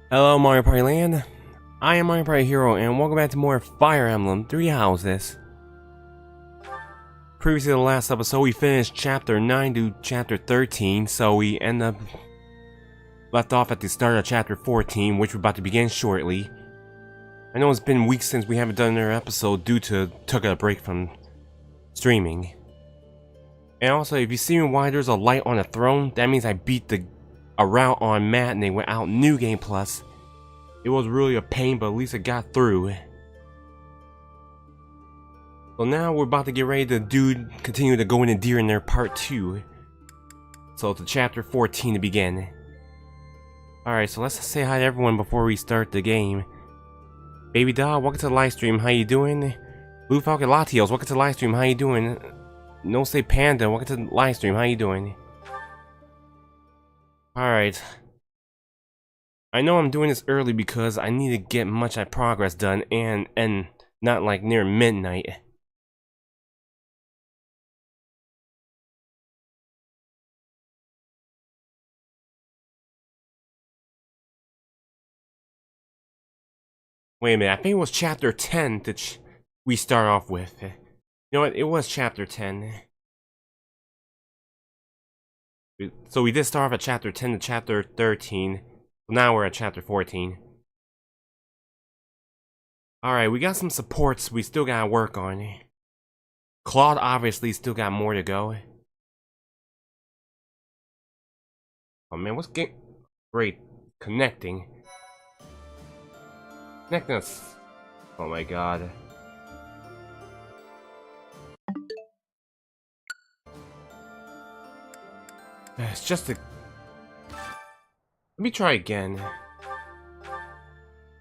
Hello Mario Party Land, I am Mario Party Hero and welcome back to more Fire Emblem 3 Houses. Previously in the last episode we finished chapter 9 to chapter 13, so we end up left off at the start of chapter 14, which we're about to begin shortly. I know it's been weeks since we haven't done another episode due to took a break from streaming. And also, if you see why there's a light on a throne, that means I beat a route on Matinee without New Game Plus. It was really a pain, but at least it got through. So now we're about to get ready to continue to go into Deer in their part 2. So to chapter 14 to begin. Alright, so let's say hi to everyone before we start the game. Baby Doll, welcome to the live stream, how you doing? Blue Falcon Latios, welcome to the live stream, how you doing? No Say Panda, welcome to the live stream, how you doing? Alright. I know I'm doing this early because I need to get much of progress done and not like near midnight. Wait a minute, I think it was chapter 10 that we start off with. You know what, it was chapter 10. So we did start off at chapter 10 to chapter 13. Now we're at chapter 14. Alright, we got some supports we still gotta work on. Claude obviously still got more to go. Oh man, what's great connecting? Connect us. Oh my god. It's just a... Let me try again.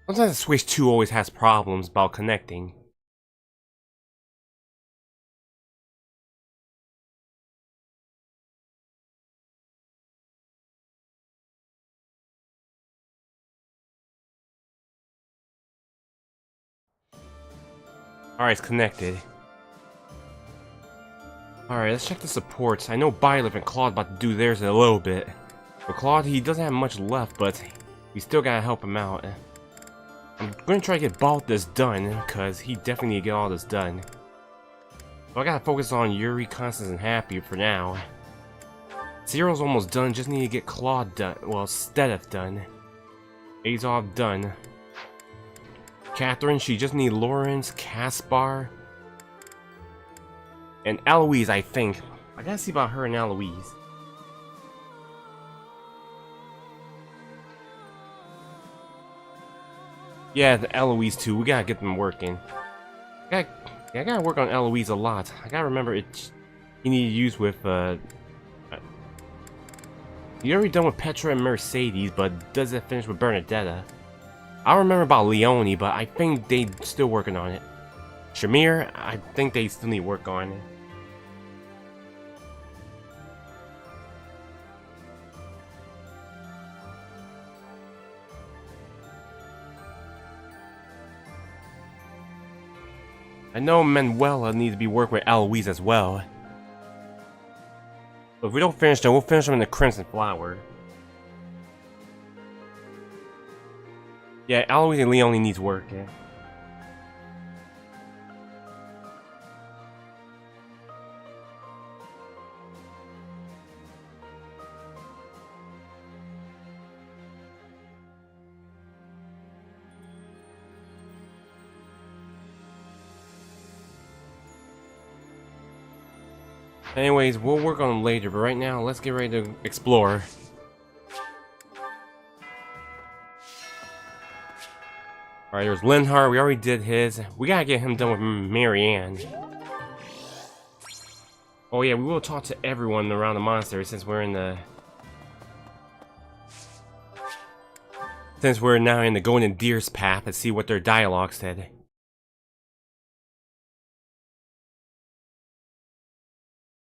Sometimes the Switch 2 always has problems about connecting. Alright, it's connected. Alright, let's check the supports. I know Byleth and Claude about to do theirs in a little bit. But Claude, he doesn't have much left, but we still gotta help him out. I'm gonna try to get all this done, because he definitely need to get all this done. So I gotta focus on Yuri, Constance, and Happy for now. Zero's almost done, just need to get Claude done. Well, Stedith done. Azov done. Catherine, she just need Lawrence, Caspar, and Eloise, I think. I gotta see about her and Eloise. Yeah, the Eloise too. We gotta get them working. I gotta work on Eloise a lot. I gotta remember it. You need to use with. You already done with Petra and Mercedes, but does it finish with Bernadetta? I don't remember about Leone, but I think they still working on it. Shamir, I think they still need work on it. I know Manuela needs to be working with Eloise as well. But if we don't finish them, we'll finish them in the Crimson Flower. Yeah, Eloise and Leone needs work, yeah. Anyways, we'll work on them later, but right now, let's get ready to explore. Alright, there's Linhart, we already did his. We gotta get him done with Marianne. Oh yeah, we will talk to everyone around the monastery since we're in the... Since we're now in the Golden Deer's path and see what their dialogue said.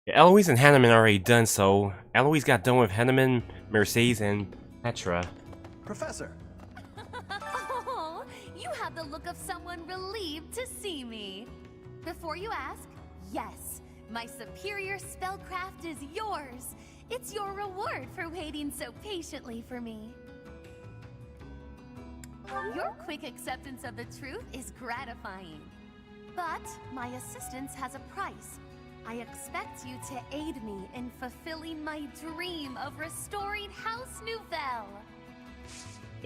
Yeah, Eloise and Hanneman are already done, so Eloise got done with Hanneman, Mercedes, and Petra. Professor! Oh, you have the look of someone relieved to see me. Before you ask, yes, my superior spellcraft is yours. It's your reward for waiting so patiently for me. Your quick acceptance of the truth is gratifying. But my assistance has a price. I expect you to aid me in fulfilling my dream of restoring House Nouvelle.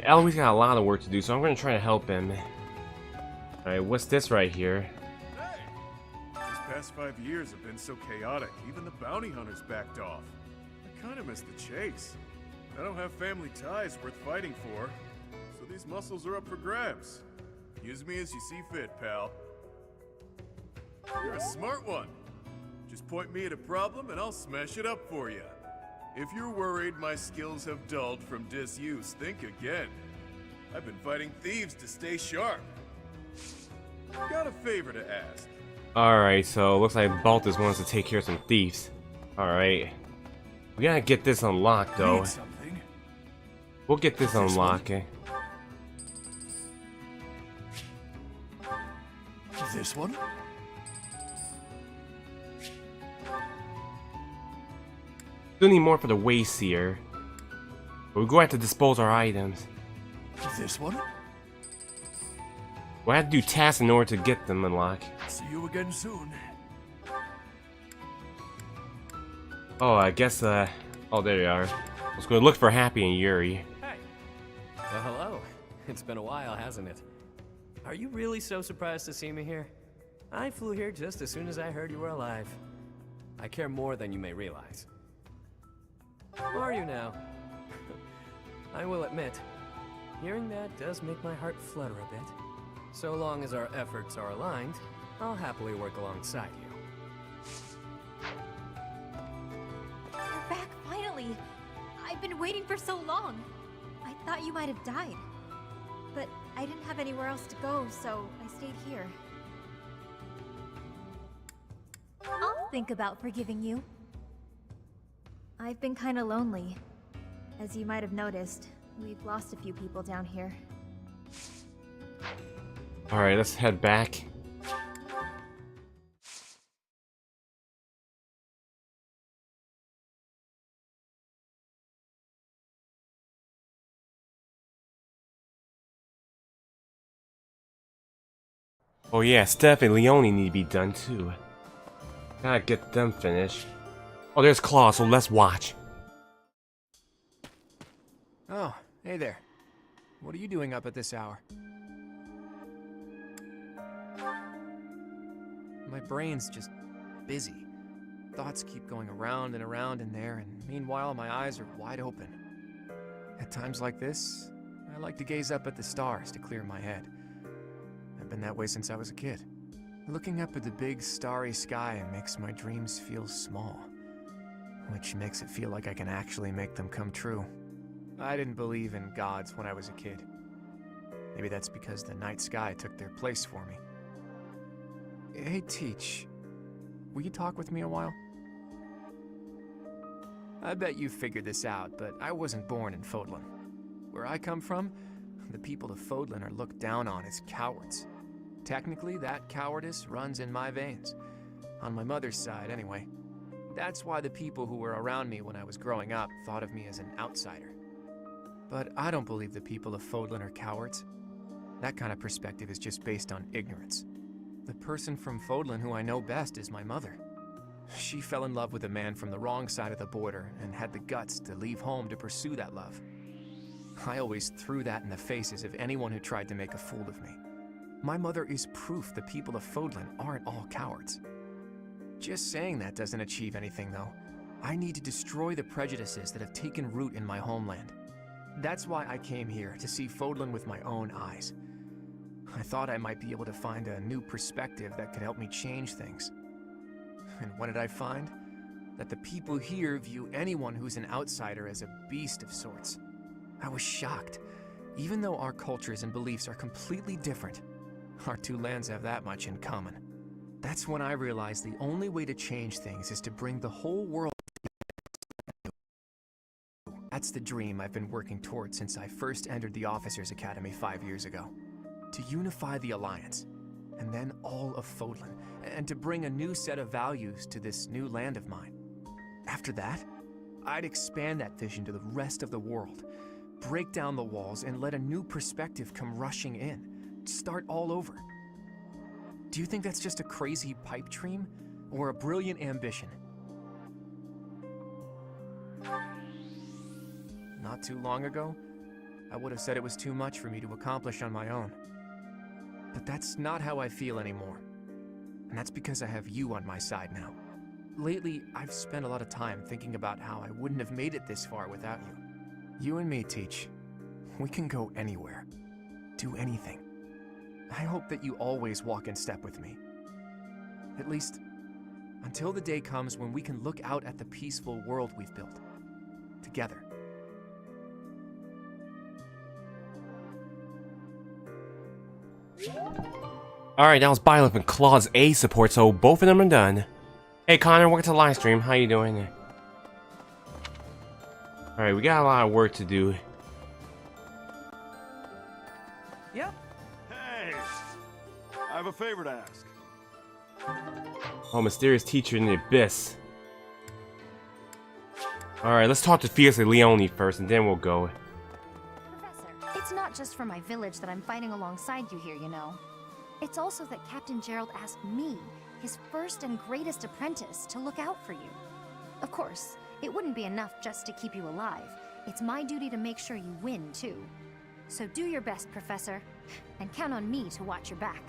Eloise got a lot of work to do, so I'm going to try to help him. Alright, what's this right here? Hey! These past 5 years have been so chaotic, even the bounty hunters backed off. I kinda miss the chase. I don't have family ties worth fighting for, so these muscles are up for grabs. Use me as you see fit, pal. You're a smart one. Just point me at a problem and I'll smash it up for you. If you're worried my skills have dulled from disuse, think again. I've been fighting thieves to stay sharp. Got a favor to ask. Alright, so looks like Baltus wants to take care of some thieves. Alright. We gotta get this unlocked though. Need something? We'll get this unlocked, eh? This one? Still need more for the Wayseer. But we're going to have to dispose our items. This one? We'll have to do tasks in order to get them unlocked. See you again soon. Oh, I guess, oh, there they are. Let's go look for Happy and Yuri. Hey. Well, hello. It's been a while, hasn't it? Are you really so surprised to see me here? I flew here just as soon as I heard you were alive. I care more than you may realize. Who are you now? I will admit, Hearing that does make my heart flutter a bit. So long as our efforts are aligned, I'll happily work alongside you. You're back, finally! I've been waiting for so long! I thought you might have died. But I didn't have anywhere else to go, so I stayed here. I'll think about forgiving you. I've been kinda lonely. As you might have noticed, we've lost a few people down here. Alright, let's head back. Oh yeah, Steph and Leone need to be done too. Gotta get them finished. Oh, there's Claude, so let's watch. Oh, hey there. What are you doing up at this hour? My brain's just busy. Thoughts keep going around and around in there, and meanwhile my eyes are wide open. At times like this, I like to gaze up at the stars to clear my head. I've been that way since I was a kid. Looking up at the big starry sky makes my dreams feel small, which makes it feel like I can actually make them come true. I didn't believe in gods when I was a kid. Maybe that's because the night sky took their place for me. Hey, Teach. Will you talk with me a while? I bet you figured this out, but I wasn't born in Fodlan. Where I come from, the people of Fodlan are looked down on as cowards. Technically, that cowardice runs in my veins. On my mother's side, anyway. That's why the people who were around me when I was growing up thought of me as an outsider. But I don't believe the people of Fodlan are cowards. That kind of perspective is just based on ignorance. The person from Fodlan who I know best is my mother. She fell in love with a man from the wrong side of the border and had the guts to leave home to pursue that love. I always threw that in the faces of anyone who tried to make a fool of me. My mother is proof the people of Fodlan aren't all cowards. Just saying that doesn't achieve anything, though. I need to destroy the prejudices that have taken root in my homeland. That's why I came here, to see Fodlan with my own eyes. I thought I might be able to find a new perspective that could help me change things. And what did I find? That the people here view anyone who's an outsider as a beast of sorts. I was shocked. Even though our cultures and beliefs are completely different, our two lands have that much in common. That's when I realized the only way to change things is to bring the whole world. That's the dream I've been working towards since I first entered the Officers Academy 5 years ago. To unify the Alliance, and then all of Fodlan, and to bring a new set of values to this new land of mine. After that, I'd expand that vision to the rest of the world, break down the walls, and let a new perspective come rushing in. Start all over. Do you think that's just a crazy pipe dream, or a brilliant ambition? Not too long ago, I would have said it was too much for me to accomplish on my own. But that's not how I feel anymore. And that's because I have you on my side now. Lately, I've spent a lot of time thinking about how I wouldn't have made it this far without you. You and me, Teach. We can go anywhere. Do anything. I hope that you always walk in step with me. At least, until the day comes when we can look out at the peaceful world we've built. Together. Alright, that was Byleth and Claude's A support, so both of them are done. Hey Connor, welcome to the live stream. How you doing? Alright, we got a lot of work to do. Yep. Hey! I have a favor to ask. Oh, mysterious teacher in the abyss. Alright, let's talk to Fiercely Leone first, and then we'll go. Professor, it's not just for my village that I'm fighting alongside you here, you know. It's also that Captain Gerald asked me, his first and greatest apprentice, to look out for you. Of course, it wouldn't be enough just to keep you alive. It's my duty to make sure you win, too. So do your best, Professor, and count on me to watch your back.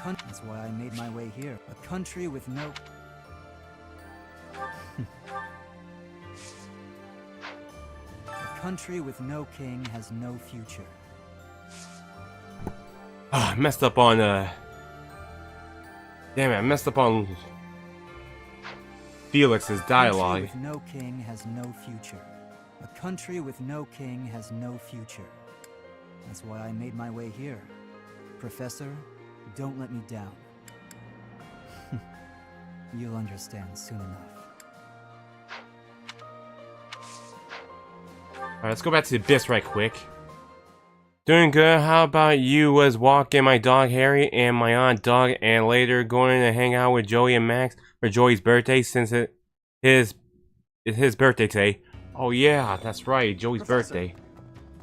That's why I made my way here. A country with no... country with no king has no future. Ah, I messed up on damn it, I messed up on Felix's dialogue. A country with no king has no future. A country with no king has no future. That's why I made my way here. Professor, don't let me down. You'll understand soon enough. Alright, let's go back to the abyss right quick. Doing good. How about you? Was walking my dog Harry and my aunt Doug, and later going to hang out with Joey and Max for Joey's birthday since it's his birthday today. Oh yeah, that's right, Joey's birthday.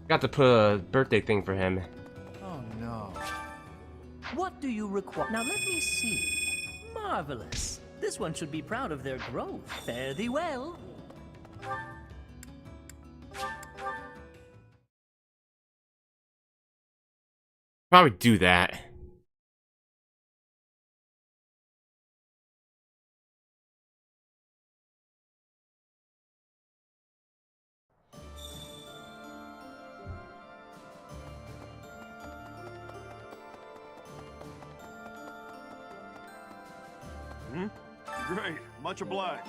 Got to put a birthday thing for him. Oh no. What do you require? Now let me see. Marvelous. This one should be proud of their growth. Fare thee well. Probably do that. Great. Much obliged.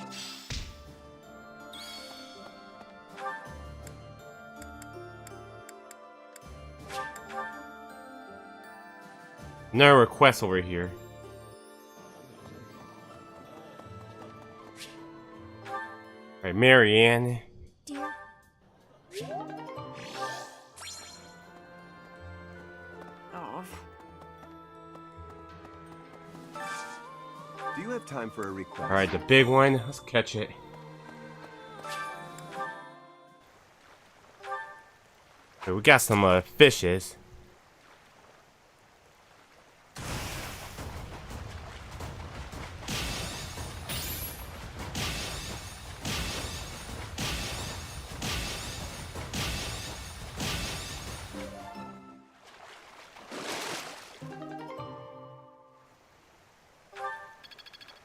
No requests over here. Alright, Marianne. Dear, Do you have time for a request? Alright, the big one. Let's catch it. Okay, we got some fishes.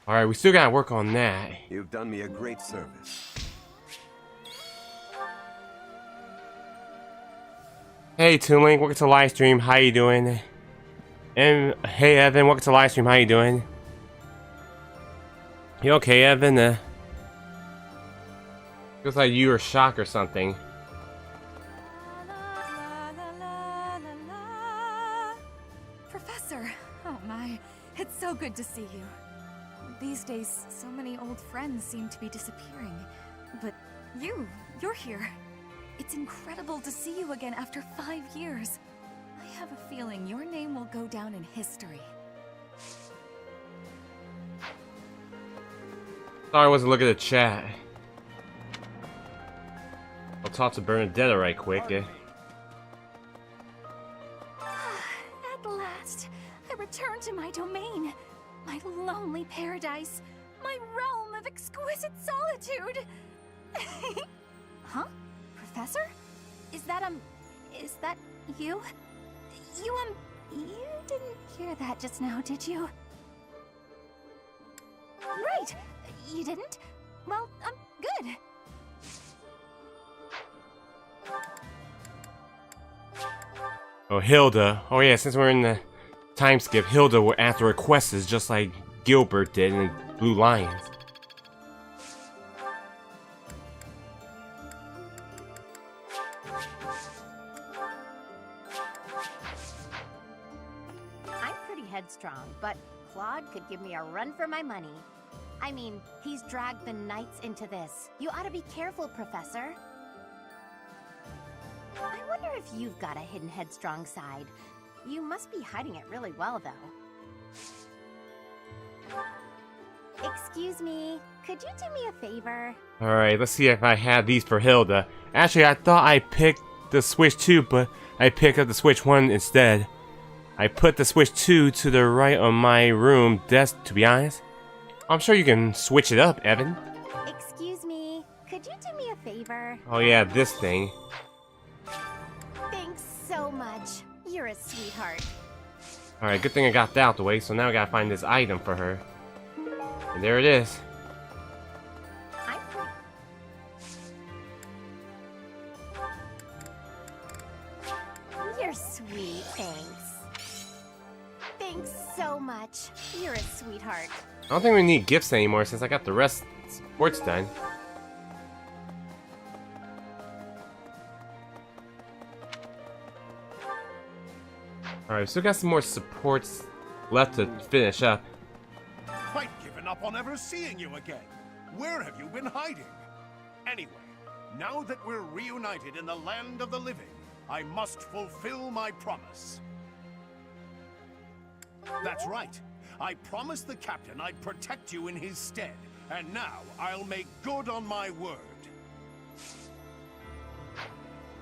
Alright, we still gotta work on that. You've done me a great service. Hey Toonlink, welcome to the live stream. How you doing? And hey Evan, welcome to the live stream. How you doing? You okay, Evan? Feels like you were shocked or something. Professor! Oh my, it's so good to see you. These days, so many old friends seem to be disappearing. But you're here. It's incredible to see you again after 5 years. I have a feeling your name will go down in history. Sorry I wasn't looking at the chat. I'll talk to Bernadetta right quick. At last, I return to my domain. My lonely paradise. My realm of exquisite solitude. Huh? Professor? Is that you? You didn't hear that just now, did you? Right! You didn't? Well, good. Oh, Hilda. Oh yeah, since we're in the time skip, Hilda will ask the requests just like Gilbert did in Blue Lions. I'm pretty headstrong, but Claude could give me a run for my money. I mean, he's dragged the Knights into this. You ought to be careful, Professor. I wonder if you've got a hidden headstrong side. You must be hiding it really well, though. Excuse me, could you do me a favor? Alright, let's see if I have these for Hilda. Actually, I thought I picked the Switch 2, but I picked up the Switch 1 instead. I put the Switch 2 to the right on my room desk, to be honest. I'm sure you can switch it up, Evan. Excuse me, could you do me a favor? Oh yeah, this thing. Thanks so much. You're a sweetheart. Alright, good thing I got that out the way, so now I gotta find this item for her. And there it is. Thanks so much. You're a sweetheart. I don't think we need gifts anymore since I got the rest sports done. Alright, we still got some more supports left to finish up. I'd given up on ever seeing you again. Where have you been hiding? Anyway, now that we're reunited in the land of the living, I must fulfill my promise. That's right. I promised the captain I'd protect you in his stead, and now I'll make good on my word.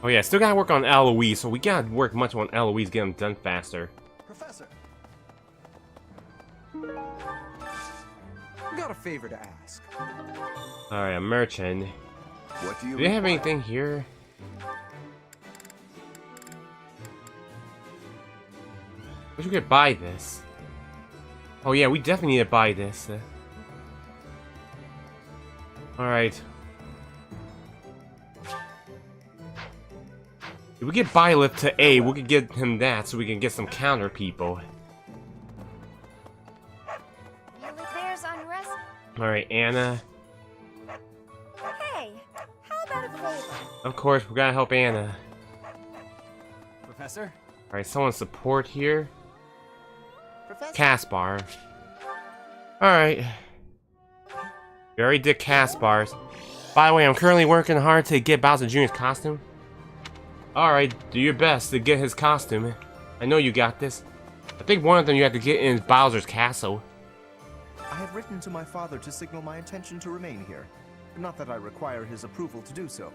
Oh yeah, still gotta work on Eloise, so we gotta work much on Eloise, get them done faster. Professor. Got a favor to ask. Alright, a merchant. What do you Do they have anything here? Wish we could buy this. Oh yeah, we definitely need to buy this. Alright. If we get buy lift to A, we could get him that so we can get some counter people. There's unrest. Alright, Anna. Hey, how about a favor? Of course, we gotta help Anna. Professor? Alright, someone support here. Professor? Caspar. Alright. We already did Caspar's. By the way, I'm currently working hard to get Bowser Jr.'s costume. Alright, do your best to get his costume. I know you got this. I think one of them you have to get in Bowser's castle. I have written to my father to signal my intention to remain here. Not that I require his approval to do so.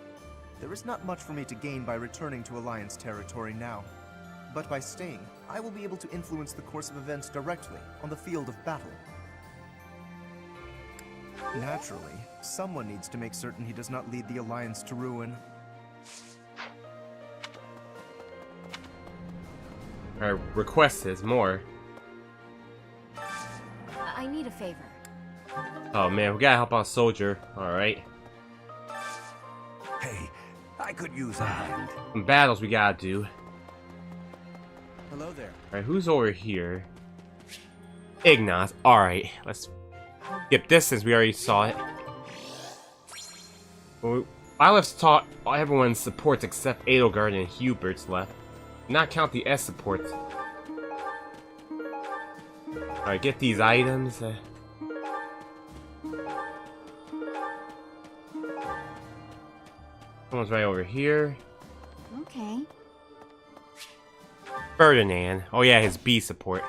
There is not much for me to gain by returning to Alliance territory now. But by staying, I will be able to influence the course of events directly on the field of battle. Naturally, someone needs to make certain he does not lead the Alliance to ruin. Our request is more. I need a favor. Oh man, we gotta help out Soldier. Alright. Hey, I could use a hand. Some battles we gotta do. Hello there. Alright, who's over here? Ignaz. Alright, let's skip this since we already saw it. Well, I left taught everyone's supports except Edelgard and Hubert's left. Not count the S supports. Alright, get these items. Someone's right over here. Okay. Ferdinand. Oh yeah, his B support.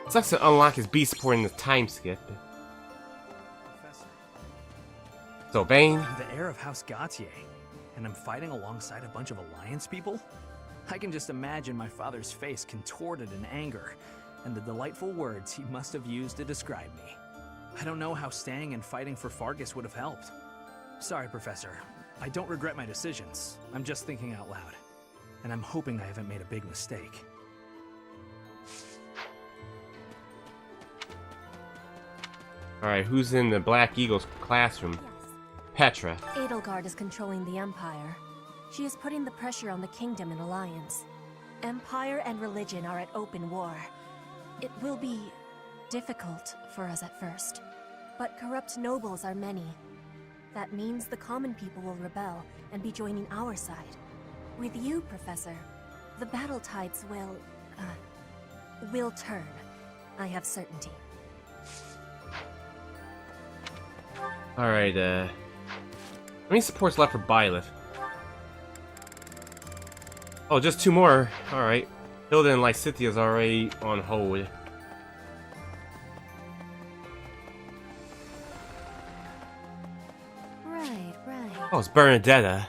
Sucks to unlock his B support in the time skip. Professor. So Bane. I'm the heir of House Gautier, and I'm fighting alongside a bunch of Alliance people? I can just imagine my father's face contorted in anger, and the delightful words he must have used to describe me. I don't know how staying and fighting for Fargus would have helped. Sorry, Professor. I don't regret my decisions. I'm just thinking out loud. And I'm hoping I haven't made a big mistake. Alright, who's in the Black Eagle's classroom? Petra. Edelgard is controlling the Empire. She is putting the pressure on the Kingdom and Alliance. Empire and religion are at open war. It will be difficult for us at first, but corrupt nobles are many. That means the common people will rebel and be joining our side. With you, Professor, the battle tides will turn. I have certainty. Alright, how many supports left for Byleth? Oh, just 2 more. Alright. Hilda and Lysithia's already on hold. Right. Oh, it's Bernadetta.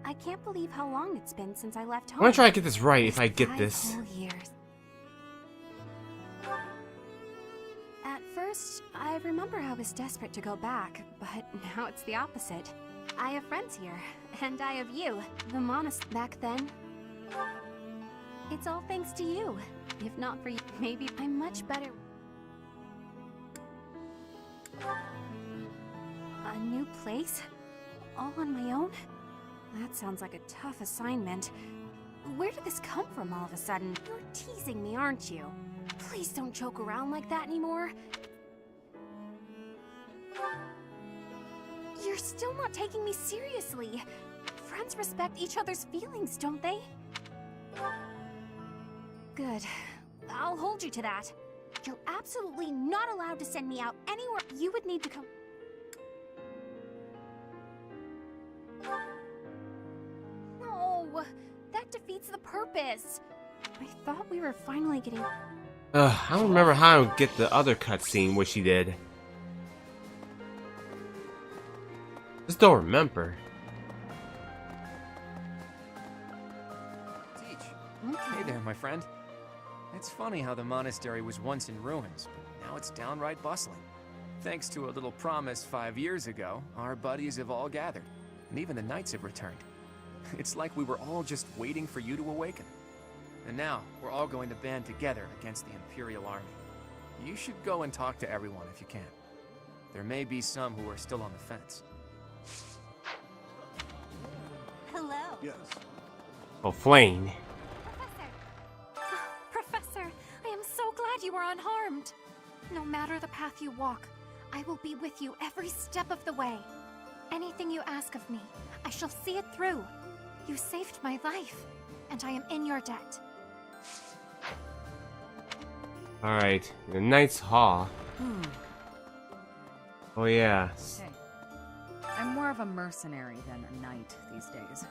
I can't believe how long it's been since I left home. I'm gonna try to get this right if I get 5 this. whole years. At first, I remember I was desperate to go back, but now it's the opposite. I have friends here, and I have you, the monastery. Back then, it's all thanks to you. If not for you, maybe I'm much better. A new place? All on my own? That sounds like a tough assignment. Where did this come from all of a sudden? You're teasing me, aren't you? Please don't joke around like that anymore. You're still not taking me seriously. Friends respect each other's feelings, don't they? Good. I'll hold you to that. You're absolutely not allowed to send me out anywhere. You would need to come... No, that defeats the purpose. I thought we were finally getting... I don't remember how to get the other cutscene what she did. Just don't remember. Hey there, my friend. It's funny how the monastery was once in ruins, but now it's downright bustling. Thanks to a little promise 5 years ago, our buddies have all gathered, and even the knights have returned. It's like we were all just waiting for you to awaken. And now, we're all going to band together against the Imperial Army. You should go and talk to everyone if you can. There may be some who are still on the fence. Hello. Yes. Oh, Flame. Professor, I am so glad you are unharmed. No matter the path you walk, I will be with you every step of the way. Anything you ask of me, I shall see it through. You saved my life, and I am in your debt. Alright, the Knight's Hall. Oh yeah. Hey, I'm more of a mercenary than a knight these days.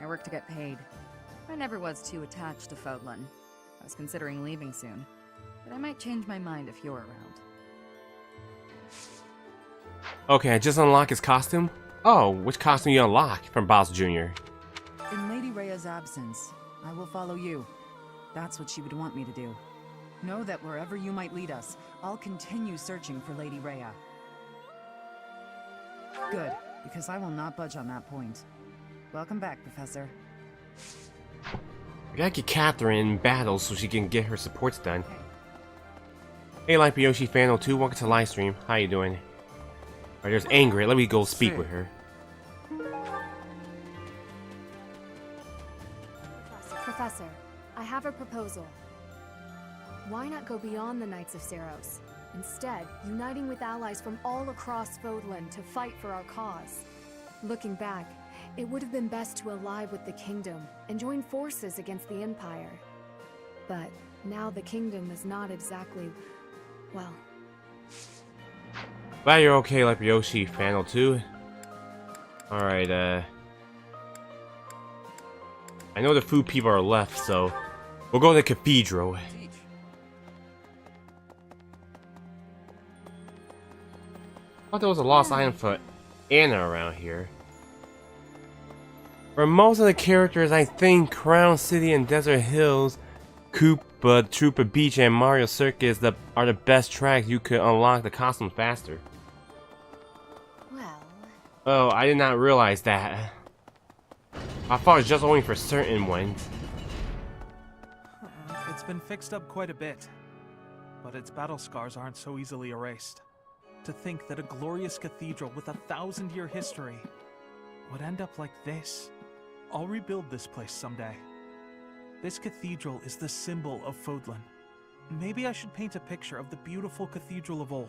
I work to get paid. I never was too attached to Fodlan. I was considering leaving soon, but I might change my mind if you're around. Okay, I just unlocked his costume? Oh, which costume you unlock from Bowser Jr.? In Lady Rhea's absence, I will follow you. That's what she would want me to do. Know that wherever you might lead us, I'll continue searching for Lady Rhea. Good, because I will not budge on that point. Welcome back, Professor. I gotta get Catherine in battle so she can get her supports done. Hey, Life Yoshi Fan 02, welcome to the live stream. How you doing? Alright, there's Angry. Let me go speak with her. Professor, I have a proposal. Why not go beyond the Knights of Seros? Instead, uniting with allies from all across Fodlan to fight for our cause. Looking back, it would have been best to ally with the Kingdom and join forces against the Empire. But now the Kingdom is not exactly, well... Glad you're okay, Life Yoshi Fan 02. Alright, I know the food people are left, so we'll go to the cathedral. I thought there was a lost item for Anna around here. For most of the characters, I think Crown City and Desert Hills, Koopa, Troopa Beach, and Mario Circus are the best tracks you could unlock the costumes faster. Well... Oh, I did not realize that. I thought it was just only for certain ones. It's been fixed up quite a bit, but its battle scars aren't so easily erased. To think that a glorious cathedral with a 1,000-year history would end up like this. I'll rebuild this place someday. This cathedral is the symbol of Fodlan. Maybe I should paint a picture of the beautiful cathedral of old.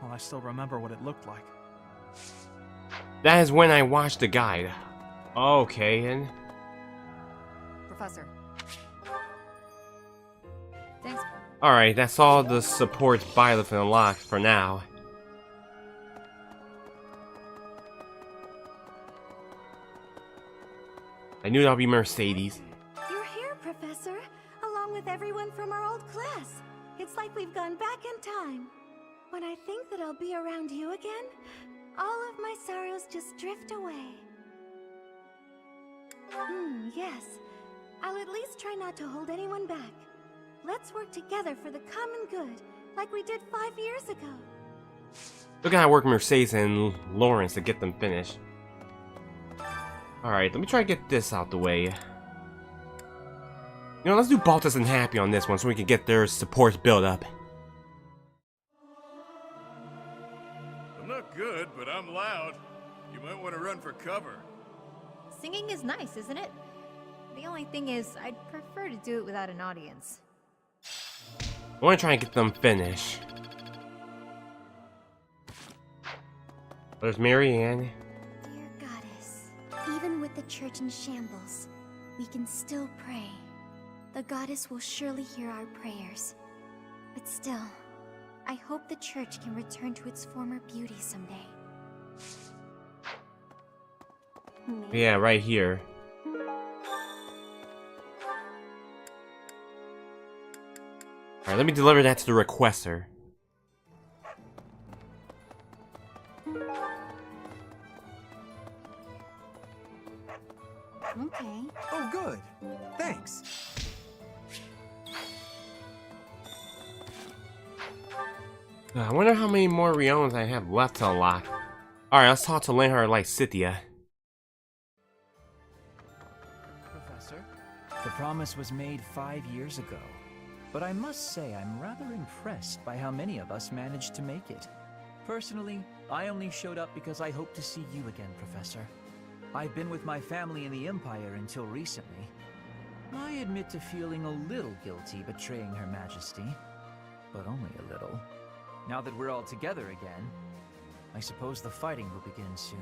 Well, I still remember what it looked like. That is when I watched the guide. Okay, and... Professor. Thanks. Alright, that's all the support Byleth unlocked for now. I knew that would be Mercedes. You're here, Professor, along with everyone from our old class. It's like we've gone back in time. When I think that I'll be around you again, all of my sorrows just drift away. Yes. I'll at least try not to hold anyone back. Let's work together for the common good, like we did 5 years ago. Look at how I work Mercedes and Lawrence to get them finished. Alright, let me try to get this out the way. You know, let's do Baltus and Happy on this one so we can get their support build up. I'm not good, but I'm loud. You might want to run for cover. Singing is nice, isn't it? The only thing is, I'd prefer to do it without an audience. I want to try and get them finished. There's Marianne. Dear Goddess, even with the church in shambles, we can still pray. The Goddess will surely hear our prayers. But still, I hope the church can return to its former beauty someday. Yeah, right here. Alright, let me deliver that to the requester. Okay. Oh, good. Thanks. I wonder how many more Riones I have left to unlock. Alright, let's talk to Linhart Lysithea. Professor, the promise was made 5 years ago. But I must say I'm rather impressed by how many of us managed to make it. Personally, I only showed up because I hope to see you again, Professor. I've been with my family in the Empire until recently. I admit to feeling a little guilty betraying Her Majesty, but only a little. Now that we're all together again, I suppose the fighting will begin soon.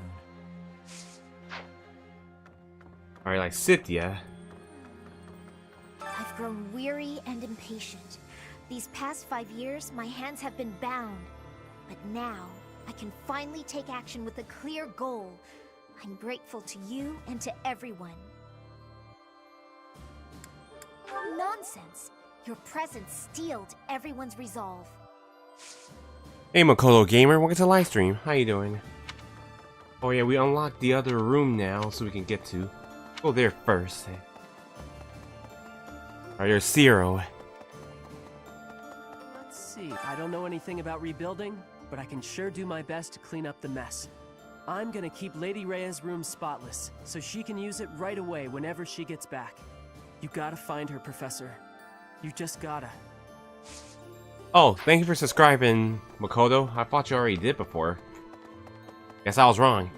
Alright, Lysithea. I've grown weary and impatient. These past 5 years, my hands have been bound. But now, I can finally take action with a clear goal. I'm grateful to you and to everyone. Nonsense! Your presence steeled everyone's resolve. Hey Makoto Gamer, welcome to the live stream. How you doing? Oh yeah, we unlocked the other room now, so we can get to. Go there first. Alright, there's Zero. Let's see. I don't know anything about rebuilding, but I can sure do my best to clean up the mess. I'm gonna keep Lady Rhea's room spotless, so she can use it right away whenever she gets back. You gotta find her, Professor. You just gotta. Oh, thank you for subscribing, Makoto. I thought you already did before. Guess I was wrong.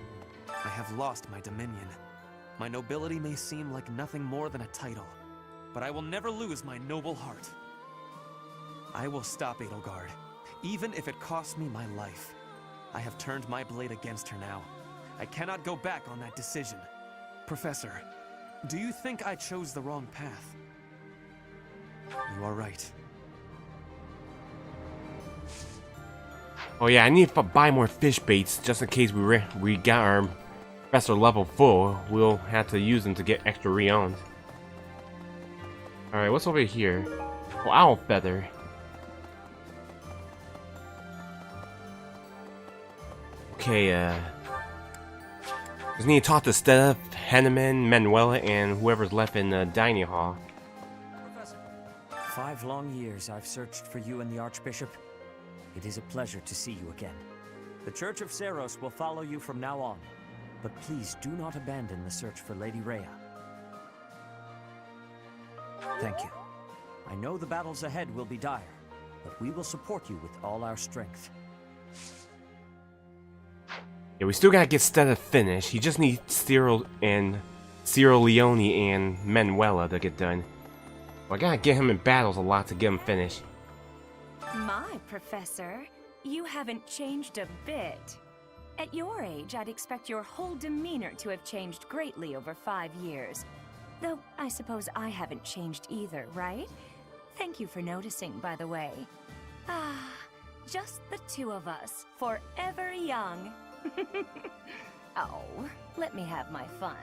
I have lost my dominion. My nobility may seem like nothing more than a title, but I will never lose my noble heart. I will stop Edelgard, even if it costs me my life. I have turned my blade against her now. I cannot go back on that decision. Professor, do you think I chose the wrong path? You are right. Oh yeah, I need to buy more fish baits just in case we got our professor level full. We'll have to use them to get extra Riones. Alright, what's over here? Oh, owl feather. Okay, just need to talk to Stella, Henneman, Manuela, and whoever's left in the dining hall. 5 long years I've searched for you and the Archbishop. It is a pleasure to see you again. The Church of Seiros will follow you from now on, but please do not abandon the search for Lady Rhea. Thank you. I know the battles ahead will be dire, but we will support you with all our strength. Yeah, we still gotta get Stella finished. He just needs Cyril Leone and Manuela to get done. Well, I gotta get him in battles a lot to get him finished. My Professor, you haven't changed a bit. At your age, I'd expect your whole demeanor to have changed greatly over 5 years. Though, I suppose I haven't changed either, right? Thank you for noticing, by the way. Ah, just the two of us, forever young. Oh, let me have my fun.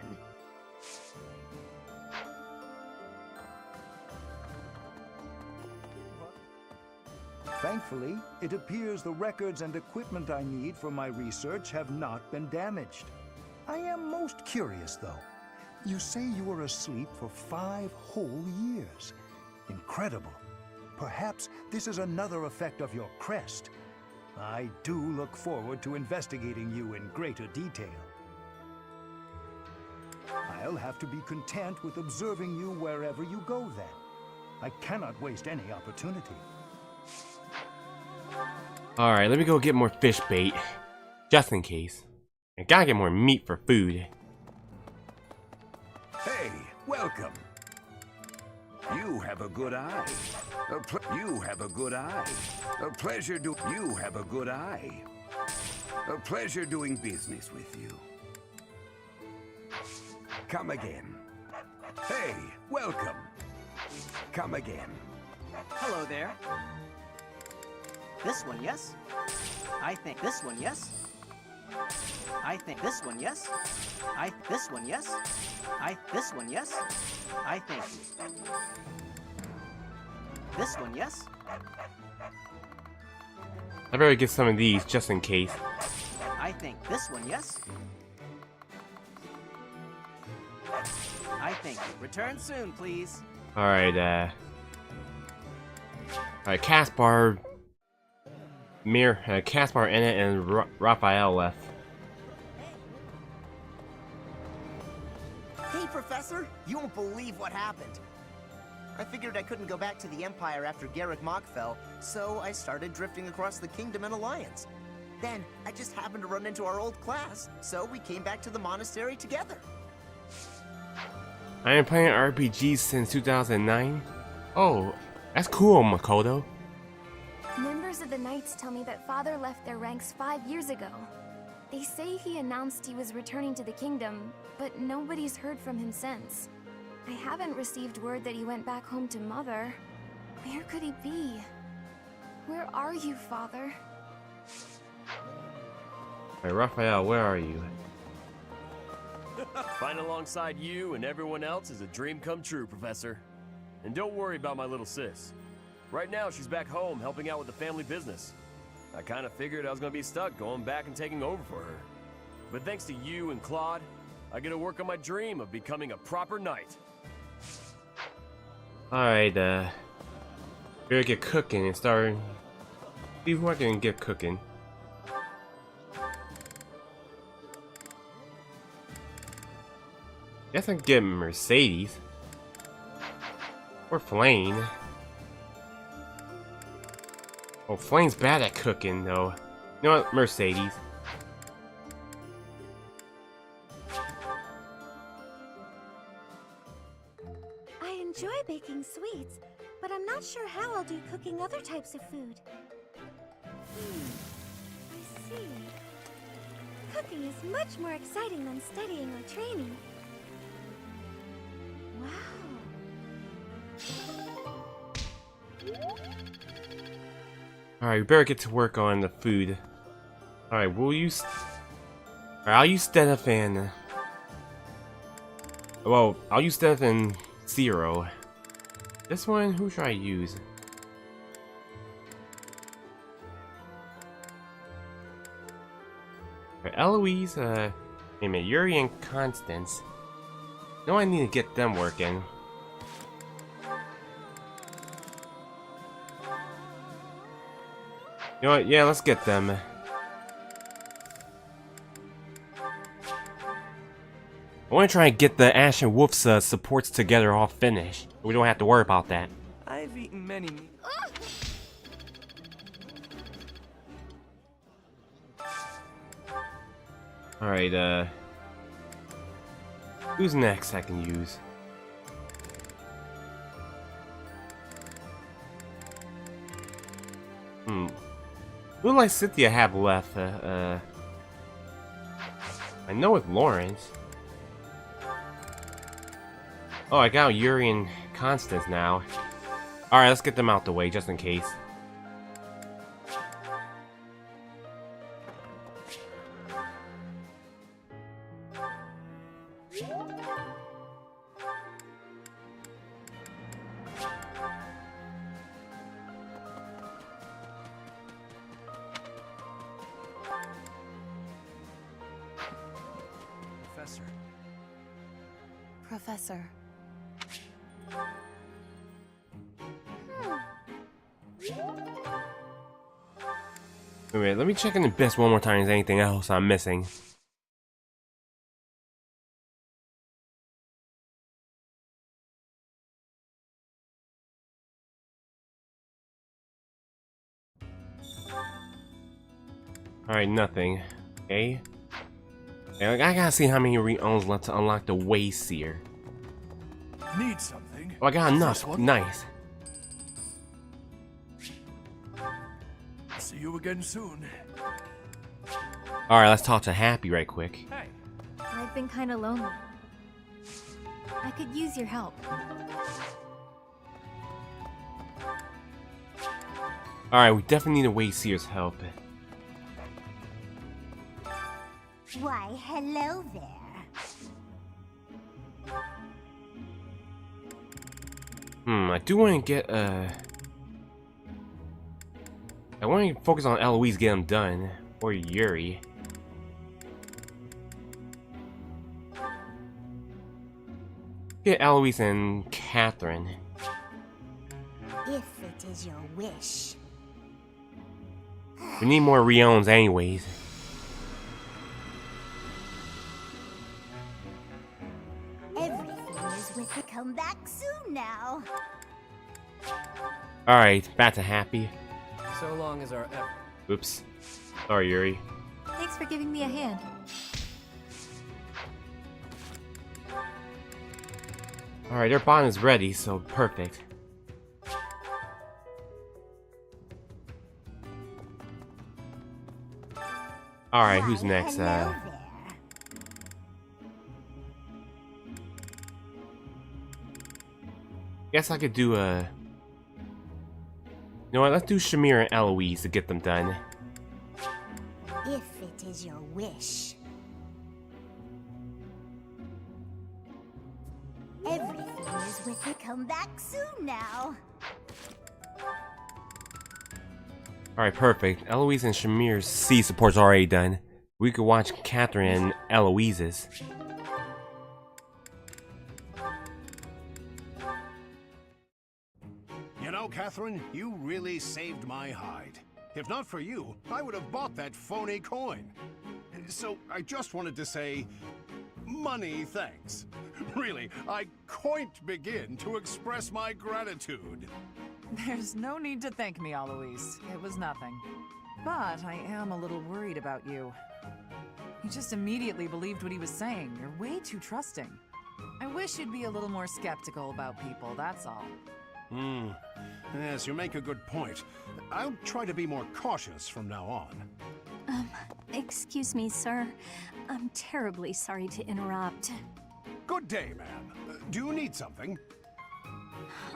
Thankfully, it appears the records and equipment I need for my research have not been damaged. I am most curious, though. You say you were asleep for 5 whole years. Incredible. Perhaps this is another effect of your crest. I do look forward to investigating you in greater detail. I'll have to be content with observing you wherever you go, then. I cannot waste any opportunity. Alright, let me go get more fish bait. Just in case. I gotta get more meat for food. Hey, welcome. You have a good eye. You have a good eye. A pleasure you have a good eye. A pleasure doing business with you. Come again. Hey, welcome. Come again. Hello there. This one, yes? I think this one, yes? I think this one, yes? This one, yes? This one, yes? I think. This one, yes? I better get some of these just in case. I think this one, yes? I think. Return soon, please. Alright, alright, Caspar, Caspar, Anna, and Raphael left. Hey, Professor! You won't believe what happened. I figured I couldn't go back to the Empire after Garrick Mach fell, so I started drifting across the Kingdom and Alliance. Then, I just happened to run into our old class, so we came back to the monastery together. I am playing RPGs since 2009. Oh, that's cool, Makoto. Members of the Knights tell me that Father left their ranks 5 years ago. They say he announced he was returning to the kingdom, but nobody's heard from him since. I haven't received word that he went back home to Mother. Where could he be? Where are you, Father? Hey, Raphael, where are you? Fighting alongside you and everyone else is a dream come true, Professor. And don't worry about my little sis. Right now, she's back home helping out with the family business. I kind of figured I was going to be stuck going back and taking over for her. But thanks to you and Claude, I get to work on my dream of becoming a proper knight. Alright, better get cooking and start. See who I can get cooking. Guess I can get Mercedes. Or Flame. Oh, Flame's bad at cooking, though. You know what? Mercedes. I enjoy baking sweets, but I'm not sure how I'll do cooking other types of food. I see. Cooking is much more exciting than studying or training. Alright, we better get to work on the food. Alright, we'll use... Alright, I'll use Stedith and... Well, I'll use Stedith and Zero. This one, who should I use? Alright, Eloise, wait a minute, Yuri and Constance. No, I need to get them working. You know what? Yeah, let's get them. I want to try and get the Ash and Wolf's supports together all finished. We don't have to worry about that. I've eaten many. Alright, who's next I can use? Who will Cynthia have left? I know with Lawrence. Oh, I got Yuri and Constance now. Alright, let's get them out the way just in case. Professor. Wait, let me check in the best one more time. Is there anything else I'm missing? Alright, nothing. Okay. I gotta see how many re-owns left to unlock the Wayseer. Need something? Oh, I got enough. Nice. See you again soon. Alright, let's talk to Happy right quick. Hey. I've been kind of lonely. I could use your help. Alright, we definitely need to wait Seer's help. Why, hello there. I do want to get, I want to focus on Eloise, get him done. Or Yuri. Get Eloise and Catherine. If it is your wish. We need more Riones anyways. Everything is with the come back soon now. Alright, back to Happy. So long as our Oops. Sorry, Yuri. Thanks for giving me a hand. Alright, their bond is ready, so perfect. Alright, who's next? Guess I could do a... You know what, let's do Shamir and Eloise to get them done. If it is your wish. Everything is with the come back soon now. Alright, perfect. Eloise and Shamir's C support's already done. We could watch Catherine and Eloise's. You know, Catherine, you really saved my hide. If not for you, I would have bought that phony coin. So I just wanted to say, money thanks. Really, I can't begin to express my gratitude. There's no need to thank me, Eloise. It was nothing. But I am a little worried about you. You just immediately believed what he was saying. You're way too trusting. I wish you'd be a little more skeptical about people, that's all. Yes, you make a good point. I'll try to be more cautious from now on. Excuse me, sir. I'm terribly sorry to interrupt. Good day, ma'am. Do you need something?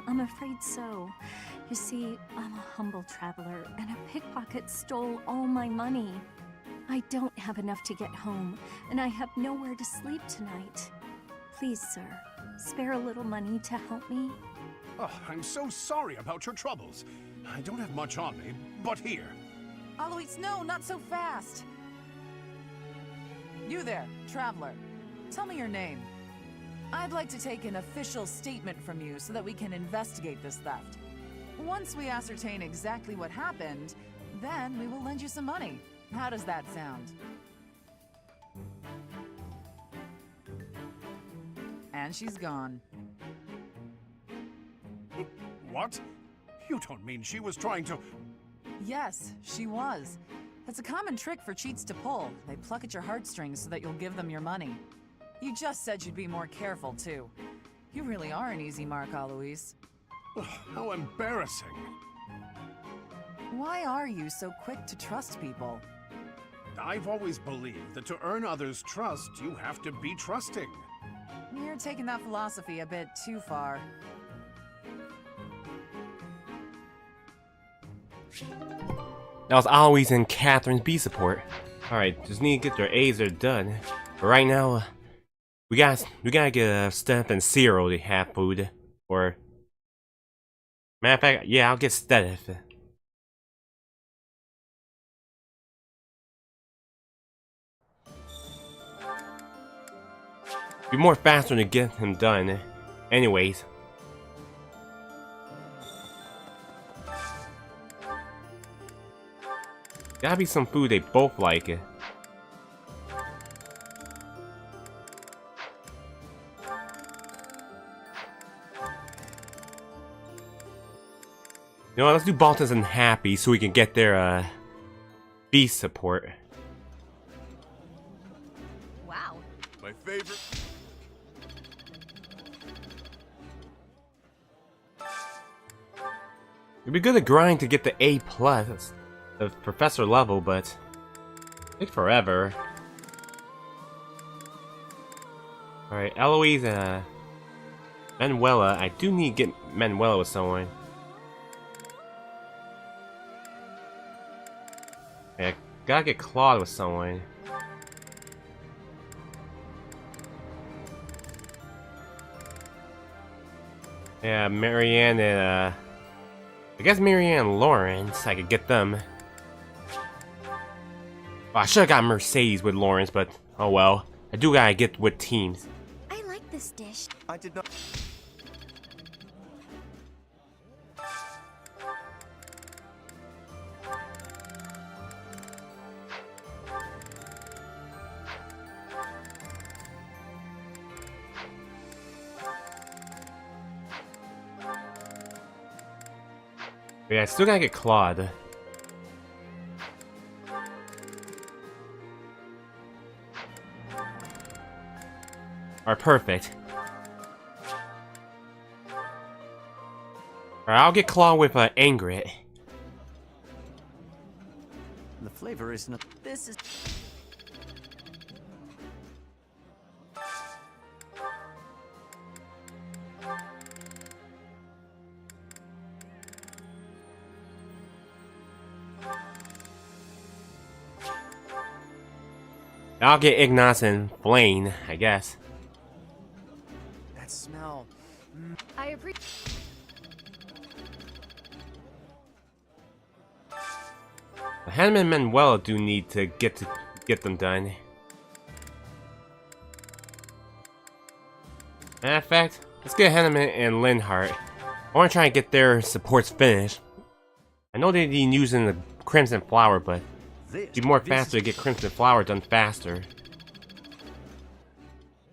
I'm afraid so. You see, I'm a humble traveler, and a pickpocket stole all my money. I don't have enough to get home, and I have nowhere to sleep tonight. Please, sir, spare a little money to help me. Oh, I'm so sorry about your troubles. I don't have much on me, but here. Eloise, no, not so fast! You there, traveler. Tell me your name. I'd like to take an official statement from you so that we can investigate this theft. Once we ascertain exactly what happened, then we will lend you some money. How does that sound? And she's gone. What? You don't mean she was trying to... Yes, she was. It's a common trick for cheats to pull. They pluck at your heartstrings so that you'll give them your money. You just said you'd be more careful, too. You really are an easy mark, Eloise. How embarrassing. Why are you so quick to trust people? I've always believed that to earn others' trust, you have to be trusting. You're taking that philosophy a bit too far. That was Eloise and Catherine's B support. Alright, just need to get their A's are done. But right now, we gotta get a Steph and Zero to have food. Or matter of fact, yeah, I'll get Steph. Be more faster to get him done. Anyways. Gotta be some food they both like. You know what, let's do Baltus and Happy so we can get their beast support. Wow. My favorite. It'd be good to grind to get the A+, the professor level, but it takes forever. Alright, Eloise, Manuela. I do need to get Manuela with someone. Yeah, gotta get Claude with someone. Yeah, Marianne and, I guess Marianne and Lawrence, I could get them. Well, I should've got Mercedes with Lawrence, but oh well. I do gotta get with teams. I like this dish. I did not. But yeah, I still gotta get Claude. Alright, perfect. Alright, I'll get Claude with Angrit. The flavor is not. This is. I'll get Ignace and Blaine, I guess. That smell. I appreciate. Hanneman and Manuela do need to get them done. Matter of fact, let's get Hanneman and Linhart. I want to try and get their supports finished. I know they've been using the Crimson Flower, but it'd be more faster to get Crimson Flower done faster.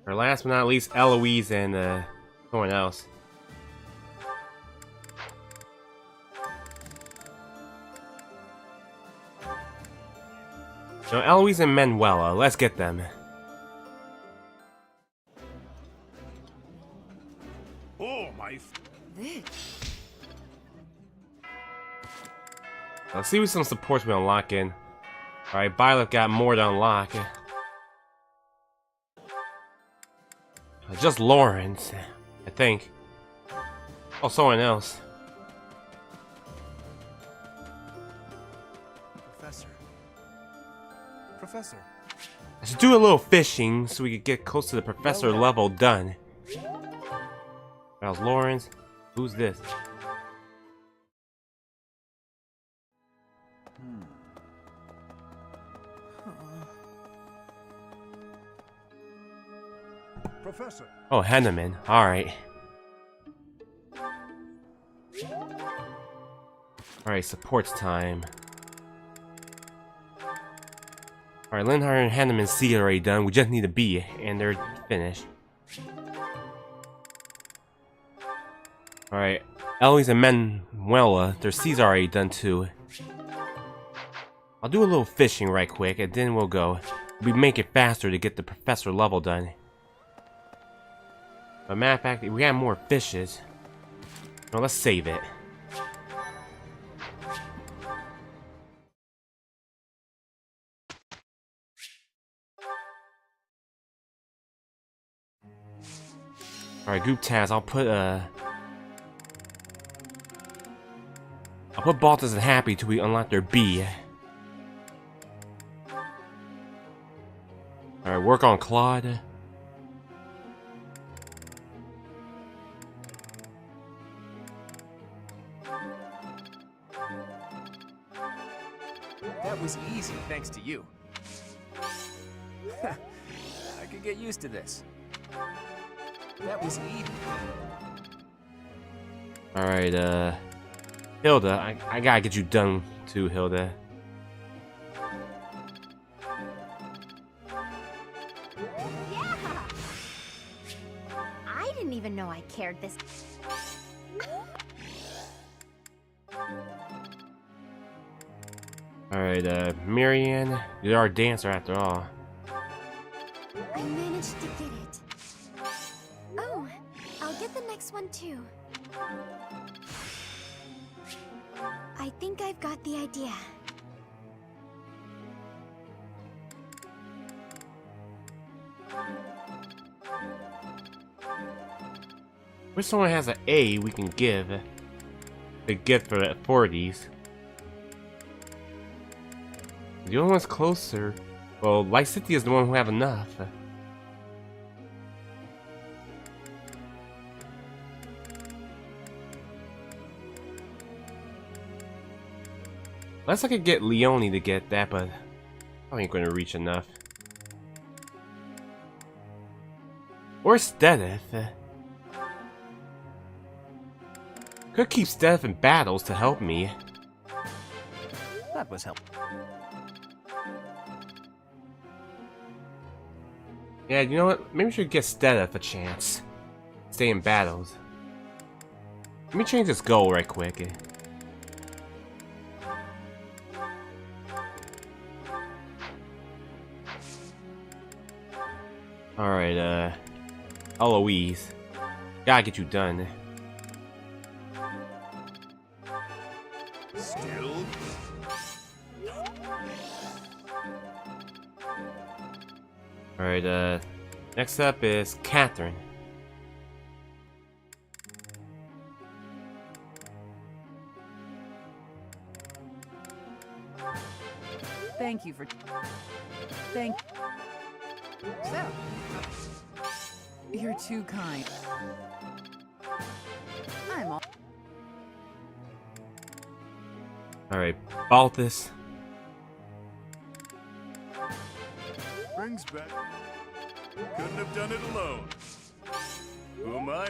Or last but not least, Eloise and someone else. So Eloise and Manuela, let's get them. Oh my! Let's see what some supports we unlock in. Alright, Violet got more to unlock. Just Lawrence, I think. Oh, someone else. Professor. I should do a little fishing so we could get close to the professor level done. That was Lawrence. Who's this? Professor. Oh, Henneman. Alright. Alright, supports time. Alright, Linhart and Henneman C are already done. We just need a B, and they're finished. Alright, Eloise and Manuela, their C's are already done too. I'll do a little fishing right quick, and then we'll go. We make it faster to get the professor level done. But matter of fact, we got more fishes. Now let's save it. Alright, group tasks. I'll put Balthus and Happy till we unlock their B. Alright, work on Claude. That was easy thanks to you. I could get used to this. That was easy. Alright, Hilda, I gotta get you done too, Hilda. Yeah! I didn't even know I cared this. Alright, Marianne, you're our dancer after all. I managed to get it. Oh, I'll get the next one too. I think I've got the idea. Wish someone has an A we can give the gift for these. The only one's closer. Well, Leicester is the one who have enough. Unless I could get Leone to get that, but I ain't gonna reach enough. Or Stedith. Could keep Stedith in battles to help me. That was helpful. Yeah, you know what? Maybe we should get Stedith a chance. Stay in battles. Let me change this goal right quick. Alright, Eloise. Gotta get you done. Still? Alright, next up is Catherine. Thank you for... Thank... So... You're too kind. I'm all... Alright, Balthus. Brings back. Couldn't have done it alone. Who am I?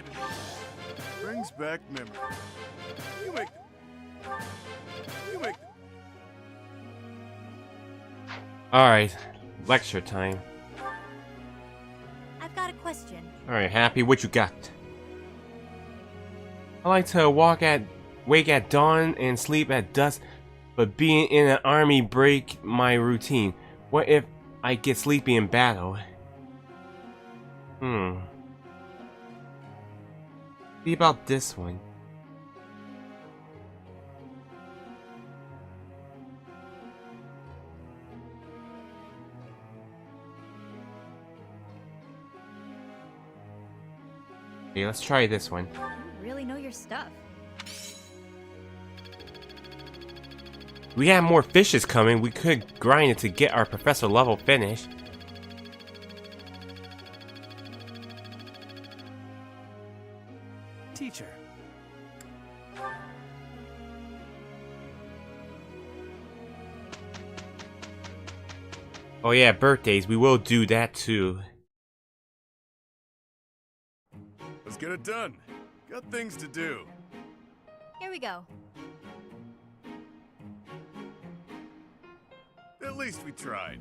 Brings back memory. You make. Alright, lecture time. I've got a question. Alright, Happy, what you got? I like to wake at dawn and sleep at dusk, but being in an army break my routine. What if I get sleepy in battle? See about this one. Okay, let's try this one. You really know your stuff. We have more fishes coming. We could grind it to get our professor level finished. Teacher. Oh yeah, birthdays. We will do that too. Let's get it done. Got things to do. Here we go. At least we tried.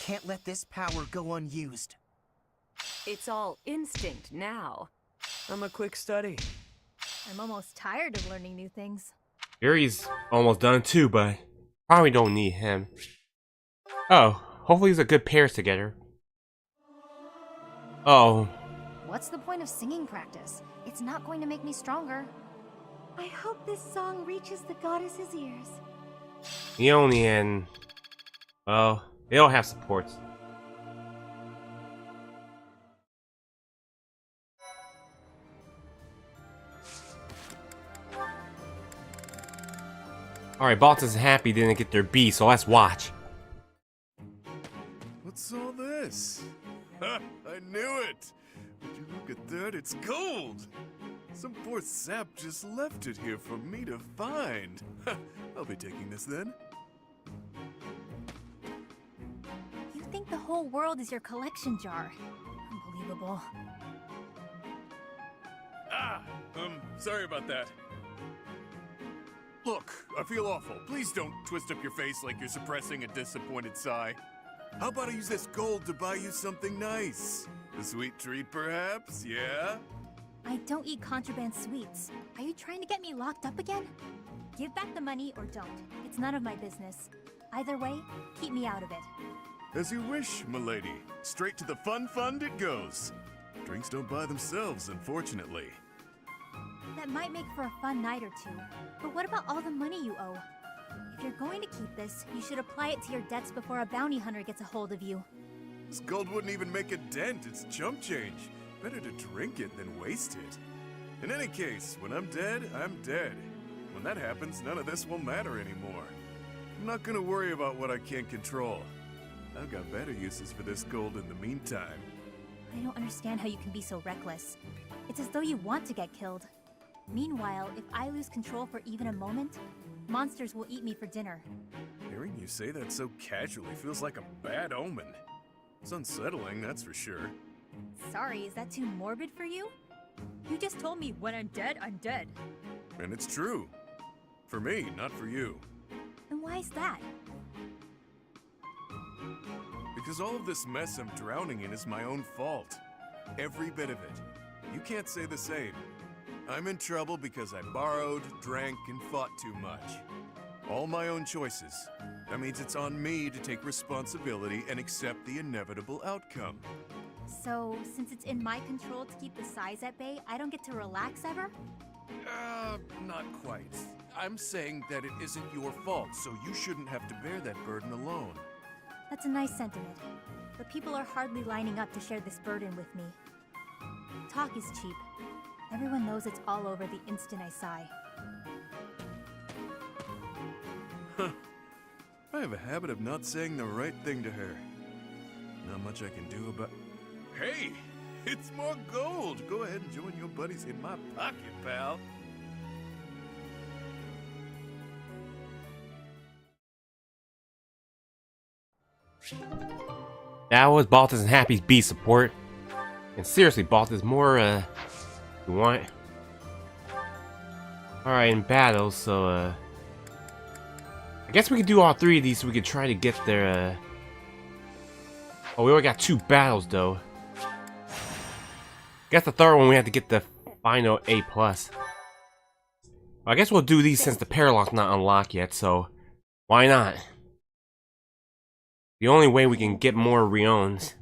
Can't let this power go unused. It's all instinct now. I'm a quick study. I'm almost tired of learning new things. Yuri's almost done too, but probably don't need him. Oh, hopefully it's a good pairs together. Oh. What's the point of singing practice? It's not going to make me stronger. I hope this song reaches the goddess's ears. Leone and... well, they don't have supports. Alright, Baltus is happy they didn't get their B, so let's watch. What's all this? Ha! I knew it! Would you look at that? It's gold! Some poor sap just left it here for me to find. I'll be taking this then. You think the whole world is your collection jar. Unbelievable. Sorry about that. Look, I feel awful. Please don't twist up your face like you're suppressing a disappointed sigh. How about I use this gold to buy you something nice? A sweet treat, perhaps? Yeah? I don't eat contraband sweets. Are you trying to get me locked up again? Give back the money or don't. It's none of my business. Either way, keep me out of it. As you wish, milady. Straight to the fun fund it goes. Drinks don't buy themselves, unfortunately. That might make for a fun night or two. But what about all the money you owe? If you're going to keep this, you should apply it to your debts before a bounty hunter gets a hold of you. This gold wouldn't even make a dent. It's chump change. Better to drink it than waste it. In any case, when I'm dead, I'm dead. When that happens, none of this will matter anymore. I'm not gonna worry about what I can't control. I've got better uses for this gold in the meantime. I don't understand how you can be so reckless. It's as though you want to get killed. Meanwhile, if I lose control for even a moment, monsters will eat me for dinner. Hearing you say that so casually feels like a bad omen. It's unsettling, that's for sure. Sorry, is that too morbid for you? You just told me when I'm dead, I'm dead. And it's true. For me, not for you. And why is that? Because all of this mess I'm drowning in is my own fault. Every bit of it. You can't say the same. I'm in trouble because I borrowed, drank, and fought too much. All my own choices. That means it's on me to take responsibility and accept the inevitable outcome. So, since it's in my control to keep the size at bay, I don't get to relax ever? Not quite. I'm saying that it isn't your fault, so you shouldn't have to bear that burden alone. That's a nice sentiment. But people are hardly lining up to share this burden with me. Talk is cheap. Everyone knows it's all over the instant I sigh. Huh. I have a habit of not saying the right thing to her. Not much I can do about... Hey! It's more gold! Go ahead and join your buddies in my pocket, pal. That was Baltus and Happy's B support. And seriously, Baltus, more, you want? Alright, in battle, so, I guess we could do all three of these so we could try to get their, Oh, we only got 2 battles, though. Guess the third one we have to get the final A+. I guess we'll do these since the Paralock's not unlocked yet, so why not? The only way we can get more Riones.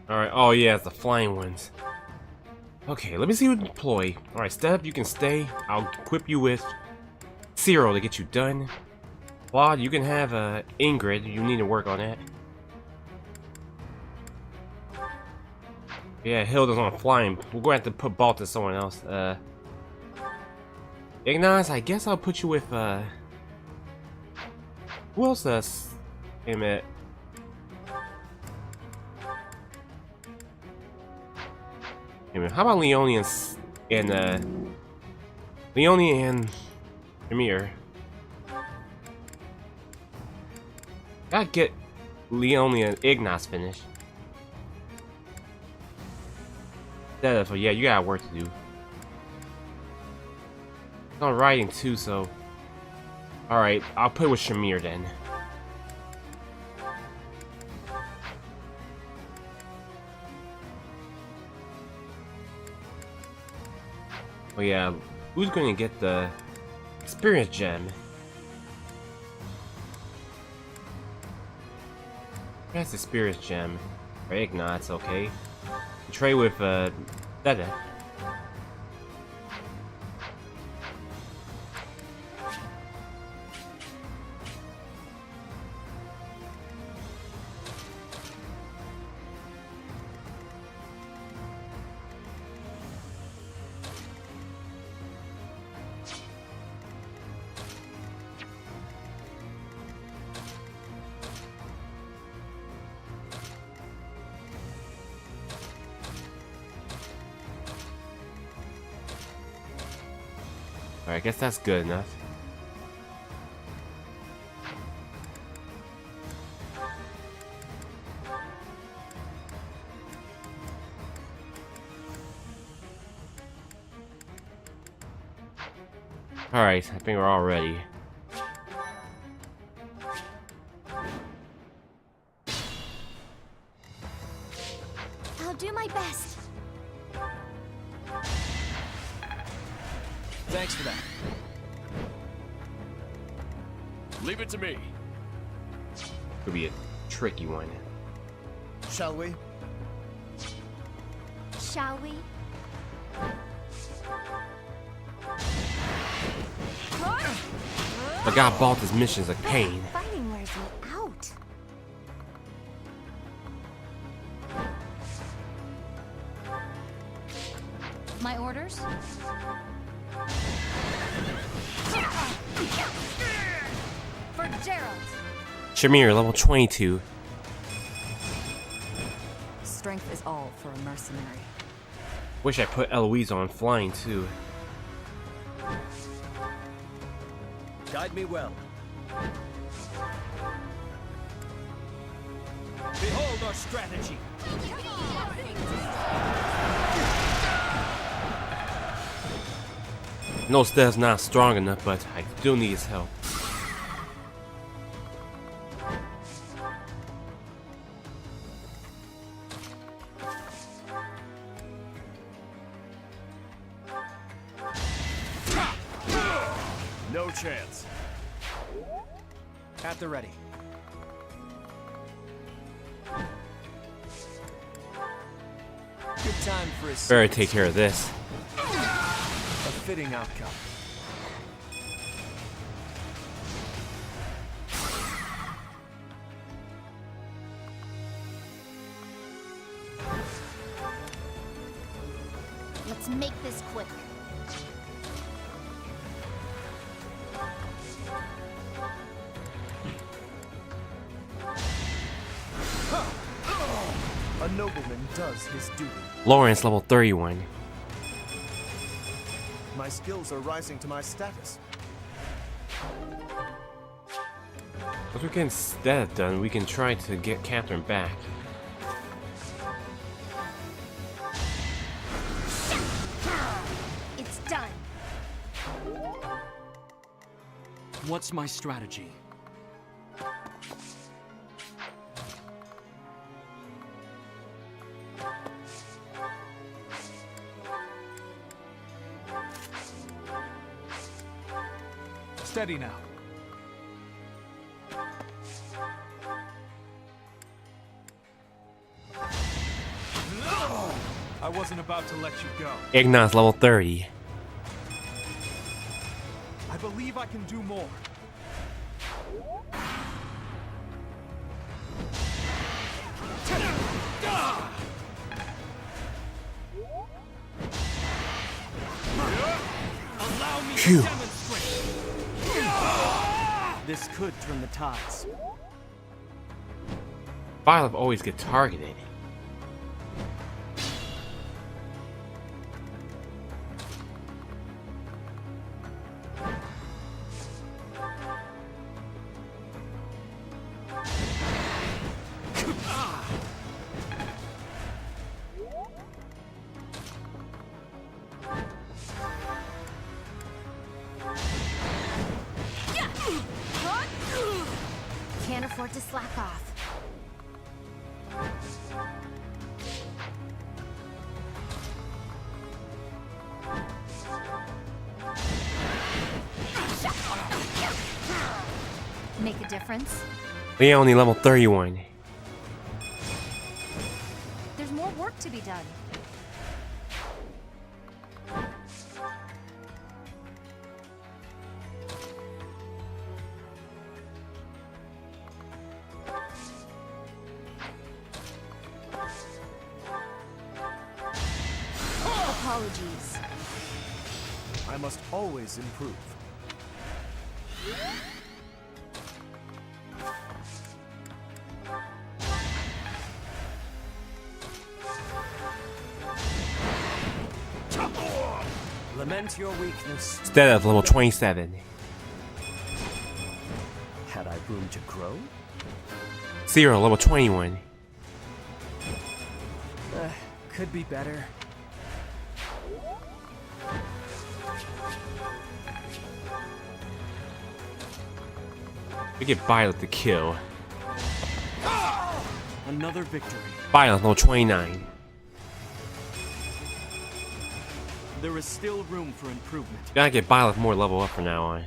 Alright, oh yeah, it's the flying ones. Okay, let me see what to deploy. Alright, Step, you can stay. I'll equip you with Zero to get you done. Claude, you can have Ingrid. You need to work on that. Yeah, Hilda's on flying. We're going to have to put Baltus to someone else. Ignaz, I guess I'll put you with who else does? Wait a minute. How about Leone and Leone and Amir? Gotta get Leone and Ignaz finished. Yeah, you got work to do. It's on writing too, so. Alright, I'll play with Shamir then. Oh yeah, who's gonna get the experience gem? That's the experience gem. For Ignaz, okay. Trade with Dada. Alright, I guess that's good enough. Alright, I think we're all ready. I'll Thanks for that. Leave it to me. Could be a tricky one. Shall we? Shall we? The guy Balta's mission is a pain. Fighting wears me out. My orders? For Gerald. Shamir, level 22. Strength is all for a mercenary. Wish I put Eloise on flying too. Guide me well. Behold our strategy. No, Steph's not strong enough, but I still need his help. No chance. At the ready. Good time for a Better take care of this. A fitting outcome. Let's make this quick. A nobleman does his duty. Lawrence, level 31. My skills are rising to my status. If we can get that done, we can try to get Catherine back. It's done. What's my strategy? Steady now. I wasn't about to let you go. Ignaz, level 30. I believe I can do more. Allow me Phew. to demonstrate. This could turn the tides. Violet always get targeted. Can't afford to slack off. Make a difference? Leonie, level 31. There's more work to be done. Apologies. I must always improve. Lament your weakness. Instead of level 27. Had I room to grow? Zero, level 21. Could be better. We get Violet to kill. Another victory. Violet, level 29. there is still room for improvement. Gotta get by with more level up from now on.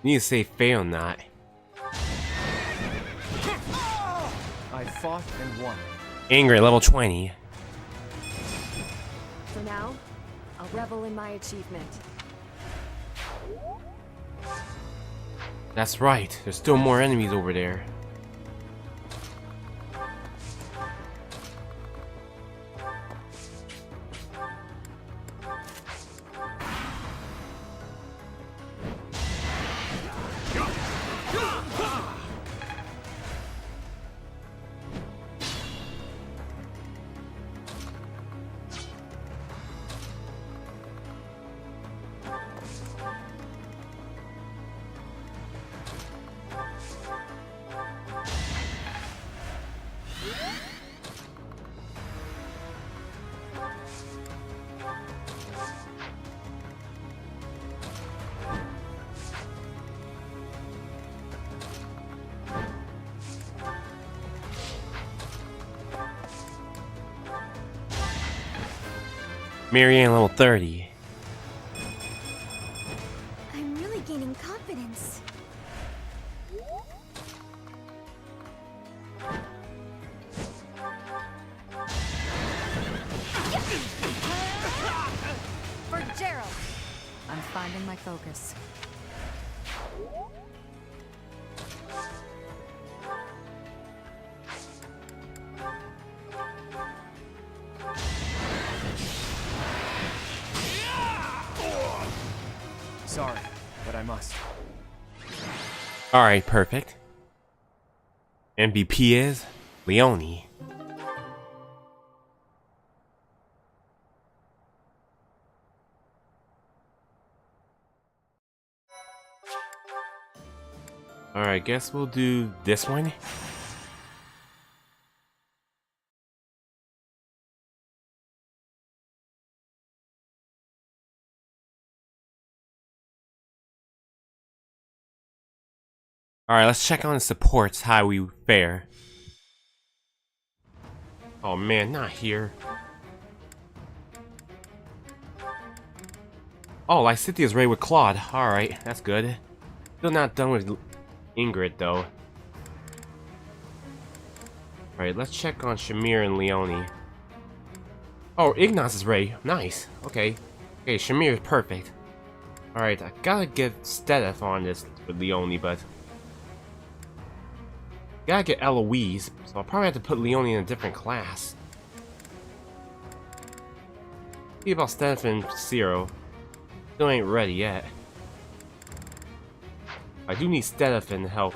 Need to say fail not. I fought and won. Angry at level 20. For now, I'll revel in my achievement. That's right, there's still more enemies over there. Marianne level 30. I'm really gaining confidence. For Gerald! I'm finding my focus. Sorry, but I must. Alright, perfect. MVP is Leone. Alright, guess we'll do this one. Alright, let's check on the supports, how we fare. Oh man, not here. Oh, Lysithia's ready with Claude. Alright, that's good. Still not done with Ingrid, though. Alright, let's check on Shamir and Leone. Oh, Ignace is ready. Nice. Okay. Okay, Shamir is perfect. Alright, I gotta get Stedith on this with Leone, but... Gotta get Eloise, so I'll probably have to put Leone in a different class. See about Stedith and Zero. Still ain't ready yet. I do need Stedith to help.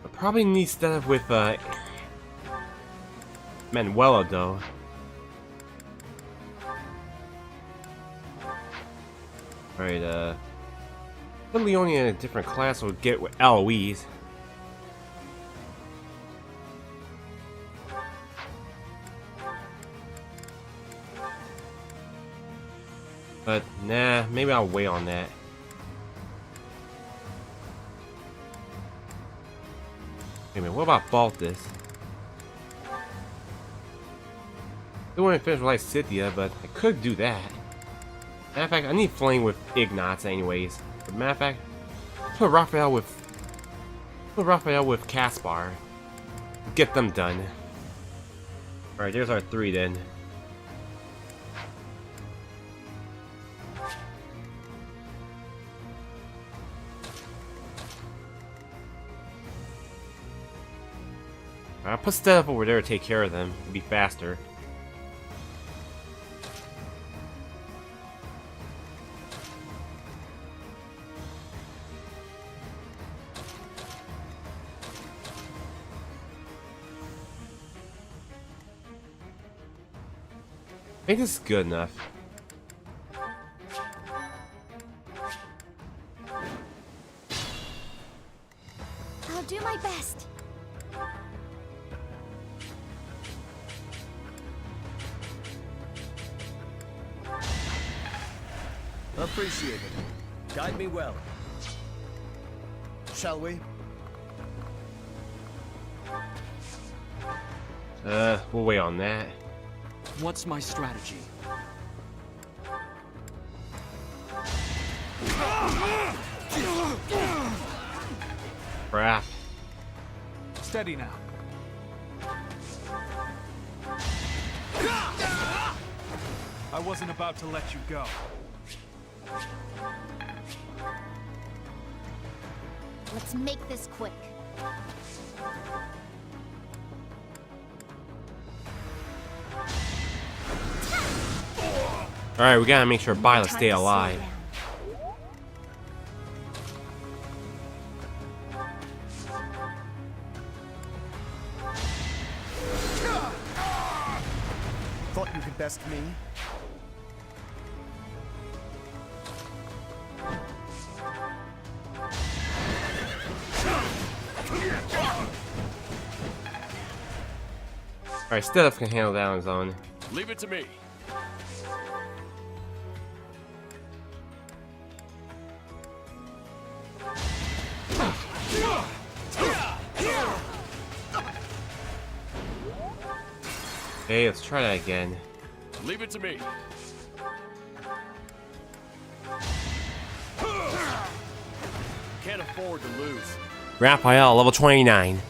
I probably need Stedith with Manuela though. Alright, put Leone in a different class, we'll get with Eloise. But nah, maybe I'll wait on that. Wait a minute, what about Baltus? Still want to finish with Lysithia, but I could do that. Matter of fact, I need Flame with Ignace anyways. But matter of fact, put Raphael with Caspar. Get them done. Alright, there's our 3 then. I'll put Steph over there to take care of them. It'll be faster. I think this is good enough. do my best. Appreciate it. Guide me well. Shall we? We'll wait on that. What's my strategy? Crap. Steady now. I wasn't about to let you go. Let's make this quick. Alright, we gotta make sure Violet stay alive. Thought you could best me? Alright, Steph can handle that on his own. Leave it to me. Okay, let's try that again. Leave it to me. Can't afford to lose. Raphael, level 29.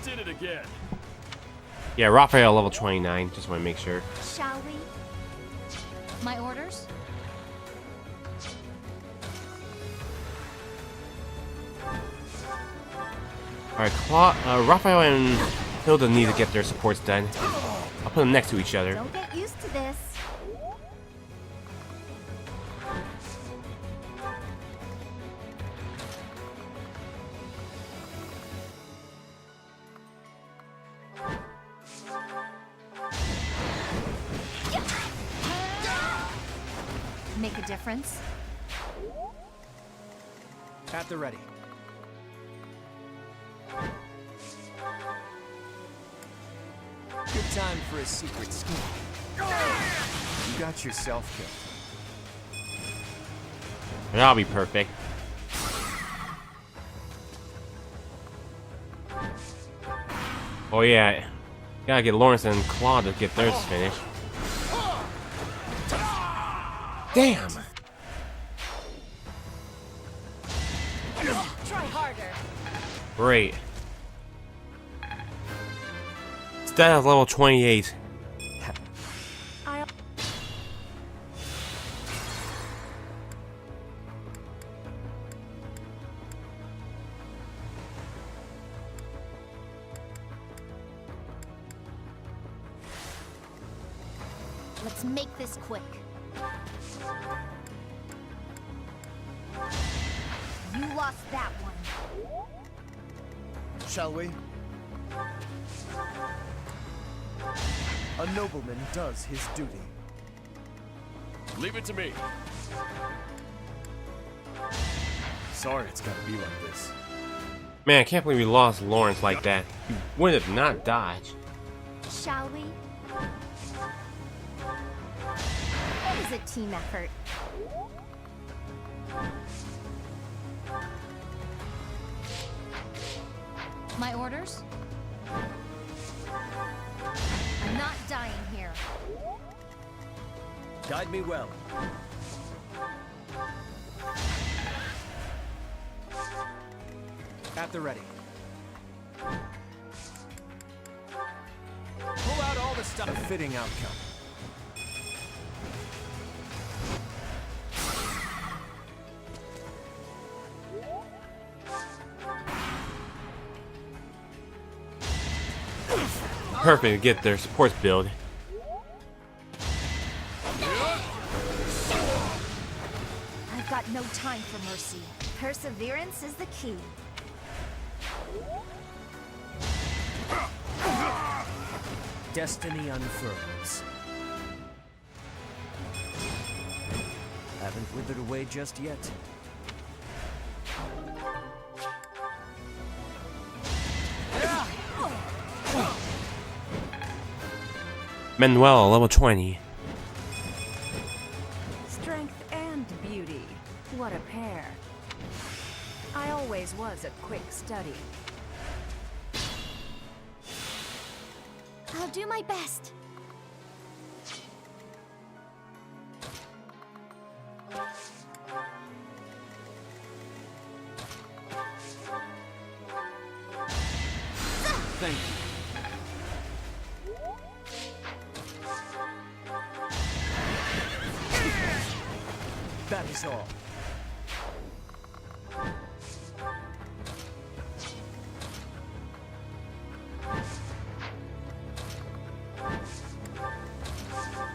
Did it again. Yeah, Raphael, level 29. Just want to make sure. Shall we? My orders? Alright, Claude, Raphael and Hilda need to get their supports done. I'll put them next to each other. Don't get used to this. Make a difference? At the ready. Good time for a secret scheme. You got yourself killed. That'll be perfect. Oh yeah, gotta get Lawrence and Claude to get theirs finished. Damn! Try harder. Great. Status level 28. Let's make this quick. You lost that one. Shall we? A nobleman does his duty. Leave it to me. Sorry it's gotta be like this. Man, I can't believe we lost Lawrence like that. He would have not dodged. Shall we? It is a team effort. My orders? I'm not dying here. Guide me well. At the ready. Pull out all the stuff. A fitting outcome. Perfect to get their supports build. I've got no time for mercy. Perseverance is the key. Destiny unfurls. Haven't withered away just yet. Manuel, level 20. Strength and beauty. What a pair. I always was a quick study. I'll do my best. Thank you. That is all.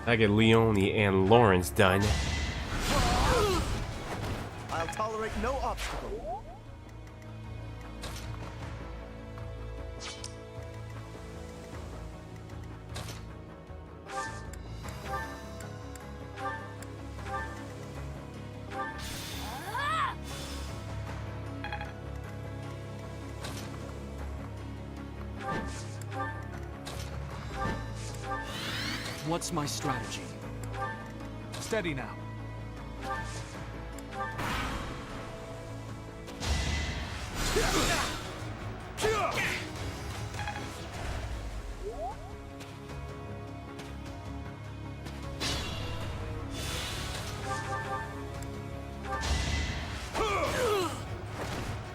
I get Leone and Lawrence done. I'll tolerate no obstacle. What's my strategy? Steady now.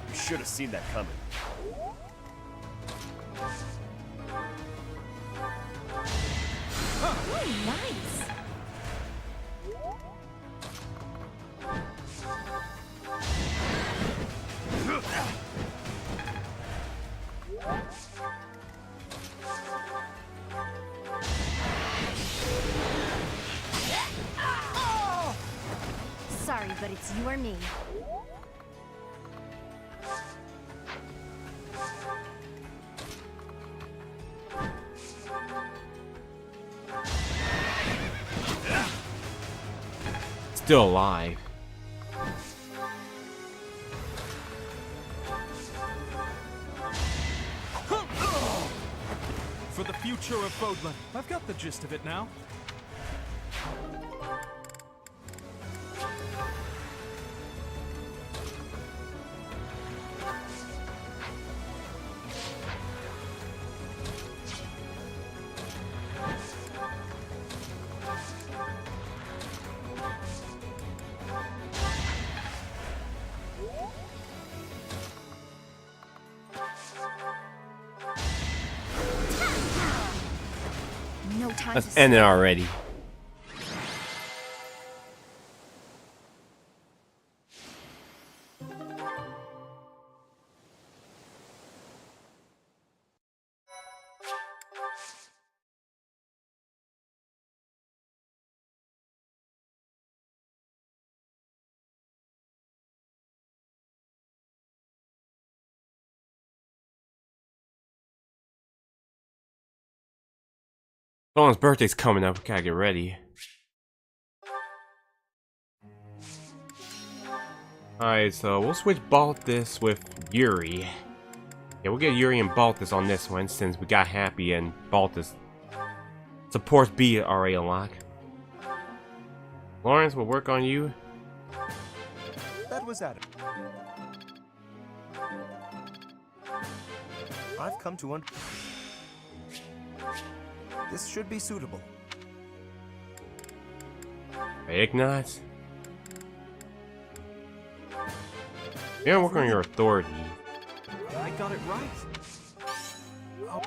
You should have seen that coming. Nice. Sorry, but it's you or me. Still alive. For the future of Fodlan. I've got the gist of it now. No time Let's to end it sleep. already. Dawn's birthday's coming up. We gotta get ready. Alright, so we'll switch Baltus with Yuri. Yeah, we'll get Yuri and Baltus on this one since we got Happy and Baltus supports B already unlocked. Lawrence, we'll work on you. That was Adam. I've come to This should be suitable. Ignat. Yeah, work on your authority. I got it right. Oh.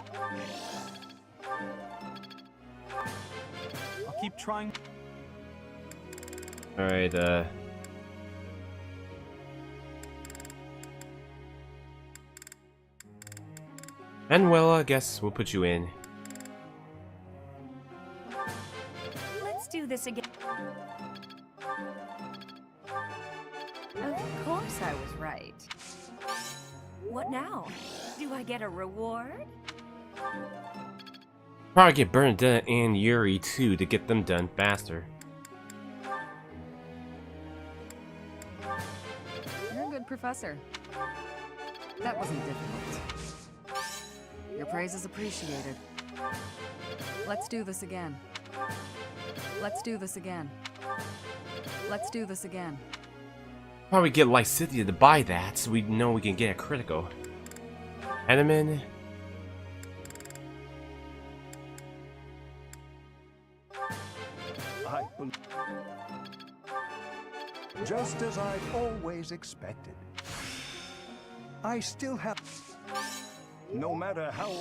I'll keep trying. Alright, Manuela, I guess we'll put you in. Let's do this again. Of course I was right. What now? Do I get a reward? Probably get Bernadette and Yuri too to get them done faster. You're a good professor. That wasn't difficult. Your praise is appreciated. Let's do this again. Let's do this again. Let's do this again. Probably get Leicester to buy that so we know we can get a critical. Edelman. Just as I've always expected. I still have... No matter how...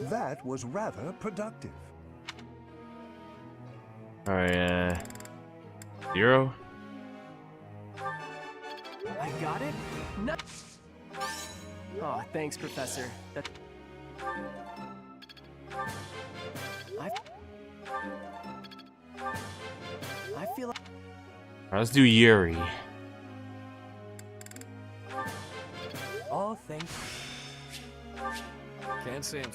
That was rather productive. Alright, 0. I got it? No. Oh, thanks, Professor. That... I feel like... Alright, let's do Yuri. Oh, thanks. Can't say him.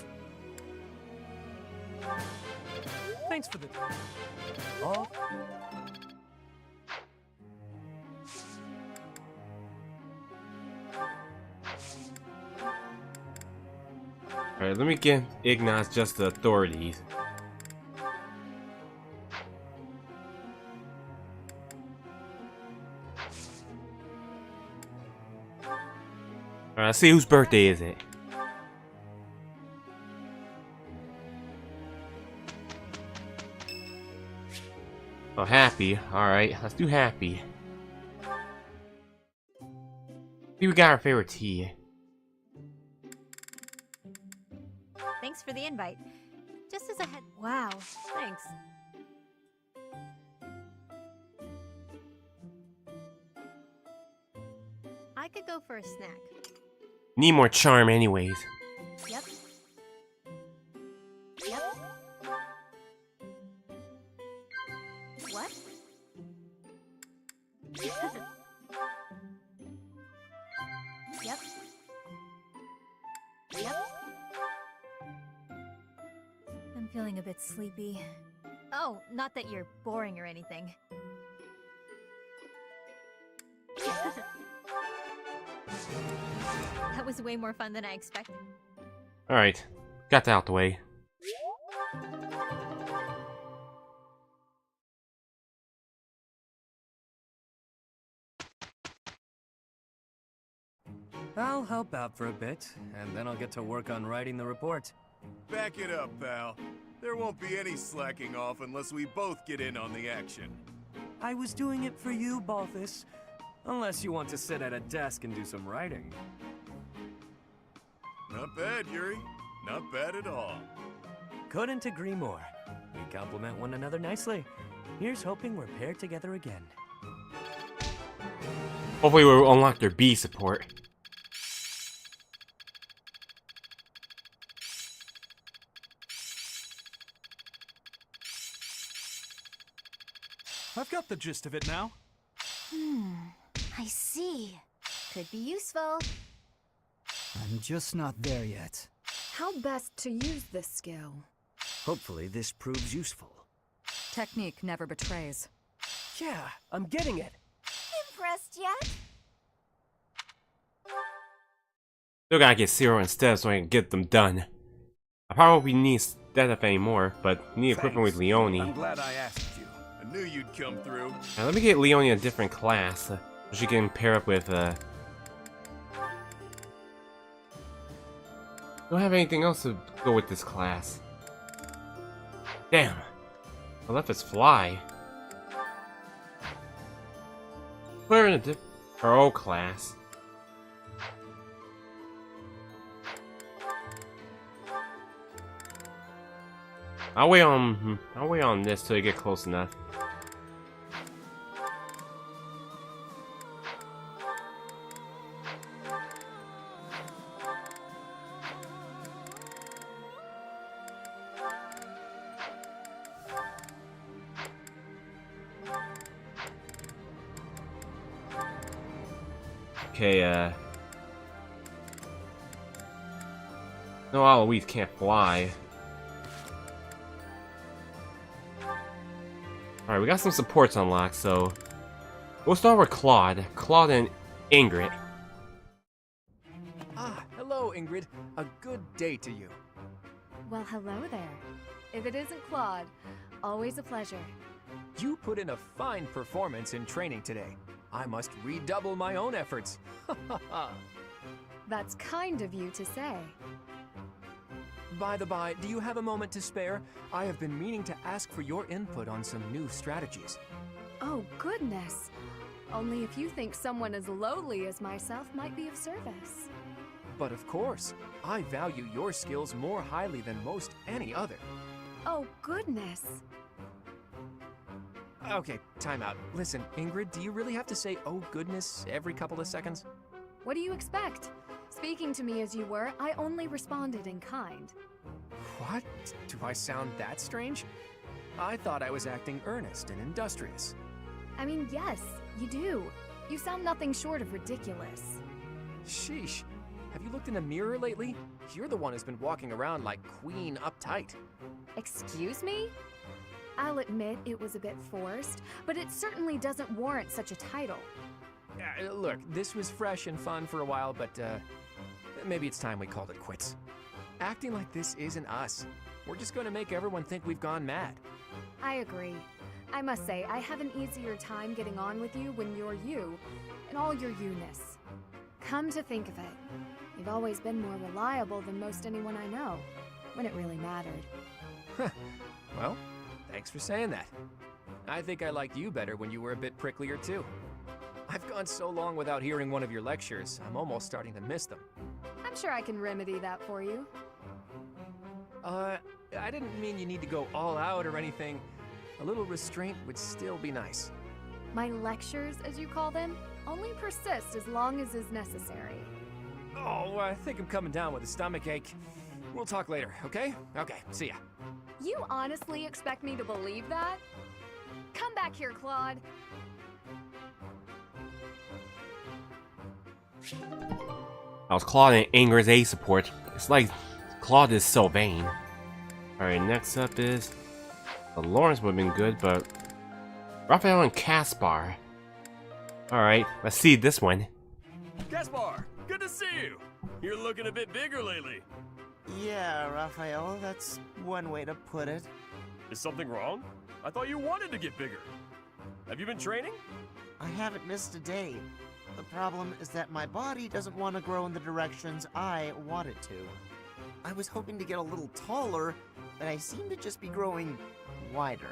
Thanks for the... Oh. Alright, let me give Ignaz just the authorities. Alright, let's see whose birthday is it. Oh, Happy. Alright, let's do Happy. See, we got our favorite tea. Thanks for the invite. Just as a head. Wow, thanks. I could go for a snack. Need more charm anyways. Yep. Yep. What? Yep. Yep. I'm feeling a bit sleepy. Oh, not that you're boring or anything. That was way more fun than I expected. Alright, got that out the way. I'll help out for a bit, and then I'll get to work on writing the report. Back it up, pal. There won't be any slacking off unless we both get in on the action. I was doing it for you, Balthus. Unless you want to sit at a desk and do some writing. Not bad, Yuri. Not bad at all. Couldn't agree more. We complement one another nicely. Here's hoping we're paired together again. Hopefully we'll unlock their B support. I've got the gist of it now. I see. Could be useful. I'm just not there yet. How best to use this skill? Hopefully this proves useful. Technique never betrays. Yeah, I'm getting it. Impressed yet? Still gotta get 0 instead so I can get them done. I probably need Stedef anymore, but need equipment with Leone. I'm glad I asked you. I knew you'd come through. Now let me get Leone a different class, so she can pair up with, don't have anything else to go with this class. Damn. I left us Fly. Put her in her old class. I'll wait on this till you get close enough. Okay, no, Alois can't fly. Alright, we got some supports unlocked, so we'll start with Claude. Claude and Ingrid. Ah, hello, Ingrid. A good day to you. Well, hello there. If it isn't Claude, always a pleasure. You put in a fine performance in training today. I must redouble my own efforts. That's kind of you to say. By the by, do you have a moment to spare? I have been meaning to ask for your input on some new strategies. Oh, goodness. Only if you think someone as lowly as myself might be of service. But of course, I value your skills more highly than most any other. Oh, goodness. Okay, time out. Listen, Ingrid, do you really have to say, oh goodness, every couple of seconds? What do you expect? Speaking to me as you were, I only responded in kind. What? Do I sound that strange? I thought I was acting earnest and industrious. I mean, yes, you do. You sound nothing short of ridiculous. Sheesh. Have you looked in a mirror lately? You're the one who's been walking around like Queen uptight. Excuse me? I'll admit it was a bit forced, but it certainly doesn't warrant such a title. Look, this was fresh and fun for a while, but maybe it's time we called it quits. Acting like this isn't us. We're just going to make everyone think we've gone mad. I agree. I must say, I have an easier time getting on with you when you're you, and all your you-ness. Come to think of it, you've always been more reliable than most anyone I know, when it really mattered. Well, thanks for saying that. I think I liked you better when you were a bit pricklier too. I've gone so long without hearing one of your lectures, I'm almost starting to miss them. I'm sure I can remedy that for you. I didn't mean you need to go all out or anything. A little restraint would still be nice. My lectures, as you call them, only persist as long as is necessary. Oh, I think I'm coming down with a stomachache. We'll talk later, okay? Okay, see ya. You honestly expect me to believe that? Come back here, Claude. That was Claude and Ingrid's A support. It's like Claude is so vain. Alright, next up is... Well, Lawrence would have been good, but... Raphael and Caspar. Alright, let's see this one. Caspar, good to see you. You're looking a bit bigger lately. Yeah, Raphael, that's one way to put it. Is something wrong? I thought you wanted to get bigger. Have you been training? I haven't missed a day. The problem is that my body doesn't want to grow in the directions I want it to. I was hoping to get a little taller, but I seem to just be growing wider.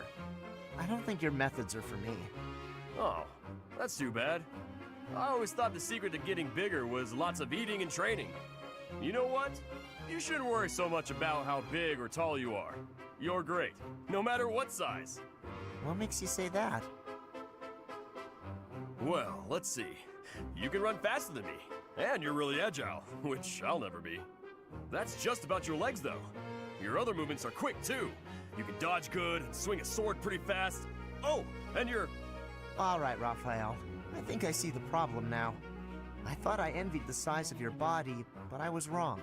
I don't think your methods are for me. Oh, that's too bad. I always thought the secret to getting bigger was lots of eating and training. You know what? You shouldn't worry so much about how big or tall you are. You're great, no matter what size. What makes you say that? Well, let's see. You can run faster than me, and you're really agile, which I'll never be. That's just about your legs, though. Your other movements are quick, too. You can dodge good and swing a sword pretty fast. Oh, and you're... All right, Raphael. I think I see the problem now. I thought I envied the size of your body, but I was wrong.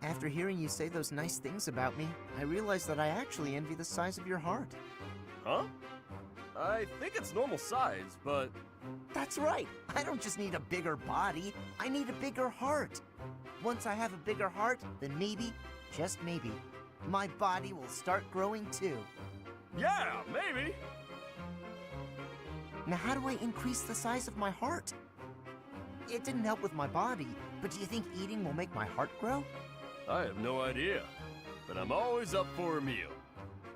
After hearing you say those nice things about me, I realized that I actually envy the size of your heart. Huh? I think it's normal size, but... That's right! I don't just need a bigger body, I need a bigger heart. Once I have a bigger heart, then maybe, just maybe, my body will start growing too. Yeah, maybe! Now how do I increase the size of my heart? It didn't help with my body, but do you think eating will make my heart grow? I have no idea, but I'm always up for a meal.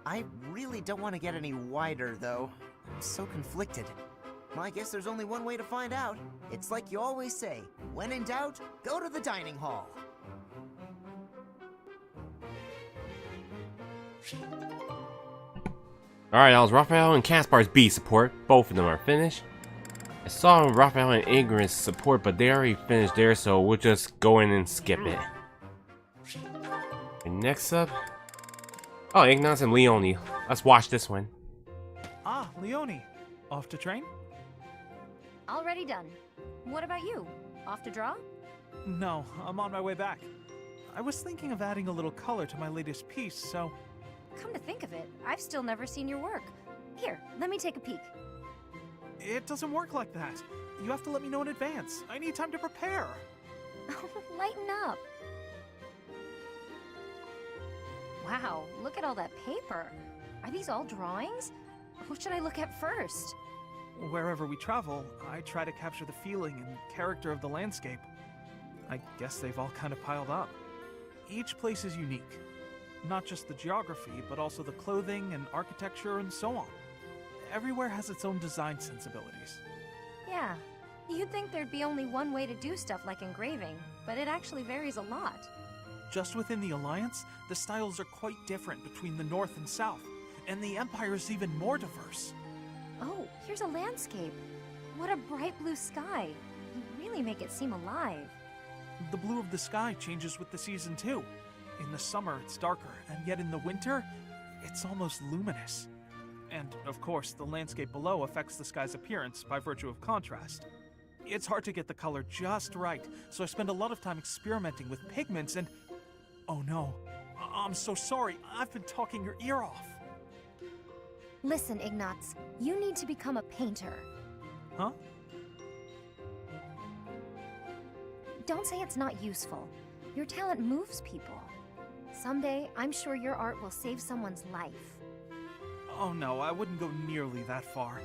I really don't want to get any wider, though. I'm so conflicted. I guess there's only one way to find out. It's like you always say, when in doubt, go to the dining hall. Alright, that was Raphael and Caspar's B support. Both of them are finished. I saw Raphael and Ingrid's support, but they already finished theirs, so we'll just go in and skip it. And next up... Oh, Ignaz and Leone. Let's watch this one. Ah, Leone. Off to train? Already done. What about you? Off to draw? No, I'm on my way back. I was thinking of adding a little color to my latest piece, so... Come to think of it, I've still never seen your work. Here, let me take a peek. It doesn't work like that. You have to let me know in advance. I need time to prepare. Lighten up. Wow, look at all that paper. Are these all drawings? What should I look at first? Wherever we travel, I try to capture the feeling and character of the landscape. I guess they've all kind of piled up. Each place is unique. Not just the geography, but also the clothing and architecture and so on. Everywhere has its own design sensibilities. Yeah, you'd think there'd be only one way to do stuff like engraving, but it actually varies a lot. Just within the Alliance, the styles are quite different between the North and South, and the Empire is even more diverse. Oh, here's a landscape. What a bright blue sky. You really make it seem alive. The blue of the sky changes with the season too. In the summer, it's darker, and yet in the winter, it's almost luminous. And, of course, the landscape below affects the sky's appearance by virtue of contrast. It's hard to get the color just right, so I spend a lot of time experimenting with pigments and... Oh no, I'm so sorry, I've been talking your ear off. Listen, Ignatz, you need to become a painter. Huh? Don't say it's not useful. Your talent moves people. Someday, I'm sure your art will save someone's life. Oh no, I wouldn't go nearly that far.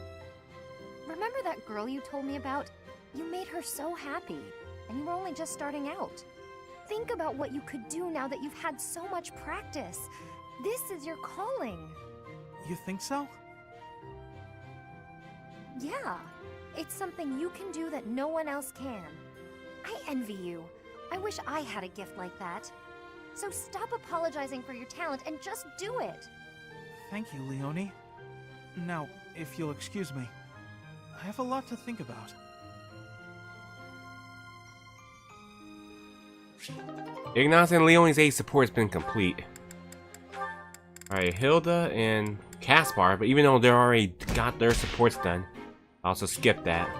Remember that girl you told me about? You made her so happy, and you were only just starting out. Think about what you could do now that you've had so much practice. This is your calling. You think so? Yeah, it's something you can do that no one else can. I envy you. I wish I had a gift like that. So stop apologizing for your talent and just do it. Thank you, Leonie. Now, if you'll excuse me, I have a lot to think about. Ignatz and Leonie's aid support's been complete. Alright, Hilda and Caspar, but even though they already got their supports done, I also skipped that.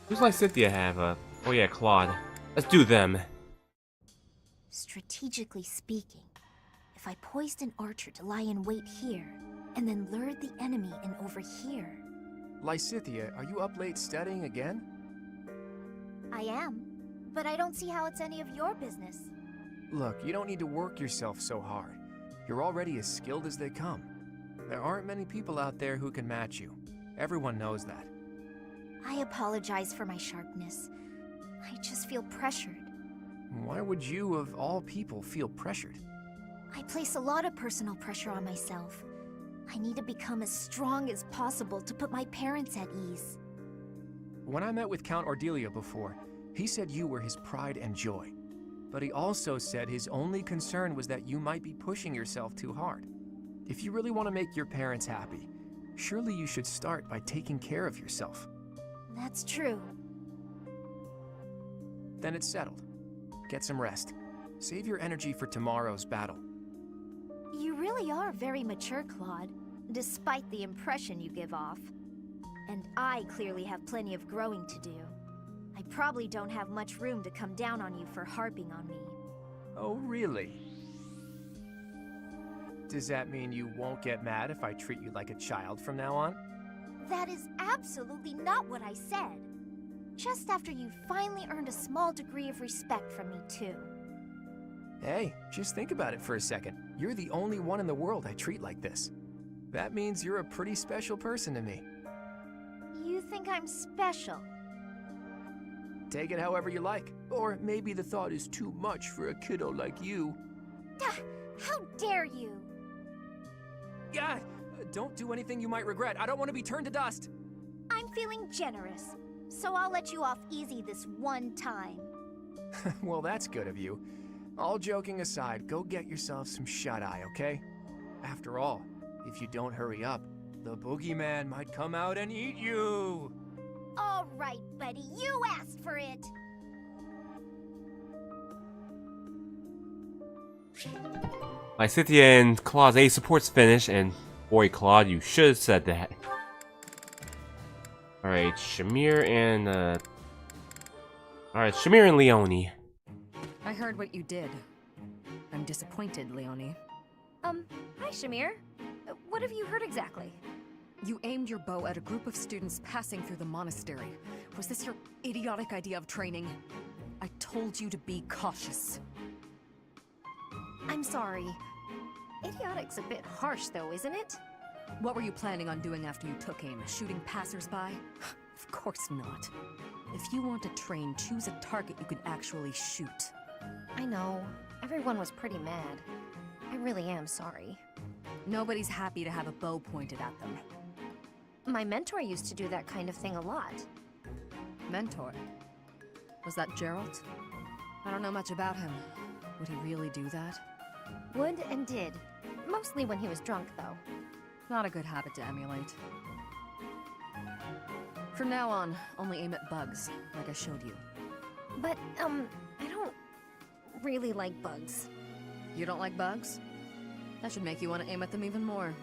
Who's Lysithea have? Oh yeah, Claude. Let's do them. Strategically speaking, if I poised an archer to lie in wait here, and then lured the enemy in over here... Lysithea, are you up late studying again? I am, but I don't see how it's any of your business. Look, you don't need to work yourself so hard. You're already as skilled as they come. There aren't many people out there who can match you. Everyone knows that. I apologize for my sharpness. I just feel pressured. Why would you, of all people, feel pressured? I place a lot of personal pressure on myself. I need to become as strong as possible to put my parents at ease. When I met with Count Ordelia before, he said you were his pride and joy. But he also said his only concern was that you might be pushing yourself too hard. If you really want to make your parents happy, surely you should start by taking care of yourself. That's true. Then it's settled. Get some rest. Save your energy for tomorrow's battle. You really are very mature, Claude, despite the impression you give off. And I clearly have plenty of growing to do. I probably don't have much room to come down on you for harping on me. Oh, really? Does that mean you won't get mad if I treat you like a child from now on? That is absolutely not what I said. Just after you finally earned a small degree of respect from me, too. Hey, just think about it for a second. You're the only one in the world I treat like this. That means you're a pretty special person to me. You think I'm special? Take it however you like. Or maybe the thought is too much for a kiddo like you. How dare you! God, don't do anything you might regret. I don't want to be turned to dust. I'm feeling generous, so I'll let you off easy this one time. Well, that's good of you. All joking aside, go get yourself some shut-eye, okay? After all, if you don't hurry up, the boogeyman might come out and eat you! All right, buddy, you asked for it! Lysithea and Claude's aid support's finished, and boy, Claude, you should have said that. Alright, Shamir and, Alright, Shamir and Leonie. I heard what you did. I'm disappointed, Leonie. Hi, Shamir. What have you heard exactly? You aimed your bow at a group of students passing through the monastery. Was this your idiotic idea of training? I told you to be cautious. I'm sorry. Idiotic's a bit harsh, though, isn't it? What were you planning on doing after you took aim? Shooting passersby? Of course not. If you want to train, choose a target you can actually shoot. I know. Everyone was pretty mad. I really am sorry. Nobody's happy to have a bow pointed at them. My mentor used to do that kind of thing a lot. Mentor? Was that Geralt? I don't know much about him. Would he really do that? Would and did. Mostly when he was drunk, though. Not a good habit to emulate. From now on, only aim at bugs, like I showed you. But, I don't really like bugs. You don't like bugs? That should make you want to aim at them even more.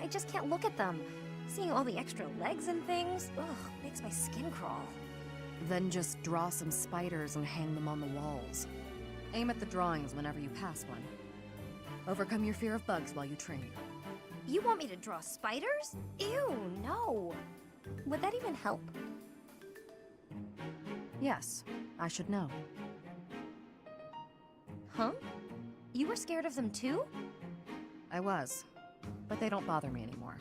I just can't look at them. Seeing all the extra legs and things, makes my skin crawl. Then just draw some spiders and hang them on the walls. Aim at the drawings whenever you pass one. Overcome your fear of bugs while you train. You want me to draw spiders? Ew, no. Would that even help? Yes, I should know. Huh? You were scared of them too? I was, but they don't bother me anymore.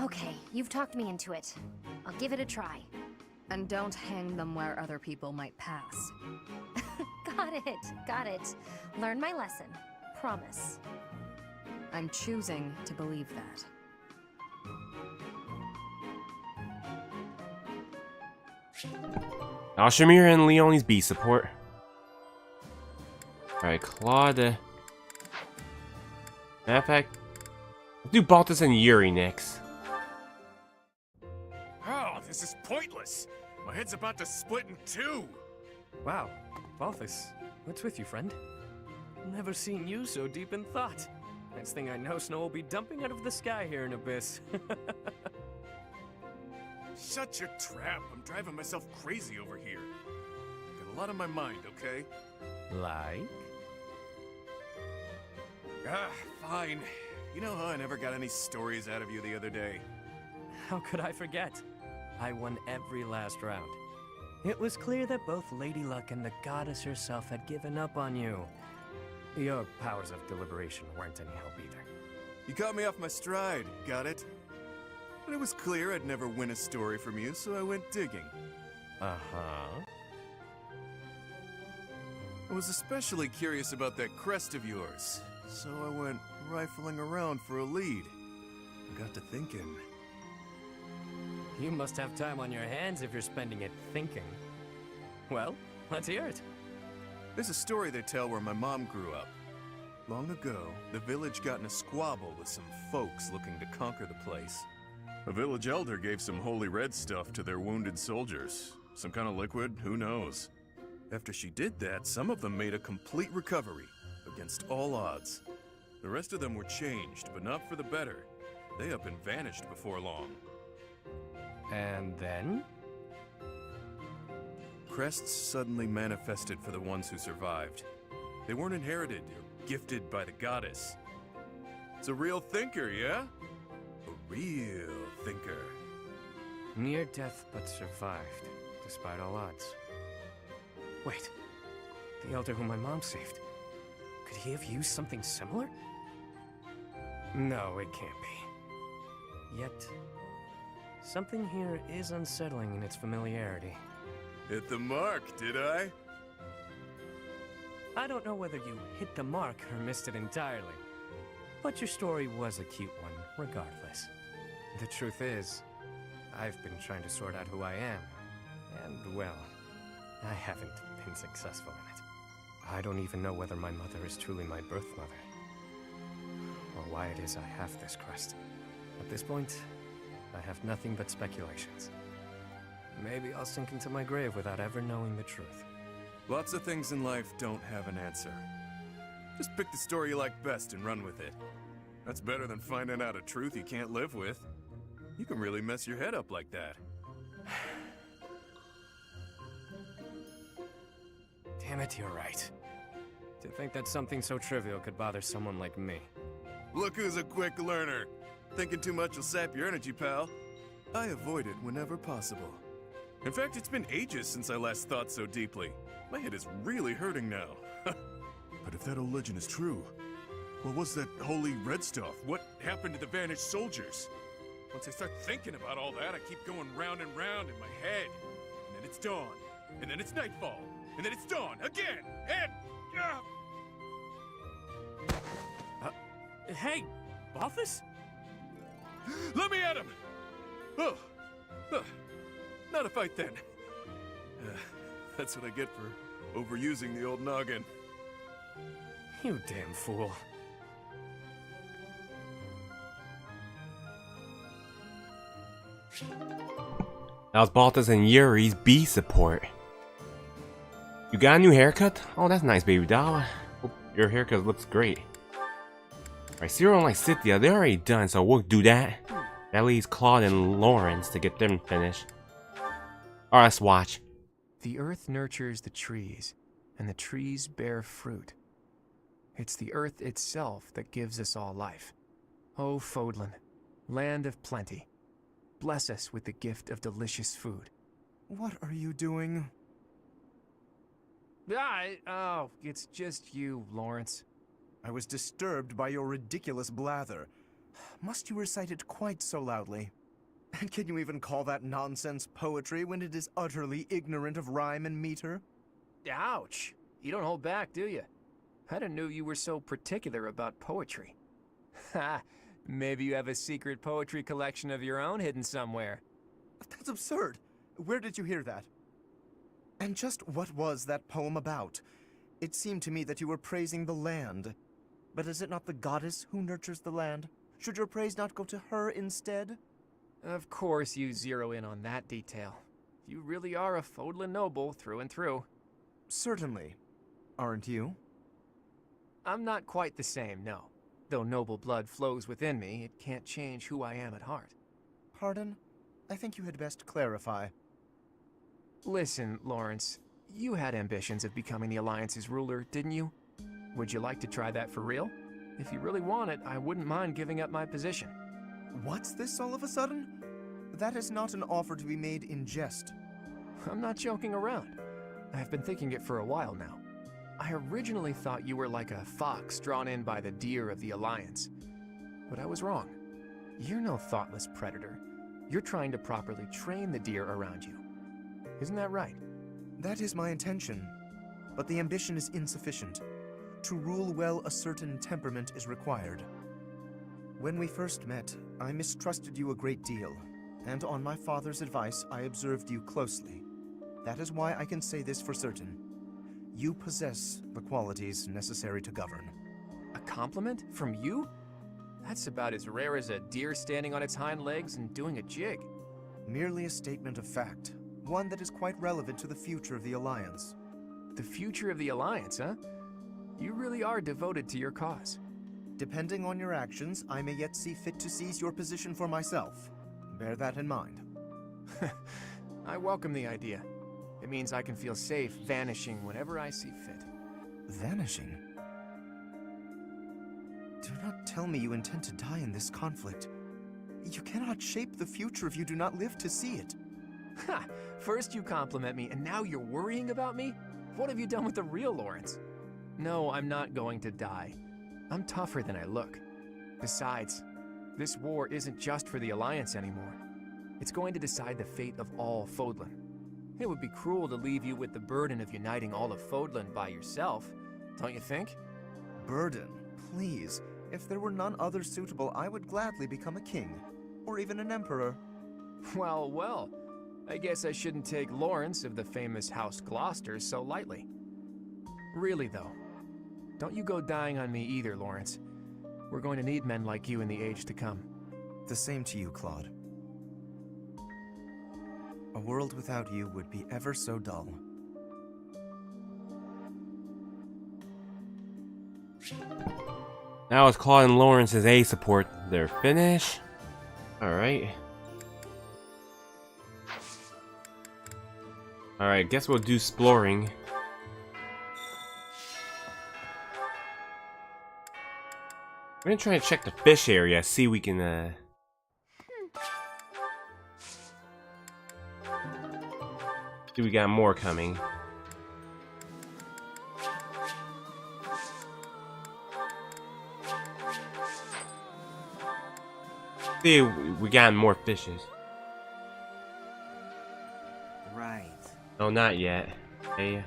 Okay, you've talked me into it. I'll give it a try. And don't hang them where other people might pass. Got it. Learn my lesson. Promise. I'm choosing to believe that. Shamir and Leonie's B support. Alright, Claude. Matter of fact, let's do Baltus and Yuri next. Oh, this is pointless. My head's about to split in two. Wow, Balthus, what's with you, friend? Never seen you so deep in thought. Next thing I know, snow will be dumping out of the sky here in Abyss. Shut your trap. I'm driving myself crazy over here. Got a lot on my mind, okay? Like? Fine. You know how I never got any stories out of you the other day? How could I forget? I won every last round. It was clear that both Lady Luck and the goddess herself had given up on you. Your powers of deliberation weren't any help either. You caught me off my stride, got it? But it was clear I'd never win a story from you, so I went digging. Uh-huh. I was especially curious about that crest of yours, so I went rifling around for a lead. I got to thinking. You must have time on your hands if you're spending it thinking. Well, let's hear it. There's a story they tell where my mom grew up. Long ago, the village got in a squabble with some folks looking to conquer the place. A village elder gave some holy red stuff to their wounded soldiers. Some kind of liquid, who knows? After she did that, some of them made a complete recovery, against all odds. The rest of them were changed, but not for the better. They up and vanished before long. And then? Crests suddenly manifested for the ones who survived. They weren't inherited or gifted by the goddess. It's a real thinker, yeah? A real thinker. Near death but survived, despite all odds. Wait, the elder whom my mom saved. Could he have used something similar? No, it can't be. Yet, something here is unsettling in its familiarity. Hit the mark, did I? I don't know whether you hit the mark or missed it entirely, but your story was a cute one, regardless. The truth is, I've been trying to sort out who I am, and well, I haven't been successful in it. I don't even know whether my mother is truly my birth mother, or why it is I have this crest. At this point, I have nothing but speculations. Maybe I'll sink into my grave without ever knowing the truth. Lots of things in life don't have an answer. Just pick the story you like best and run with it. That's better than finding out a truth you can't live with. You can really mess your head up like that. Damn it, you're right. To think that something so trivial could bother someone like me. Look who's a quick learner. Thinking too much will sap your energy, pal. I avoid it whenever possible. In fact, it's been ages since I last thought so deeply. My head is really hurting now. But But if that old legend is true, what was that holy red stuff? What happened to the vanished soldiers? Once I start thinking about all that, I keep going round and round in my head. And then it's dawn. And then it's nightfall. And then it's dawn again. And... Hey, Balthus? Let me at him! Oh. Not a fight then. That's what I get for overusing the old noggin. You damn fool. That was Balthus and Yuri's B support. You got a new haircut? Oh, that's nice, baby doll. Hope your haircut looks great. Alright, Cyril and Lysithea, they're already done, so we'll do that. That leaves Claude and Lawrence to get them finished. Alright, let's watch. The earth nurtures the trees, and the trees bear fruit. It's the earth itself that gives us all life. O Fodlan, land of plenty, bless us with the gift of delicious food. What are you doing? Oh, it's just you, Lawrence. I was disturbed by your ridiculous blather. Must you recite it quite so loudly? And can you even call that nonsense poetry when it is utterly ignorant of rhyme and meter? Ouch! You don't hold back, do you? I didn't know you were so particular about poetry. Ha! Maybe you have a secret poetry collection of your own hidden somewhere. That's absurd. Where did you hear that? And just what was that poem about? It seemed to me that you were praising the land. But is it not the goddess who nurtures the land? Should your praise not go to her instead? Of course you zero in on that detail. You really are a Fodlan noble through and through. Certainly. Aren't you? I'm not quite the same, no. Though noble blood flows within me, it can't change who I am at heart. Pardon? I think you had best clarify. Listen, Lawrence, you had ambitions of becoming the Alliance's ruler, didn't you? Would you like to try that for real? If you really want it, I wouldn't mind giving up my position. What's this all of a sudden? That is not an offer to be made in jest. I'm not joking around. I've been thinking it for a while now. I originally thought you were like a fox drawn in by the deer of the Alliance. But I was wrong. You're no thoughtless predator. You're trying to properly train the deer around you. Isn't that right? That is my intention. But the ambition is insufficient. To rule well, a certain temperament is required. When we first met, I mistrusted you a great deal, and on my father's advice, I observed you closely. That is why I can say this for certain. You possess the qualities necessary to govern. A compliment? From you? That's about as rare as a deer standing on its hind legs and doing a jig. Merely a statement of fact, one that is quite relevant to the future of the Alliance. The future of the Alliance, huh? You really are devoted to your cause. Depending on your actions, I may yet see fit to seize your position for myself. Bear that in mind. I welcome the idea. It means I can feel safe vanishing whenever I see fit. Vanishing? Do not tell me you intend to die in this conflict. You cannot shape the future if you do not live to see it. Ha! First you compliment me, and now you're worrying about me? What have you done with the real Lawrence? No, I'm not going to die. I'm tougher than I look. Besides, this war isn't just for the Alliance anymore. It's going to decide the fate of all Fodlan. It would be cruel to leave you with the burden of uniting all of Fodlan by yourself, don't you think? Burden? Please. If there were none other suitable, I would gladly become a king. Or even an emperor. Well, well. I guess I shouldn't take Lawrence of the famous House Gloucester so lightly. Really, though. Don't you go dying on me either, Lawrence. We're going to need men like you in the age to come. The same to you, Claude. A world without you would be ever so dull. Now it's Claude and Lawrence's A support. They're finished. Alright. Alright, guess we'll do exploring. I'm gonna try to check the fish area, see if we can see we got more coming. See, we got more fishes. Right. No, not yet. Okay.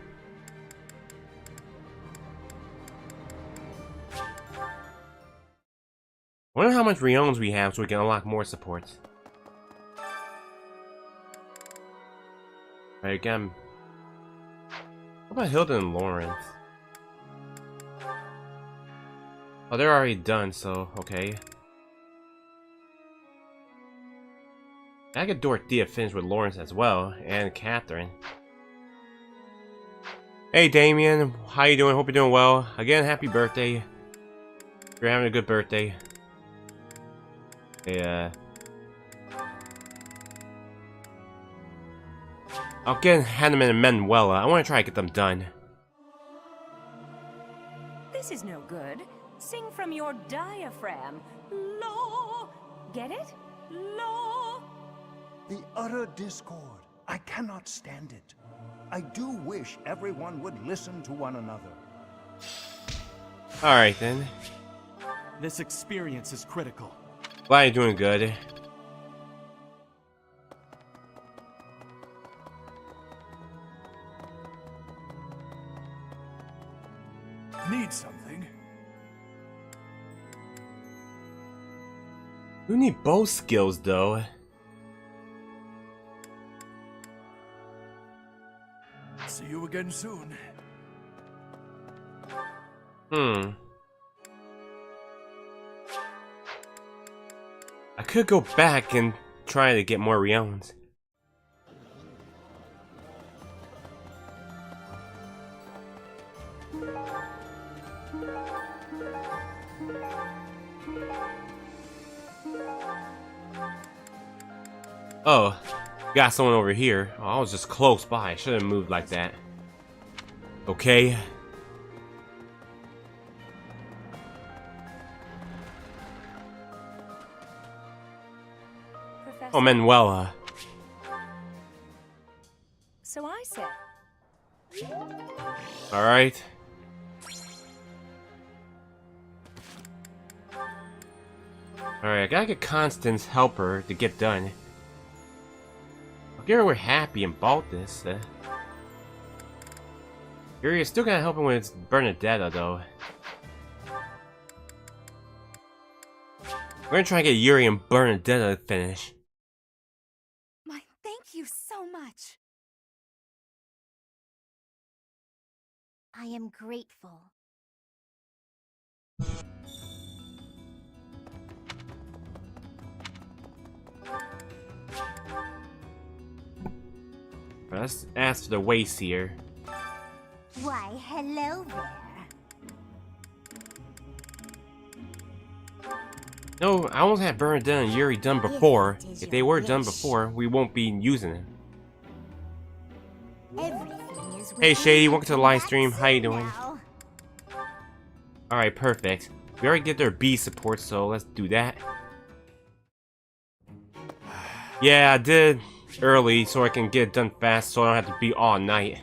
Wonder how much Riones we have so we can unlock more supports. Alright, again. What about Hilda and Lawrence? Oh, they're already done, so okay. I get Dorothea finished with Lawrence as well, and Catherine. Hey Damien, how you doing? Hope you're doing well. Again, happy birthday. You're having a good birthday. Yeah. I'll get Hannah and Manuela. I want to try to get them done. This is no good. Sing from your diaphragm. Law. Get it? Law. The utter discord. I cannot stand it. I do wish everyone would listen to one another. Alright then. This experience is critical. Glad you're doing good. Need something? You need both skills though. See you again soon. I could go back and try to get more Riones. Oh, got someone over here. Oh, I was just close by. I shouldn't have moved like that. Okay. Oh, Manuela. So I said. Alright. Alright, I gotta get Constance helper to get done. I'll get her we're happy and bought this. Yuri is still gonna help him with Bernadetta though. We're gonna try and get Yuri and Bernadetta to finish. My thank you so much. I am grateful. Let's ask for the Wayseer. Why, hello there. No, I almost had Bernadette and Yuri done before. If they were done before, we won't be using them. Hey Shady, welcome to the live stream. How you doing? Alright, perfect. We already get their B support, so let's do that. Yeah, I did early so I can get it done fast so I don't have to be all night.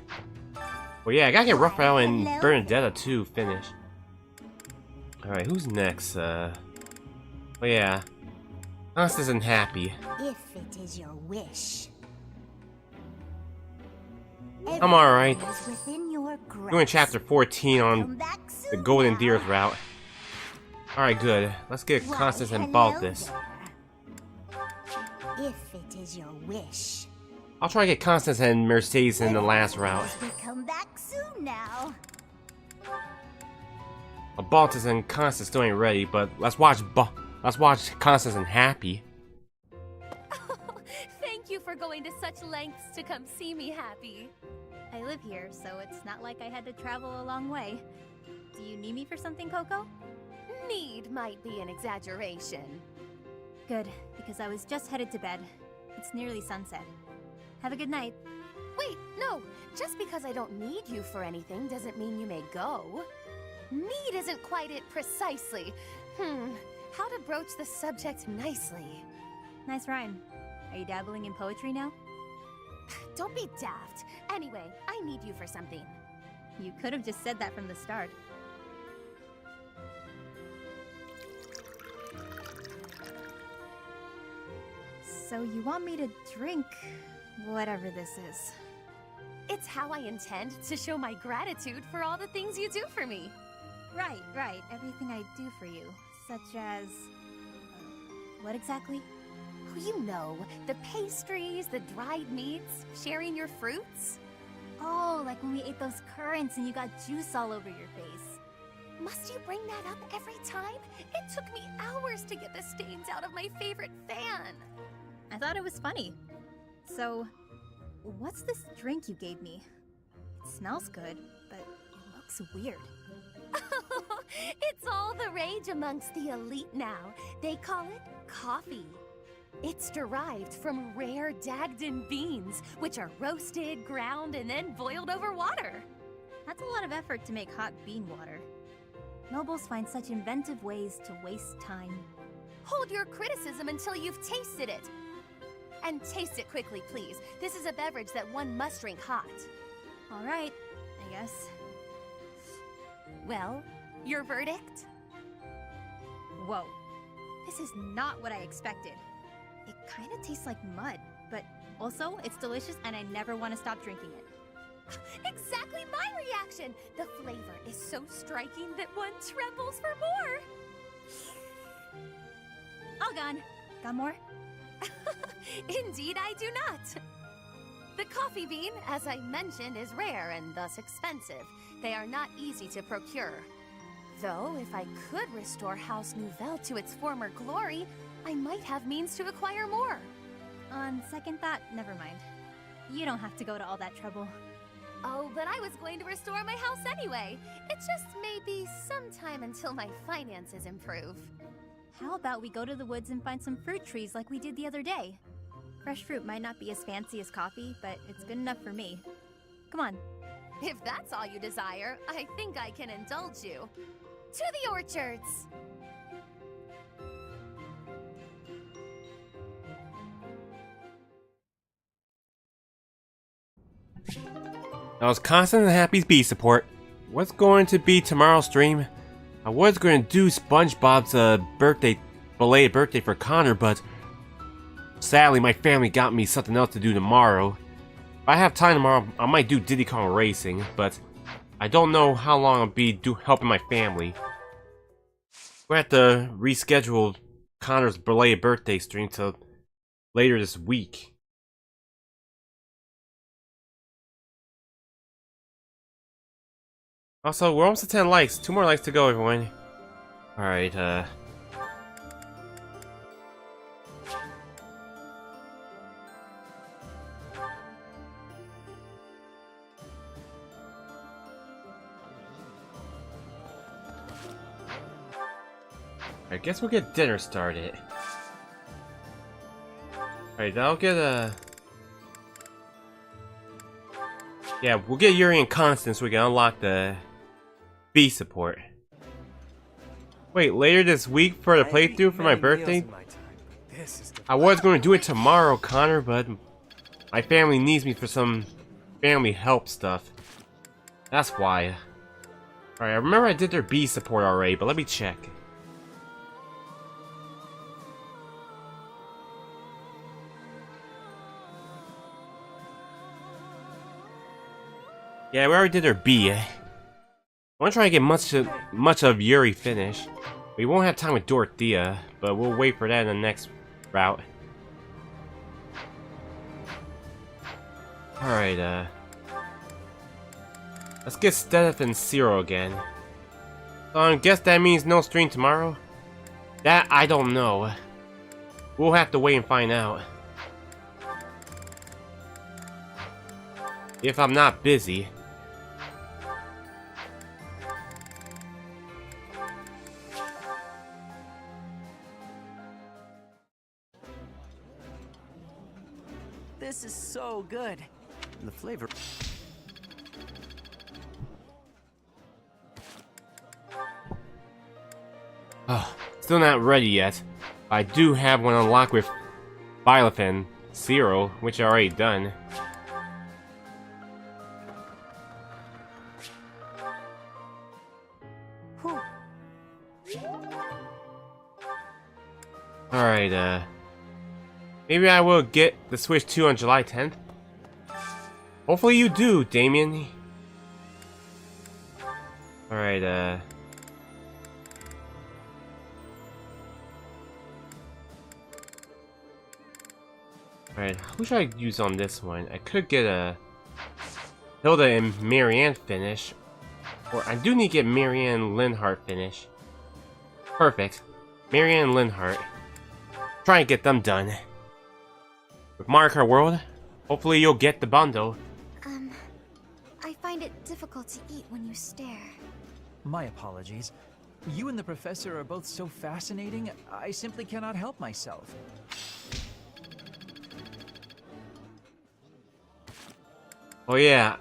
Well, yeah, I gotta get Raphael and Bernadetta too finished. Alright, who's next? Oh yeah. Constance isn't happy. If it is your wish. I'm alright. Within your Doing chapter 14 on the Golden Deer's route. Alright, good. Let's get Constance and Balthus. If it is your wish. I'll try to get Constance and Mercedes in the last route. We come back soon now. Balthus and Constance still ain't ready, but let's watch Constance and Happy. Thank you for going to such lengths to come see me, Happy. I live here, so it's not like I had to travel a long way. Do you need me for something, Coco? Need might be an exaggeration. Good, because I was just headed to bed. It's nearly sunset. Have a good night. Wait, no. Just because I don't need you for anything doesn't mean you may go. Need isn't quite it precisely. How to broach the subject nicely. Nice rhyme. Are you dabbling in poetry now? Don't be daft. Anyway, I need you for something. You could have just said that from the start. So you want me to drink whatever this is? It's how I intend to show my gratitude for all the things you do for me. Right. Everything I do for you. Such as... what exactly? You know, the pastries, the dried meats, sharing your fruits. Oh, like when we ate those currants and you got juice all over your face. Must you bring that up every time? It took me hours to get the stains out of my favorite fan. I thought it was funny. So, what's this drink you gave me? It smells good, but it looks weird. It's all the rage amongst the elite now. They call it coffee. It's derived from rare Dagden beans, which are roasted, ground, and then boiled over water. That's a lot of effort to make hot bean water. Nobles find such inventive ways to waste time. Hold your criticism until you've tasted it. And taste it quickly, please. This is a beverage that one must drink hot. All right, I guess. Well, your verdict? Whoa. This is not what I expected. It kind of tastes like mud, but also it's delicious and I never want to stop drinking it. Exactly my reaction! The flavor is so striking that one trembles for more! All gone. Got more? Indeed I do not! The coffee bean, as I mentioned, is rare and thus expensive. They are not easy to procure. Though, if I could restore House Nouvelle to its former glory, I might have means to acquire more. On second thought, never mind. You don't have to go to all that trouble. Oh, but I was going to restore my house anyway. It just may be some time until my finances improve. How about we go to the woods and find some fruit trees like we did the other day? Fresh fruit might not be as fancy as coffee, but it's good enough for me. Come on. If that's all you desire, I think I can indulge you. To the orchards! That was Constant and Happy's Bee support. What's going to be tomorrow's stream? I was going to do SpongeBob's belated birthday for Connor, but sadly my family got me something else to do tomorrow. If I have time tomorrow, I might do Diddy Kong Racing, but I don't know how long I'll be helping my family. We'll have to reschedule Connor's belated birthday stream till later this week. Also, we're almost at 10 likes. 2 more likes to go, everyone. Alright, I guess we'll get dinner started. Alright, I'll get yeah, we'll get Yuri and Constance so we can unlock the B support. Wait, later this week for the playthrough for my birthday? I was going to do it tomorrow, Connor, but my family needs me for some family help stuff. That's why. Alright, I remember I did their B support already, but let me check. Yeah, we already did our B. I want to try to get much of Yuri finished. We won't have time with Dorothea, but we'll wait for that in the next route. Alright, let's get Steph and Zero again. So I guess that means no stream tomorrow? That I don't know. We'll have to wait and find out. If I'm not busy. This is so good. The flavor. Still not ready yet. I do have one unlocked with Byleth 0, which I already done. Alright, Maybe I will get the Switch 2 on July 10th. Hopefully you do, Damien. Alright, Alright, who should I use on this one? I could get a Hilda and Marianne finish. Or I do need to get Marianne Linhart finish. Perfect. Marianne Linhart. Try and get them done. With Mario Kart World, hopefully you'll get the bundle. I find it difficult to eat when you stare. My apologies. You and the professor are both so fascinating, I simply cannot help myself. Oh yeah.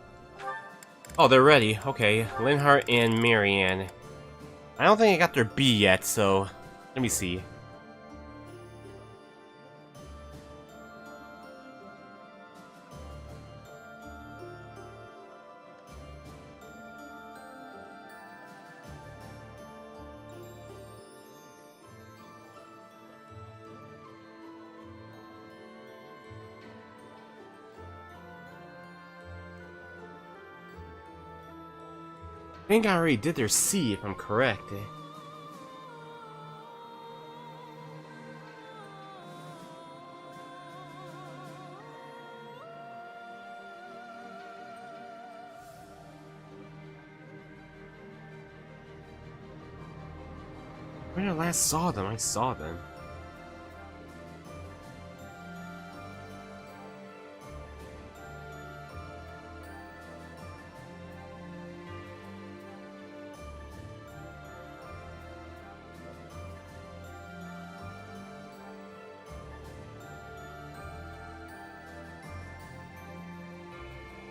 Oh, they're ready. Okay, Linhart and Marianne. I don't think I got their B yet, so let me see. I think I already did their C if I'm correct. When I last saw them, I saw them.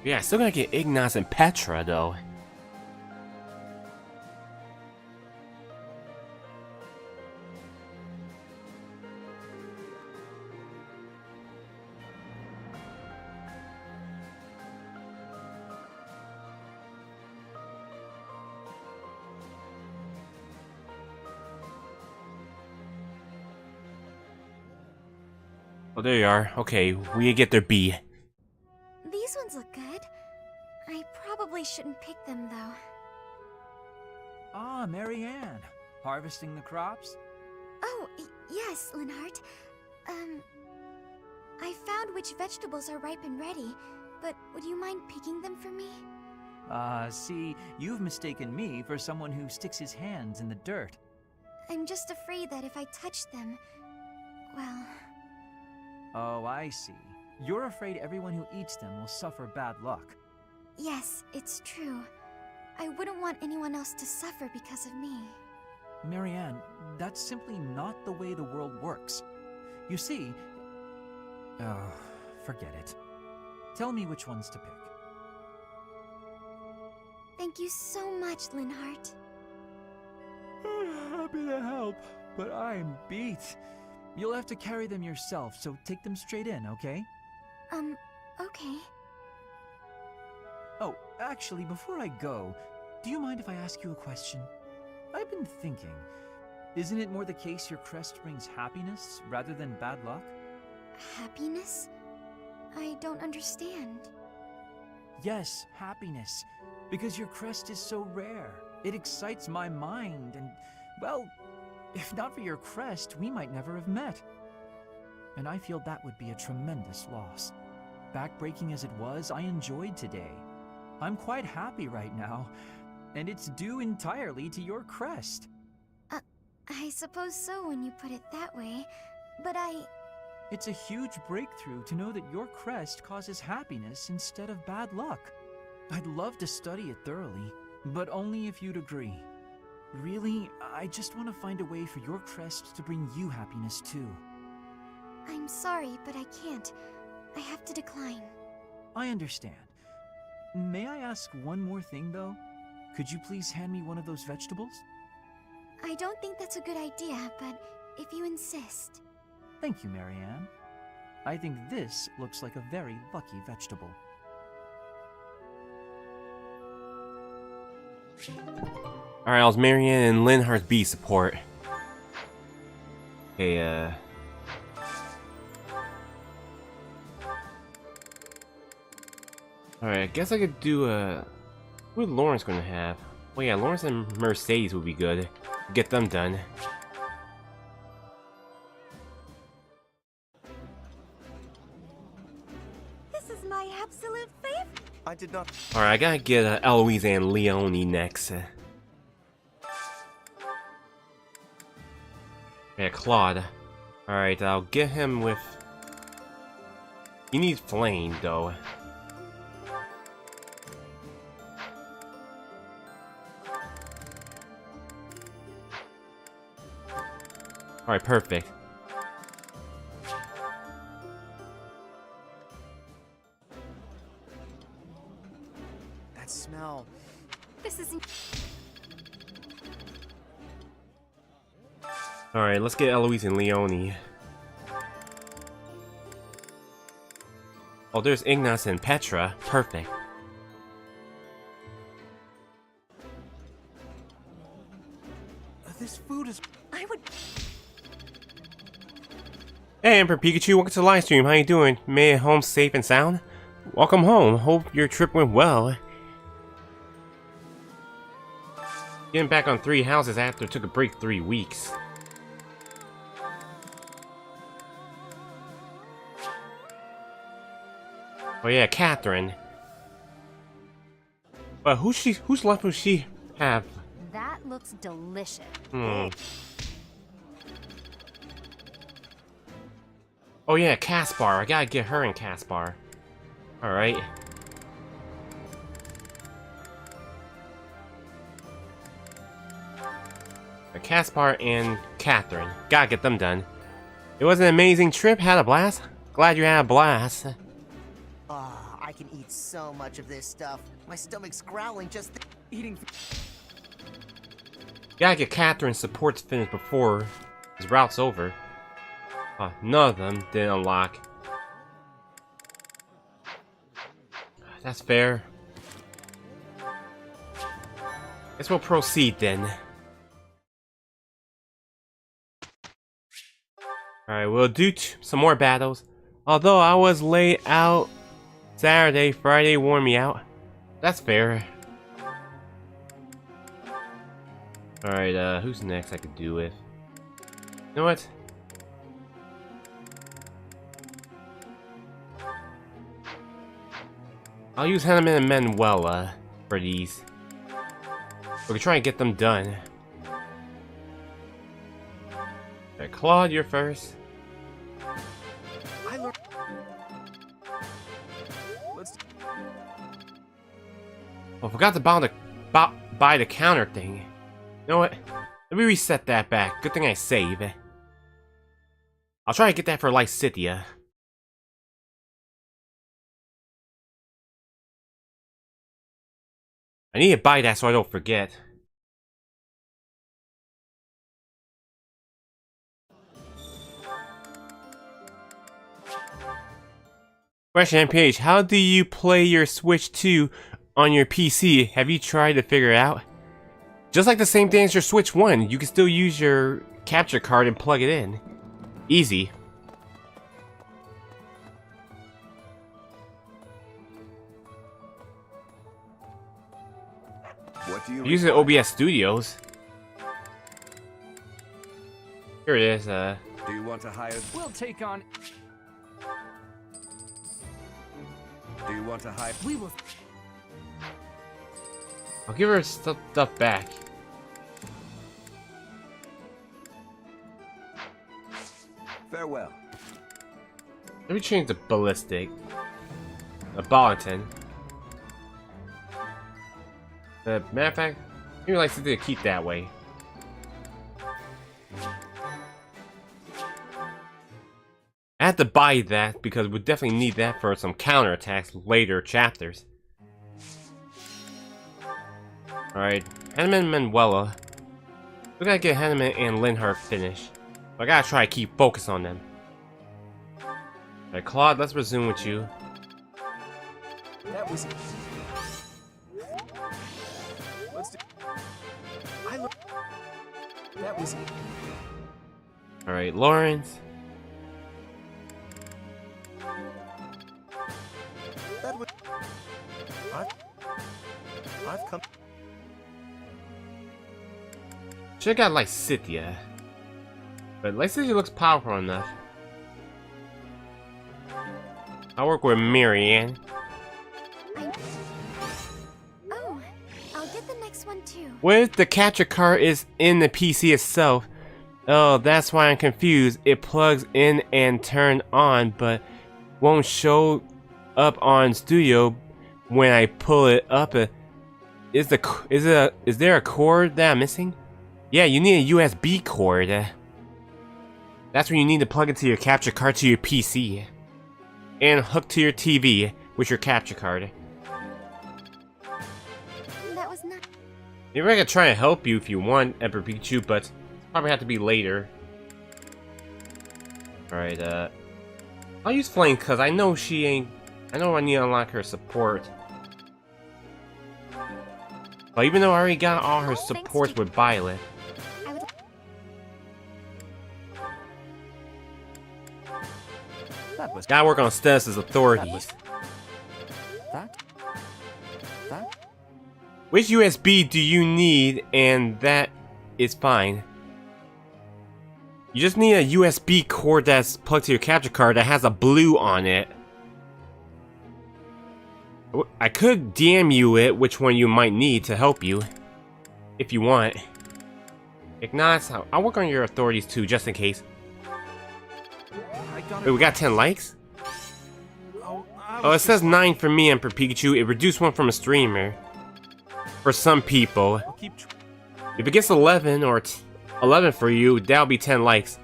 Yeah, still gonna get Ignaz and Petra though. Oh, there you are. Okay, we get their B. These ones look good. I probably shouldn't pick them, though. Ah, Marianne. Harvesting the crops? Oh, yes, Linhart. I found which vegetables are ripe and ready, but would you mind picking them for me? See, you've mistaken me for someone who sticks his hands in the dirt. I'm just afraid that if I touch them, well... Oh, I see. You're afraid everyone who eats them will suffer bad luck. Yes, it's true. I wouldn't want anyone else to suffer because of me. Marianne, that's simply not the way the world works. You see... Oh, forget it. Tell me which ones to pick. Thank you so much, Linhart. Happy to help, but I'm beat. You'll have to carry them yourself, so take them straight in, okay? Okay. Oh, actually, before I go, do you mind if I ask you a question? I've been thinking, isn't it more the case your crest brings happiness rather than bad luck? Happiness? I don't understand. Yes, happiness. Because your crest is so rare. It excites my mind and, well, if not for your crest, we might never have met. And I feel that would be a tremendous loss. Backbreaking as it was, I enjoyed today. I'm quite happy right now, and it's due entirely to your crest. I suppose so when you put it that way, but It's a huge breakthrough to know that your crest causes happiness instead of bad luck. I'd love to study it thoroughly, but only if you'd agree. Really, I just want to find a way for your crest to bring you happiness too. I'm sorry, but I can't. I have to decline. I understand. May I ask one more thing, though? Could you please hand me one of those vegetables? I don't think that's a good idea, but if you insist. Thank you, Marianne. I think this looks like a very lucky vegetable. Alright, I was Marianne and Linhart's B support. Okay, Alright, I guess I could do a... Who Lawrence gonna have? Oh yeah, Lawrence and Mercedes would be good. Get them done. This is my absolute favorite. I did not. Alright, I gotta get Eloise and Leone next. Yeah, Claude. Alright, I'll get him with... He needs flame, though. Alright, perfect. That smell. This isn't. Alright, let's get Eloise and Leone. Oh, there's Ignace and Petra. Perfect. This food is... I would... Hey, Emperor Pikachu, welcome to the live stream. How you doing? Made it home safe and sound? Welcome home. Hope your trip went well. Getting back on 3 houses after it took a break 3 weeks. Oh yeah, Catherine. But who's left will she have? That looks delicious. Oh yeah, Caspar. I gotta get her in Caspar. Alright. Caspar and Catherine. Gotta get them done. It was an amazing trip. Had a blast. Glad you had a blast. Ah, I can eat so much of this stuff. My stomach's growling just eating. Gotta get Catherine's supports finished before his route's over. None of them didn't unlock. That's fair. Guess we'll proceed then. Alright, we'll do some more battles. Although I was laid out Saturday, Friday wore me out. That's fair. Alright, who's next I could do with? You know what? I'll use Henneman and Manuela for these. We can try and get them done. Alright, Claude, you're first. Oh, I forgot to buy the counter thing. You know what? Let me reset that back. Good thing I save. I'll try to get that for Lysithea. I need to buy that so I don't forget. Question MPH, how do you play your Switch 2 on your PC? Have you tried to figure it out? Just like the same thing as your Switch 1, you can still use your capture card and plug it in. Easy. What do you Use the OBS Studios. Here it is, Do you want to hire? We'll take on. Do you want to hire? We will. I'll give her stuff back. Farewell. Let me change the ballistic. A Bolton. Matter of fact, maybe like to keep that way. I have to buy that because we definitely need that for some counterattacks later chapters. Alright, Hanneman and Manuela. We gotta get Hanneman and Linhardt finished. I gotta try to keep focus on them. Alright, Claude, let's resume with you. That was. Let's do. That was. Alright, Lawrence. I've come. Should've got Leicester. But Leicester looks powerful enough. I'll work with Marianne. Oh, I'll get the next one too. What if the capture card is in the PC itself? Oh, that's why I'm confused. It plugs in and turns on, but won't show up on Studio when I pull it up. Is there a cord that I'm missing? Yeah, you need a USB cord. That's when you need to plug into your capture card to your PC and hook to your TV with your capture card. That was not. Maybe I could try to help you if you want, Emperor Pikachu, but probably have to be later. Alright, I'll use Flame because I know she ain't. I know I need to unlock her support. But even though I already got all her supports with Violet. Gotta work on Status's authorities. Which USB do you need? And that is fine. You just need a USB cord that's plugged to your capture card that has a blue on it. I could DM you it, which one you might need to help you. If you want. If not, I'll work on your authorities too, just in case. Wait, we got 10 likes? Oh, it says 9 for me, Emperor Pikachu. It reduced 1 from a streamer. For some people. If it gets 11 or 11 for you, that'll be 10 likes.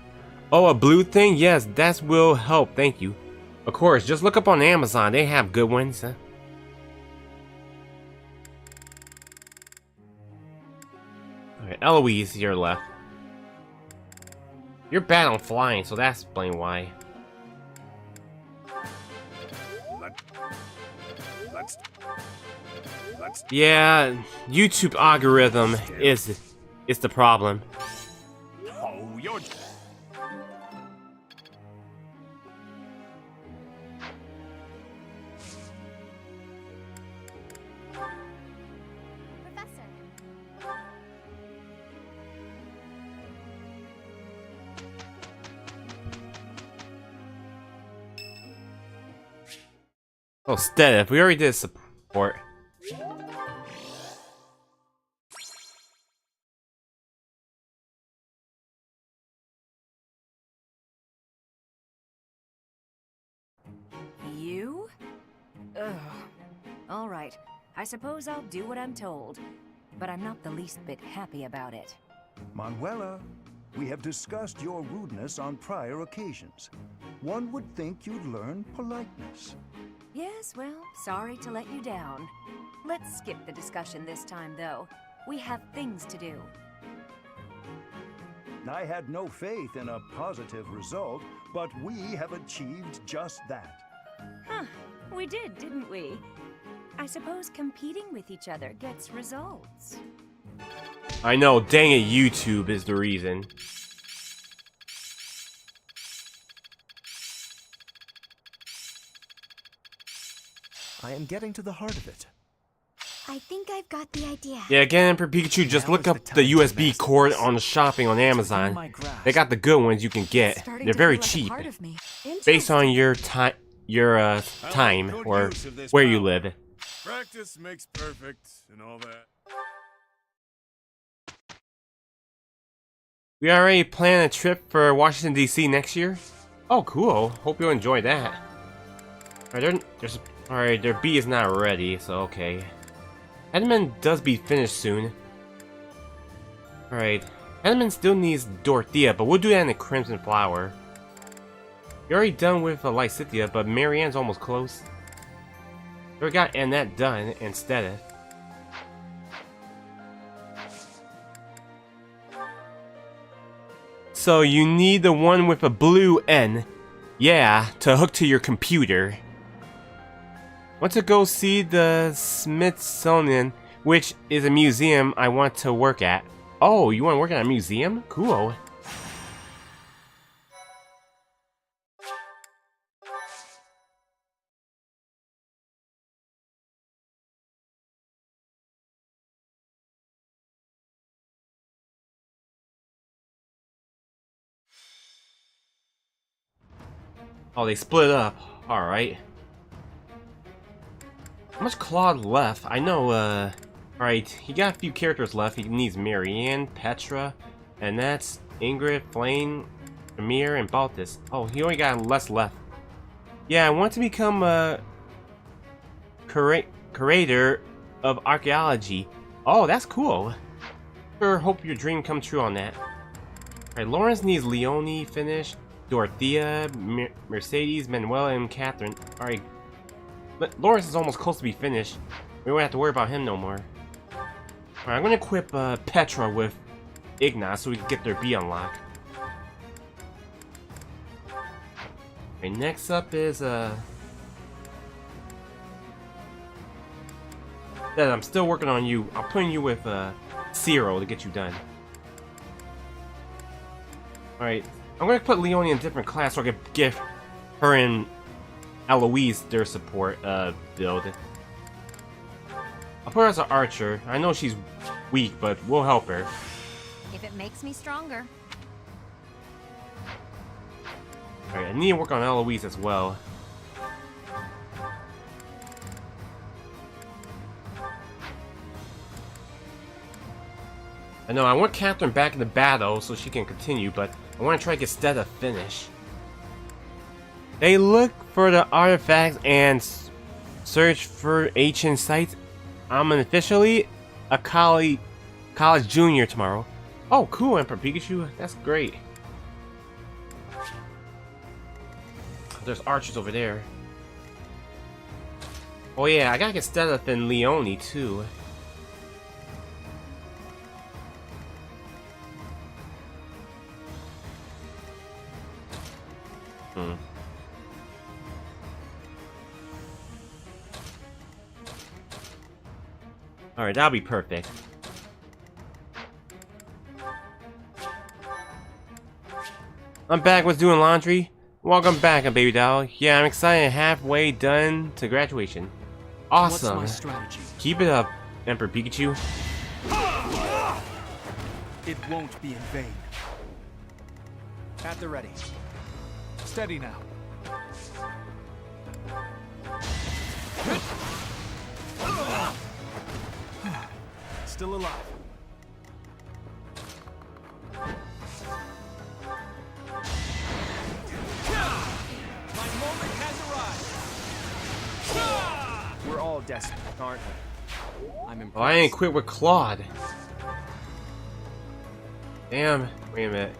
Oh, a blue thing? Yes, that will help, thank you. Of course, just look up on Amazon. They have good ones. Alright, Eloise, you're left. You're bad on flying, so that's explain why. Yeah, YouTube algorithm is the problem. Oh, you're... Oh, Stedith, we already did support. You? Ugh. Alright, I suppose I'll do what I'm told. But I'm not the least bit happy about it. Manuela, we have discussed your rudeness on prior occasions. One would think you'd learn politeness. Yes, well, sorry to let you down. Let's skip the discussion this time, though. We have things to do. I had no faith in a positive result, but we have achieved just that. Huh, we did, didn't we? I suppose competing with each other gets results. I know, dang it, YouTube is the reason. I am getting to the heart of it. I think I've got the idea. Yeah, again, Emperor Pikachu, just look up the USB cord on the shopping on Amazon. They got the good ones you can get. They're very cheap, based on your time, or where you live. Practice makes perfect and all that. We already planned a trip for Washington D.C. next year. Oh, cool! Hope you'll enjoy that. Alright, their B is not ready, so okay. Edmund does be finished soon. Alright, Edmund still needs Dorothea, but we'll do that in the Crimson Flower. You're already done with Lysithea, but Marianne's almost close. We got Annette done instead. So you need the one with a blue N. Yeah, to hook to your computer. Want to go see the Smithsonian, which is a museum I want to work at. Oh, you want to work at a museum? Cool. Oh, they split up. Alright. How much Claude left? I know, alright, he got a few characters left. He needs Marianne, Petra, and that's Ingrid, Flame, Amir, and Baltus. Oh, he only got less left. Yeah, I want to become a curator of archaeology. Oh, that's cool. Sure, hope your dream come true on that. Alright, Lawrence needs Leonie finished, Dorothea, Mercedes, Manuela, and Catherine. Alright, Lawrence is almost close to be finished. We won't have to worry about him no more. Alright, I'm gonna equip Petra with Ignat so we can get their B unlocked. Alright, next up is that I'm still working on you. I'm putting you with Zero to get you done. Alright, I'm gonna put Leonie in a different class so I can give her and Eloise their support build. I'll put her as an archer. I know she's weak, but we'll help her. If it makes me stronger. Alright, I need to work on Eloise as well. I know, I want Catherine back in the battle so she can continue, but I want to try to get Stella finished. They look for the artifacts and search for ancient sites. I'm officially a college junior tomorrow. Oh, cool, Emperor Pikachu. That's great. There's archers over there. Oh yeah, I gotta get Stella and Leonie too. Alright, that'll be perfect. I'm back with doing laundry. Welcome back, baby doll. Yeah, I'm excited. Halfway done to graduation. Awesome. What's my strategy? Keep it up, Emperor Pikachu. It won't be in vain. At the ready. Steady now. Still alive. My moment has arrived. We're all desperate, aren't we? I'm impressed. Oh, I ain't quit with Claude. Damn. Wait a minute.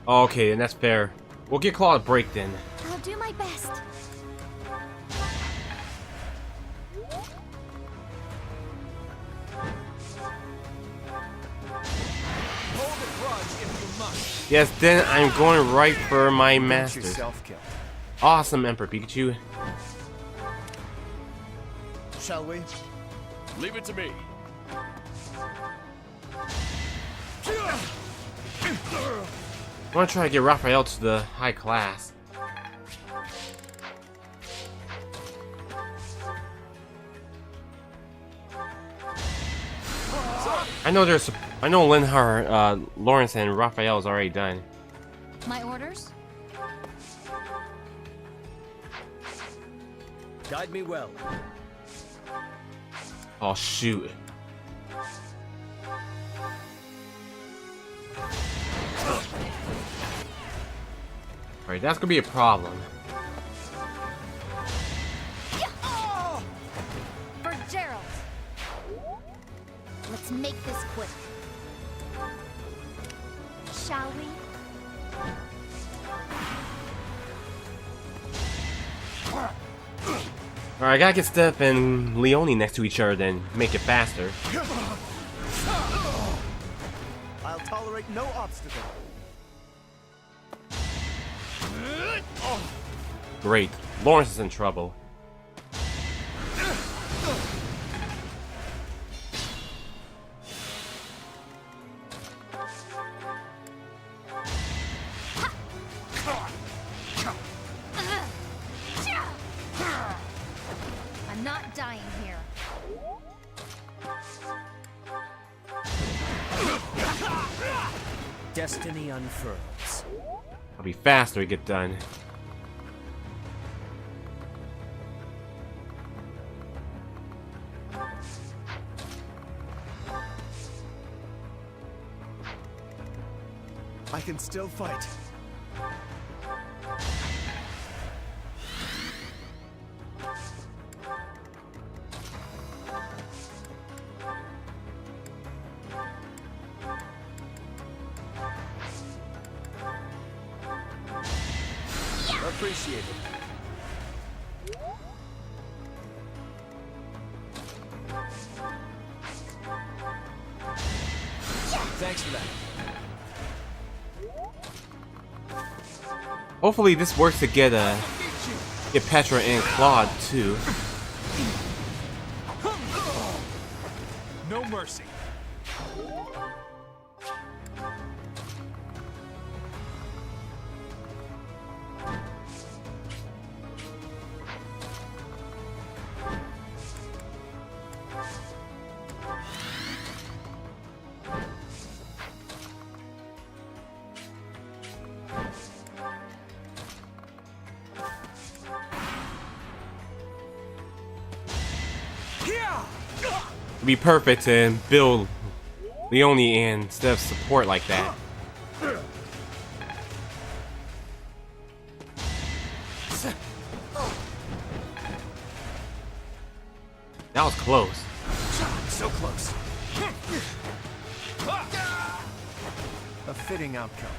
Okay, and that's fair. We'll get Claude a break then. I'll do my best. Hold a grudge if you must. Yes, then I'm going right for my Get masters. yourself killed. Awesome, Emperor Pikachu. Shall we? Leave it to me. I want to try to get Raphael to the high class. I know Linhar, Lawrence, and Raphael is already done. My orders? Guide me well. Oh shoot. Alright, that's gonna be a problem. For Gerald. Let's make this quick. Shall we? Alright, I gotta get Steph and Leonie next to each other, then make it faster. I'll tolerate no obstacle. Great. Lawrence is in trouble. I'm not dying here. destiny unfurls. I'll be faster to get done. I can still fight. Appreciate it. Thanks for that. Hopefully this works to get Petra and Claude too. No mercy. It'd be perfect to build Leone instead of support like that. That was close. So close. A fitting outcome.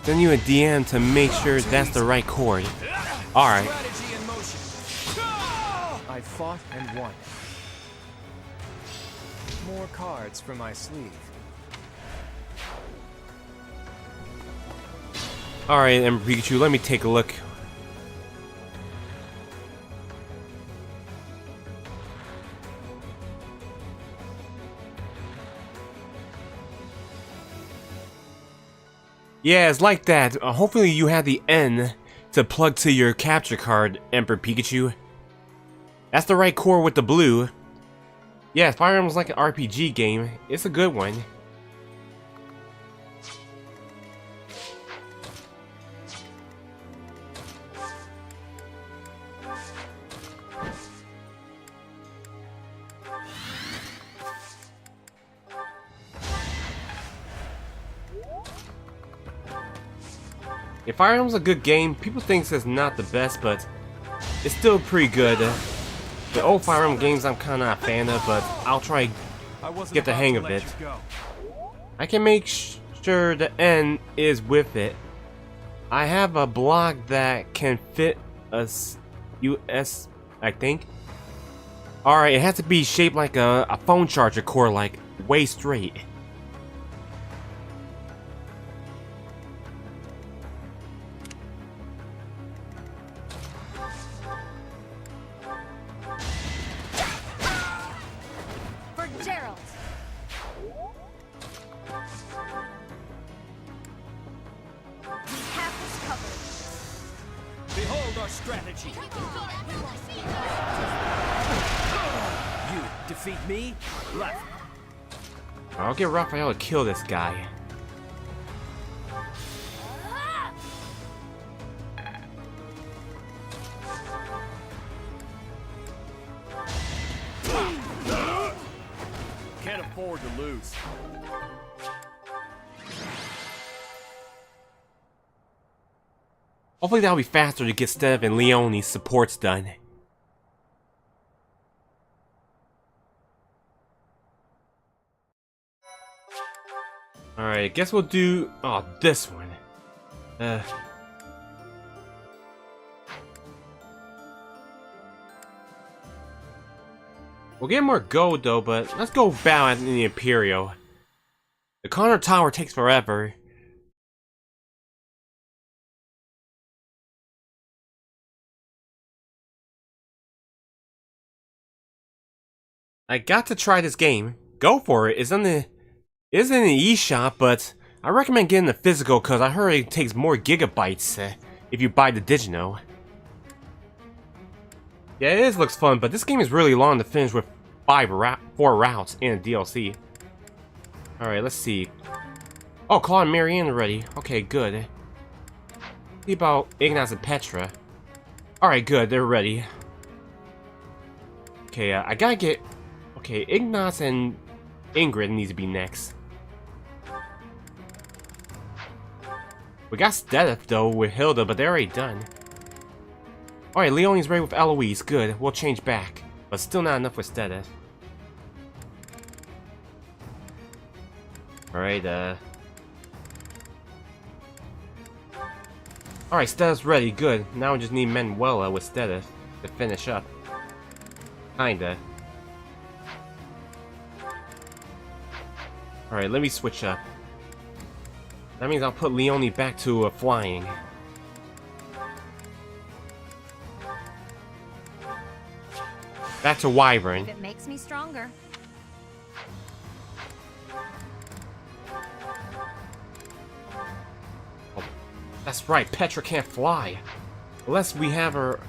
Send you a DM to make sure that's the right chord. Alright. I fought and won. More cards for my sleeve. Alright, Ember Pikachu, let me take a look. Yeah, it's like that. Hopefully you have the N to plug to your capture card, Emperor Pikachu. That's the right core with the blue. Yeah, Fire Emblem's like an RPG game. It's a good one. Yeah, Fire Emblem's a good game. People think it's not the best, but it's still pretty good. The old Fire Emblem games I'm kind of a fan of, but I'll try get the hang of it. I can make sure the N is with it. I have a block that can fit a US, I think. Alright, it has to be shaped like a phone charger core, like way straight. Behold our strategy. You defeat me, left. I'll get Raphael to kill this guy. Can't afford to lose. Hopefully that'll be faster to get Stev and Leone's supports done. Alright, guess we'll do this one. We'll get more gold though, but let's go bow at the Imperial. The Connor Tower takes forever. I got to try this game. Go for it. It's in the eShop, but I recommend getting the physical because I heard it takes more gigabytes if you buy the Digino. Yeah, it looks fun, but this game is really long to finish with 4 routes and a DLC. Alright, let's see. Oh, Claude and Marianne are ready. Okay, good. See about Ignaz and Petra. Alright, good, they're ready. Okay, I gotta get... Okay, Ignaz and Ingrid needs to be next. We got Stedith, though, with Hilda, but they're already done. Alright, Leonie's ready with Eloise. Good, we'll change back. But still not enough with Stedith. Alright, Alright, Stedith's ready. Good. Now we just need Manuela with Stedith to finish up. Kinda. Alright, let me switch up. That means I'll put Leonie back to flying. Back to Wyvern. It makes me stronger. Oh, that's right, Petra can't fly. Unless we have her...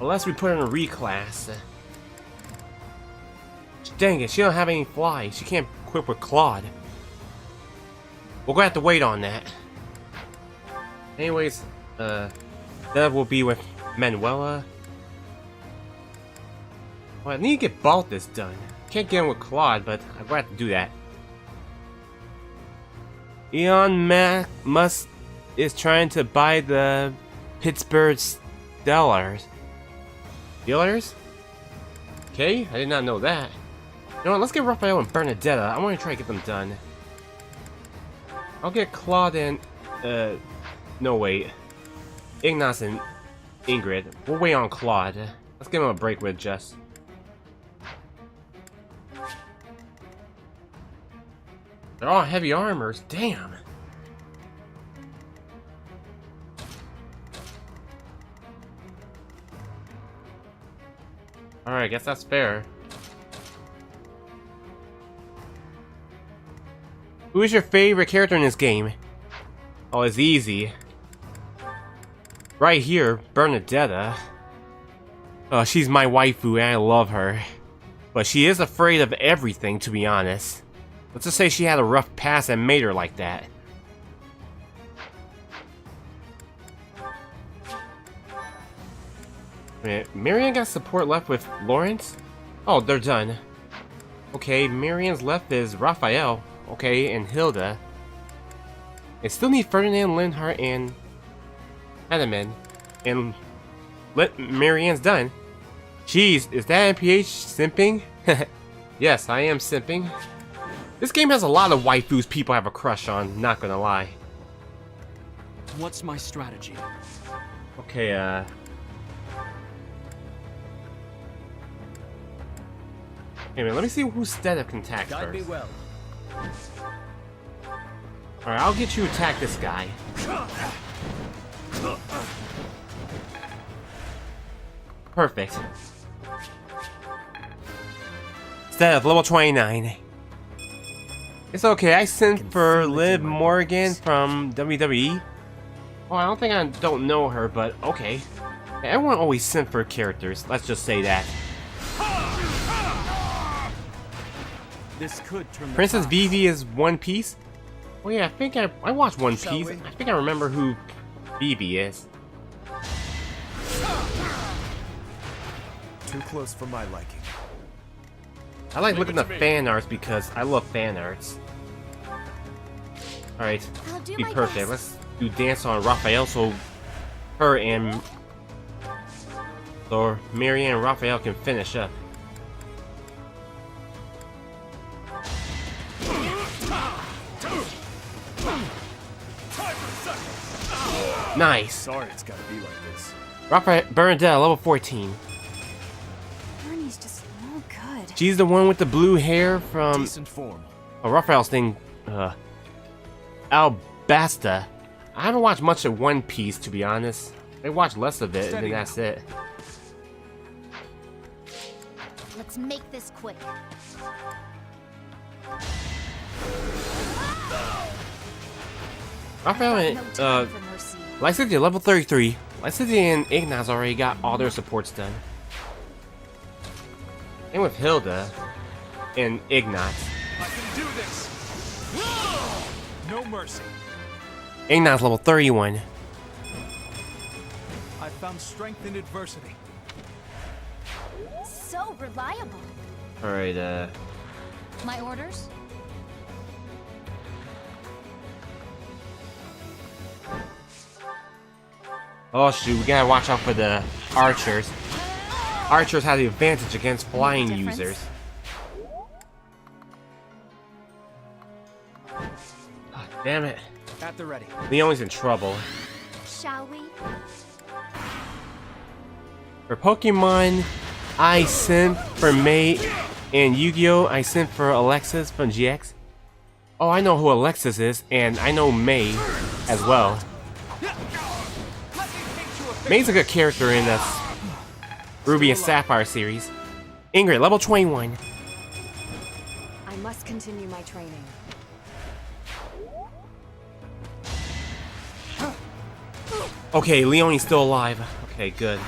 Unless we put her in a reclass. Dang it, she don't have any fly. She can't equip with Claude. We're gonna have to wait on that. Anyways, Dev will be with Manuela. Well, I need to get Balthus done. Can't get him with Claude, but I'm gonna have to do that. Elon Musk is trying to buy the Pittsburgh Steelers. Okay, I did not know that. You know what, let's get Raphael and Bernadetta. I want to try to get them done. I'll get Claude and... no, wait. Ignaz and Ingrid. We'll wait on Claude. Let's give him a break with Jess. They're all heavy armors. Damn. Alright, guess that's fair. Who is your favorite character in this game? Oh, it's easy. Right here, Bernadetta. Oh, she's my waifu and I love her. But she is afraid of everything, to be honest. Let's just say she had a rough past and made her like that. Wait, Marianne got support left with Lawrence? Oh, they're done. Okay, Marianne's left is Raphael. Okay, and Hilda. I still need Ferdinand, Linhart, and Hanneman. And Marianne's done. Jeez, is that MPH simping? Yes, I am simping. This game has a lot of waifus people have a crush on, not gonna lie. What's my strategy? Okay, Hey man, let me see who Stedith can attack Guide me first. well. Alright, I'll get you to attack this guy. Perfect. Stedith, level 29. It's okay, I sent for Liv Morgan from WWE. Oh, I don't know her, but okay. Everyone always sent for characters, let's just say that. This could turn the Princess tide. Vivi is One Piece? Oh yeah, I think I watched One Shall Piece. we? I think I remember who Vivi is. Too close for my liking. I like Leave looking it at to me. fan arts because I love fan arts. Alright, I'll do be my perfect. best. Let's do dance on Raphael so her and so Marianne and Raphael can finish up. Nice. Sorry it's gotta be like this. Raphael Bernadette, level 14. Bernie's just no good. She's the one with the blue hair from Decent form. Oh, Raphael's thing, Albasta. I haven't watched much of One Piece, to be honest. I watched less of it, and then that's it. Let's make this quick. Raphael and, Leicester, level 33. Leicester and Ignaz already got all their supports done. And with Hilda and Ignaz. I can do this. No mercy. Ignat's level 31. I found strength in adversity. So reliable. Alright, My orders? oh shoot, we gotta watch out for the archers. Archers have the advantage against flying users. Oh, damn it. At the ready. Leonie's in trouble. Shall we? For Pokemon, I sent for May, and Yu-Gi-Oh! I sent for Alexis from GX. Oh, I know who Alexis is, and I know May as well. May's a good character in the Ruby and Sapphire series. Ingrid, level 21. I must continue my training. Okay, Leonie's still alive. Okay, good.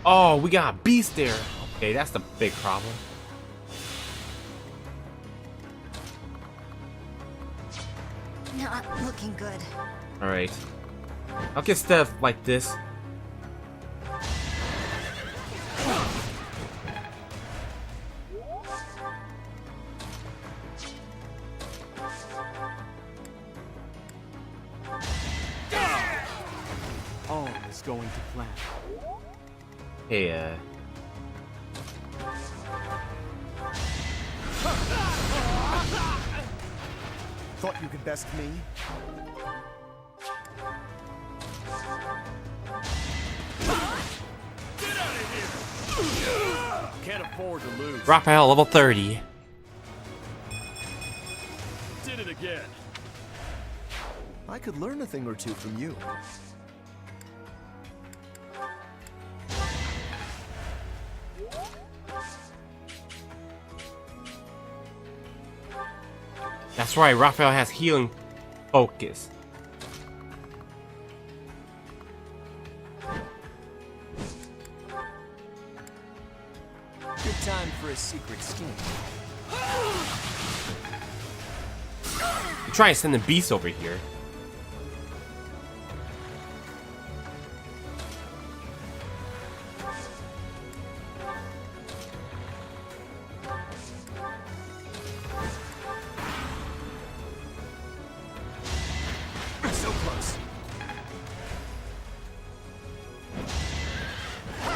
Oh, we got a beast there. Okay, that's the big problem. Not looking good. Alright. I'll get stuff like this. All is going to plan. Hey, Thought you could best me? Can't afford to lose. Raphael, level 30. Did it again. I could learn a thing or two from you. That's right, Raphael has healing focus. Good time for a secret scheme. You try and send the beast over here. So close.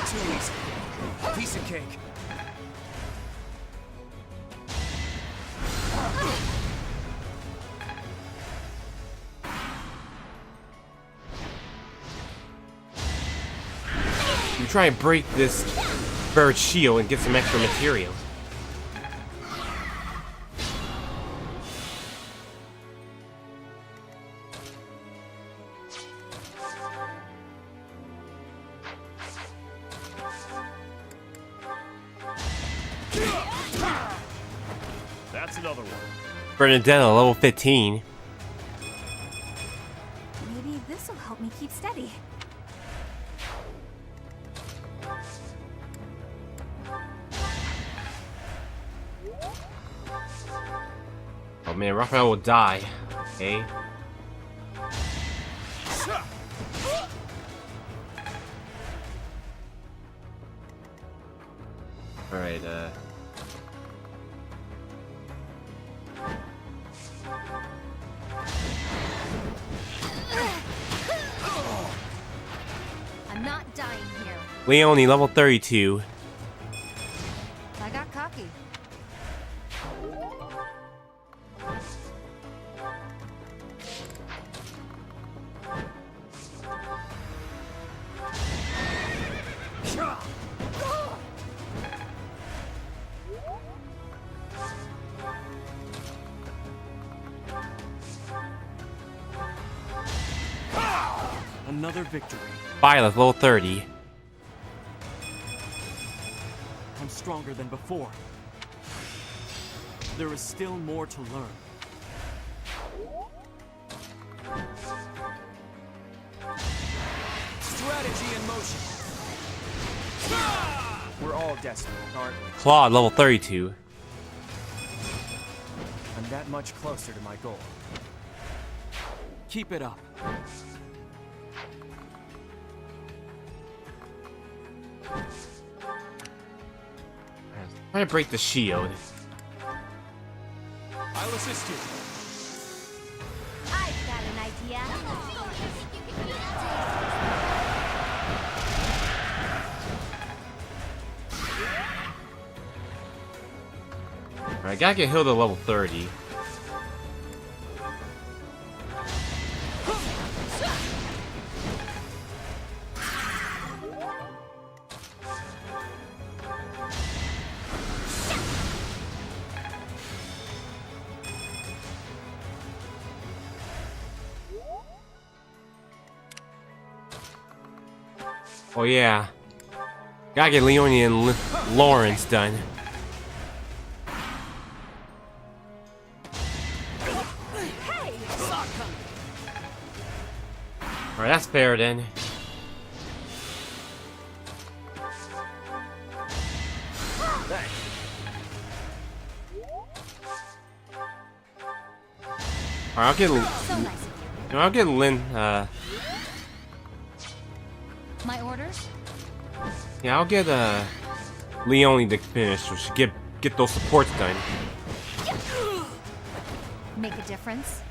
Too easy. Piece of cake. You try and break this bird shield and get some extra materials. That's another one. Bernadetta, level 15. Maybe this will help me keep steady. Oh man, Raphael will die. Okay. Alright, I'm not dying here. Leonie, level 32. I got cocky. Another victory. Violet, level 30. I'm stronger than before. There is still more to learn. Strategy in motion. We're all desperate, aren't we? Claude, level 32. that much closer to my goal. Keep it up. Try to break the shield. I'll assist you. I've got an idea. Alright, gotta get healed to level 30. Oh yeah. Gotta get Leonie and Lawrence done. Alright, that's fair then. Alright, I'll get Lynn, My orders? yeah, I'll get, Leonie to finish so she get those supports done. Make a difference?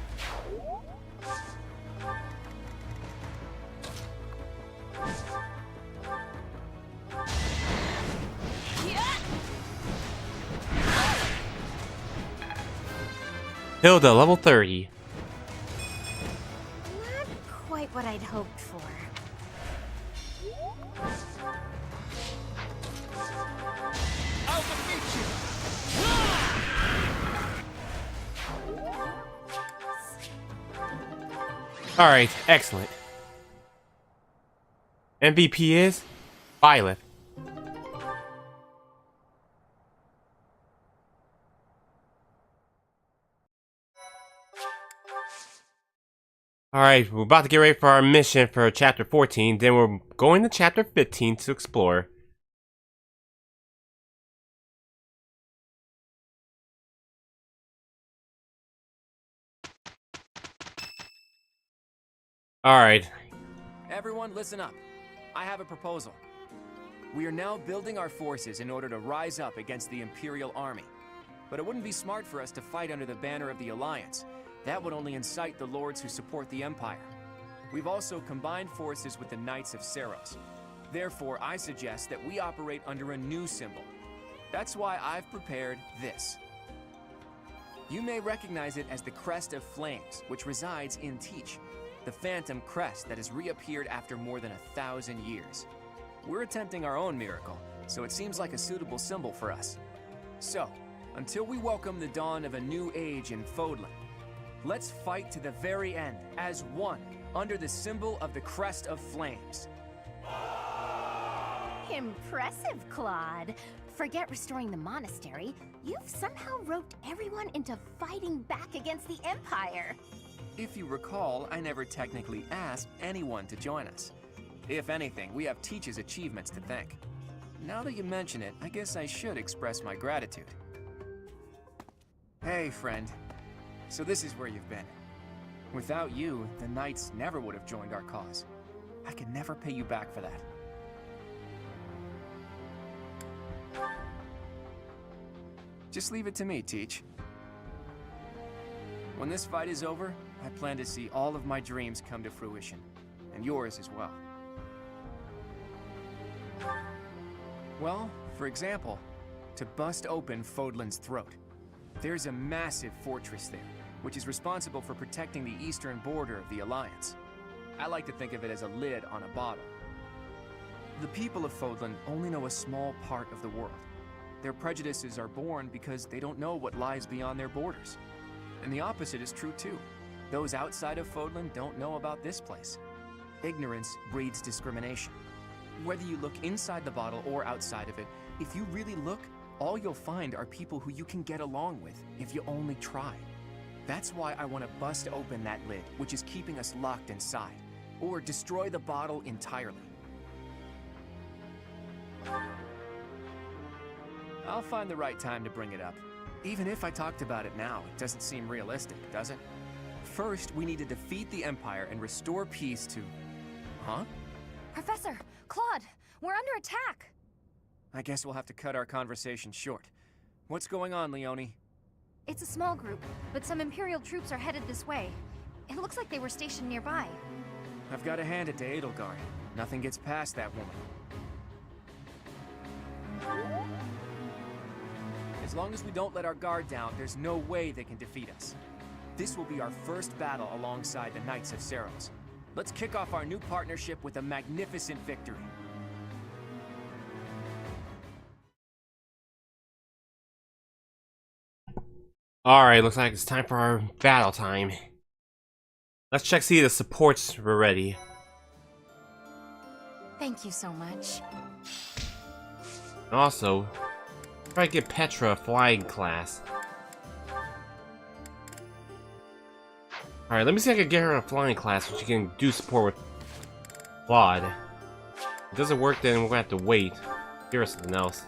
Hilda, level 30. Not quite what I'd hoped for. I'll defeat you! Alright, excellent. MVP is Violet. Alright, we're about to get ready for our mission for chapter 14, then we're going to chapter 15 to explore. Alright. Everyone, listen up. I have a proposal. We are now building our forces in order to rise up against the Imperial Army. But it wouldn't be smart for us to fight under the banner of the Alliance. That would only incite the lords who support the Empire. We've also combined forces with the Knights of Seiros. Therefore, I suggest that we operate under a new symbol. That's why I've prepared this. You may recognize it as the Crest of Flames, which resides in Teach, the phantom crest that has reappeared after more than 1,000 years. We're attempting our own miracle, so it seems like a suitable symbol for us. So, until we welcome the dawn of a new age in Fodlan, let's fight to the very end, as one, under the symbol of the Crest of Flames. Impressive, Claude. Forget restoring the monastery. You've somehow roped everyone into fighting back against the Empire. If you recall, I never technically asked anyone to join us. If anything, we have Teach's achievements to thank. Now that you mention it, I guess I should express my gratitude. Hey, friend. So this is where you've been. Without you, the Knights never would have joined our cause. I can never pay you back for that. Just leave it to me, Teach. When this fight is over, I plan to see all of my dreams come to fruition, and yours as well. Well, for example, to bust open Fodlan's throat. There's a massive fortress there, which is responsible for protecting the eastern border of the Alliance. I like to think of it as a lid on a bottle. The people of Fodlan only know a small part of the world. Their prejudices are born because they don't know what lies beyond their borders. And the opposite is true too. Those outside of Fodlan don't know about this place. Ignorance breeds discrimination. Whether you look inside the bottle or outside of it, if you really look, all you'll find are people who you can get along with if you only try. That's why I want to bust open that lid, which is keeping us locked inside, or destroy the bottle entirely. I'll find the right time to bring it up. Even if I talked about it now, it doesn't seem realistic, does it? First, we need to defeat the Empire and restore peace to... Huh? Professor! Claude! We're under attack! I guess we'll have to cut our conversation short. What's going on, Leone? It's a small group, but some Imperial troops are headed this way. It looks like they were stationed nearby. I've got to hand it to Edelgard. Nothing gets past that woman. As long as we don't let our guard down, there's no way they can defeat us. This will be our first battle alongside the Knights of Seiros. Let's kick off our new partnership with a magnificent victory. Alright, looks like it's time for our battle time. Let's check see the supports were ready. Thank you so much. Also, try to get Petra a flying class. Alright, let me see if I can get her a flying class so she can do support with Claude. If it doesn't work, then we're gonna have to wait. Give her something else.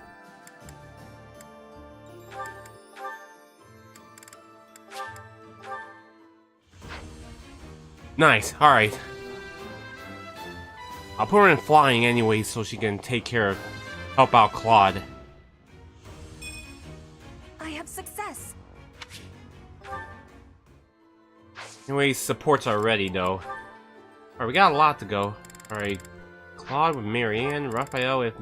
Nice, alright. I'll put her in flying anyway so she can take care of, help out Claude. I have success! Anyway, supports are ready though. Alright, we got a lot to go. Alright, Claude with Marianne, Raphael with...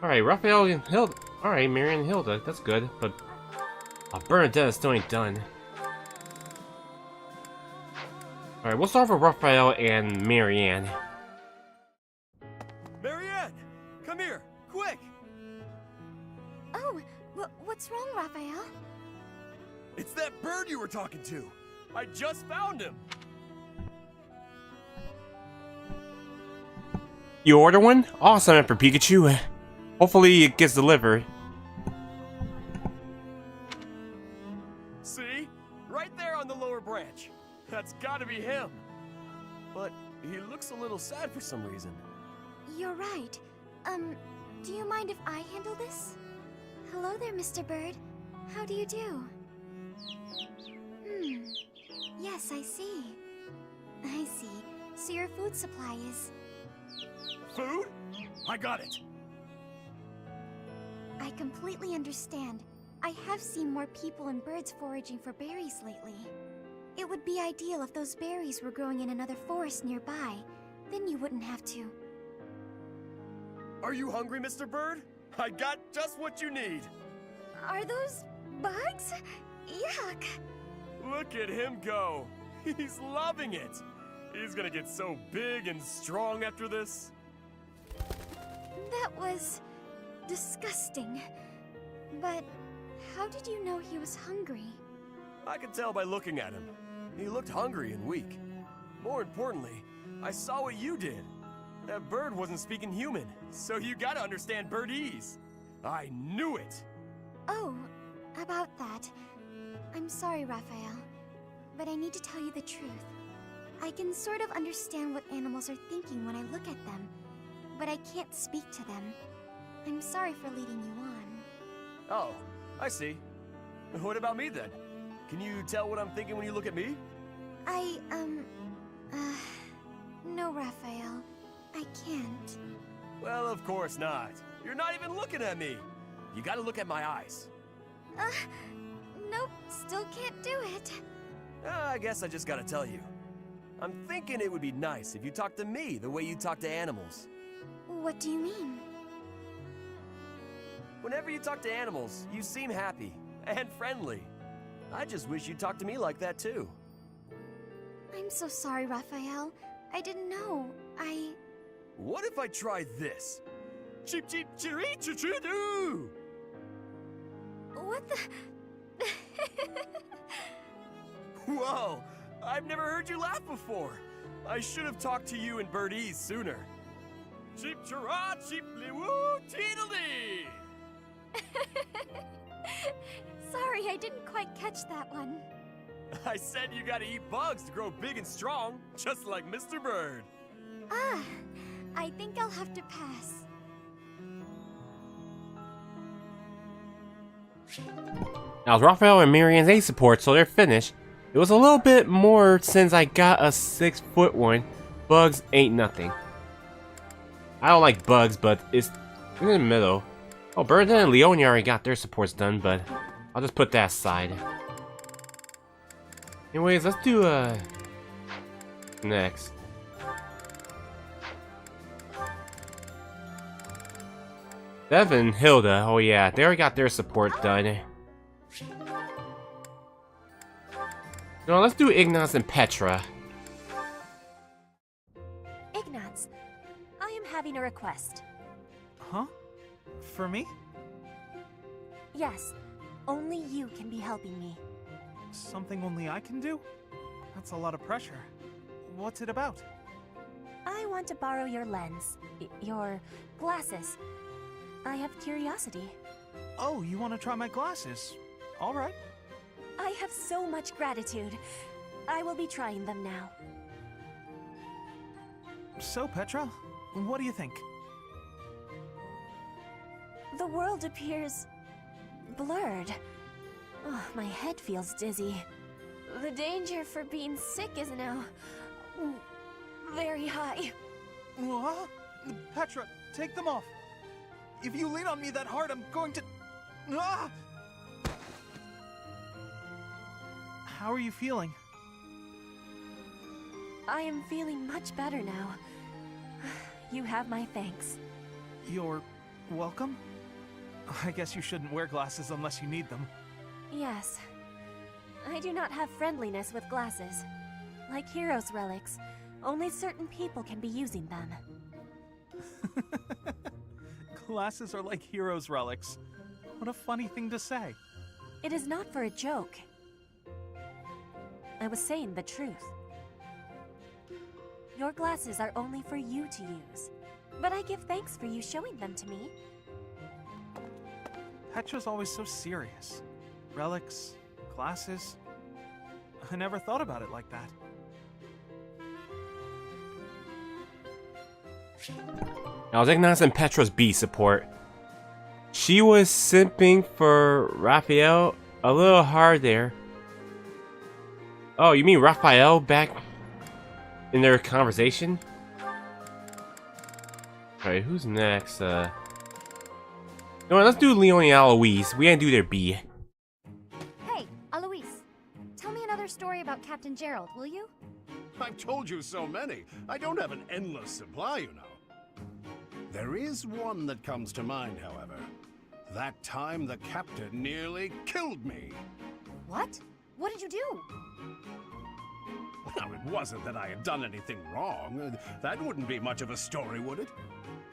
Alright, Raphael and Hilda. Alright, Marianne and Hilda, that's good, but... Bernadette still ain't done. Alright, we'll start with Raphael and Marianne. Marianne! Come here! Quick! Oh, what's wrong, Raphael? It's that bird you were talking to! I just found him! You order one? Awesome, for Pikachu. Hopefully it gets delivered. See? Right there on the lower branch. That's gotta be him. But he looks a little sad for some reason. You're right. Do you mind if I handle this? Hello there, Mr. Bird. How do you do? Yes, I see. I see. So your food supply is... Food? I got it. I completely understand. I have seen more people and birds foraging for berries lately. It would be ideal if those berries were growing in another forest nearby. Then you wouldn't have to. Are you hungry, Mr. Bird? I got just what you need. Are those bugs? Yuck! Look at him go. He's loving it. He's gonna get so big and strong after this. That was... disgusting. But how did you know he was hungry? I could tell by looking at him. He looked hungry and weak. More importantly, I saw what you did. That bird wasn't speaking human, so you gotta understand birdese. I knew it! Oh, about that. I'm sorry, Raphael, but I need to tell you the truth. I can sort of understand what animals are thinking when I look at them, but I can't speak to them. I'm sorry for leading you on. Oh, I see. What about me then? Can you tell what I'm thinking when you look at me? No, Raphael. I can't. Well, of course not. You're not even looking at me. You gotta look at my eyes. Nope, still can't do it. I guess I just gotta tell you. I'm thinking it would be nice if you talked to me the way you talk to animals. What do you mean? Whenever you talk to animals, you seem happy and friendly. I just wish you'd talk to me like that too. I'm so sorry, Raphael. I didn't know. What if I try this? Cheep cheep chiree choo choo doo! What the... Whoa! I've never heard you laugh before. I should have talked to you in birdese sooner. Cheep chirah cheep lee woo teedledee! Sorry, I didn't quite catch that one. I said you gotta eat bugs to grow big and strong, just like Mr. Bird. I think I'll have to pass. Now, it's Raphael and Marianne's A support, so they're finished. It was a little bit more since I got a 6-foot one. Bugs ain't nothing. I don't like bugs, but it's in the middle. Oh, Burden and Leonie already got their supports done, but I'll just put that aside. Anyways, let's do next. Dev and Hilda, oh yeah, they already got their support done. No, let's do Ignaz and Petra. Ignaz, I am having a request. Huh? For me? Yes, only you can be helping me. Something only I can do? That's a lot of pressure. What's it about? I want to borrow your lens, your glasses. I have curiosity. Oh, you want to try my glasses? All right. I have so much gratitude. I will be trying them now. So, Petra, what do you think? The world appears blurred. Oh, my head feels dizzy. The danger for being sick is now very high. What? Petra, take them off. If you lean on me that hard, I'm going to... Ah! How are you feeling? I am feeling much better now. You have my thanks. You're welcome? I guess you shouldn't wear glasses unless you need them. Yes. I do not have friendliness with glasses. Like heroes' relics, only certain people can be using them. Glasses are like heroes' relics. What a funny thing to say. It is not for a joke. I was saying the truth. Your glasses are only for you to use. But I give thanks for you showing them to me. Petra's always so serious. Relics, glasses. I never thought about it like that. Now, Ignaz and Petra's B support. She was simping for Raphael a little hard there. Oh, you mean Raphael back in their conversation? Alright, who's next? No, let's do Leon and Eloise. We gotta do their B. Hey, Eloise, tell me another story about Captain Gerald, will you? I've told you so many. I don't have an endless supply, you know. There is one that comes to mind, however. That time the captain nearly killed me. What? What did you do? Now, it wasn't that I had done anything wrong. That wouldn't be much of a story, would it?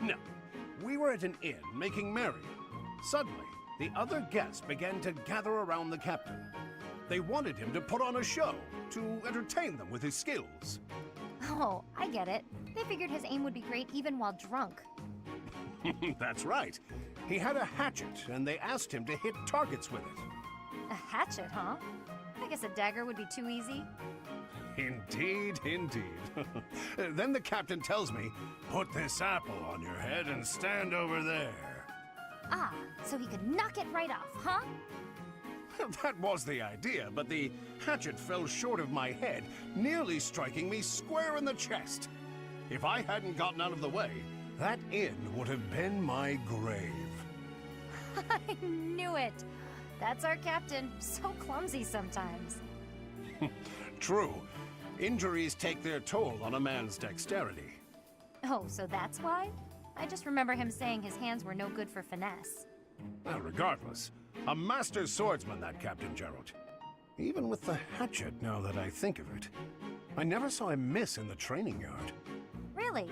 No. We were at an inn making merry. Suddenly, the other guests began to gather around the captain. They wanted him to put on a show, to entertain them with his skills. Oh, I get it. They figured his aim would be great even while drunk. That's right. He had a hatchet, and they asked him to hit targets with it. A hatchet, huh? I guess a dagger would be too easy. Indeed, indeed. Then the captain tells me, put this apple on your head and stand over there. Ah, so he could knock it right off, huh? That was the idea, but the hatchet fell short of my head, nearly striking me square in the chest. If I hadn't gotten out of the way, that inn would have been my grave. I knew it. That's our captain. So clumsy sometimes. True. Injuries take their toll on a man's dexterity. Oh, so that's why? I just remember him saying his hands were no good for finesse. Well, regardless, a master swordsman, that Captain Gerald. Even with the hatchet, now that I think of it. I never saw him miss in the training yard. Really?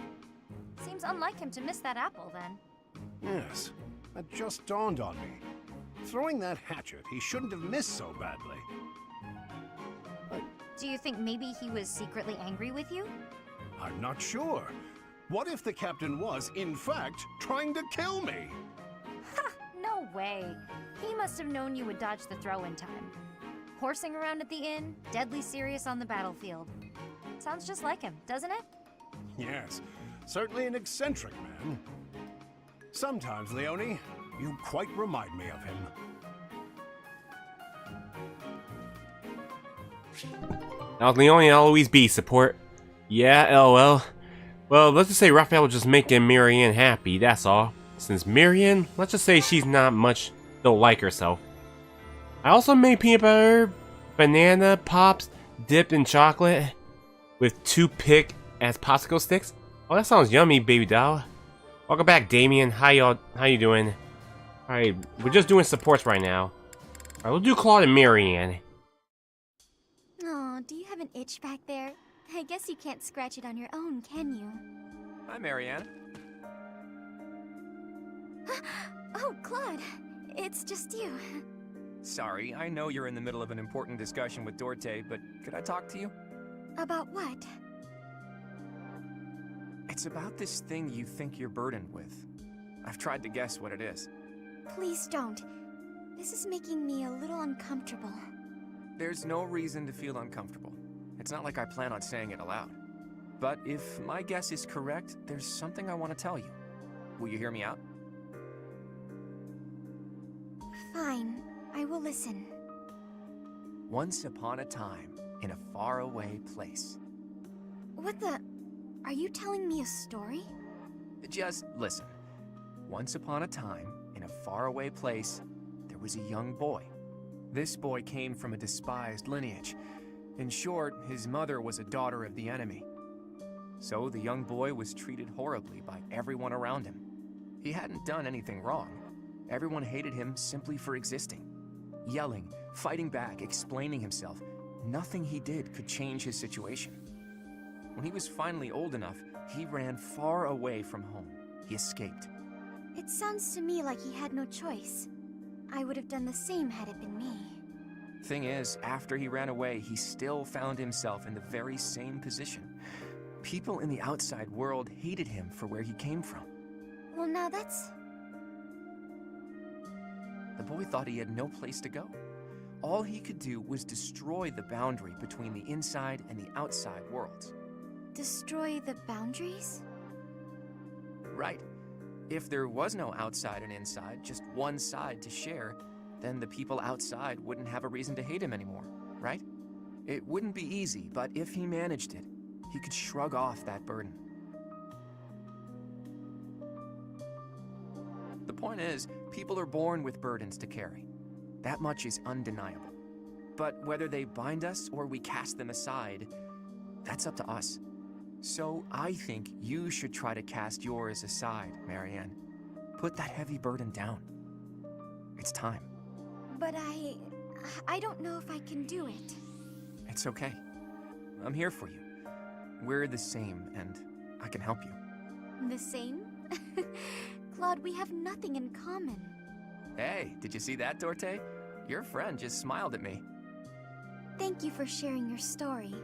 Seems unlike him to miss that apple, then. Yes, that just dawned on me. Throwing that hatchet, he shouldn't have missed so badly. Do you think maybe he was secretly angry with you? I'm not sure. What if the captain was, in fact, trying to kill me? Ha! No way. He must have known you would dodge the throw in time. Horsing around at the inn, deadly serious on the battlefield. Sounds just like him, doesn't it? Yes, certainly an eccentric man. Sometimes, Leonie, you quite remind me of him. Now Leone and Eloise B support. Yeah, LOL. Well, let's just say Raphael was just making Marianne happy, that's all. Since Marianne, let's just say she's not much don't like herself. I also made peanut butter, banana pops dipped in chocolate with toothpick as popsicle sticks. Oh, that sounds yummy, baby doll. Welcome back, Damien. How you doing? Alright, we're just doing supports right now. Alright, we'll do Claude and Marianne. Oh, do you have an itch back there? I guess you can't scratch it on your own, can you? Hi, Marianne. Oh, Claude. It's just you. Sorry, I know you're in the middle of an important discussion with Dorte, but could I talk to you? About what? It's about this thing you think you're burdened with. I've tried to guess what it is. Please don't. This is making me a little uncomfortable. There's no reason to feel uncomfortable. It's not like I plan on saying it aloud. But if my guess is correct, there's something I want to tell you. Will you hear me out? Fine. I will listen. Once upon a time, in a faraway place. What the... Are you telling me a story? Just listen. Once upon a time, in a faraway place, there was a young boy. This boy came from a despised lineage. In short, his mother was a daughter of the enemy. So the young boy was treated horribly by everyone around him. He hadn't done anything wrong. Everyone hated him simply for existing. Yelling, fighting back, explaining himself. Nothing he did could change his situation. When he was finally old enough, he ran far away from home. He escaped. It sounds to me like he had no choice. I would have done the same had it been me. Thing is, after he ran away, he still found himself in the very same position. People in the outside world hated him for where he came from. Well, now that's... The boy thought he had no place to go. All he could do was destroy the boundary between the inside and the outside worlds. Destroy the boundaries? Right. If there was no outside and inside, just one side to share, then the people outside wouldn't have a reason to hate him anymore, right? It wouldn't be easy, but if he managed it, he could shrug off that burden. The point is, people are born with burdens to carry. That much is undeniable. But whether they bind us or we cast them aside, that's up to us. So I think you should try to cast yours aside, Marianne. Put that heavy burden down. It's time. But I don't know if I can do it. It's okay. I'm here for you. We're the same, and I can help you. The same? Claude, we have nothing in common. Hey, did you see that, Dorte? Your friend just smiled at me. Thank you for sharing your story.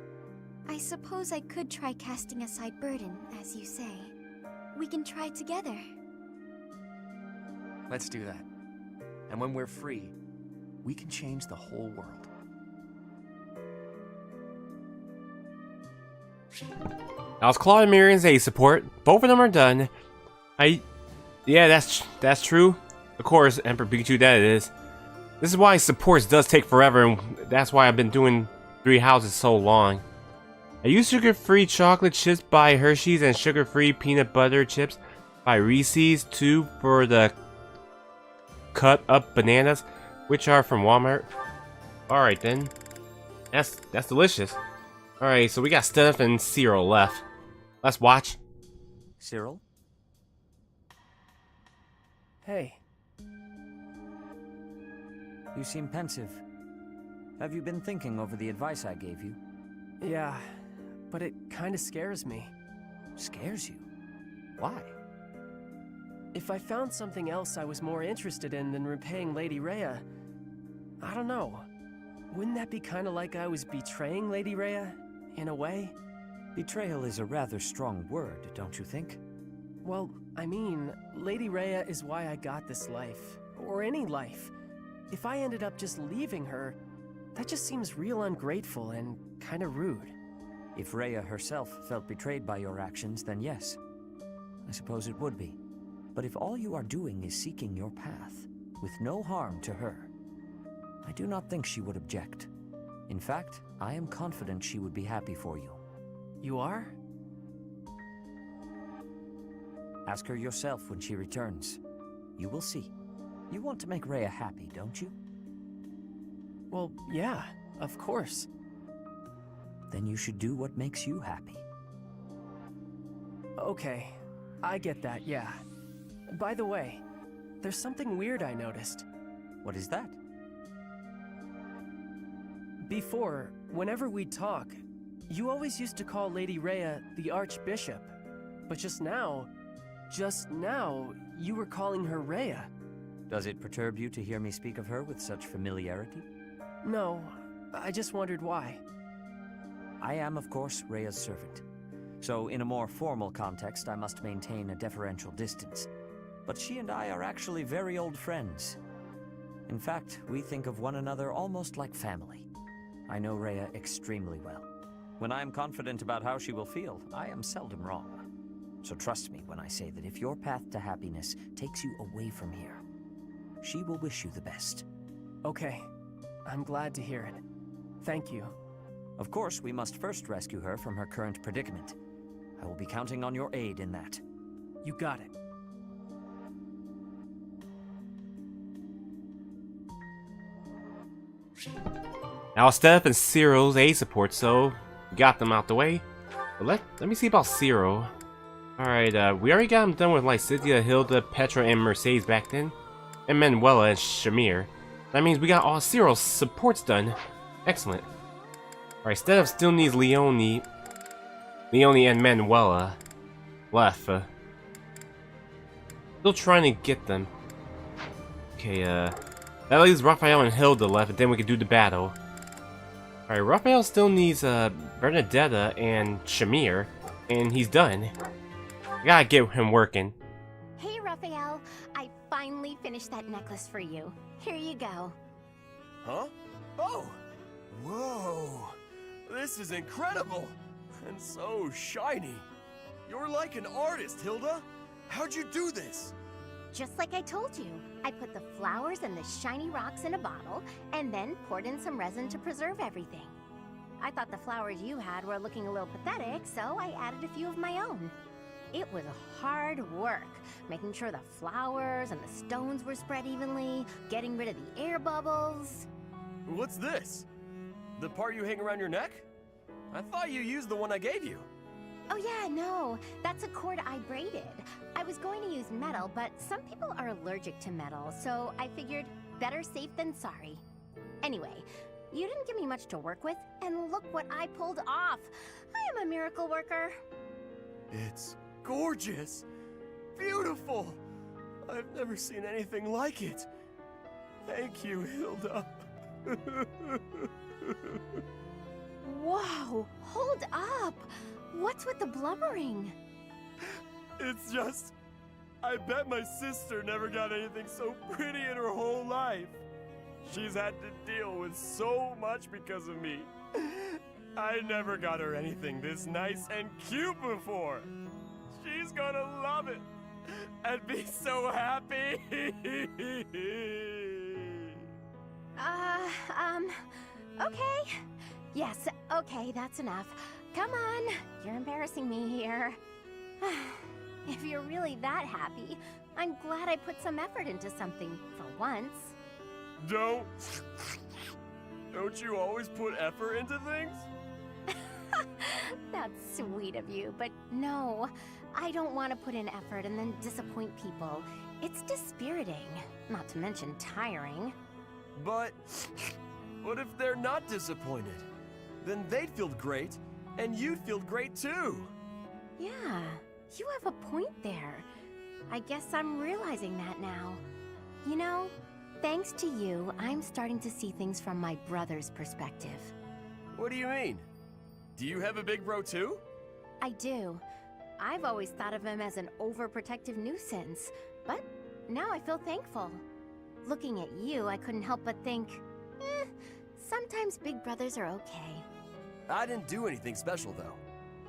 I suppose I could try casting aside burden, as you say. We can try together. Let's do that. And when we're free, we can change the whole world. That was Claude and Marianne's A support. Both of them are done. Yeah, that's true. Of course, Emperor Pikachu, that it is. This is why supports does take forever, and that's why I've been doing 3 houses so long. I use sugar-free chocolate chips by Hershey's and sugar-free peanut butter chips by Reese's, 2 for the cut-up bananas, which are from Walmart. Alright then. That's delicious. Alright, so we got Steph and Cyril left. Let's watch. Cyril? Hey. You seem pensive. Have you been thinking over the advice I gave you? Yeah, but it kinda scares me. Scares you? Why? If I found something else I was more interested in than repaying Lady Rhea, I don't know. Wouldn't that be kinda like I was betraying Lady Rhea, in a way? Betrayal is a rather strong word, don't you think? Well, I mean, Lady Rhea is why I got this life, or any life. If I ended up just leaving her, that just seems real ungrateful and kinda rude. If Rhea herself felt betrayed by your actions, then yes. I suppose it would be. But if all you are doing is seeking your path, with no harm to her, I do not think she would object. In fact, I am confident she would be happy for you. You are? Ask her yourself when she returns. You will see. You want to make Rhea happy, don't you? Well, yeah, of course. Then you should do what makes you happy. Okay, I get that, yeah. By the way, there's something weird I noticed. What is that? Before, whenever we'd talk, you always used to call Lady Rhea the Archbishop. But just now, you were calling her Rhea. Does it perturb you to hear me speak of her with such familiarity? No, I just wondered why. I am, of course, Rhea's servant. So, in a more formal context, I must maintain a deferential distance. But she and I are actually very old friends. In fact, we think of one another almost like family. I know Rhea extremely well. When I am confident about how she will feel, I am seldom wrong. So trust me when I say that if your path to happiness takes you away from here, she will wish you the best. Okay, I'm glad to hear it. Thank you. Of course, we must first rescue her from her current predicament. I will be counting on your aid in that. You got it. Now Steph and Cyril's A support, so got them out the way. But let me see about Cyril. Alright, we already got him done with Lycidia, Hilda, Petra, and Mercedes back then. And Manuela and Shamir. That means we got all Cyril's supports done. Excellent. Alright, Steph still needs Leone and Manuela left. Still trying to get them. Okay, that leaves Raphael and Hilda left, and then we can do the battle. Alright, Raphael still needs Bernadetta and Shamir, and he's done. I gotta get him working. Hey, Raphael. I finally finished that necklace for you. Here you go. Huh? Oh! Whoa! This is incredible! And so shiny. You're like an artist, Hilda. How'd you do this? Just like I told you, I put the flowers and the shiny rocks in a bottle, and then poured in some resin to preserve everything. I thought the flowers you had were looking a little pathetic, so I added a few of my own. It was hard work, making sure the flowers and the stones were spread evenly, getting rid of the air bubbles. What's this? The part you hang around your neck? I thought you used the one I gave you. Oh yeah, no, that's a cord I braided. I was going to use metal, but some people are allergic to metal, so I figured better safe than sorry. Anyway, you didn't give me much to work with, and look what I pulled off. I am a miracle worker. It's gorgeous! Beautiful! I've never seen anything like it. Thank you, Hilda. Whoa, hold up! What's with the blubbering? It's just... I bet my sister never got anything so pretty in her whole life. She's had to deal with so much because of me. I never got her anything this nice and cute before. She's gonna love it and be so happy. Okay. Yes, okay, that's enough. Come on, you're embarrassing me here. If you're really that happy, I'm glad I put some effort into something for once. Don't you always put effort into things? That's sweet of you, but no. I don't want to put in effort and then disappoint people. It's dispiriting, not to mention tiring. But what if they're not disappointed? Then they'd feel great, and you'd feel great too. Yeah, you have a point there. I guess I'm realizing that now. You know, thanks to you, I'm starting to see things from my brother's perspective. What do you mean? Do you have a big bro too? I do. I've always thought of him as an overprotective nuisance, but now I feel thankful. Looking at you, I couldn't help but think, sometimes big brothers are okay. I didn't do anything special though.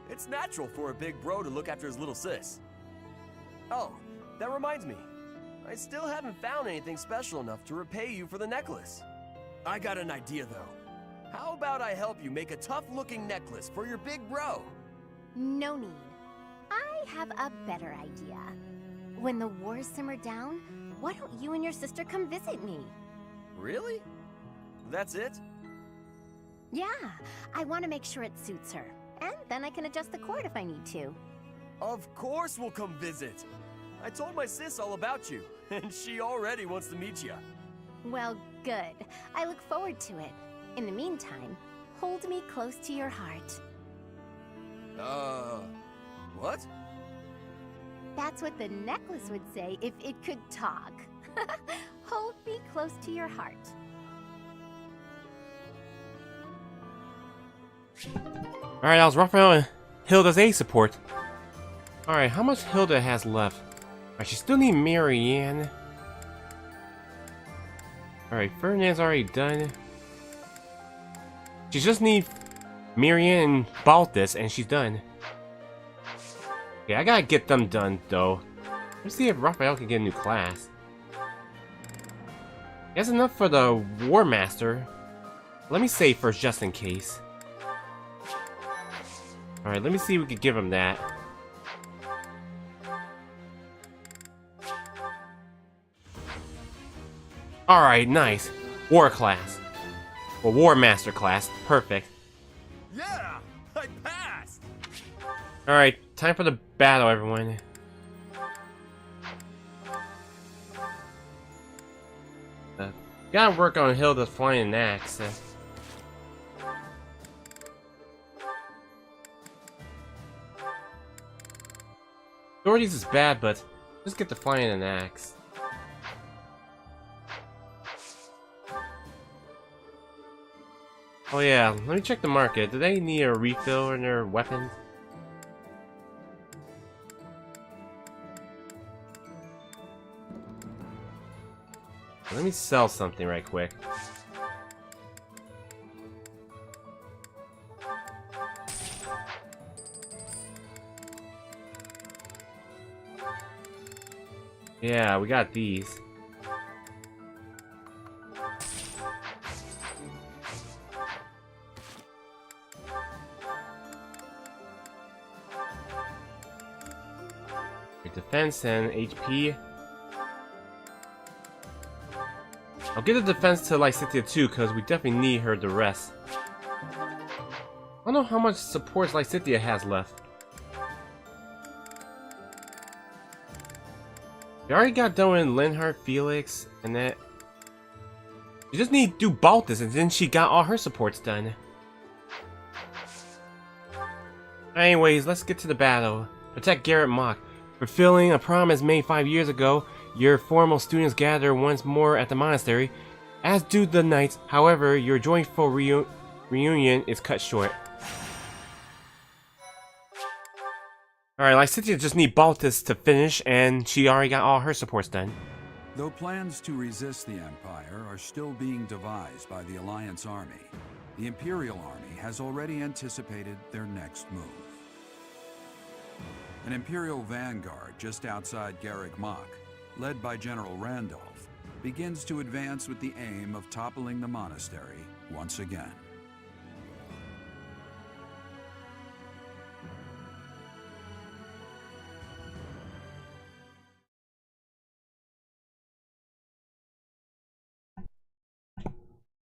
It's natural for a big bro to look after his little sis. Oh, that reminds me. I still haven't found anything special enough to repay you for the necklace. I got an idea though. How about I help you make a tough-looking necklace for your big bro? No need. I have a better idea. When the wars simmer down, why don't you and your sister come visit me? Really? That's it? Yeah, I want to make sure it suits her. And then I can adjust the cord if I need to. Of course we'll come visit. I told my sis all about you, and she already wants to meet you. Well, good. I look forward to it. In the meantime, hold me close to your heart. What? That's what the necklace would say if it could talk. Hold me close to your heart. Alright, that was Raphael and Hilda's A support. Alright, how much Hilda has left? Alright, she still needs Marianne. Alright, Ferdinand's already done. She just needs Marianne and Balthus, and she's done. Okay, I gotta get them done, though. Let's see if Raphael can get a new class. That's enough for the War Master. Let me save first, just in case. Alright, let me see if we can give him that. Alright, nice. War class. Well, War Master class. Perfect. Yeah! I passed! Alright, time for the battle, everyone. Gotta work on Hilda's flying axe. Authorities is bad, but just get the flying an axe. Oh yeah, let me check the market. Do they need a refill in their weapons? Let me sell something right quick. Yeah, we got these. Defense and HP. I'll give the defense to Leicester too, because we definitely need her to rest. I don't know how much support Leicester has left. We already got done with Linhart, Felix, and that. You just need to do Balthus, and then she got all her supports done. Anyways, let's get to the battle. Protect Garrett Mock. Fulfilling a promise made 5 years ago, your formal students gather once more at the monastery, as do the knights. However, your joyful reunion is cut short. Alright, Lycidia just need Balthus to finish, and she already got all her supports done. Though plans to resist the Empire are still being devised by the Alliance Army, the Imperial Army has already anticipated their next move. An Imperial vanguard just outside Garreg Mach, led by General Randolph, begins to advance with the aim of toppling the monastery once again.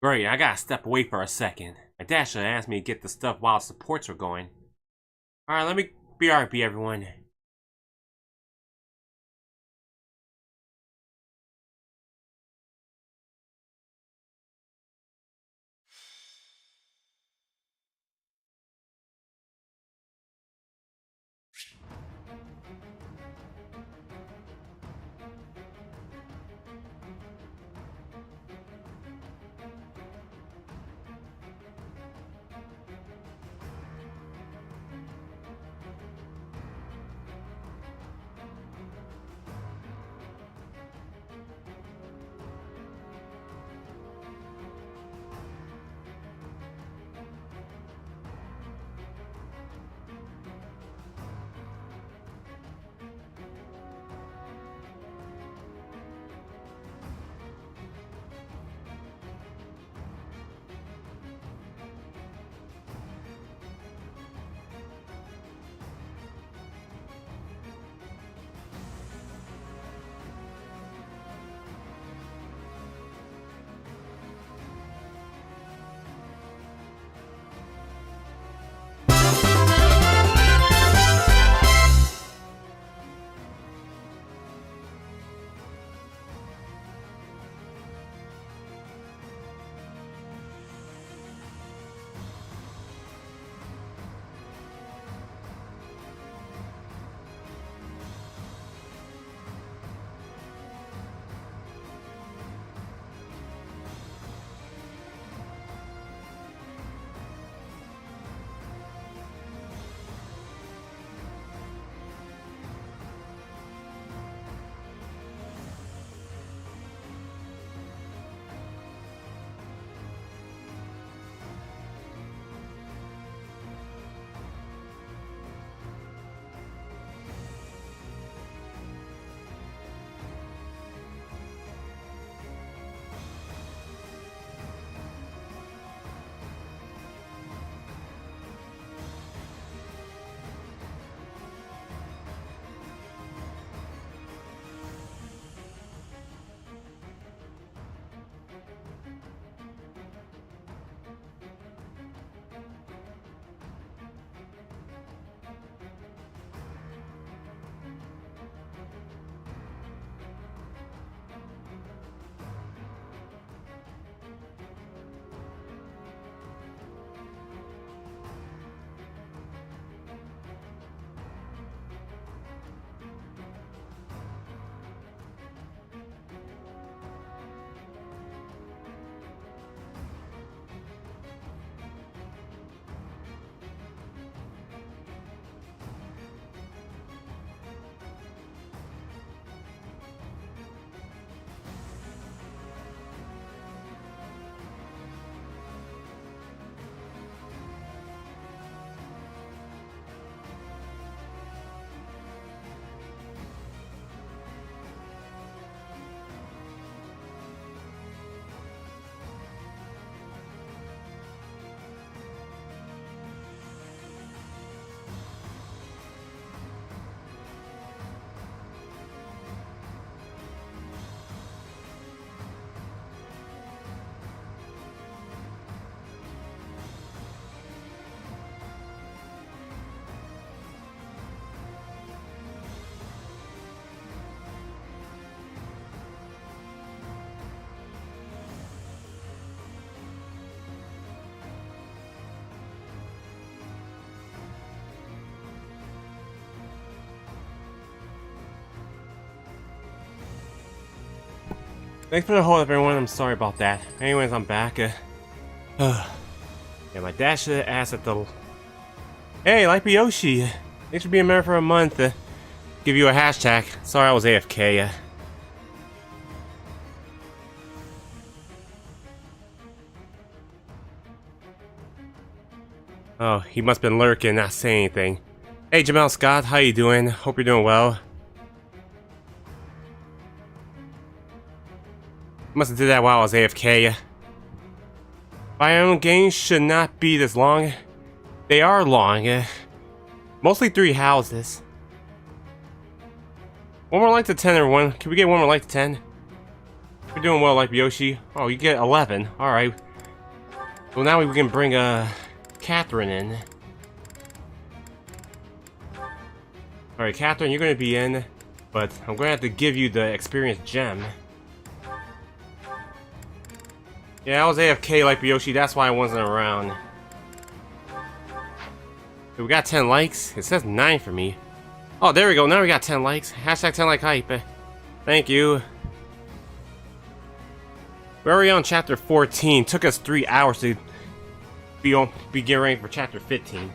Great, I gotta step away for a second. My dad should have asked me to get the stuff while supports were going. Alright, let me BRB everyone. Thanks for the hold up, everyone. I'm sorry about that. Anyways, I'm back. Yeah, my dad should have asked at the... Hey, Light Yoshi. Thanks for being married for a month. Give you a hashtag. Sorry I was AFK. Oh, he must have been lurking, not saying anything. Hey, Jamel Scott, how you doing? Hope you're doing well. Must have did that while I was AFK. Biome games should not be this long. They are long. Mostly 3 houses. One more light to 10, everyone. Can we get one more light to 10? We're doing well, like Yoshi. Oh, you get 11. Alright. Well, now we can bring Catherine in. Alright, Catherine, you're gonna be in, but I'm gonna have to give you the experience gem. Yeah, I was AFK like Yoshi, that's why I wasn't around. So we got 10 likes. It says 9 for me. Oh, there we go. Now we got 10 likes. Hashtag 10 like hype. Thank you. We're already on chapter 14. Took us 3 hours to be getting ready for chapter 15.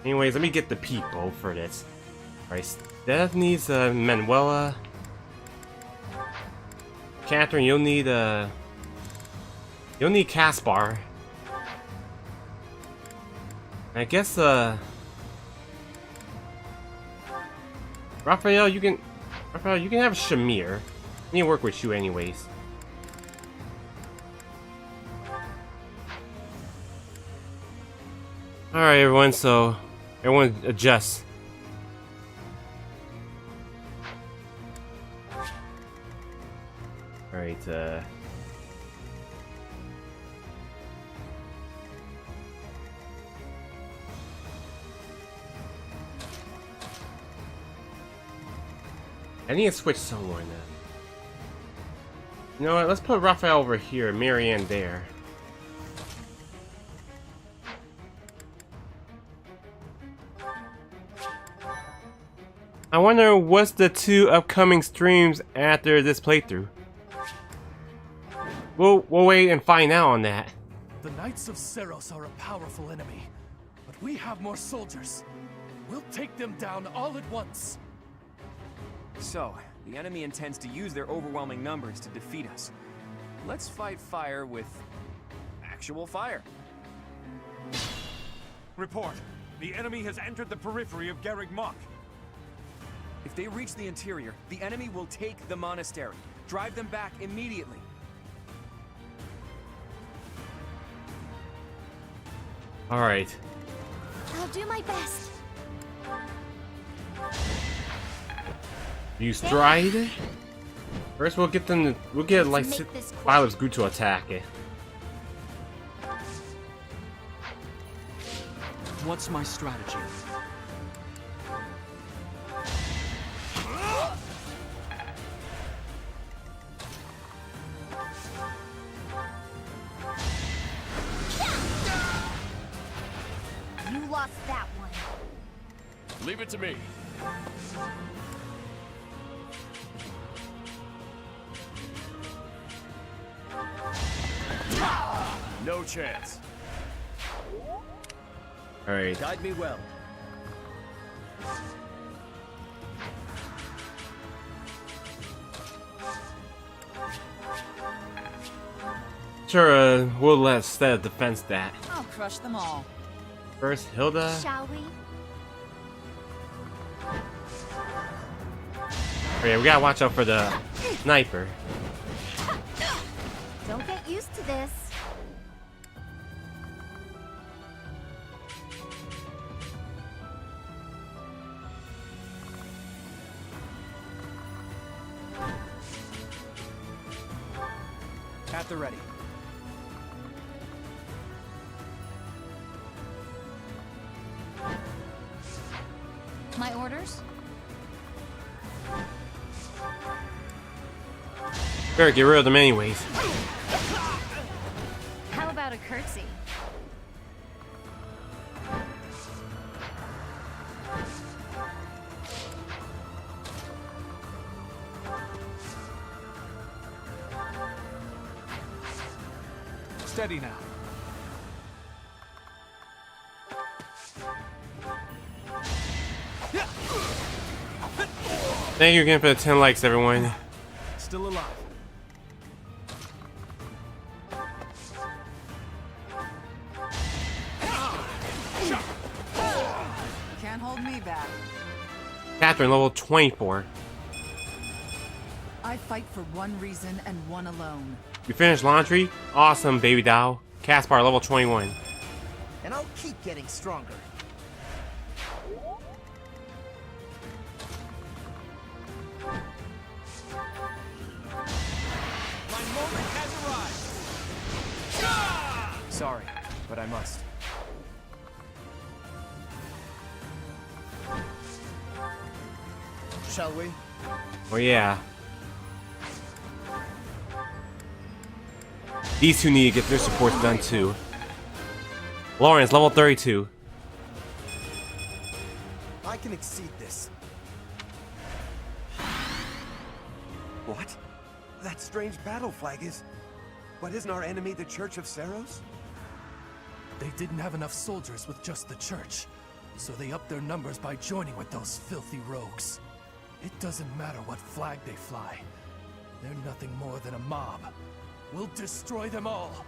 Anyways, let me get the people for this. Alright, Steph needs Manuela. Catherine, you'll need Caspar. I guess Raphael, you can have Shamir. I need to work with you anyways. Alright everyone, so everyone adjust. Alright, I need to switch someone. You know what? Let's put Raphael over here, Marianne there. I wonder what's the 2 upcoming streams after this playthrough. We'll wait and find out on that. The Knights of Seros are a powerful enemy, but we have more soldiers. We'll take them down all at once. So, the enemy intends to use their overwhelming numbers to defeat us. Let's fight fire with actual fire. Report. The enemy has entered the periphery of Garreg Mach. If they reach the interior, the enemy will take the monastery. Drive them back immediately. Alright. I'll do my best. You stride. First, we'll get them. We'll get like Violet's Groot to attack it. What's my strategy? You lost that one. Leave it to me. No chance. Alright. Guide me well. Sure, we'll let Stead defense that. I'll crush them all. First, Hilda. Shall we? Oh yeah, we gotta watch out for the sniper. Don't get used to this. At the ready. My orders? Better get rid of them anyways. How about a curtsy? Steady now. Thank you again for the 10 likes, everyone. Still alive. Can't hold me back. Catherine, level 24. I fight for one reason and one alone. You finished laundry? Awesome, baby doll. Caspar, level 21. And I'll keep getting stronger. My moment has arrived! Sorry, but I must. Shall we? Oh yeah. These two need to get their supports done too. Lawrence, level 32. I can exceed this. What? That strange battle flag is... But isn't our enemy the Church of Saros? They didn't have enough soldiers with just the church, so they upped their numbers by joining with those filthy rogues. It doesn't matter what flag they fly. They're nothing more than a mob. We'll destroy them all.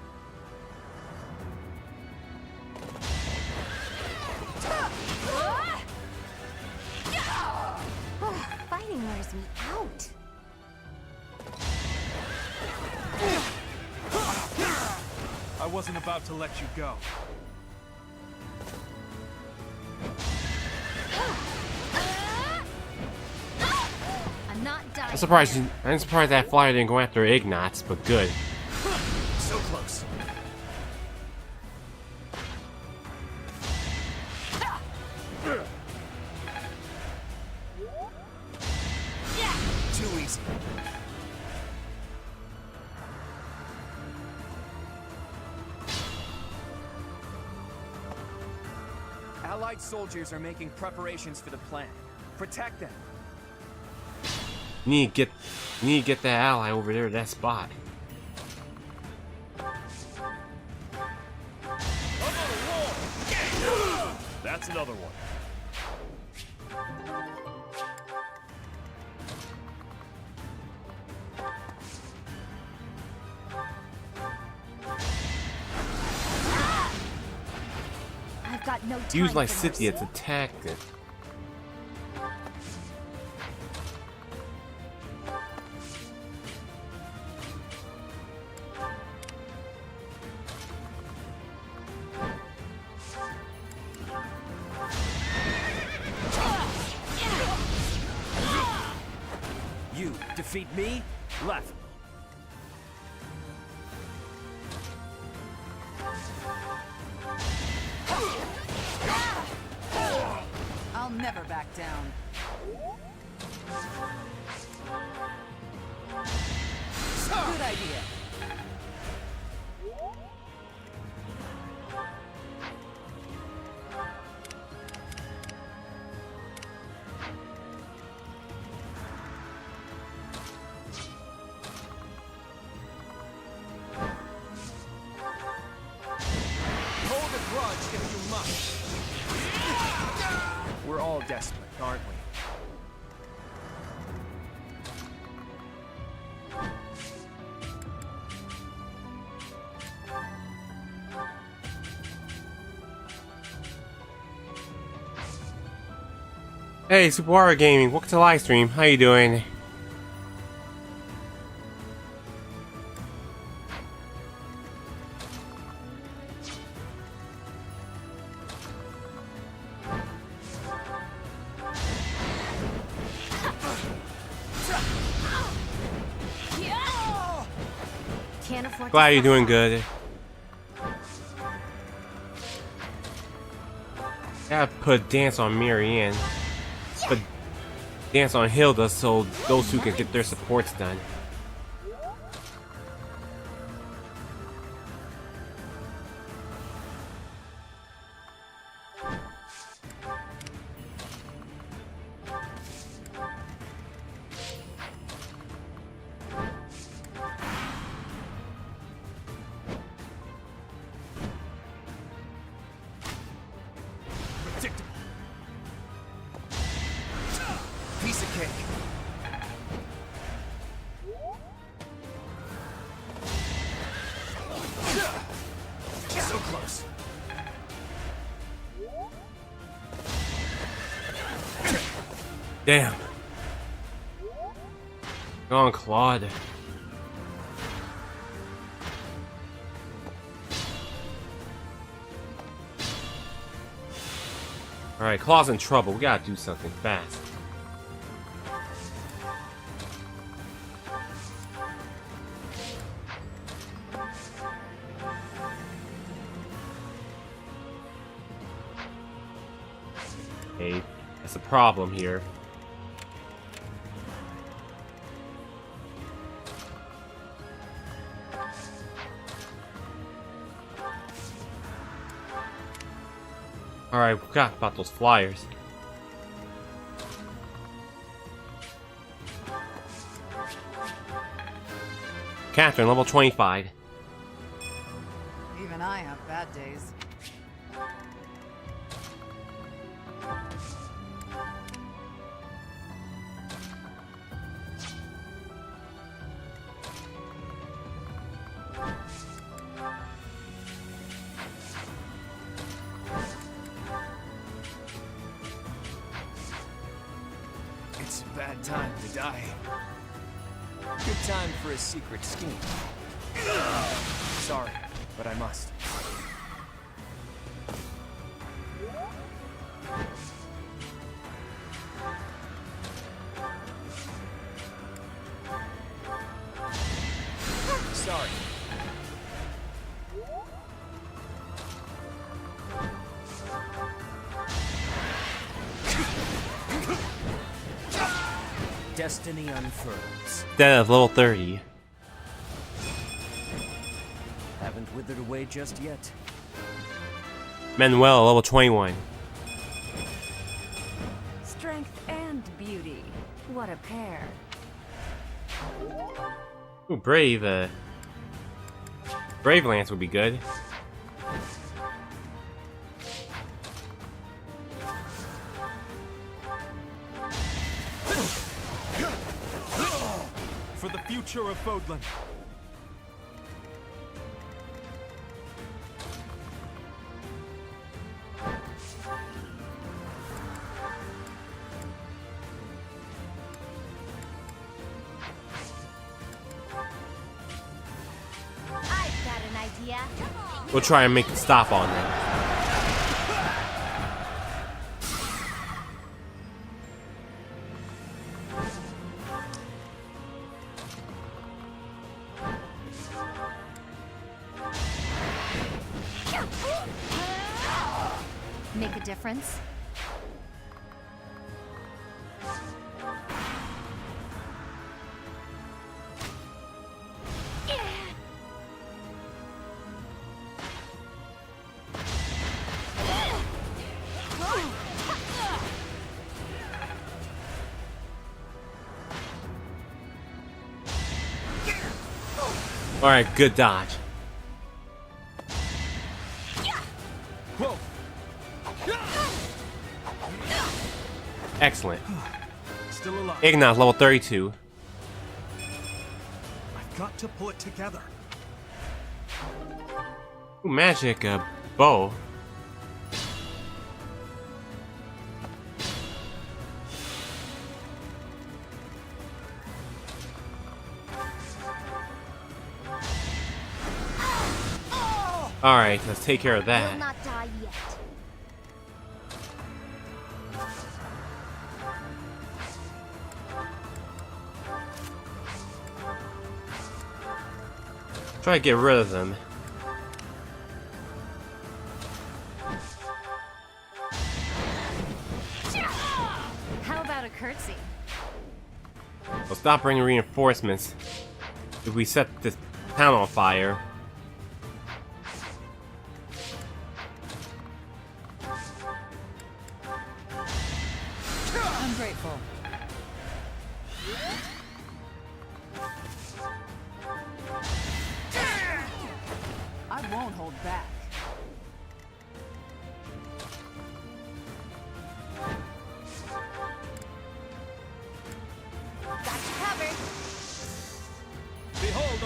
Fighting wears me out. I wasn't about to let you go. I'm not dying. I'm surprised that flyer didn't go after Ignatz, but good. So close. Too easy. Allied soldiers are making preparations for the plan. Protect them. You need to get that ally over there to that spot. That's another one. I've got no time. Use my for city mercy. as a tactic. You defeat me? Left. I'll never back down. Good idea. Hold a grudge if you must. We're all desperate, aren't we? Hey, Super Wario Gaming, welcome to the live stream. How you doing? Can't afford Glad to you're doing suck. good. Gotta put dance on Marianne. But dance on Hilda so those two can get their supports done. take. So close. Damn. Go on, Claude. Alright, Claude's in trouble. We gotta do something fast. Okay, that's a problem here. Alright, we forgot about those flyers. Catherine, level 25. Even I have bad days. It's a bad time to die. Good time for a secret scheme. Sorry, but I must. Sorry. Destiny unfurls. Instead of level 30. Haven't withered away just yet. Manuel, level 21. Strength and beauty. What a pair. Ooh, Brave, Brave Lance would be good. For the future of Fodlan. I've got an idea. We'll try and make a stop on them. Make a difference? Alright, good dodge. Whoa. Excellent. Still alive. Ignaz, level 32. I've got to pull it together. Ooh, magic, bow. Alright, let's take care of Will that. not die yet. Try to get rid of them. How about a curtsy? We'll stop bringing reinforcements if we set this town on fire. I'm grateful. I won't hold back.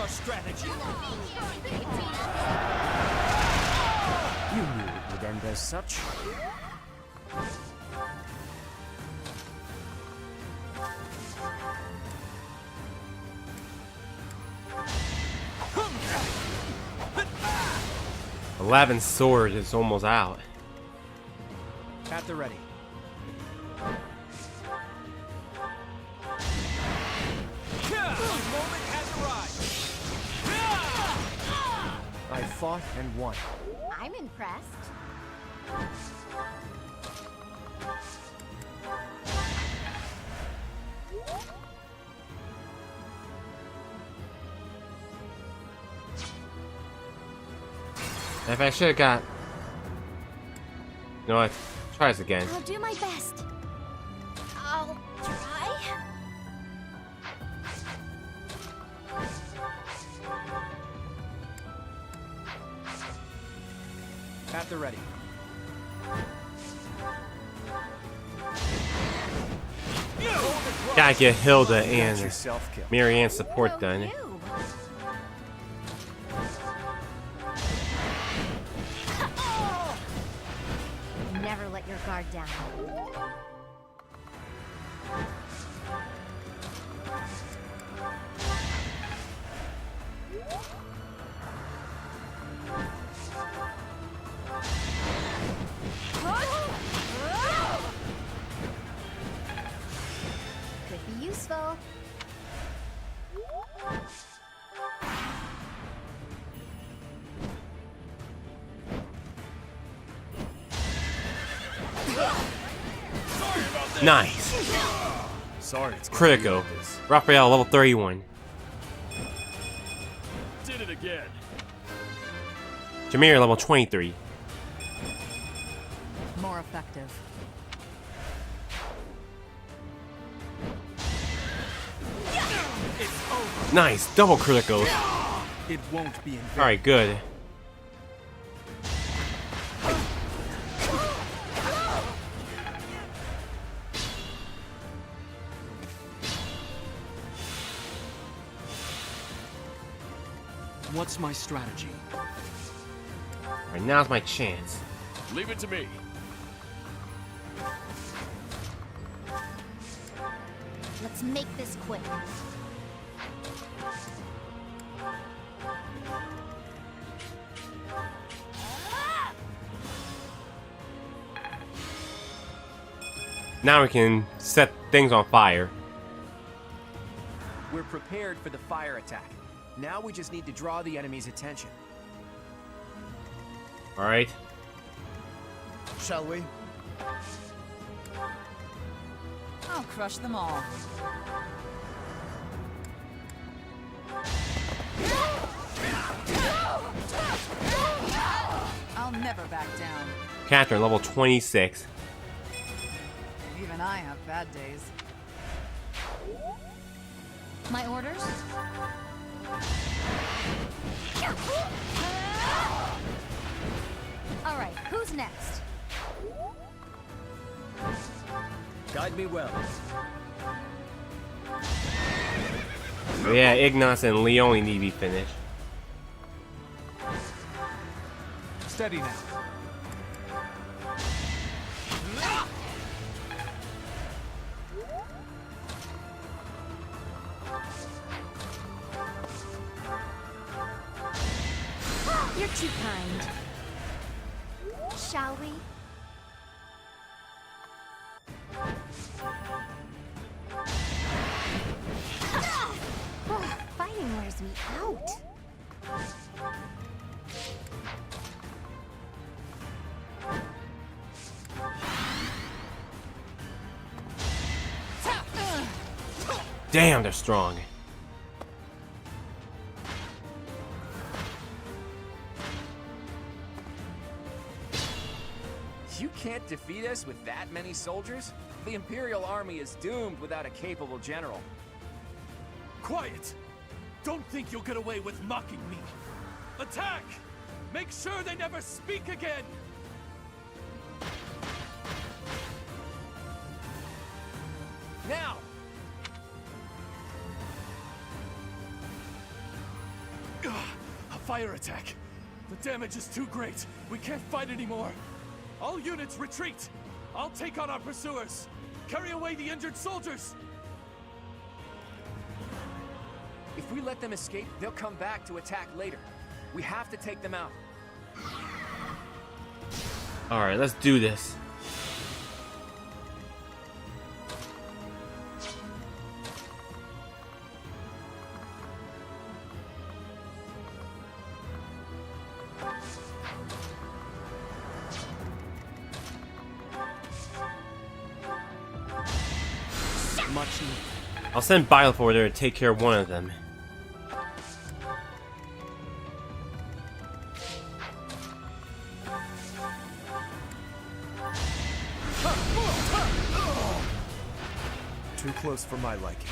our strategy. You knew it would end as such. 11 sword is almost out. At the ready. Moment has arrived. I fought and won. I'm impressed. If I should have got... You know what? Try this again. I'll do my best. I'll try. At the ready. Gotta get Hilda and yourself killed. Marianne's support done. Never let your guard down. Could be useful. Nice. Sorry, it's Critical. Raphael, level 31. Did it again. Jameer, level 23. More effective. It's over. Nice, double critical. It won't be in vain. Alright, good. What's my strategy? Alright, now's my chance. Leave it to me. Let's make this quick. Now we can set things on fire. We're prepared for the fire attack. Now we just need to draw the enemy's attention. Alright. Shall we? I'll crush them all. I'll never back down. Catherine, level 26. Even I have bad days. My orders? All right, who's next? Guide me well. So yeah, Ignace and Leone need to be finished. Steady now. You're too kind. Shall we? Oh, fighting wears me out. Damn, they're strong. You can't defeat us with that many soldiers? The Imperial Army is doomed without a capable general. Quiet! Don't think you'll get away with mocking me. Attack! Make sure they never speak again! Now! fire attack. The damage is too great. We can't fight anymore. All units retreat. I'll take on our pursuers. Carry away the injured soldiers. If we let them escape, they'll come back to attack later. We have to take them out. Alright, let's do this. Much needed. I'll send Bylethor there to take care of one of them. Too close for my liking.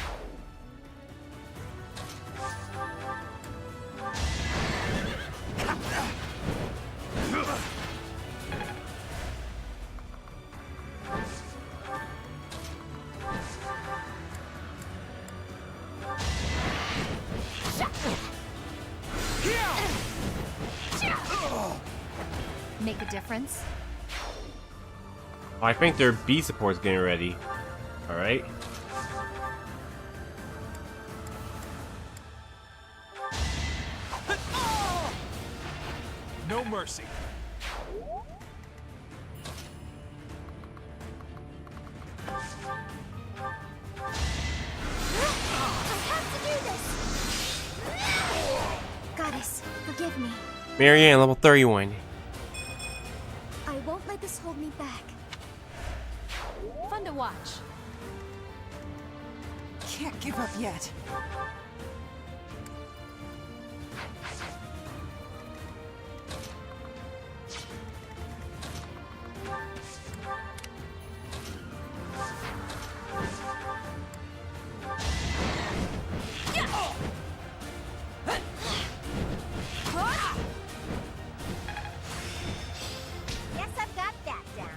Make a difference? I think their B support's getting ready. Alright. No mercy. Goddess, forgive me. Marianne, level 31. I won't let this hold me back. Fun to watch. Can't give up yet. Guess I've got that down.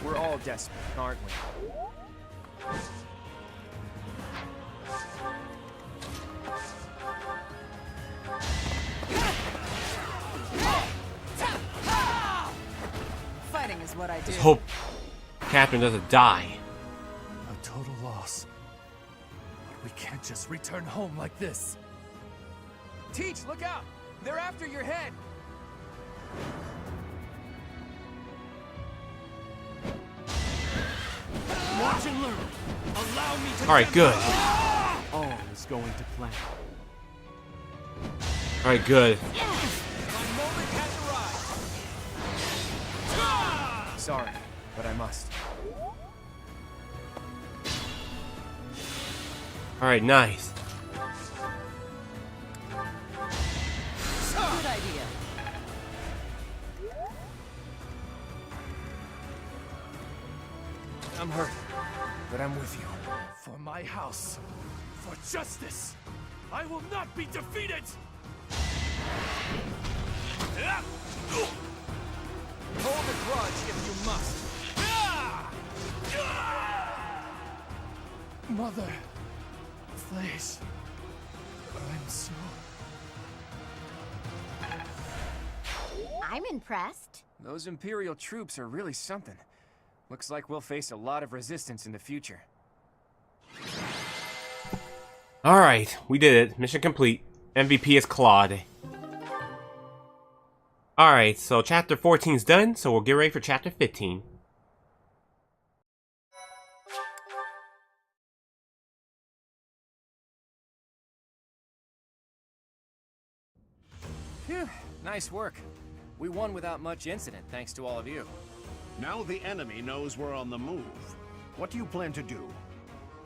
We're all desperate, aren't we? Fighting is what I do. Just hope Catherine doesn't die. A total loss. But we can't just return home like this. Teach, look out! They're after your head! Watch and learn. Allow me to. Alright, good. All is going to plan. Alright, good. Sorry, but I must. Alright, nice. Good idea. I'm hurt, but I'm with you. For my house. For justice. I will not be defeated. Hold a grudge if you must. Mother, please. I'm so... I'm impressed. Those Imperial troops are really something. Looks like we'll face a lot of resistance in the future. Alright, we did it. Mission complete. MVP is Claude. Alright, so chapter 14 is done, so we'll get ready for chapter 15. Phew, nice work. We won without much incident, thanks to all of you. Now the enemy knows we're on the move. What do you plan to do?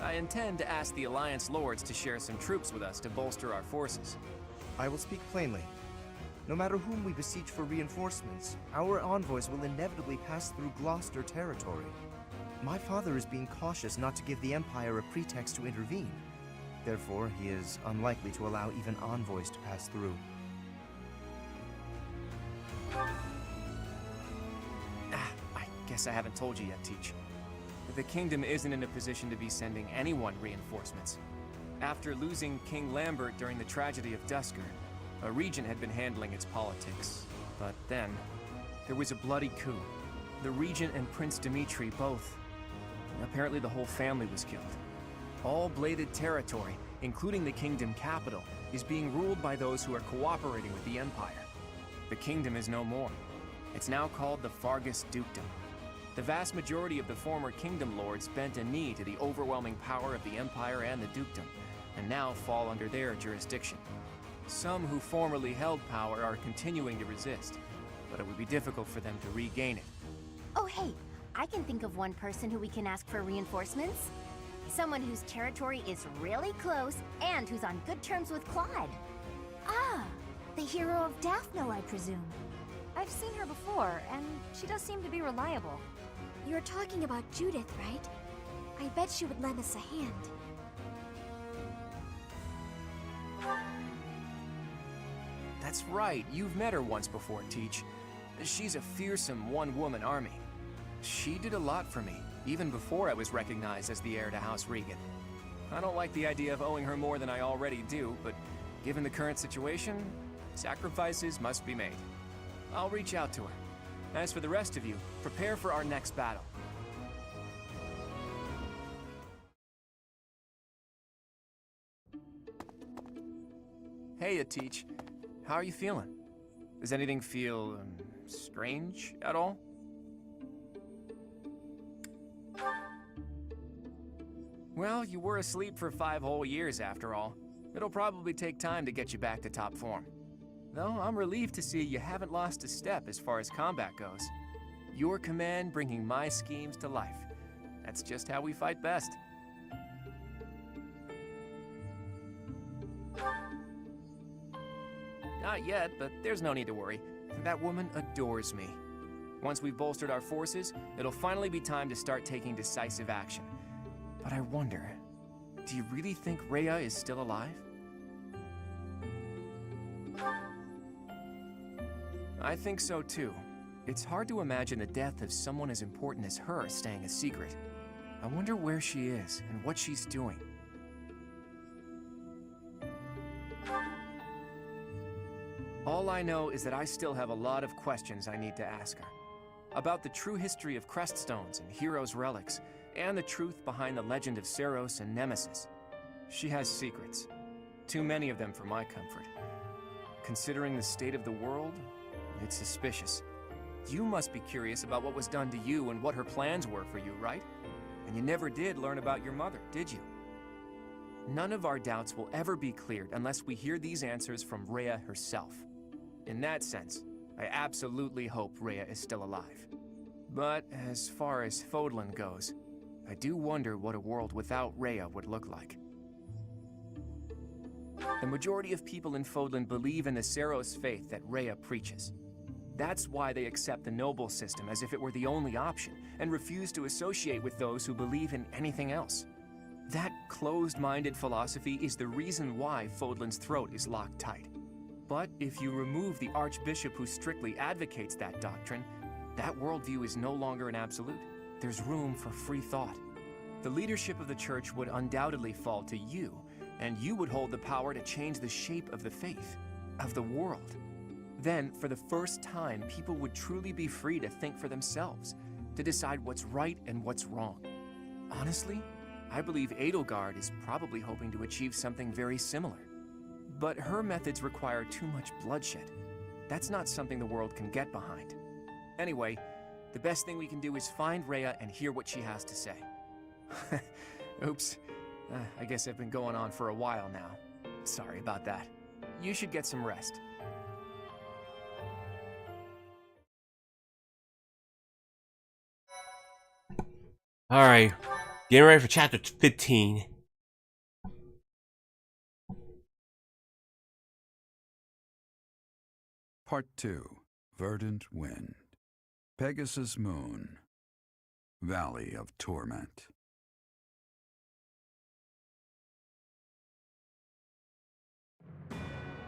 I intend to ask the Alliance Lords to share some troops with us to bolster our forces. I will speak plainly. No matter whom we beseech for reinforcements, our envoys will inevitably pass through Gloucester territory. My father is being cautious not to give the Empire a pretext to intervene. Therefore, he is unlikely to allow even envoys to pass through. I guess guess I haven't told you yet, Teach. The kingdom isn't in a position to be sending anyone reinforcements. After losing King Lambert during the tragedy of Dusker, a regent had been handling its politics. But then, there was a bloody coup. The regent and Prince Dimitri both. Apparently the whole family was killed. All bladed territory, including the kingdom capital, is being ruled by those who are cooperating with the Empire. The kingdom is no more. It's now called the Fargus Dukedom. The vast majority of the former kingdom lords bent a knee to the overwhelming power of the Empire and the dukedom, and now fall under their jurisdiction. Some who formerly held power are continuing to resist, but it would be difficult for them to regain it. Oh hey, I can think of one person who we can ask for reinforcements. Someone whose territory is really close and who's on good terms with Claude. Ah, the hero of Daphne, I presume. I've seen her before, and she does seem to be reliable. You're talking about Judith, right? I bet she would lend us a hand. That's right, you've met her once before, Teach. She's a fearsome one-woman army. She did a lot for me, even before I was recognized as the heir to House Regan. I don't like the idea of owing her more than I already do, but given the current situation, sacrifices must be made. I'll reach out to her. As for the rest of you, prepare for our next battle. Hey, Teach. How are you feeling? Does anything feel, strange at all? Well, you were asleep for 5 whole years after all. It'll probably take time to get you back to top form. Though I'm relieved to see you haven't lost a step as far as combat goes. Your command bringing my schemes to life. That's just how we fight best. Not yet, but there's no need to worry. That woman adores me. Once we've bolstered our forces, it'll finally be time to start taking decisive action. But I wonder, do you really think Rhea is still alive? I think so too. It's hard to imagine the death of someone as important as her staying a secret. I wonder where she is and what she's doing. All I know is that I still have a lot of questions I need to ask her. About the true history of Creststones and Heroes' Relics, and the truth behind the legend of Seros and Nemesis. She has secrets. Too many of them for my comfort. Considering the state of the world, it's suspicious. You must be curious about what was done to you and what her plans were for you, right? And you never did learn about your mother, did you? None of our doubts will ever be cleared unless we hear these answers from Rhea herself. In that sense, I absolutely hope Rhea is still alive. But as far as Fodlan goes, I do wonder what a world without Rhea would look like. The majority of people in Fodlan believe in the Seros faith that Rhea preaches. That's why they accept the noble system as if it were the only option, and refuse to associate with those who believe in anything else. That closed-minded philosophy is the reason why Fodlan's throat is locked tight. But if you remove the Archbishop who strictly advocates that doctrine, that worldview is no longer an absolute. There's room for free thought. The leadership of the Church would undoubtedly fall to you, and you would hold the power to change the shape of the faith, of the world. Then, for the first time, people would truly be free to think for themselves, to decide what's right and what's wrong. Honestly, I believe Edelgard is probably hoping to achieve something very similar. But her methods require too much bloodshed. That's not something the world can get behind. Anyway, the best thing we can do is find Rhea and hear what she has to say. Oops. I guess I've been going on for a while now. Sorry about that. You should get some rest. Alright, getting ready for chapter 15. Part 2. Verdant Wind. Pegasus Moon. Valley of Torment.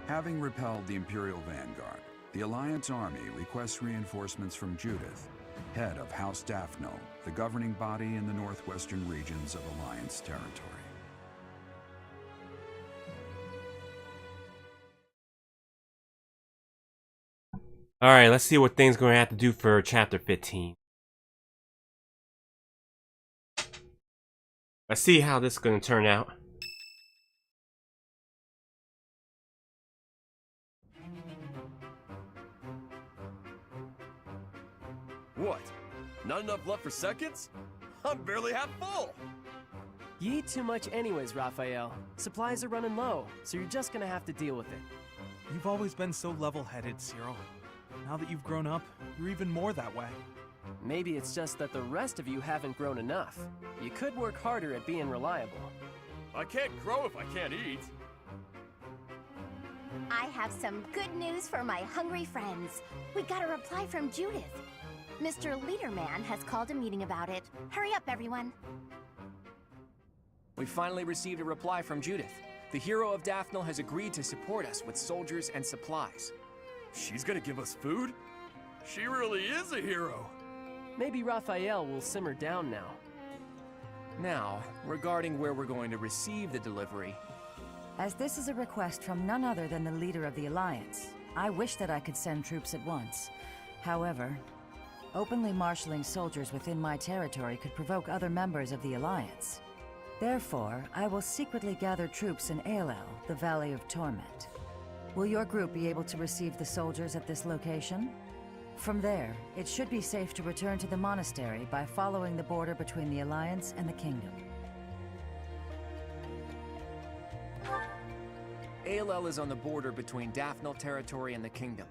Having repelled the Imperial Vanguard, the Alliance army requests reinforcements from Judith, head of House Daphno, the governing body in the northwestern regions of Alliance territory. Alright, let's see what things going to have to do for chapter 15. Let's see how this is going to turn out. What? Not enough left for seconds? I'm barely half full! You eat too much anyways, Raphael. Supplies are running low, so you're just gonna have to deal with it. You've always been so level-headed, Cyril. Now that you've grown up, you're even more that way. Maybe it's just that the rest of you haven't grown enough. You could work harder at being reliable. I can't grow if I can't eat. I have some good news for my hungry friends. We got a reply from Judith. Mr. Leaderman has called a meeting about it. Hurry up, everyone. We finally received a reply from Judith. The hero of Daphne has agreed to support us with soldiers and supplies. She's gonna give us food? She really is a hero. Maybe Raphael will simmer down now. Now, regarding where we're going to receive the delivery. As this is a request from none other than the leader of the Alliance, I wish that I could send troops at once. However, openly marshaling soldiers within my territory could provoke other members of the Alliance. Therefore, I will secretly gather troops in Aelel, the Valley of Torment. Will your group be able to receive the soldiers at this location? From there, it should be safe to return to the monastery by following the border between the Alliance and the Kingdom. Aelel is on the border between Daphne territory and the Kingdom.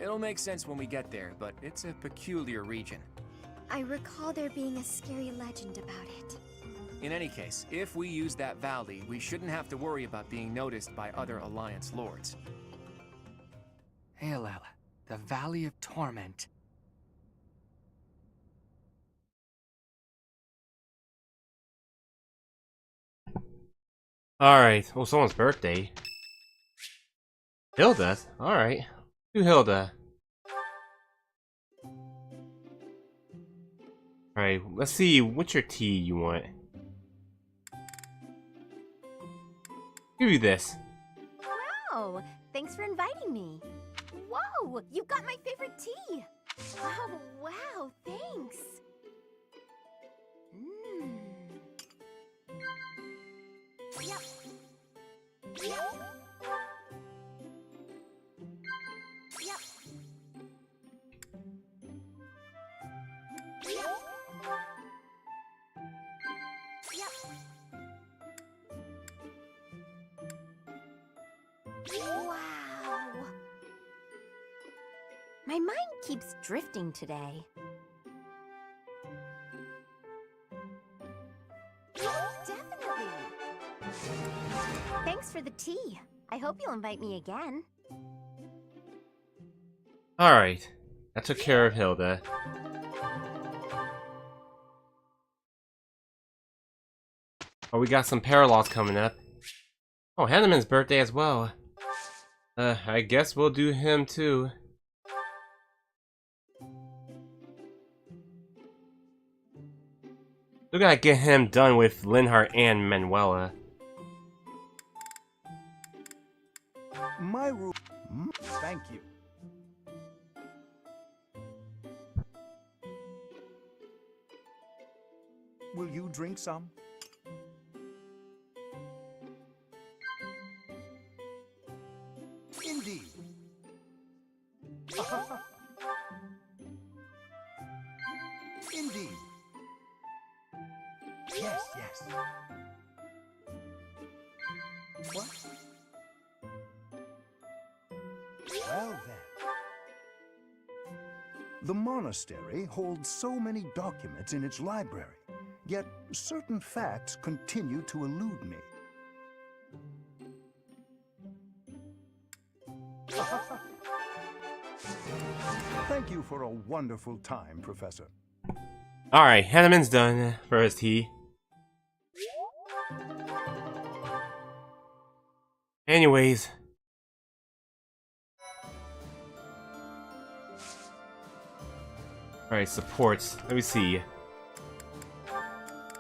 It'll make sense when we get there, but it's a peculiar region. I recall there being a scary legend about it. In any case, if we use that valley, we shouldn't have to worry about being noticed by other Alliance lords. Aelel, the Valley of Torment. Alright, well, someone's birthday. Hilda's? Alright. Do Hilda. Alright, let's see, what's your tea you want? Give you this. Wow! Thanks for inviting me. Whoa! You got my favorite tea! Oh, wow, thanks! Yep. Yep. Yep. Yep. Yep. Wow. My mind keeps drifting today. Definitely. Thanks for the tea. I hope you'll invite me again. Alright. I took care of Hilda. Oh, we got some parallels coming up. Oh, Hanneman's birthday as well. I guess we'll do him too. We gotta get him done with Linhart and Manuela. My rule. Thank you. Will you drink some? Indeed. Indeed. Yes, yes. What? Well then. The monastery holds so many documents in its library, yet certain facts continue to elude me. Thank you for a wonderful time, Professor. Alright, Hanneman's done for his tea. Anyways. Alright, supports. Let me see.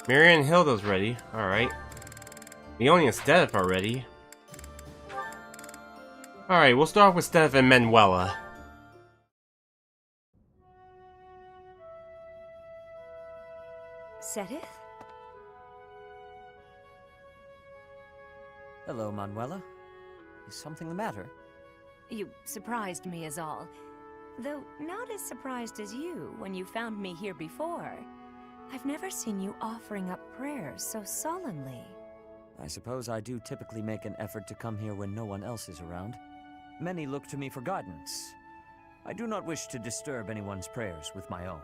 Marianne and Hilda's ready. Alright. Leonie and Steph are ready. Alright, we'll start off with Steph and Manuela. Sedith? Hello, Manuela. Is something the matter? You surprised me is all. Though not as surprised as you when you found me here before. I've never seen you offering up prayers so solemnly. I suppose I do typically make an effort to come here when no one else is around. Many look to me for guidance. I do not wish to disturb anyone's prayers with my own.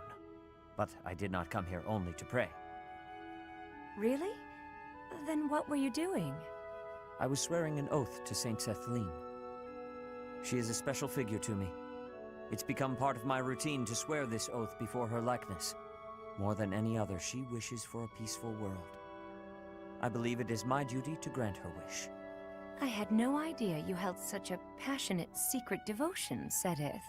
But I did not come here only to pray. Really? Then what were you doing? I was swearing an oath to Saint Sethlene. She is a special figure to me. It's become part of my routine to swear this oath before her likeness. More than any other, she wishes for a peaceful world. I believe it is my duty to grant her wish. I had no idea you held such a passionate secret devotion, Sedith.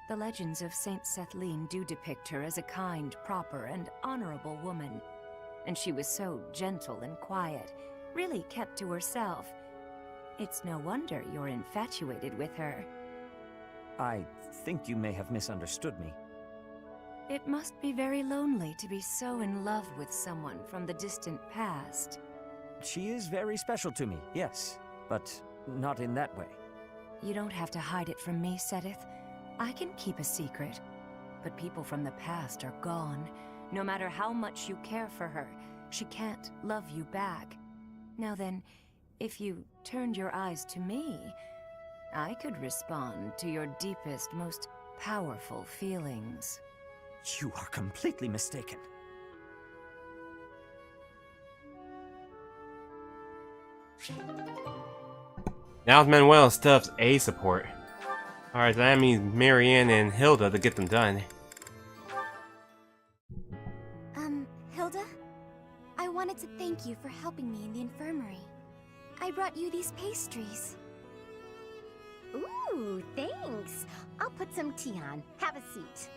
The legends of Saint Sethlene do depict her as a kind, proper, and honorable woman. And she was so gentle and quiet, really kept to herself. It's no wonder you're infatuated with her. I think you may have misunderstood me. It must be very lonely to be so in love with someone from the distant past. She is very special to me, yes, but not in that way. You don't have to hide it from me, Sedith. I can keep a secret. But people from the past are gone. No matter how much you care for her, she can't love you back. Now then, if you turned your eyes to me, I could respond to your deepest, most powerful feelings. You are completely mistaken. Now it's Manuela and Steph's A support. Alright, so that means Marianne and Hilda to get them done. Hilda? I wanted to thank you for helping me in the infirmary. I brought you these pastries. Ooh, thanks. I'll put some tea on. Have a seat.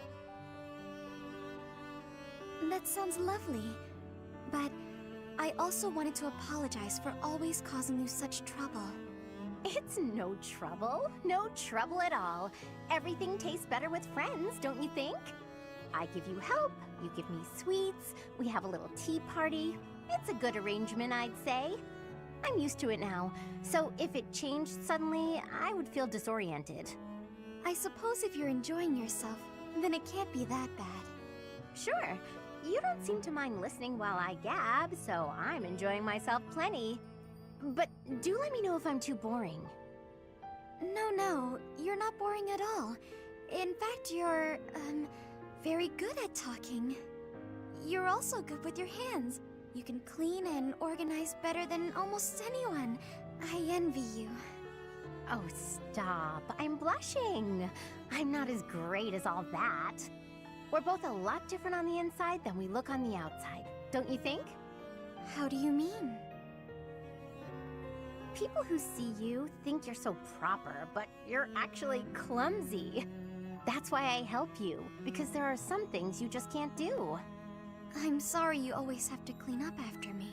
That sounds lovely. But I also wanted to apologize for always causing you such trouble. It's no trouble. No trouble at all. Everything tastes better with friends, don't you think? I give you help, you give me sweets, we have a little tea party. It's a good arrangement, I'd say. I'm used to it now, so if it changed suddenly, I would feel disoriented. I suppose if you're enjoying yourself, then it can't be that bad. Sure. You don't seem to mind listening while I gab, so I'm enjoying myself plenty. But do let me know if I'm too boring. No, you're not boring at all. In fact, you're, very good at talking. You're also good with your hands. You can clean and organize better than almost anyone. I envy you. Oh, stop. I'm blushing. I'm not as great as all that. We're both a lot different on the inside than we look on the outside, don't you think? How do you mean? People who see you think you're so proper, but you're actually clumsy. That's why I help you, because there are some things you just can't do. I'm sorry you always have to clean up after me.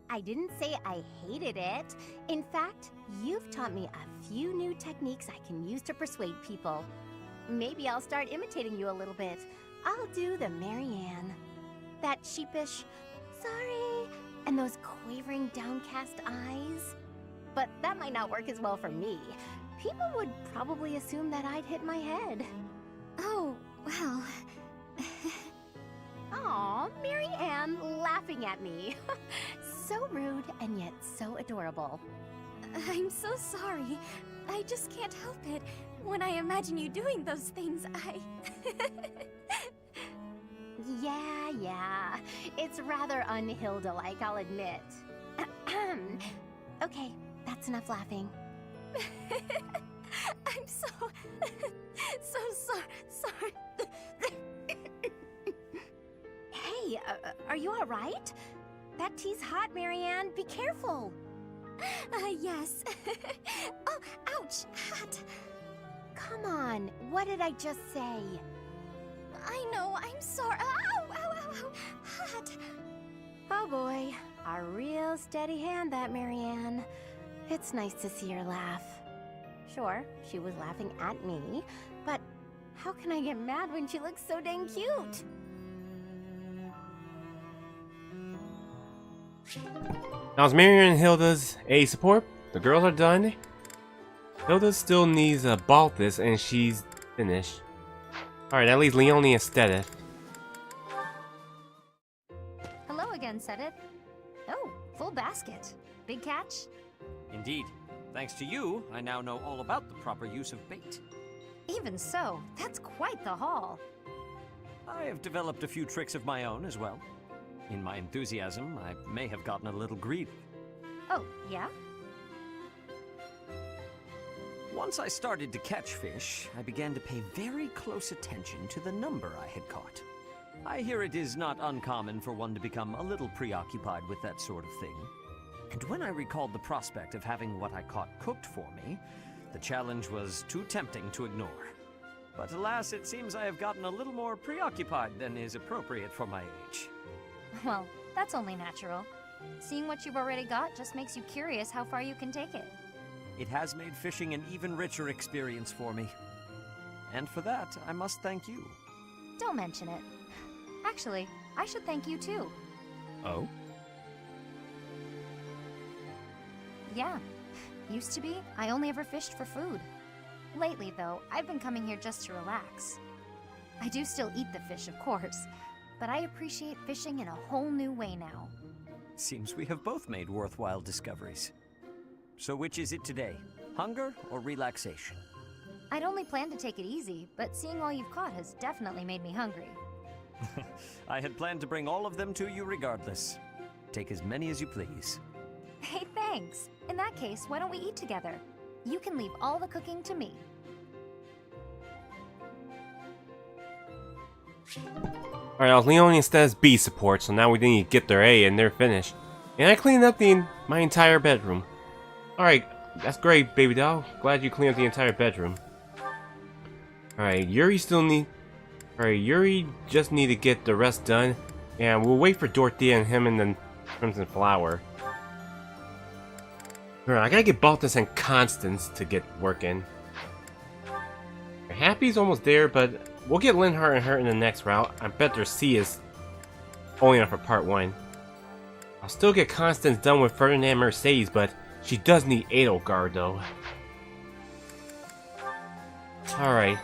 I didn't say I hated it. In fact, you've taught me a few new techniques I can use to persuade people. Maybe I'll start imitating you a little bit. I'll do the Marianne. That sheepish, sorry, and those quavering downcast eyes. But that might not work as well for me. People would probably assume that I'd hit my head. Oh, well... Aw, Marianne laughing at me. So rude and yet so adorable. I'm so sorry. I just can't help it. When I imagine you doing those things, Yeah. It's rather un-Hilda-like, I'll admit. Okay, that's enough laughing. I'm so sorry. Hey, are you all right? That tea's hot, Marianne. Be careful. Yes. Oh, ouch, hot. Come on, what did I just say? I no, I'm sorry. Ow, ow, ow, ow. Hot. Oh boy, a real steady hand, that Marianne. It's nice to see her laugh. Sure, she was laughing at me, but how can I get mad when she looks so dang cute? Now, as Marion and Hilda's A support, the girls are done. Hilda still needs a Balthus, and she's finished. Alright, that leaves Leonie instead of. Hello again, Sedit. Oh, full basket. Big catch? Indeed. Thanks to you, I now know all about the proper use of bait. Even so, that's quite the haul. I have developed a few tricks of my own as well. In my enthusiasm, I may have gotten a little greedy. Oh, yeah? Once I started to catch fish, I began to pay very close attention to the number I had caught. I hear it is not uncommon for one to become a little preoccupied with that sort of thing. And when I recalled the prospect of having what I caught cooked for me, the challenge was too tempting to ignore. But alas, it seems I have gotten a little more preoccupied than is appropriate for my age. Well, that's only natural. Seeing what you've already got just makes you curious how far you can take it. It has made fishing an even richer experience for me. And for that, I must thank you. Don't mention it. Actually, I should thank you too. Oh? Yeah. Used to be, I only ever fished for food. Lately, though, I've been coming here just to relax. I do still eat the fish, of course, but I appreciate fishing in a whole new way now. Seems we have both made worthwhile discoveries. So which is it today? Hunger or relaxation? I'd only planned to take it easy, but seeing all you've caught has definitely made me hungry. I had planned to bring all of them to you regardless. Take as many as you please. Hey, thanks. In that case, why don't we eat together? You can leave all the cooking to me. Alright, now Leonie instead is B support, so now we need to get their A and they're finished. And I cleaned up my entire bedroom. Alright, that's great, baby doll. Glad you cleaned up the entire bedroom. Alright, Yuri just need to get the rest done. And we'll wait for Dorothea and him and the Crimson Flower. Alright, I gotta get Balthus and Constance to get working. Happy's almost there, but we'll get Linhart and her in the next route. I bet their C is only enough for part 1. I'll still get Constance done with Ferdinand Mercedes, but she does need Edelgard though. Alright.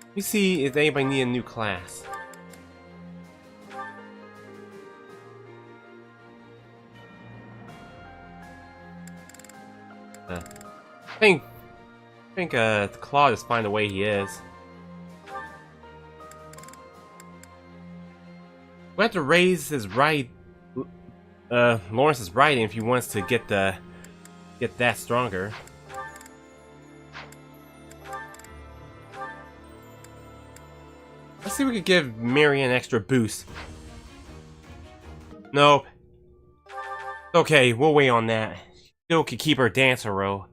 Let me see if anybody need a new class. I think Claude is fine the way he is. We have to raise his Lawrence's writing if he wants to get that stronger. Let's see if we could give Mary an extra boost. Nope. Okay, we'll wait on that. Still could keep her dancer row.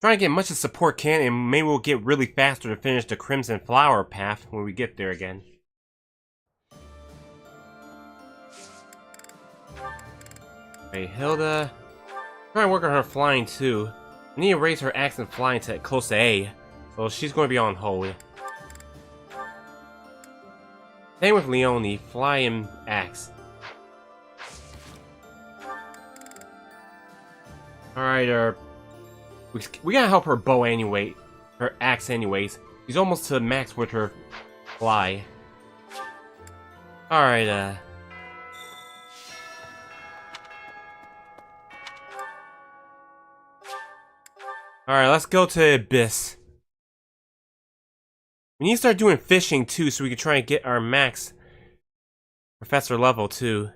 Try to get much as support can, and maybe we'll get really faster to finish the Crimson Flower path when we get there again. Okay, Hilda. Try to work on her flying too. I need to raise her axe and flying to close to A, so she's going to be on hold. Same with Leonie, fly and axe. Alright, we gotta help her bow anyway, her axe anyways. She's almost to max with her fly. Alright, Alright, let's go to Abyss. We need to start doing fishing too, so we can try and get our max professor level too.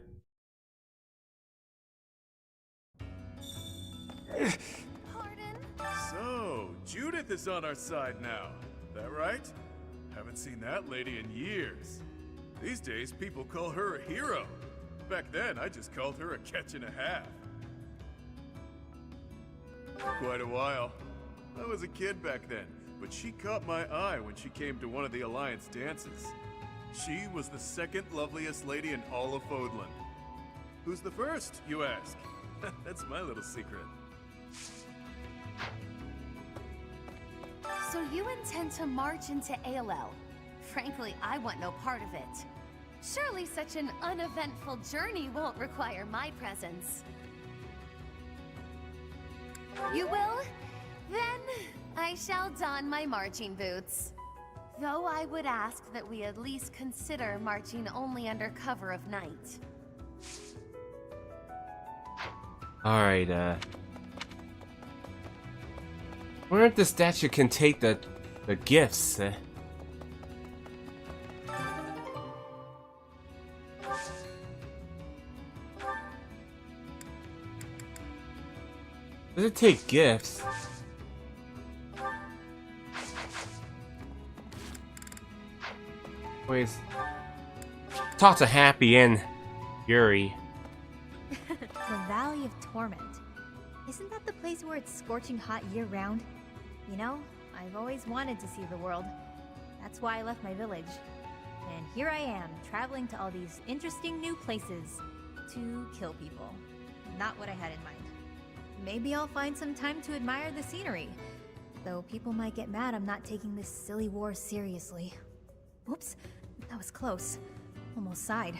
So, Judith is on our side now. That right? Haven't seen that lady in years. These days, people call her a hero. Back then, I just called her a catch and a half. Quite a while. I was a kid back then, but she caught my eye when she came to one of the Alliance dances. She was the second loveliest lady in all of Fodland. Who's the first, you ask? That's my little secret. So you intend to march into ALL? Frankly, I want no part of it. Surely such an uneventful journey won't require my presence. You will? Then I shall don my marching boots. Though I would ask that we at least consider marching only under cover of night. Alright, wonder if the statue can take the gifts. Does it take gifts? Wait. Talk to Happy and Yuri. The Valley of Torment. Isn't that the place where it's scorching hot year-round? You know, I've always wanted to see the world. That's why I left my village. And here I am, traveling to all these interesting new places to kill people. Not what I had in mind. Maybe I'll find some time to admire the scenery. Though people might get mad I'm not taking this silly war seriously. Oops, that was close. Almost sighed.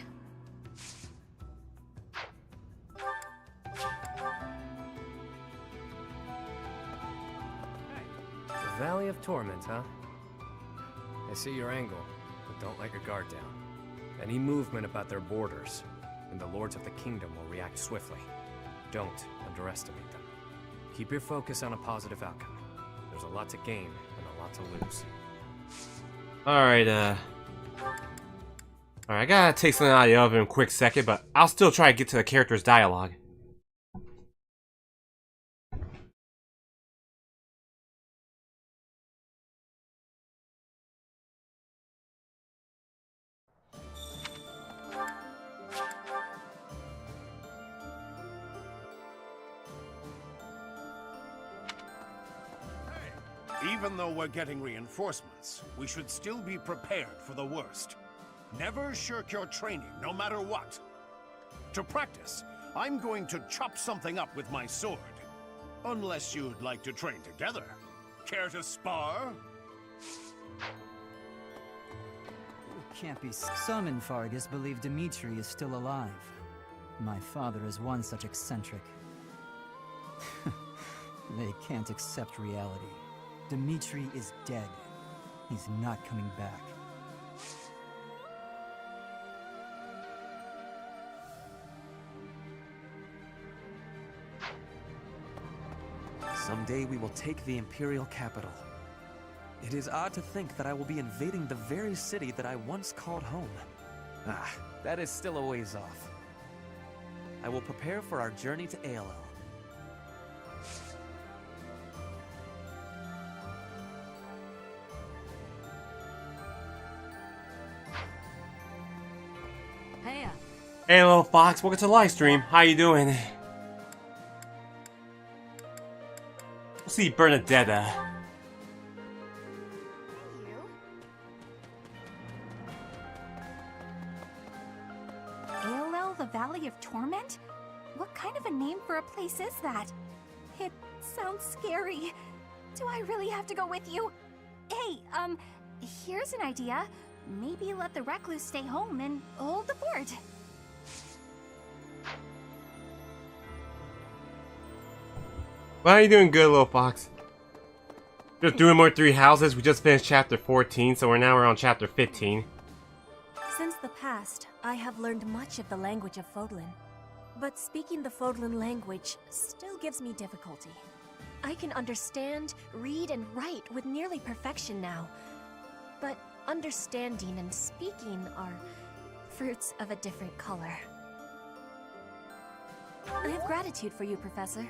The Valley of Torment, huh? I see your angle, but don't let your guard down. Any movement about their borders, and the Lords of the Kingdom will react swiftly. Don't underestimate them. Keep your focus on a positive outcome. There's a lot to gain and a lot to lose. Alright, alright, I gotta take something out of the oven in a quick second, but I'll still try to get to the character's dialogue. Even though we're getting reinforcements, we should still be prepared for the worst. Never shirk your training, no matter what. To practice, I'm going to chop something up with my sword. Unless you'd like to train together. Care to spar? Can't be. Some in Fargus believe Dimitri is still alive. My father is one such eccentric. They can't accept reality. Dimitri is dead. He's not coming back. Someday we will take the Imperial capital. It is odd to think that I will be invading the very city that I once called home. Ah, that is still a ways off. I will prepare for our journey to ALL. Hey little fox, welcome to the live stream. How you doing? We'll see Bernadetta. ALL, the Valley of Torment? What kind of a name for a place is that? It sounds scary. Do I really have to go with you? Hey, here's an idea. Maybe let the recluse stay home and hold the fort. Well, how you doing good, little fox? Just doing more Three Houses. We just finished chapter 14, so we're on chapter 15. Since the past, I have learned much of the language of Fodlan. But speaking the Fodlan language still gives me difficulty. I can understand, read, and write with nearly perfection now. But understanding and speaking are fruits of a different color. I have gratitude for you, Professor.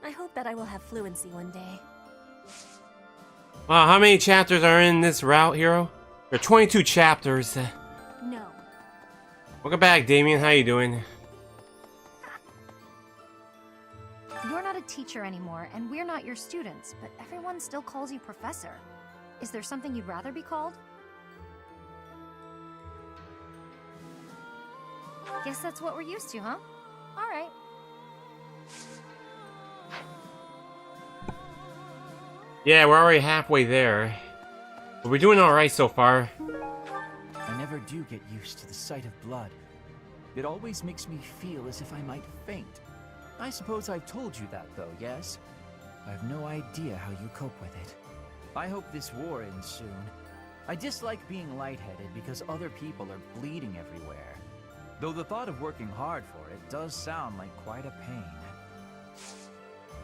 I hope that I will have fluency one day. Wow, how many chapters are in this route, hero? There are 22 chapters. No. Welcome back, Damien. How you doing? You're not a teacher anymore, and we're not your students, but everyone still calls you Professor. Is there something you'd rather be called? Guess that's what we're used to, huh? Alright. Yeah, we're already halfway there. But we're doing alright so far. I never do get used to the sight of blood. It always makes me feel as if I might faint. I suppose I've told you that, though, yes? I have no idea how you cope with it. I hope this war ends soon. I dislike being lightheaded because other people are bleeding everywhere. Though the thought of working hard for it does sound like quite a pain.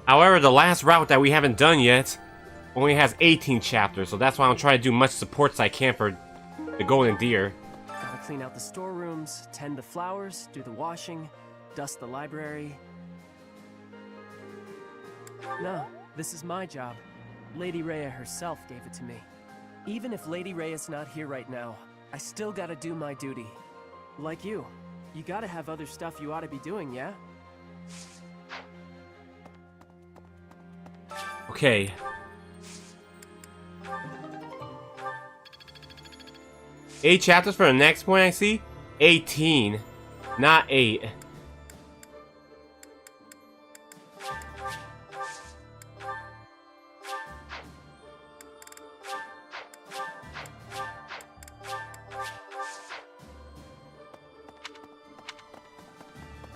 However, the last route that we haven't done yet only has 18 chapters, so that's why I'm trying to do much support as I can for the Golden Deer. Gotta clean out the storerooms, tend the flowers, do the washing, dust the library. No, this is my job. Lady Rhea herself gave it to me. Even if Lady Rhea's not here right now, I still gotta do my duty. Like you gotta have other stuff you ought to be doing, yeah? Okay. Eight chapters for the next one, I see? 18, not 8.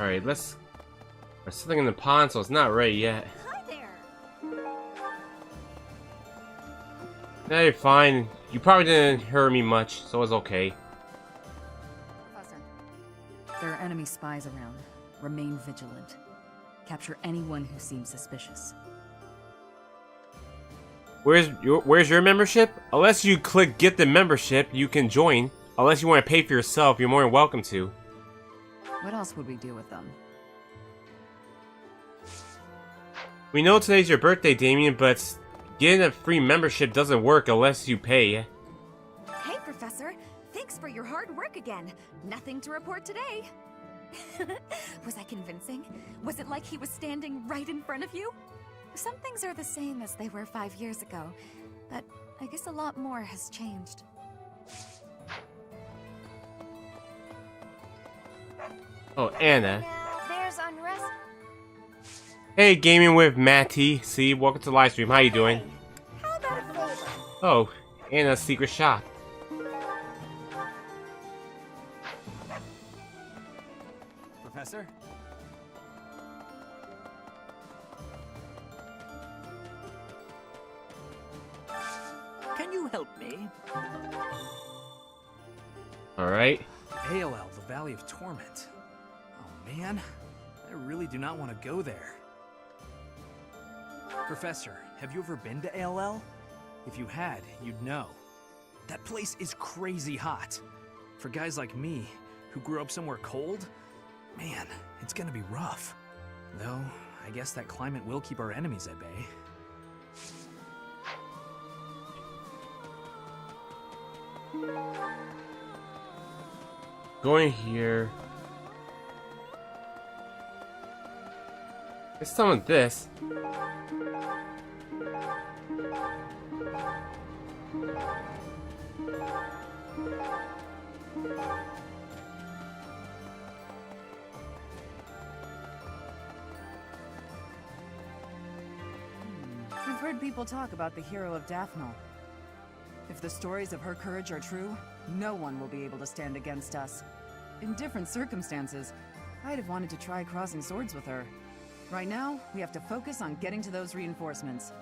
Alright, let's... We're sitting in the pond, so it's not ready yet. Hi there. No, you're fine. You probably didn't hurt me much, so it's okay. Professor, there are enemy spies around. Remain vigilant. Capture anyone who seems suspicious. Where's your membership? Unless you click get the membership, you can join. Unless you want to pay for yourself, you're more than welcome to. What else would we do with them? We know today's your birthday, Damien, but getting a free membership doesn't work unless you pay. Hey, Professor. Thanks for your hard work again. Nothing to report today. Was I convincing? Was it like he was standing right in front of you? Some things are the same as they were 5 years ago, but I guess a lot more has changed. Oh, Anna. There's unrest. Hey, gaming with Matty. See, welcome to the live stream. How you doing? How about a favor? Oh, Anna's secret shop. Professor? Can you help me? Alright. ALL, the Valley of Torment. Oh man, I really do not want to go there. Professor, have you ever been to ALL? If you had, you'd know. That place is crazy hot. For guys like me, who grew up somewhere cold, man, it's gonna be rough. Though, I guess that climate will keep our enemies at bay. Going here. Let's summon this. We've heard people talk about the hero of Daphne. If the stories of her courage are true, no one will be able to stand against us. In different circumstances, I'd have wanted to try crossing swords with her. Right now, we have to focus on getting to those reinforcements.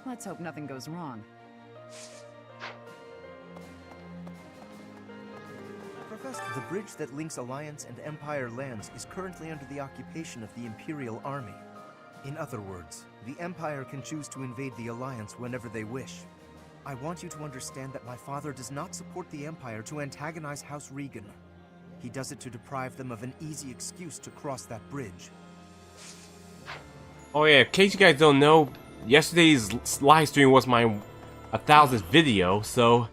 Let's hope nothing goes wrong. Professor, the bridge that links Alliance and Empire lands is currently under the occupation of the Imperial Army. In other words, the Empire can choose to invade the Alliance whenever they wish. I want you to understand that my father does not support the Empire to antagonize House Regan. He does it to deprive them of an easy excuse to cross that bridge. Oh yeah, in case you guys don't know, yesterday's live stream was my 1000th video, so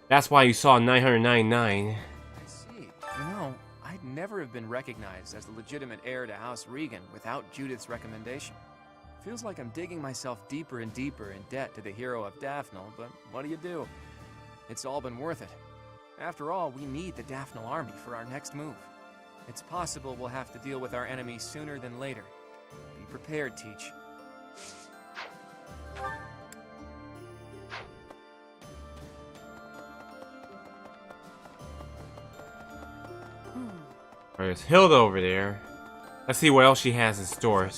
that's why you saw 999. I see. You know, I'd never have been recognized as the legitimate heir to House Regan without Judith's recommendation. Feels like I'm digging myself deeper and deeper in debt to the hero of Daphnel, but what do? It's all been worth it. After all, we need the Daphnel army for our next move. It's possible we'll have to deal with our enemies sooner than later. Be prepared, Teach. There's Hilda over there. Let's see what else she has in store.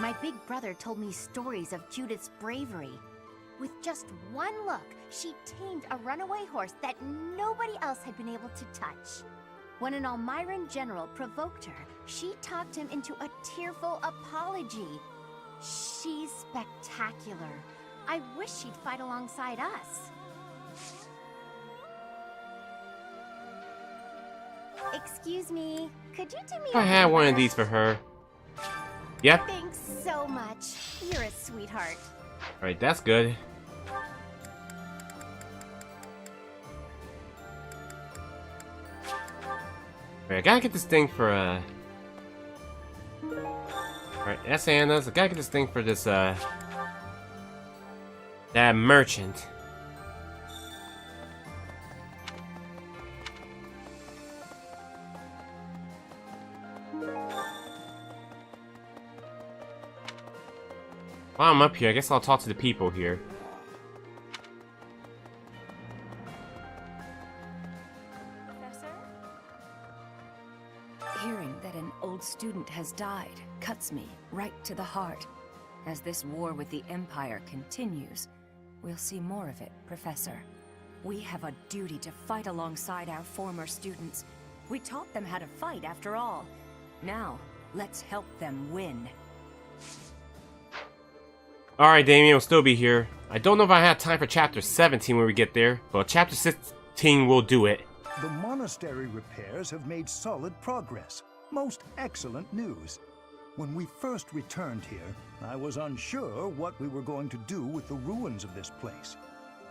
My big brother told me stories of Judith's bravery. With just one look, she tamed a runaway horse that nobody else had been able to touch. When an Almiran general provoked her, she talked him into a tearful apology. She's spectacular. I wish she'd fight alongside us. Excuse me, could you do me I had one of these for her. Yep. Thanks so much. You're a sweetheart. Alright, that's good. Alright, I gotta get this thing for, Alright, that's Anna's. I gotta get this thing for this, that merchant. While I'm up here, I guess I'll talk to the people here. Professor? Hearing that an old student has died cuts me right to the heart. As this war with the Empire continues, we'll see more of it, Professor. We have a duty to fight alongside our former students. We taught them how to fight, after all. Now, let's help them win. Alright, Damien will still be here. I don't know if I have time for chapter 17 when we get there, but chapter 16 will do it. The monastery repairs have made solid progress. Most excellent news. When we first returned here, I was unsure what we were going to do with the ruins of this place.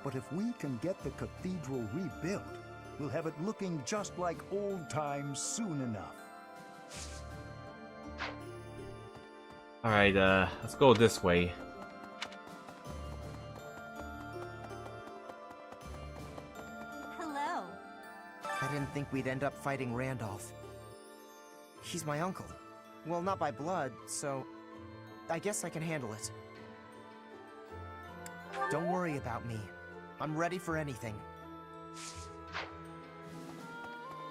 But if we can get the cathedral rebuilt, we'll have it looking just like old times soon enough. Alright, let's go this way. Hello. I didn't think we'd end up fighting Randolph. He's my uncle. Well, not by blood, so I guess I can handle it. Don't worry about me. I'm ready for anything.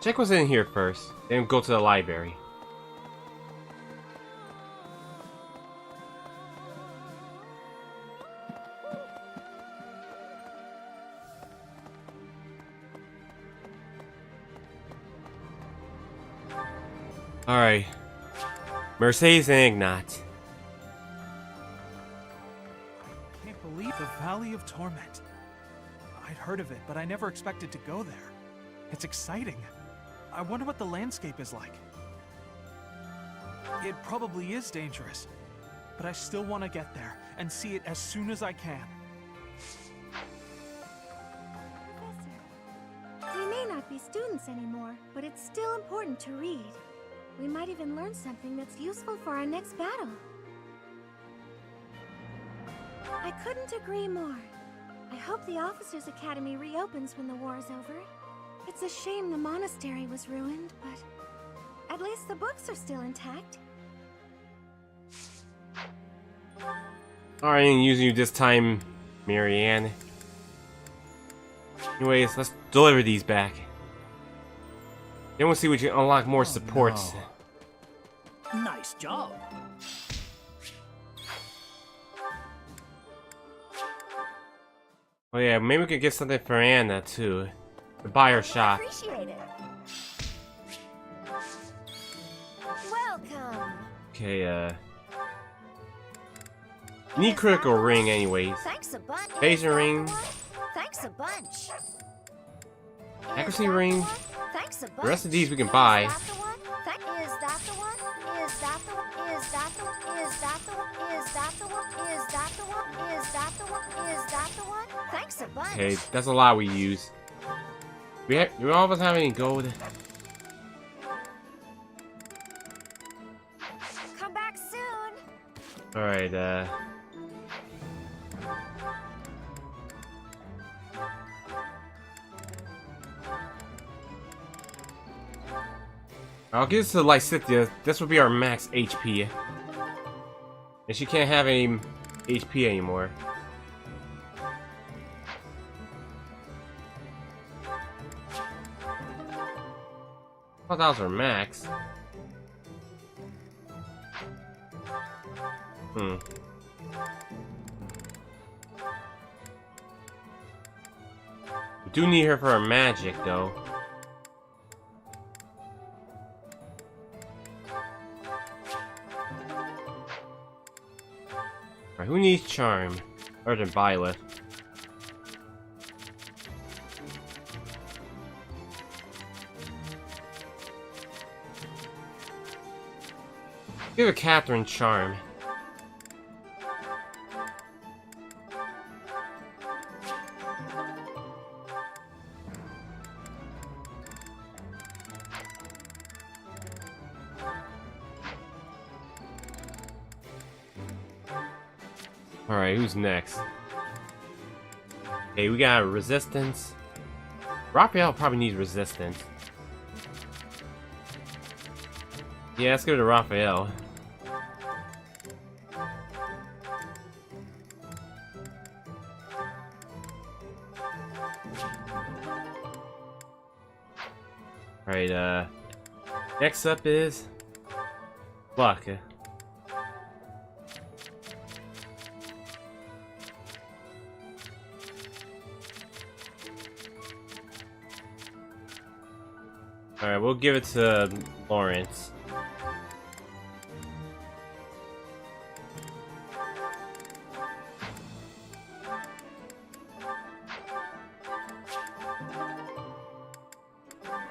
Check what's in here first, then go to the library. Alright. Mercedes and Ignat. Can't believe the Valley of Torment. I'd heard of it, but I never expected to go there. It's exciting. I wonder what the landscape is like. It probably is dangerous, but I still want to get there and see it as soon as I can. We may not be students anymore, but it's still important to read. We might even learn something that's useful for our next battle. I couldn't agree more. I hope the Officers' Academy reopens when the war is over. It's a shame the monastery was ruined, but at least the books are still intact. Alright, I ain't using you this time, Marianne. Anyways, let's deliver these back. Then we'll see if we can unlock more supports. No. Nice job. Oh yeah, maybe we could get something for Anna too. To buy her shop. Appreciate it. Welcome. Okay, need critical ring anyways. Thanks a bunch. Phasing ring. Thanks a bunch. Accuracy ring. Thanks a bunch. The rest of these we can buy. Is that the one? Is that the one? Is that the one? Is that the one? Is that the one? Is that the one? Is that the one? Is that the one? Thanks a bunch. Okay, that's a lot we use. Do all of us have any gold? Come back soon. Alright, I'll give this to Leicester. This will be our max HP. And she can't have any HP anymore. I thought that was our max. We do need her for our magic, though. Alright, who needs charm? Other than Violet. Give a Catherine charm. Alright, who's next? Okay, we got resistance. Raphael probably needs resistance. Yeah, let's go to Raphael. Alright, next up is Luck. Alright, we'll give it to Lawrence.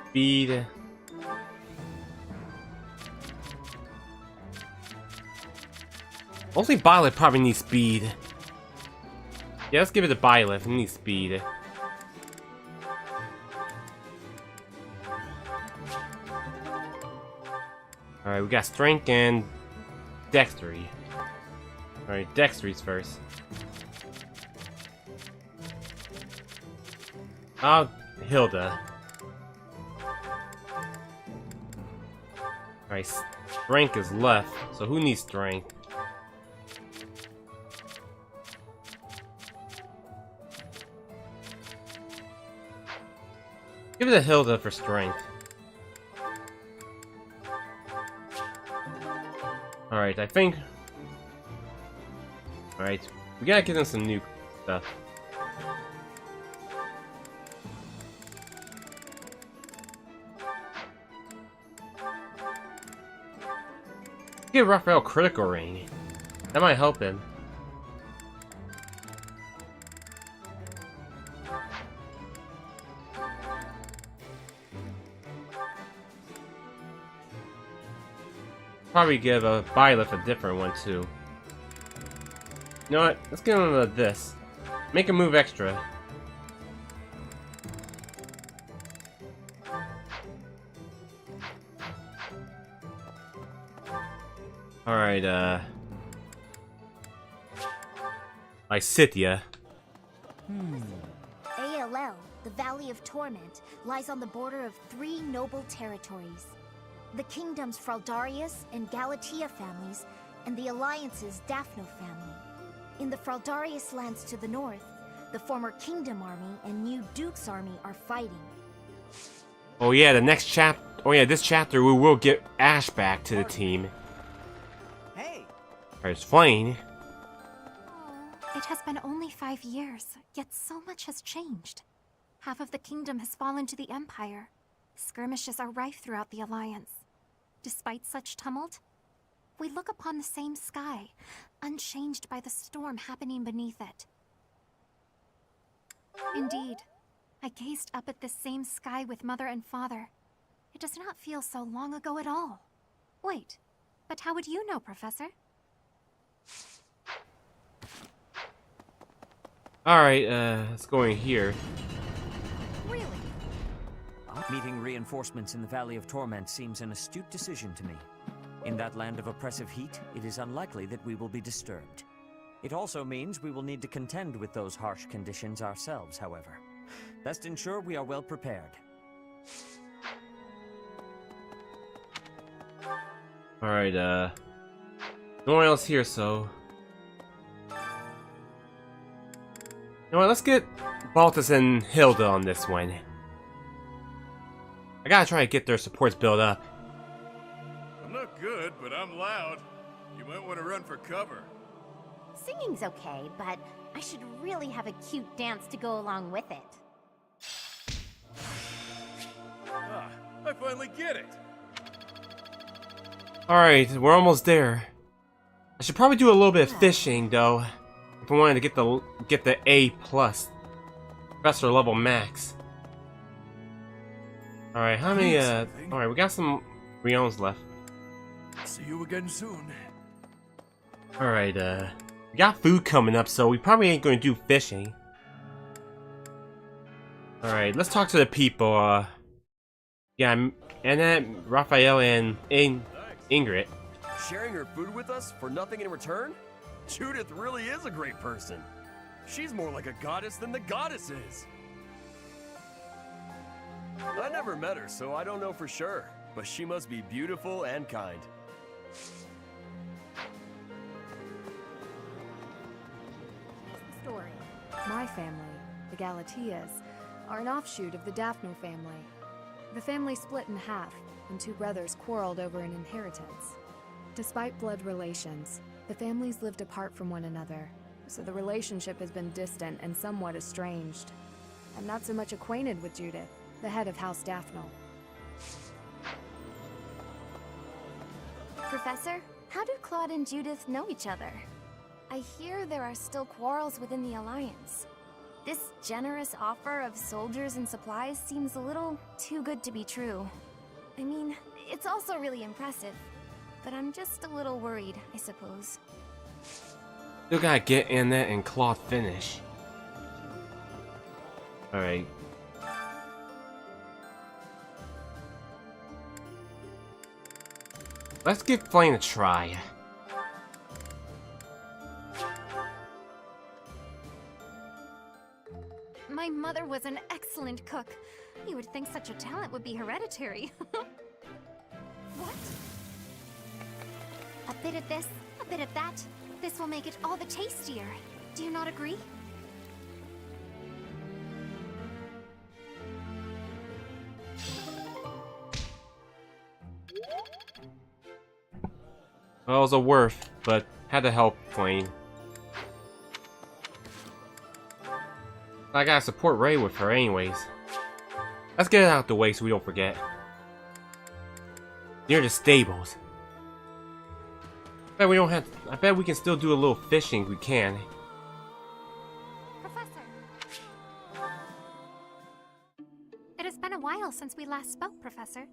Speed. Only Violet probably needs speed. Yeah, let's give it to Violet. It needs speed. Alright, we got strength and dexterity. Alright, dextery's first. Oh, Hilda. Alright, strength is left, so who needs strength? Give it to Hilda for strength. Alright, I think... Alright, we gotta give them some new stuff. Give Raphael critical ring. That might help him. Probably give a Violet a different one too. You know what? Let's give him this. Make him move extra. Alright, Lysithia. ALL, the Valley of Torment, lies on the border of 3 noble territories. The kingdom's Fraldarius and Galatea families, and the Alliance's Daphno family. In the Fraldarius lands to the north, the former Kingdom Army and New Duke's Army are fighting. Oh yeah, the next this chapter we will get Ash back to the team. Hey! There's Flame. It has been only 5 years, yet so much has changed. Half of the kingdom has fallen to the Empire. Skirmishes are rife throughout the Alliance. Despite such tumult, we look upon the same sky, unchanged by the storm happening beneath it. Indeed, I gazed up at this same sky with Mother and Father. It does not feel so long ago at all. Wait, but how would you know, Professor? Alright, let's go in here. Really? Meeting reinforcements in the Valley of Torment seems an astute decision to me. In that land of oppressive heat, it is unlikely that we will be disturbed. It also means we will need to contend with those harsh conditions ourselves, however. Best ensure we are well prepared. Alright, no one else here, so... You know what, let's get Baltus and Hilda on this one. I gotta try to get their supports built up. I'm not good, but I'm loud. You might want to run for cover. Singing's okay, but I should really have a cute dance to go along with it. Ah, I finally get it. Alright, we're almost there. I should probably do a little bit of fishing, though, if I wanted to get the A+, professor level max. Alright, how many, alright, we got some Rions left. See you again soon. Alright, we got food coming up, so we probably ain't gonna do fishing. Alright, let's talk to the people, yeah, Annette, Raphael, and Ingrid. Sharing her food with us for nothing in return? Judith really is a great person. She's more like a goddess than the goddess is. I never met her, so I don't know for sure, but she must be beautiful and kind. Story. My family, the Galateas, are an offshoot of the Daphne family. The family split in half, and two brothers quarreled over an inheritance. Despite blood relations, the families lived apart from one another, so the relationship has been distant and somewhat estranged. I'm not so much acquainted with Judith, the head of House Daphne. Professor, how do Claude and Judith know each other? I hear there are still quarrels within the Alliance. This generous offer of soldiers and supplies seems a little too good to be true. I mean, it's also really impressive, but I'm just a little worried, I suppose. Still gotta get Annette and Claude finish. Alright. Let's give Flame a try. My mother was an excellent cook. You would think such a talent would be hereditary. What? A bit of this, a bit of that. This will make it all the tastier. Do you not agree? Well, it was a worth, but had to help Flame. I gotta support Ray with her anyways. Let's get it out the way so we don't forget. Near the stables. I bet we can still do a little fishing if we can. Professor. It has been a while since we last spoke, Professor.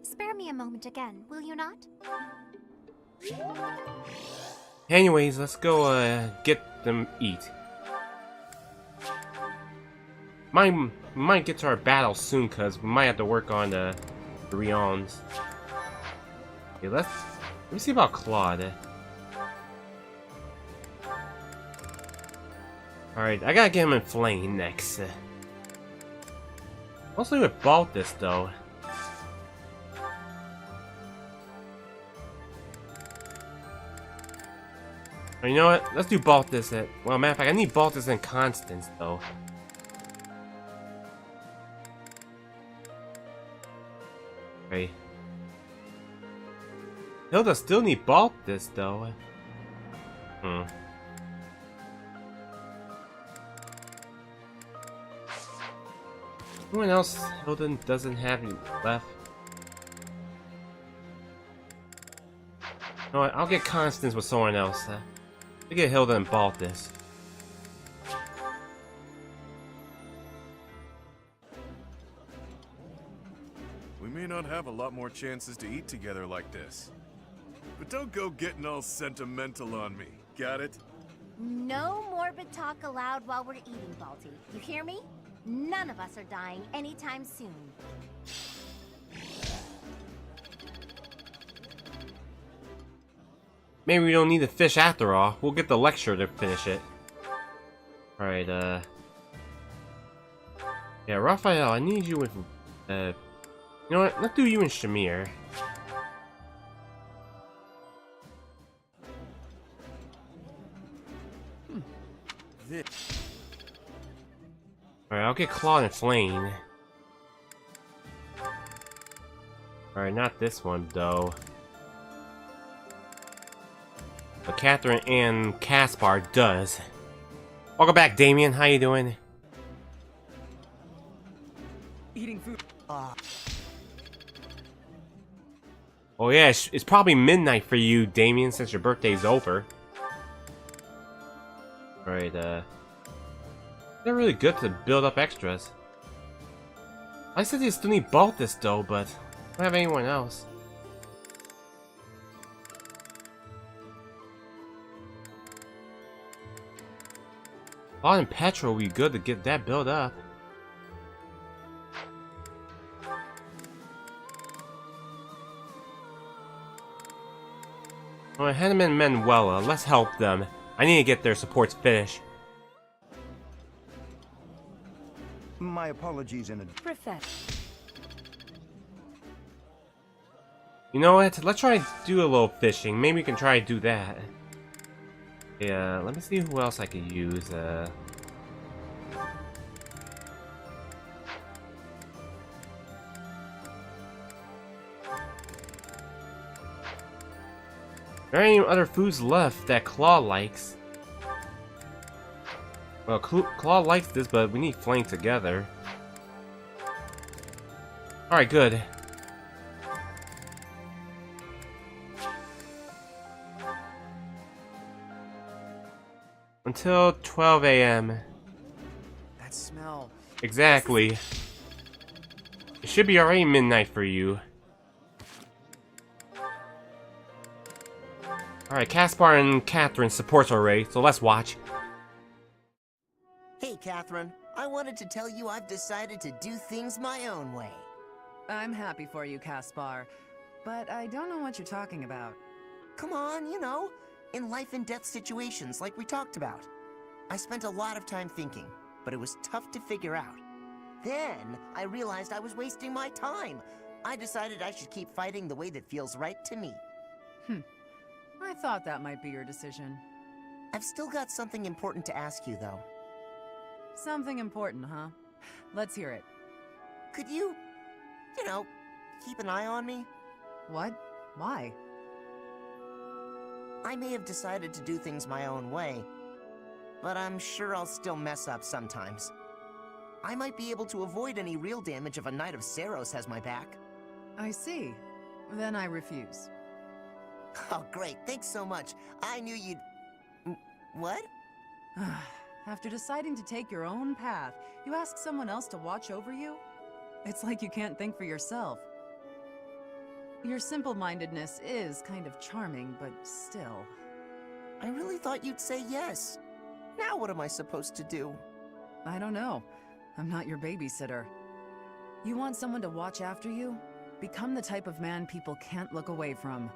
Spare me a moment again, will you not? Anyways, let's go them eat. Might get to our battle soon, cause we might have to work on the Rions. Okay, let me see about Claude. Alright, I gotta get him in Flame next. Mostly with Baltus though. You know what? Let's do Baltus at... Well, matter of fact, I need Baltus and Constance though. Okay. Hilda still need Baltus though. Anyone else Hilda doesn't have any left? You know what? I'll get Constance with someone else. I'll get Hilda and Baltus. We may not have a lot more chances to eat together like this. But don't go getting all sentimental on me, got it? No morbid talk allowed while we're eating, Balti. You hear me? None of us are dying anytime soon. maybe we don't need to fish after all. We'll get the lecture to finish it. Alright, yeah, Raphael, I need you with, you know what? Let's do you and Shamir. Alright, I'll get Claude and Flame. Alright, not this one, though. But Catherine and Caspar does. Welcome back, Damien. How you doing? Eating food. Oh yeah, it's probably midnight for you, Damien, since your birthday's over. Alright, they're really good to build up extras. I said you still need Baltus though, but I don't have anyone else. Claude and Petra will be good to get that built up. Alright, Hannah and Manuela, let's help them. I need to get their supports finished. My apologies in advance. Professor. You know what? Let's try to do a little fishing. Maybe we can try to do that. Yeah, let me see who else I could use. Are there any other foods left that Claude likes? Well, Claude likes this, but we need Flame together. Alright, good. Until 12 a.m. That smell. Exactly. It should be already midnight for you. Alright, Caspar and Catherine supports already, so let's watch. Hey, Catherine. I wanted to tell you I've decided to do things my own way. I'm happy for you, Caspar, but I don't know what you're talking about. Come on, you know, in life and death situations like we talked about. I spent a lot of time thinking, but it was tough to figure out. Then, I realized I was wasting my time. I decided I should keep fighting the way that feels right to me. I thought that might be your decision. I've still got something important to ask you, though. Something important, huh? Let's hear it. Could you, you know, keep an eye on me? What? Why? I may have decided to do things my own way, but I'm sure I'll still mess up sometimes. I might be able to avoid any real damage if a Knight of Saros has my back. I see. Then I refuse. Oh, great. Thanks so much. I knew you'd... What? After deciding to take your own path, you ask someone else to watch over you? It's like you can't think for yourself. Your simple-mindedness is kind of charming, but still. I really thought you'd say yes. Now what am I supposed to do? I don't know. I'm not your babysitter. You want someone to watch after you? Become the type of man people can't look away from.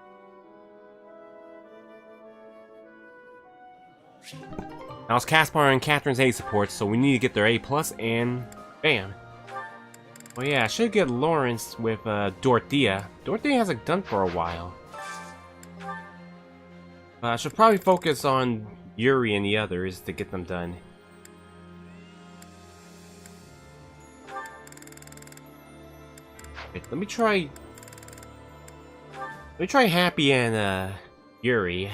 Now it's Caspar and Catherine's A support, so we need to get their A+, and bam. Well, yeah, I should get Lawrence with Dorothea. Dorothea hasn't done for a while. I should probably focus on Yuri and the others to get them done. Wait, let me try Happy and Yuri.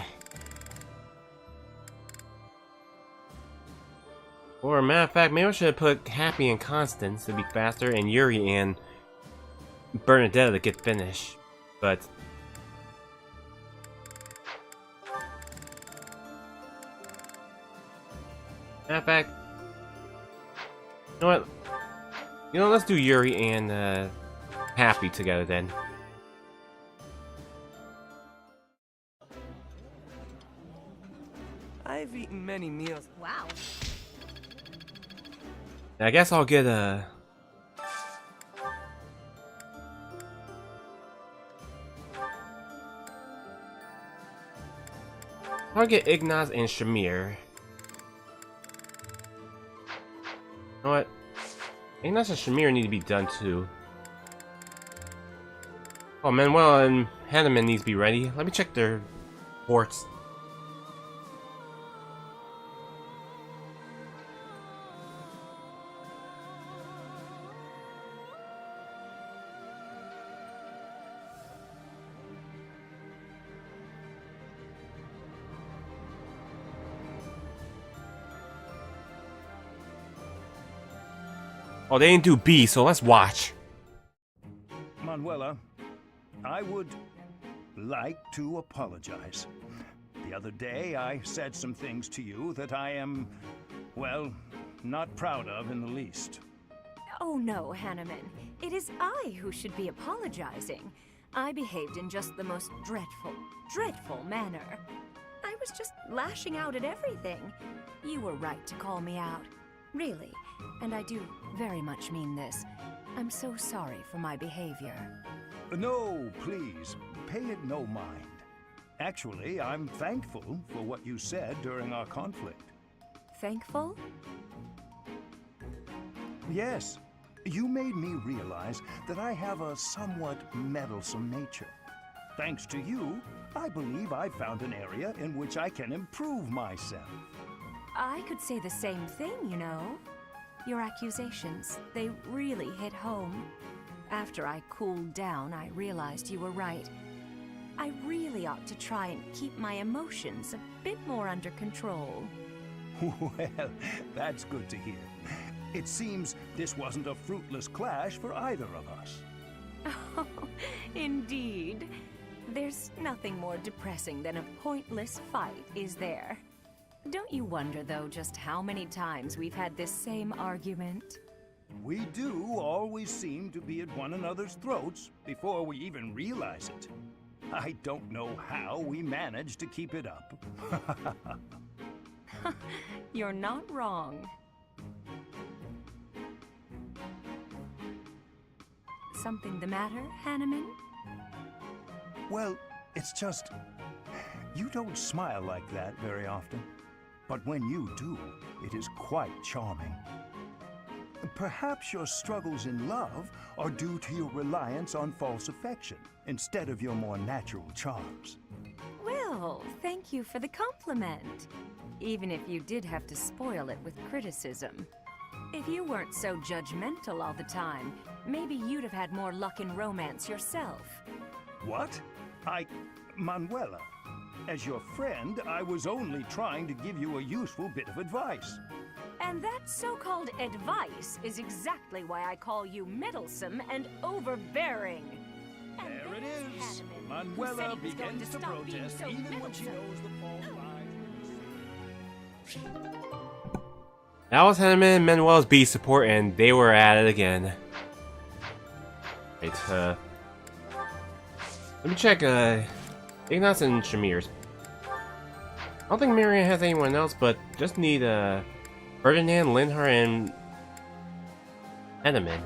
Or, matter of fact, maybe I should have put Happy and Constance to be faster, and Yuri and Bernadetta to get finished. But matter of fact, you know what? You know, let's do Yuri and Happy together then. I've eaten many meals. Wow. I guess I'll get a... I'll get Ignaz and Shamir. You know what? Ignaz and Shamir need to be done too. Oh, Manuel and Hanneman needs to be ready. Let me check their ports. Oh, they didn't do B, so let's watch. Manuela, I would like to apologize. The other day, I said some things to you that I am, well, not proud of in the least. Oh no, Hanneman. It is I who should be apologizing. I behaved in just the most dreadful manner. I was just lashing out at everything. You were right to call me out. Really, and I do very much mean this. I'm so sorry for my behavior. No, please, pay it no mind. Actually, I'm thankful for what you said during our conflict. Thankful? Yes, you made me realize that I have a somewhat meddlesome nature. Thanks to you, I believe I've found an area in which I can improve myself. I could say the same thing, you know. Your accusations, they really hit home. After I cooled down, I realized you were right. I really ought to try and keep my emotions a bit more under control. Well, that's good to hear. It seems this wasn't a fruitless clash for either of us. Oh, indeed. There's nothing more depressing than a pointless fight, is there? Don't you wonder, though, just how many times we've had this same argument? We do always seem to be at one another's throats before we even realize it. I don't know how we manage to keep it up. You're not wrong. Something the matter, Hanneman? Well, it's just... you don't smile like that very often. But when you do, it is quite charming. Perhaps your struggles in love are due to your reliance on false affection, instead of your more natural charms. Well, thank you for the compliment. Even if you did have to spoil it with criticism. If you weren't so judgmental all the time, maybe you'd have had more luck in romance yourself. What? Manuela, as your friend, I was only trying to give you a useful bit of advice. And that so-called advice is exactly why I call you meddlesome and overbearing. And there it is. Hanneman, Manuela who said he was going begins to stop protest being so even when she meddlesome. knows the fault lies. That was Hanneman and Manuel's B support, and they were at it again. Right, let me check, Ignaz and Shamir's. I don't think Miriam has anyone else, but just need, Ferdinand, Linhart, and Hanneman.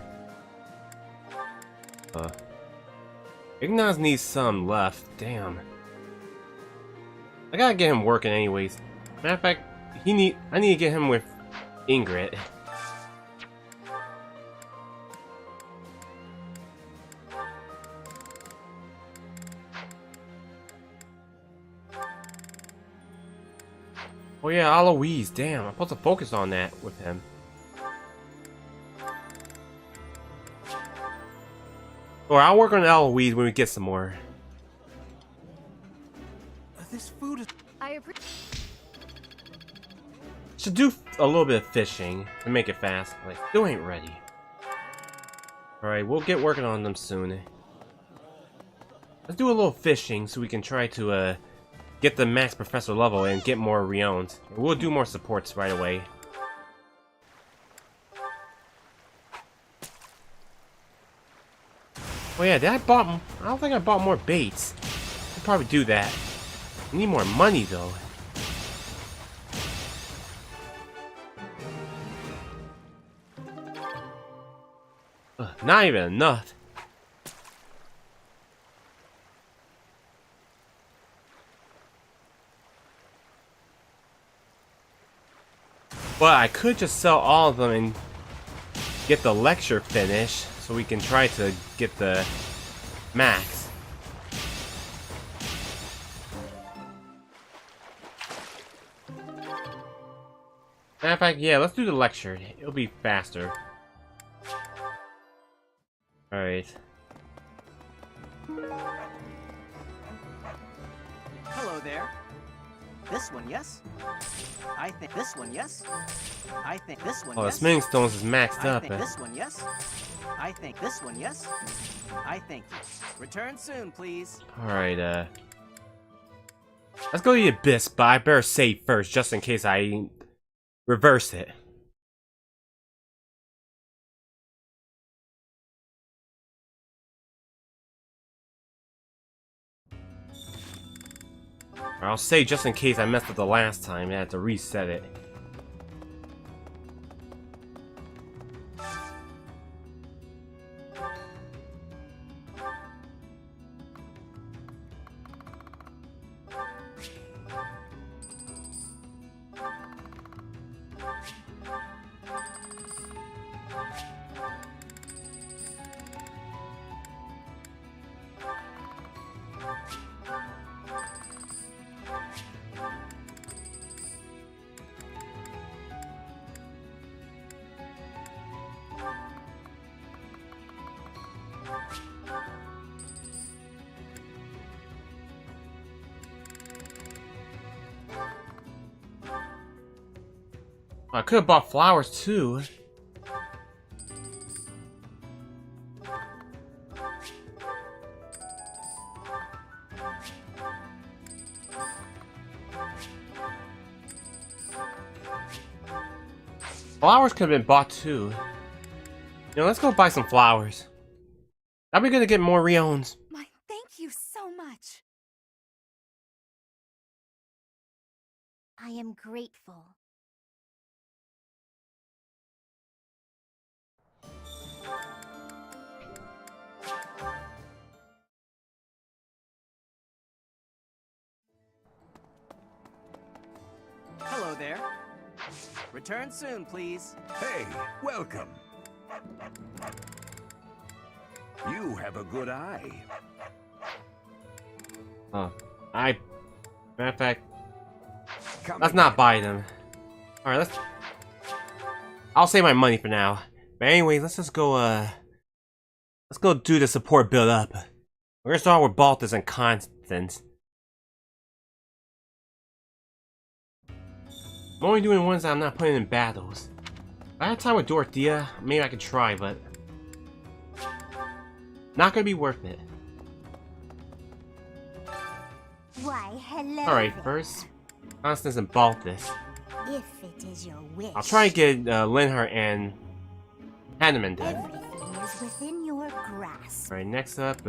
Ignaz needs some left. Damn. I gotta get him working anyways. Matter of fact, I need to get him with Ingrid. Oh yeah, Aloise, damn, I'm supposed to focus on that with him. Or I'll work on Aloise when we get some more. This food is... Should do a little bit of fishing to make it fast, but I still ain't ready. Alright, we'll get working on them soon. Let's do a little fishing so we can try to, get the max professor level and get more Riones. We'll do more supports right away. Oh yeah, I don't think I bought more baits. I'll probably do that. I need more money though. Not even enough. But I could just sell all of them and get the lecture finished, so we can try to get the max. Matter of fact, yeah, let's do the lecture. It'll be faster. Alright. Hello there. This one, yes? I think this one, yes? I think this one, Oh, the yes? smithing stones is maxed I up. think this one, yes? I think this one, yes? I thank you. Return soon, please. Alright, let's go to the abyss, but I better save first, just in case I reverse it. Or I'll save just in case I messed up the last time and I had to reset it. I could have bought flowers too. Flowers could have been bought too. You know, let's go buy some flowers. Are we gonna get more Rions? My, thank you so much. I am grateful. Hello there. Return soon, please. Hey, welcome. You have a good eye. Oh, matter of fact, let's not buy them. Alright, I'll save my money for now. But anyway, let's just go, let's go do the support build up. We're gonna start with Balthus and Constance. I'm only doing ones that I'm not putting in battles. If I had time with Dorothea, maybe I could try, but not gonna be worth it. Why, hello. Alright, first, Constance and Balthus. If it is your wish. I'll try and get Linhart and Hanneman done. Everything is within your grasp. Alright, next up,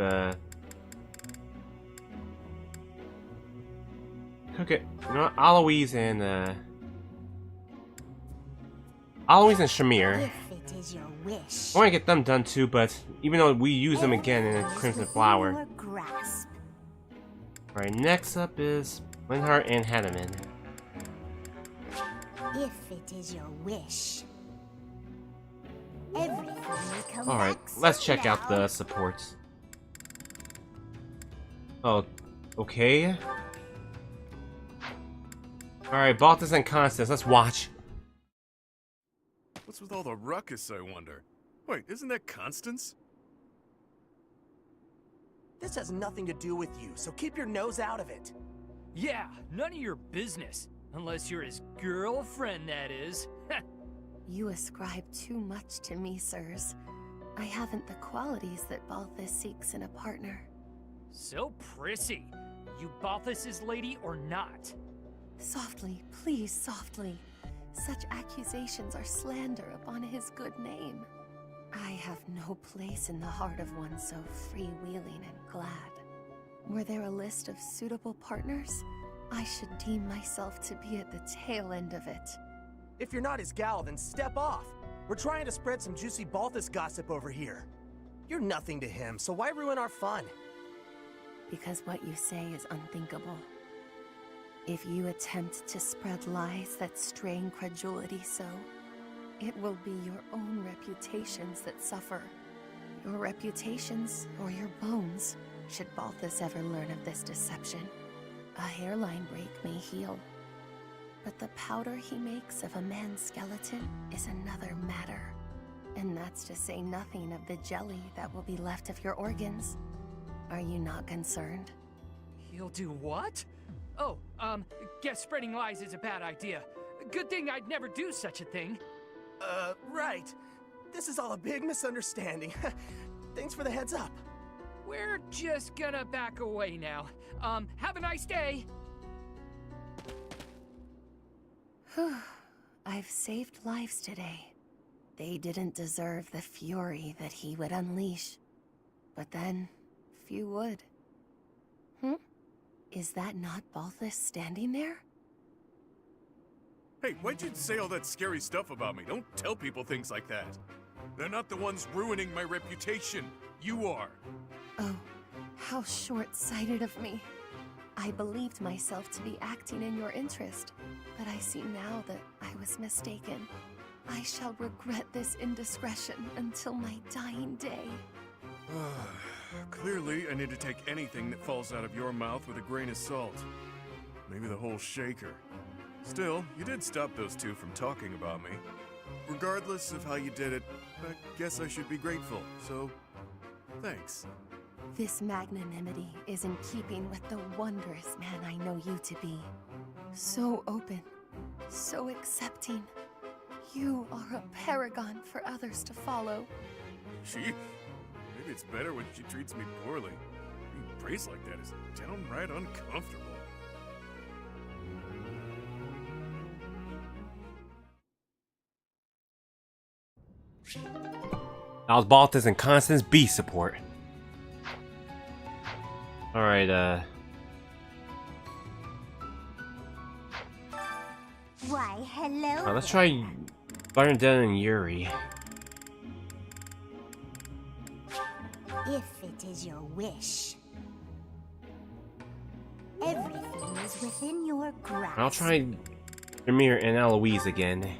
okay, you know what, Alois and Shamir. If it is your wish. I want to get them done too, but even though we use them again in Crimson Flower. Your grasp. Alright, next up is Linhart and Hanneman. If it is your wish. Everything will come Alright, back let's soon check out now. the supports. Oh, okay. Alright, Balthus and Constance, let's watch. What's with all the ruckus, I wonder? Wait, isn't that Constance? This has nothing to do with you, so keep your nose out of it. Yeah, none of your business. Unless you're his girlfriend, that is. You ascribe too much to me, sirs. I haven't the qualities that Balthus seeks in a partner. So prissy. You Balthus's lady or not? Softly, please, softly. Such accusations are slander upon his good name. I have no place in the heart of one so freewheeling and glad. Were there a list of suitable partners? I should deem myself to be at the tail end of it. If you're not his gal, then step off. We're trying to spread some juicy Balthus gossip over here. You're nothing to him, so why ruin our fun? Because what you say is unthinkable. If you attempt to spread lies that strain credulity so, it will be your own reputations that suffer. Your reputations or your bones, should Balthus ever learn of this deception. A hairline break may heal, but the powder he makes of a man's skeleton is another matter. And that's to say nothing of the jelly that will be left of your organs. Are you not concerned? He'll do what? Oh, guess spreading lies is a bad idea. Good thing I'd never do such a thing. Right. This is all a big misunderstanding. Thanks for the heads up. We're just gonna back away now. Have a nice day. I've saved lives today. They didn't deserve the fury that he would unleash. But then, few would. Is that not Balthus standing there? Hey, why'd you say all that scary stuff about me? Don't tell people things like that. They're not the ones ruining my reputation. You are. Oh, how short-sighted of me. I believed myself to be acting in your interest, but I see now that I was mistaken. I shall regret this indiscretion until my dying day. Clearly, I need to take anything that falls out of your mouth with a grain of salt. Maybe the whole shaker. Still, you did stop those two from talking about me. Regardless of how you did it, I guess I should be grateful, so thanks. This magnanimity is in keeping with the wondrous man I know you to be. So open, so accepting. You are a paragon for others to follow. Maybe it's better when she treats me poorly. Being praised like that is downright uncomfortable. That was Balthus and Constance B support. Alright, Why, hello. alright, let's try Bernadette and Yuri. If it is your wish. Everything is within your grasp. I'll try Jameer and Eloise again.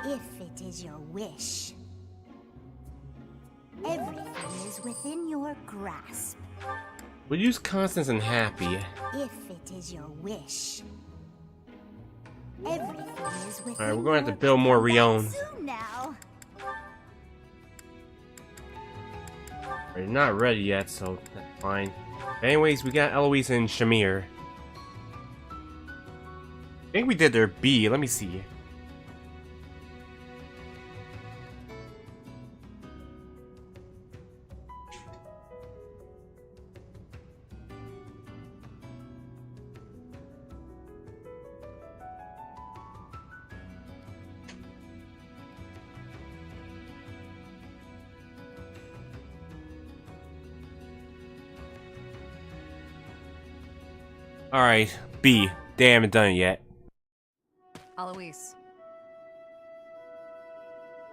If it is your wish. Everything is within your grasp. We'll use Constance and Happy. If it is your wish. Everything is within Alright, we're gonna have to build more Rion. soon now. We're not ready yet, so that's fine. Anyways, we got Eloise and Shamir. I think we did their B. Let me see. Alright, B. They haven't done it yet. Eloise.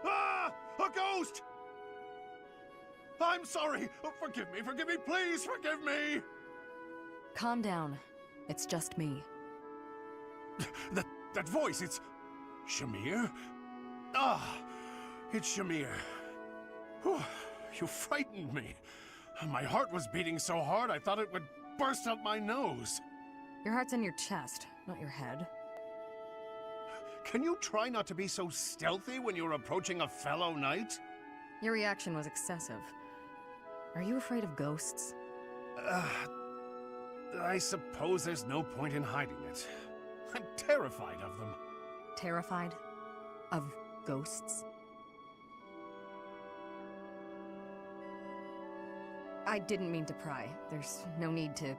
Ah! A ghost! I'm sorry! Oh, forgive me, please forgive me! Calm down. It's just me. That voice, it's... Shamir? Ah, it's Shamir. Whew, you frightened me. My heart was beating so hard I thought it would burst out my nose. Your heart's in your chest, not your head. Can you try not to be so stealthy when you're approaching a fellow knight? Your reaction was excessive. Are you afraid of ghosts? I suppose there's no point in hiding it. I'm terrified of them. Terrified? Of ghosts? I didn't mean to pry. There's no need to...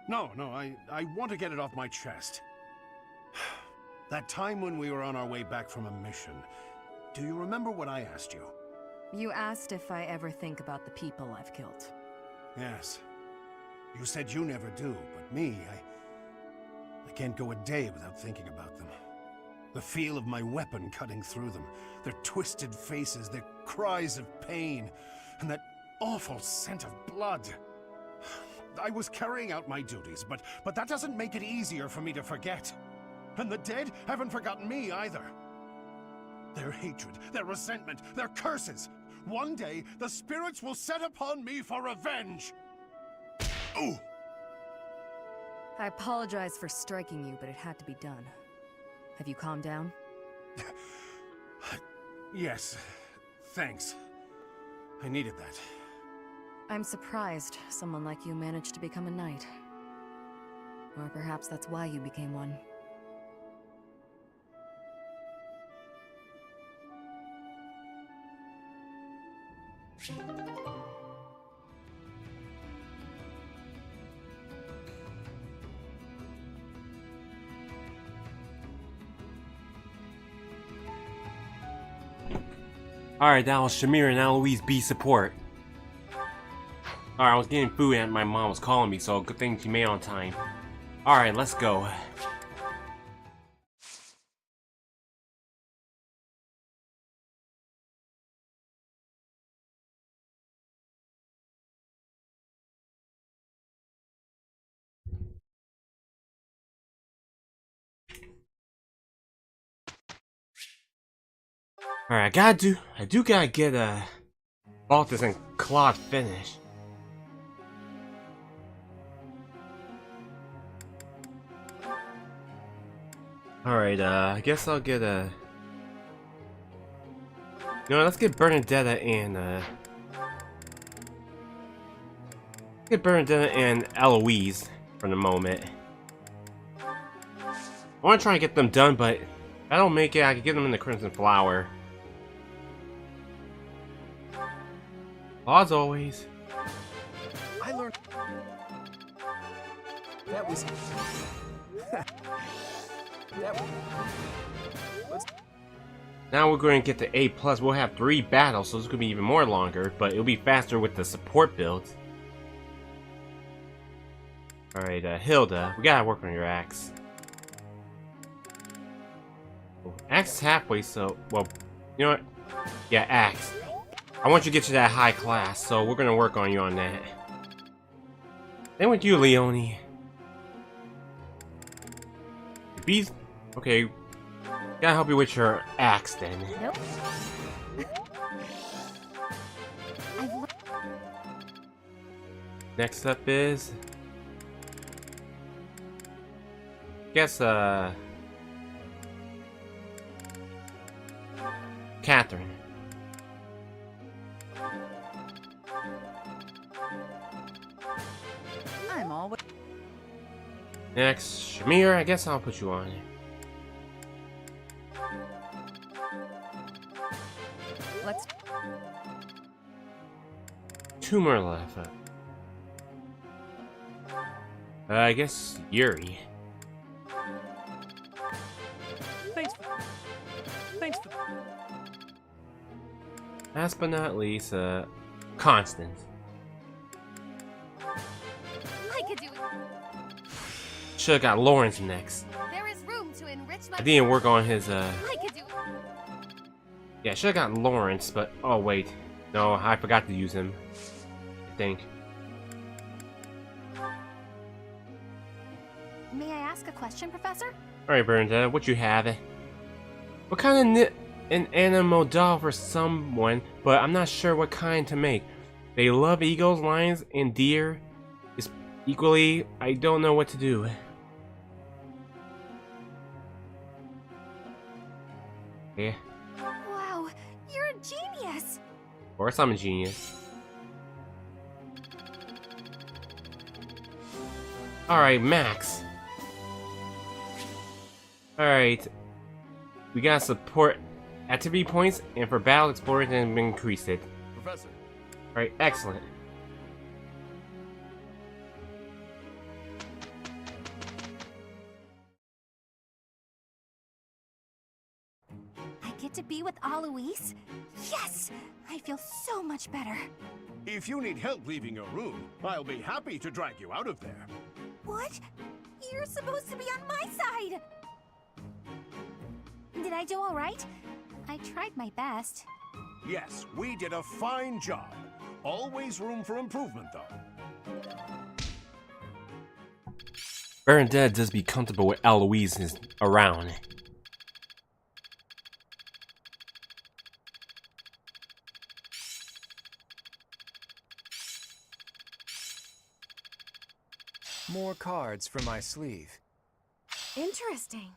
No, I want to get it off my chest. That time when we were on our way back from a mission, do you remember what I asked you? You asked if I ever think about the people I've killed. Yes. You said you never do, but me, I can't go a day without thinking about them. The feel of my weapon cutting through them, their twisted faces, their cries of pain, and that awful scent of blood. I was carrying out my duties, but that doesn't make it easier for me to forget. And the dead haven't forgotten me either. Their hatred, their resentment, their curses. One day, the spirits will set upon me for revenge. Ooh! I apologize for striking you, but it had to be done. Have you calmed down? Yes, thanks. I needed that. I'm surprised someone like you managed to become a knight. Or perhaps that's why you became one. Alright, that was Shamir and Eloise B support. Alright, I was getting food and my mom was calling me, so good thing she made it on time. Alright, let's go. Alright, I do gotta get Baltus and Claude finished. Alright, I guess I'll get no, let's get Bernadetta and Eloise for the moment. I want to try and get them done, but if I don't make it, I can get them in the Crimson Flower. As always. I learned that was Now we're going to get to A+. We'll have 3 battles, so this could be even more longer, but it'll be faster with the support builds. Alright, Hilda, we gotta work on your axe. Axe is halfway, so, well, you know what? Yeah, axe. I want you to get to that high class, so we're gonna work on you on that. Then with you, Leonie. Bees. Okay. Gotta help you with your axe then. Nope. Next up is. Guess, Catherine. I'm always. Next, Shamir, I guess I'll put you on. Let's. 2 more left. I guess Yuri. Thanks. Last but not least, Constance. I could do it. Should've got Lawrence next. There is room to enrich my. I didn't work on his, I could do it. Yeah, should've got Lawrence, but oh wait, no, I forgot to use him. I think. May I ask a question, Professor? Alright, Bernadette, what you have? What kind of knit an animal doll for someone, but I'm not sure what kind to make. They love eagles, lions, and deer. It's equally, I don't know what to do. Yeah, Wow, you're a genius! of course I'm a genius. Alright, Max. Alright. We got support activity points, and for battle explorers, and increased it. Professor. Alright, excellent. I get to be with Alois? Yes! I feel so much better. If you need help leaving your room, I'll be happy to drag you out of there. What? You're supposed to be on my side! Did I do all right? I tried my best. Yes, we did a fine job. Always room for improvement, though. Bernadette does be comfortable with Eloise is around. More cards from my sleeve. Interesting.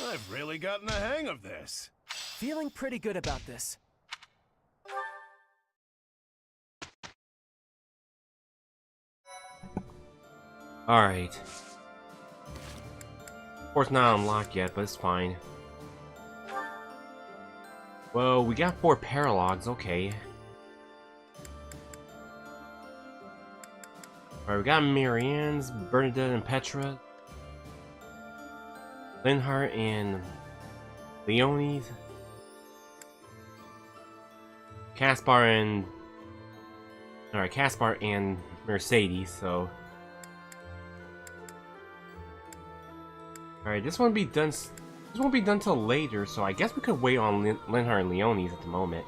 I've really gotten the hang of this. Feeling pretty good about this. Alright. Of course, not unlocked yet, but it's fine. Well, we got 4 paralogs, okay. Alright, we got Marianne's, Bernadette and Petra, Linhart and Leonie's, Caspar and... Alright, Caspar and Mercedes, so... Alright, this won't be done. This won't be done till later, so I guess we could wait on Linhart and Leonie's at the moment.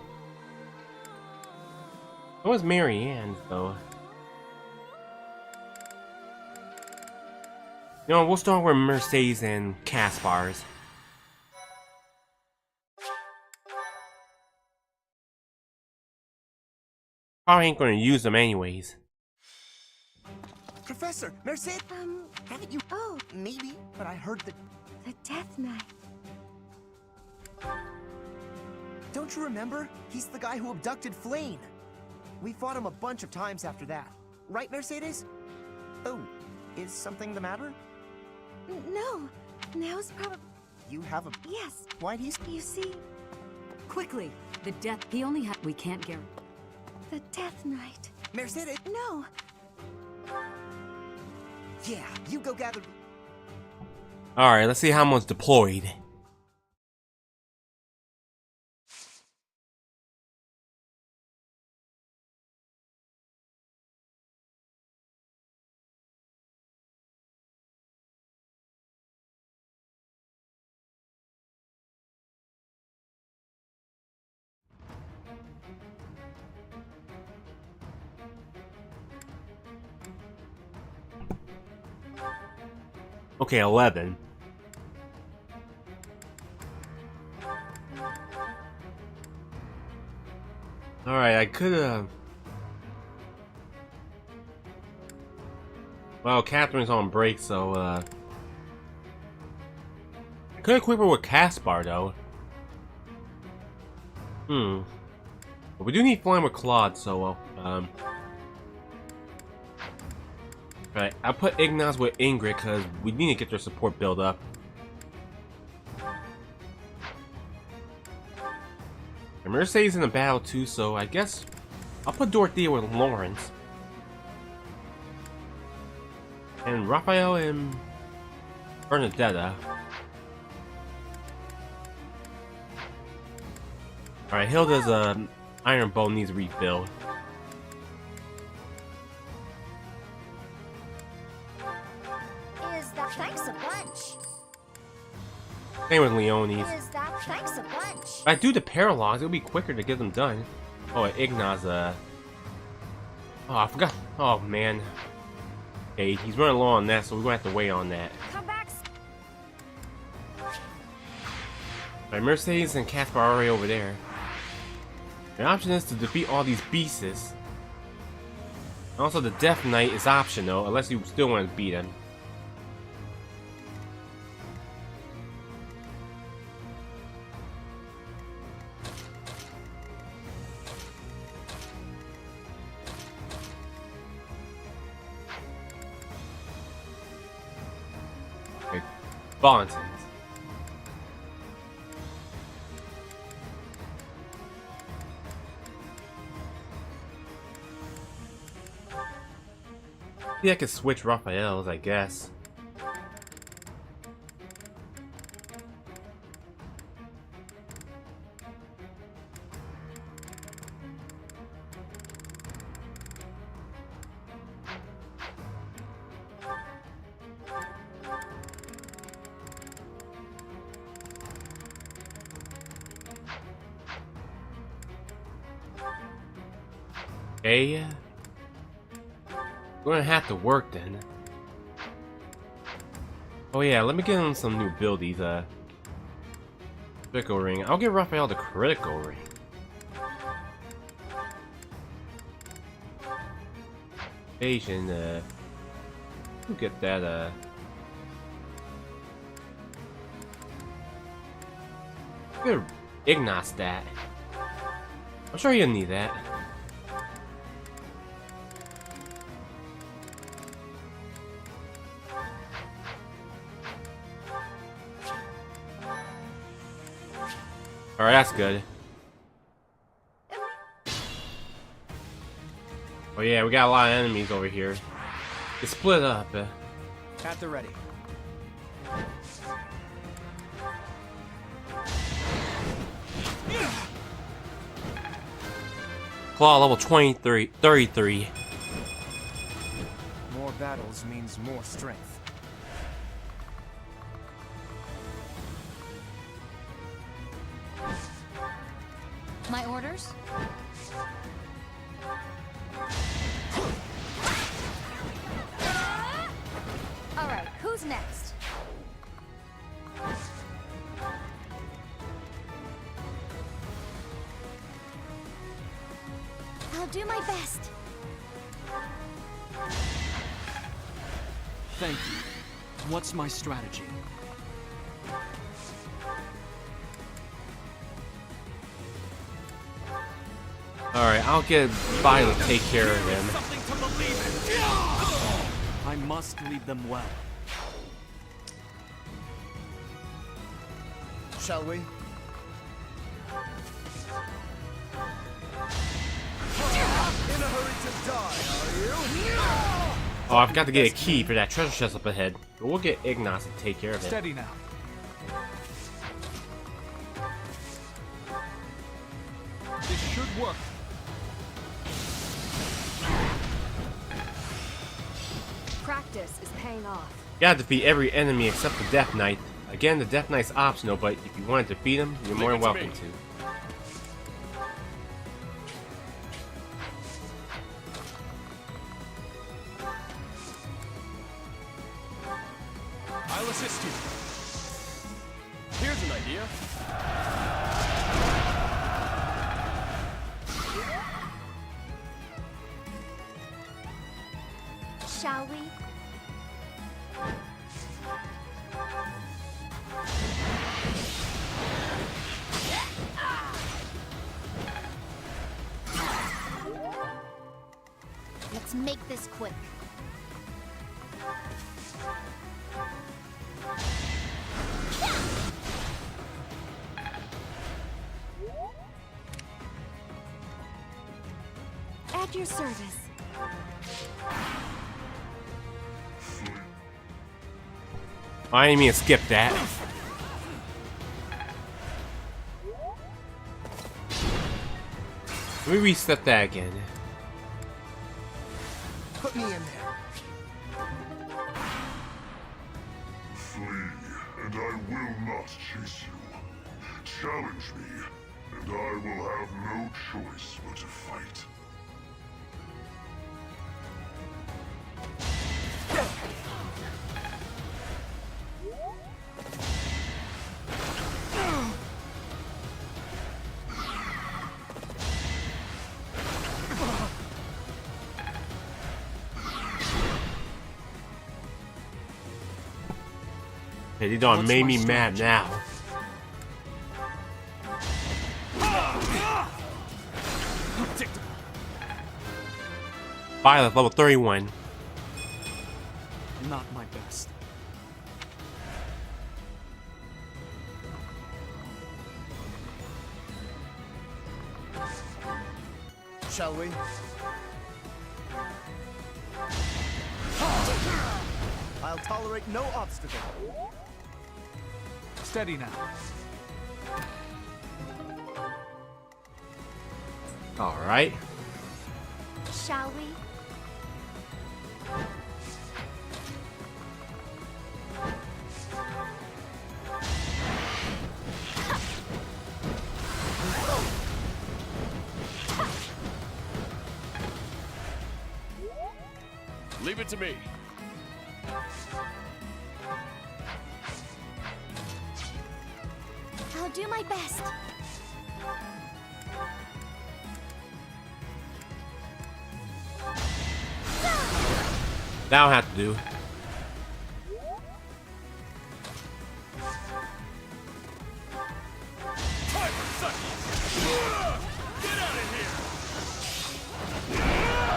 What was Marianne's though? You know, we'll start with Mercedes and Caspar's. Probably ain't gonna use them anyways. Professor, Mercedes, haven't you? Oh, maybe, but I heard that. The Death Knight. Don't you remember? He's the guy who abducted Flane. We fought him a bunch of times after that. Right, Mercedes? Oh, is something the matter? No, now's probably... You have a... Yes. Why'd he... You see... Quickly, the death... He only had... We can't guarantee... The Death Knight. Mercedes? No. Yeah, you go gather... Alright, let's see how much deployed. Okay, 11. Alright, I could've... Well, Catherine's on break, so, I could've equipped her with Caspar, though. But we do need flying with Claude, so, Right, I put Ignaz with Ingrid, because we need to get their support build up. And Mercedes in the battle too, so I guess I'll put Dorothea with Lawrence. And Raphael and Bernadetta. Alright, Hilda's iron bow needs rebuild. Is that thanks a bunch? Same with Leonie's. Is that thanks a bunch? If I do the paralogs, it'll be quicker to get them done. Oh, Ignaz, oh, I forgot. Oh, man. Okay, he's running low on that, so we're gonna have to wait on that. Come back. Alright, Mercedes and Caspar are already over there. The option is to defeat all these beasts. And also, the Death Knight is optional, unless you still want to beat him. Okay, Bonton. Yeah, I could switch Raphael's, I guess. Okay. We're gonna have to work then. Oh yeah, let me get on some new abilities. Critical ring. I'll give Raphael the critical ring. Asian, who get that, good Ignos stat. I'm sure you'll need that. Alright, that's good. Oh yeah, we got a lot of enemies over here. It's split up. At the ready. Claude level 33. More battles means more strength. My orders? All right, who's next? I'll do my best. Thank you. What's my strategy? Alright, I'll get Violet to take care of him. I must lead them well. Shall we? In a hurry to die, are you? Oh, I forgot to get a key for that treasure chest up ahead. But we'll get Ignos to take care of it. Steady now. This should work. Practice is paying off. You gotta defeat every enemy except the Death Knight. Again, the Death Knight's optional, but if you want to defeat him, you're more than welcome to. I'll assist you. Here's an idea. Shall we? Let's make this quick. At your service. I didn't mean to skip that. Let me reset that again. Put me in there. Flee, and I will not chase you. Challenge me, and I will have no choice but to fight. Hey, you done made me mad now. Violet level 31. Not my best. Shall we? I'll tolerate no obstacle. Steady now. Alright. Shall we? Leave it to me. do my best. That'll have to do.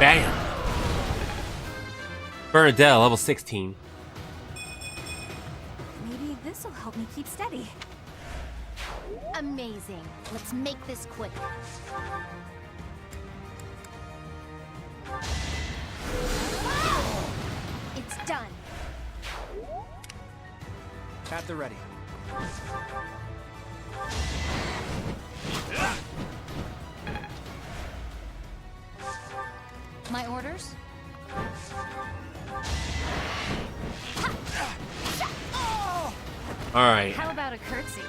Bam! Bernadette, level 16. Maybe this'll help me keep steady. Amazing. Let's make this quick. It's done. At the ready. My orders? Alright. How about a curtsy?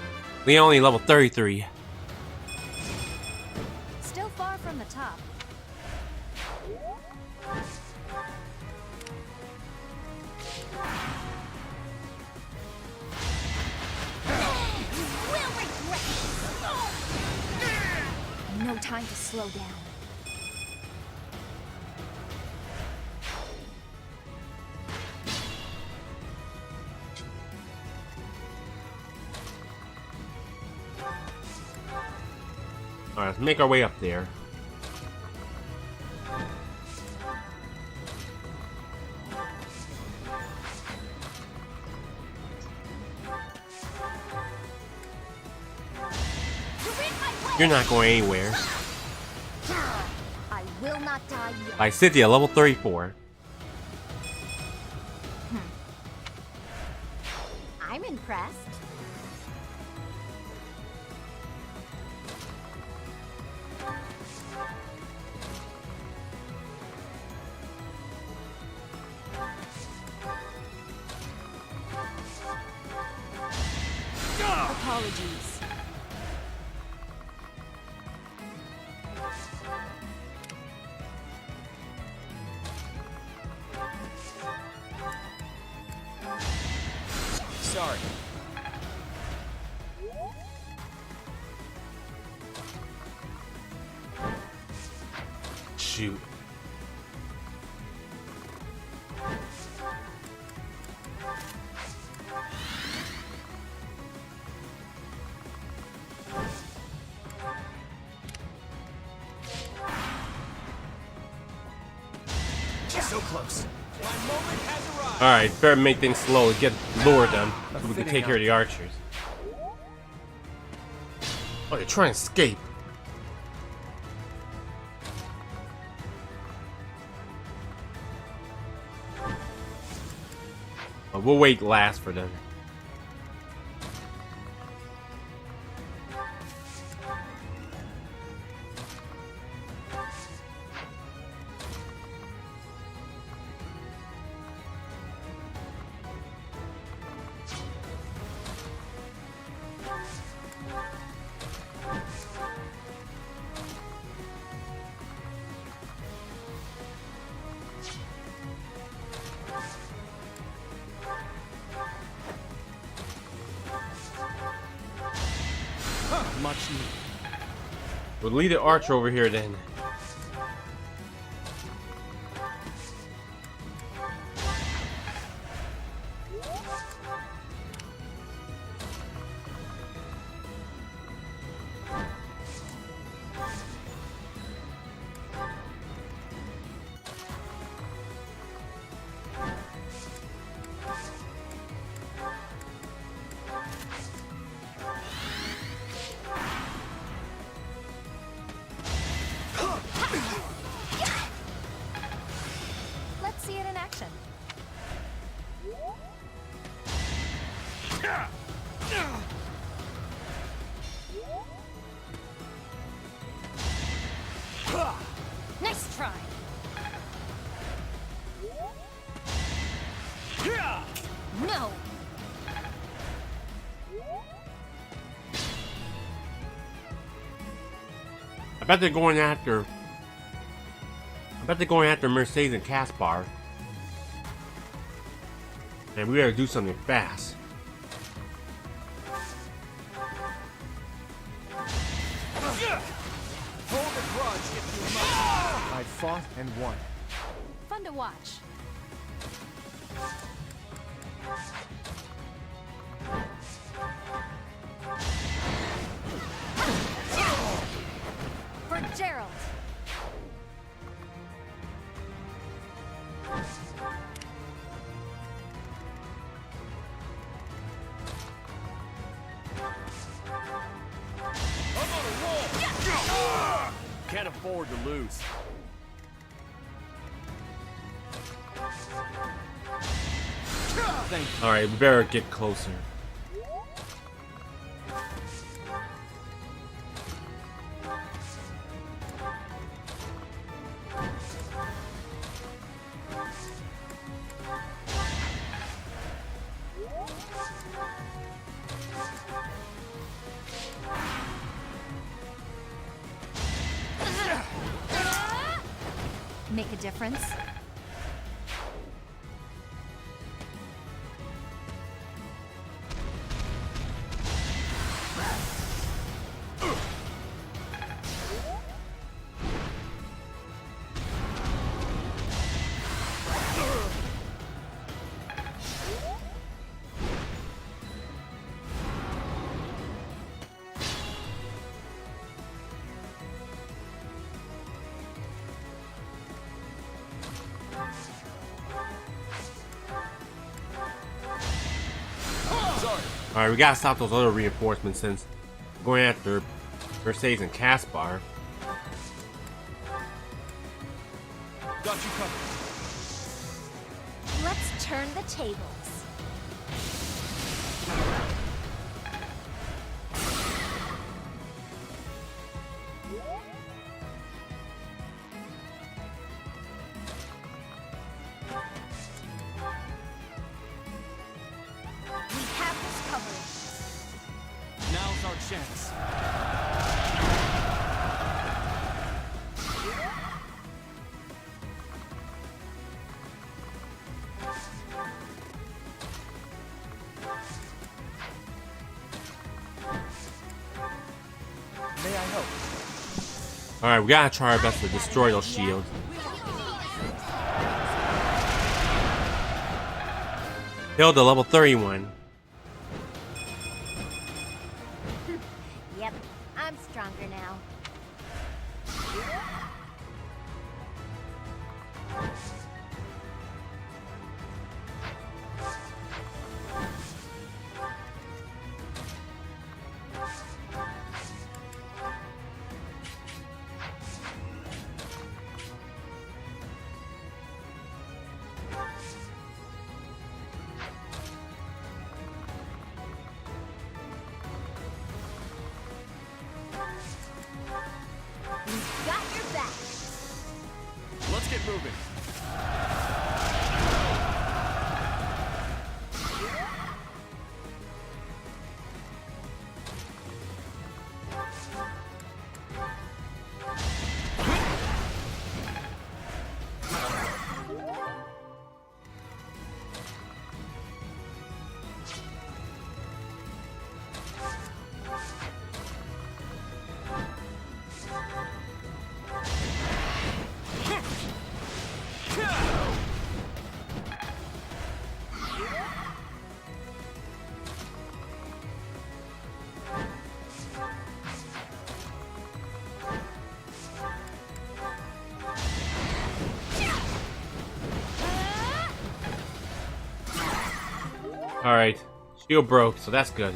Leone, level 33. Still far from the top. No time to slow down. Alright, let's make our way up there. You're not going anywhere. I will not die yet. Lysithea, level 34. I'm impressed. Apologies. Sorry. Shoot. So close. My moment has arrived. Alright, better make things slow. Get lure done so we can take care of the archers. Oh, they're trying to escape. Oh, we'll wait last for them. Much needed. We'll lead the archer over here then. Let's see it in action. Nice try. No. I bet they're going after. I bet they're going after Mercedes and Caspar. And we gotta do something fast. fought and won. Fun to watch. For Gerald. I'm on a roll! Can't afford to lose. Alright, we better get closer. Make a difference. Alright, we gotta stop those other reinforcements since we're going after Mercedes and Caspar. Got you covered. Let's turn the tables. We have this covered. Now's our chance. May I help? Alright, we gotta try our best to destroy those shields. Build a level 31. Yep, I'm stronger now. We've got your back. Let's get moving. Alright, shield broke, so that's good.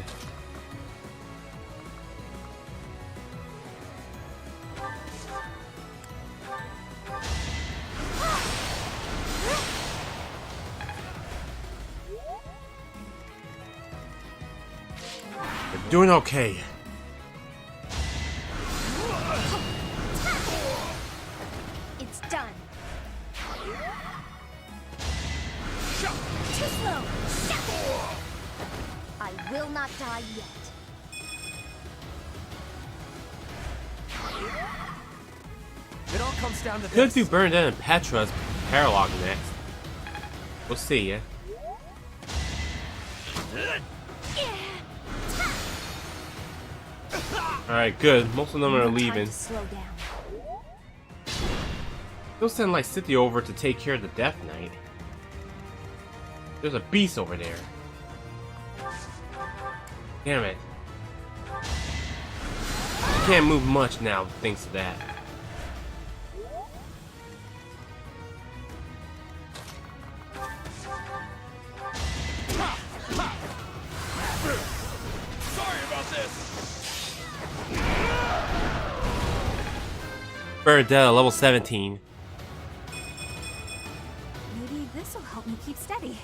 We're doing okay. It's done. Too slow. I will not die yet. It all comes down to Could this. do Bernadette and Petra's Paralog next. We'll see, yeah. Alright, good. Most of them are leaving. Slow down. He'll send Leicester over to take care of the Death Knight. There's a beast over there. Damn it. I can't move much now thanks to that. Sorry about this. Bernadette, level 17. Maybe this'll help me keep steady.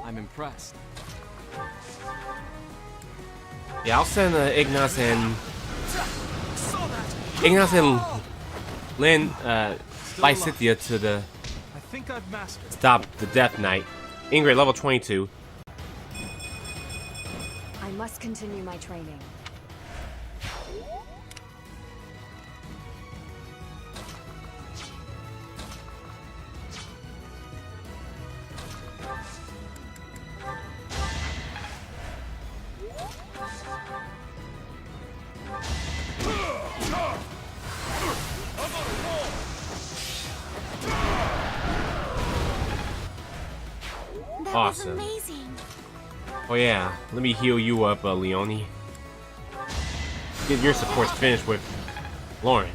I'm impressed. Yeah, I'll send Ignace and Lynn Lysithia to the I think I've mastered. stop the Death Knight. Ingrid, level 22. I must continue my training. That Awesome. was amazing. Oh yeah, let me heal you up, Leonie. Get your supports finished with Lawrence.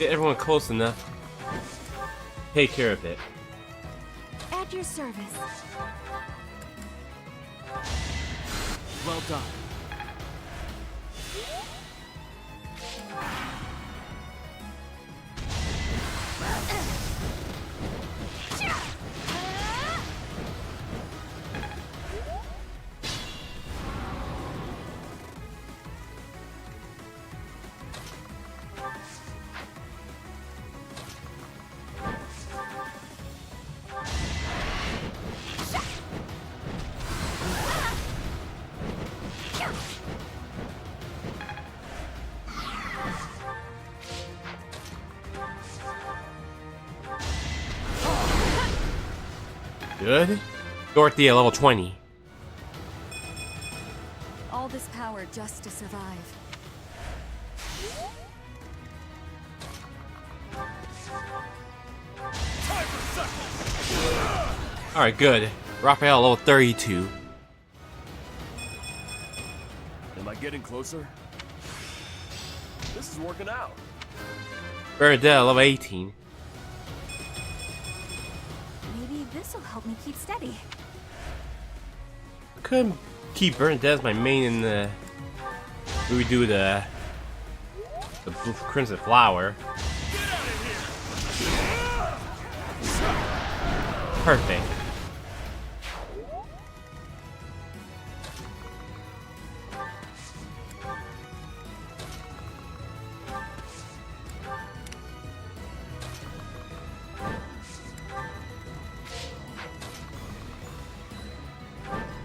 Get everyone close enough. Take care of it. At your service. Well done. Good. Dorothea, level 20. All this power just to survive. Alright, good. Raphael, level 32. Am I getting closer? This is working out. Bernadette, level 18. Maybe this'll help me keep steady. I could keep Bernadette as my main in the... We would do the Crimson Flower. Perfect.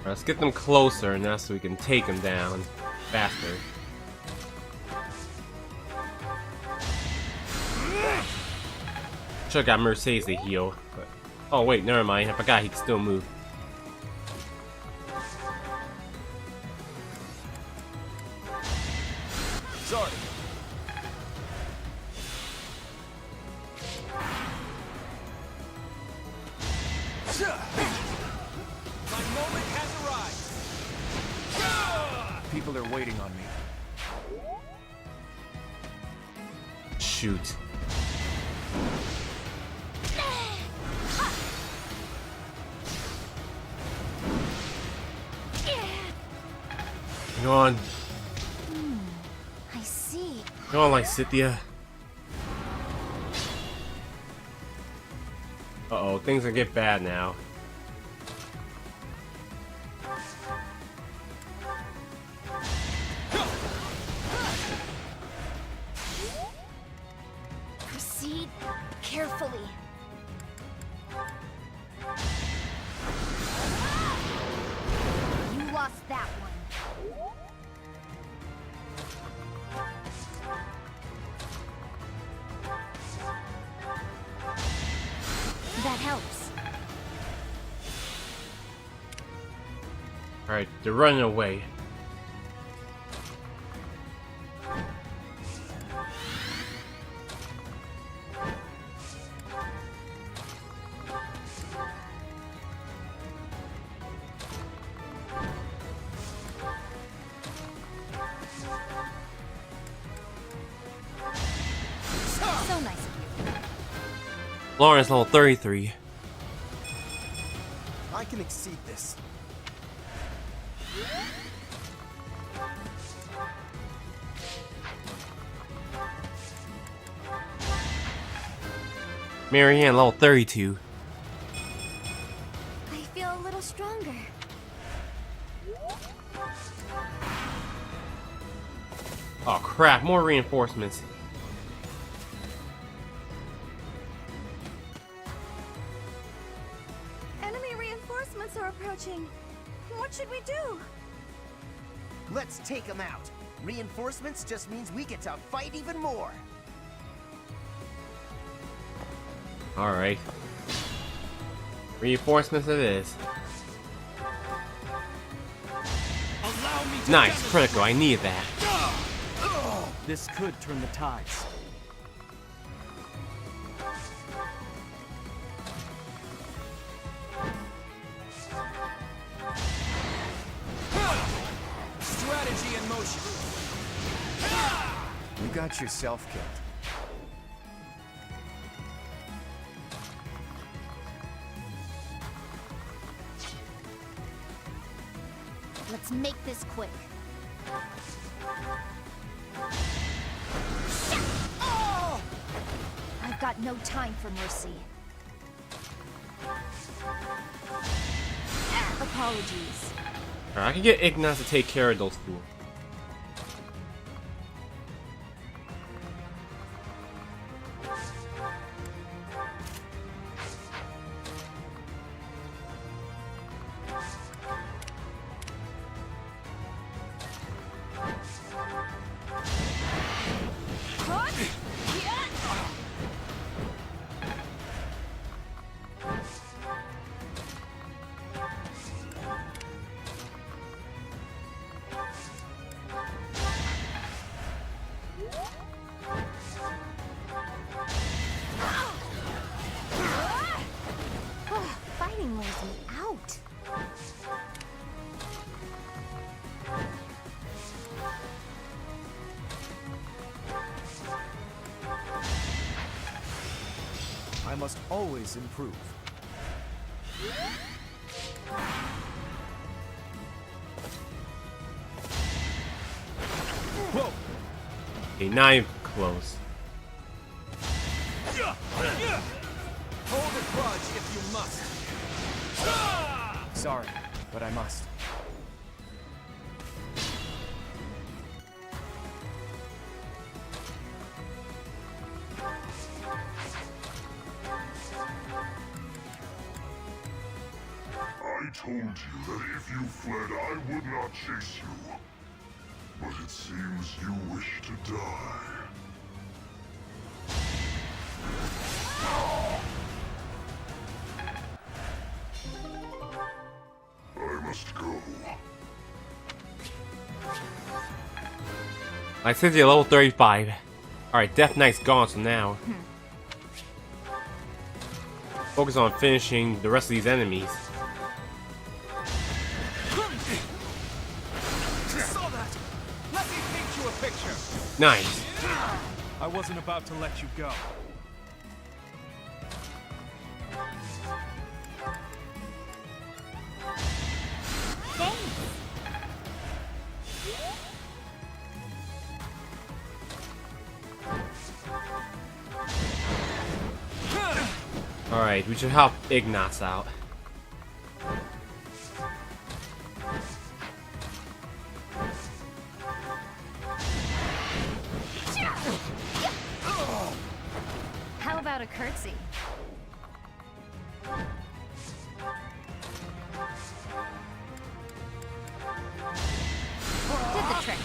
Let's get them closer now so we can take them down faster. Should've got Mercedes to heal, but... Oh wait, never mind, I forgot he can still move. Sorry. My moment has arrived. People are waiting on me. Shoot. Go on. I see. Go on, Lysithia. Uh-oh, things are get bad now. Proceed carefully. You lost that one. That helps. Alright, they're running away. So nice of you. Lawrence level 33. I can exceed this. Marianne level 32. I feel a little stronger. Oh crap, more reinforcements. Enemy reinforcements are approaching. What should we do? Let's take them out. Reinforcements just means we get to fight even more. Alright. Reinforcements it is. Nice, critical, I needed that. This could turn the tides. Strategy in motion. You got yourself killed. Let's make this quick. I've got no time for mercy. Apologies. Alright, I can get Ignaz to take care of those fools. Fighting wears me out. I must always improve. Whoa! Okay, not even close. Hold a grudge if you must. Sorry, but I must. I told you that if you fled, I would not chase you. But it seems you wish to die. I must go. I said you're level 35. Alright, Death Knight's gone, so now focus on finishing the rest of these enemies. Saw that. Let me paint you a picture. Nice. I wasn't about to let you go. Alright, we should help Ignaz out. How about a curtsy? Did the trick.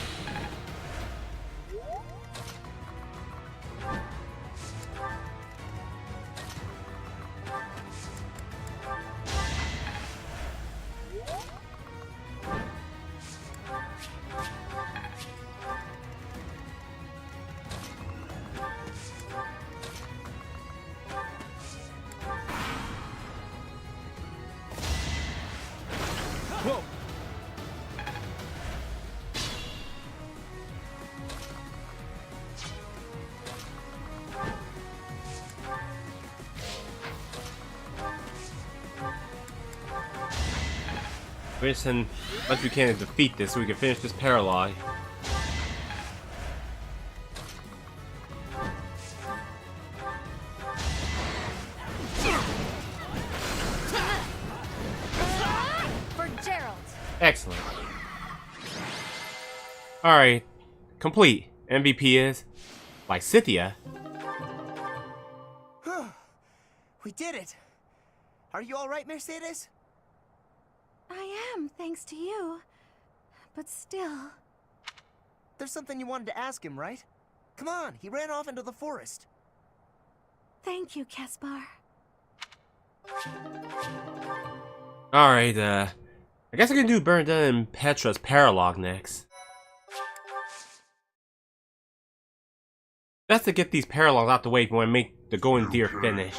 Finish him once we can defeat this so we can finish this paralog. For Gerald. Excellent. Alright. Complete. MVP is Lysithia. We did it! Are you alright, Mercedes? I am, thanks to you. But still... There's something you wanted to ask him, right? Come on, he ran off into the forest. Thank you, Caspar. Alright, I guess I can do Bernadette and Petra's paralog next. Best to get these paralogs out the way when I make the Golden Deer finish.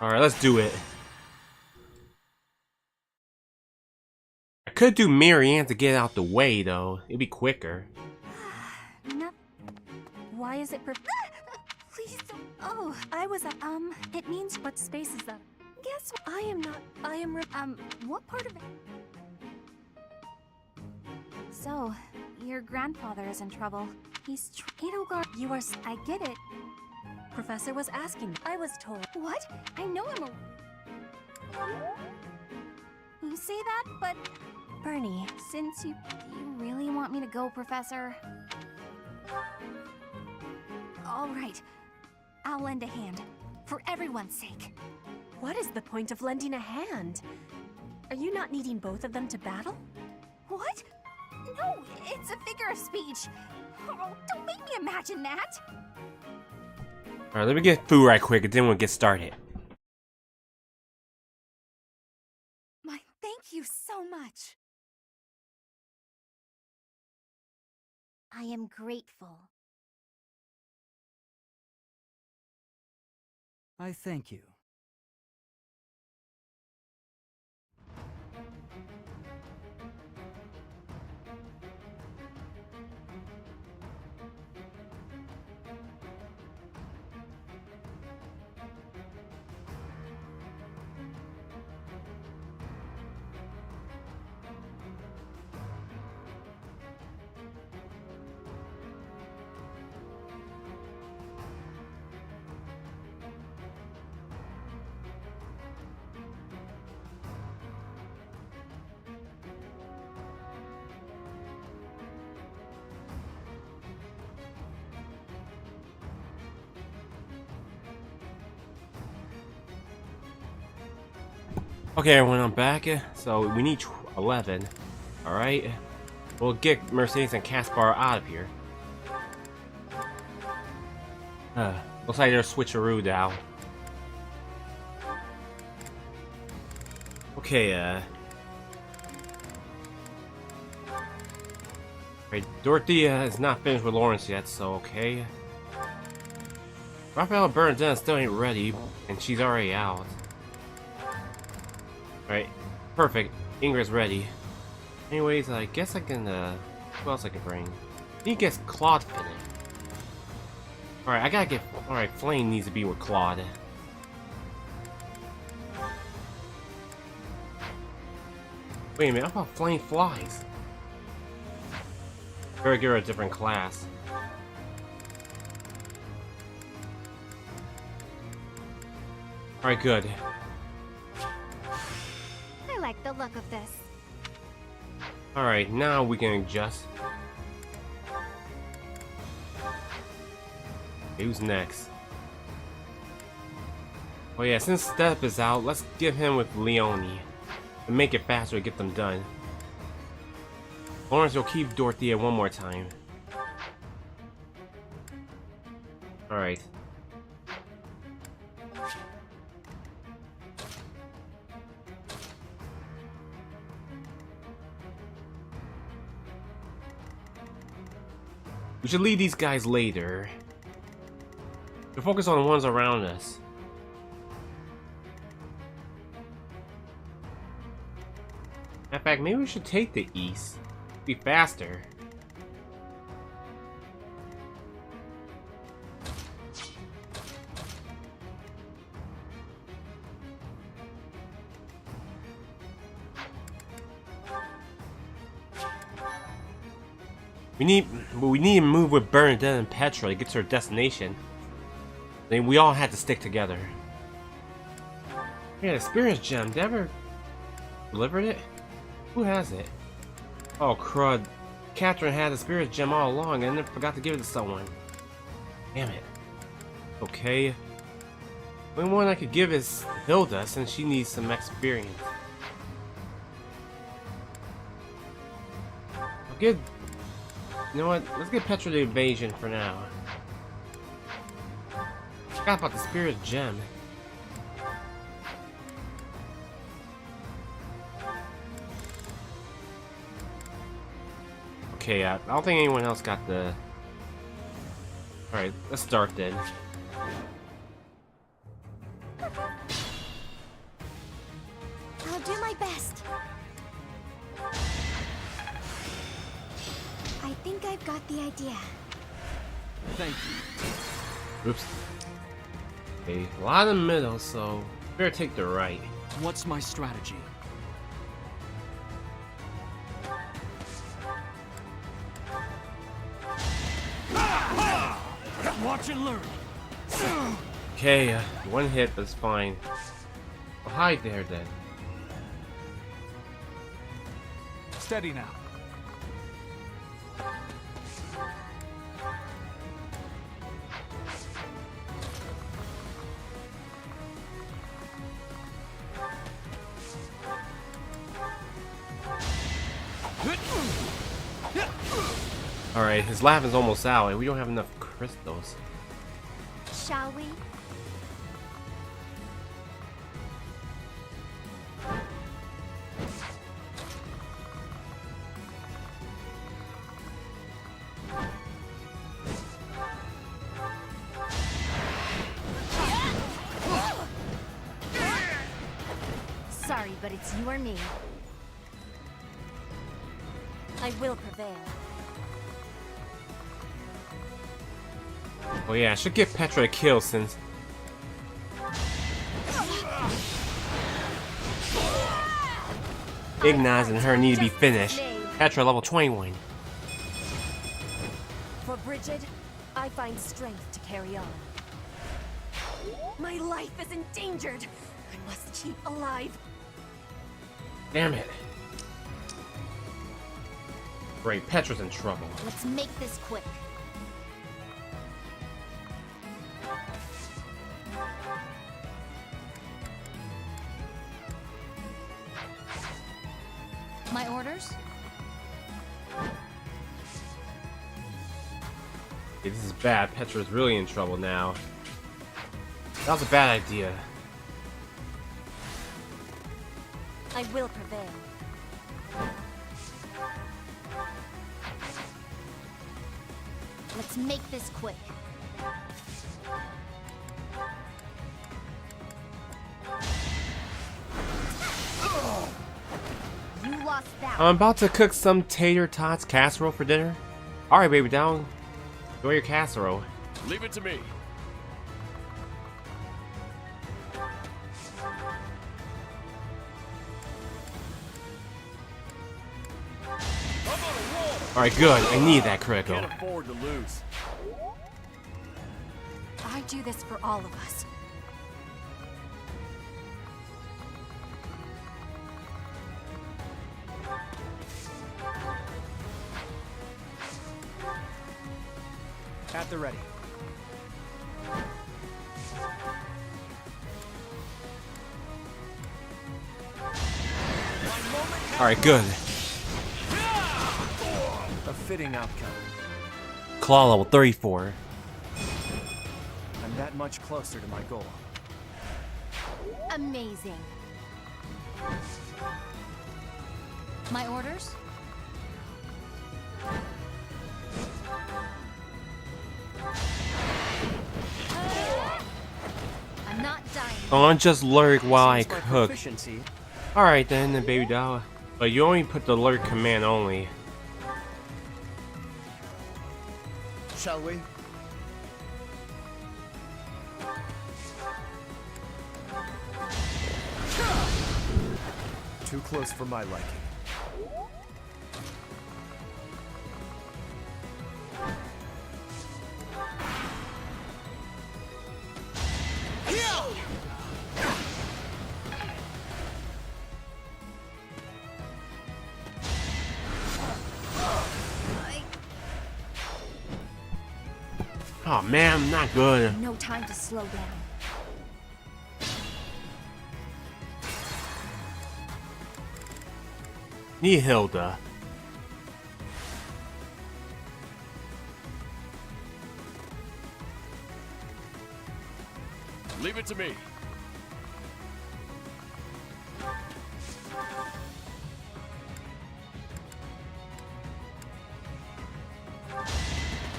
Alright, let's do it. I could do Marianne to get out the way, though. It'd be quicker. No. Why is it Please don't. Oh, I was, it means what space is that? Guess what? I am, what part of it? So, your grandfather is in trouble. He's Edelgard. You are, I get it. Professor was asking. I was told. What? I know I'm a... You say that, but... Bernie. Since you really want me to go, Professor? All right. I'll lend a hand. For everyone's sake. What is the point of lending a hand? Are you not needing both of them to battle? What? No, it's a figure of speech. Oh, don't make me imagine that. Alright, let me get food right quick and then we'll get started. Thank you so much. I am grateful. I thank you. Okay, everyone, I'm back. So we need 11. Alright. We'll get Mercedes and Caspar out of here. Looks like they're switcheroo now. Okay, Alright, Dorothea is not finished with Lawrence yet, so okay. Raphael and Bernadette still ain't ready, and she's already out. Alright, perfect. Ingrid's ready. Anyways, I guess I can, who else I can bring? I need to get Claude finished. Alright, I gotta get, alright, Flame needs to be with Claude. Wait a minute, I thought Flame flies. Better give her a different class. Alright, good. I like the look of this. Alright, now we can adjust. Who's next? Oh yeah, since Step is out, let's give him with Leonie. And make it faster to get them done. Lawrence will keep Dorothea one more time. Alright. We should leave these guys later. To focus on the ones around us. In fact, maybe we should take the east. Be faster. We need to move with Bernadette and Petra to get to our destination. Then we all had to stick together. Yeah, experience gem. Did I ever delivered it? Who has it? Oh crud. Catherine had the spirit gem all along and then forgot to give it to someone. Damn it. Okay. The only one I could give is Hilda since she needs some experience. I'll give... You know what? Let's get Petra the evasion for now. Forgot about the spirit gem. Okay, I don't think anyone else got the... Alright, let's start then. I'll do my best. I think I've got the idea. Thank you. Oops. Okay, a lot in the middle, so better take the right. What's my strategy? Watch and learn. Okay, one hit, but it's fine. Well, hide there then. Steady now. Alright, his laugh is almost out, and we don't have enough crystals. Shall we? Sorry, but it's you or me. I will prevail. Oh yeah, I should get Petra a kill since... Ignaz and her need to be finished. Petra level 21. For Bridget, I find strength to carry on. My life is endangered. I must keep alive. Damn it. Great, Petra's in trouble. Let's make this quick. My orders? Okay, this is bad. Petra's really in trouble now. That was a bad idea. I will prevail. Let's make this quick. You lost that. I'm about to cook some tater tots casserole for dinner. Alright, baby doll. Enjoy your casserole. Leave it to me. Alright, good. I need that critical. Can't afford to lose. I do this for all of us. At the ready. Alright, good. A fitting outcome. Claw level 34. I'm that much closer to my goal. Amazing. My orders? I'm not dying. Oh, just lurk while I Since my cook. proficiency, Alright then, baby doll. But you only put the lurk command only. Shall we? too close for my liking. Oh man, I'm not good. No time to slow down. Nihilda. Leave it to me.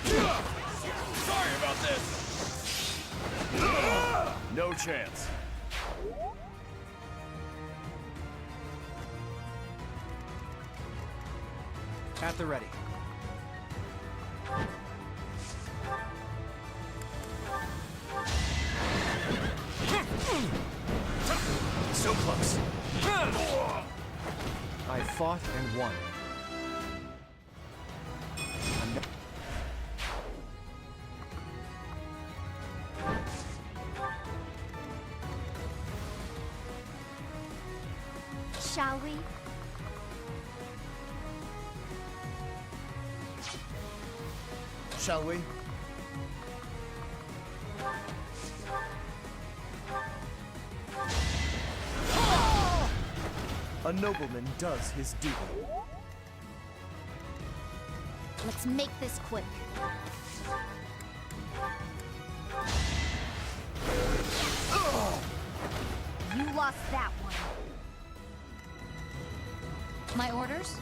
Sorry about this. No chance. At the ready. So close. I fought and won. Shall we? Shall we? A nobleman does his duty. Let's make this quick. You lost that one. My orders?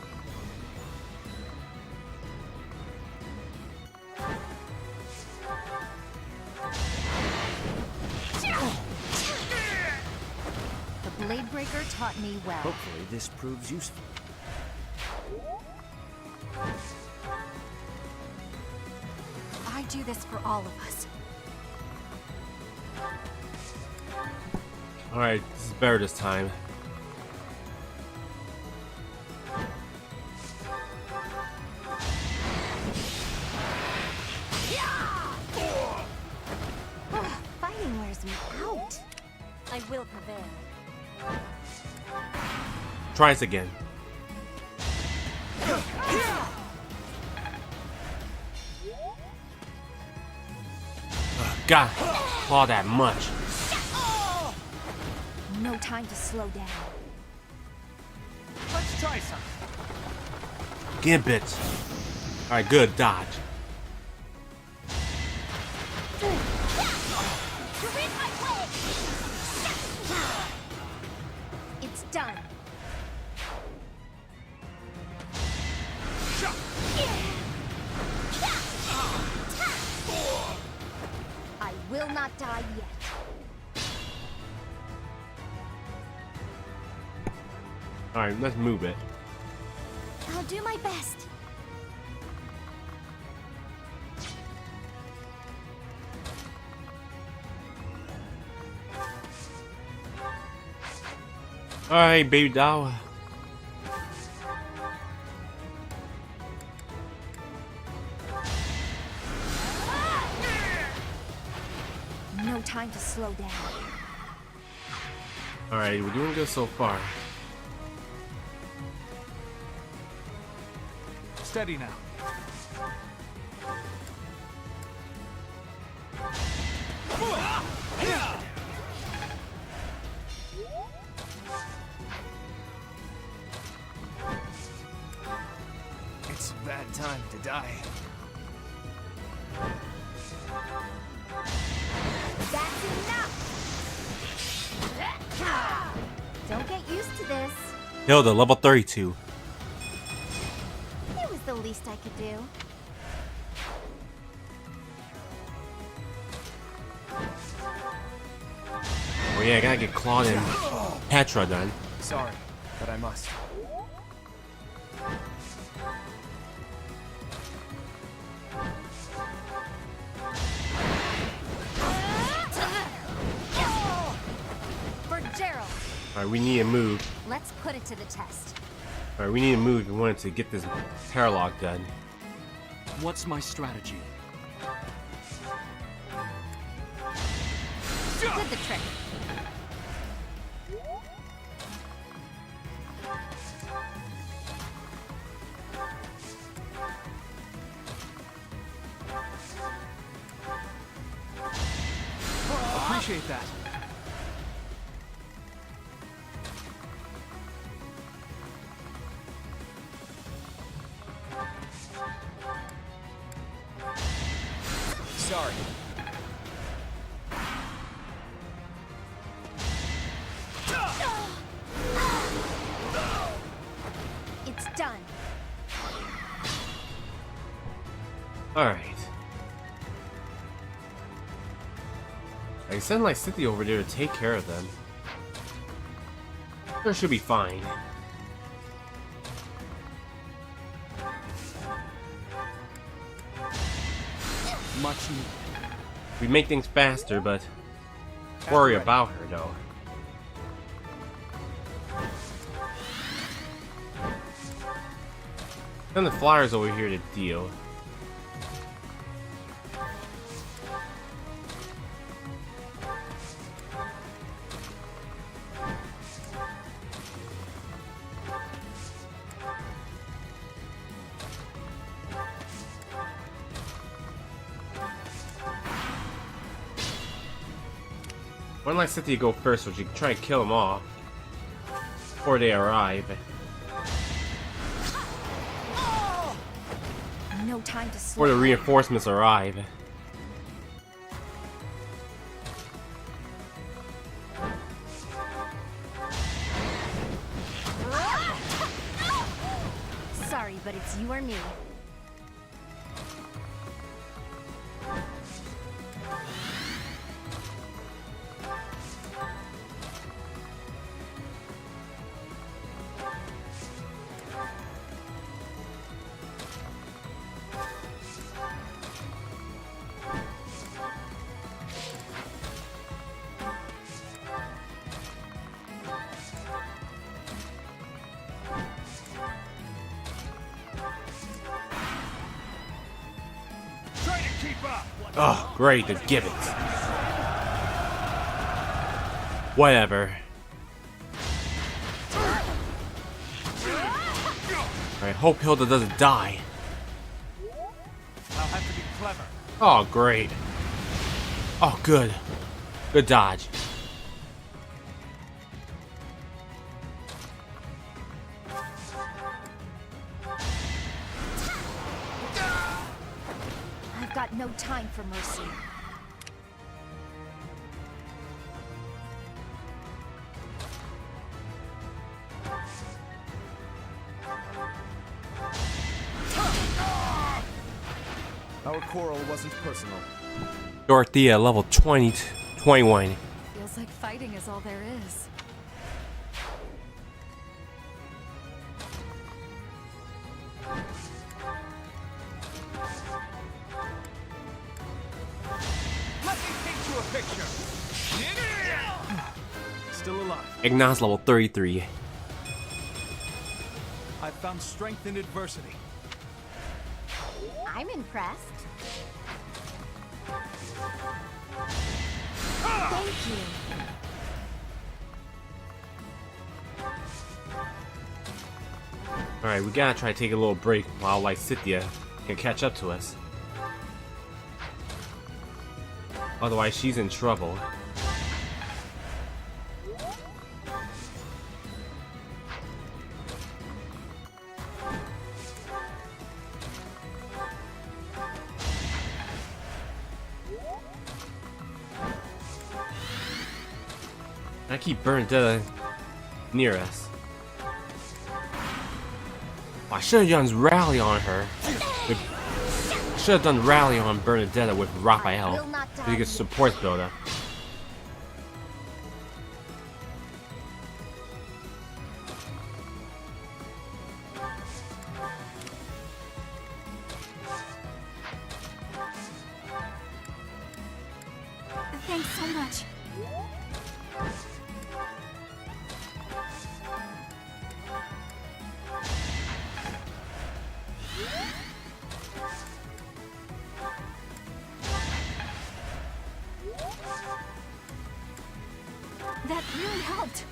The Blade Breaker taught me well. Hopefully this proves useful. I do this for all of us. Alright, this is better this time. Fighting wears me out. I will prevail. Try this again. God, claw that much. No time to slow down. Let's try some. Gambit. Alright, good dodge. You're in my way. It's done. I will not die yet. Alright, let's move it. I'll do my best. Alright, baby doll. No time to slow down. Alright, we're doing good so far. Steady now. It's a bad time to die. That's enough. Don't get used to this. Hilda, level 32. It was the least I could do. Oh yeah, I gotta get Claude and Petra done. Sorry, but I must. For Gerald, Alright, we need to move. let's put it to the test. Alright, we need to move if we wanted to get this Terralock done. What's my strategy? Did the trick. Alright. I sent like City over there to take care of them. There should be fine. Much needed. We make things faster, but worry about her though. Send the flyers over here to deal. One like City go first, so she can try and kill them all before they arrive. No time to Before slow. the reinforcements arrive. Sorry, but it's you or me. Oh, great, the gibbet. Whatever. I hope Hilda doesn't die. I'll have to be clever. Oh, great. Oh, good. Good dodge. I've got no time for mercy. Our quarrel wasn't personal. Dorothea, level 21. Feels like fighting is all there is. Let me paint you a picture. Still alive. Ignace, level 33. I've found strength in adversity. I'm impressed. Thank you. Alright, we gotta try to take a little break while Lysithea can catch up to us. Otherwise, she's in trouble. I keep Bernadetta near us. Oh, I should have done rally on her. I should have done rally on Bernadetta with Raphael. So you get support build up. Thanks so much. That really helped.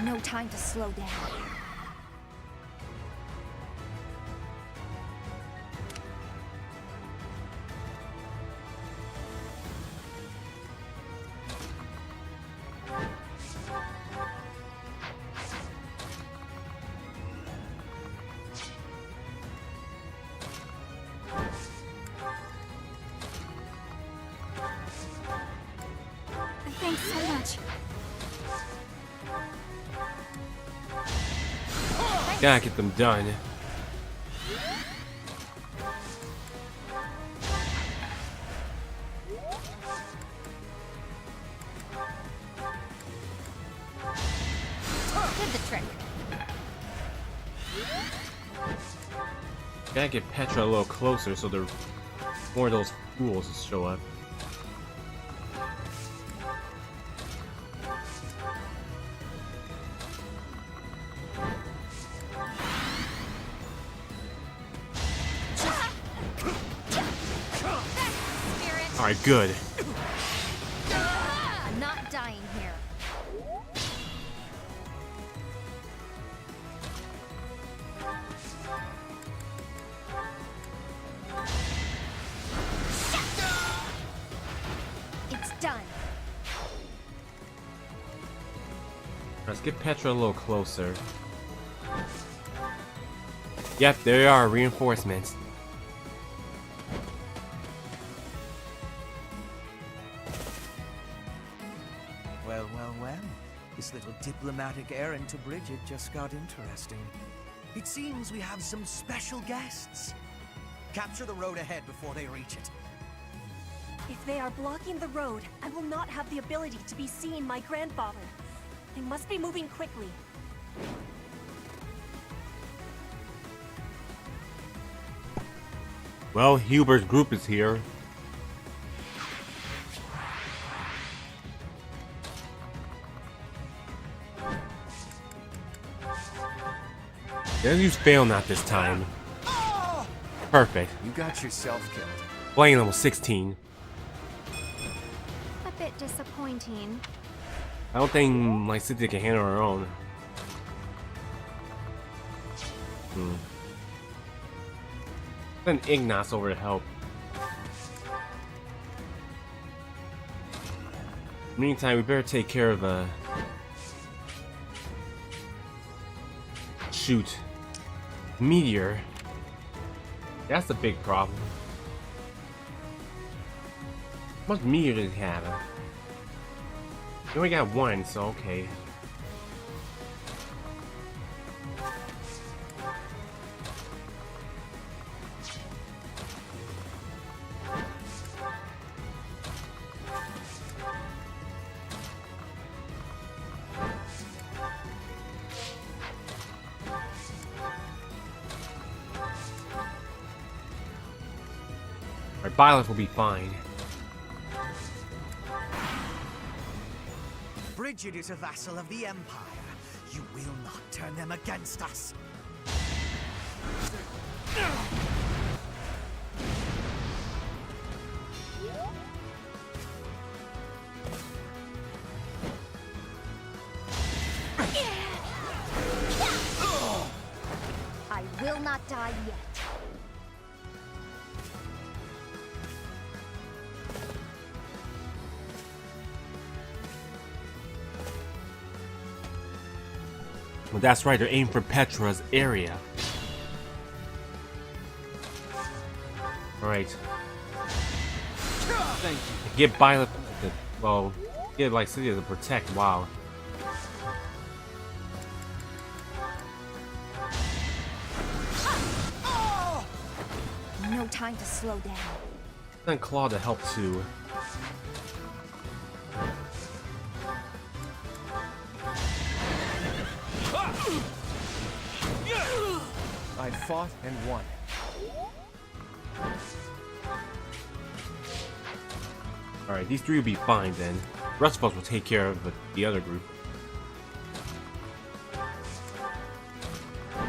No time to slow down. Thanks so much. Gotta get them done. Did the trick. Gotta get Petra a little closer so there more of those fools show up. Alright, good. I'm not dying here. It's done. Let's get Petra a little closer. Yep, there are reinforcements. Well. This little diplomatic errand to Bridget just got interesting. It seems we have some special guests. Capture the road ahead before they reach it. If they are blocking the road, I will not have the ability to be seeing my grandfather. They must be moving quickly. Well, Hubert's group is here. Let's use fail not this time. Perfect. You got yourself killed. Playing level 16. A bit disappointing. I don't think my city can handle her own. Send Ignace over to help. Meantime, we better take care of shoot. Meteor. That's the big problem. How much meteor does he have? He only got one, so okay. Our Byleth will be fine. Bridget is a vassal of the Empire. You will not turn them against us. I will not die yet. Well, that's right, they're aiming for Petra's area. Alright. Thank you. Get Byleth, well, get like City to protect. Wow. No time to slow down. Send Claude to help too. I fought and won. Alright, these three will be fine then. The rest of us will take care of the other group.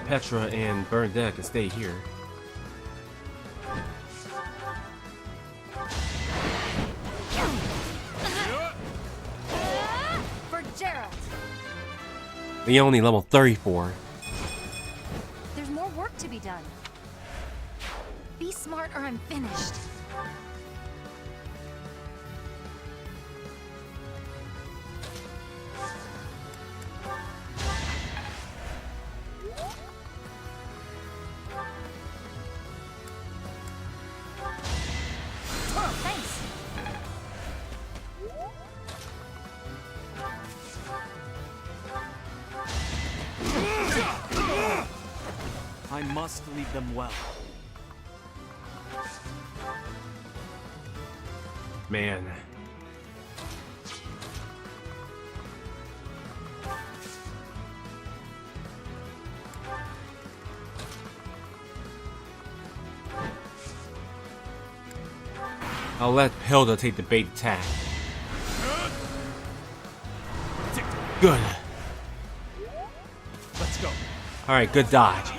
Petra and Bernadette can stay here. For Gerald. Leone level 34. There's more work to be done. Be smart or I'm finished. I must lead them well. Man. I'll let Hilda take the bait attack. Good. Let's go. Alright, good dodge.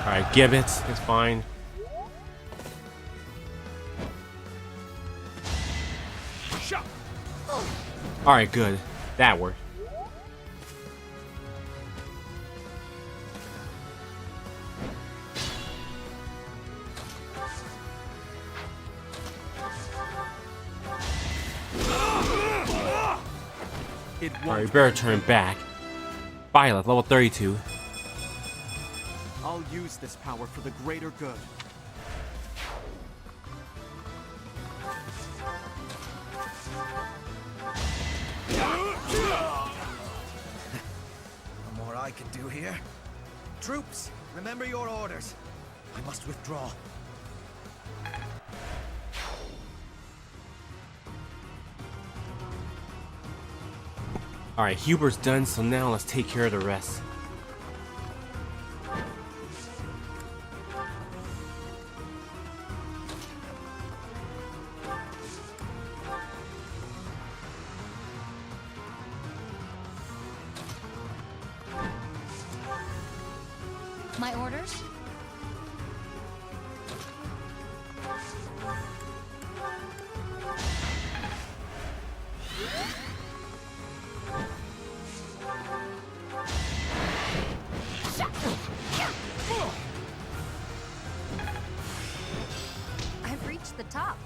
Alright, Gibbets, it's fine. Alright, good. That worked. Alright, better turn back. Violet, level 32. I'll use this power for the greater good. No more I can do here. Troops, remember your orders. I must withdraw. Alright, Hubert's done, so now let's take care of the rest. My orders? I've reached the top.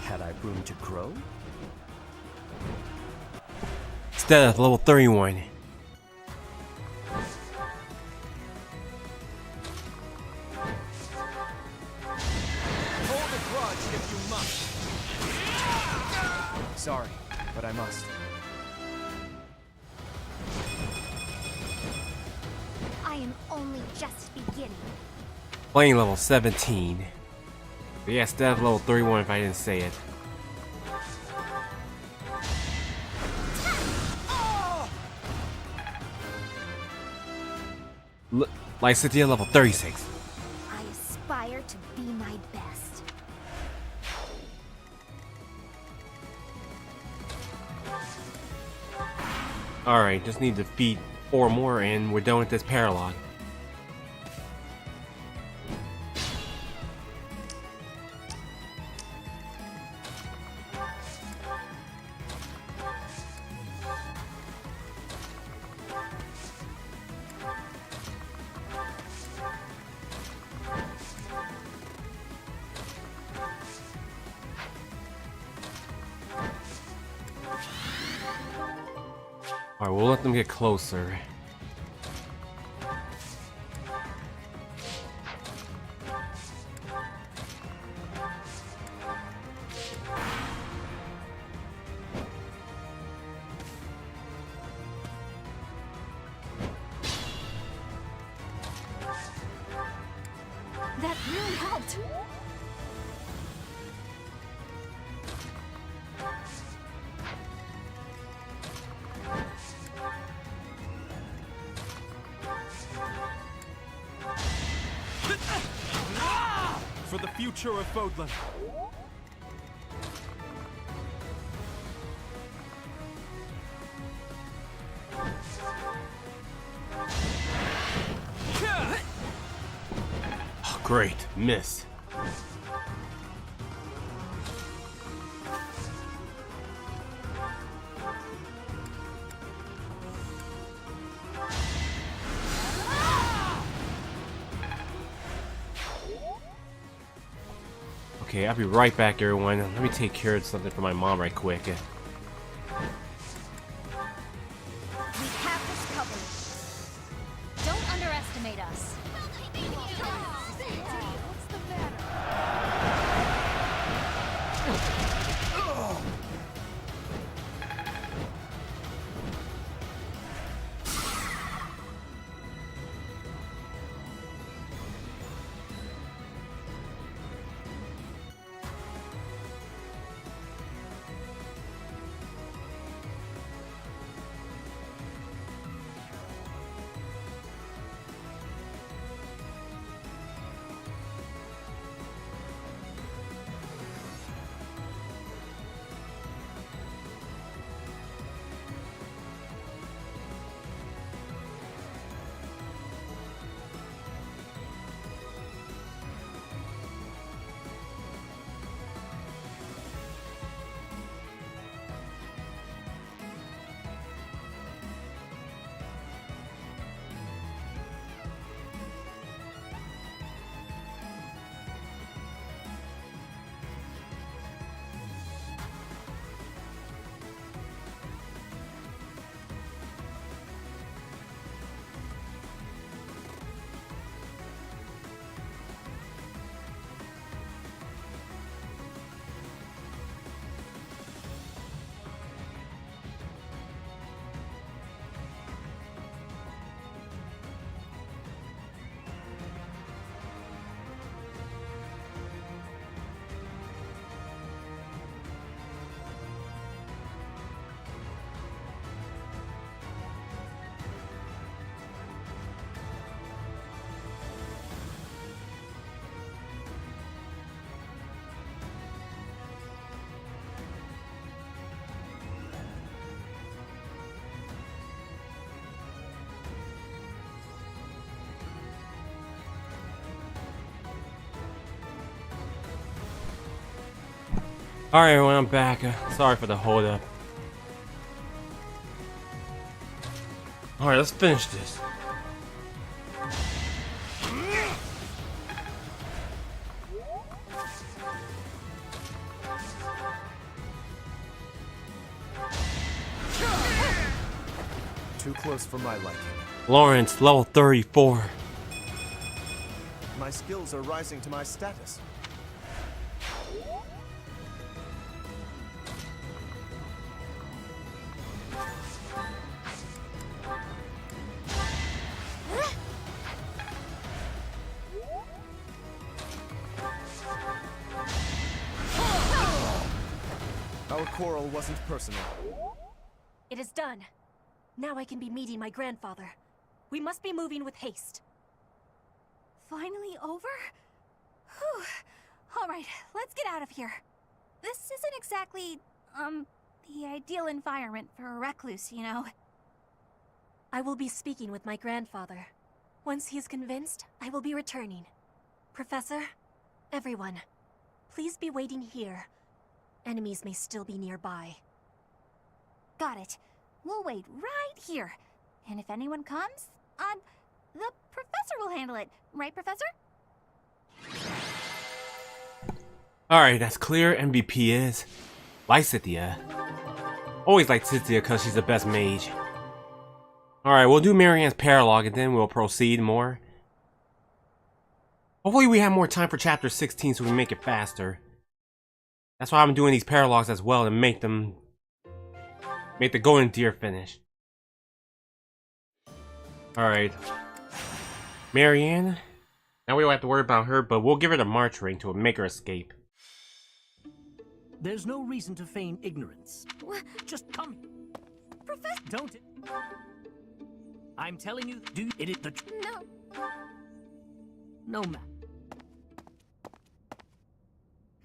Had I room to grow? Stealth, level 31. Hold a grudge if you must. Sorry, but I must. I am only just beginning. Playing level 17. But yeah, Stealth level 31 if I didn't say it. Leicester level 36. I aspire to be my best. Alright, just need to defeat 4 more and we're done with this paralog. Alright, we'll let them get closer. That really helped. For the future of Fodlan. Oh, great, miss. Okay, I'll be right back, everyone. Let me take care of something for my mom right quick. We have this covered. Don't underestimate us. What's the matter? Alright, everyone, I'm back. Sorry for the hold up. Alright, let's finish this. Too close for my liking. Lawrence, level 34. My skills are rising to my status. Our quarrel wasn't personal. It is done. Now I can be meeting my grandfather. We must be moving with haste. Finally over? Whew. All right, let's get out of here. This isn't exactly, the ideal environment for a recluse, you know. I will be speaking with my grandfather. Once he is convinced, I will be returning. Professor, everyone, please be waiting here. Enemies may still be nearby. Got it. We'll wait right here. And if anyone comes, the professor will handle it. Right, Professor? Alright, that's clear. MVP is Leicester. Always like Cynthia because she's the best mage. Alright, we'll do Marianne's paralogue and then we'll proceed more. Hopefully we have more time for chapter 16 so we make it faster. That's why I'm doing these paralogs as well to make the golden deer finish. Alright. Marianne. Now we don't have to worry about her, but we'll give her the March ring to make her escape. There's no reason to feign ignorance. What? Just come. Professor! Don't. I'm telling you, do it is the. No. No, ma'am.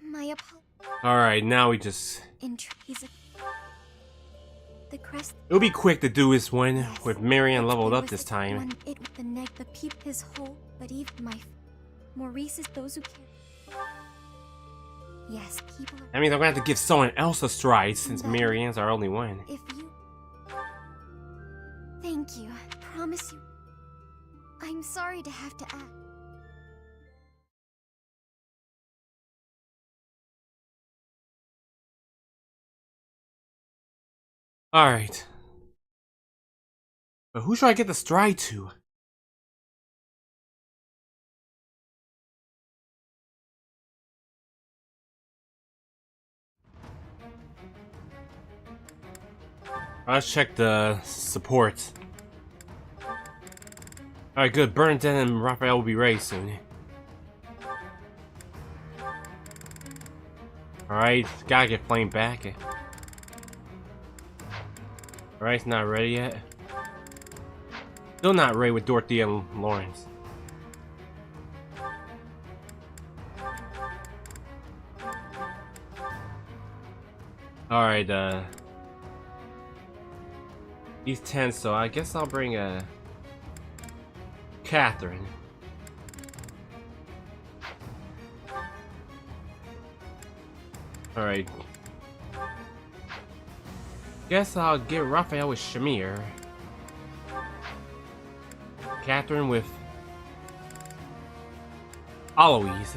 My apologies. Alright, now we just... The crest... It'll be quick to do this one with Marianne leveled up this time. The neck, the peep, his whole, but even my... Maurice is those who care. Yes, people... That means I'm gonna have to give someone else a stride since Marianne's our only one. If you... Thank you. Promise you. I'm sorry to have to ask. Alright. But who should I get the stride to? Let's check the support. Alright, good. Bernadette and Raphael will be ready soon. Alright, gotta get Flame back. Alright, it's not ready yet. Still not ready with Dorothy and Lawrence. Alright, he's 10, so I guess I'll bring Catherine. Alright. Guess I'll get Raphael with Shamir. Catherine with Aloise.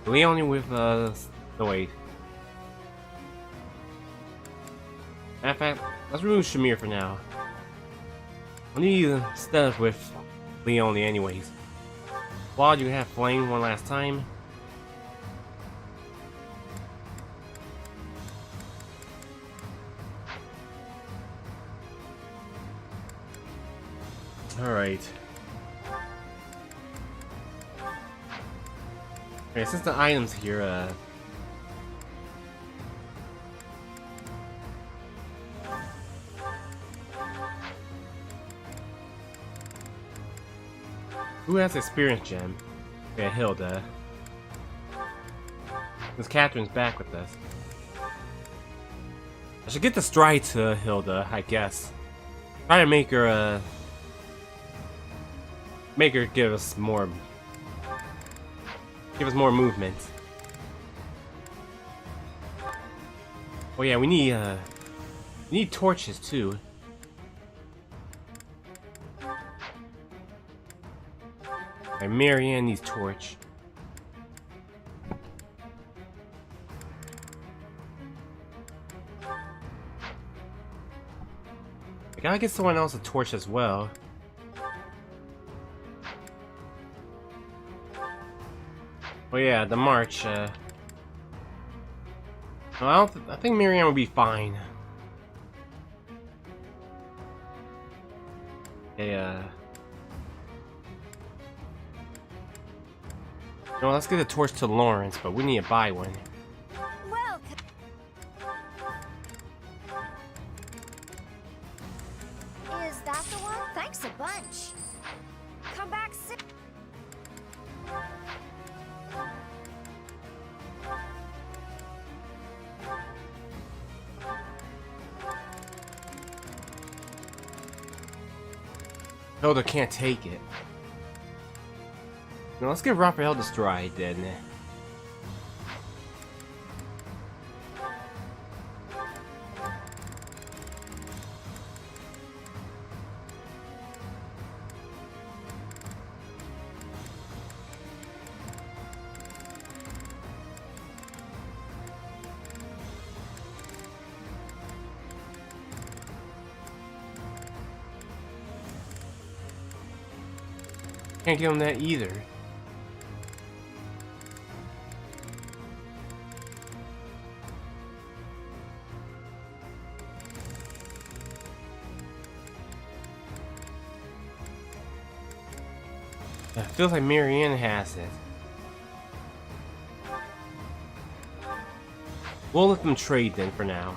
Leonie with no wait. In fact, let's remove Shamir for now. I need Steph with Leonie anyways. Claude, you have Flame one last time. Alright. Okay, since the items here, who has experience gem? Yeah, Hilda. Because Catherine's back with us. I should get the stride to Hilda, I guess. Try to make her, give us more movement. Oh yeah, we need torches too. Alright, Marianne needs torch. I gotta get someone else a torch as well. Oh yeah, the march. No, I think Marianne will be fine. Okay, no, let's get the torch to Lawrence, but we need to buy one. Is that the one? Thanks a bunch. Come back soon. Hilda can't take it. Now let's give Raphael the stride then. Can't give him that either. It feels like Marianne has it. We'll let them trade then for now.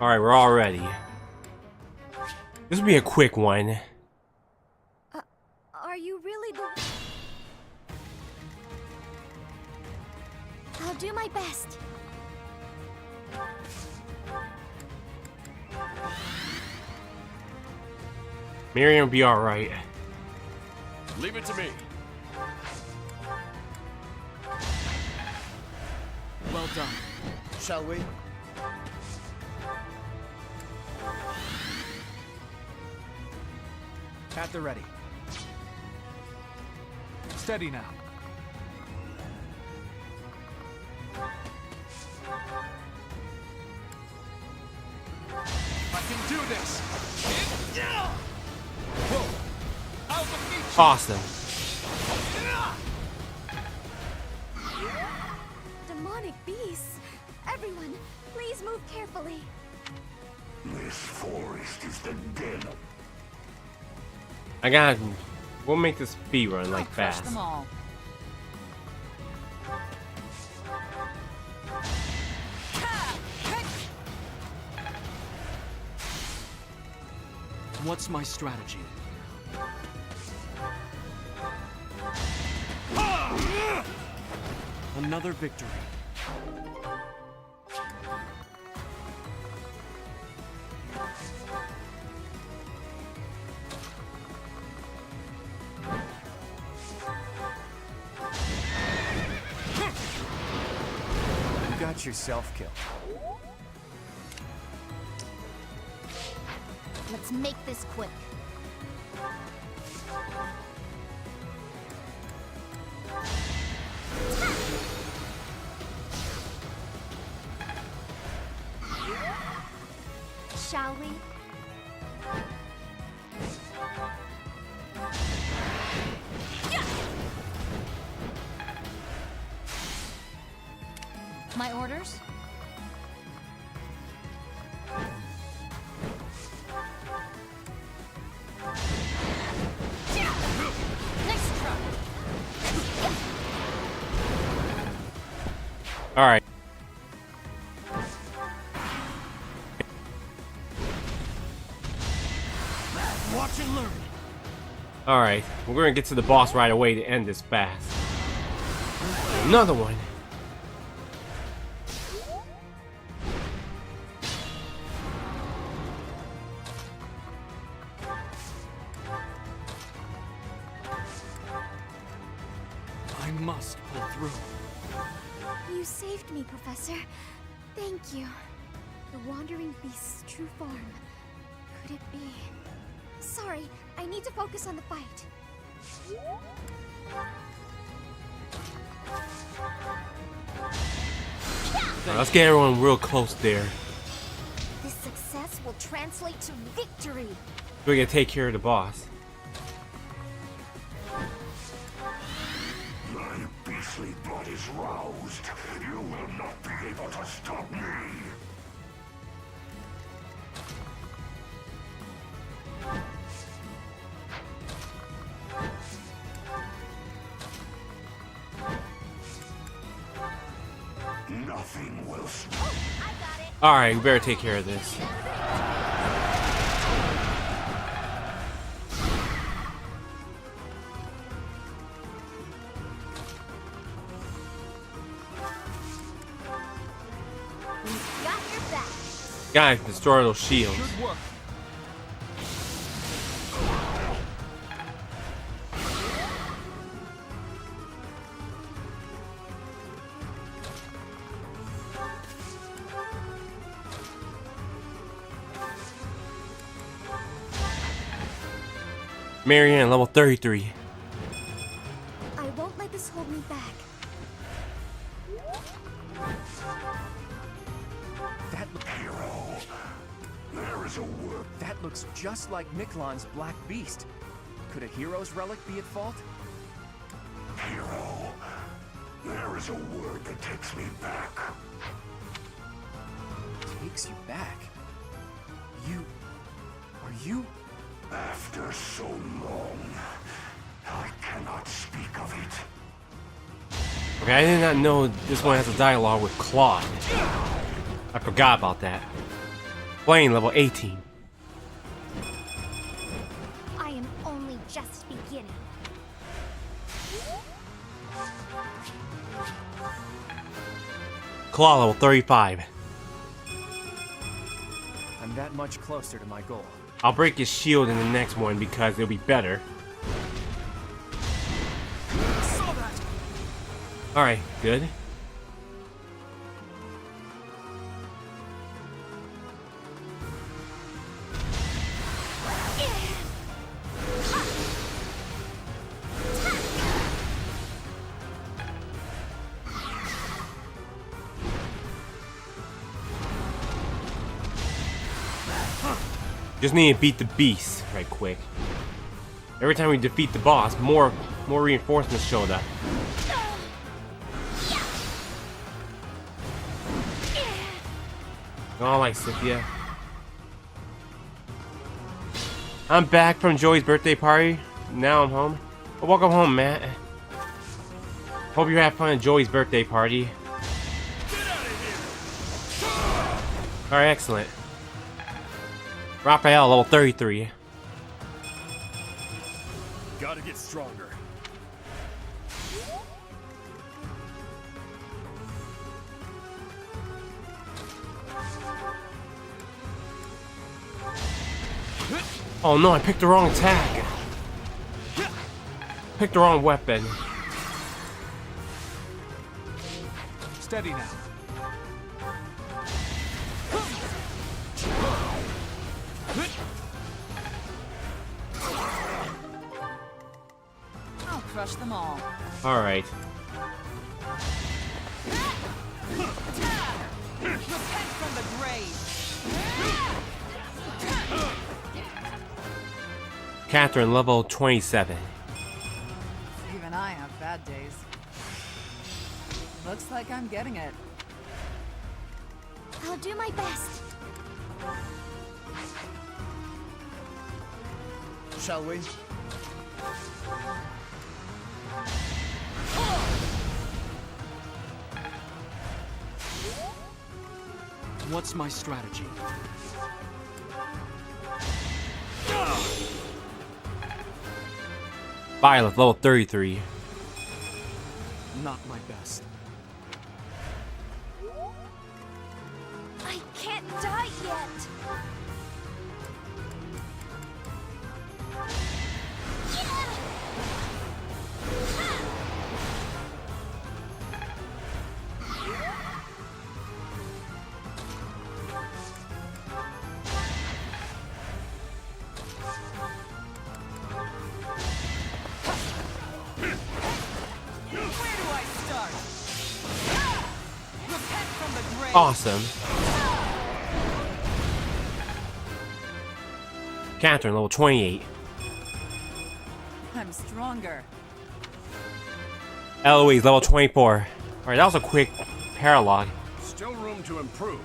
Alright, we're all ready. This will be a quick one. Are you really the... I'll do my best. Miriam will be alright. Leave it to me. Well done. Shall we? At the ready. Steady now. I can do this. Whoa. I'll defeat you. Awesome. Demonic beasts! Everyone, please move carefully. This forest is the den of... I got. We'll make this speed run like Crush fast. them all. What's my strategy? Another victory. You got yourself killed. Let's make this quick. Shall we? My orders? Nice try. All right. Watch and learn. All right. We're gonna get to the boss right away to end this fast. Another one. I must pull through. You saved me, Professor. Thank you. The Wandering Beast's true form. Could it be? Sorry, I need to focus on the fight. Alright, let's get everyone real close there. This success will translate to victory. We're gonna take care of the boss. Thy beastly blood is roused. You will not be able to stop me. Nothing will stop. Alright, we better take care of this. Got your back. Guys, destroy those shields. Good work. Marianne, level 33. I won't let this hold me back. That Hero, there is a word. That looks just like Miklon's Black Beast. Could a hero's relic be at fault? Hero, there is a word that takes me back. Takes you back? Are you? After so long, I cannot speak of it. Okay, I did not know this one has a dialogue with Claude. I forgot about that. Playing level 18. I am only just beginning. Claw level 35. I'm that much closer to my goal. I'll break his shield in the next one because it'll be better. Alright, good. Just need to beat the beast right quick. Every time we defeat the boss, more reinforcements showed up. Oh, like Cynthia. I'm back from Joey's birthday party. Now I'm home. Well, welcome home, Matt. Hope you had fun at Joey's birthday party. Alright, excellent. Raphael, level 33. Gotta get stronger. Oh no, I picked the wrong attack. Picked the wrong weapon. Steady now. I'll crush them all. Alright. Repent from the grave. Catherine, level 27. Even I have bad days. Looks like I'm getting it. I'll do my best. Shall we? What's my strategy? Violet, level 33. Not my best. I can't die yet. Awesome. Catherine, level 28. I'm stronger. Eloise, level 24. Alright, that was a quick paralogue. Still room to improve.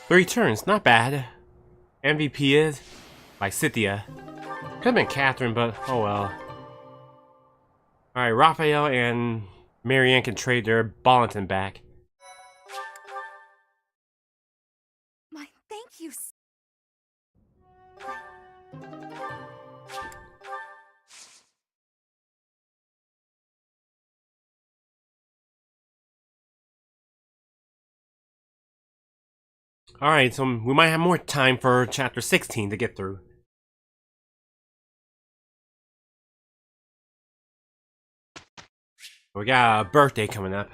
Three turns, not bad. MVP is by Cynthia. Could have been Catherine, but oh well. Alright, Raphael and Marianne can trade their Bollinton back. My thank you. Alright, so we might have more time for chapter 16 to get through. We got a birthday coming up.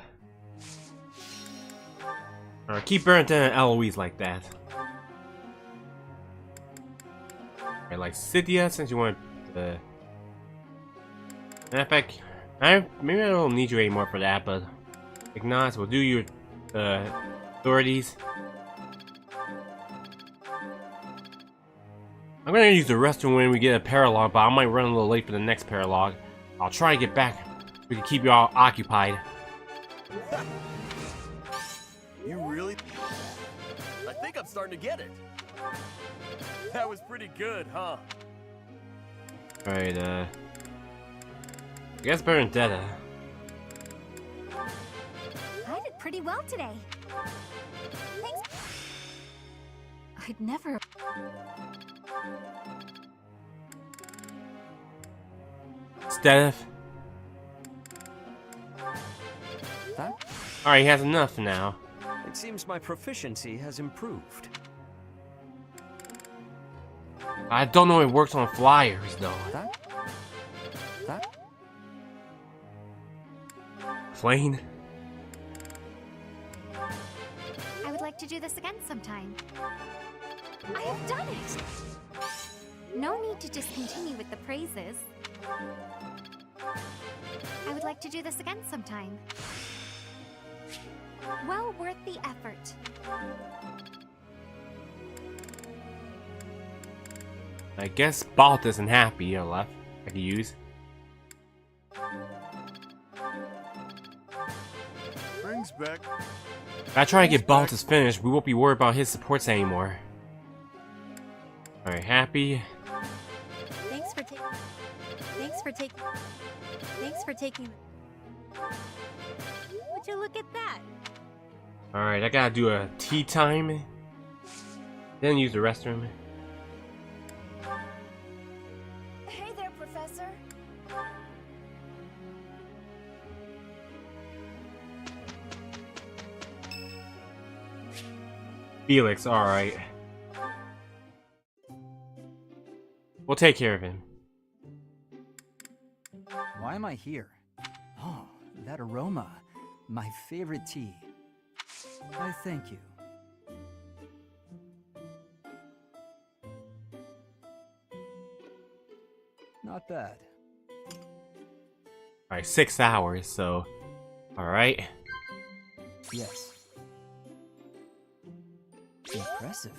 Alright, keep Burnt and Eloise like that. Alright, like Cynthia, since you want the... Matter of fact, maybe I don't need you anymore for that, but... Ignace, we'll do your authorities. I'm gonna use the restroom when we get a paralogue, but I might run a little late for the next paralogue. I'll try to get back. We can keep you all occupied. You really? I think I'm starting to get it. That was pretty good, huh? Alright, I guess Bernadetta. I did pretty well today. Thanks. I'd never... Steph. That? Alright, he has enough now. It seems my proficiency has improved. I don't know if it works on flyers though. That? Plain. I would like to do this again sometime. I have done it! No need to just continue with the praises. I would like to do this again sometime. Well worth the effort. I guess Balt isn't happy or left. I could use. Brings back. If I try to get Baltus finished, we won't be worried about his supports anymore. Alright, happy. Thanks for taking. Thanks for taking. Thanks for taking. Would you look at that? Alright, I gotta do a tea time. Then use the restroom. Hey there, Professor. Felix, alright. We'll take care of him. Why am I here? Oh, that aroma. My favorite tea. Why, thank you. Not bad. Alright, 6 hours, so. Alright. Yes. Impressive.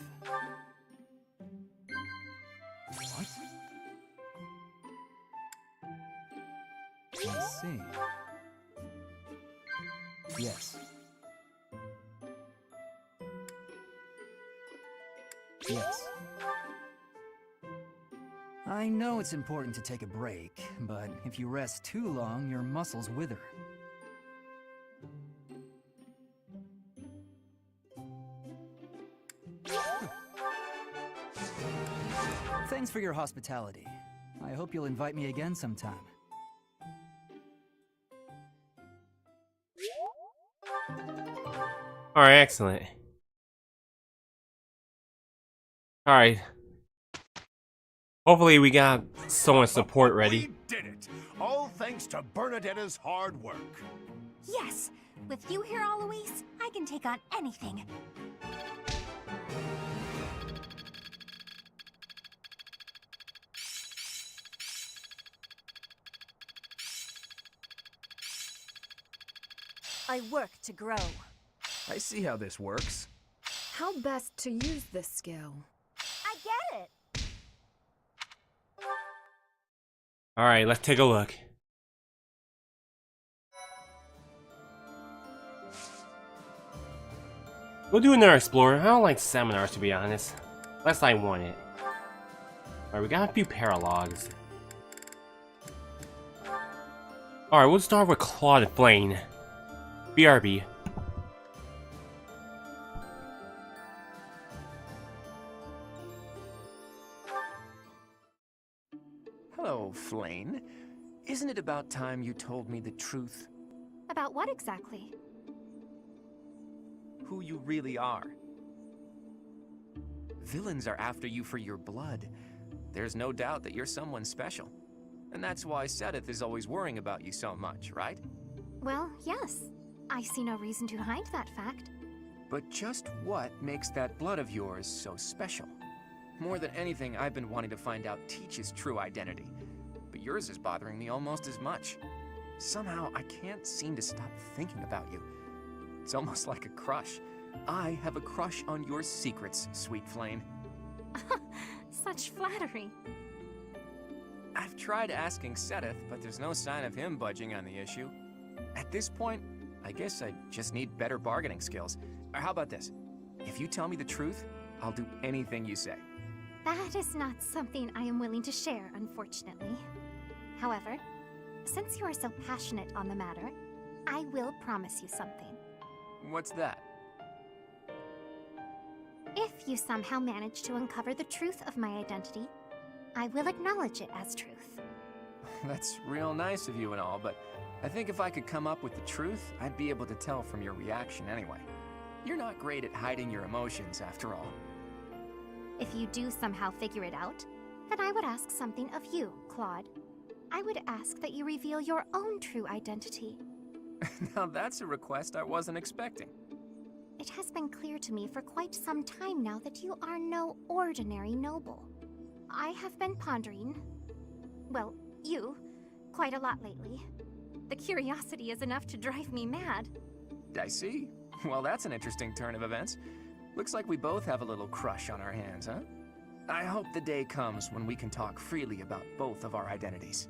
What? I see. Yes. Yes. I know it's important to take a break, but if you rest too long, your muscles wither. Thanks for your hospitality. I hope you'll invite me again sometime. Alright, excellent. Alright. Hopefully we got someone's support ready. We did it! All thanks to Bernadetta's hard work. Yes! With you here, Alois, I can take on anything. I work to grow. I see how this works. How best to use this skill? I get it. Alright, let's take a look. We'll do another explorer. I don't like seminars, to be honest. Unless I want it. Alright, we got a few paralogs. Alright, we'll start with Claude and Blaine. BRB. Hello, Flayn. Isn't it about time you told me the truth? About what exactly? Who you really are. Villains are after you for your blood. There's no doubt that you're someone special. And that's why Sedith is always worrying about you so much, right? Well, yes. I see no reason to hide that fact. But just what makes that blood of yours so special? More than anything, I've been wanting to find out Teach's true identity. But yours is bothering me almost as much. Somehow, I can't seem to stop thinking about you. It's almost like a crush. I have a crush on your secrets, sweet Flayn. Such flattery. I've tried asking Sedith, but there's no sign of him budging on the issue. At this point, I guess I just need better bargaining skills. Or how about this? If you tell me the truth, I'll do anything you say. That is not something I am willing to share, unfortunately. However, since you are so passionate on the matter, I will promise you something. What's that? If you somehow manage to uncover the truth of my identity, I will acknowledge it as truth. That's real nice of you and all, but I think if I could come up with the truth, I'd be able to tell from your reaction anyway. You're not great at hiding your emotions, after all. If you do somehow figure it out, then I would ask something of you, Claude. I would ask that you reveal your own true identity. Now that's a request I wasn't expecting. It has been clear to me for quite some time now that you are no ordinary noble. I have been pondering, well, you, quite a lot lately. The curiosity is enough to drive me mad. I see. Well, that's an interesting turn of events. Looks like we both have a little crush on our hands, huh? I hope the day comes when we can talk freely about both of our identities.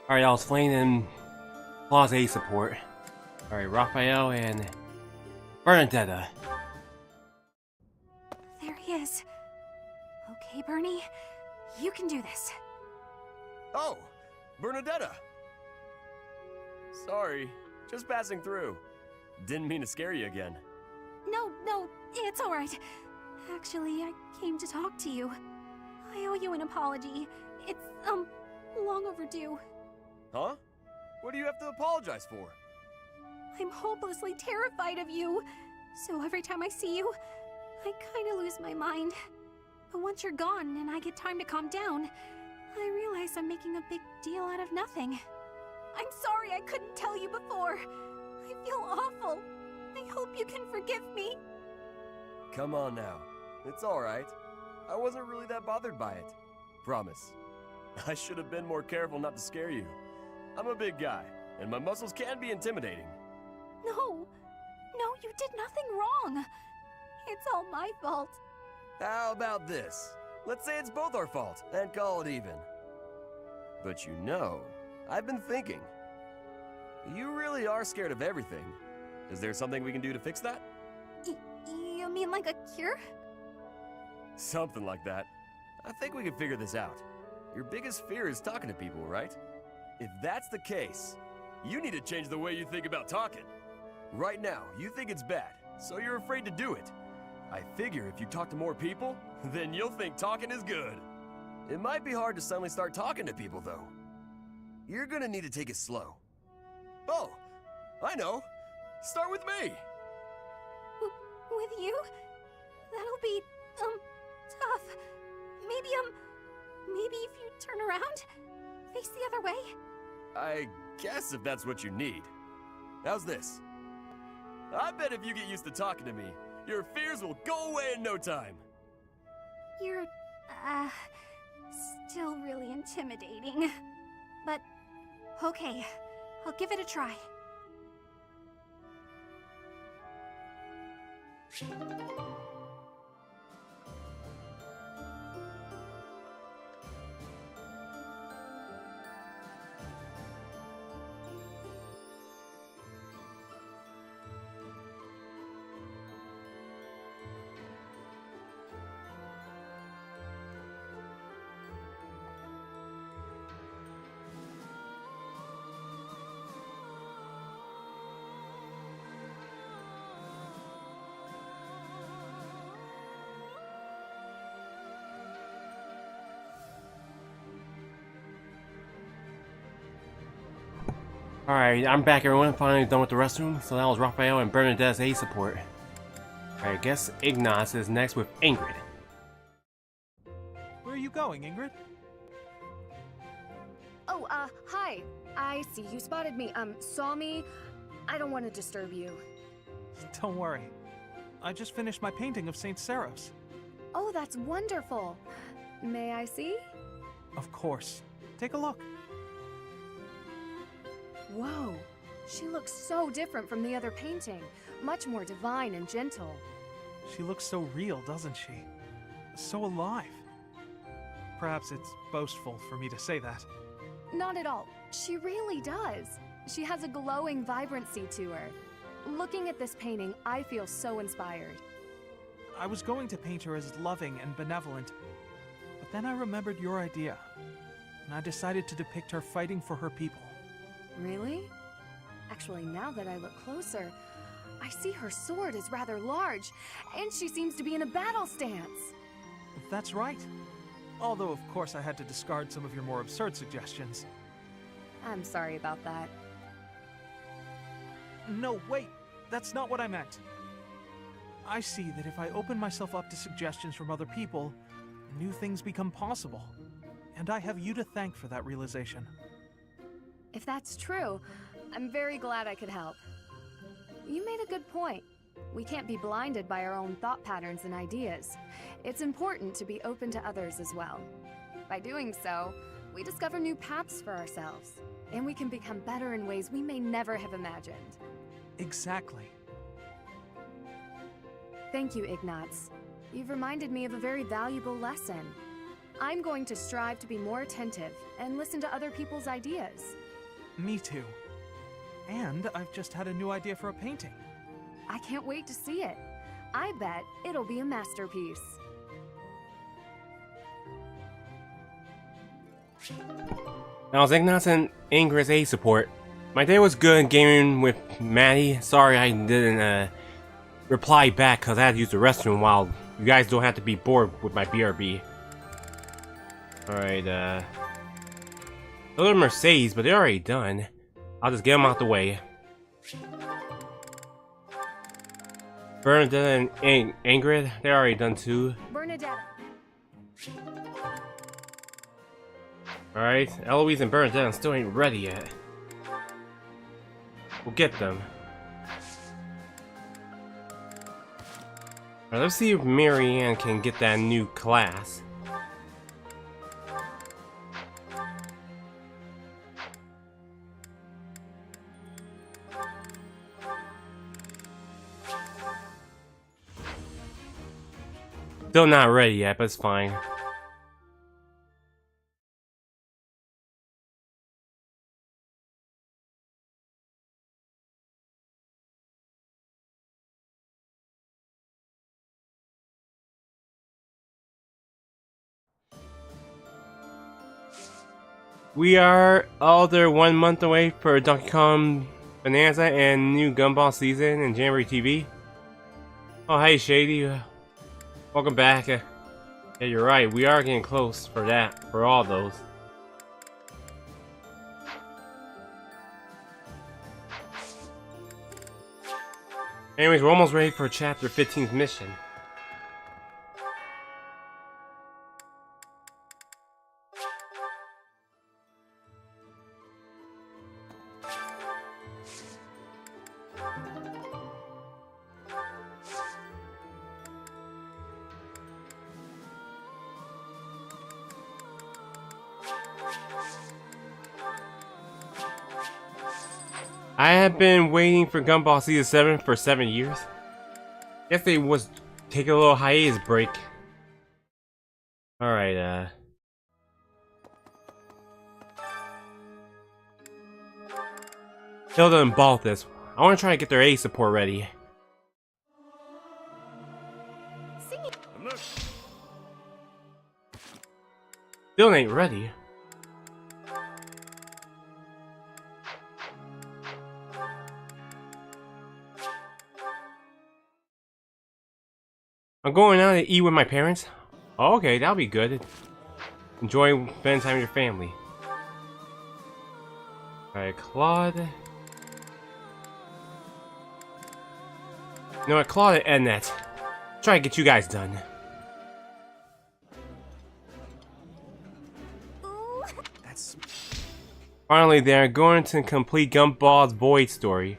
Alright, I was playing in Clause A support. Alright, Raphael and Bernadetta. There he is. Okay, Bernie, you can do this. Oh, Bernadetta! Sorry, just passing through. Didn't mean to scare you again. No, it's all right. Actually, I came to talk to you. I owe you an apology. It's, long overdue. Huh? What do you have to apologize for? I'm hopelessly terrified of you. So every time I see you, I kinda lose my mind. But once you're gone and I get time to calm down, I realize I'm making a big deal out of nothing. I'm sorry I couldn't tell you before. I feel awful. I hope you can forgive me. Come on now. It's alright. I wasn't really that bothered by it. Promise. I should have been more careful not to scare you. I'm a big guy, and my muscles can be intimidating. No, you did nothing wrong. It's all my fault. How about this? Let's say it's both our fault, and call it even. But you know, I've been thinking. You really are scared of everything. Is there something we can do to fix that? You mean like a cure? Something like that. I think we can figure this out. Your biggest fear is talking to people, right? If that's the case, you need to change the way you think about talking. Right now, you think it's bad, so you're afraid to do it. I figure if you talk to more people, then you'll think talking is good. It might be hard to suddenly start talking to people, though. You're gonna need to take it slow. Oh, I know. Start with me. With you? That'll be, tough. Maybe if you turn around, face the other way? I guess if that's what you need. How's this? I bet if you get used to talking to me, your fears will go away in no time. You're, still really intimidating. But, okay, I'll give it a try. Alright, I'm back everyone, finally done with the restroom. So that was Raphael and Bernadette's A support. Alright, I guess Ignace is next with Ingrid. Where are you going, Ingrid? Oh, hi. I see you spotted me. Saw me. I don't want to disturb you. Don't worry. I just finished my painting of St. Saros. Oh, that's wonderful. May I see? Of course. Take a look. Whoa. She looks so different from the other painting. Much more divine and gentle. She looks so real, doesn't she? So alive. Perhaps it's boastful for me to say that. Not at all. She really does. She has a glowing vibrancy to her. Looking at this painting, I feel so inspired. I was going to paint her as loving and benevolent, but then I remembered your idea, and I decided to depict her fighting for her people. Really? Actually, now that I look closer, I see her sword is rather large, and she seems to be in a battle stance. That's right. Although, of course, I had to discard some of your more absurd suggestions. I'm sorry about that. No, wait! That's not what I meant. I see that if I open myself up to suggestions from other people, new things become possible. And I have you to thank for that realization. If that's true, I'm very glad I could help. You made a good point. We can't be blinded by our own thought patterns and ideas. It's important to be open to others as well. By doing so, we discover new paths for ourselves, and we can become better in ways we may never have imagined. Exactly. Thank you, Ignace. You've reminded me of a very valuable lesson. I'm going to strive to be more attentive and listen to other people's ideas. Me too. And I've just had a new idea for a painting. I can't wait to see it. I bet it'll be a masterpiece. That was Ignace and Ingrid's A support. My day was good gaming with Maddie. Sorry I didn't reply back because I had to use the restroom while you guys don't have to be bored with my BRB. Alright, those are Mercedes, but they're already done. I'll just get them out the way. Bernadette and Ingrid, they're already done too. Bernadette. Alright, Eloise and Bernadette still ain't ready yet. We'll get them. Alright, let's see if Marianne can get that new class. Still not ready yet, but it's fine. We are other 1 month away for Donkey Kong Bonanza and new Gumball season in January TV. Oh, hey Shady. Welcome back. Yeah, you're right. We are getting close for that, for all those. Anyways, we're almost ready for Chapter 15's mission. I have been waiting for Gumball Season 7 for 7 years. Guess they was taking a little hiatus break. Alright, Hilda and Balthus. I want to try to get their A support ready. Still ain't ready. I'm going out to eat with my parents. Oh, okay, that'll be good. Enjoy spending time with your family. Alright, Claude. You know what, Claude and Annette. Try to get you guys done. That's... Finally, they're going to complete Gumball's Void story.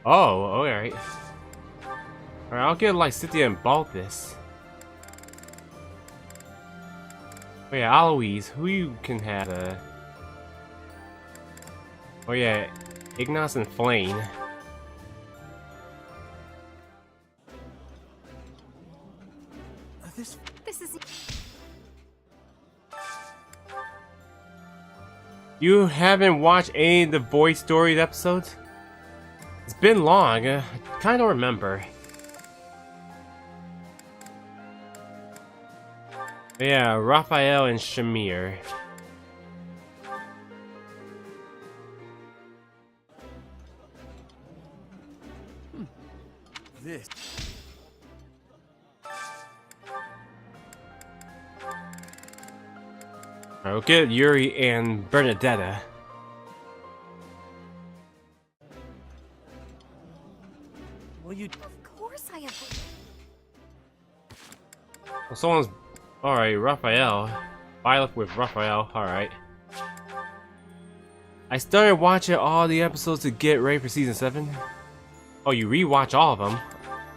Oh, alright. Alright, I'll get like Cynthia and Balthus. Oh yeah, Aloise, who you can have oh yeah, Ignace and Flame. This is... You haven't watched any of the Void Stories episodes? It's been long, I kinda don't remember. Yeah, Raphael and Shamir. This. I'll get Yuri and Bernadetta. Well, you... Of course I have... Well, someone's... Alright, Raphael. Violet with Raphael, alright. I started watching all the episodes to get ready for season 7. Oh, you rewatch all of them?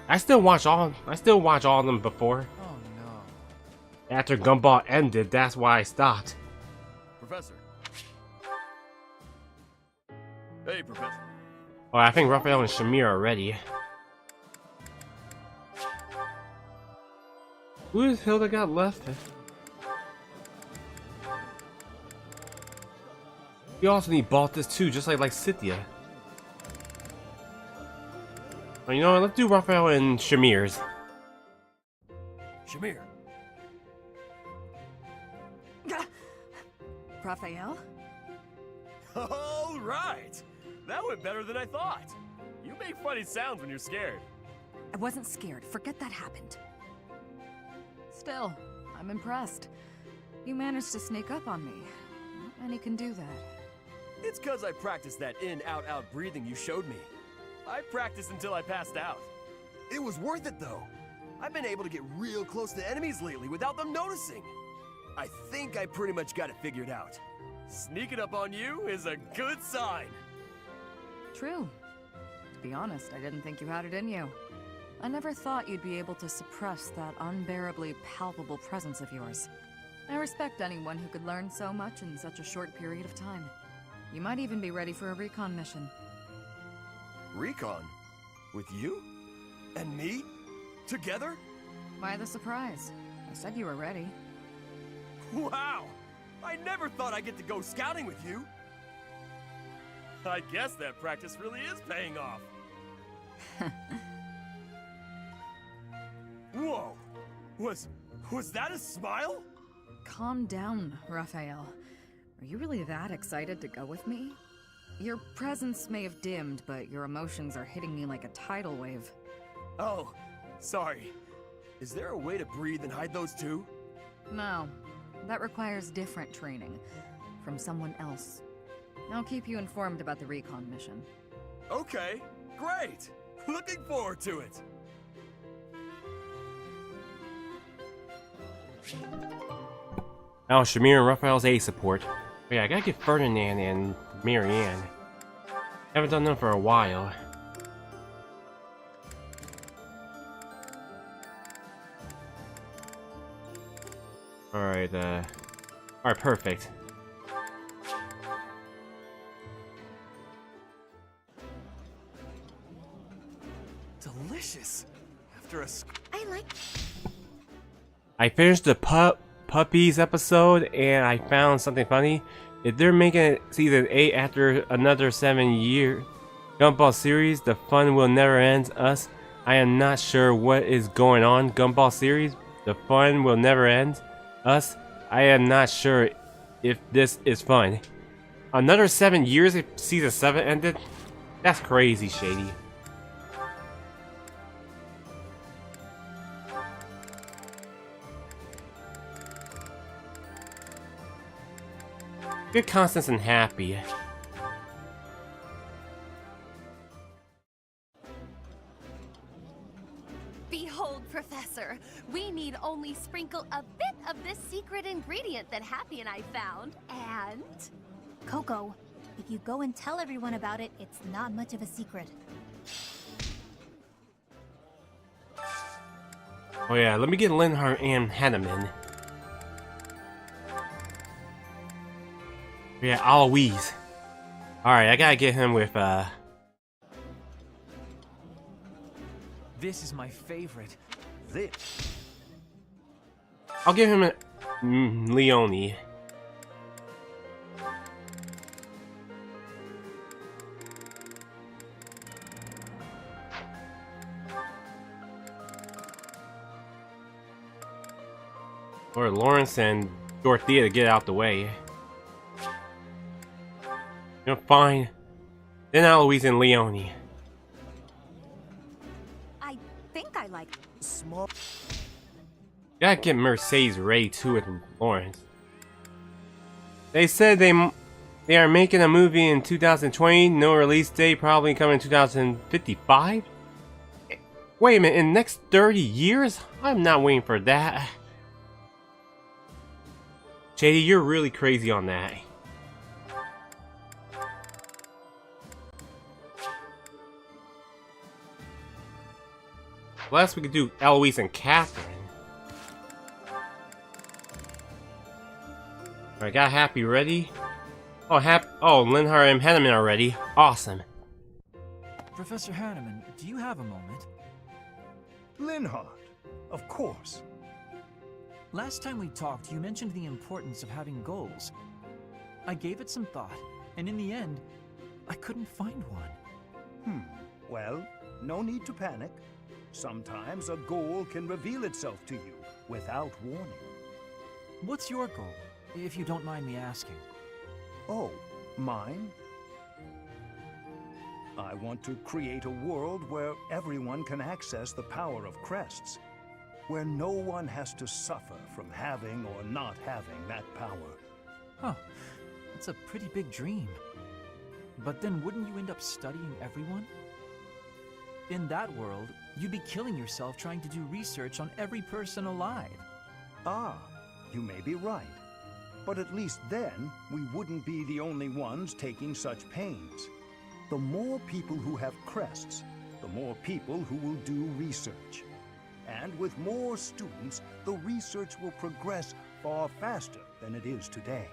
I still watch all of them before. Oh no. After Gumball ended, that's why I stopped. Professor. Hey, Professor. Oh, I think Raphael and Shamir are ready. Who the hell they got left? You also need Balthus too, just like Cynthia. Oh, you know what? Let's do Raphael and Shamir's. Shamir. Raphael? All right. That went better than I thought. You make funny sounds when you're scared. I wasn't scared. Forget that happened. Still, I'm impressed. You managed to sneak up on me. Not many can do that. It's cause I practiced that in-out-out breathing you showed me. I practiced until I passed out. It was worth it though. I've been able to get real close to enemies lately without them noticing. I think I pretty much got it figured out. Sneaking up on you is a good sign. True. To be honest, I didn't think you had it in you. I never thought you'd be able to suppress that unbearably palpable presence of yours. I respect anyone who could learn so much in such a short period of time. You might even be ready for a recon mission. Recon? With you? And me? Together? Why the surprise? I said you were ready. Wow! I never thought I'd get to go scouting with you! I guess that practice really is paying off. Whoa! Was that a smile? Calm down, Raphael. Are you really that excited to go with me? Your presence may have dimmed, but your emotions are hitting me like a tidal wave. Oh, sorry. Is there a way to breathe and hide those too? No. That requires different training. From someone else. I'll keep you informed about the recon mission. Okay, great! Looking forward to it! Oh, Shamir and Raphael's A support. Oh, yeah, I gotta get Ferdinand and Marianne. Haven't done them for a while. Alright, alright, perfect. Delicious. After a... I like... I finished the Puppies episode and I found something funny. If they're making it season 8 after another 7-year Gumball series, the fun will never end. Us, I am not sure what is going on. Gumball series, the fun will never end. Us, I am not sure if this is fun. Another 7 years if season 7 ended? That's crazy, Shady. Get Constance and Happy. only sprinkle a bit of this secret ingredient that Happy and I found, and... Coco, if you go and tell everyone about it, it's not much of a secret. Oh yeah, let me get Linhart and Henneman. Yeah, Aloise. Alright, I gotta get him with, This is my favorite. This. I'll give him a... Leone. Or Lawrence and Dorothea to get out the way. You're fine. Then Aloise and Leone. I think I like small. Gotta get Mercedes Ray too with Lawrence. They said they are making a movie in 2020. No release date, probably coming in 2055. Wait a minute, in the next 30 years? I'm not waiting for that. Shady, you're really crazy on that. Last we could do Eloise and Catherine. Alright, got Happy ready. Oh, Linhart and Henneman are ready. Awesome. Professor Hanneman, do you have a moment? Linhart, of course. Last time we talked, you mentioned the importance of having goals. I gave it some thought, and in the end, I couldn't find one. Well, no need to panic. Sometimes a goal can reveal itself to you without warning. What's your goal, if you don't mind me asking? Oh, mine? I want to create a world where everyone can access the power of crests. Where no one has to suffer from having or not having that power. Huh. That's a pretty big dream. But then wouldn't you end up studying everyone? In that world, you'd be killing yourself trying to do research on every person alive. Ah, you may be right. But at least then, we wouldn't be the only ones taking such pains. The more people who have crests, the more people who will do research. And with more students, the research will progress far faster than it is today.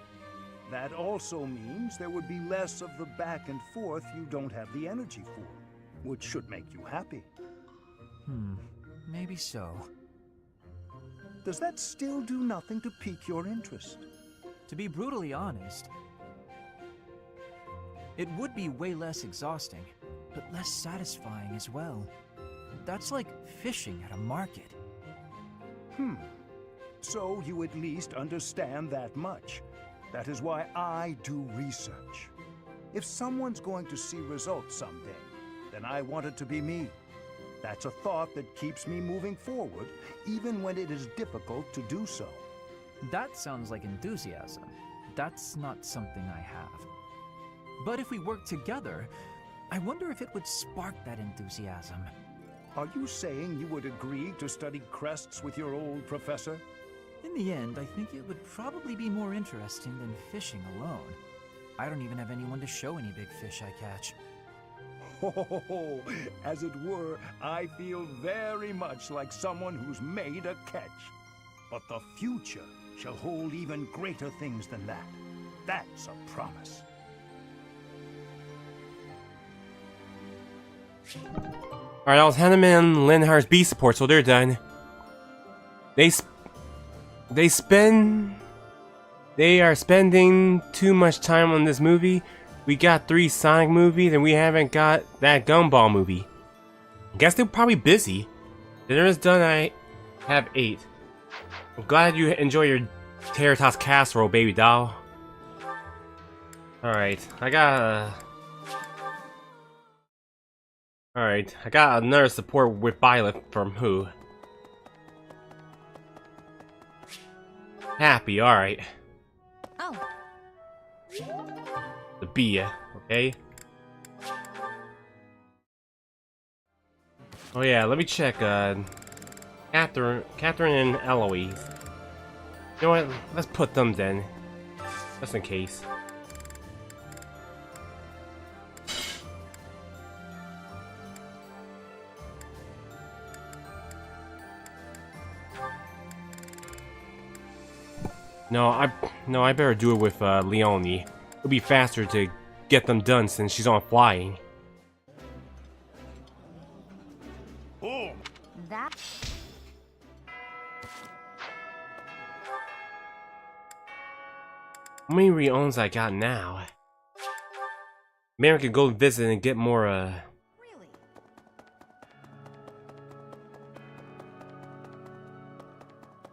That also means there would be less of the back and forth you don't have the energy for, which should make you happy. Maybe so. Does that still do nothing to pique your interest? To be brutally honest, it would be way less exhausting, but less satisfying as well. That's like fishing at a market. So you at least understand that much. That is why I do research. If someone's going to see results someday, then I want it to be me. That's a thought that keeps me moving forward, even when it is difficult to do so. That sounds like enthusiasm. That's not something I have. But if we work together, I wonder if it would spark that enthusiasm. Are you saying you would agree to study crests with your old professor? In the end, I think it would probably be more interesting than fishing alone. I don't even have anyone to show any big fish I catch. Oh, as it were, I feel very much like someone who's made a catch. But the future shall hold even greater things than that. That's a promise. Alright, that was Henneman and Linhart's B support, so they're done. They are spending too much time on this movie. We got 3 Sonic movies and we haven't got that Gumball movie. Guess they're probably busy. Dinner is done, I have 8. I'm glad you enjoy your tater tot casserole, baby doll. Alright, I got another support with Violet from who? Happy, alright. Oh. The B, okay? Oh yeah, let me check, Catherine and Eloise. You know what? Let's put them then. Just in case. No, I better do it with Leonie. It'll be faster to get them done since she's on flying. Oh. That. How many re-owns I got now? Maybe I could go visit and get more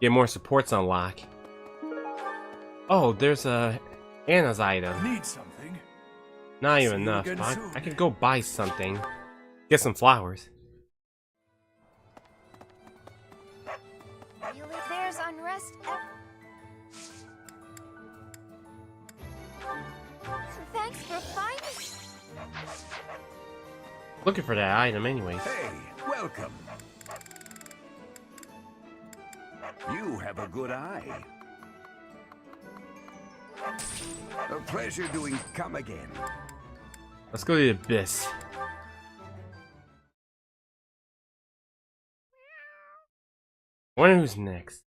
get more supports unlocked. Oh, there's Anna's item. Need something? Not See even you enough. again But soon. I could go buy something. Get some flowers. There's unrest. Thanks for finding. Looking for that item anyways. Hey, welcome. You have a good eye. A pleasure doing come again. Let's go to the abyss. Wonder who's next.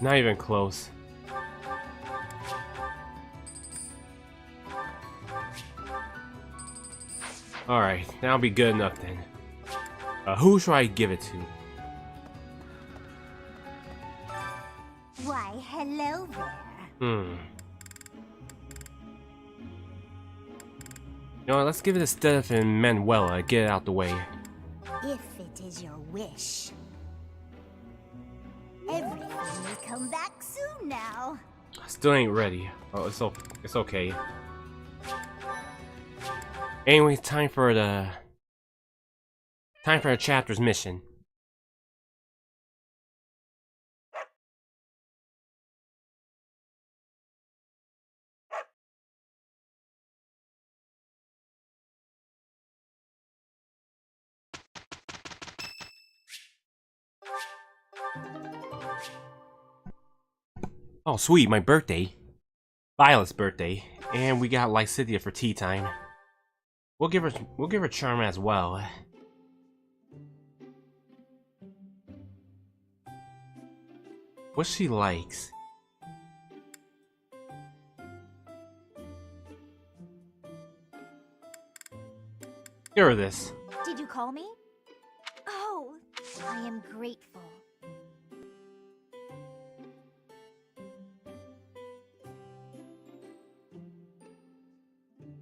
Not even close. Alright, that'll be good enough then. Who should I give it to? Why, hello there. You know what, let's give it to Steph and Manuela, get it out the way. If it is your wish. Everything will come back soon now. Still ain't ready. Oh, it's okay. Anyway, time for a chapter's mission. Oh, sweet, my birthday. Violet's birthday. And we got Lycidia for tea time. We'll give her charm as well. What she likes. Give her this. Did you call me? Oh, I am grateful.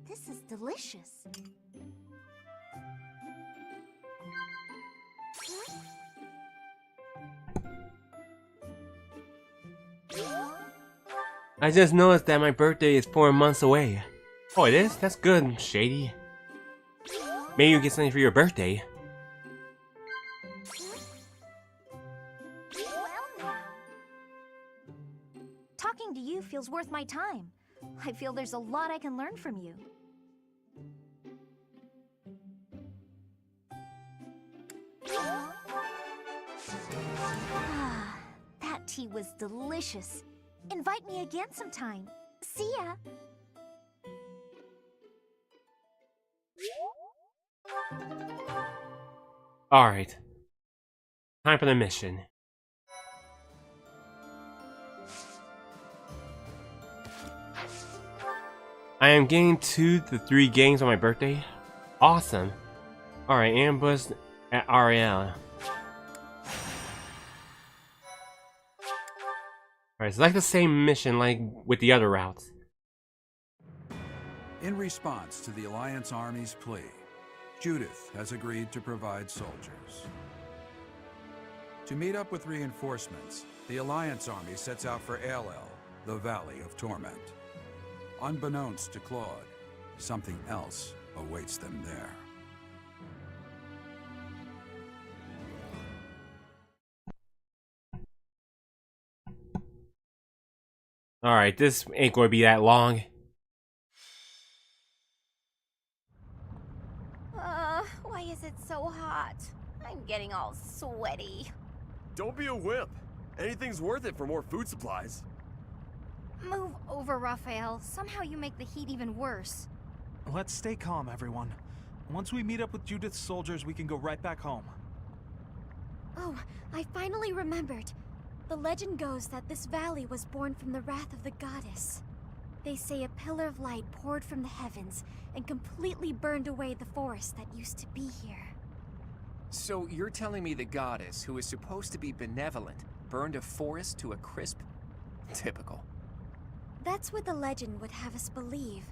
This is delicious. I just noticed that my birthday is 4 months away. Oh, it is? That's good, Shady. Maybe you get something for your birthday. Talking to you feels worth my time. I feel there's a lot I can learn from you. Ah, that tea was delicious. Invite me again sometime. See ya. Alright. Time for the mission. I am getting 2 to 3 games on my birthday. Awesome. Alright, ambush at Ariel. Alright, it's like the same mission like with the other routes. In response to the Alliance Army's plea, Judith has agreed to provide soldiers. To meet up with reinforcements, the Alliance army sets out for Aelel, the Valley of Torment. Unbeknownst to Claude, something else awaits them there. Alright, this ain't going to be that long. Why is it so hot? I'm getting all sweaty. Don't be a wimp. Anything's worth it for more food supplies. Move over, Raphael. Somehow you make the heat even worse. Let's stay calm, everyone. Once we meet up with Judith's soldiers, we can go right back home. Oh, I finally remembered. The legend goes that this valley was born from the wrath of the goddess. They say a pillar of light poured from the heavens and completely burned away the forest that used to be here. So you're telling me the goddess, who is supposed to be benevolent, burned a forest to a crisp? Typical. That's what the legend would have us believe,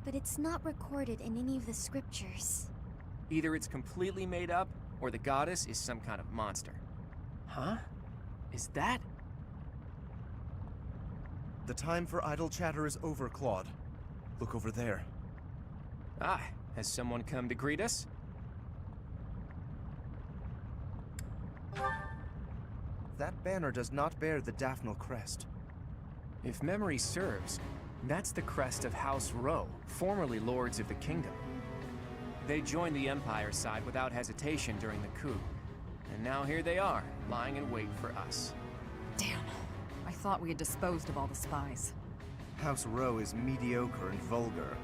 but it's not recorded in any of the scriptures. Either it's completely made up, or the goddess is some kind of monster. Huh? Is that? The time for idle chatter is over, Claude. Look over there. Ah, has someone come to greet us? That banner does not bear the Daphne crest. If memory serves, that's the crest of House Rowe, formerly Lords of the Kingdom. They joined the Empire side without hesitation during the coup. And now here they are, lying in wait for us. Damn. I thought we had disposed of all the spies. House Rowe is mediocre and vulgar,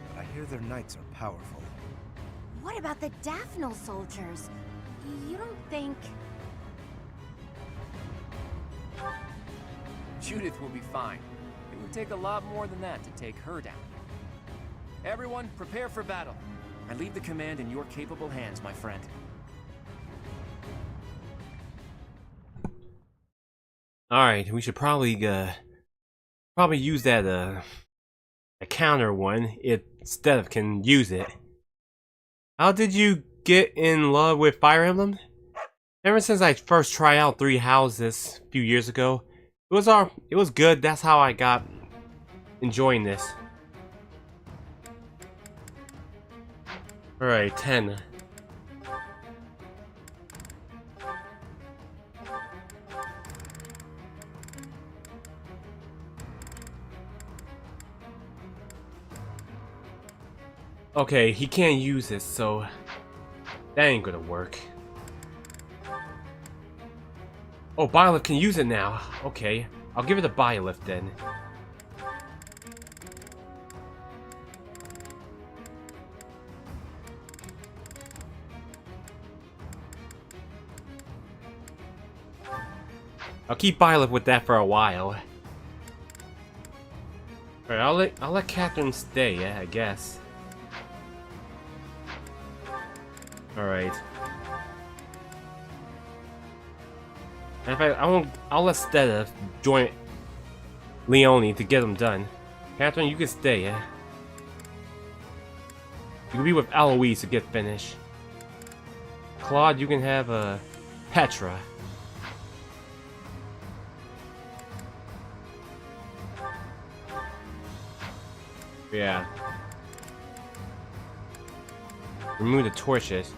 but I hear their knights are powerful. What about the Daphne soldiers? You don't think... Judith will be fine. It would take a lot more than that to take her down. Everyone, prepare for battle. I leave the command in your capable hands, my friend. Alright, we should probably use that a counter one instead of can use it. How did you get in love with Fire Emblem? Ever since I first tried out 3 houses a few years ago, it was good. That's how I got enjoying this. Alright, 10. Okay, he can't use it, so that ain't gonna work. Oh, Byleth can use it now. Okay, I'll give it a Byleth then. I'll keep Byleth with that for a while. Alright, I'll let Catherine stay, yeah, I guess. Alright. In fact, I'll let Stella join Leone to get them done. Catherine, you can stay, yeah? You can be with Eloise to get finished. Claude, you can have Petra. Yeah. Remove the torches.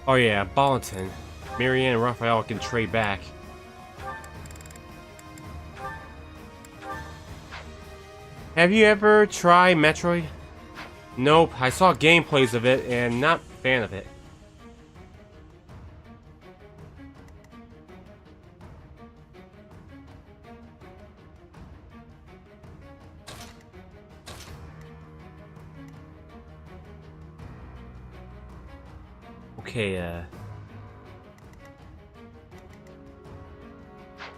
Oh yeah, Bolton. Marianne and Raphael can trade back. Have you ever tried Metroid? Nope, I saw gameplays of it and not a fan of it. Okay,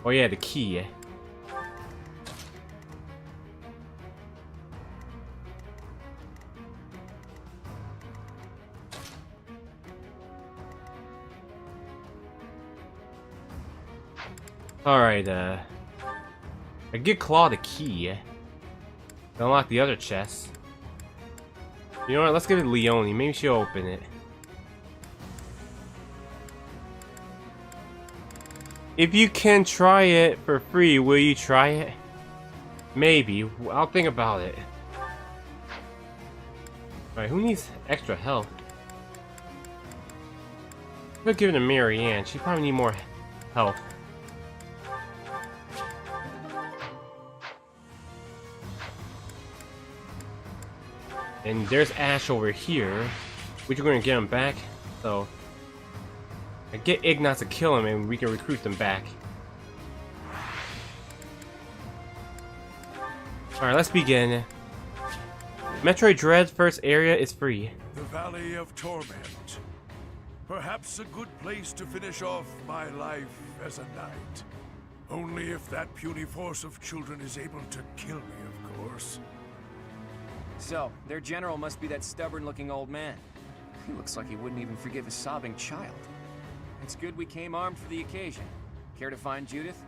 Oh yeah, the key. Alright, I give Claude the key. Unlock the other chest. You know what, let's give it to Leonie. Maybe she'll open it. If you can try it for free, will you try it? Maybe. I'll think about it. Alright, who needs extra health? I'm gonna give it to Marianne. She probably need more health. And there's Ash over here. We're going to get him back. So I get Ignatz to kill him and we can recruit them back. Alright, let's begin. Metroid Dread's first area is free. The Valley of Torment. Perhaps a good place to finish off my life as a knight. Only if that puny force of children is able to kill me, of course. So, their general must be that stubborn-looking old man. He looks like he wouldn't even forgive a sobbing child. It's good we came armed for the occasion. Care to find Judith?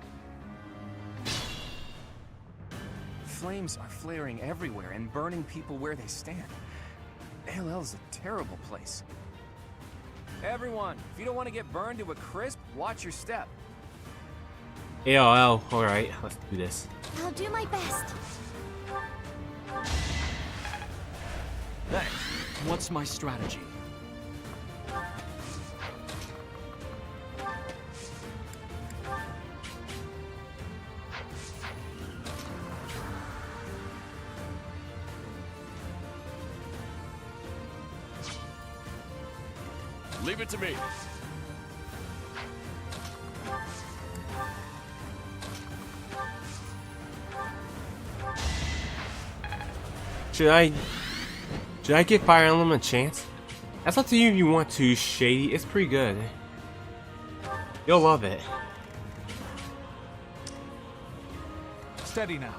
Flames are flaring everywhere and burning people where they stand. ALL is a terrible place. Everyone, if you don't want to get burned to a crisp, watch your step. ALL, alright, let's do this. I'll do my best. Thanks. What's my strategy? Leave it to me. Should I give Fire Emblem a chance? That's up to you if you want to, Shady. It's pretty good. You'll love it. Steady now.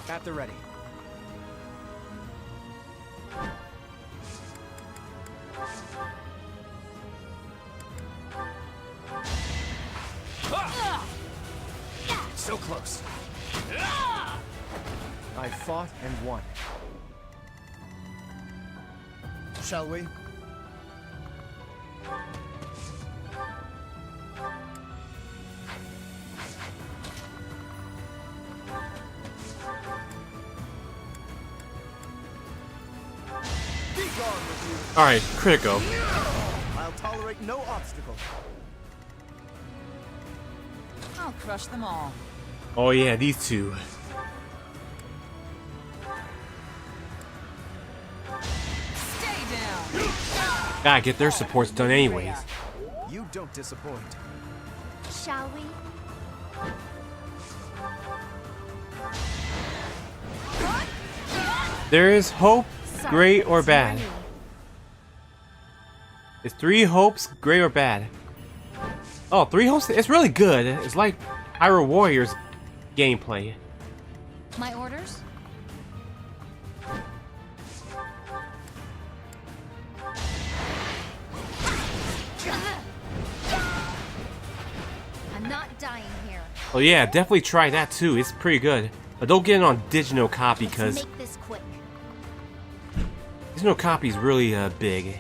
At the ready. So close. I fought and won. Shall we? Alright, critical. I'll tolerate no obstacle. I'll crush them all. Oh yeah, these two. Stay down. Gotta get their supports done anyways. You don't disappoint. Shall we? There is hope, great or bad. Is 3 hopes great or bad? Oh, 3 hopes? It's really good. It's like Hyrule Warriors gameplay. My orders? I'm not dying here. Oh yeah, definitely try that too. It's pretty good. But don't get it on digital copy because Make this quick. digital copy is really big.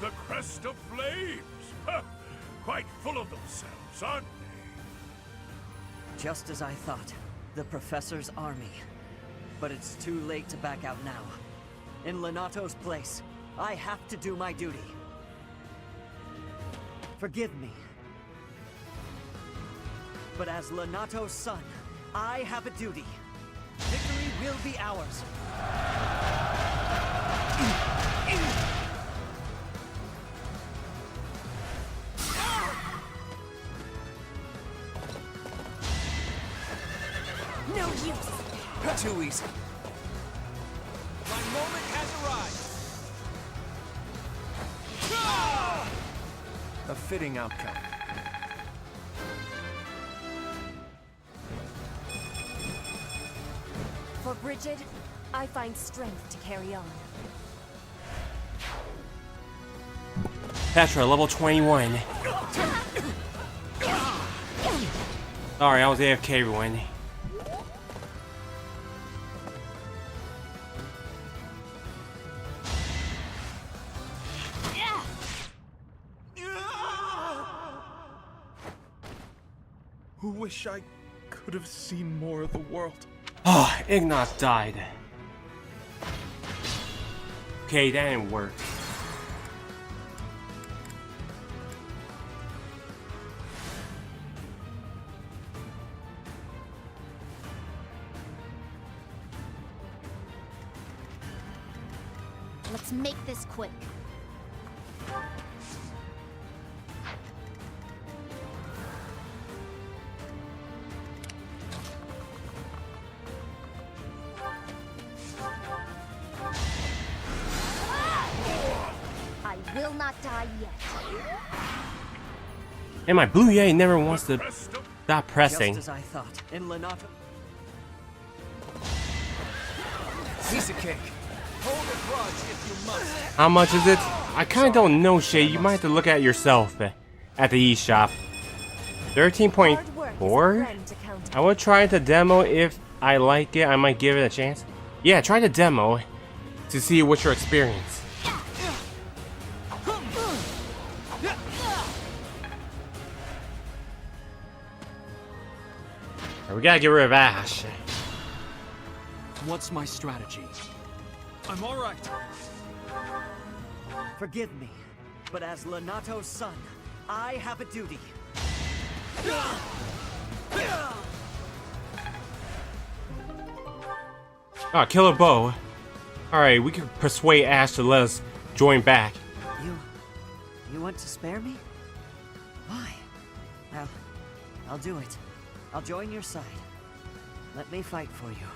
The Crest of Flames! Huh. Quite full of themselves, aren't they? Just as I thought. The Professor's army. But it's too late to back out now. In Lenato's place, I have to do my duty. Forgive me. But as Lenato's son, I have a duty. Victory will be ours. No use. Too easy. My moment has arrived. A fitting outcome. For Bridget, I find strength to carry on. Petra, level 21. Sorry, I was AFK, everyone. Wish I could have seen more of the world. Oh, Ignace died. Okay, that didn't work. Let's make this quick. I will not die yet. And my blue yay never wants to stop pressing. Just as I thought. In Lenato. Piece of cake. Hold a grudge if you must. How much is it? I kind of don't know, Shay. You might have to look at it yourself at the eShop. 13.4? I will try the demo. If I like it, I might give it a chance. Yeah, try the demo to see what's your experience. We gotta get rid of Ash. What's my strategy? I'm all right. Forgive me, but as Lenato's son, I have a duty. Oh, kill a bow. Alright, we can persuade Ash to let us join back. You want to spare me? Why? Well, I'll do it. I'll join your side. Let me fight for you.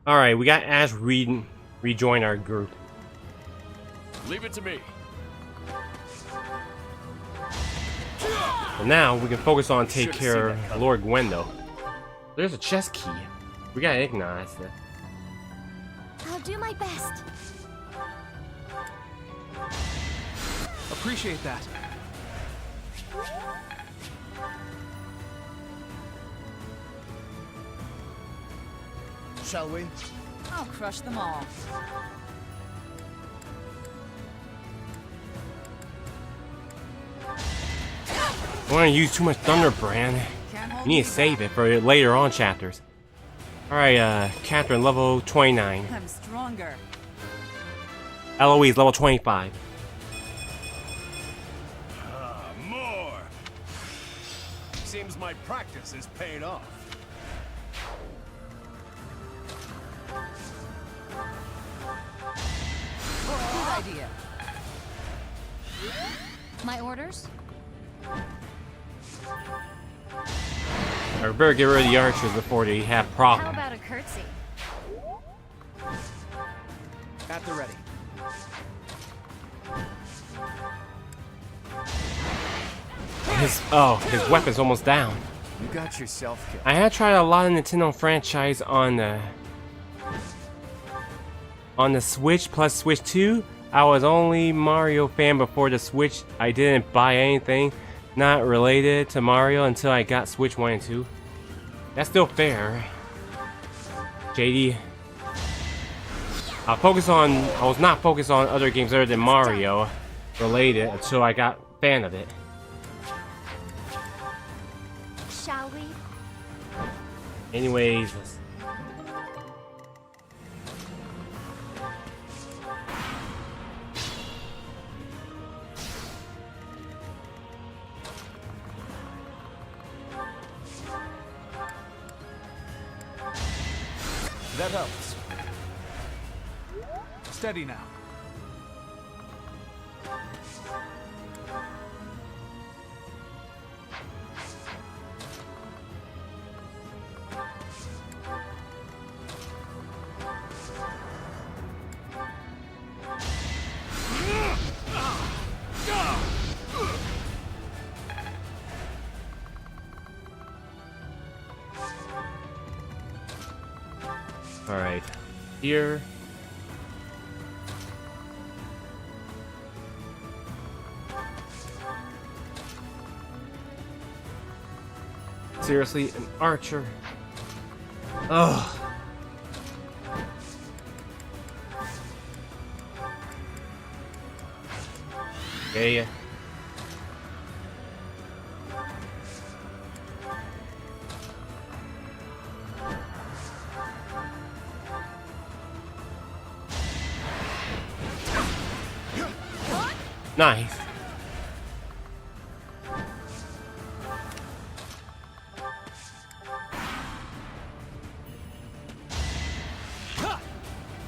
Alright, we got Ash rejoin our group. Leave it to me. Well, now we can focus on take care of Lord Gwendo. There's a chest key. We got Ignace. I'll do my best. Appreciate that. Shall we? I'll crush them all. I want to use too much Thunderbrand. You need to save it for later on chapters. Alright, Catherine, level 29. I'm stronger. Eloise, level 25. More! Seems my practice is paying off. Good idea. My orders? I better get rid of the archers before they have How problems. about a curtsy? At the ready. His weapon's almost down. You got yourself killed. I had tried a lot of Nintendo franchise on the Switch plus Switch 2. I was only Mario fan before the Switch. I didn't buy anything not related to Mario until I got Switch 1 and 2. That's still fair. JD. I was not focused on other games other than Mario related until I got fan of it. Shall we? Anyways, That helps. Steady now. Alright. Here. Seriously, an archer. Ugh. Okay. Nice.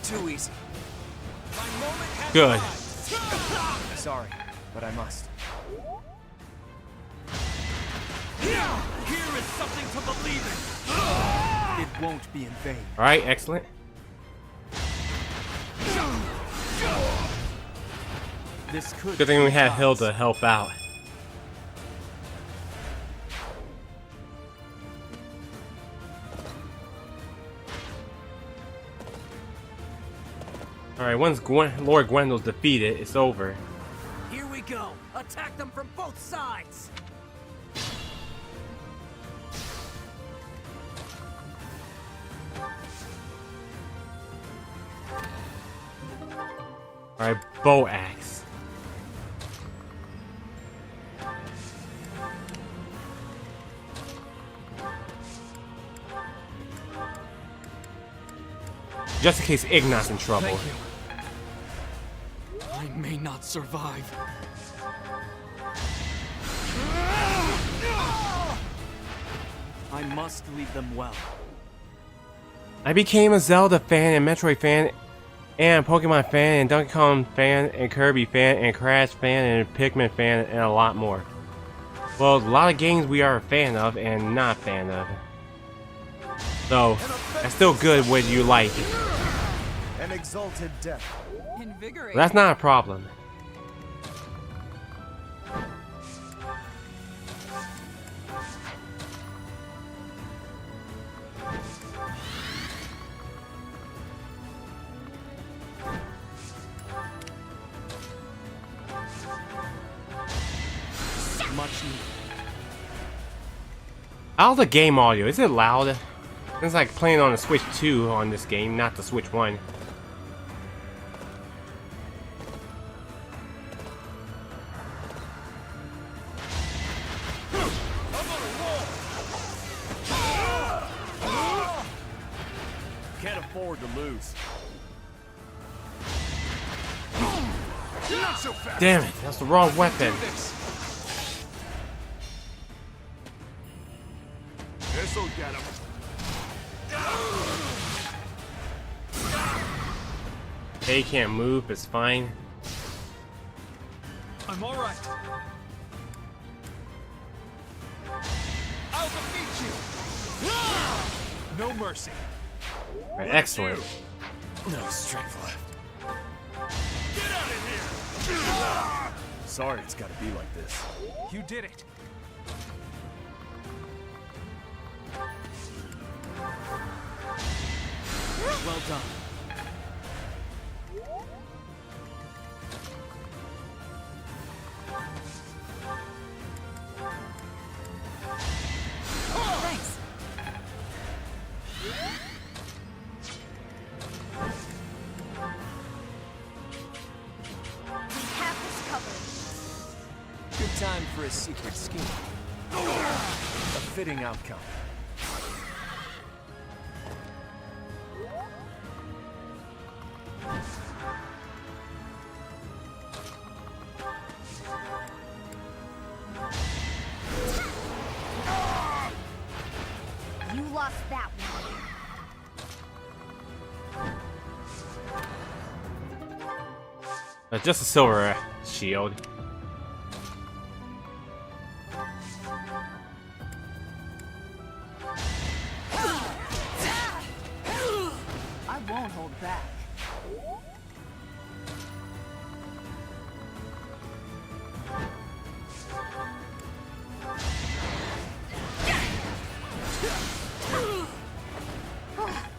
Too easy. My moment has Good. arrived. Sorry, but I must. Here is something to believe in. It won't be in vain. Alright, excellent. This could Good thing we be had wise. Hill to help out. Alright, once Lord Gwendel's defeated, it's over. Here we go. Attack them from both sides. Alright, bow axe. Just in case Ignat's in trouble. Thank you. I may not survive. I must lead them well. I became a Zelda fan and Metroid fan and Pokemon fan and Donkey Kong fan and Kirby fan and Crash fan and Pikmin fan and a lot more. Well, a lot of games we are a fan of and not a fan of. So, that's still good whether you like it. An exalted death. Invigorating. That's not a problem. Much needed. How's the game audio? Is it loud? It's like playing on the Switch 2 on this game, not the Switch 1. Can't afford to lose. Not so fast. Damn it, that's the wrong weapon. This'll get him. Okay, he can't move, it's fine. I'm all right. I'll defeat you. No mercy. Right, excellent. No strength left. Get out of here! Sorry it's gotta be like this. You did it. Well done. Thanks. We have this covered. Good time for a secret scheme. A fitting outcome. You lost that one. Just a silver shield. I won't hold back.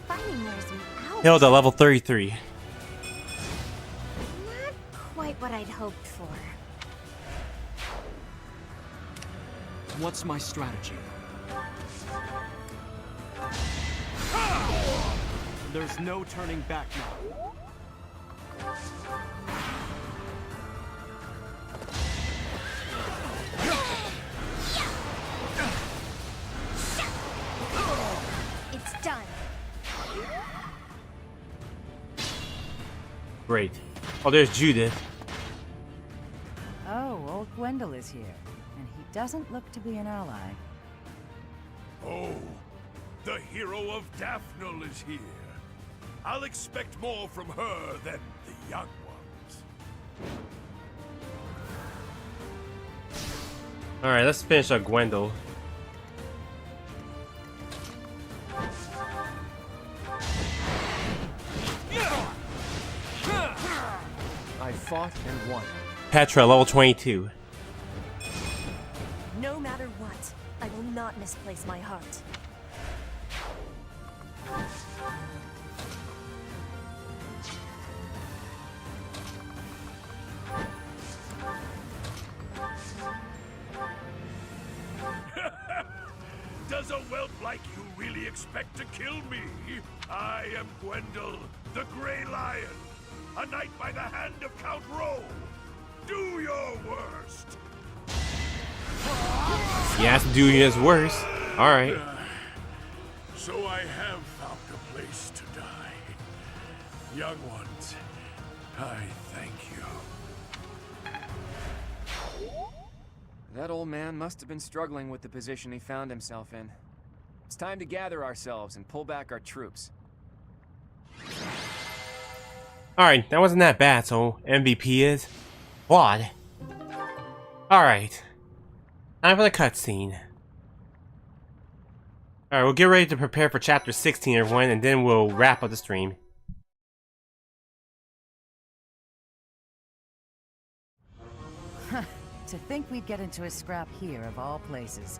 Finding there's an Hilda, level 33. Not quite what I'd hoped for. What's my strategy? There's no turning back now. It's done. Great. Oh, there's Judith. Oh, old Gwendol is here, and he doesn't look to be an ally. Oh, the hero of Daphnel is here. I'll expect more from her than the young ones. Alright, let's finish up Gwendol. I fought and won. Petra, level 22. No matter what, I will not misplace my heart. Does a whelp like you really expect to kill me? I am Gwendol, the Grey Lion, a knight by the hand of Count Rowe. Do your worst. He has to do his worst. Alright. So I have found a place to die. Young ones, I thank you. That old man must have been struggling with the position he found himself in. It's time to gather ourselves and pull back our troops. Alright, that wasn't that bad, so MVP is Claude. Alright. Time for the cutscene. Alright, we'll get ready to prepare for chapter 16, everyone, and then we'll wrap up the stream. To think we'd get into a scrap here, of all places.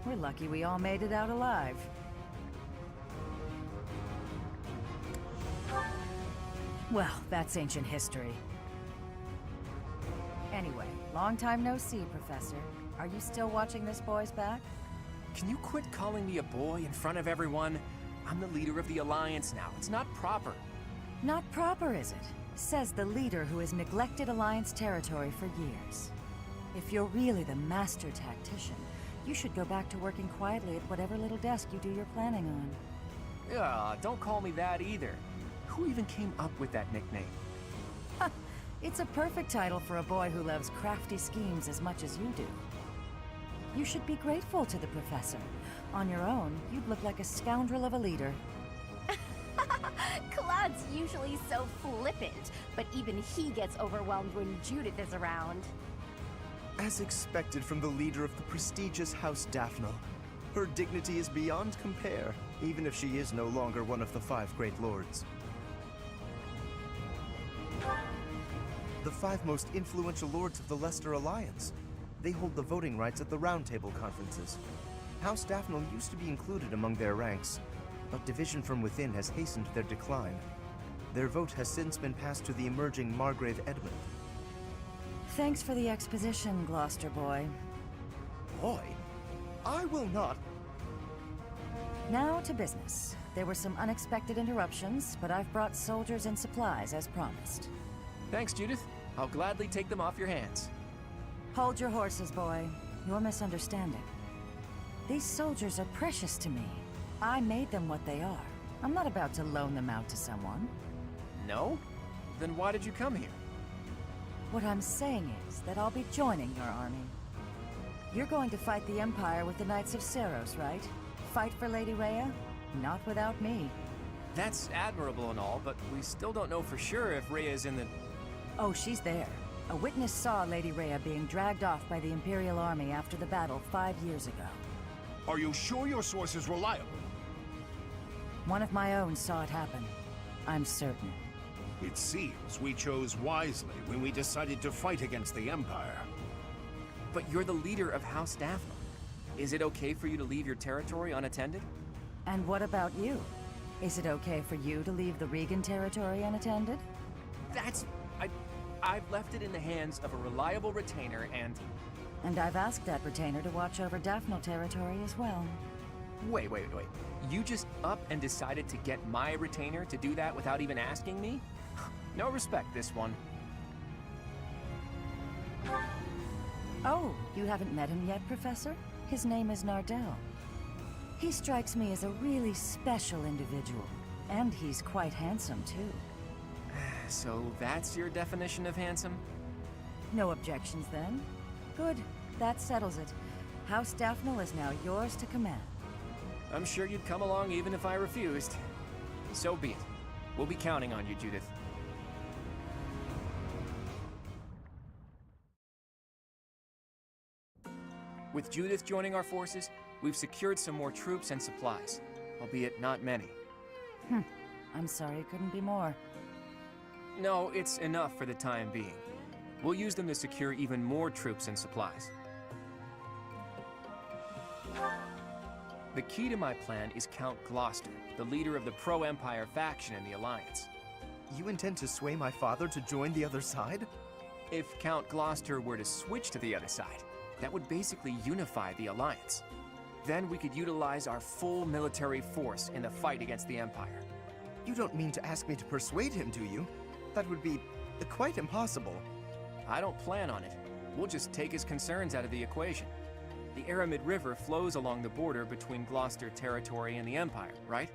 We're lucky we all made it out alive. Well, that's ancient history. Anyway, long time no see, Professor. Are you still watching this boy's back? Can you quit calling me a boy in front of everyone? I'm the leader of the Alliance now. It's not proper. Not proper, is it? Says the leader who has neglected Alliance territory for years. If you're really the master tactician, you should go back to working quietly at whatever little desk you do your planning on. Don't call me that either. Who even came up with that nickname? It's a perfect title for a boy who loves crafty schemes as much as you do. You should be grateful to the professor. On your own, you'd look like a scoundrel of a leader. Claude's usually so flippant, but even he gets overwhelmed when Judith is around. As expected from the leader of the prestigious House Daphnel, her dignity is beyond compare, even if she is no longer one of the 5 great lords. The 5 most influential lords of the Leicester Alliance. They hold the voting rights at the Round Table conferences. House Daphnel used to be included among their ranks, but division from within has hastened their decline. Their vote has since been passed to the emerging Margrave Edmund. Thanks for the exposition, Gloucester boy. Boy? I will not. Now to business. There were some unexpected interruptions, but I've brought soldiers and supplies as promised. Thanks, Judith. I'll gladly take them off your hands. Hold your horses, boy. You're misunderstanding. These soldiers are precious to me. I made them what they are. I'm not about to loan them out to someone. No? Then why did you come here? What I'm saying is that I'll be joining your army. You're going to fight the Empire with the Knights of Seiros, right? Fight for Lady Rhea? Not without me. That's admirable and all, but we still don't know for sure if Rhea's in the... Oh, she's there. A witness saw Lady Rhea being dragged off by the Imperial Army after the battle 5 years ago. Are you sure your source is reliable? One of my own saw it happen. I'm certain. It seems we chose wisely when we decided to fight against the Empire. But you're the leader of House Daphnel. Is it okay for you to leave your territory unattended? And what about you? Is it okay for you to leave the Regan territory unattended? I've left it in the hands of a reliable retainer and... And I've asked that retainer to watch over Daphne territory as well. Wait. You just up and decided to get my retainer to do that without even asking me? No respect, this one. Oh, you haven't met him yet, Professor? His name is Nardell. He strikes me as a really special individual. And he's quite handsome, too. So that's your definition of handsome? No objections, then? Good. That settles it. House Daphne is now yours to command. I'm sure you'd come along even if I refused. So be it. We'll be counting on you, Judith. With Judith joining our forces, we've secured some more troops and supplies, albeit not many. I'm sorry it couldn't be more. No, it's enough for the time being. We'll use them to secure even more troops and supplies. The key to my plan is Count Gloucester, the leader of the pro-Empire faction in the Alliance. You intend to sway my father to join the other side? If Count Gloucester were to switch to the other side, that would basically unify the Alliance. Then we could utilize our full military force in the fight against the Empire. You don't mean to ask me to persuade him, do you? That would be quite impossible. I don't plan on it. We'll just take his concerns out of the equation. The Aramid River flows along the border between Gloucester territory and the Empire, right?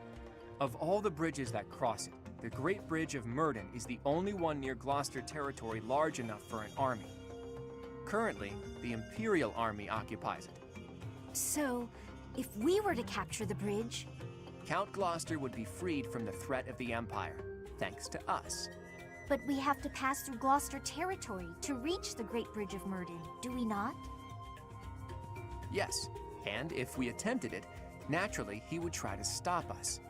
Of all the bridges that cross it, the Great Bridge of Murden is the only one near Gloucester territory large enough for an army. Currently, the Imperial Army occupies it. So, if we were to capture the bridge... Count Gloucester would be freed from the threat of the Empire, thanks to us. But we have to pass through Gloucester territory to reach the Great Bridge of Murden, do we not? Yes, and if we attempted it, naturally he would try to stop us.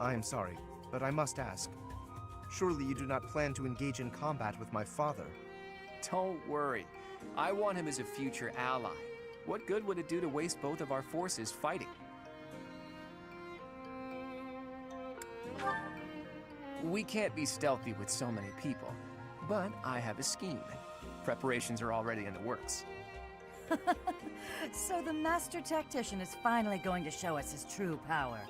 I'm sorry, but I must ask. Surely you do not plan to engage in combat with my father? Don't worry. I want him as a future ally. What good would it do to waste both of our forces fighting? We can't be stealthy with so many people, but I have a scheme. Preparations are already in the works. So the Master Tactician is finally going to show us his true power.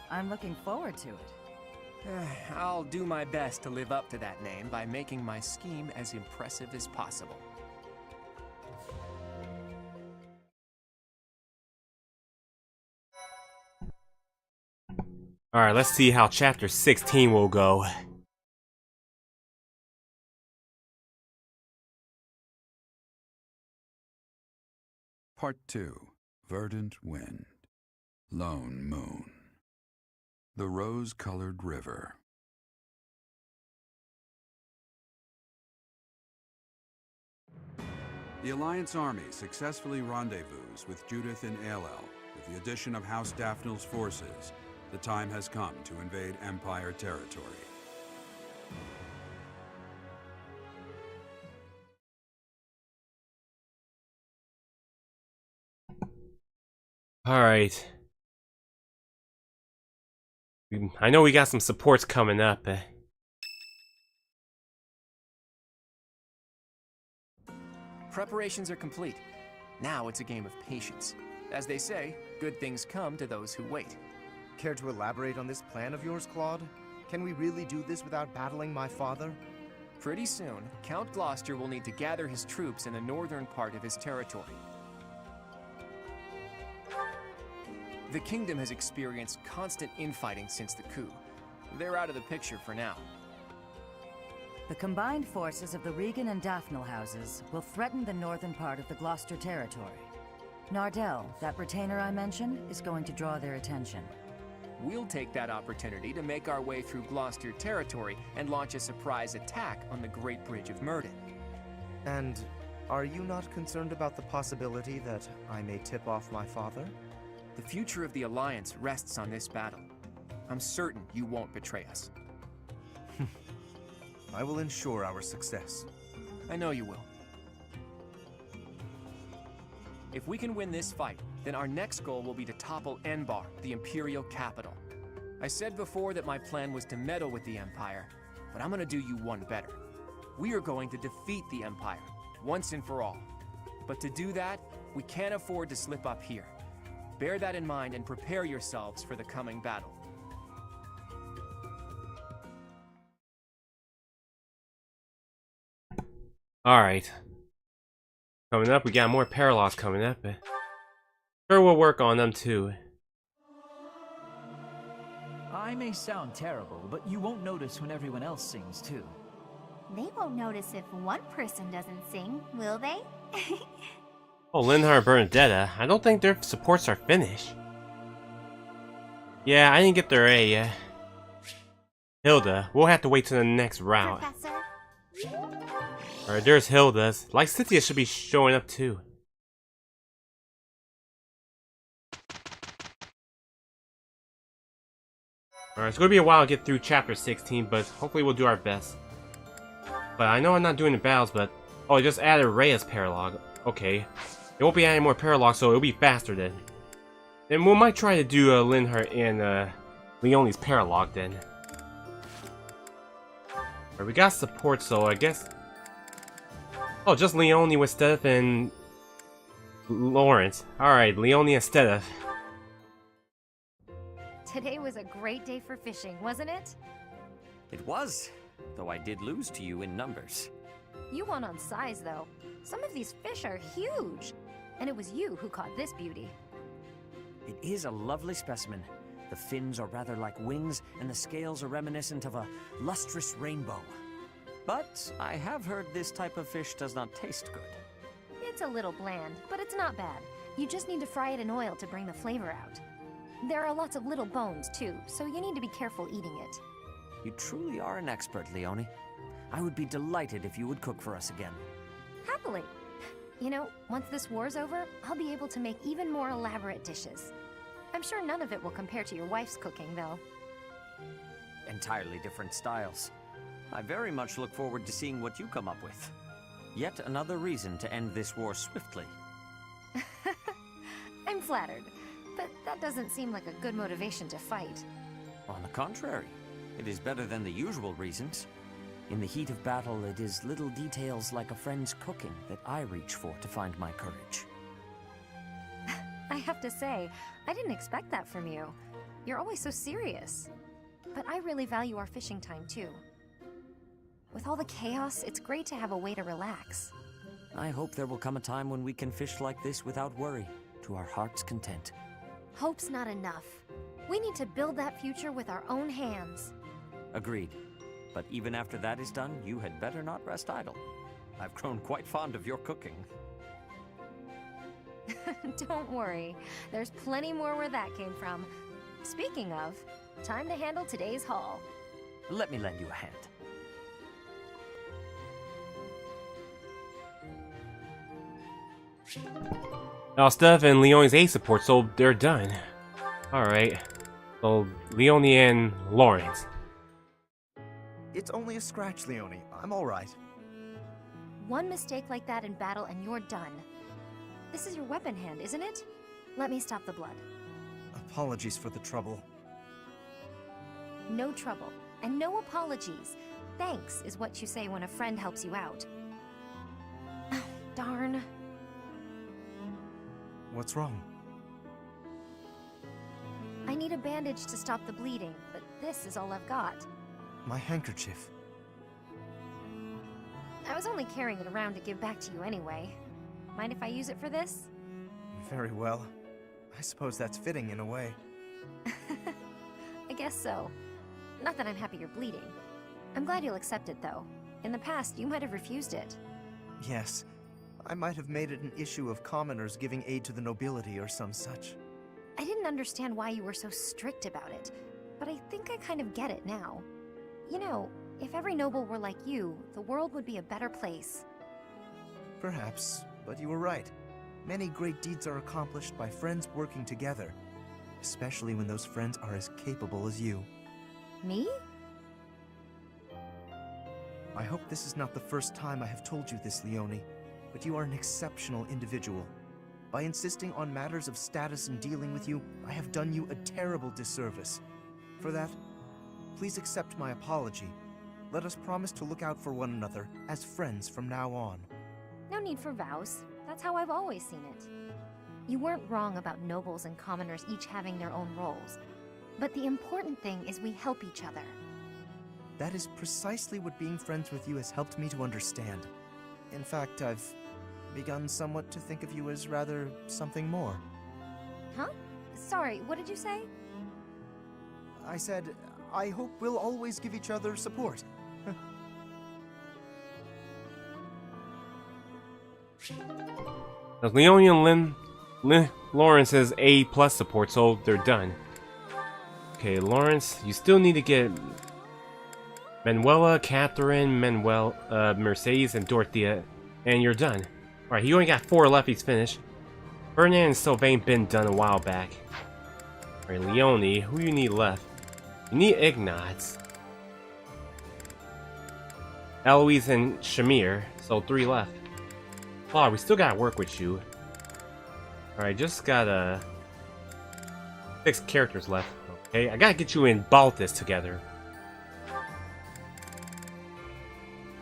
I'm looking forward to it. I'll do my best to live up to that name by making my scheme as impressive as possible. Alright, let's see how chapter 16 will go. Part 2. Verdant Wind. Lone Moon. The Rose-Colored River. The Alliance army successfully rendezvous with Judith in Aelel. With the addition of House Daphne's forces, the time has come to invade Empire territory. Alright. I know we got some supports coming up. Preparations are complete. Now it's a game of patience. As they say, good things come to those who wait. Care to elaborate on this plan of yours, Claude? Can we really do this without battling my father? Pretty soon, Count Gloucester will need to gather his troops in the northern part of his territory. The kingdom has experienced constant infighting since the coup. They're out of the picture for now. The combined forces of the Regan and Daphne houses will threaten the northern part of the Gloucester territory. Nardell, that retainer I mentioned, is going to draw their attention. We'll take that opportunity to make our way through Gloucester territory and launch a surprise attack on the Great Bridge of Murden. And are you not concerned about the possibility that I may tip off my father? The future of the Alliance rests on this battle. I'm certain you won't betray us. I will ensure our success. I know you will. If we can win this fight, then our next goal will be to topple Enbar, the Imperial capital. I said before that my plan was to meddle with the Empire, but I'm gonna do you one better. We are going to defeat the Empire, once and for all. But to do that, we can't afford to slip up here. Bear that in mind and prepare yourselves for the coming battle. Alright. Coming up, we got more parallels coming up. Sure, we'll work on them too. I may sound terrible, but you won't notice when everyone else sings too. They won't notice if one person doesn't sing, will they? Oh, Linhart and Bernadetta. I don't think their supports are finished. Yeah, I didn't get their A yet. Hilda, we'll have to wait till the next round. Alright, there's Hilda's. Lysithea should be showing up too. Alright, it's gonna be a while to get through chapter 16, but hopefully we'll do our best. But I know I'm not doing the battles, but... Oh, I just added Rhea's paralogue. Okay. It won't be adding more paralogs, so it'll be faster then. Then we might try to do Linhart and Leonie's paralogue then. Alright, we got support, so I guess... Oh, just Leonie with Steph and... Lawrence. Alright, Leonie and Steph. Today was a great day for fishing, wasn't it? It was, though I did lose to you in numbers. You won on size, though. Some of these fish are huge. And it was you who caught this beauty. It is a lovely specimen. The fins are rather like wings, and the scales are reminiscent of a lustrous rainbow. But I have heard this type of fish does not taste good. It's a little bland, but it's not bad. You just need to fry it in oil to bring the flavor out. There are lots of little bones, too, so you need to be careful eating it. You truly are an expert, Leonie. I would be delighted if you would cook for us again. Happily. You know, once this war's over, I'll be able to make even more elaborate dishes. I'm sure none of it will compare to your wife's cooking, though. Entirely different styles. I very much look forward to seeing what you come up with. Yet another reason to end this war swiftly. I'm flattered, but that doesn't seem like a good motivation to fight. On the contrary, it is better than the usual reasons. In the heat of battle, it is little details like a friend's cooking that I reach for to find my courage. I have to say, I didn't expect that from you. You're always so serious. But I really value our fishing time, too. With all the chaos, it's great to have a way to relax. I hope there will come a time when we can fish like this without worry, to our heart's content. Hope's not enough. We need to build that future with our own hands. Agreed. But even after that is done, you had better not rest idle. I've grown quite fond of your cooking. Don't worry. There's plenty more where that came from. Speaking of, time to handle today's haul. Let me lend you a hand. Now Steph and Leonie's A support, so they're done. Alright. So Leonie and Lawrence. It's only a scratch, Leonie. I'm alright. One mistake like that in battle and you're done. This is your weapon hand, isn't it? Let me stop the blood. Apologies for the trouble. No trouble, and no apologies. Thanks is what you say when a friend helps you out. Oh, darn. What's wrong? I need a bandage to stop the bleeding, but this is all I've got. My handkerchief. I was only carrying it around to give back to you anyway. Mind if I use it for this? Very well. I suppose that's fitting in a way. I guess so. Not that I'm happy you're bleeding. I'm glad you'll accept it, though. In the past, you might have refused it. Yes. I might have made it an issue of commoners giving aid to the nobility or some such. I didn't understand why you were so strict about it, but I think I kind of get it now. You know, if every noble were like you, the world would be a better place. Perhaps, but you were right. Many great deeds are accomplished by friends working together, especially when those friends are as capable as you. Me? I hope this is not the first time I have told you this, Leonie, but you are an exceptional individual. By insisting on matters of status in dealing with you, I have done you a terrible disservice. For that, please accept my apology. Let us promise to look out for one another as friends from now on. No need for vows. That's how I've always seen it. You weren't wrong about nobles and commoners each having their own roles. But the important thing is we help each other. That is precisely what being friends with you has helped me to understand. In fact, I've begun somewhat to think of you as rather something more. Huh? Sorry, what did you say? I said, I hope we'll always give each other support. Now, Leone and Lawrence is A+ support, so they're done. Okay, Lawrence, you still need to get Manuela, Catherine, Mercedes, and Dorothea, and you're done. Alright, he only got 4 left, he's finished. Ferdinand and Sylvain been done a while back. Alright, Leone, who you need left? You need Ignatz, Eloise, and Shamir, so 3 left. Claude, we still gotta work with you. Alright, just gotta 6 characters left. Okay, I gotta get you and Balthus together.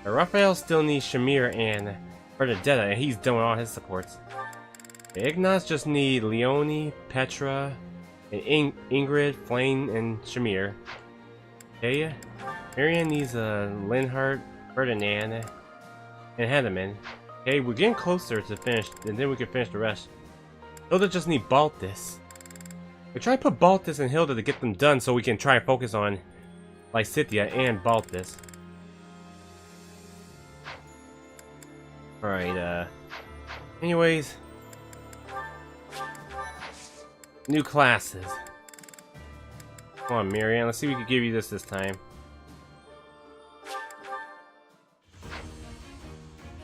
Raphael still needs Shamir and Bernadetta, and he's done with all his supports. Ignatz just need Leone, Petra, and Ingrid, Flame, and Shamir. Okay, Marianne needs Linhart, Ferdinand, and Henneman. Okay, we're getting closer to finish, and then we can finish the rest. Hilda just need Balthus. We try to put Balthus and Hilda to get them done so we can try to focus on Lysithea and Balthus. Alright, anyways. New classes. Come on, Marianne, let's see if we can give you this time.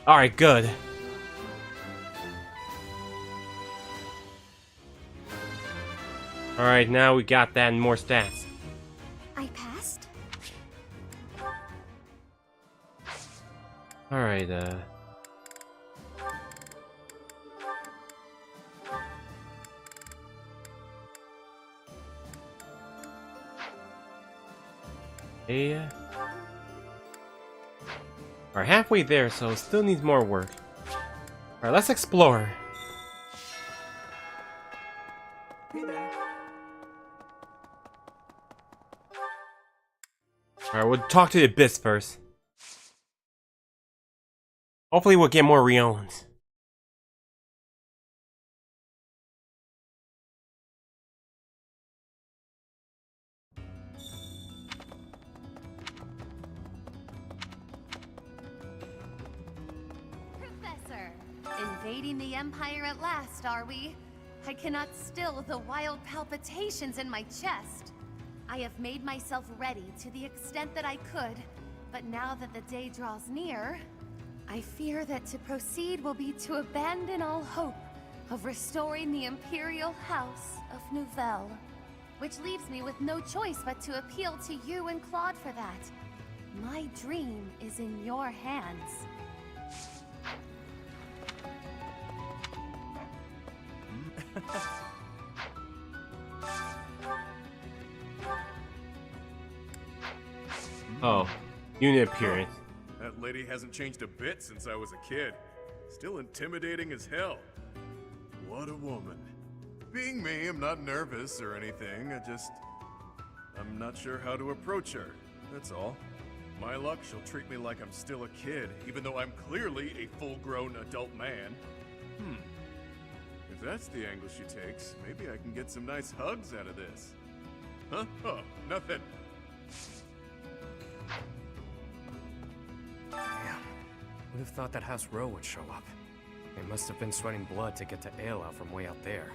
Alright, good. Alright, now we got that and more stats. I passed? Alright, yeah. Alright, halfway there, so it still needs more work. Alright, let's explore. Alright, we'll talk to the Abyss first. Hopefully we'll get more Riones. Professor, invading the Empire at last, are we? I cannot still the wild palpitations in my chest. I have made myself ready to the extent that I could, but now that the day draws near, I fear that to proceed will be to abandon all hope of restoring the Imperial House of Nouvelle. Which leaves me with no choice but to appeal to you and Claude for that. My dream is in your hands. Oh, unit appearance. That lady hasn't changed a bit since I was a kid. Still intimidating as hell. What a woman. Being me, I'm not nervous or anything. I'm not sure how to approach her. That's all. My luck, she'll treat me like I'm still a kid, even though I'm clearly a full-grown adult man. If that's the angle she takes, maybe I can get some nice hugs out of this. Huh? Oh, nothing. Damn. Would have thought that House Row would show up. They must have been sweating blood to get to Ayla from way out there.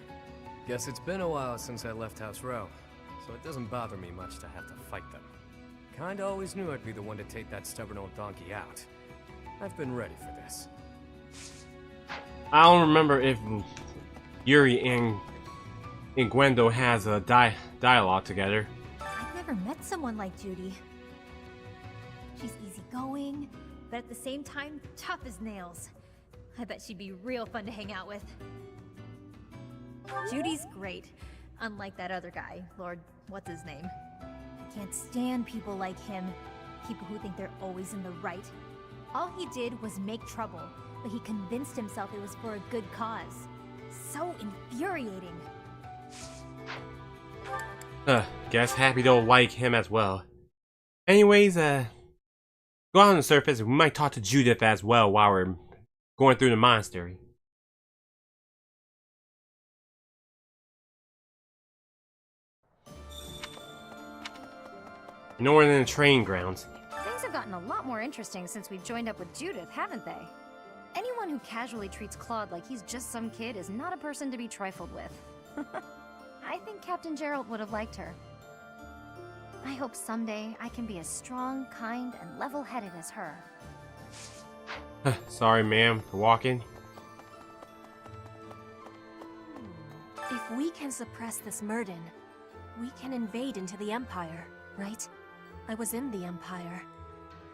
Guess it's been a while since I left House Row, so it doesn't bother me much to have to fight them. Kinda always knew I'd be the one to take that stubborn old donkey out. I've been ready for this. I don't remember if Yuri and Gwendo has a dialogue together. I've never met someone like Judy. She's easygoing, but at the same time, tough as nails. I bet she'd be real fun to hang out with. Judy's great, unlike that other guy, Lord, what's his name? Can't stand people like him. People who think they're always in the right. All he did was make trouble, but he convinced himself it was for a good cause. So infuriating. Guess Happy don't like him as well. Anyways, go on the surface, we might talk to Judith as well while we're going through the monastery. No one in the training grounds. Things have gotten a lot more interesting since we've joined up with Judith, haven't they? Anyone who casually treats Claude like he's just some kid is not a person to be trifled with. I think Captain Gerald would have liked her. I hope someday I can be as strong, kind, and level-headed as her. Sorry, ma'am, for walking. If we can suppress this Murden, we can invade into the Empire, right? I was in the Empire.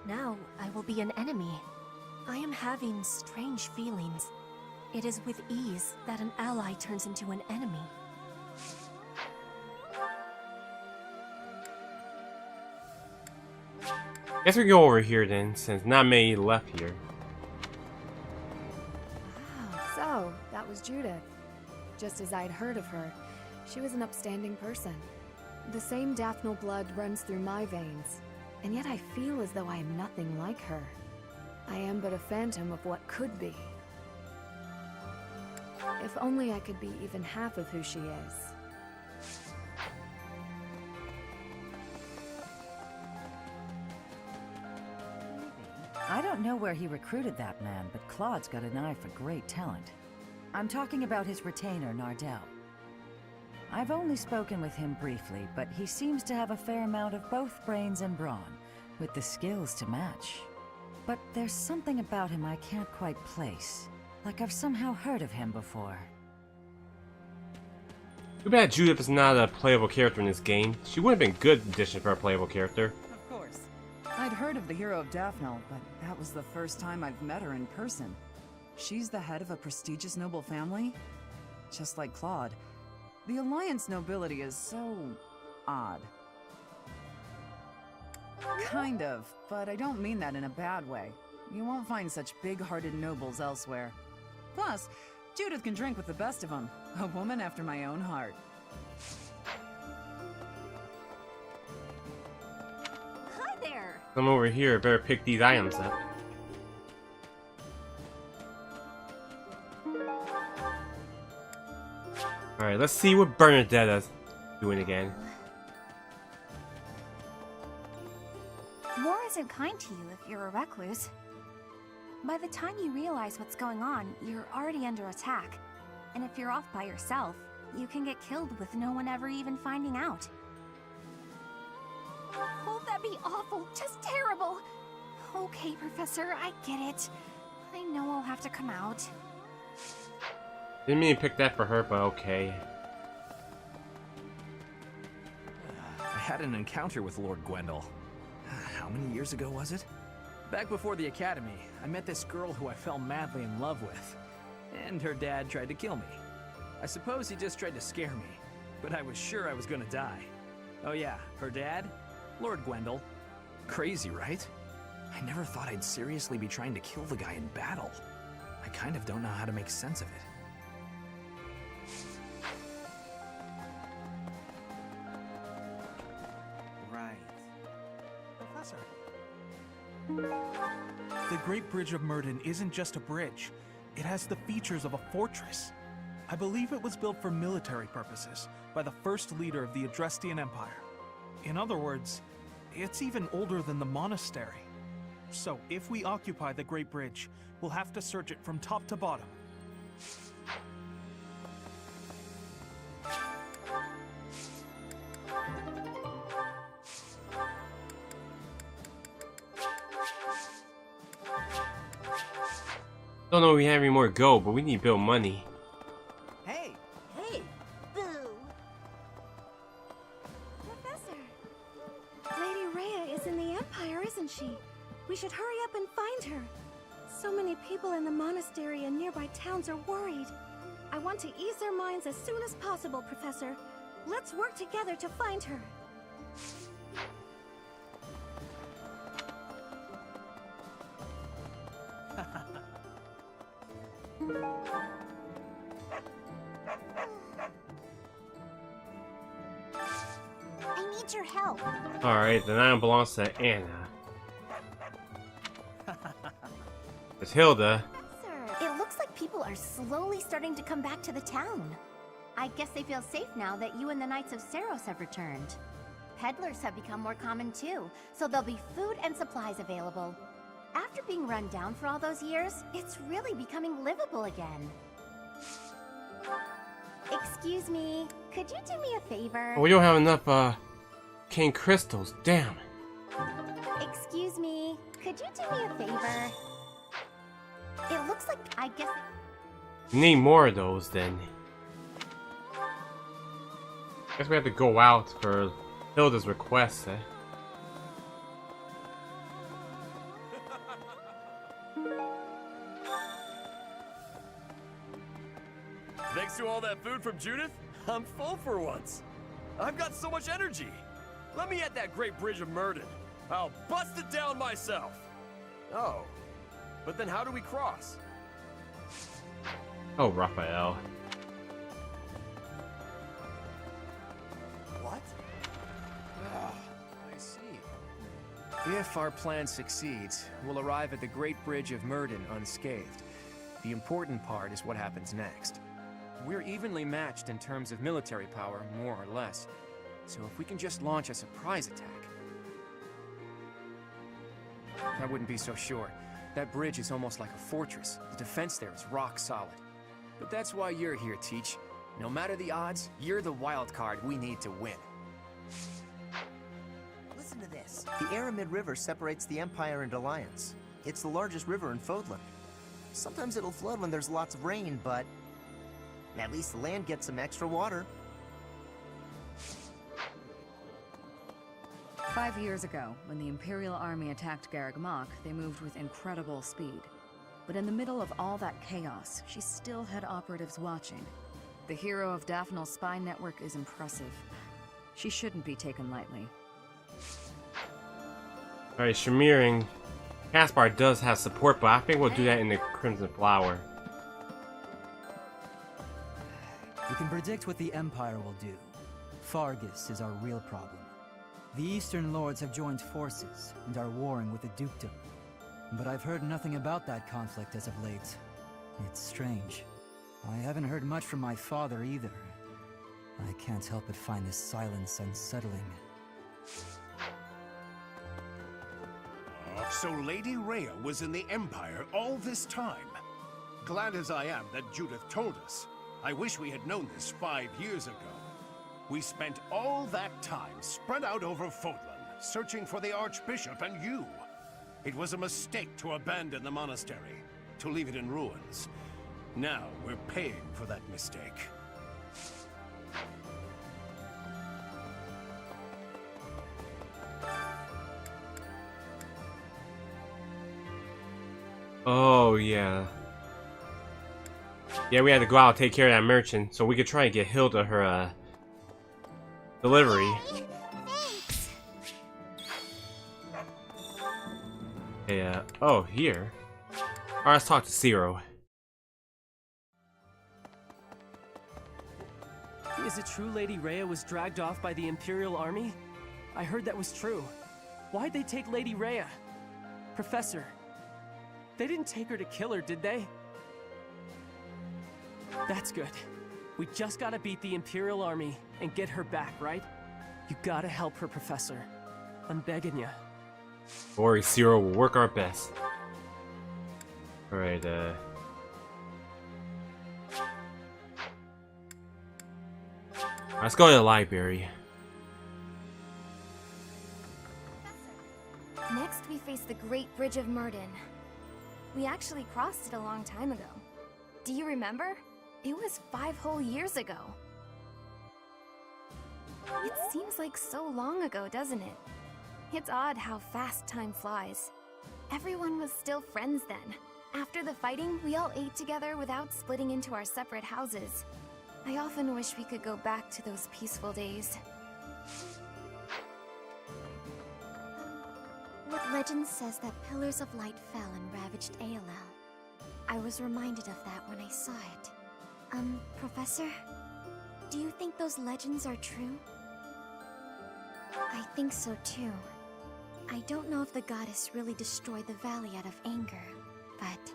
Now I will be an enemy. I am having strange feelings. It is with ease that an ally turns into an enemy. Guess we go over here then, since not many left here. So, that was Judith. Just as I'd heard of her, she was an upstanding person. The same Daphnal blood runs through my veins, and yet I feel as though I am nothing like her. I am but a phantom of what could be. If only I could be even half of who she is. I don't know where he recruited that man, but Claude's got an eye for great talent. I'm talking about his retainer, Nardell. I've only spoken with him briefly, but he seems to have a fair amount of both brains and brawn, with the skills to match. But there's something about him I can't quite place, like I've somehow heard of him before. Too bad Judith is not a playable character in this game. She would have been a good addition for a playable character. Of course. I'd heard of the hero of Daphnal, but that was the first time I've met her in person. She's the head of a prestigious noble family? Just like Claude. The Alliance nobility is so odd. Kind of, but I don't mean that in a bad way. You won't find such big-hearted nobles elsewhere. Plus, Judith can drink with the best of them. A woman after my own heart. Hi there! I'm over here, better pick these items up. Alright, let's see what Bernadetta's doing again. War isn't kind to you if you're a recluse. By the time you realize what's going on, you're already under attack. And if you're off by yourself, you can get killed with no one ever even finding out. Oh, that'd be awful, just terrible! Okay, Professor, I get it. I know I'll have to come out. Didn't mean to pick that for her, but okay. I had an encounter with Lord Gwendol. How many years ago was it? Back before the academy, I met this girl who I fell madly in love with. And her dad tried to kill me. I suppose he just tried to scare me, but I was sure I was gonna die. Oh yeah, her dad? Lord Gwendol. Crazy, right? I never thought I'd seriously be trying to kill the guy in battle. I kind of don't know how to make sense of it. Right. Professor. The Great Bridge of Murden isn't just a bridge. It has the features of a fortress. I believe it was built for military purposes by the first leader of the Adrestian Empire. In other words, it's even older than the monastery. So if we occupy the Great Bridge, we'll have to search it from top to bottom. Don't know if we have any more gold, but we need to build money. Hey! Hey! Boo! Professor! Lady Rhea is in the Empire, isn't she? We should hurry up and find her. So many people in the monastery and nearby towns are worried. I want to ease their minds as soon as possible, Professor. Let's work together to find her. I need your help. Alright, the item belongs to Anna. It's Hilda. It looks like people are slowly starting to come back to the town. I guess they feel safe now that you and the Knights of Seros have returned. Peddlers have become more common too, so there'll be food and supplies available. After being run down for all those years, it's really becoming livable again. Excuse me, could you do me a favor? Oh, we don't have enough, cane crystals. Damn. Excuse me, could you do me a favor? It looks like, I guess... Need more of those, then. Guess we have to go out for Hilda's request, eh? Thanks to all that food from Judith, I'm full for once. I've got so much energy. Let me at that great bridge of Murden. I'll bust it down myself. Oh, but then how do we cross? Oh, Raphael. What? I see. If our plan succeeds, we'll arrive at the Great Bridge of Murden unscathed. The important part is what happens next. We're evenly matched in terms of military power, more or less. So if we can just launch a surprise attack... I wouldn't be so sure. That bridge is almost like a fortress. The defense there is rock solid. But that's why you're here, Teach. No matter the odds, you're the wild card we need to win. Listen to this. The Aramid River separates the Empire and Alliance. It's the largest river in Fodlan. Sometimes it'll flood when there's lots of rain, but at least the land gets some extra water. 5 years ago, when the Imperial Army attacked Garreg Mach, they moved with incredible speed. But in the middle of all that chaos, she still had operatives watching. The hero of Daphnal's spy network is impressive. She shouldn't be taken lightly. Alright, Shamir and Caspar does have support, but I think we'll do that in the Crimson Flower. We can predict what the Empire will do. Fargus is our real problem. The Eastern Lords have joined forces and are warring with the Dukedom. But I've heard nothing about that conflict as of late. It's strange. I haven't heard much from my father either. I can't help but find this silence unsettling. So Lady Rhea was in the Empire all this time. Glad as I am that Judith told us. I wish we had known this 5 years ago. We spent all that time spread out over Fodlan, searching for the Archbishop and you. It was a mistake to abandon the monastery, to leave it in ruins. Now we're paying for that mistake. Oh, yeah. Yeah, we had to go out and take care of that merchant, so we could try and get Hilda her, delivery. Yeah. Oh, here. Alright, let's talk to Zero. Is it true Lady Rhea was dragged off by the Imperial Army? I heard that was true. Why'd they take Lady Rhea? Professor, they didn't take her to kill her, did they? That's good. We just gotta beat the Imperial Army and get her back, right? You gotta help her, Professor. I'm begging ya. Don't worry, Zero, will work our best. Alright, let's go to the library. Next, we face the Great Bridge of Murden. We actually crossed it a long time ago. Do you remember? It was 5 whole years ago. It seems like so long ago, doesn't it? It's odd how fast time flies. Everyone was still friends then. After the fighting, we all ate together without splitting into our separate houses. I often wish we could go back to those peaceful days. What legend says that pillars of light fell and ravaged ALL? I was reminded of that when I saw it. Professor? Do you think those legends are true? I think so too. I don't know if the goddess really destroyed the valley out of anger, but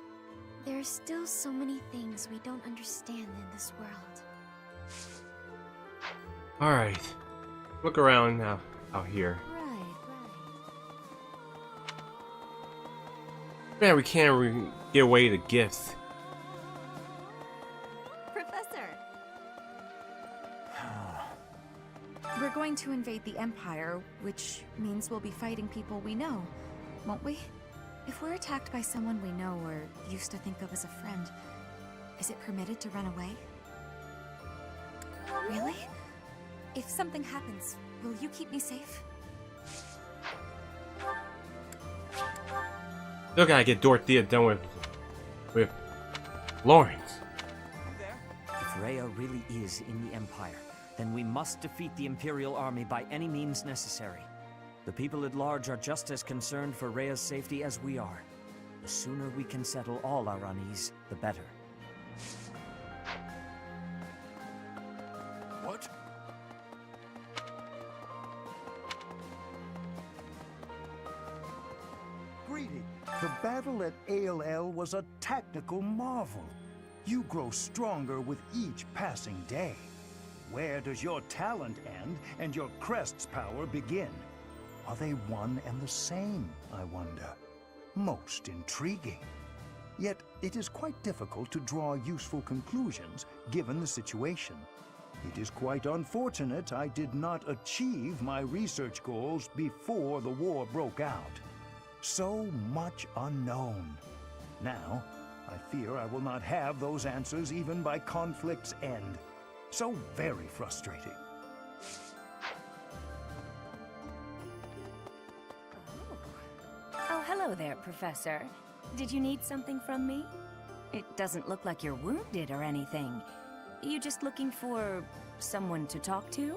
there are still so many things we don't understand in this world. Alright. Look around now out here. Man, we can't get away the gifts. Professor! We're going to invade the Empire, which means we'll be fighting people we know, won't we? If we're attacked by someone we know or used to think of as a friend, is it permitted to run away? Really? If something happens, will you keep me safe? Still gotta get Dorothea done with Lawrence. If Rhea really is in the Empire, then we must defeat the Imperial army by any means necessary. The people at large are just as concerned for Rhea's safety as we are. The sooner we can settle all our unease, the better. What? Greeting. The battle at ALL was a tactical marvel. You grow stronger with each passing day. Where does your talent end and your crest's power begin? Are they one and the same, I wonder? Most intriguing. Yet it is quite difficult to draw useful conclusions given the situation. It is quite unfortunate I did not achieve my research goals before the war broke out. So much unknown. Now, I fear I will not have those answers even by conflict's end. So very frustrating. Oh, hello there, Professor. Did you need something from me? It doesn't look like you're wounded or anything. You just looking for someone to talk to?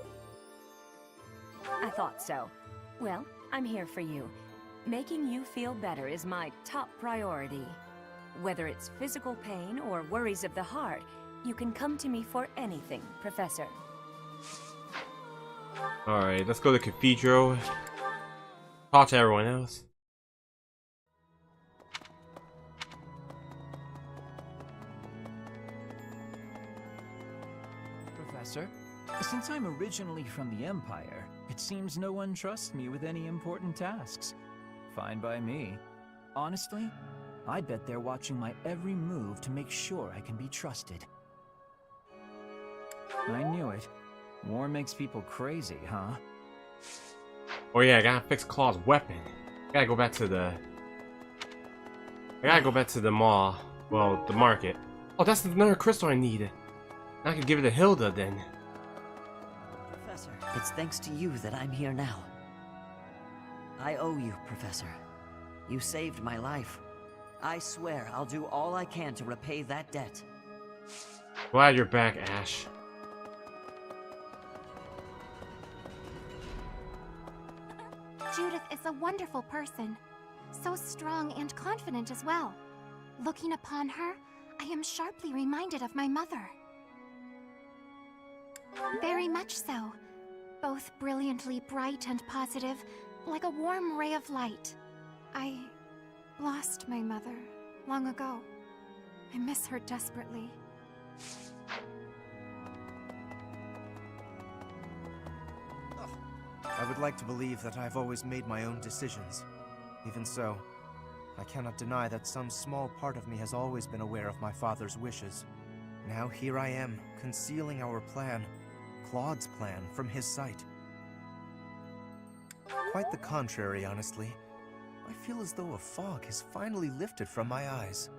I thought so. Well, I'm here for you. Making you feel better is my top priority. Whether it's physical pain or worries of the heart, you can come to me for anything, Professor. Alright, let's go to the Cathedral. Talk to everyone else. Professor, since I'm originally from the Empire, it seems no one trusts me with any important tasks. Fine by me. Honestly, I bet they're watching my every move to make sure I can be trusted. I knew it. War makes people crazy, huh? Oh yeah, I gotta fix Claude's weapon. I gotta go back to the mall. Well, the market. Oh, that's another crystal I needed. I could give it to Hilda then. Professor, it's thanks to you that I'm here now. I owe you, Professor. You saved my life. I swear I'll do all I can to repay that debt. Glad you're back, Ash. Judith is a wonderful person. So strong and confident as well. Looking upon her, I am sharply reminded of my mother. Very much so. Both brilliantly bright and positive, like a warm ray of light. I lost my mother long ago. I miss her desperately. I would like to believe that I've always made my own decisions. Even so, I cannot deny that some small part of me has always been aware of my father's wishes. Now here I am, concealing our plan, Claude's plan, from his sight. Quite the contrary, honestly. I feel as though a fog has finally lifted from my eyes.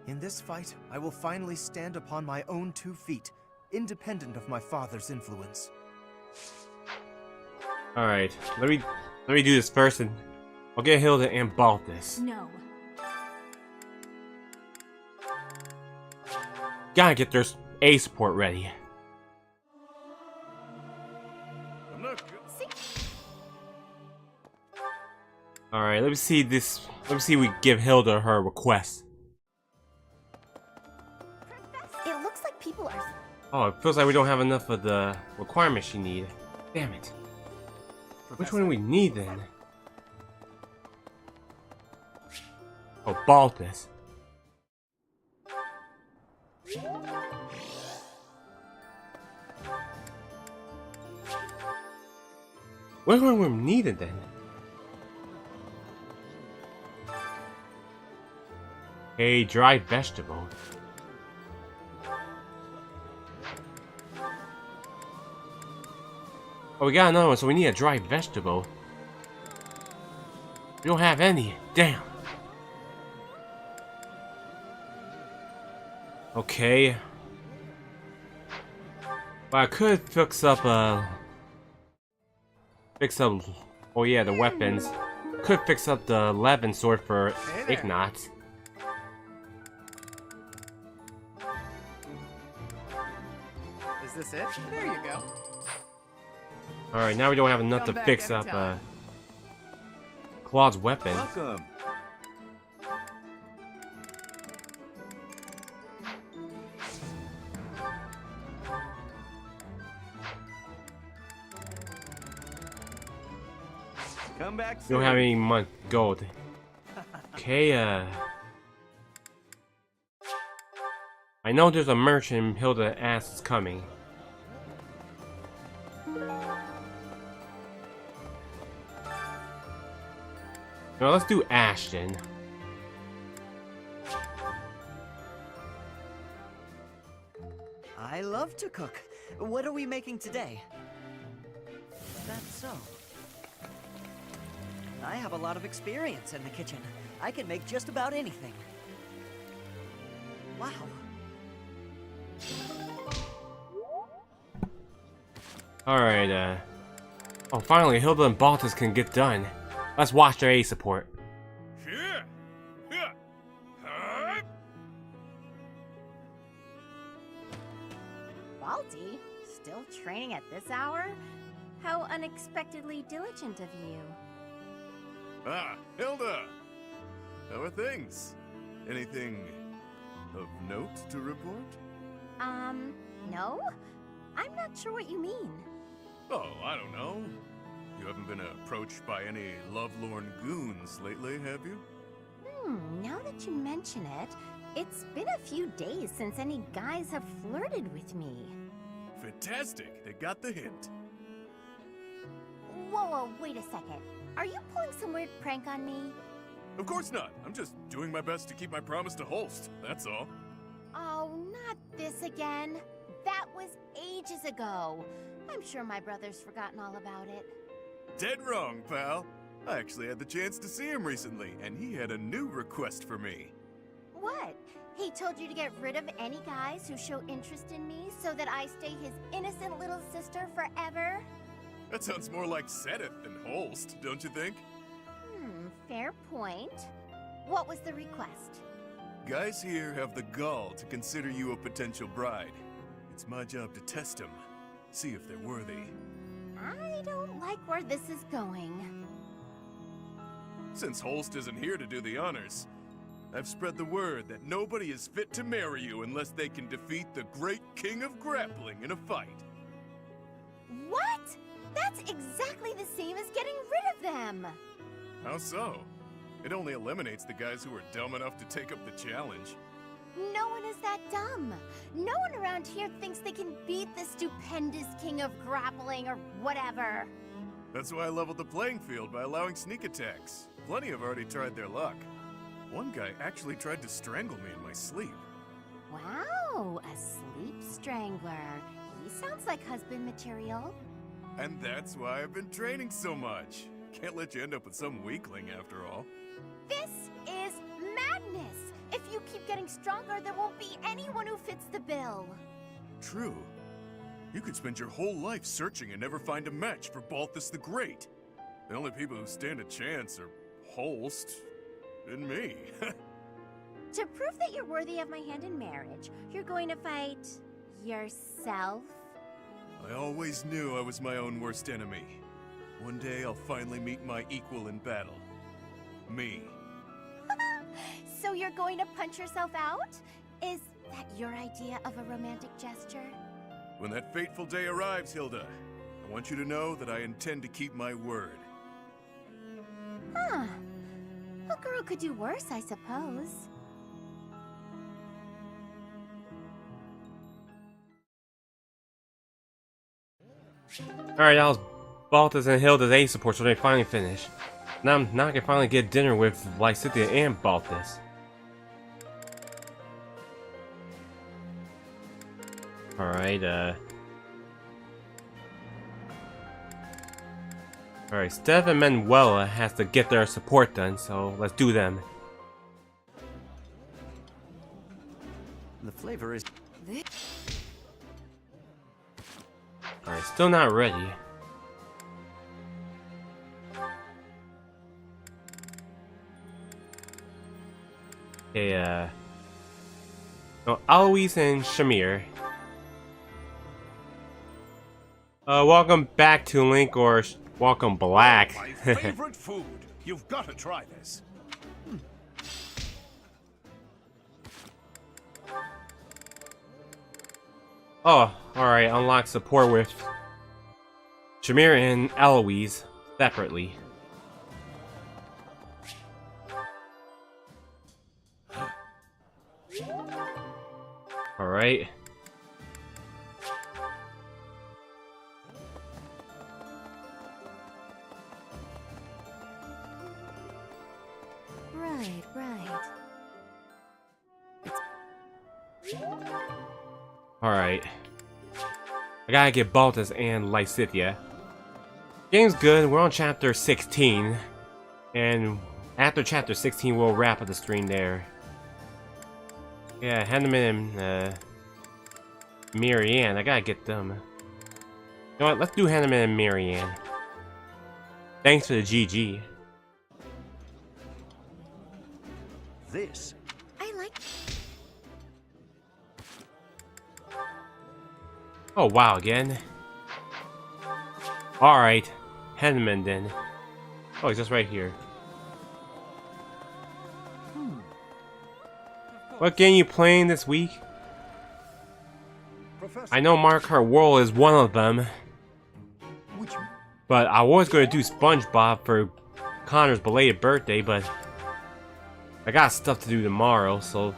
In this fight, I will finally stand upon my own 2 feet, independent of my father's influence. Alright, let me do this first and I'll get Hilda and Balthus. No. Gotta get their A support ready. I'm not good. Alright, let me see if we give Hilda her request. Oh, it feels like we don't have enough of the requirements you need. Damn it. Which one do we need then? Oh, Baltus. Which one we needed then? A dried vegetable. Oh, we got another one, so we need a dried vegetable. We don't have any. Damn. Okay. Well, I could fix up, oh yeah, the weapons. Could fix up the Levin sword for Ignat. Is this it? There you go. Alright, now we don't have enough to fix up, Claude's weapon. Welcome. Come back We soon. don't have any gold. Okay, I know there's a merchant Hilda asks is coming. No, let's do Ashton. I love to cook. What are we making today? That's so. I have a lot of experience in the kitchen. I can make just about anything. Wow. Alright, oh, finally, Hilda and Baltus can get done. Let's watch their A support. Balti? Still training at this hour? How unexpectedly diligent of you. Ah, Hilda! How are things? Anything of note to report? No? I'm not sure what you mean. Oh, I don't know. You haven't been approached by any lovelorn goons lately, have you? Now that you mention it, it's been a few days since any guys have flirted with me. Fantastic! They got the hint. Whoa, wait a second. Are you pulling some weird prank on me? Of course not. I'm just doing my best to keep my promise to Holst, that's all. Oh, not this again. That was ages ago. I'm sure my brother's forgotten all about it. Dead wrong, pal. I actually had the chance to see him recently, and he had a new request for me. What? He told you to get rid of any guys who show interest in me so that I stay his innocent little sister forever? That sounds more like Sedith than Holst, don't you think? Fair point. What was the request? Guys here have the gall to consider you a potential bride. It's my job to test them, see if they're worthy. I don't like where this is going. Since Holst isn't here to do the honors, I've spread the word that nobody is fit to marry you unless they can defeat the great king of grappling in a fight. What? That's exactly the same as getting rid of them! How so? It only eliminates the guys who are dumb enough to take up the challenge. No one is that dumb. No one around here thinks they can beat the stupendous king of grappling or whatever. That's why I leveled the playing field by allowing sneak attacks. Plenty have already tried their luck. One guy actually tried to strangle me in my sleep. Wow, a sleep strangler. He sounds like husband material. And that's why I've been training so much. Can't let you end up with some weakling after all. This is madness! If you keep getting stronger, there won't be anyone who fits the bill. True. You could spend your whole life searching and never find a match for Balthus the Great. The only people who stand a chance are Holst and me. To prove that you're worthy of my hand in marriage, you're going to fight yourself? I always knew I was my own worst enemy. One day I'll finally meet my equal in battle. Me. So you're going to punch yourself out? Is that your idea of a romantic gesture? When that fateful day arrives, Hilda, I want you to know that I intend to keep my word. Huh. A girl could do worse, I suppose. Alright, that was Balthus and Hilda's A support, so they finally finished. Now I can finally get dinner with Leicester and Balthus. Alright, Alright, Steph and Manuela has to get their support done, so let's do them. The flavor is... Alright, still not ready. Okay, no, Alois and Shamir. Welcome back to Link, or welcome Black. My favorite food. You've got to try this. Oh, alright, unlock support with Shamir and Alois separately. Alright. Right. Alright. I gotta get Balthus and Lysithia. Game's good, we're on chapter 16. And after chapter 16 we'll wrap up the stream there. Yeah, Hanneman and Marianne, I gotta get them. You know what, let's do Hanneman and Marianne. Thanks for the GG. This. I like. Oh wow, again. Alright, Hanneman then. Oh, he's just right here. What game you playing this week? I know Mario Kart World is one of them. But I was going to do SpongeBob for Connor's belated birthday, but I got stuff to do tomorrow, so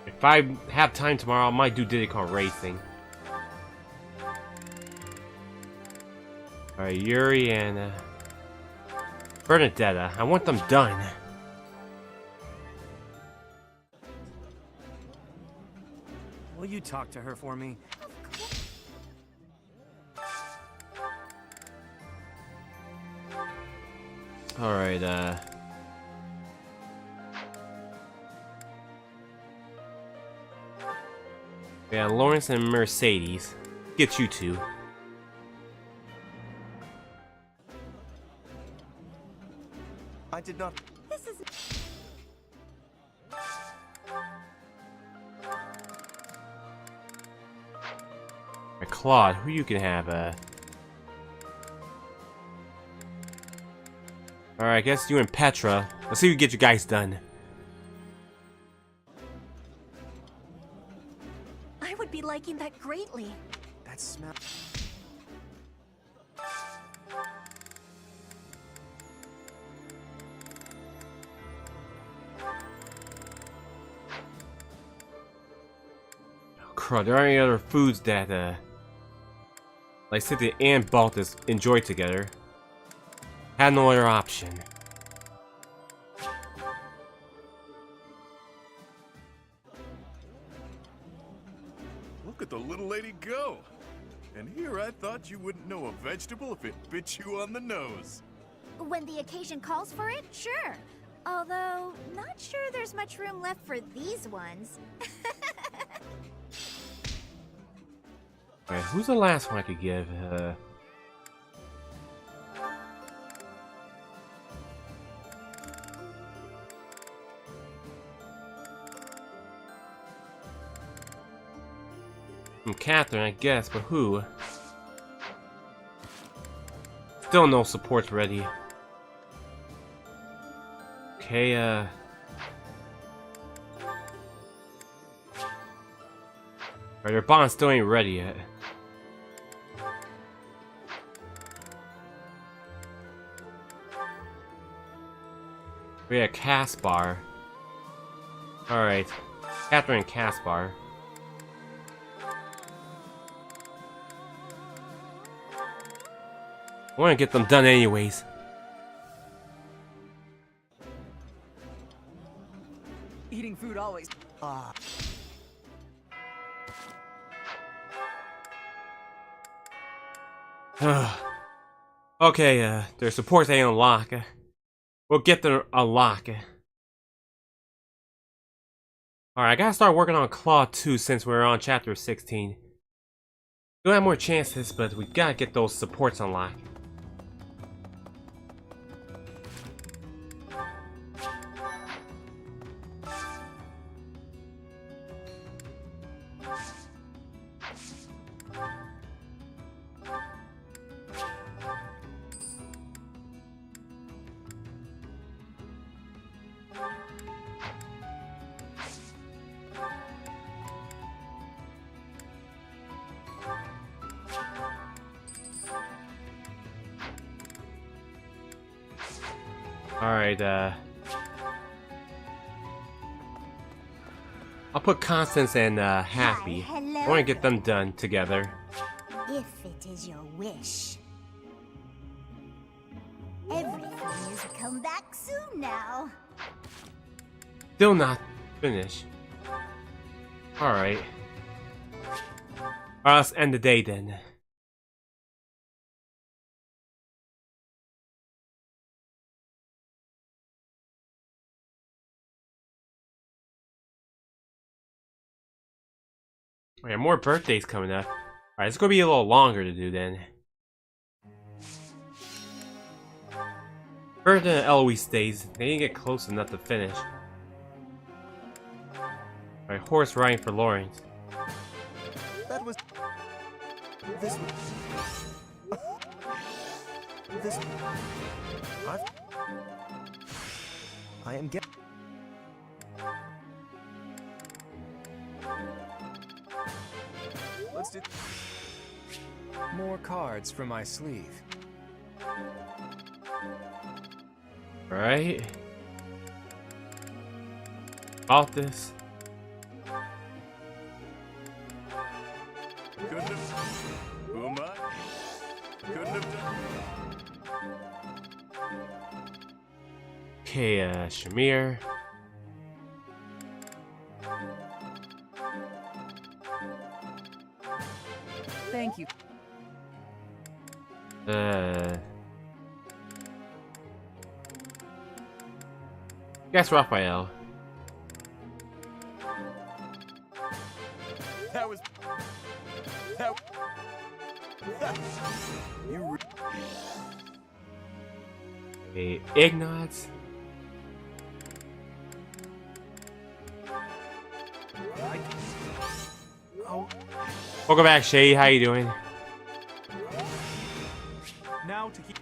if I have time tomorrow, I might do Diddy Kong Racing. Alright, Yuri and Bernadetta. I want them done. Will you talk to her for me? Alright, yeah, Lawrence and Mercedes. Get you two. I did not. This is. Claude, who you can have, Alright, I guess you and Petra. Let's see if we get you guys done. I would be liking that greatly. That smell. Crud, there are any other foods that, like Cynthia and Balthus enjoy together. Had no other option. Look at the little lady go. And here I thought you wouldn't know a vegetable if it bit you on the nose. When the occasion calls for it, sure. Although, not sure there's much room left for these ones. Alright, who's the last one I could give? Catherine, I guess, but who? Still no supports ready. Okay, Alright, their bond still ain't ready yet. We had Caspar. Alright. Catherine and Caspar. I want to get them done anyways. Eating food always. Okay, their supports ain't unlock. We'll get the unlock. Alright, I gotta start working on Claude 2 since we're on chapter 16. We'll have more chances, but we gotta get those supports unlocked. Alright, I'll put Constance and Happy. I want to get them done together. If it is your wish. Everything is come back soon now. Still not finished. Alright. Let's end the day then. Yeah, more birthdays coming up. Alright, it's gonna be a little longer to do then. Birthday and Eloise days, they didn't get close enough to finish. Alright, horse riding for Lawrence. That was... This... This... I am getting... Let's do more cards from my sleeve. Right? About this. Couldn't have... Who am I? Couldn't have done... Okay, Shamir. Thank you. Guess Raphael. That was... You... Okay, Ignatz. Welcome back, Shay. How you doing? Now to keep...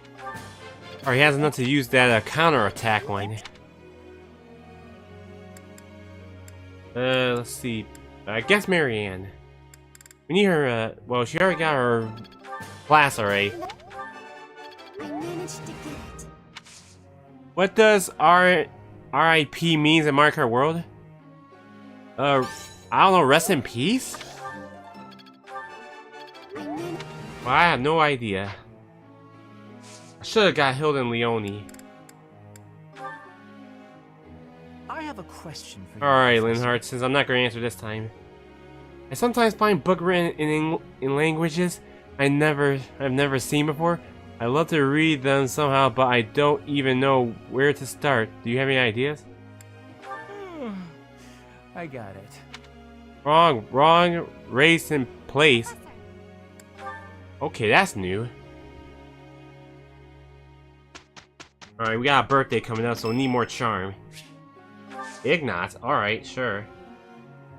Or he has enough to use that counter attack one. Let's see. I guess Marianne. We need her. Well, she already got her class already. I managed to get it. What does RIP means in Mario Kart World? I don't know. Rest in peace. Well, I have no idea. I should have got Hilden Leone. I have a question for you. Alright, Linhart, since I'm not going to answer this time. I sometimes find book written in languages I've never seen before. I love to read them somehow, but I don't even know where to start. Do you have any ideas? I got it. Wrong race and place. Okay, that's new. Alright, we got a birthday coming up, so we need more charm. Ignatz? Alright, sure.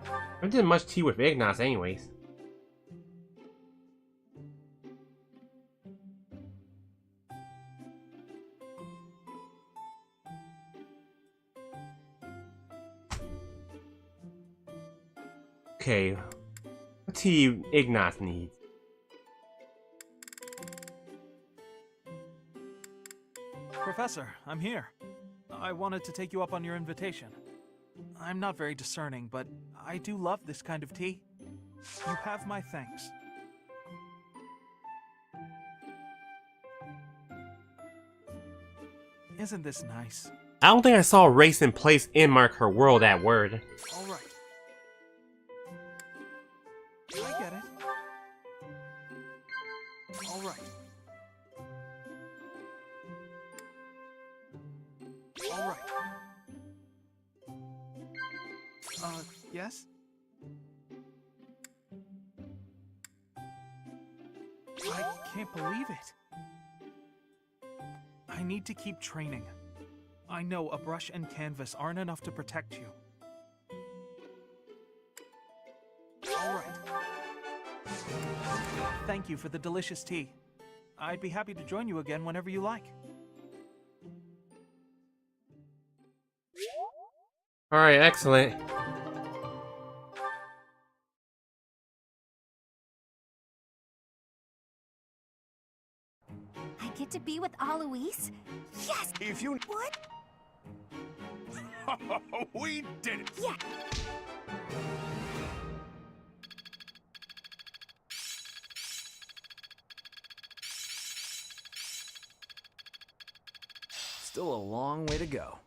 I haven't done much tea with Ignatz anyways. Okay. What tea Ignatz needs? Professor, I'm here. I wanted to take you up on your invitation. I'm not very discerning, but I do love this kind of tea. You have my thanks. Isn't this nice? I don't think I saw a race in place in Mark Her World that word. Alright. I get it. Alright. Alright. Yes? I can't believe it. I need to keep training. I know a brush and canvas aren't enough to protect you. Alright. Thank you for the delicious tea. I'd be happy to join you again whenever you like. Alright, excellent. I get to be with Alois? Yes! If you... What? We did it! Yeah! Still a long way to go.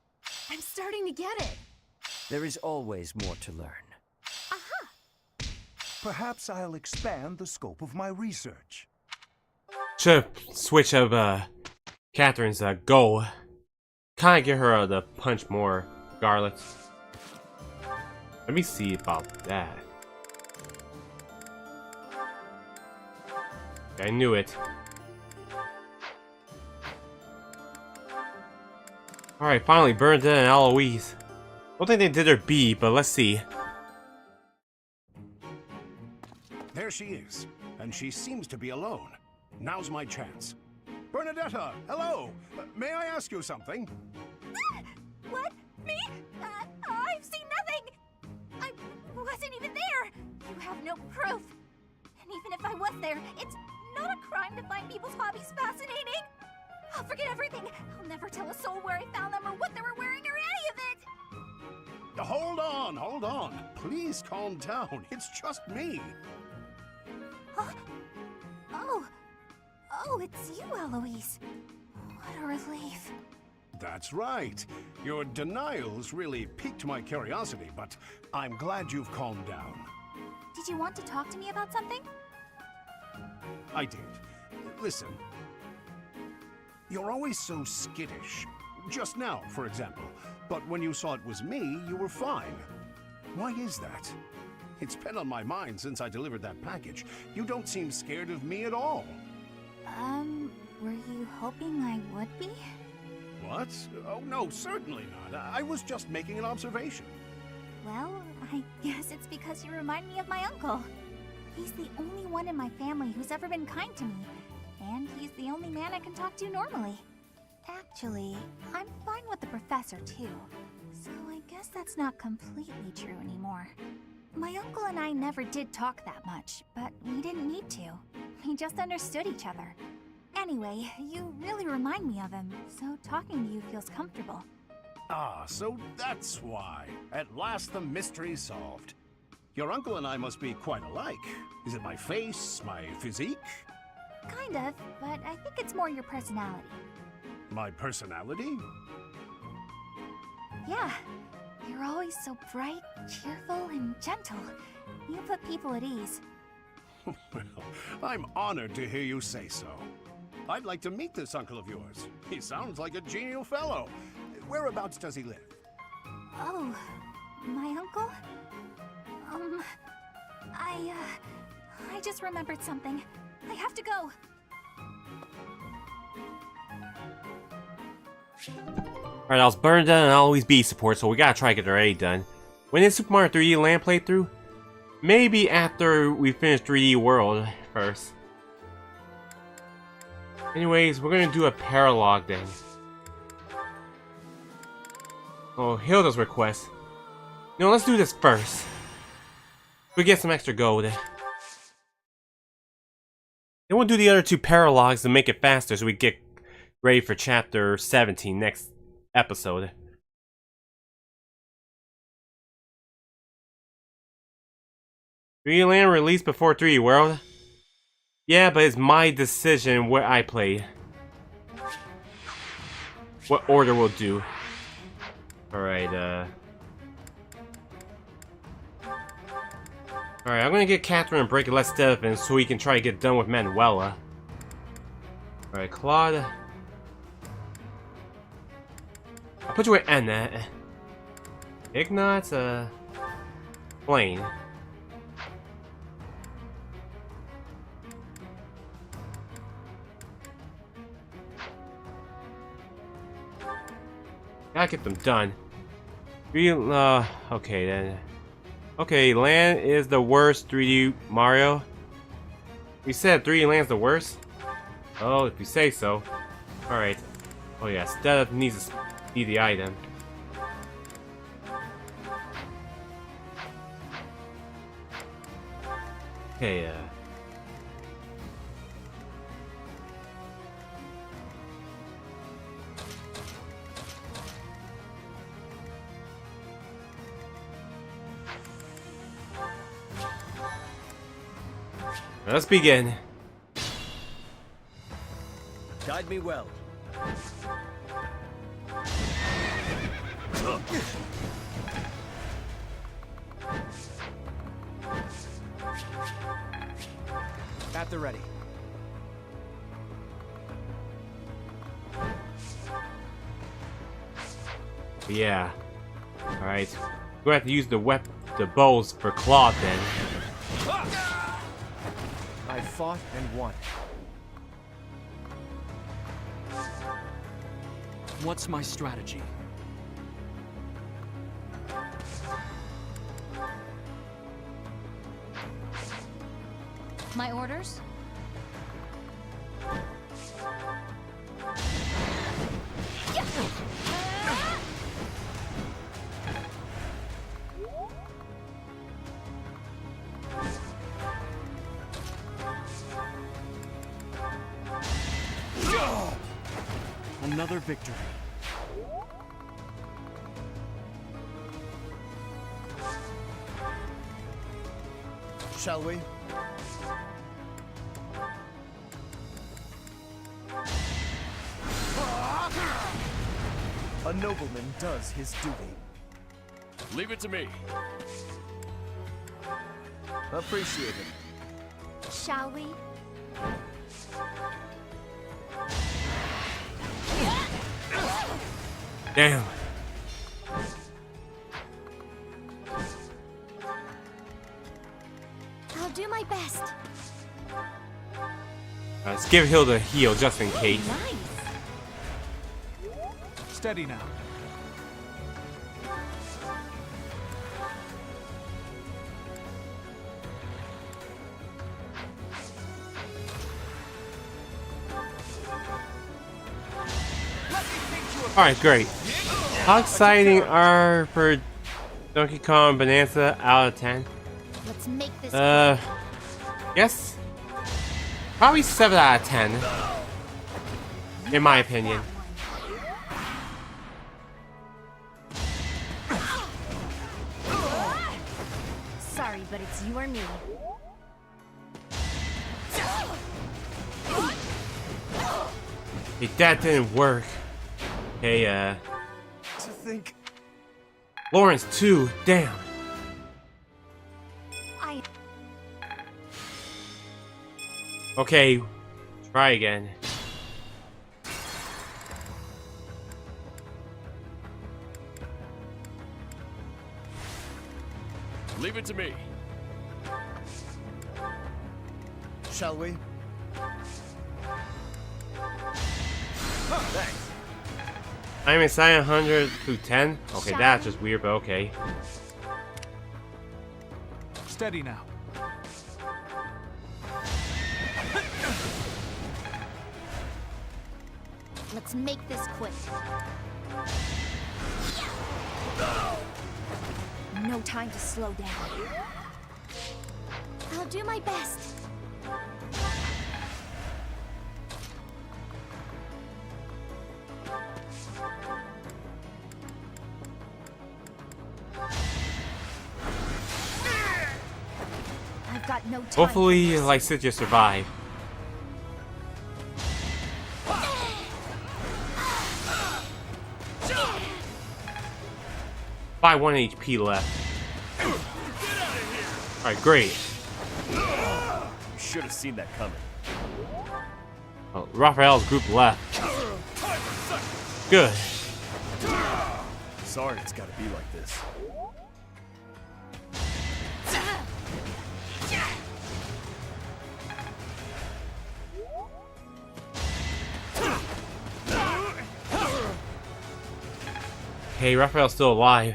I'm starting to get it! There is always more to learn. Perhaps I'll expand the scope of my research. Should switch of Catherine's goal. Kinda get her to punch more regardless. Let me see about that. I knew it. Alright, finally, Bernadette and Eloise. Don't think they did their B, but let's see. There she is, and she seems to be alone. Now's my chance. Bernadetta, hello! May I ask you something? What? Me? I've seen nothing! I wasn't even there! You have no proof! And even if I was there, it's not a crime to find people's hobbies fascinating! I'll forget everything! I'll never tell a soul where I found them or what they were wearing or any of it! Hold on. Please calm down. It's just me. Huh? Oh, it's you, Eloise. What a relief. That's right. Your denials really piqued my curiosity, but I'm glad you've calmed down. Did you want to talk to me about something? I did. Listen. You're always so skittish. Just now, for example. But when you saw it was me, you were fine. Why is that? It's been on my mind since I delivered that package. You don't seem scared of me at all. Were you hoping I would be? What? Oh, no, certainly not. I was just making an observation. Well, I guess it's because you remind me of my uncle. He's the only one in my family who's ever been kind to me. And he's the only man I can talk to normally. Actually, I'm fine with the professor, too. So I guess that's not completely true anymore. My uncle and I never did talk that much, but we didn't need to. We just understood each other. Anyway, you really remind me of him, so talking to you feels comfortable. Ah, so that's why. At last the mystery's solved. Your uncle and I must be quite alike. Is it my face, my physique? Kind of, but I think it's more your personality. My personality? Yeah. You're always so bright, cheerful, and gentle. You put people at ease. Well, I'm honored to hear you say so. I'd like to meet this uncle of yours. He sounds like a genial fellow. Whereabouts does he live? Oh, my uncle? I just remembered something. I have to go. Alright, that was Bernadette and Always B support, so we gotta try to get our A done. When is Super Mario 3D Land playthrough? Maybe after we finish 3D World first. Anyways, we're gonna do a paralog then. Oh, Hilda's request. You know, let's do this first. We get some extra gold. Then we'll do the other two paralogs to make it faster so we get ready for chapter 17 next episode. 3 land released before 3 world. Yeah, but it's my decision where I play. What order will do. Alright, Alright, I'm gonna get Catherine and break Leicester so we can try to get done with Manuela. Alright, Claude. I'll put you with Annette. Ignat, Blaine. Gotta get them done. Okay then. Okay, land is the worst 3D Mario. We said 3D land's the worst? Oh, if you say so. Alright. Oh yeah, Steph needs to see the item. Okay, let's begin. Guide me well. At the ready. Yeah. Alright. We're gonna have to use the bows for Claude then. I fought and won. What's my strategy? My orders? Another victory. Shall we? A nobleman does his duty. Leave it to me. Appreciate it. Shall we? Damn. I'll do my best. Let's give Hilda a heal just in case. Nice. Steady now. Alright, great. How exciting are for Donkey Kong Bonanza out of 10? Let's make this Yes. Probably 7 out of 10. In my opinion. Sorry, but it's you or me. Hey, that didn't work. Hey, To think. Lawrence 2, damn. Okay, try again. Leave it to me. Shall we? Thanks. I'm assigning 100 to 10. Okay, that's just weird, but okay. Steady now. Let's make this quick. No time to slow down. I'll do my best. got no time. Hopefully, Leicester survive. 1 HP left. Alright, great. You should have seen that coming. Oh, Raphael's group left. Good. Sorry it's gotta be like this. Hey, Raphael's still alive.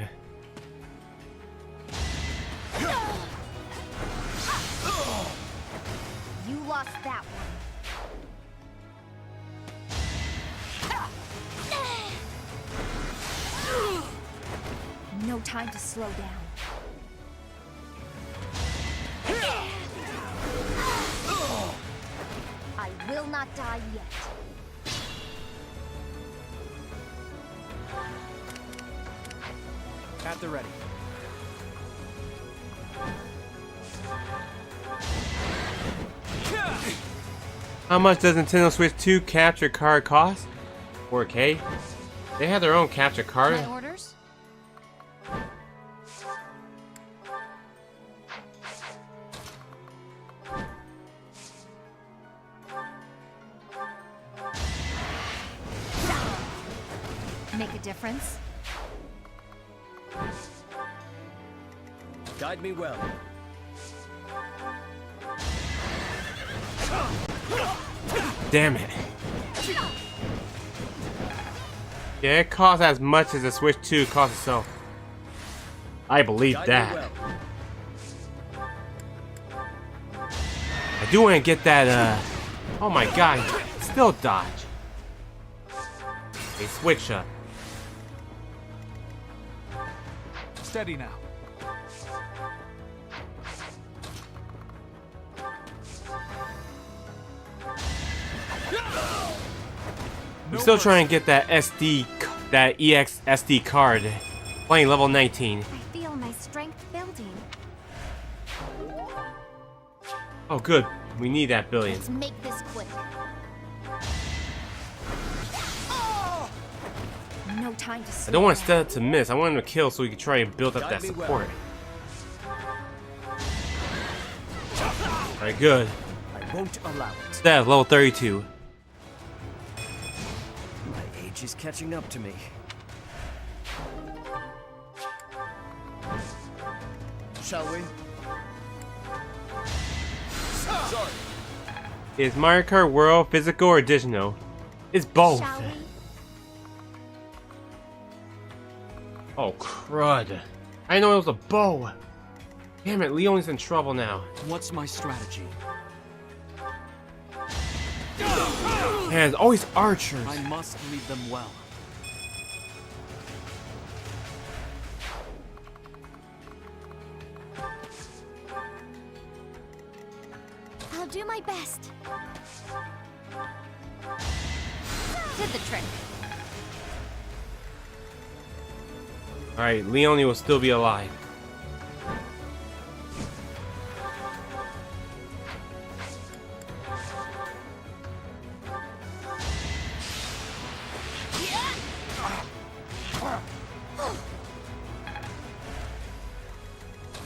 You lost that one. No time to slow down. I will not die yet. At the ready. How much does Nintendo Switch 2 capture card cost? 4K? They have their own capture card. My orders? Make a difference? Guide me well. Damn it. Yeah, it costs as much as the Switch 2 costs itself. I believe that. I do want to get that, oh my god, still dodge. A switch up. Steady now. I'm still trying to get that that EX SD card. Playing level 19. I feel my strength building. Oh good, we need that billion. Let's make this quick. No time to I don't want Stella to miss. I want him to kill so we can try and build up that support. Alright, good. I won't allow it. Stella, level 32. My age is catching up to me. Shall we? Sorry. Is Mario Kart World physical or digital? It's both. Shall we? Oh crud. I didn't know it was a bow. Damn it, Leone's in trouble now. What's my strategy? Man, it's always archers. I must lead them well. I'll do my best. Did the trick. Alright, Leone will still be alive.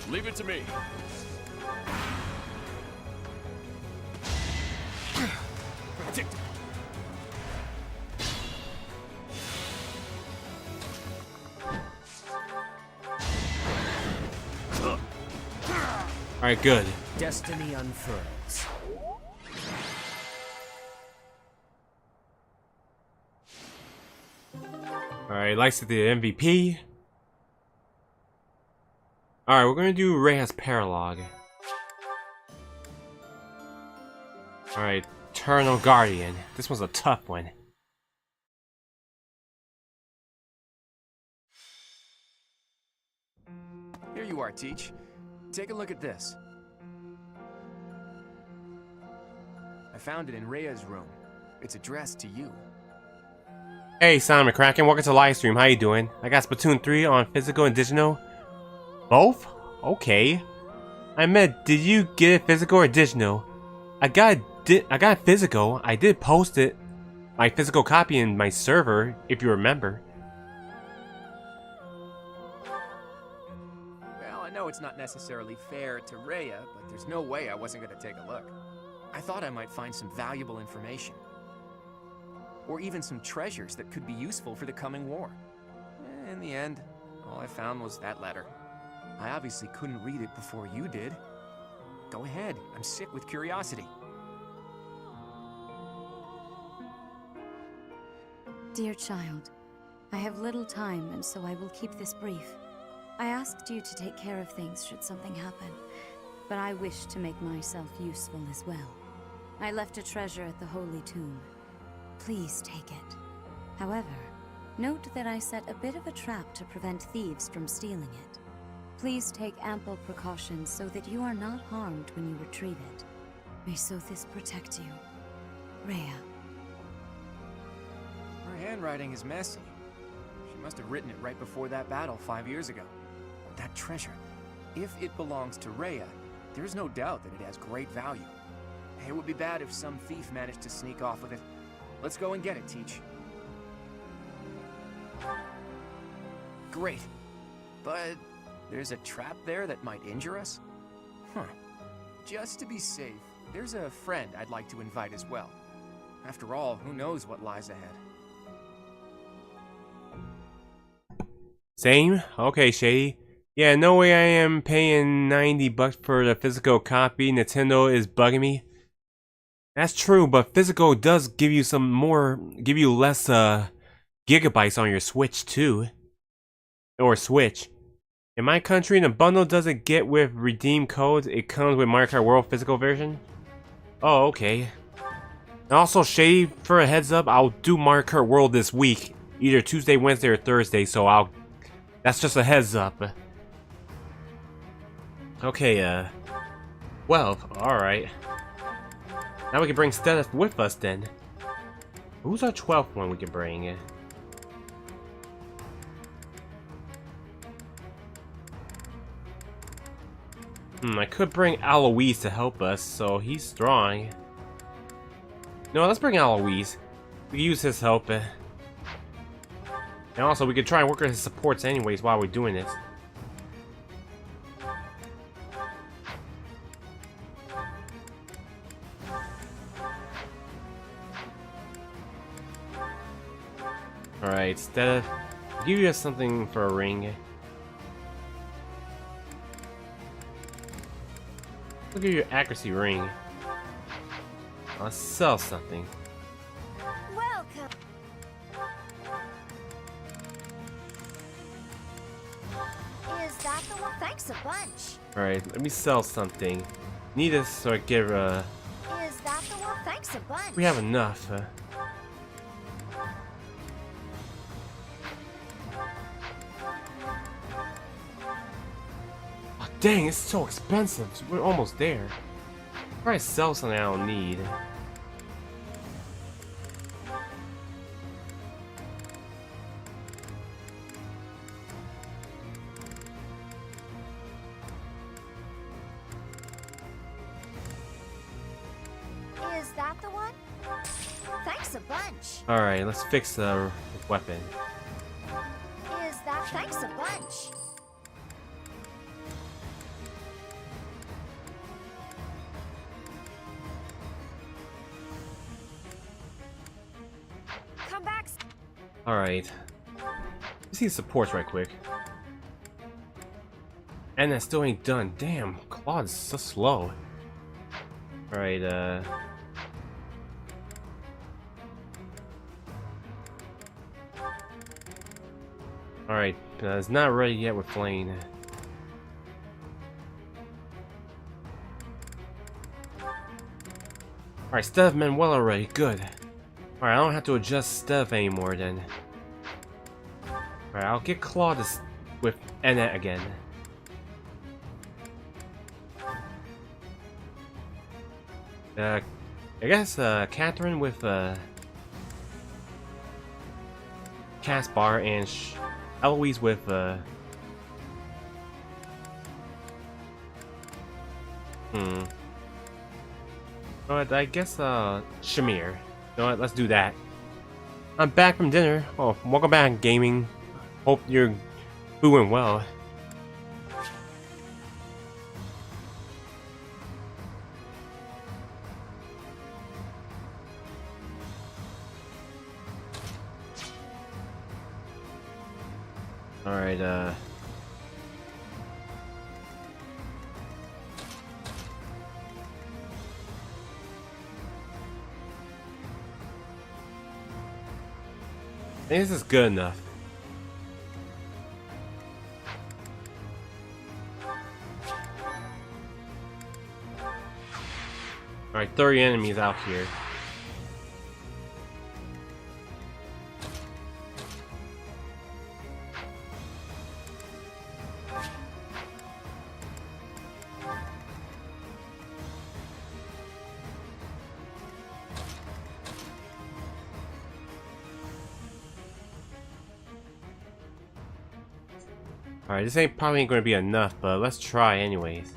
Leave it to me. Predictable. Alright, good. Destiny unfurls. Alright, likes the MVP. Alright, we're gonna do Rhea's Paralog. Alright, Eternal Guardian. This one's a tough one. Here you are, Teach. Take a look at this. I found it in Rhea's room. It's addressed to you. Hey, Simon McCracken, welcome to the live stream. How you doing? I got Splatoon 3 on physical and digital. Both? Okay. I meant, did you get it physical or digital? I got it physical. I did post it, my physical copy in my server, if you remember. Well, I know it's not necessarily fair to Rhea, but there's no way I wasn't going to take a look. I thought I might find some valuable information. Or even some treasures that could be useful for the coming war. In the end, all I found was that letter. I obviously couldn't read it before you did. Go ahead, I'm sick with curiosity. Dear child, I have little time, and so I will keep this brief. I asked you to take care of things should something happen, but I wish to make myself useful as well. I left a treasure at the Holy Tomb. Please take it. However, note that I set a bit of a trap to prevent thieves from stealing it. Please take ample precautions so that you are not harmed when you retrieve it. May Sothis protect you. Rhea. Her handwriting is messy. She must have written it right before that battle 5 years ago. That treasure, if it belongs to Rhea, there's no doubt that it has great value. It would be bad if some thief managed to sneak off with it. Let's go and get it, Teach. Great. But there's a trap there that might injure us? Huh. Just to be safe, there's a friend I'd like to invite as well. After all, who knows what lies ahead? Same? Okay, Shady. Yeah, no way I am paying $90 for the physical copy. Nintendo is bugging me. That's true, but physical does give you less gigabytes on your Switch too. Or Switch. In my country, the bundle doesn't get with redeem codes, it comes with Mario Kart World physical version. Oh, okay. And also, Shady, for a heads up, I'll do Mario Kart World this week. Either Tuesday, Wednesday, or Thursday, so that's just a heads up. Okay, 12, alright. Now we can bring Stedith with us then. Who's our 12th one we can bring? I could bring Aloise to help us, so he's strong. No, let's bring Aloise. We can use his help. And also, we could try and work on his supports anyways while we're doing this. Alright, Stedith, I'll give you something for a ring. I'll give you an accuracy ring. Let's sell something. Welcome. Is that the one? Thanks a bunch. Alright, let me sell something. Need this so I give Is that the one? Thanks a bunch. we have enough. Oh, dang, it's so expensive. We're almost there. Probably sell something I don't need. Is that the one? Thanks a bunch. Alright, let's fix the weapon. Is that thanks a bunch? Come back. Alright. Let's see the supports right quick. And that still ain't done. Damn, Claude's so slow. Alright, Alright, it's not ready yet with Flame. Alright, Steph Manuel already, good. Alright, I don't have to adjust Steph anymore then. Alright, I'll get Claude with Annette again. I guess Catherine with Caspar and Eloise with But I guess Shamir. You know what? Let's do that. I'm back from dinner. Oh, welcome back, gaming. Hope you're doing well. Alright, I think this is good enough. Alright, 30 enemies out here. Alright, this ain't probably ain't gonna be enough, but let's try anyways.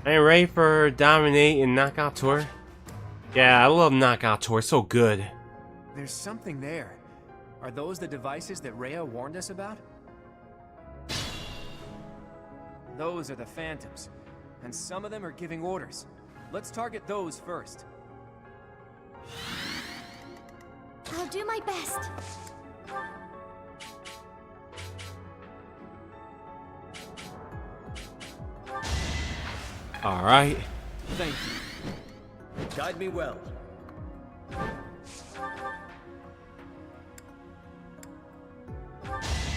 Are you ready for Dominate and Knockout Tour? Yeah, I love Knockout Tour, it's so good. There's something there. Are those the devices that Rhea warned us about? Those are the Phantoms, and some of them are giving orders. Let's target those first. I'll do my best. Alright. Thank you. Guide me well.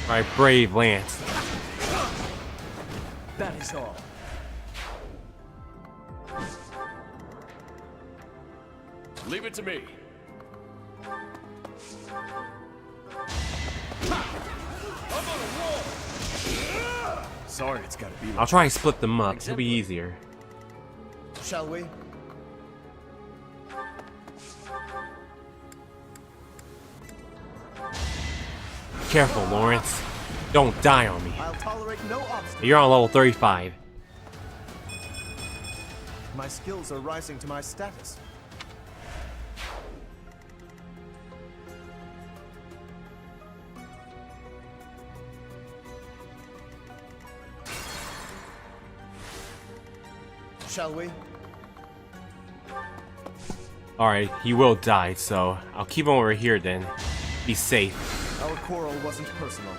Alright, Brave Lance. That is all. Leave it to me. Sorry, it's gotta be. I'll try and split them up, it'll be easier. Shall we? Careful, Lawrence. Don't die on me. I'll tolerate no obstacles. You're on level 35. My skills are rising to my status. Shall we? Alright, he will die, so I'll keep him over here then. Be safe. Our quarrel wasn't personal.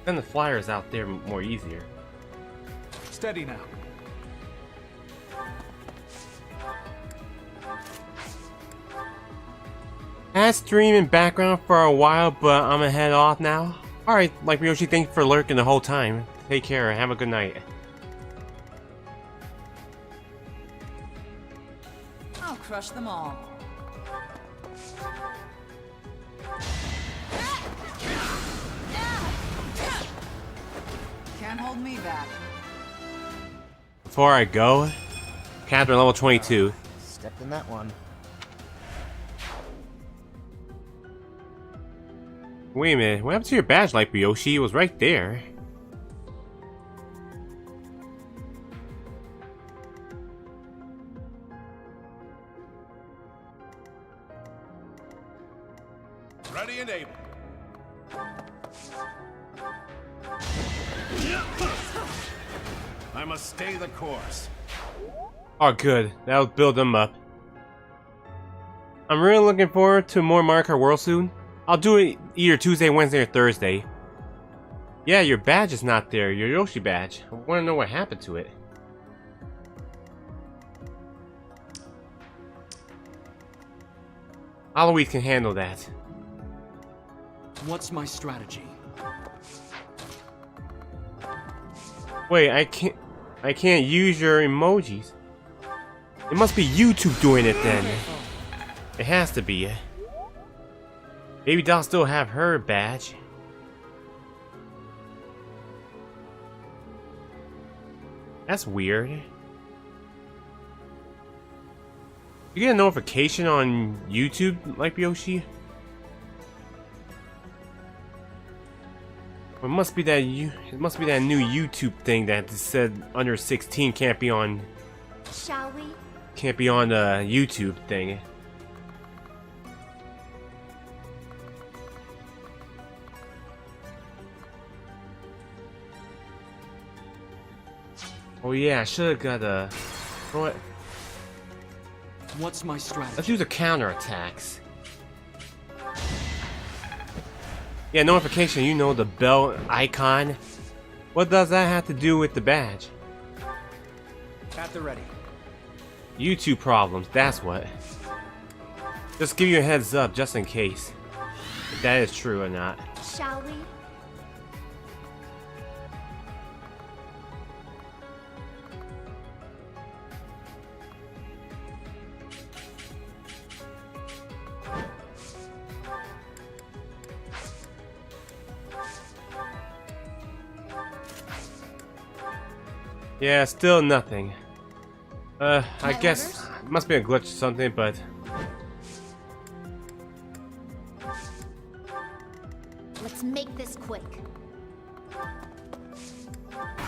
Send the flyers out there more easier. Steady now. Had stream in background for a while, but I'm gonna head off now. Alright, like Ryoshi, thank you for lurking the whole time. Take care, have a good night. I'll crush them all. Can't hold me back. Before I go, Catherine level 22. Stepped in that one. Wait a minute, what happened to your badge, like Ryoshi? It was right there. Ready and able. I must stay the course. Oh good, that'll build them up. I'm really looking forward to more Mario Kart World soon. I'll do it either Tuesday, Wednesday, or Thursday. Yeah, your badge is not there, your Yoshi badge. I want to know what happened to it. Alois can handle that. What's my strategy? Wait, I can't use your emojis. It must be YouTube doing it then. It has to be. Baby doll still have her badge. That's weird. You get a notification on YouTube, like Yoshi? It must be that it must be that new YouTube thing that said under 16 can't be on. Shall we? Can't be on the YouTube thing. Oh yeah, I should have got a. What? What's my strategy? Let's use the counterattacks. Yeah, notification, you know, the bell icon. What does that have to do with the badge? At the ready. YouTube problems, that's what. Just give you a heads up, just in case. If that is true or not. Shall we? Yeah, still nothing. I guess it must be a glitch or something, but Let's make this quick.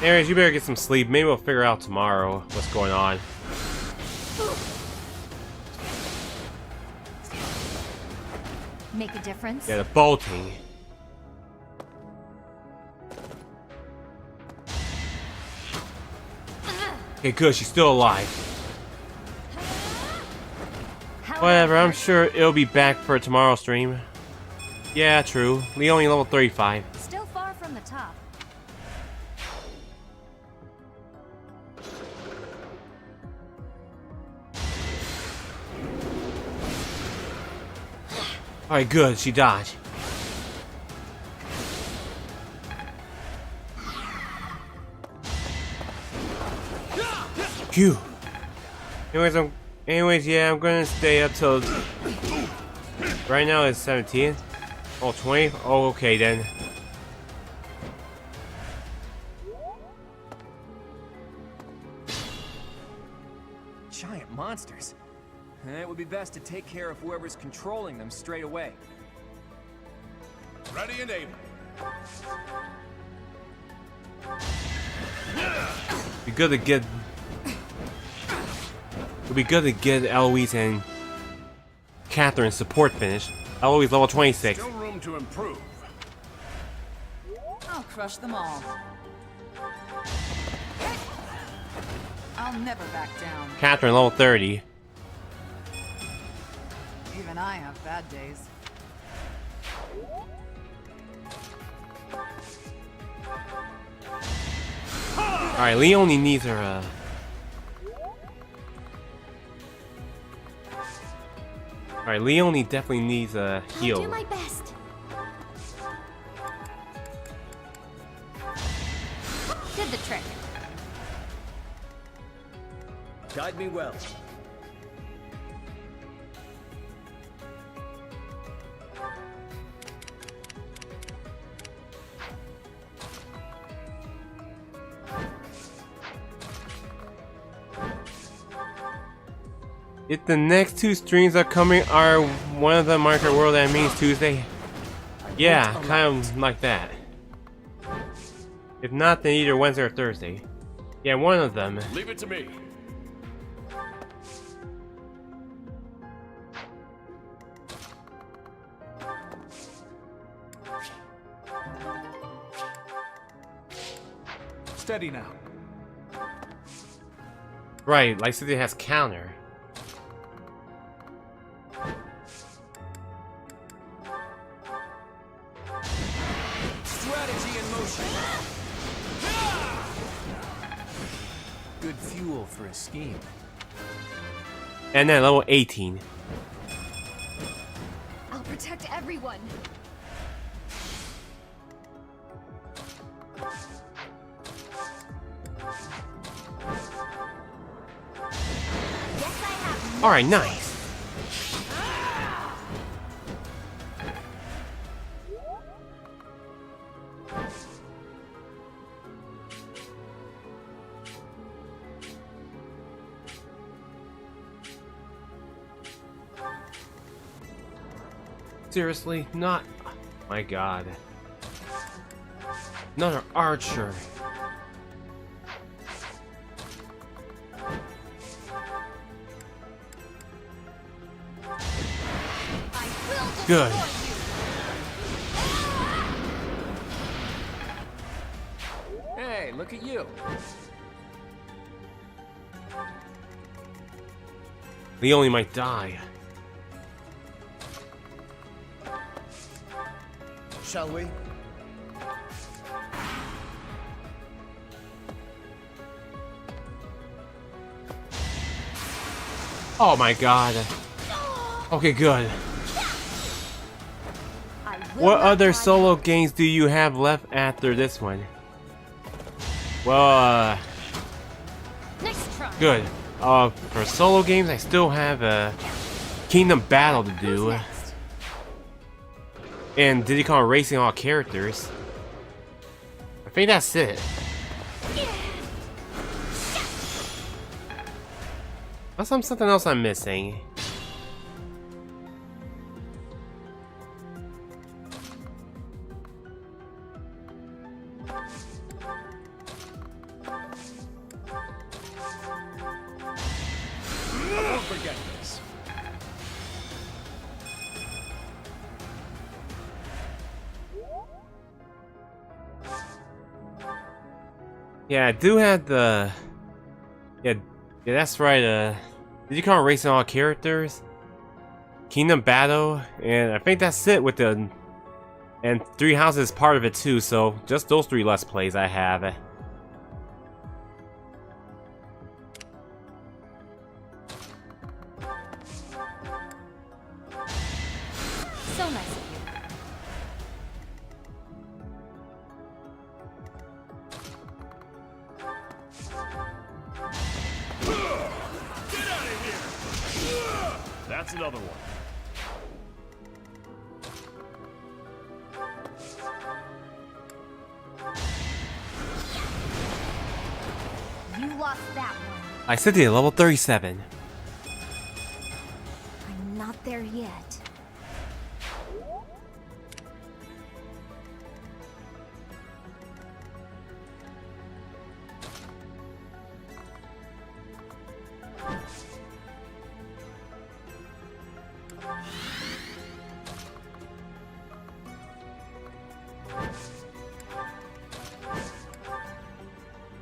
anyways, you better get some sleep. Maybe we'll figure out tomorrow what's going on. Make a difference? Yeah, the bolting. Okay, good, she's still alive. Whatever, I'm sure it'll be back for tomorrow's stream. Yeah, true. Leonie level 35. Still far from the top. Alright, good, she dodged. Phew. Anyways, yeah, I'm gonna stay up till. Right now it's 17. Oh, 20? Oh, okay then. Giant monsters. It would be best to take care of whoever's controlling them straight away. Ready and able. Be good to get. It'll be good to get Eloise and Catherine's support finished. Eloise level 26. Still room to improve. I'll crush them all. I'll never back down. Catherine level 30. Even I have bad days. Alright, Leonie needs her, Alright, Leonie definitely needs a heal. I'll do my best. Did the trick. Guide me well. If the next two streams are coming, are one of them Market World that means Tuesday? Yeah, kind of like that. If not, then either Wednesday or Thursday. Yeah, one of them. Leave it to me. Steady now. Right, like City has counter. Strategy in motion. Good fuel for a scheme. And then level 18. I'll protect everyone. Alright, nice. Seriously? Not... Oh my god. Another archer. Good. Hey, look at you. The only might die. Shall we? Oh my god. Okay, good. What other solo games do you have left after this one? Well, good. For solo games, I still have Kingdom Battle to do. And Diddy Kong Racing all characters. I think that's it. Unless something else I'm missing. Never forget this. Yeah, I do have the... Yeah, that's right, Diddy Kong Racing all characters, Kingdom Battle, and I think that's it with the... And Three Houses is part of it too, so just those 3 Let's Plays I have. So nice of you. That's another one. You lost that one. I said it, level 37. I'm not there yet.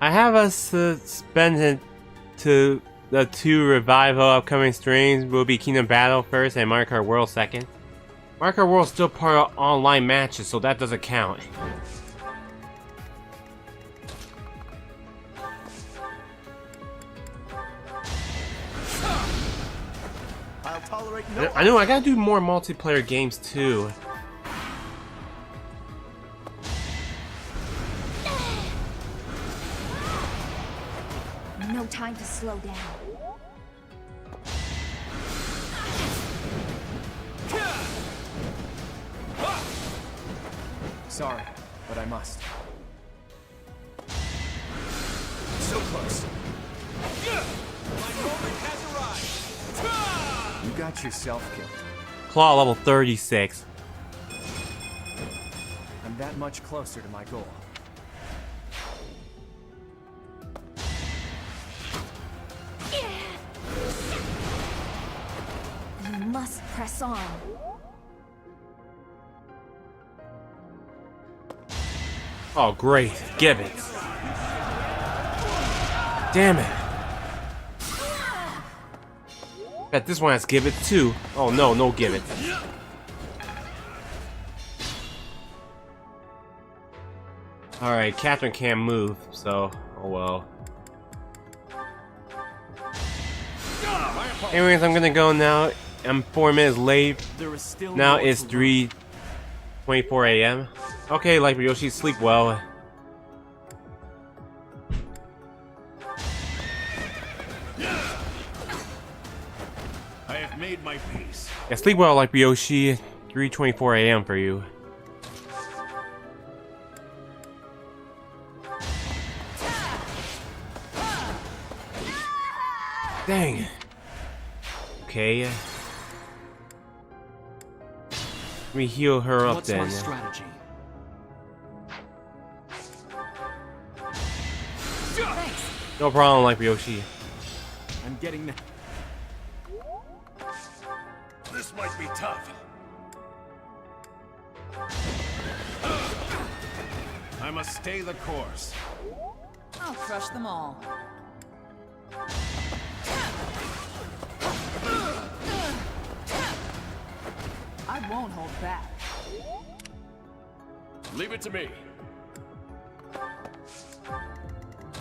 I have us suspended to the 2 revival upcoming streams. Will be Kingdom Battle first and Mario Kart World second. Mario Kart World is still part of online matches, so that doesn't count. I'll tolerate no. I know I gotta do more multiplayer games too. No time to slow down. Sorry, but I must. So close. You got yourself killed. Claude level 36. I'm that much closer to my goal. You must press on. Oh great, give it. Damn it. Bet this one has give it too. Oh no, no give it. Alright, Catherine can't move, so oh well. Anyways, I'm gonna go now. I'm 4 minutes late. Now it's 3:24 a.m. Okay, like Yoshi, sleep well. I have made my peace. Yeah, sleep well, like Yoshi. 3:24 a.m. for you. Dang. Okay. Let me heal her up What's then. my strategy? No problem, like Yoshi. I'm getting the... This might be tough. I must stay the course. I'll crush them all. I won't hold back. Leave it to me.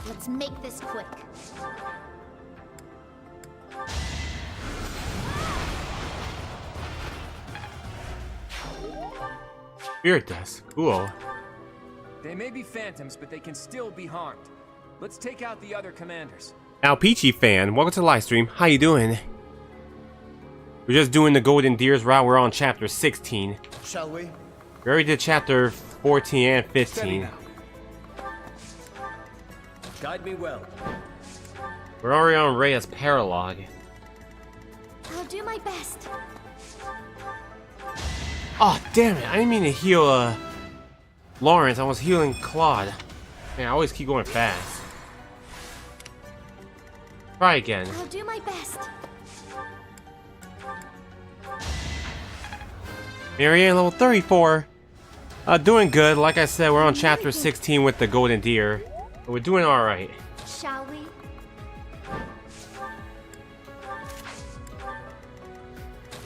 Let's make this quick. Spirit dust. Cool. They may be phantoms, but they can still be harmed. Let's take out the other commanders. Alpechi fan, welcome to the live stream. How you doing? We're just doing the Golden Deers route. We're on chapter 16. Shall we? We already did chapter 14 and 15. Guide me well. We're already on Rhea's paralogue. I'll do my best. Oh, damn it. I didn't mean to heal, Lawrence. I was healing Claude. Man, I always keep going fast. Try again. I'll do my best. Marianne, level 34. Doing good. Like I said, we're on chapter 16 with the Golden Deer. But we're doing alright. Shall we?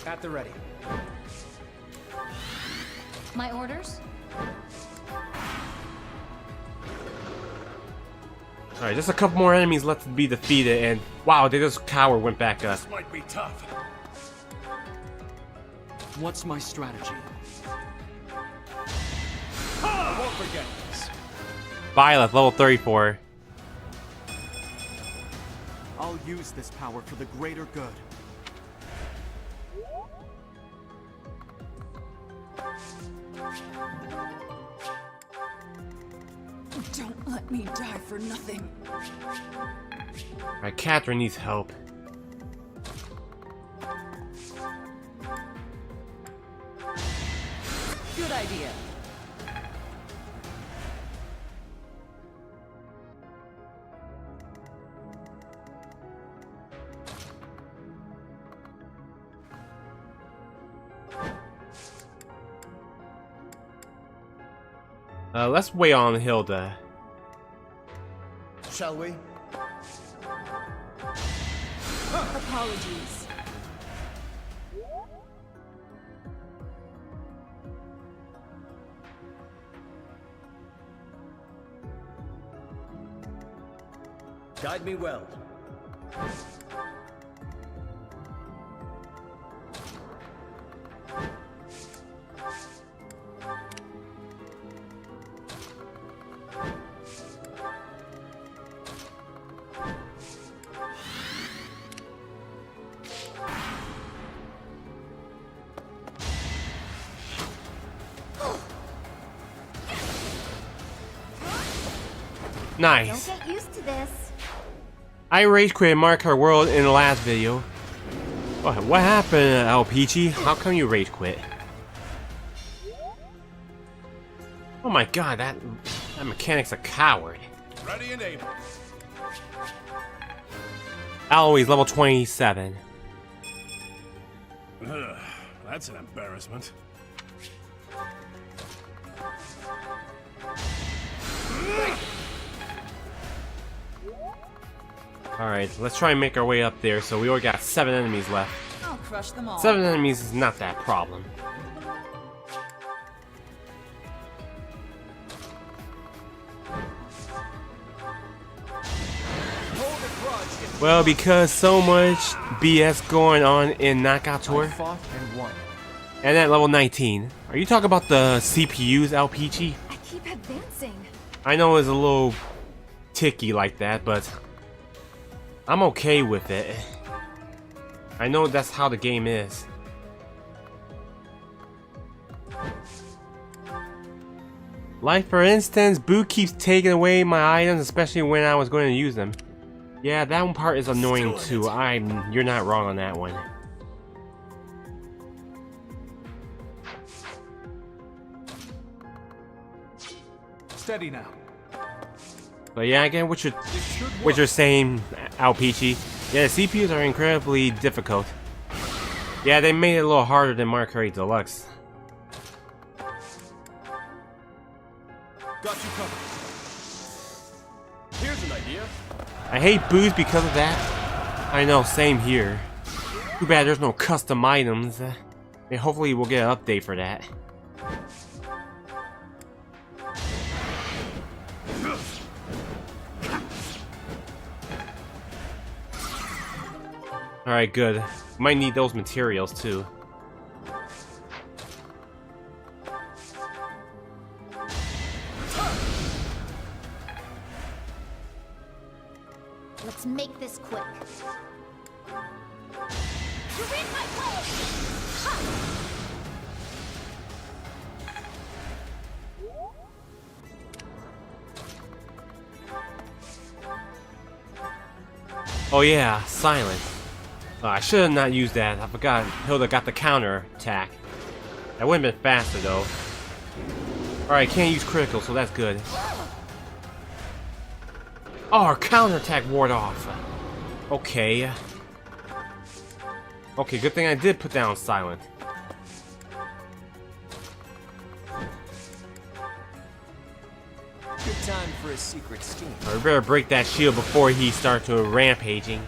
At the ready. My orders? Alright, just a couple more enemies left to be defeated, and wow, they just coward went back up. This might be tough. What's my strategy? I won't forget this. Violet, level 34. I'll use this power for the greater good. Don't let me die for nothing. Alright, Catherine needs help. Good idea. Let's wait on Hilda. Shall we? Apologies. Guide me well. Nice. Don't get used to this. I rage quit Mark Her World in the last video. What happened, Alpechi? How come you rage quit? Oh my god, that mechanic's a coward. Ready and able. Aloy's level 27. Ugh, that's an embarrassment. Alright, let's try and make our way up there. So we already got 7 enemies left. I'll crush them all. 7 enemies is not that problem. Well, because so much BS going on in Nakator. Fought and won. And at level 19. Are you talking about the CPUs, Alpechi? I keep advancing. I know it's a little ticky like that, but I'm okay with it. I know that's how the game is. Like for instance, Boo keeps taking away my items, especially when I was going to use them. Yeah, that one part is annoying too. You're not wrong on that one. Steady now. But yeah, again, what you're saying, Alpeachy, yeah, the CPUs are incredibly difficult. Yeah, they made it a little harder than Mario Kart 8 Deluxe. Got you covered. Here's an idea. I hate booze because of that. I know, same here. Too bad there's no custom items. And hopefully we'll get an update for that. Alright, good. Might need those materials too. Let's make this quick. You're in my way! Ha! Oh yeah, silent. I should have not used that. I forgot Hilda got the counter attack. That would have been faster though. Alright, can't use critical, so that's good. Oh, her counter attack ward off. Okay. Okay, good thing I did put down silent. Good time for a secret scheme. I better break that shield before he starts to rampaging.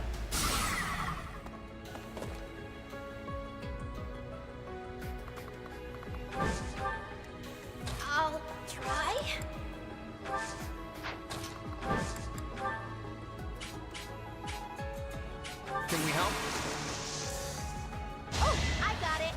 I'll try. Can we help? Oh, I got it.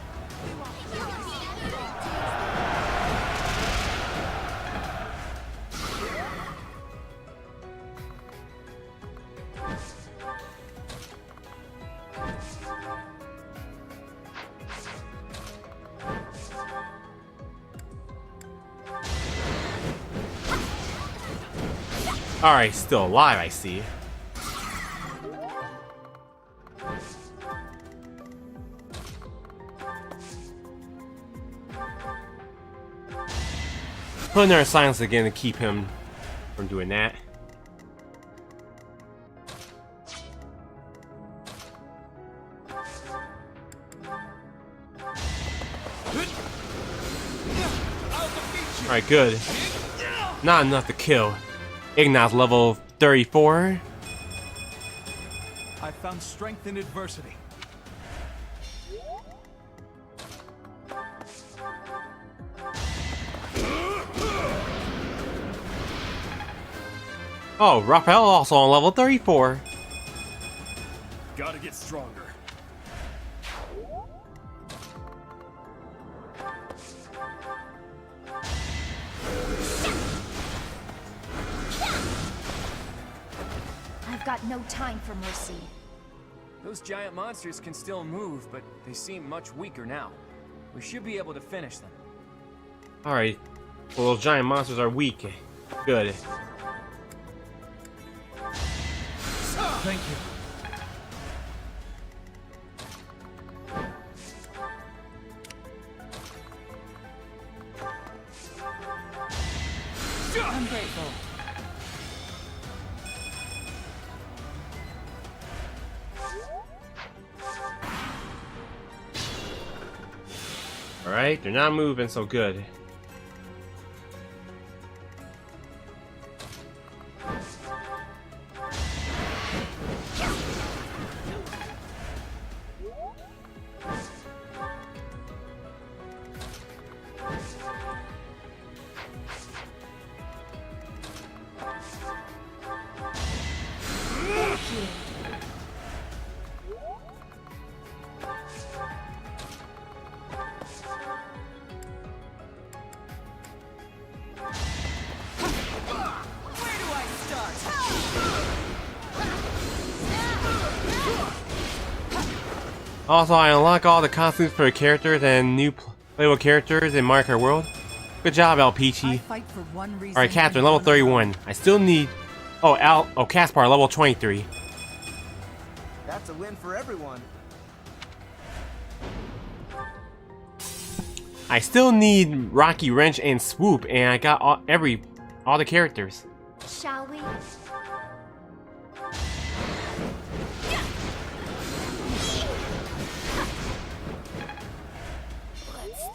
Alright, still alive, I see. Putting her in silence again to keep him from doing that. Alright, good. Not enough to kill. Ignat's level 34. I found strength in adversity. Oh, Raphael also on level 34. Gotta get stronger. I've got no time for mercy. Those giant monsters can still move, but they seem much weaker now. We should be able to finish them. Alright. Well, those giant monsters are weak. Good. Thank you. I'm grateful. Alright, they're not moving so good. Also, I unlock all the costumes for characters and new playable characters in Mario Kart World. Good job, Alpeachy. Alright, Catherine, level 31. I still need... Oh, Caspar, level 23. That's a win for everyone. I still need Rocky Wrench and Swoop, and I got All the characters. Shall we? Let's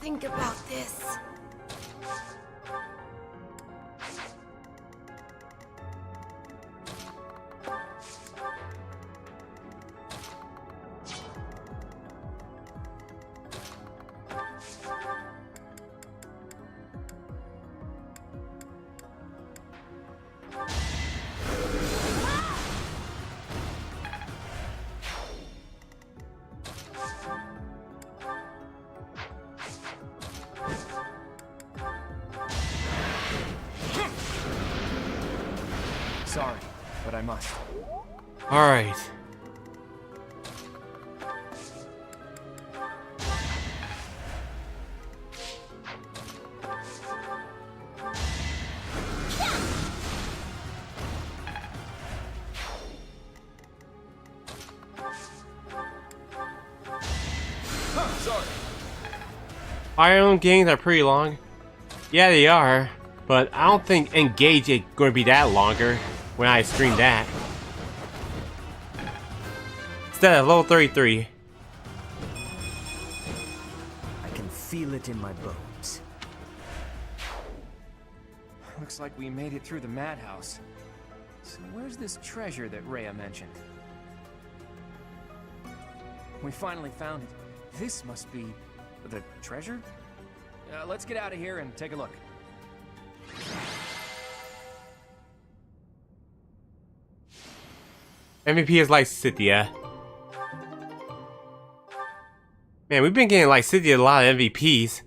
think about this. Sorry, but I must. Alright. Sorry. Fire Emblem games are pretty long. Yeah, they are. But I don't think Engage is going to be that longer when I stream that. Instead of level 33. I can feel it in my bones. Looks like we made it through the madhouse. So where's this treasure that Rhea mentioned? We finally found it. This must be the treasure? Let's get out of here and take a look. MVP is Leicester. Man, we've been getting Leicester a lot of MVPs.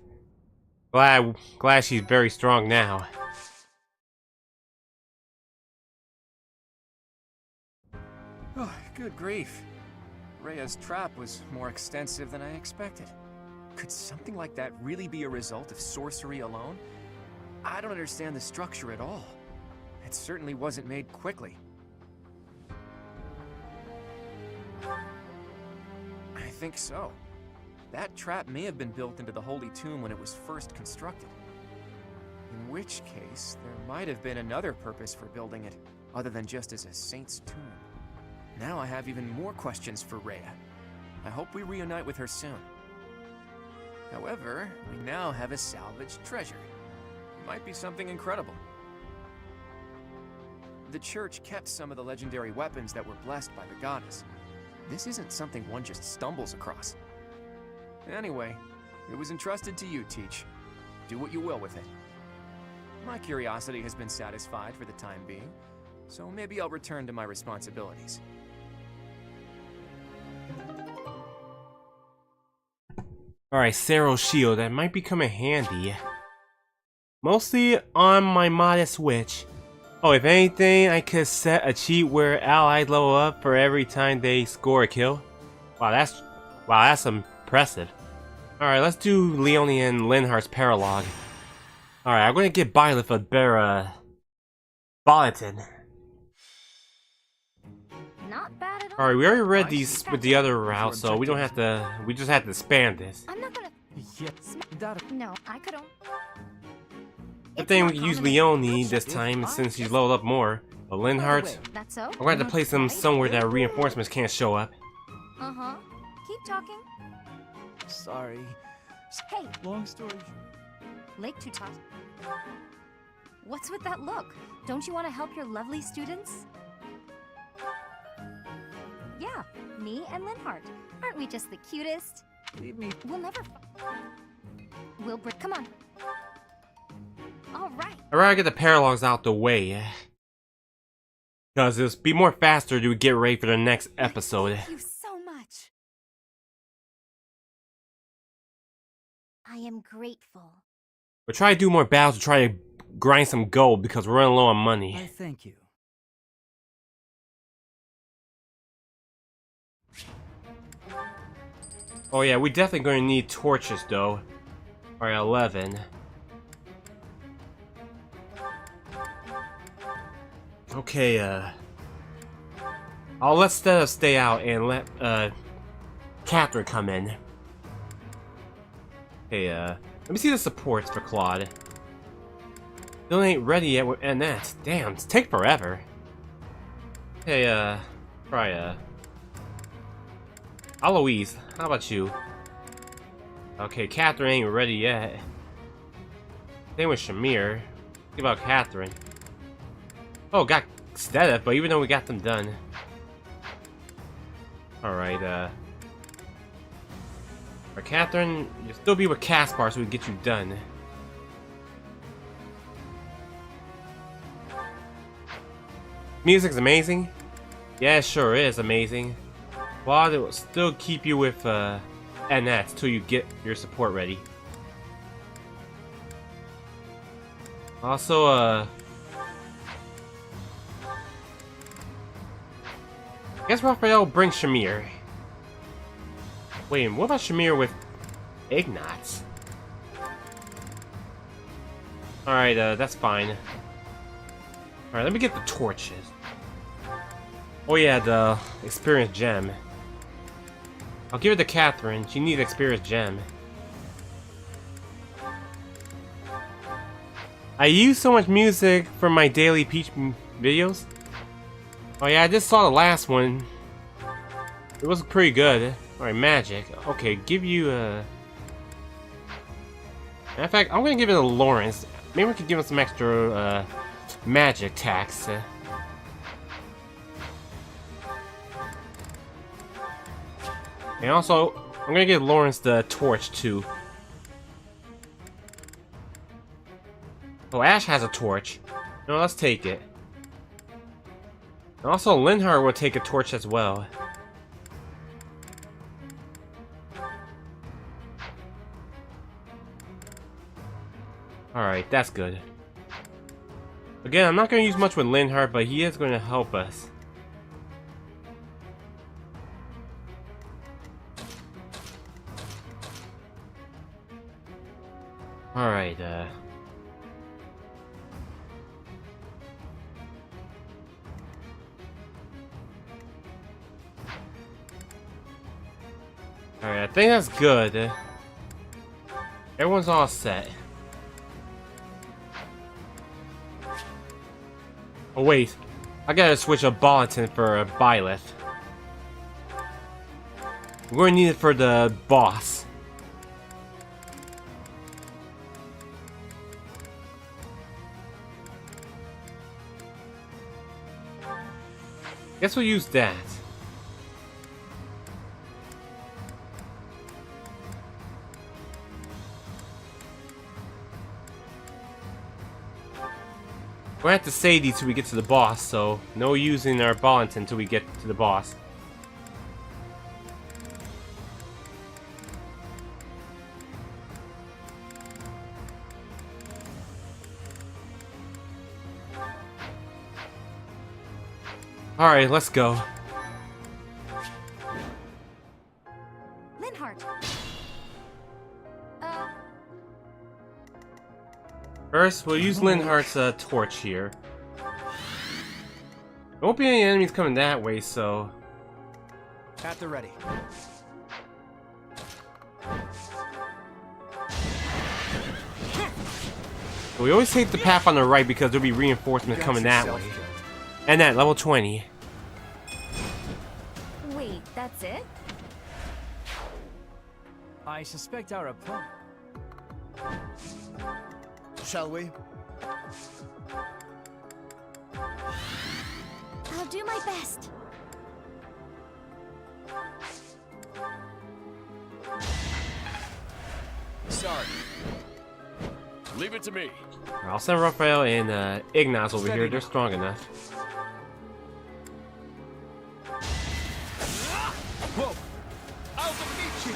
Glad she's very strong now. Oh, good grief. Rhea's trap was more extensive than I expected. Could something like that really be a result of sorcery alone? I don't understand the structure at all. It certainly wasn't made quickly. I think so. That trap may have been built into the Holy Tomb when it was first constructed. In which case, there might have been another purpose for building it, other than just as a saint's tomb. Now I have even more questions for Rhea. I hope we reunite with her soon. However, we now have a salvaged treasure. It might be something incredible. The church kept some of the legendary weapons that were blessed by the goddess. This isn't something one just stumbles across. Anyway, it was entrusted to you, Teach. Do what you will with it. My curiosity has been satisfied for the time being, so maybe I'll return to my responsibilities. Alright, Sarrow's shield, that might be coming handy. Mostly on my modest Switch. Oh, if anything, I could set a cheat where allies level up for every time they score a kill. Wow, that's impressive. Alright, let's do Leone and Linhardt's paralogue. Alright, I'm gonna get Byleth a better bulletin. Not bad at all. Alright, we already read these with the other route, so we don't have to. We just have to spam this. I'm not gonna. No, I couldn't. Good thing we can use Leone this time since she's leveled up more. But Linhardt, That's so? I'm going to place him somewhere that reinforcements can't show up. Uh-huh. Keep talking. Sorry. Hey. Long story. Lake to talk. What's with that look? Don't you want to help your lovely students? Yeah, me and Linhardt. Aren't we just the cutest? Leave me. We'll never. Wilbur, come on. All right. I'd rather get the paralogs out the way. Because it'll be more faster to get ready for the next episode. Thank you so much. I am grateful. We'll try to do more battles to try to grind some gold because we're running low on money. I thank you. Oh yeah, we definitely going to need torches though. Alright, 11. Okay, I'll let Stella stay out and let, Catherine come in. Okay, let me see the supports for Claude. Still ain't ready yet with NS. Damn, it's take forever. Hey, try, Eloise, how about you? Okay, Catherine ain't ready yet. Same with Shamir. Think about Catherine. Oh, got Stedith, but even though we got them done. Alright, for Catherine, you'll still be with Caspar so we can get you done. Music's amazing? Yeah, it sure is amazing. Claude, it will still keep you with NS till you get your support ready. Also, I guess Raphael will bring Shamir. Wait, what about Shamir with Ignatz? Alright, that's fine. Alright, let me get the torches. Oh yeah, the experience gem. I'll give it to Catherine. She needs experience gem. I use so much music for my daily Peach videos. Oh yeah, I just saw the last one. It was pretty good. Alright, magic. Okay, give you a... Matter of fact, I'm gonna give it to Lawrence. Maybe we could give him some extra magic tax. And also, I'm gonna give Lawrence the torch too. Oh, Ash has a torch. No, let's take it. And also, Linhardt will take a torch as well. Alright, that's good. Again, I'm not going to use much with Linhardt, but he is going to help us. Alright, Alright, I think that's good. Everyone's all set. Oh wait, I gotta switch a Bolton for a Byleth. We're gonna need it for the boss. Guess we'll use that. We're gonna have to save these till we get to the boss, so no using our Bolton until we get to the boss. Alright, let's go. Linhardt. First, we'll use Linhardt's torch here. There won't be any enemies coming that way, so... At the ready. We always take the path on the right because there'll be reinforcements coming that way. And at level 20. Wait, that's it? I suspect our opponent... Shall we? I'll do my best. Sorry. Leave it to me. I'll send Raphael and Ignatz over here. They're strong enough. Whoa! I'll defeat you.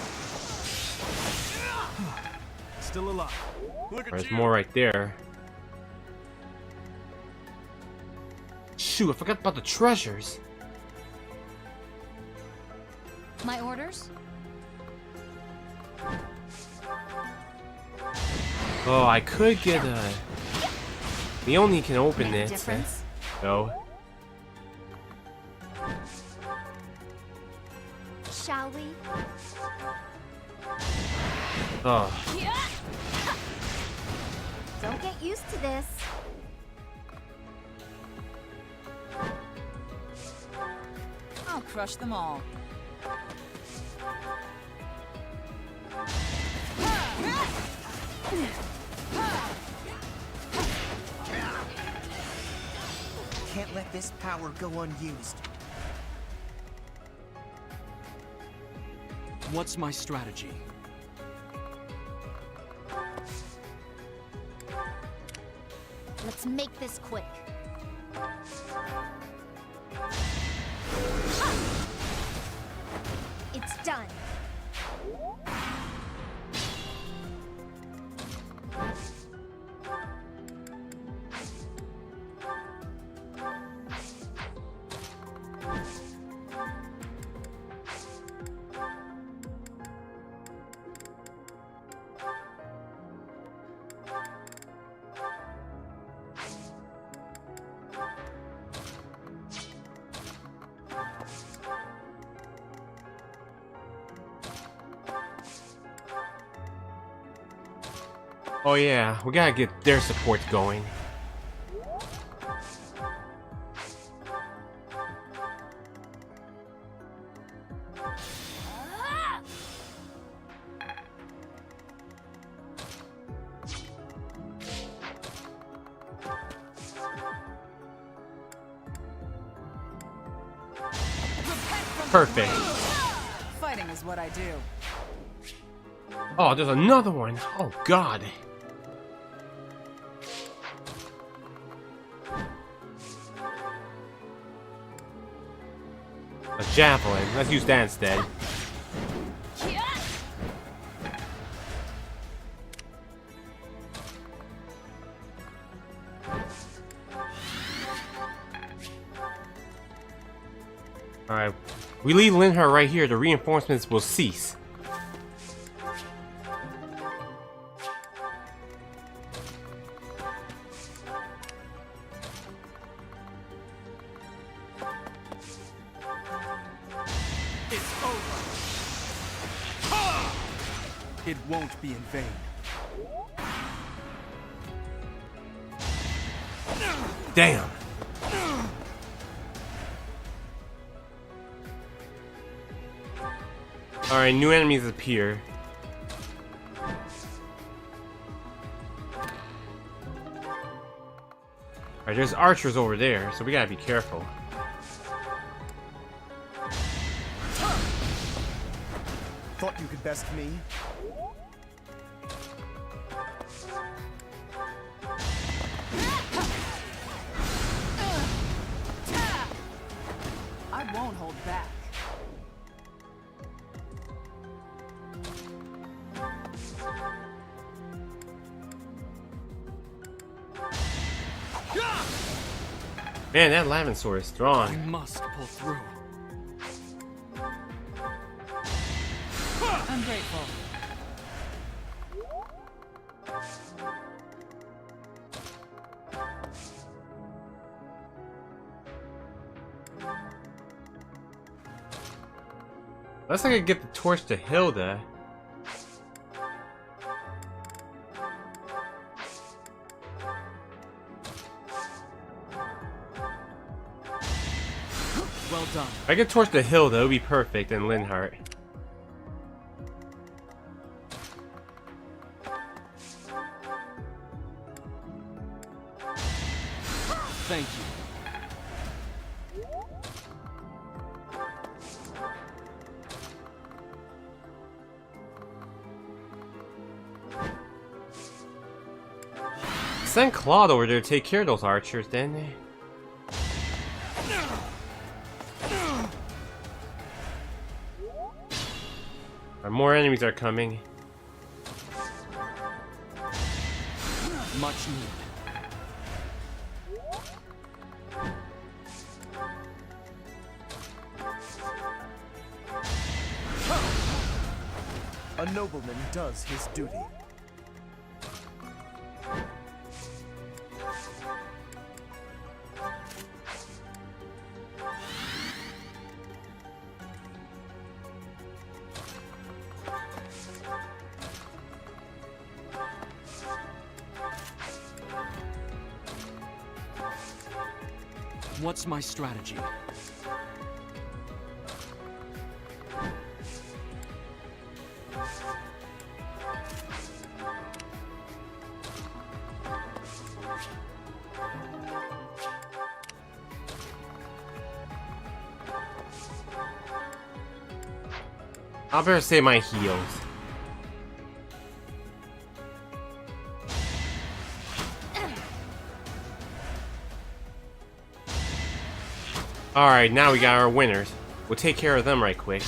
Still alive. Look at There's you. more right there. Shoot, I forgot about the treasures. My orders? Oh, I could get a... We only can open Make a it. difference? No. Shall we? Oh. Don't get used to this. crush them all. Can't let this power go unused. What's my strategy? Let's make this quick. It's done. Oh yeah, we gotta get their support going. Perfect. Fighting is what I do. Oh, there's another one. Oh god. A javelin. Let's use that instead. Alright. We leave Linhart right here. The reinforcements will cease. It won't be in vain. Damn. Alright, new enemies appear. Alright, there's archers over there, so we gotta be careful. Thought you could best me? I won't hold back. Man, that Lavin sword is strong. We must pull through. I'm grateful. Unless I could get the torch to Hilda. Well done. If I get torch to Hilda, it would be perfect, and Linhart. Thank you. Send Claude over there to take care of those archers, didn't they? More enemies are coming. Much need. A nobleman does his duty. What's my strategy? I better save my heals. Alright, now we got our winners. We'll take care of them right quick.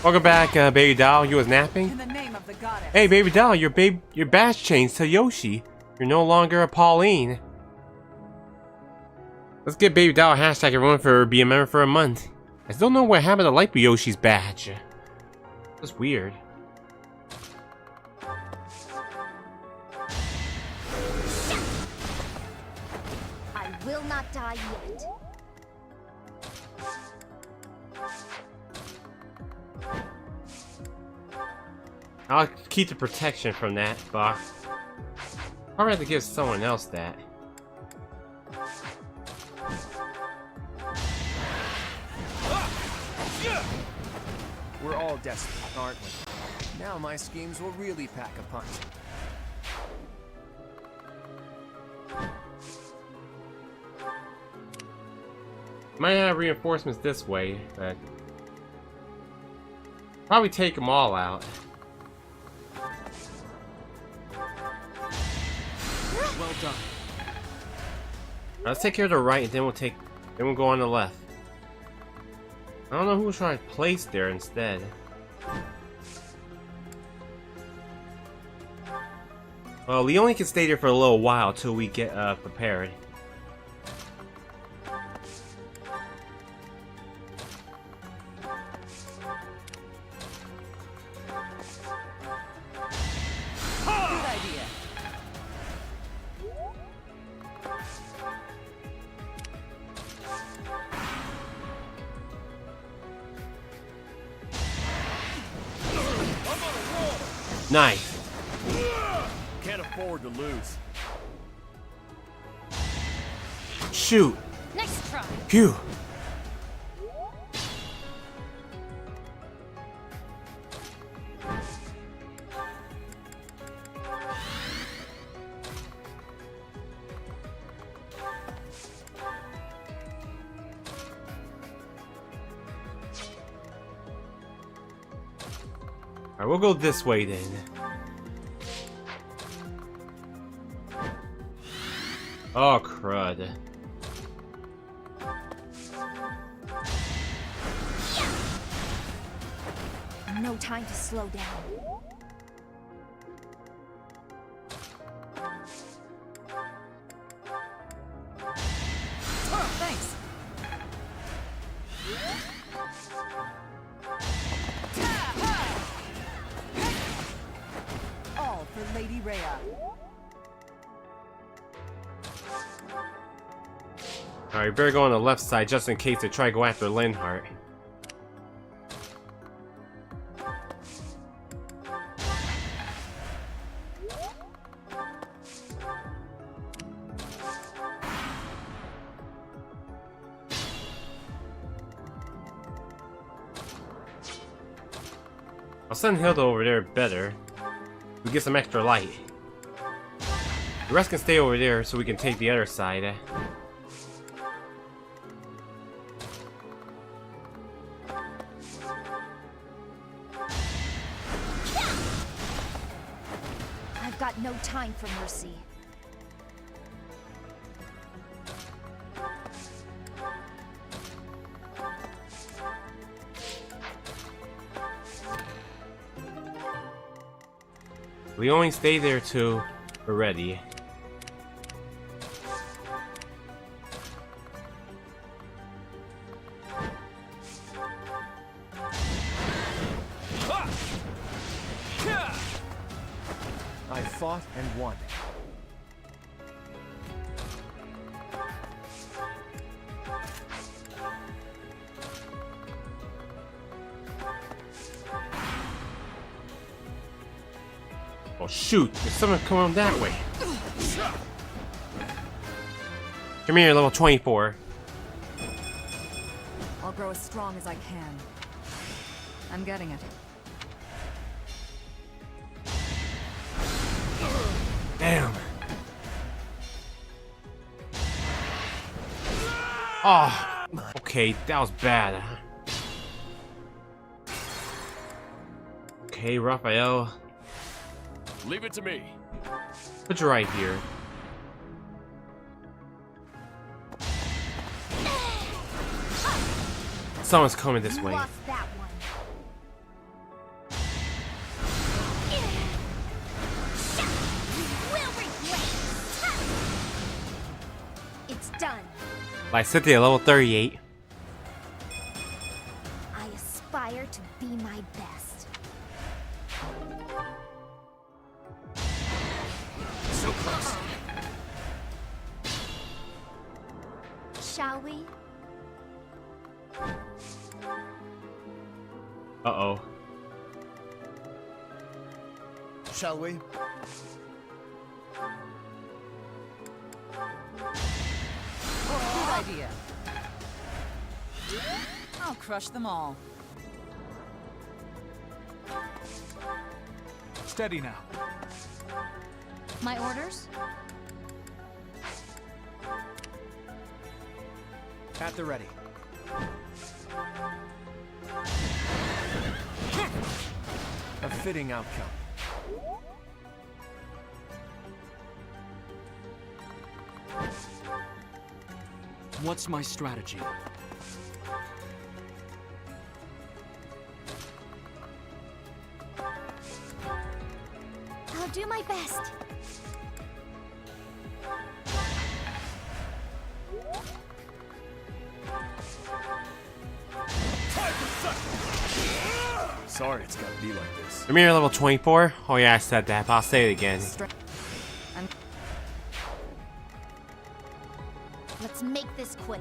Welcome back, baby doll. You was napping? In the name of the goddess. Hey, baby doll, your badge changed to Yoshi. You're no longer a Pauline. Let's get baby doll hashtag everyone for being a member for a month. I still don't know what happened to like Yoshi's badge. That's weird. I will not die yet. I'll keep the protection from that, but I'll have to give someone else that. We're all desperate, aren't we? Now my schemes will really pack a punch. Might have reinforcements this way, but probably take them all out. Well done. Let's take care of the right, and then we'll go on the left. I don't know who should I place there instead. Well, we only can stay there for a little while till we get prepared. Good idea. Nice. Can't afford to lose. Shoot. Nice try. Phew. Alright, we'll go this way then. Oh, crud. No time to slow down. Thanks. All for Lady Rhea. Alright, you better go on the left side just in case they try to go after Linhardt. I'll send Hilda over there better. We get some extra light. The rest can stay over there so we can take the other side. I've got no time for mercy. We only stay there till we're ready. I fought and won. Oh shoot, there's someone coming that way. Come here, level 24. I'll grow as strong as I can. I'm getting it. Damn. Oh, okay, that was bad. Okay, Raphael. Leave it to me. Put you right here. Someone's coming this way. Lost that one. You will regret. It's done. Lycithia, level 38. I aspire to be my best. So close. Shall we? Uh-oh. Shall we? Good idea. I'll crush them all. Steady now. My orders? At the ready. A fitting outcome. What's my strategy? I'll do my best. Sorry it's gotta be like this. Come here, level 24. Oh yeah, I said that, but I'll say it again. Let's make this quick.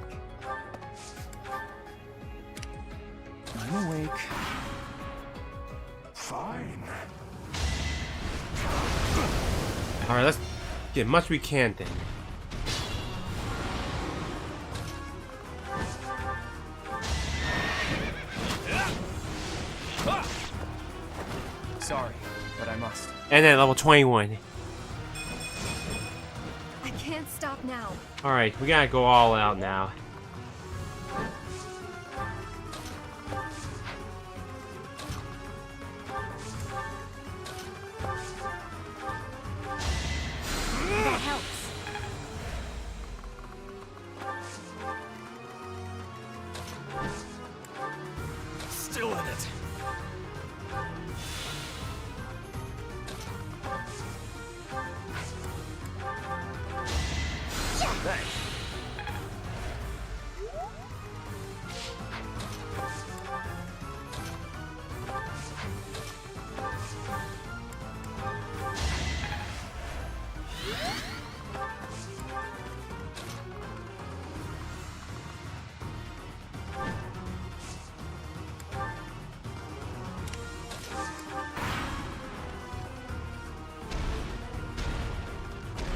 I'm awake. Fine. Alright, let's get much we can then. Sorry, but I must. And then level 21. I can't stop now. Alright, we gotta go all out now. That helps. Still in it. Thanks.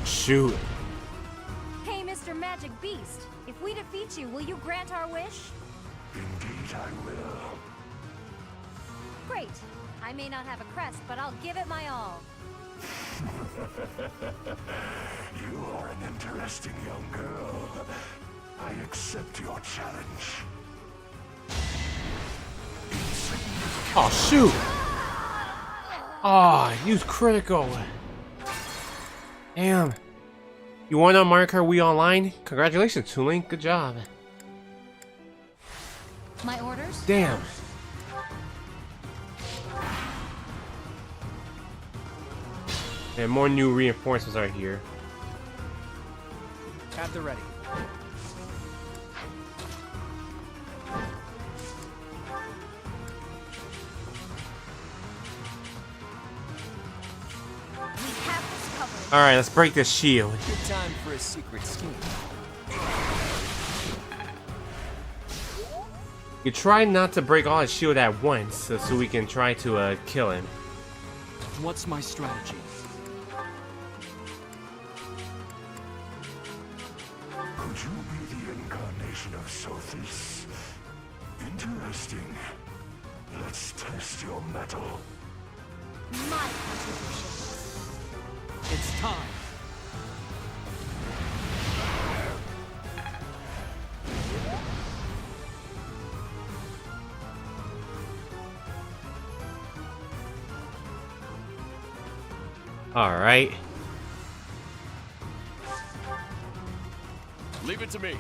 Shoot. Hey, Mr. Magic Beast. If we defeat you, will you grant our wish? Indeed I will. Great. I may not have a crest, but I'll give it my all. You are an interesting young girl. I accept your challenge. Oh shoot! Oh, use critical. Damn. You won on Mario Kart Wii Online? Congratulations, Toolink. Good job. My orders? Damn. And more new reinforcements are here. At the ready. Alright, let's break this shield. Good time for a secret scheme. You try not to break all his shield at once, so we can try to kill him. What's my strategy? This interesting. Let's test your mettle. My contribution. It's time. All right. Leave it to me.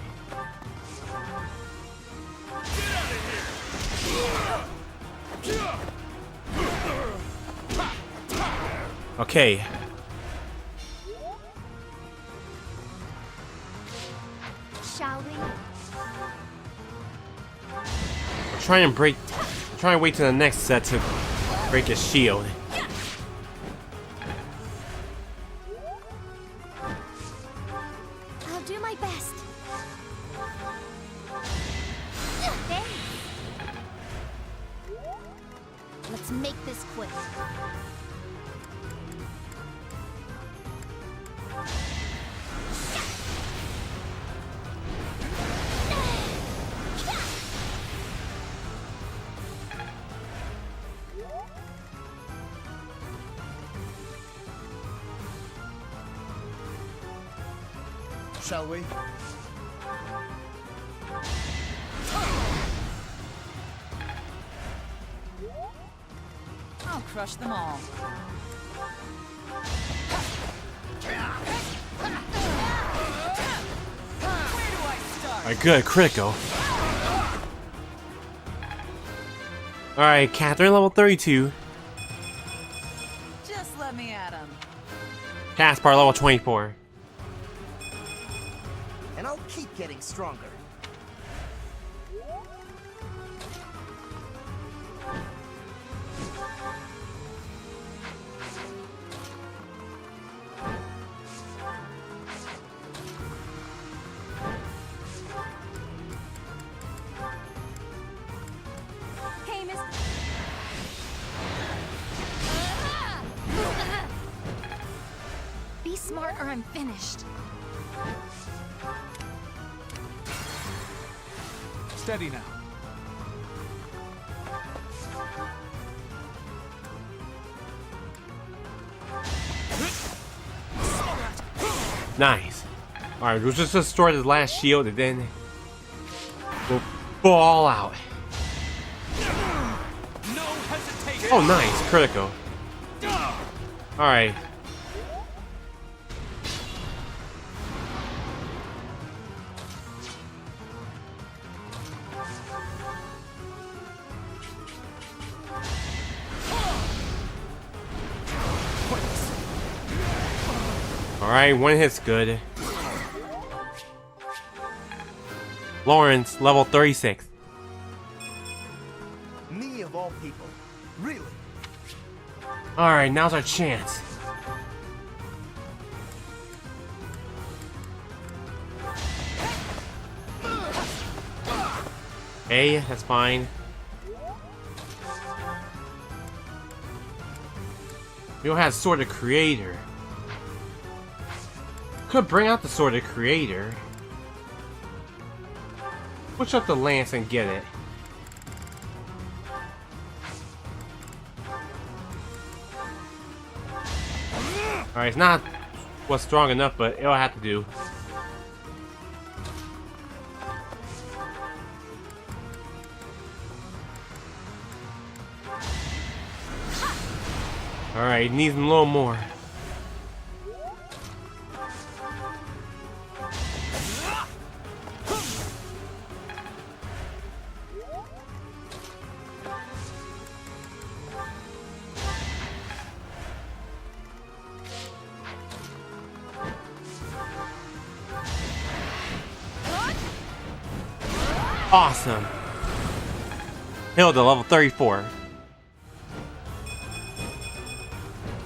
Okay. Shall we? Try and wait till the next set to break his shield. I'll do my best. Thanks. Let's make this quick. Shall we? I'll crush them all. Alright, good, critical. Alright, Catherine, level 32. Just let me at him. Caspar, level 24. And I'll keep getting stronger. Hey, Miss. Be smart or I'm finished. Steady now. Nice. Alright, we'll just destroy the last shield and then we'll ball out. No hesitation. Oh, nice. Critical. Alright. Alright, one hit's good. Lawrence, level 36. Me of all people. Really? Alright, now's our chance. Hey, that's fine. We don't have Sword of Creator. Could bring out the Sword of Creator. Push up the lance and get it. Alright, it's not what's strong enough, but it'll have to do. Alright, needs a little more. Awesome. Hilda, level 34.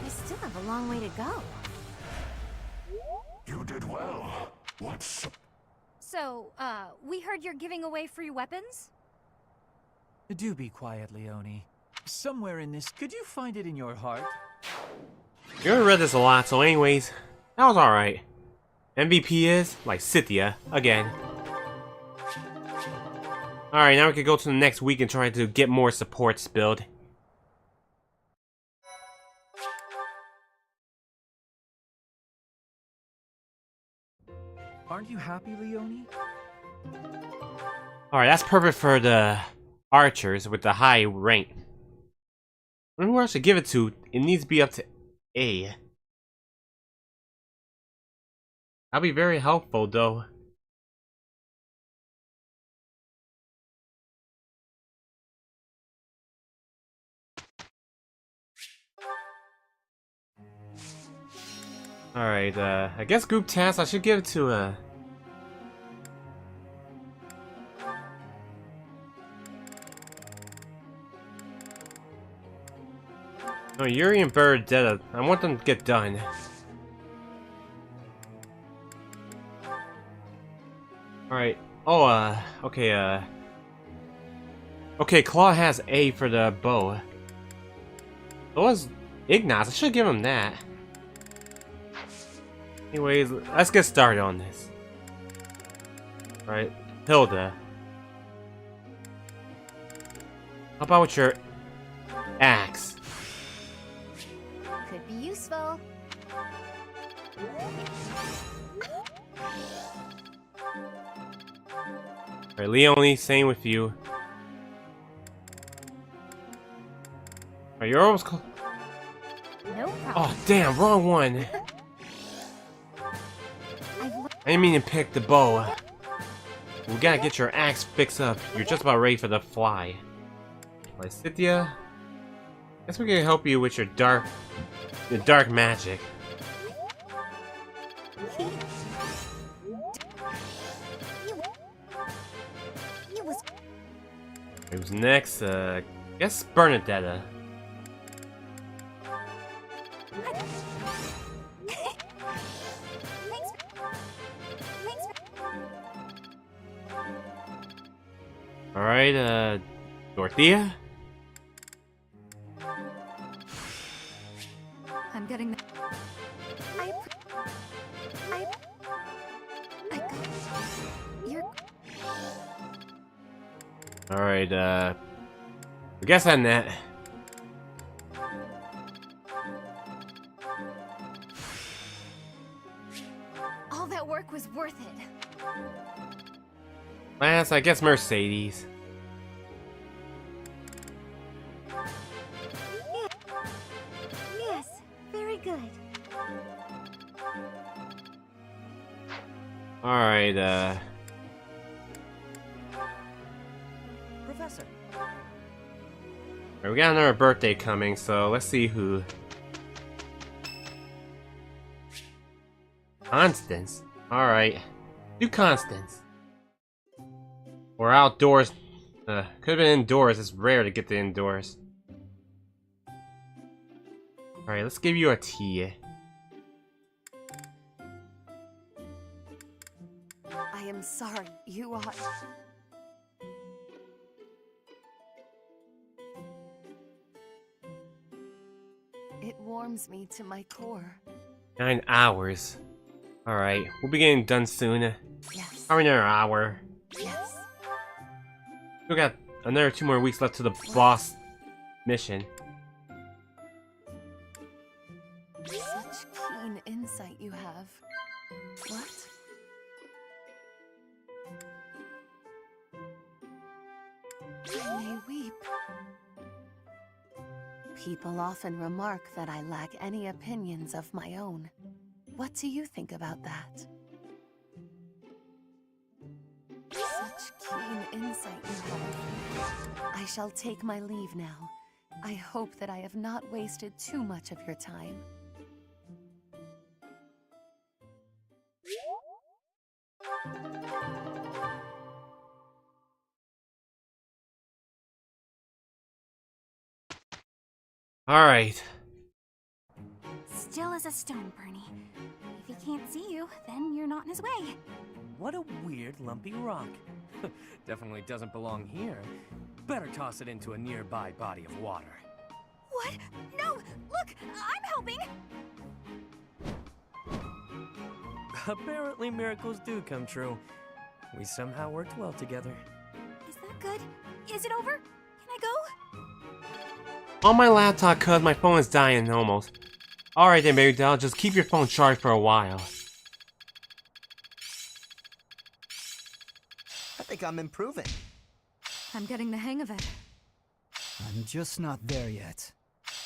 I still have a long way to go. You did well. What's... So, we heard you're giving away free weapons? Do be quiet, Leone. Somewhere in this, could you find it in your heart? You already read this a lot, so anyways, that was alright. MVP is, like Scythia, again. Alright, now we can go to the next week and try to get more supports build. Aren't you happy, Leone? Alright, that's perfect for the archers with the high rank. I wonder who I should give it to. It needs to be up to A. That'll be very helpful, though. Alright, I guess group task, I should give it to, No, Yuri and Bernadetta, I want them to get done. Alright, okay, okay, Claude has A for the bow. So was Ignaz, I should give him that. Anyways, let's get started on this. Alright, Hilda. How about with your axe? Could be useful. Alright, Leone, same with you. Alright, you're almost close. No problem. Oh, damn, wrong one. I didn't mean to pick the bow. We gotta get your axe fixed up. You're just about ready for the fly. Lysithia, guess we can help you with your dark magic. Who's next? Guess Bernadetta. Alright, Dorothea? I'm getting the... Alright, I guess Annette. All that work was worth it. Last, I guess Mercedes. Yes, very good. Alright, Professor. we got another birthday coming, so let's see who. Constance. Alright. Do Constance. Or outdoors. Could have been indoors. It's rare to get the indoors. Alright, let's give you a T. I am sorry, you are... It warms me to my core. 9 hours. Alright, we'll be getting done soon. Yes. Probably another hour. Yes. We got another 2 more weeks left to the boss mission. Such keen insight you have. What? I may weep. People often remark that I lack any opinions of my own. What do you think about that? Such keen insight you have. I shall take my leave now. I hope that I have not wasted too much of your time. Alright. Still as a stone, Bernie. If he can't see you, then you're not in his way. What a weird, lumpy rock. Definitely doesn't belong here. Better toss it into a nearby body of water. What? No! Look! I'm helping! Apparently miracles do come true. We somehow worked well together. Is that Good. Is it over? Can I go? On my laptop, cuz my phone is dying almost. Alright then, baby doll, just keep your phone charged for a while. I think I'm improving. I'm getting the hang of it. I'm just not there yet.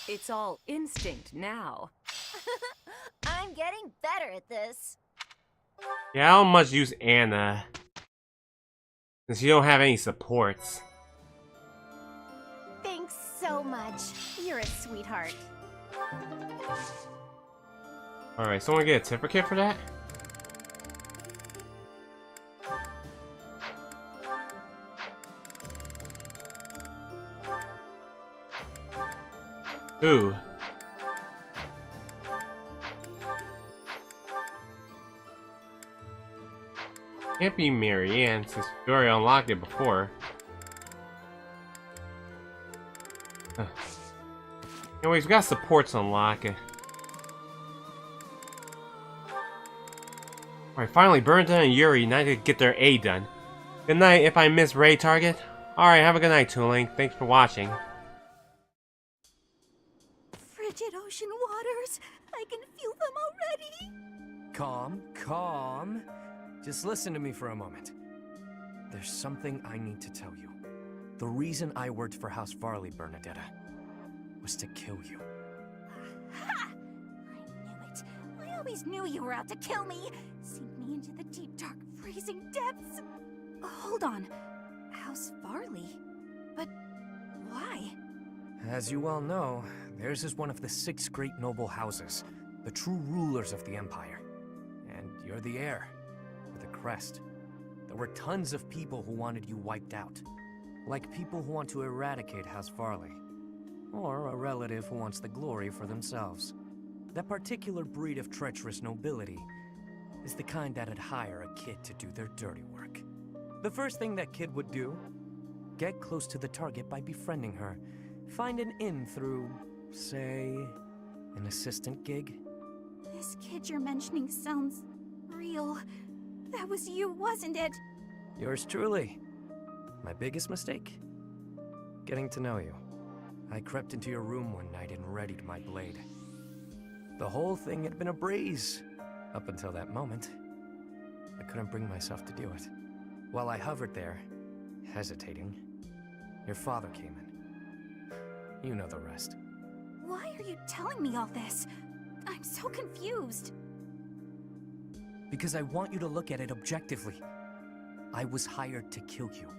It's all instinct now. I'm getting better at this. Yeah, I don't much use Anna, since you don't have any supports. Thanks so much. You're a sweetheart. Alright, someone get a certificate for that? Ooh. Can't be Marianne, since we already unlocked it before. Huh. Anyways, we got supports unlocked. Alright, finally, Bernadette and Yuri now to get their A done. Good night if I miss Ray Target. Alright, have a good night, Tooling. Thanks for watching. Frigid ocean waters. I can feel them already. Calm, calm. Just listen to me for a moment. There's something I need to tell you. The reason I worked for House Varley, Bernadetta, was to kill you. Ha! I knew it. I always knew you were out to kill me. Sink me into the deep, dark, freezing depths. Hold on. House Varley? But why? As you well know, theirs is one of the 6 great noble houses, the true rulers of the Empire. And you're the heir, with a crest. There were tons of people who wanted you wiped out. Like people who want to eradicate House Varley. Or a relative who wants the glory for themselves. That particular breed of treacherous nobility is the kind that'd hire a kid to do their dirty work. The first thing that kid would do, get close to the target by befriending her. Find an in through, say, an assistant gig. This kid you're mentioning sounds real. That was you, wasn't it? Yours truly. My biggest mistake? Getting to know you. I crept into your room one night and readied my blade. The whole thing had been a breeze, up until that moment. I couldn't bring myself to do it. While I hovered there, hesitating, your father came in. You know the rest. Why are you telling me all this? I'm so confused. Because I want you to look at it objectively. I was hired to kill you.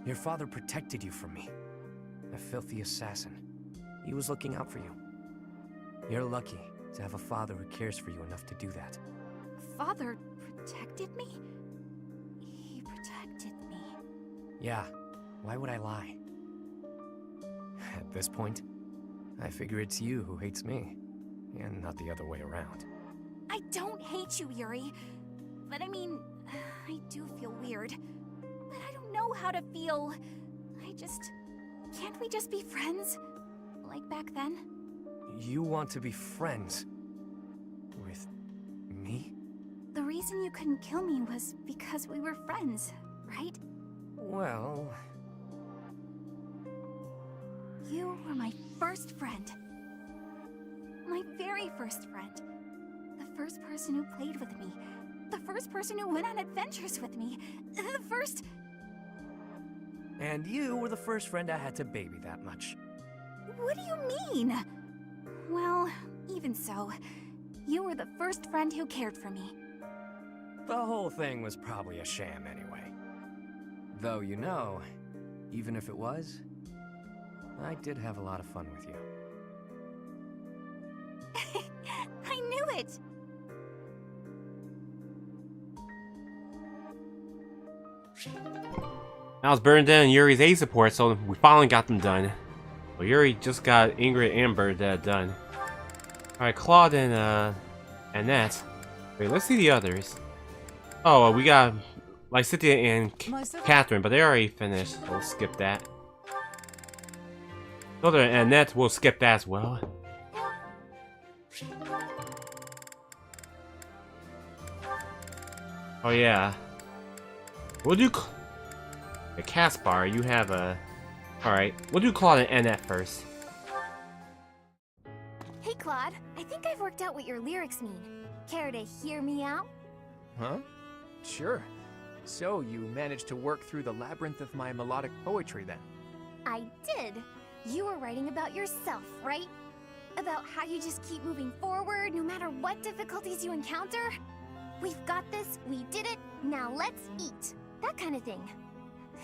Your father protected you from me. A filthy assassin. He was looking out for you. You're lucky to have a father who cares for you enough to do that. Father protected me? He protected me. Yeah, why would I lie? At this point, I figure it's you who hates me, and not the other way around. I don't hate you, Yuri. But I mean, I do feel weird. But I don't know how to feel. Can't we just be friends? Like back then? You want to be friends? With me? The reason you couldn't kill me was because we were friends, right? Well... You were my first friend. My very first friend. The first person who played with me. The first person who went on adventures with me. The first... And you were the first friend I had to baby that much. What do you mean? Well, even so, you were the first friend who cared for me. The whole thing was probably a sham anyway. Though, you know, even if it was, I did have a lot of fun with you. I knew it! That was Bernadette and Yuri's A support, so we finally got them done. Well, Yuri just got Ingrid and Bernadette done. Alright, Claude and Annette. Wait, let's see the others. Oh, we got Lysithia and Catherine, but they already finished, so we'll skip that. Claude and Annette, we'll skip that as well. Oh yeah. We'll do The Caspar, you have a... Alright, we'll do Claude and NF first. Hey, Claude. I think I've worked out what your lyrics mean. Care to hear me out? Huh? Sure. So, you managed to work through the labyrinth of my melodic poetry then? I did. You were writing about yourself, right? About how you just keep moving forward no matter what difficulties you encounter? We've got this, we did it, now let's eat. That kind of thing.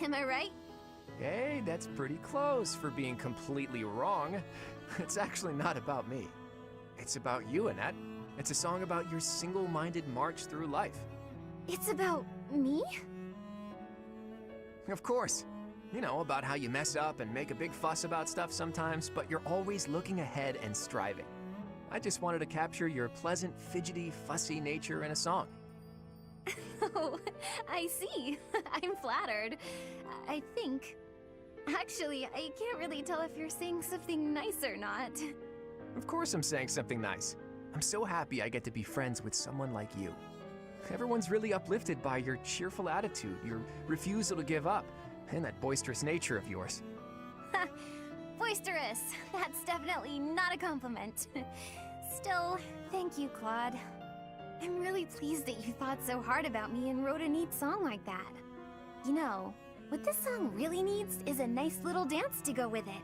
Am I right? Hey, that's pretty close for being completely wrong. It's actually not about me. It's about you, Annette. It's a song about your single-minded march through life. It's about me? Of course. You know, about how you mess up and make a big fuss about stuff sometimes, but you're always looking ahead and striving. I just wanted to capture your pleasant, fidgety, fussy nature in a song. Oh, I see. I'm flattered. I think. Actually, I can't really tell if you're saying something nice or not. Of course I'm saying something nice. I'm so happy I get to be friends with someone like you. Everyone's really uplifted by your cheerful attitude, your refusal to give up, and that boisterous nature of yours. Boisterous. That's definitely not a compliment. Still, thank you, Claude. I'm really pleased that you thought so hard about me and wrote a neat song like that. You know, what this song really needs is a nice little dance to go with it.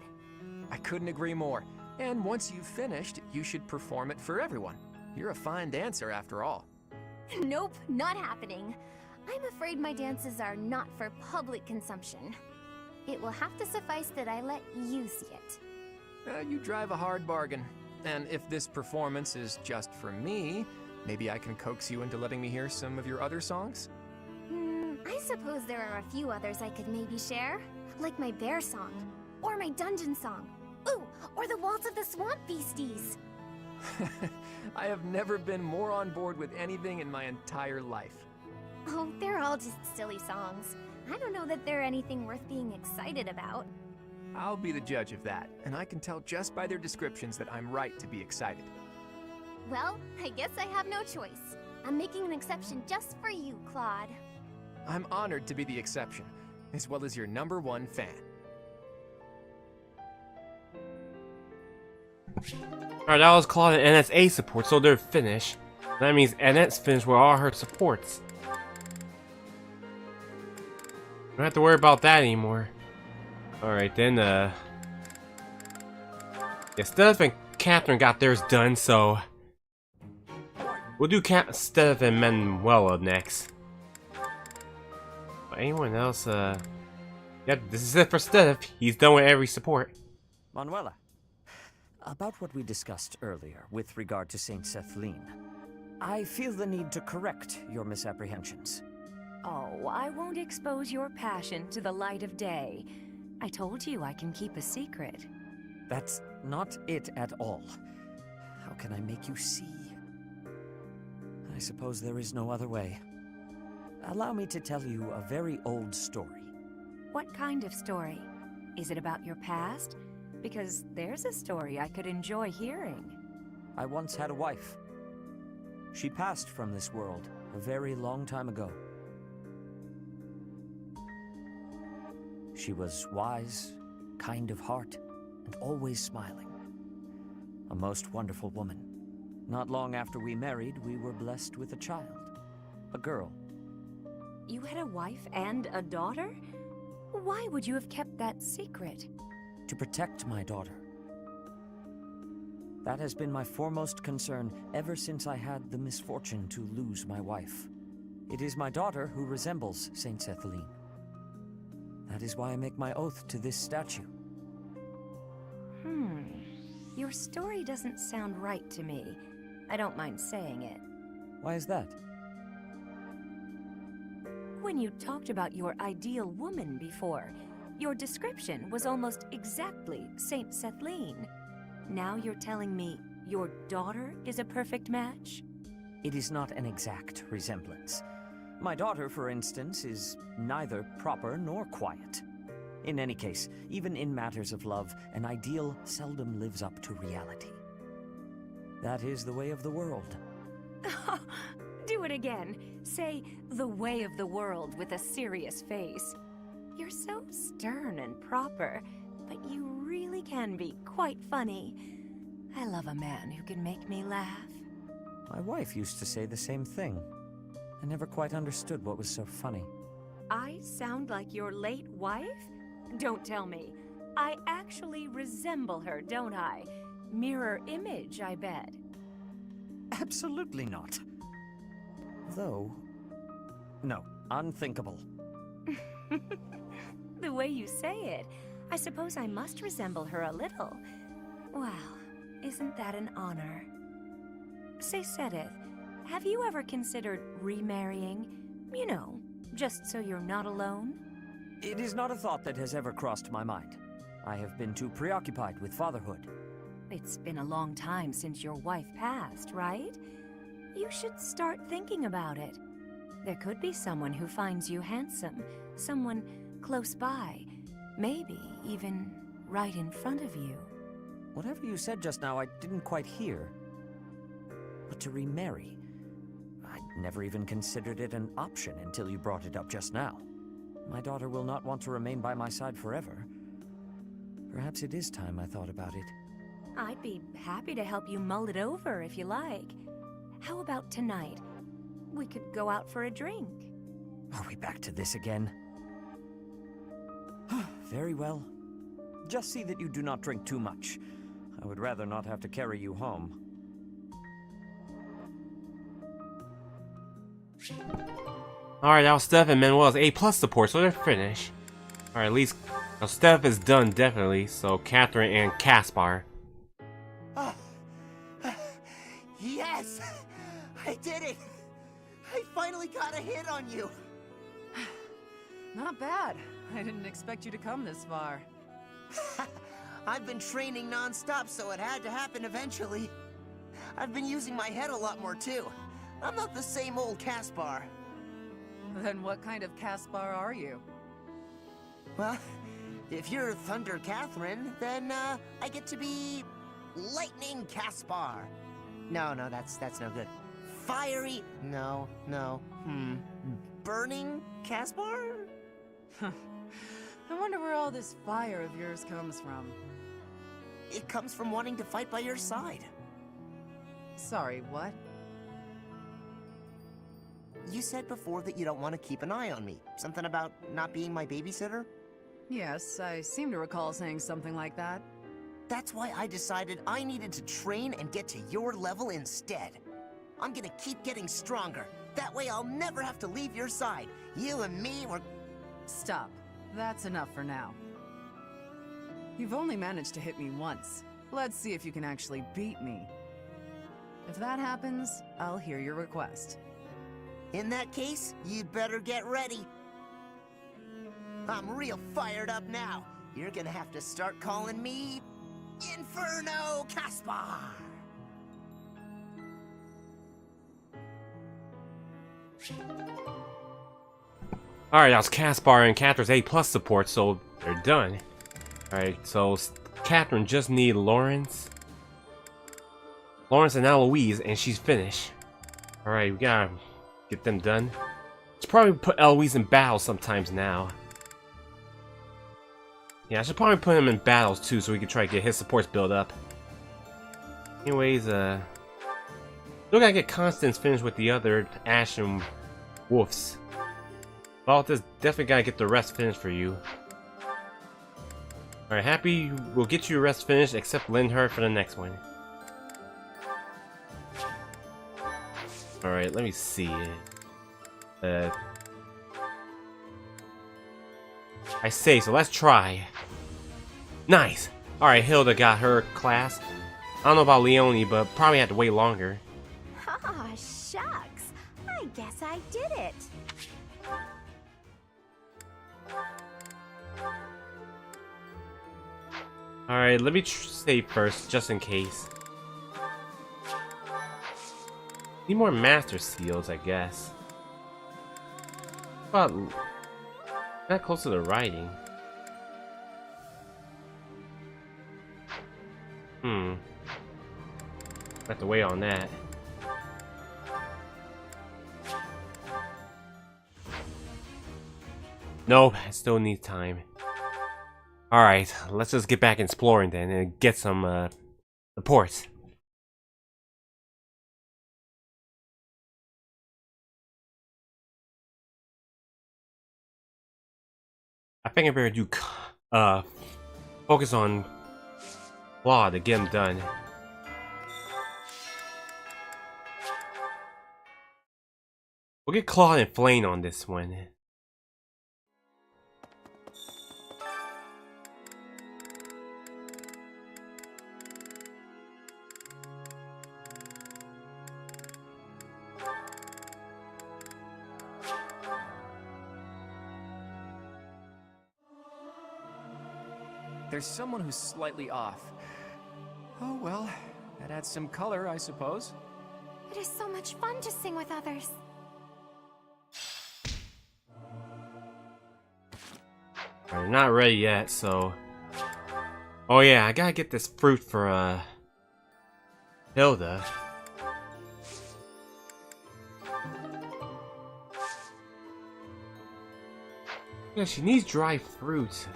I couldn't agree more. And once you've finished, you should perform it for everyone. You're a fine dancer after all. Nope, not happening. I'm afraid my dances are not for public consumption. It will have to suffice that I let you see it. You drive a hard bargain. And if this performance is just for me, maybe I can coax you into letting me hear some of your other songs? I suppose there are a few others I could maybe share. Like my bear song, or my dungeon song. Ooh, or the Waltz of the Swamp Beasties. I have never been more on board with anything in my entire life. Oh, they're all just silly songs. I don't know that they're anything worth being excited about. I'll be the judge of that, and I can tell just by their descriptions that I'm right to be excited. Well, I guess I have no choice. I'm making an exception just for you, Claude. I'm honored to be the exception, as well as your #1 fan. Alright, that was Claude and NSA support, so they're finished. That means Annette's finished with all her supports. Don't have to worry about that anymore. Alright then, yeah, Steph and Catherine got theirs done, so we'll do Steph and Manuela next. But anyone else, yep, this is it for Steph. He's done with every support. Manuela, about what we discussed earlier with regard to Saint Sethlin, I feel the need to correct your misapprehensions. Oh, I won't expose your passion to the light of day. I told you I can keep a secret. That's not it at all. How can I make you see? I suppose there is no other way. Allow me to tell you a very old story. What kind of story? Is it about your past? Because there's a story I could enjoy hearing. I once had a wife. She passed from this world a very long time ago. She was wise, kind of heart, and always smiling. A most wonderful woman. Not long after we married, we were blessed with a child. A girl. You had a wife and a daughter? Why would you have kept that secret? To protect my daughter. That has been my foremost concern ever since I had the misfortune to lose my wife. It is my daughter who resembles Saint Sethlin. That is why I make my oath to this statue. Your story doesn't sound right to me. I don't mind saying it. Why is that? When you talked about your ideal woman before, your description was almost exactly Saint Sethlin. Now you're telling me your daughter is a perfect match? It is not an exact resemblance. My daughter, for instance, is neither proper nor quiet. In any case, even in matters of love, an ideal seldom lives up to reality. That is the way of the world. Do it again. Say, the way of the world with a serious face. You're so stern and proper, but you really can be quite funny. I love a man who can make me laugh. My wife used to say the same thing. I never quite understood what was so funny. I sound like your late wife? Don't tell me. I actually resemble her, don't I? Mirror image, I bet. Absolutely not. Though... no, unthinkable. The way you say it, I suppose I must resemble her a little. Well, isn't that an honor? Say, Sedith, have you ever considered remarrying? You know, just so you're not alone? It is not a thought that has ever crossed my mind. I have been too preoccupied with fatherhood. It's been a long time since your wife passed, right? You should start thinking about it. There could be someone who finds you handsome, someone close by, maybe even right in front of you. Whatever you said just now, I didn't quite hear. But to remarry, I'd never even considered it an option until you brought it up just now. My daughter will not want to remain by my side forever. Perhaps it is time I thought about it. I'd be happy to help you mull it over if you like. How about tonight? We could go out for a drink. Are we back to this again? Very well. Just see that you do not drink too much. I would rather not have to carry you home. Alright, now Steph and Manuel's A+ support, so they're finished. Alright, at least now Steph is done, definitely. So Catherine and Caspar. Yes! I did it! I finally got a hit on you! Not bad. I didn't expect you to come this far. I've been training non-stop, so it had to happen eventually. I've been using my head a lot more, too. I'm not the same old Caspar. Then what kind of Caspar are you? Well, if you're Thunder Catherine, then, I get to be... Lightning Caspar. No, that's no good. Fiery... No. Burning Caspar? I wonder where all this fire of yours comes from. It comes from wanting to fight by your side. Sorry, what? You said before that you don't want to keep an eye on me. Something about not being my babysitter? Yes, I seem to recall saying something like that. That's why I decided I needed to train and get to your level instead. I'm gonna keep getting stronger. That way I'll never have to leave your side. You and me were... Stop. That's enough for now. You've only managed to hit me once. Let's see if you can actually beat me. If that happens, I'll hear your request. In that case, you'd better get ready. I'm real fired up now. You're gonna have to start calling me... Inferno Caspar! Alright, that was Caspar and Catherine's A+ support, so they're done. Alright, so Catherine just needs Lawrence and Eloise, and she's finished. Alright, we gotta get them done. Let's probably put Eloise in battle sometimes now. Yeah, I should probably put him in battles too, so we can try to get his supports built up. Anyways, still gotta get Constance finished with the other Ashen Wolves. Baltus, definitely gotta get the rest finished for you. Alright, Happy, we'll get you the rest finished, except Lindhurt for the next one. Alright, let me see. I say, so let's try. Nice! Alright, Hilda got her class. I don't know about Leonie, but probably had to wait longer. Aw, shucks. I guess I did it. Alright, let me save first, just in case. Need more Master Seals, I guess. But not close to the writing. Have to wait on that. Nope, I still need time. Alright, let's just get back exploring then and get some reports. I think I better do focus on Claude to get him done. We'll get Claude and Flame on this one. There's someone who's slightly off. Oh well, that adds some color, I suppose. It is so much fun to sing with others. I'm not ready yet, so... Oh yeah, I gotta get this fruit for, Hilda. Yeah, she needs dry fruit.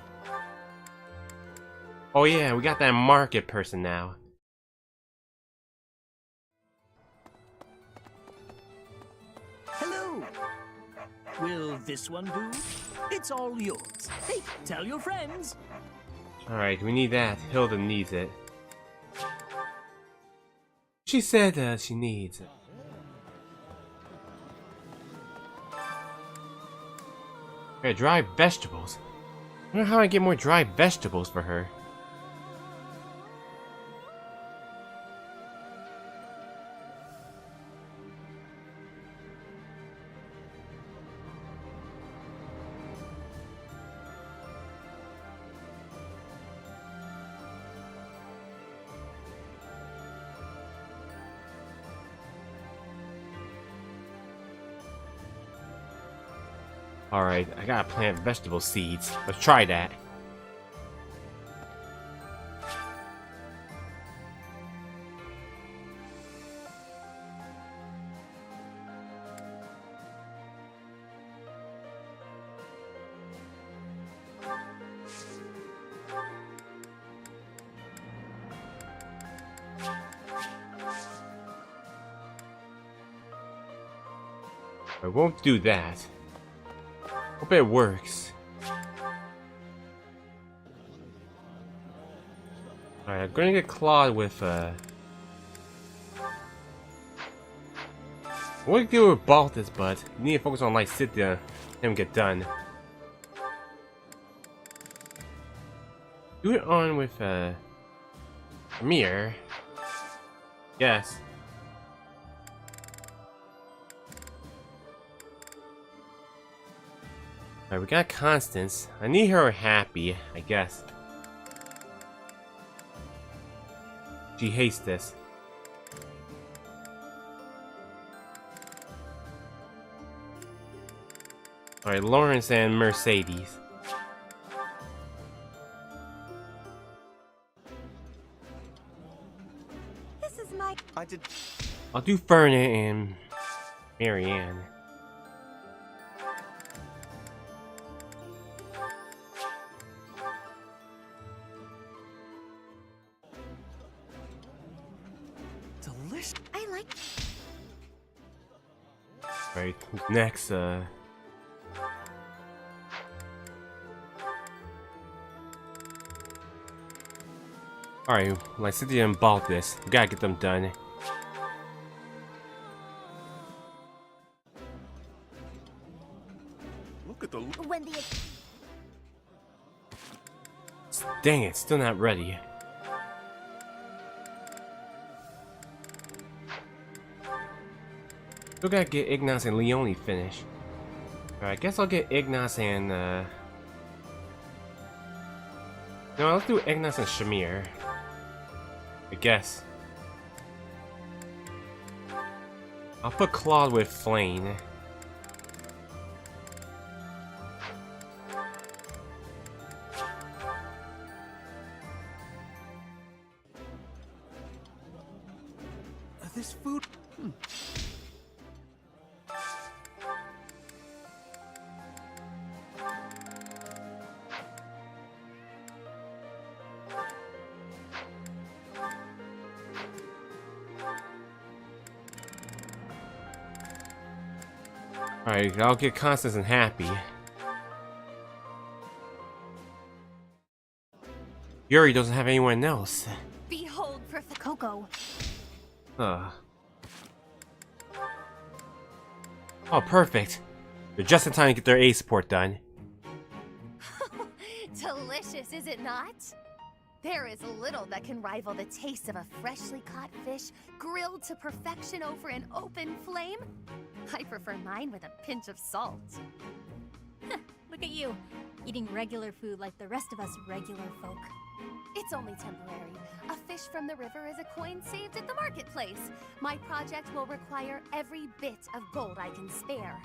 Oh yeah, we got that market person now. Hello. Will this one do? It's all yours. Hey, tell your friends. Alright, we need that. Hilda needs it. She said she needs it. Okay, dry vegetables. I wonder how I get more dry vegetables for her. Alright, I gotta plant vegetable seeds. Let's try that. I won't do that. Hope it works. Alright, I'm gonna get Claude with what do we do with Baltus, but you need to focus on like sit there and get done. Do it on with Amir. Yes. Alright, we got Constance. I need her happy, I guess. She hates this. Alright, Lawrence and Mercedes. This is my... I'll do Fernet and Marianne. Delicious. I like... Right, next, Alright, Lycidia and Baltus. We gotta get them done. Look at the... When the... Dang it, still not ready. Still gotta get Ignace and Leone finished. Alright, I guess I'll get Ignace and, No, let's do Ignace and Shamir. I guess. I'll put Claude with Flame. This food... Alright, I'll get Constance and Happy. Yuri doesn't have anyone else. Behold, Coco. Oh, perfect. They're just in time to get their A support done. Delicious, is it not? There is little that can rival the taste of a freshly caught fish grilled to perfection over an open flame. I prefer mine with a pinch of salt. Look at you, eating regular food like the rest of us regular folk. It's only temporary. A fish from the river is a coin saved at the marketplace. My project will require every bit of gold I can spare.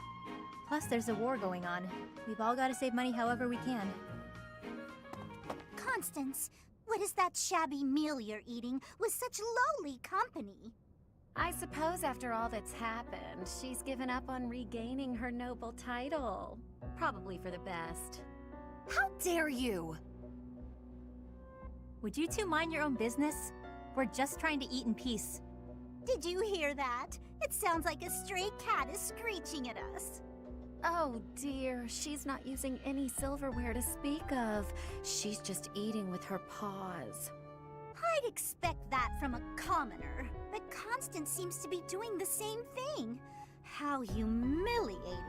Plus, there's a war going on. We've all got to save money however we can. Constance, what is that shabby meal you're eating with such lowly company? I suppose after all that's happened, she's given up on regaining her noble title. Probably for the best. How dare you! Would you two mind your own business? We're just trying to eat in peace. Did you hear that? It sounds like a stray cat is screeching at us. Oh dear, she's not using any silverware to speak of. She's just eating with her paws. I'd expect that from a commoner, but Constance seems to be doing the same thing. How humiliating.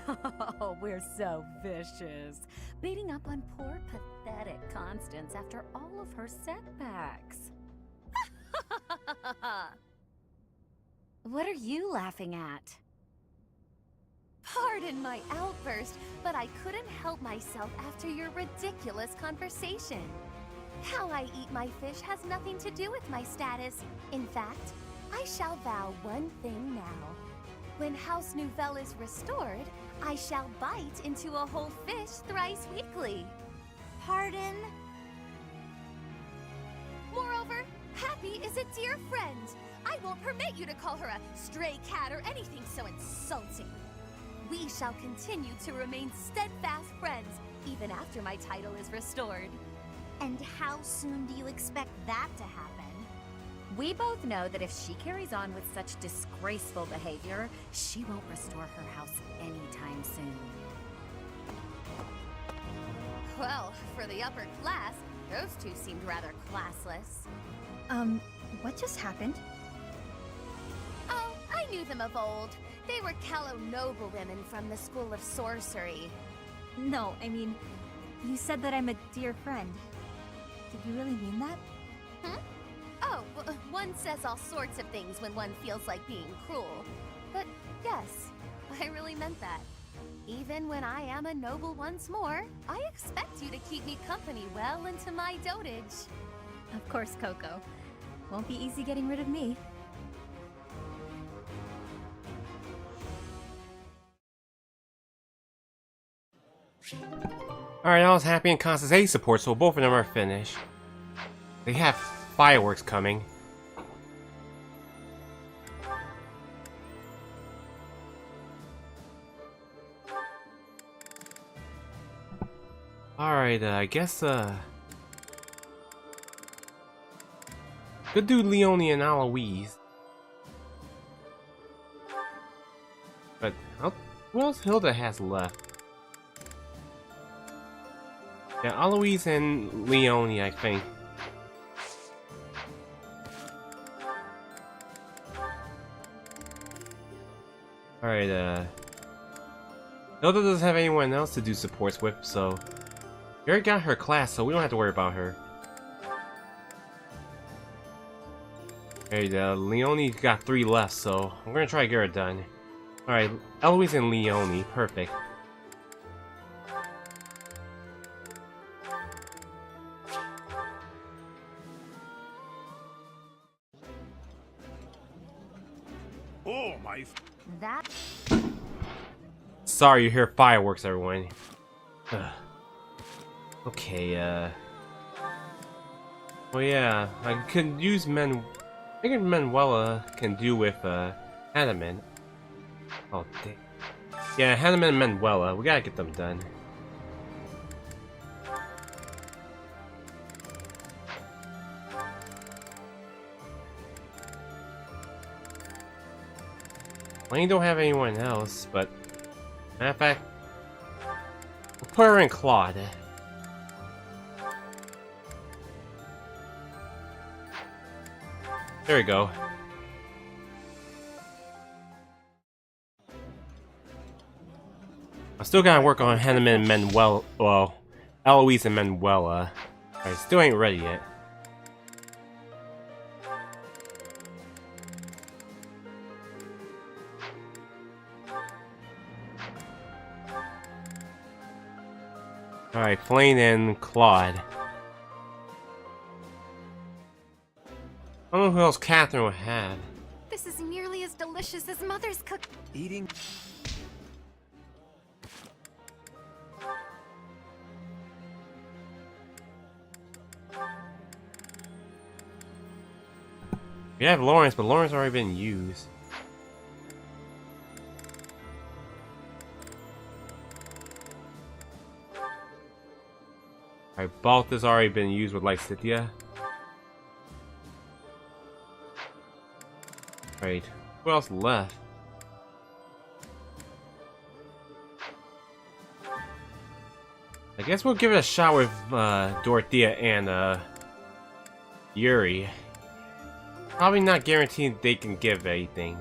Oh, we're so vicious. Beating up on poor, pathetic Constance after all of her setbacks. What are you laughing at? Pardon my outburst, but I couldn't help myself after your ridiculous conversation. How I eat my fish has nothing to do with my status. In fact, I shall vow one thing now. When House Nouvelle is restored, I shall bite into a whole fish thrice weekly. Pardon? Moreover, Happy is a dear friend. I won't permit you to call her a stray cat or anything so insulting. We shall continue to remain steadfast friends, even after my title is restored. And how soon do you expect that to happen? We both know that if she carries on with such disgraceful behavior, she won't restore her house anytime soon. Well, for the upper class, those two seemed rather classless. What just happened? Oh, I knew them of old. They were Callow noblewomen from the School of Sorcery. No, I mean, you said that I'm a dear friend. Did you really mean that? Oh, well, one says all sorts of things when one feels like being cruel. But yes, I really meant that. Even when I am a noble once more, I expect you to keep me company well into my dotage. Of course, Coco. Won't be easy getting rid of me. Alright, I was Happy and Constance A support, so both of them are finished. They have fireworks coming. Alright, I guess, good dude Leone and Eloise. But, what else Hilda has left? Yeah, Eloise and Leone, I think. Alright, Hilda doesn't have anyone else to do supports with, so... We already got her class, so we don't have to worry about her. Alright, Leone's got 3 left, so I'm gonna try to get her done. Alright, Eloise and Leone, perfect. Oh, my... That... Sorry you hear fireworks, everyone. Okay, well, yeah, I could use I think Manuela can do with, Hanneman. Oh, dang. Yeah, Hanneman and Manuela, we gotta get them done. Lane don't have anyone else, but matter of fact, we'll put her in Claude. There we go. I still gotta work on Hanneman and Manuel. Well, Eloise and Manuela. I still ain't ready yet. Alright, Flane and Claude. I don't know who else Catherine would have. This is nearly as delicious as Mother's cook. Eating. We have Lawrence, but Lawrence already been used. Alright, Balthus already been used with Lycidia. Right, who else left? I guess we'll give it a shot with Dorothea and Yuri. Probably not guaranteed they can give anything.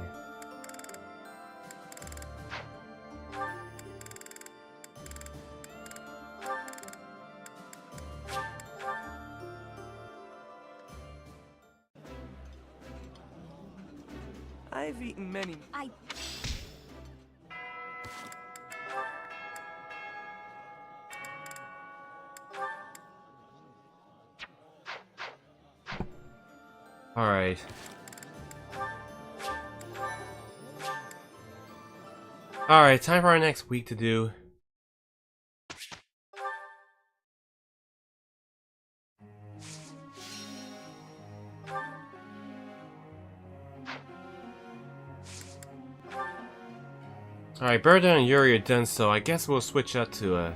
I've eaten many. Alright. Alright, time for our next week to do. Alright, Berta and Yuri are done, so I guess we'll switch up to you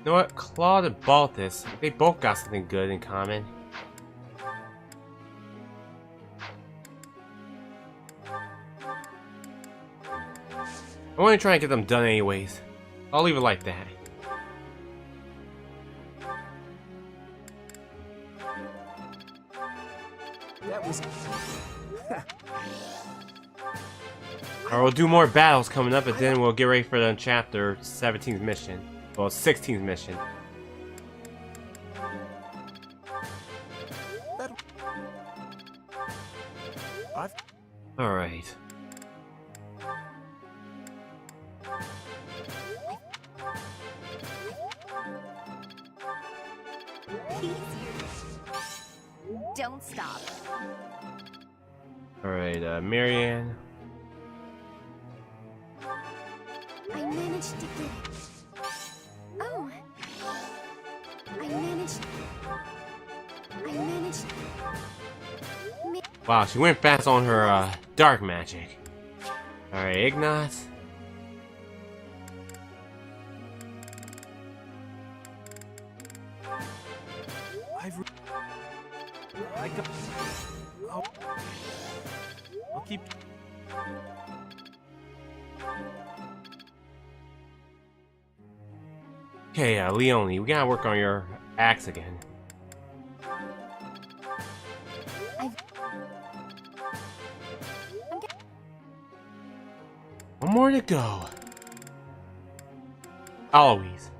know what? Claude and Balthus, they both got something good in common. I want to try and get them done anyways. I'll leave it like that. That was. Or we'll do more battles coming up, and then we'll get ready for the chapter 17th mission. Well, 16th mission. Alright. Don't stop. Alright, Marianne. I managed to get it. Oh. I managed. Wow, she went fast on her dark magic. Alright, Ignaz. I got. Oh. I'll keep. Okay, Leonie, we gotta work on your axe again. One more to go. Eloise.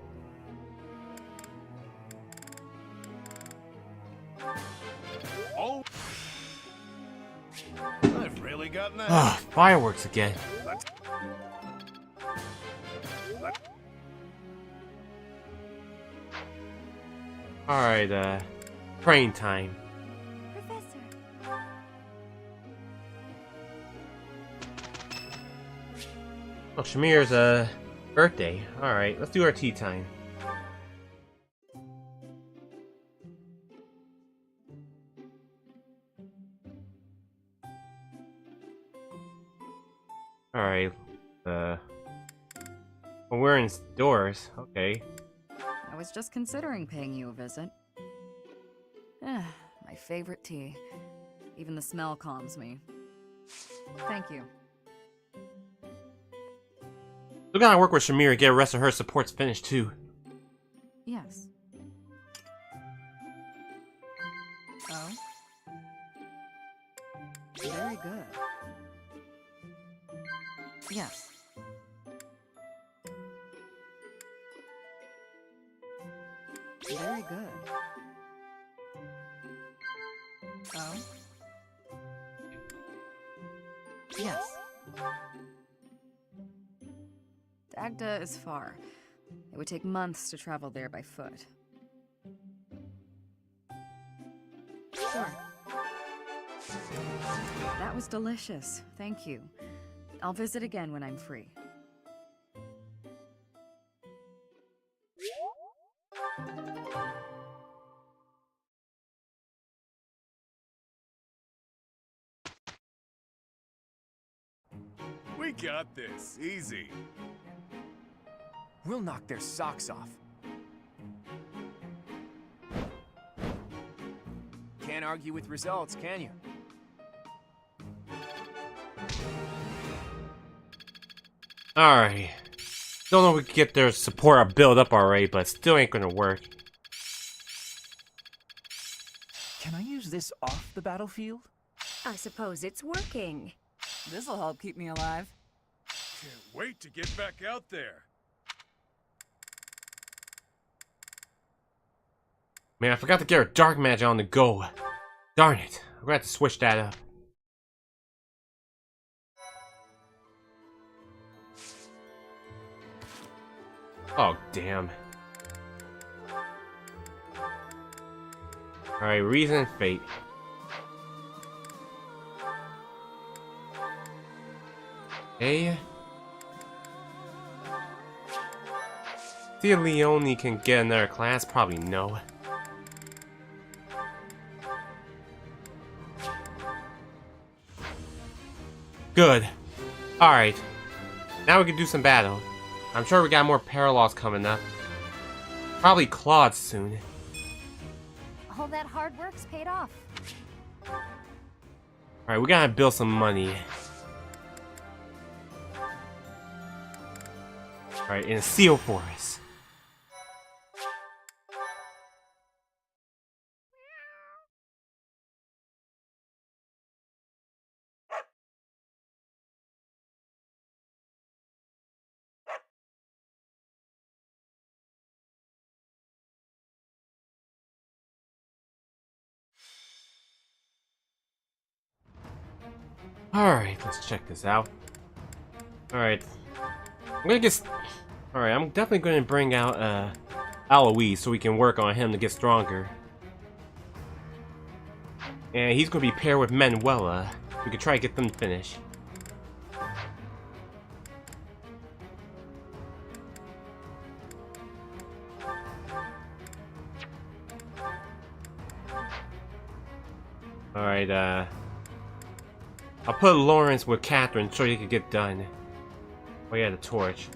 Oh, I've really gotten that. Ah, fireworks again. Alright, praying time. Professor. Oh, Shamir's birthday. Alright, let's do our tea time. Alright, well, we're indoors. Okay. I was just considering paying you a visit. My favorite tea. Even the smell calms me. Thank you. We gotta work with Shamir to get the rest of her supports finished too. Yes. Oh? Very good. Yes. Very good. Oh? Yes. Dagda is far. It would take months to travel there by foot. Sure. That was delicious. Thank you. I'll visit again when I'm free. We got this. Easy. We'll knock their socks off. Can't argue with results, can you? Alright. Don't know if we can get their support or build up already, but still ain't gonna work. Can I use this off the battlefield? I suppose it's working. This'll help keep me alive. Can't wait to get back out there. Man, I forgot to get our dark magic on the go. Darn it. I'm gonna have to switch that up. Oh, damn. Alright, reason and fate. Hey. See if Leone can get another class? Probably no. Good. Alright. Now we can do some battle. I'm sure we got more parallels coming up. Probably Claude soon. All that hard work's paid off. Alright, we gotta build some money. Alright, in a seal forest. Alright, let's check this out. Alright. I'm gonna get... Alright, I'm definitely gonna bring out, Alois so we can work on him to get stronger. And he's gonna be paired with Manuela. We can try to get them finished. Alright, I'll put Lawrence with Catherine so he can get done. Oh yeah, the torch.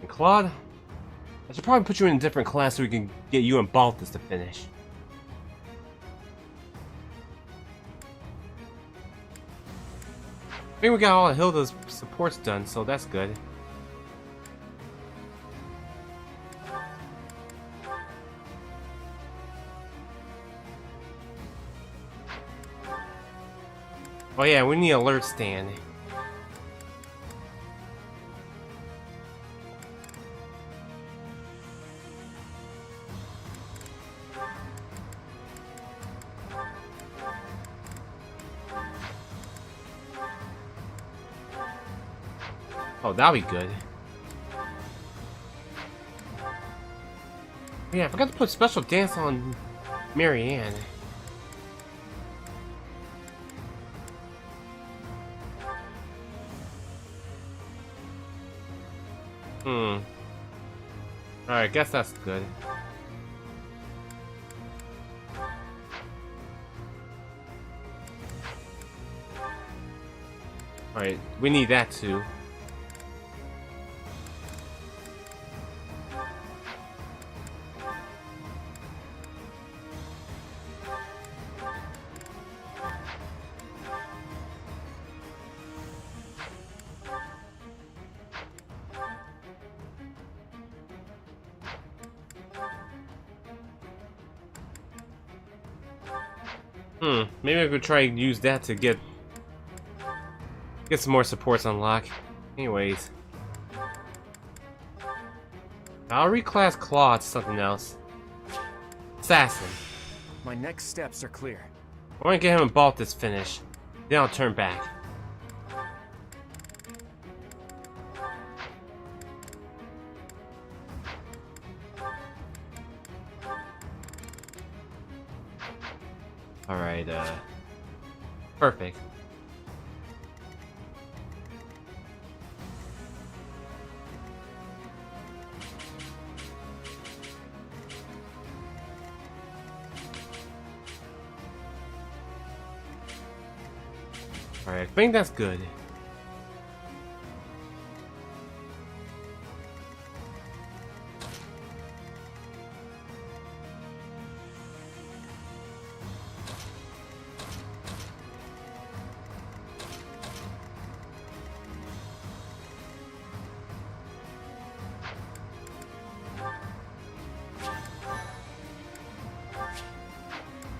And Claude? I should probably put you in a different class so we can get you and Balthus to finish. I think we got all of Hilda's supports done, so that's good. Oh yeah, we need an alert stand. Oh, that'll be good. Yeah, I forgot to put special dance on Marianne. Alright, guess that's good. Alright, we need that too. Maybe I could try and use that to get some more supports unlocked. Anyways. I'll reclass Claude to something else. Assassin. My next steps are clear. I want to get him involved this finish. Then I'll turn back. Alright, perfect. Alright, I think that's good.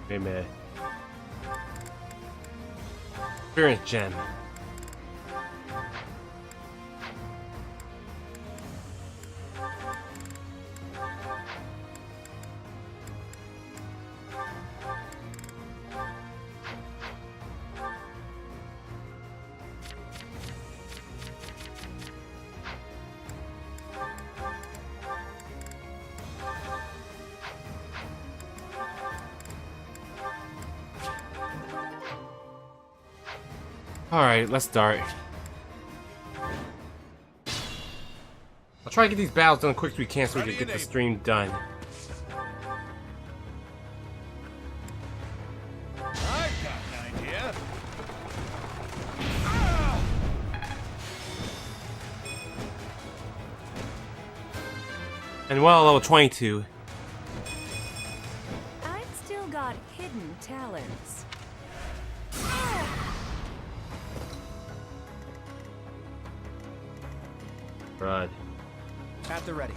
Wait a minute. Experience gem. Alright, let's start. I'll try to get these battles done as quick as we can so we can get the stream done. I've got an idea. And well, level 22. I've still got hidden talents. Right. At the ready.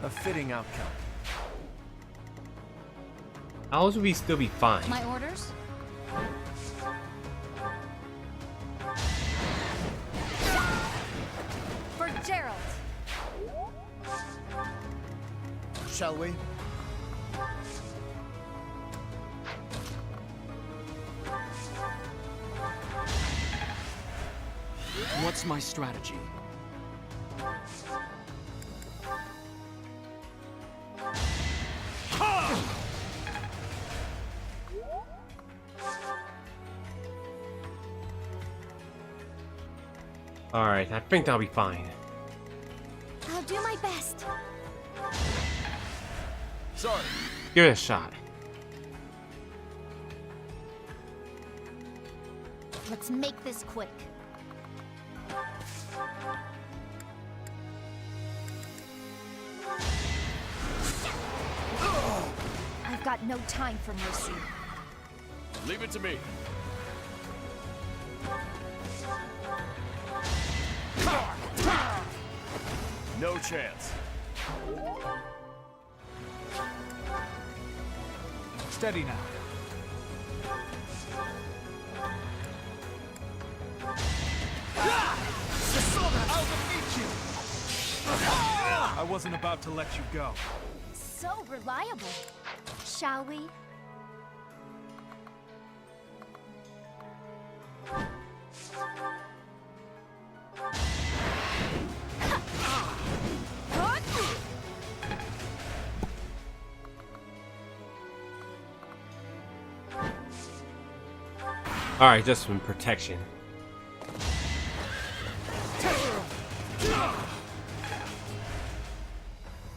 A fitting outcome. Owls would be still be fine. My orders? For Gerald. Shall we? What's my strategy? Alright, I think that'll be fine. I'll do my best. Sorry. Give it a shot. Let's make this quick. I've got no time for mercy. Leave it to me. No chance. Steady now. I'll defeat you! I wasn't about to let you go. So reliable. Shall we? Alright, just some protection.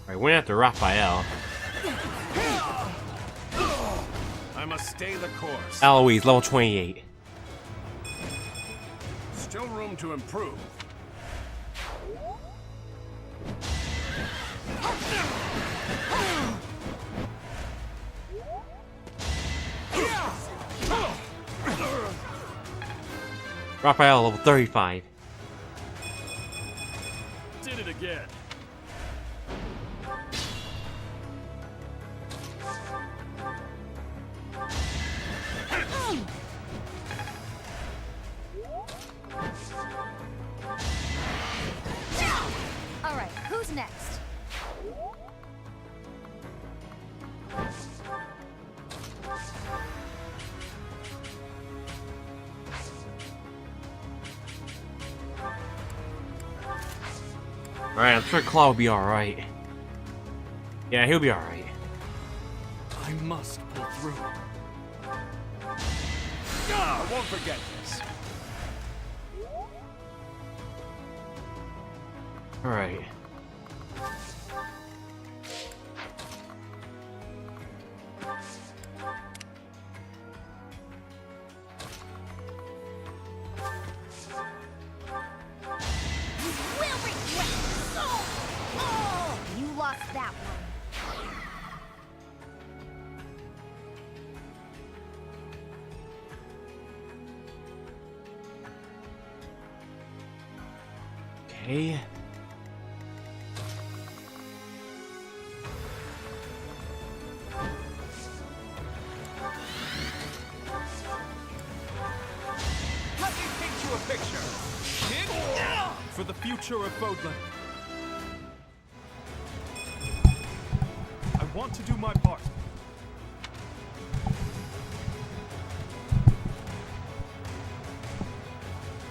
Alright, went after Raphael. I must stay the course. Eloise, level 28. Still room to improve. Raphael, level 35. Did it again. Alright, who's next? Alright, I'm sure Claude will be alright. Yeah, he'll be alright. I must pull through. I won't forget this. Alright. Will regret. Oh, you lost that one. Okay. Let me paint you a picture. For the future of Fodlan. I want to do my part.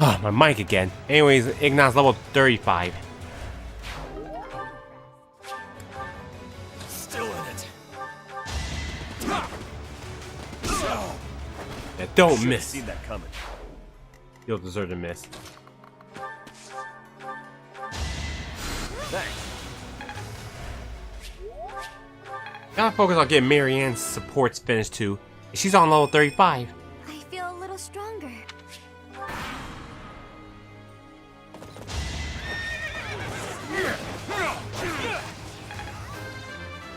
Ah, my mic again. Anyways, Ignat's level 35. Still in it. Yeah, don't Should've miss. seen that coming. You'll deserve to miss. Thanks. Gotta focus on getting Marianne's supports finished too. She's on level 35. I feel a little stronger.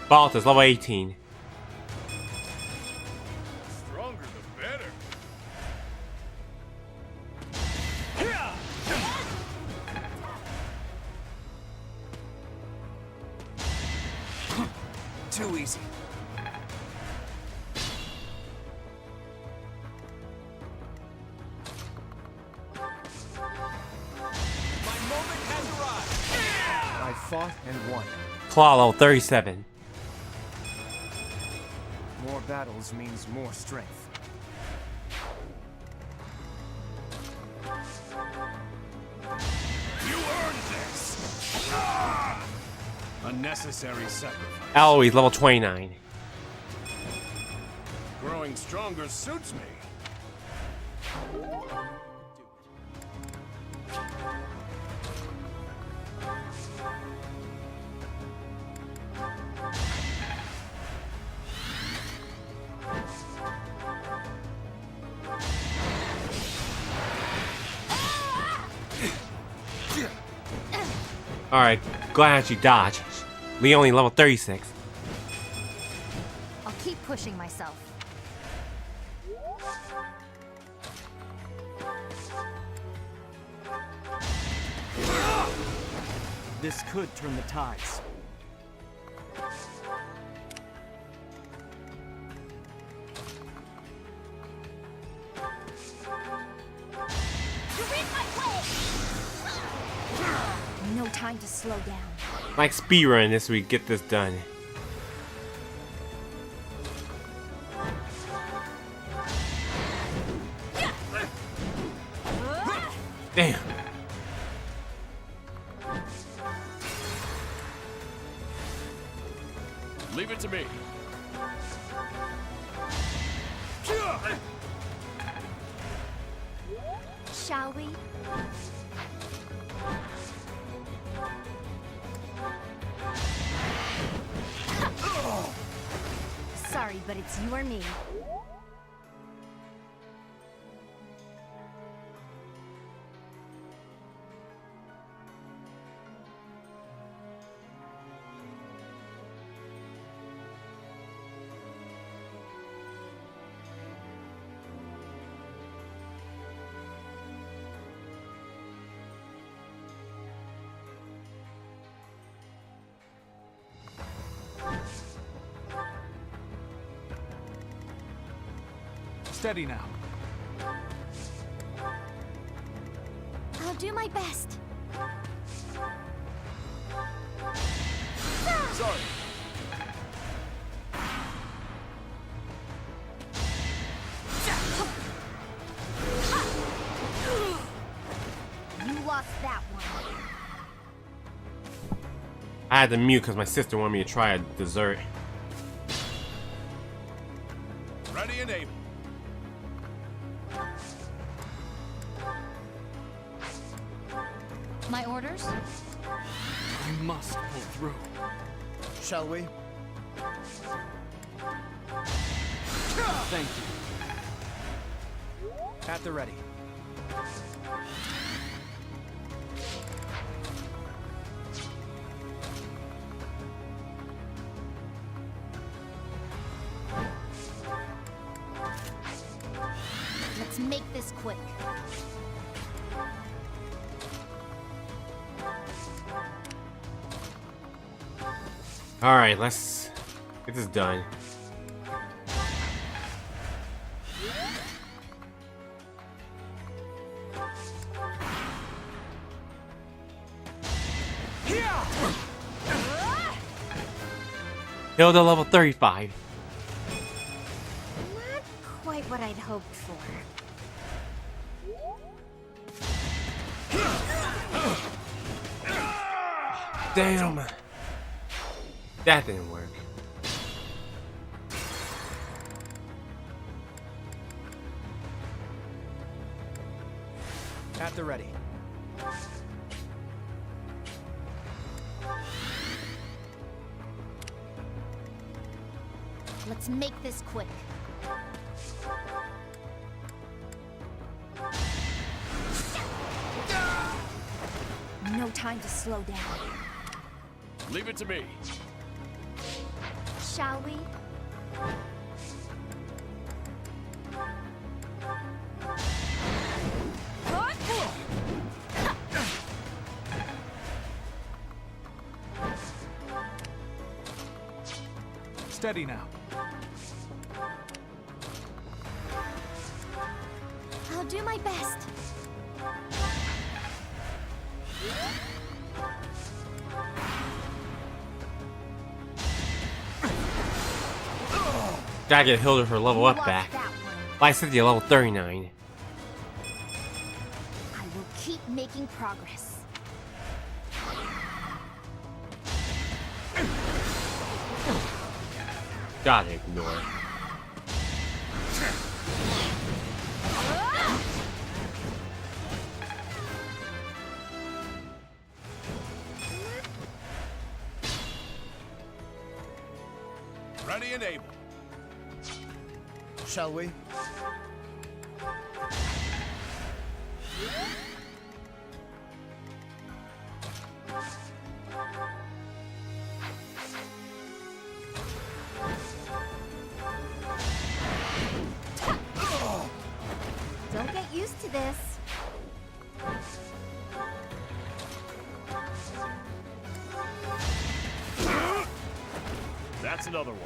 Baltus, level 18. Stronger the better. Too easy. I fought and won. Claw, level 37. More battles means more strength. You earned this. A necessary sacrifice. Eloise, level 29. Growing stronger suits me. Alright, glad she dodged. Leonie, level 36. I'll keep pushing myself. This could turn the tides. You're in my way! No time to slow down. Like speedrun this week, get this done. Damn. Leave it to me. Shall we? Sorry, but it's you or me. Steady now. I'll do my best. Sorry. You lost that one. I had to mute because my sister wanted me to try a dessert. Ready and able. My orders? You must pull through. Shall we? Thank you. At the ready. Let's make this quick. Alright, let's get this done. Hilda level 35. Not quite what I'd hoped for. Damn. That didn't work. At the ready. Let's make this quick. No time to slow down. Leave it to me. Shall we? Steady now. I'll do my best. Gotta get Hilda her level up back. Leicester level 39. I will keep making progress. Gotta ignore. Ready and able. Shall we? Don't get used to this. That's another one.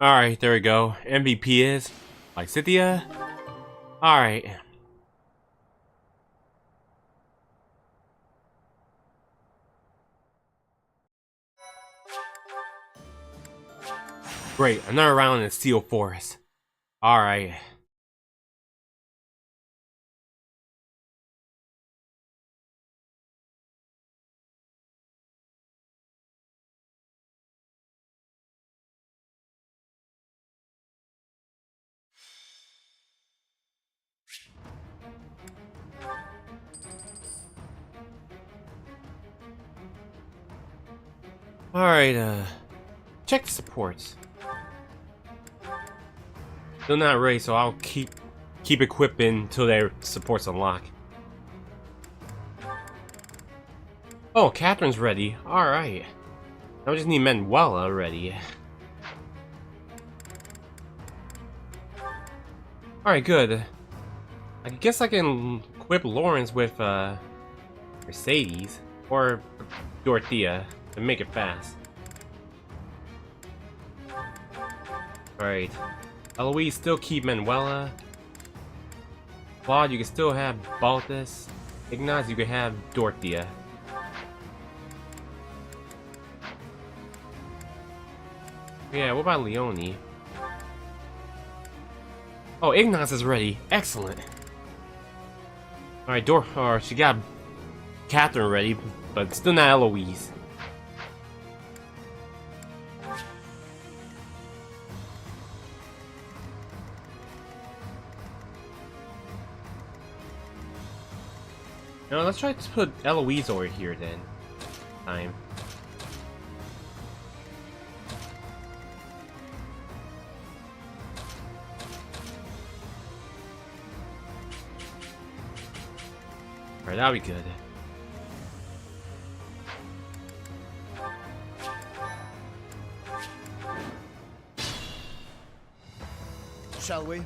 Alright, there we go. MVP is Lysithia. Alright. Great, another round in the Steel Forest. Alright. Alright, check the supports. Still not ready, so I'll keep equipping until their supports unlock. Oh, Catherine's ready. Alright. Now we just need Manuela ready. Alright, good. I guess I can equip Lawrence with Mercedes or Dorothea to make it fast. Alright. Eloise, still keep Manuela. Claude, you can still have Baltus. Ignaz, you can have Dorothea. Yeah, what about Leonie? Oh, Ignaz is ready. Excellent. Alright, she got Catherine ready, but still not Eloise. No, let's try to put Eloise over here then. Time. Alright, that'll be good. Shall we?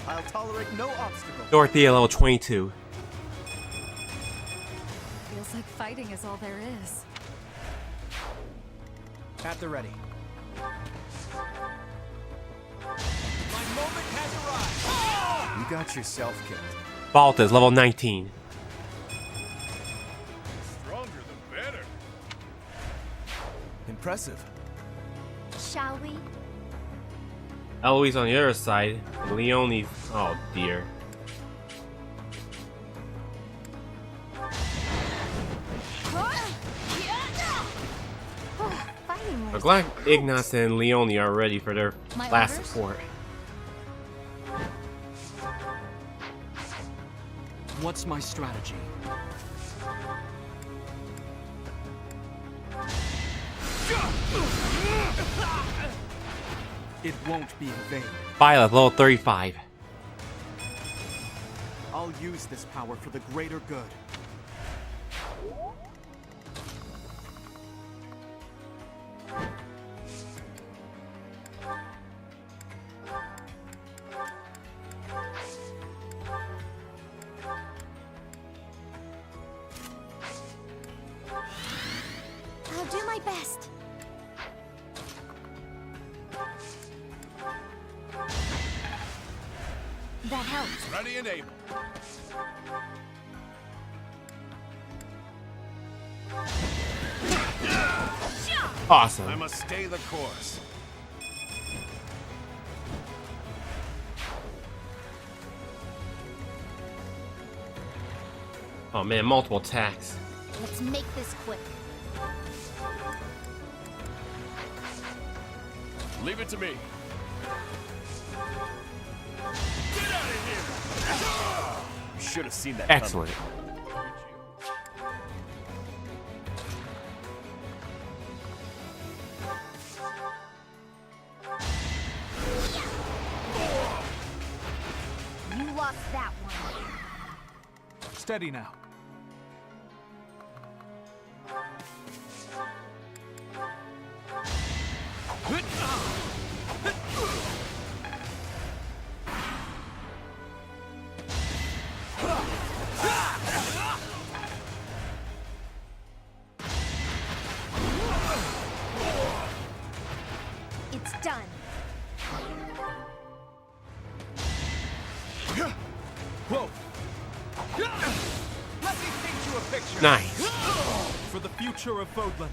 I'll tolerate no obstacle. Dorothea, level 22. Feels like fighting is all there is. At the ready. You got yourself killed. Baltus, level 19. Stronger the better. Impressive. Shall we? Eloise on the other side. And Leonie. Oh dear. I'm glad Ignaz and Leonie are ready for their My last orders? support. What's my strategy? It won't be in vain. Violet, level 35. I'll use this power for the greater good. I'll do my best. That helps. Ready and able. Awesome. I must stay the course. Oh man, multiple attacks. Let's make this quick. Leave it to me. You should have seen that. Excellent. You lost that one. Steady now. It's done. Whoa! Let me paint you a picture. Nice. For the future of Vodland.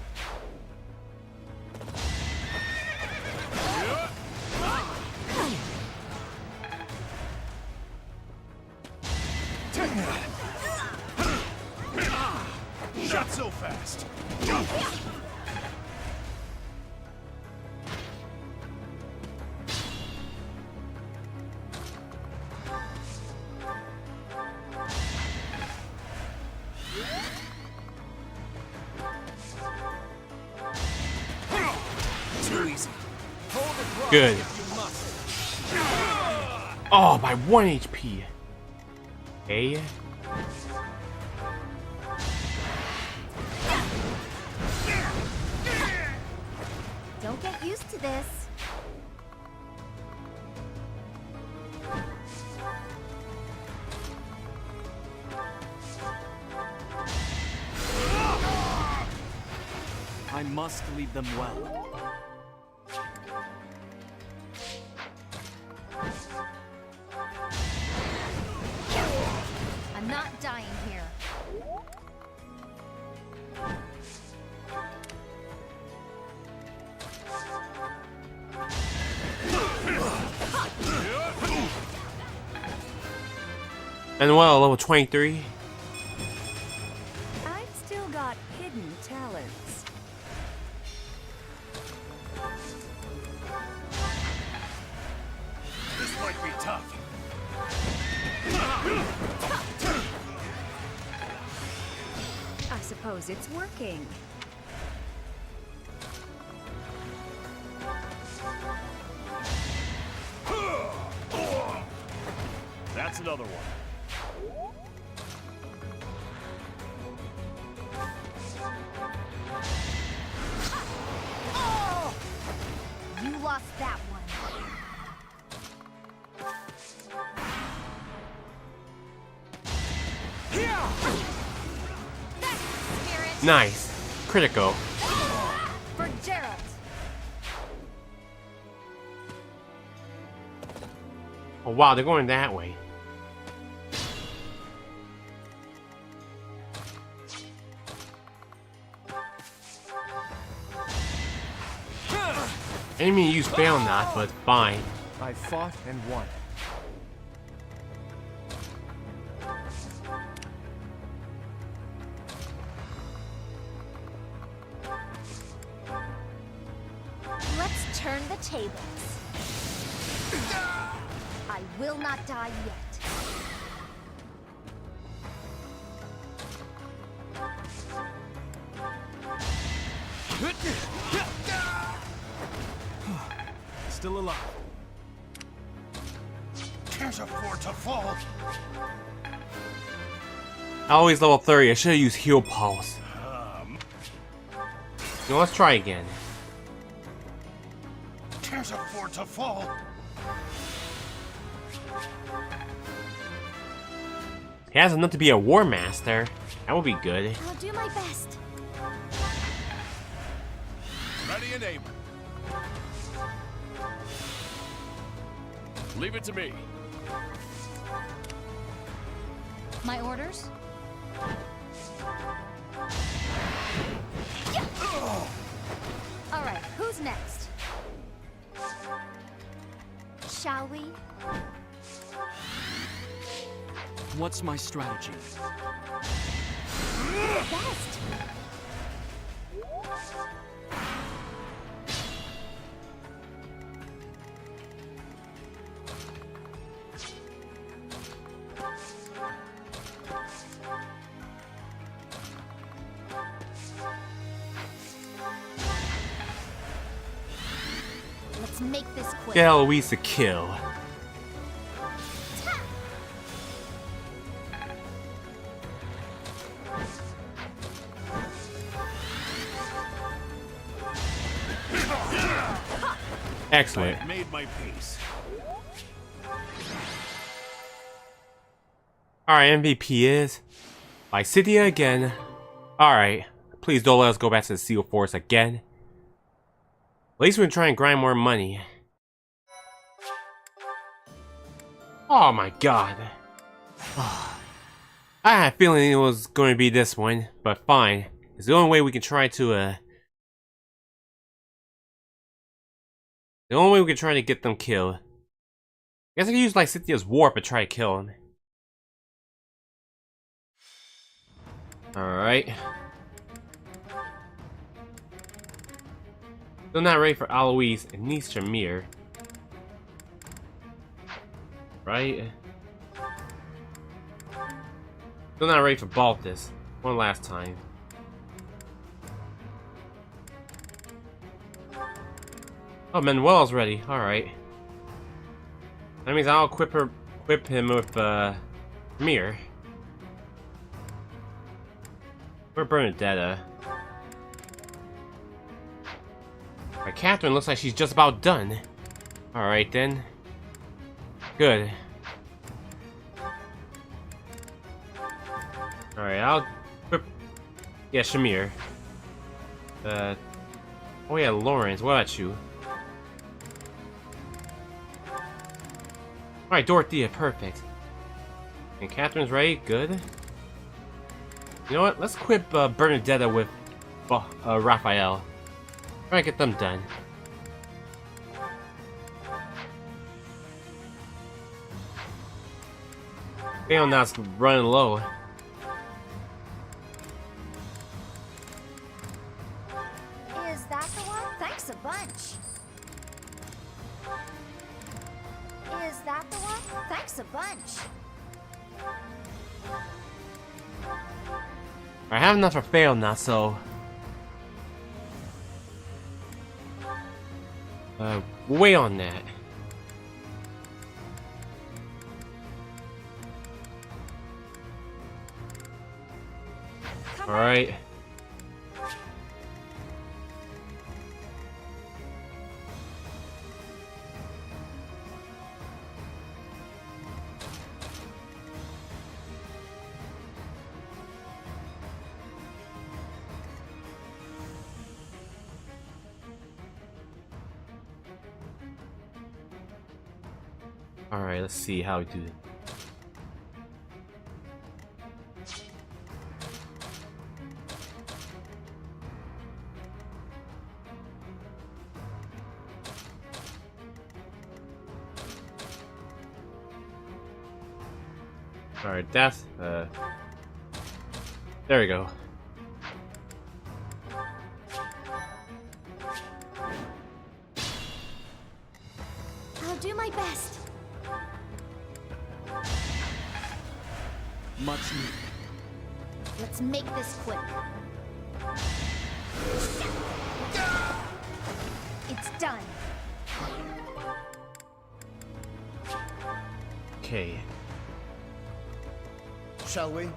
Not so fast. Too easy. Good. Oh, by 1 HP. Okay. Don't get used to this. must lead them well. I'm not dying here. And well, level 23. I've still got hidden talents. This might be tough. I suppose it's working. That's another one. Oh! You lost that one. Nice. Critical. For Gerald. Oh wow, they're going that way. I didn't mean to use fail not, but fine. I fought and won. Let's turn the tables. I will not die yet. Still alive. Can't afford to fall. Always level 30. I should have used heal pulse. Now let's try again. Can't afford to fall. He has enough to be a war master. That would be good. I'll do my best. Ready and aim. Leave it to me. My orders? Alright, who's next? Shall we? What's my strategy? Best. Let's make this quick. Get Eloise a kill. Excellent. I've made my peace. Alright, MVP is Lycidia again. Alright, please don't let us go back to the Seal Force again. At least we're trying to grind more money. Oh my god. I had a feeling it was going to be this one, but fine. It's the only way we can try to, the only way we can try to get them killed. I guess I can use Lycidia's warp and try to kill him. Alright. Still not ready for Alois and needs Shamir. Right? Still not ready for Baltus. One last time. Oh, Manuel's ready. Alright. That means I'll equip him with Mir. Where's Bernadetta? Alright, Catherine looks like she's just about done. Alright then. Good. Alright, I'll equip... Yeah, Shamir. Oh yeah, Lawrence, what about you? Alright, Dorothea, perfect. And Catherine's ready, good. You know what, let's equip Bernadetta with Raphael. Try to get them done. Damn, now it's running low. Is that the one? Thanks a bunch. Is that the one? Thanks a bunch. I have enough for fail now, so we'll wait on that. All right. Alright, let's see how we do it. Alright, that's there we go. I'll do my best. Much needed. Let's make this quick. It's done. Okay. Shall we?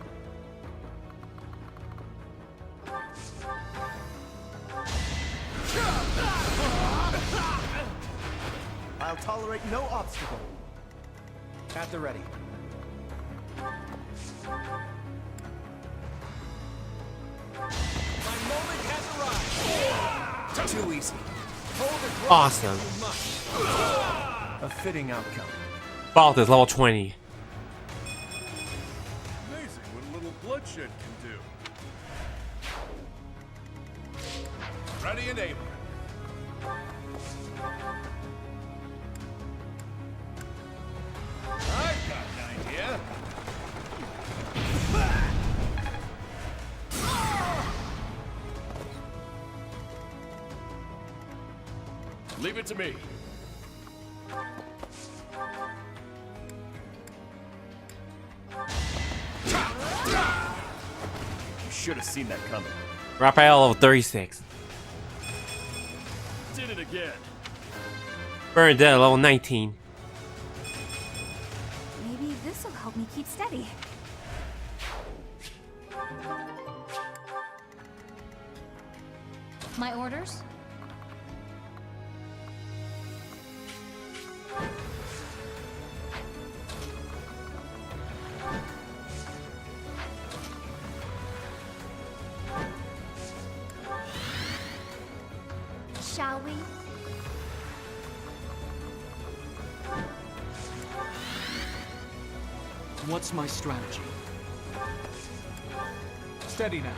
I'll tolerate no obstacle. At the ready. My moment has arrived. Too easy. Awesome. A fitting outcome. Vault is level 20. Amazing what a little bloodshed can do. Ready and able. I've got an idea. Leave it to me. You should have seen that coming. Raphael level 36. Did it again. Bernadette level 19. Maybe this'll help me keep steady. My orders? Shall we? What's my strategy? Steady now.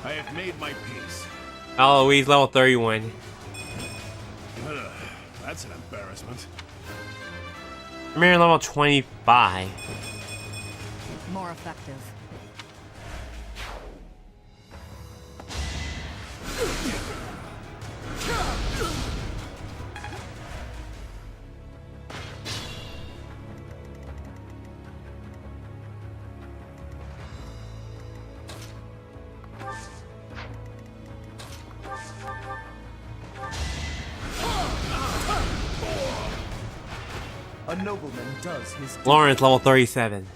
I have made my peace. Eloise level 31. Ugh, that's an embarrassment. Amir level 25. More effective. A nobleman does his duty. Lawrence level 37.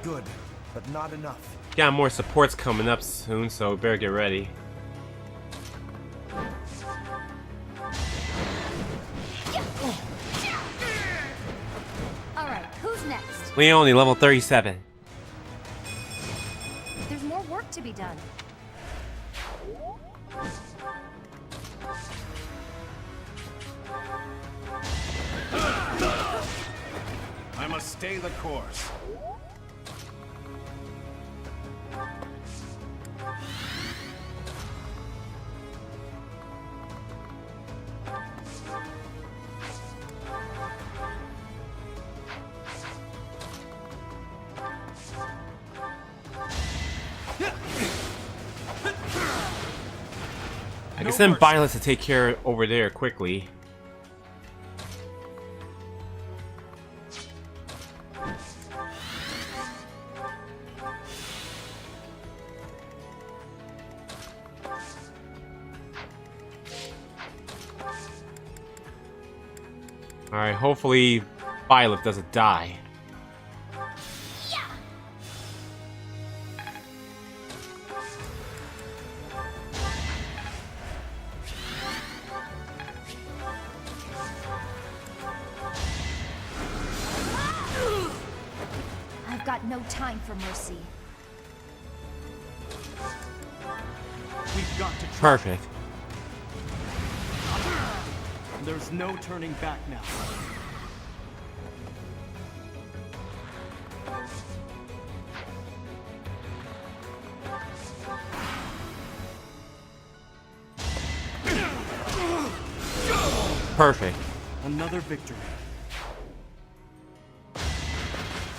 Good, but not enough. Got more supports coming up soon, so better get ready. Alright, who's next? Leone, level 37. There's more work to be done. I must stay the course. I can send Violet to take care over there quickly. Alright, hopefully Violet doesn't die. I've got no time for mercy. We've got to try. Perfect. There's no turning back now. Perfect. Another victory.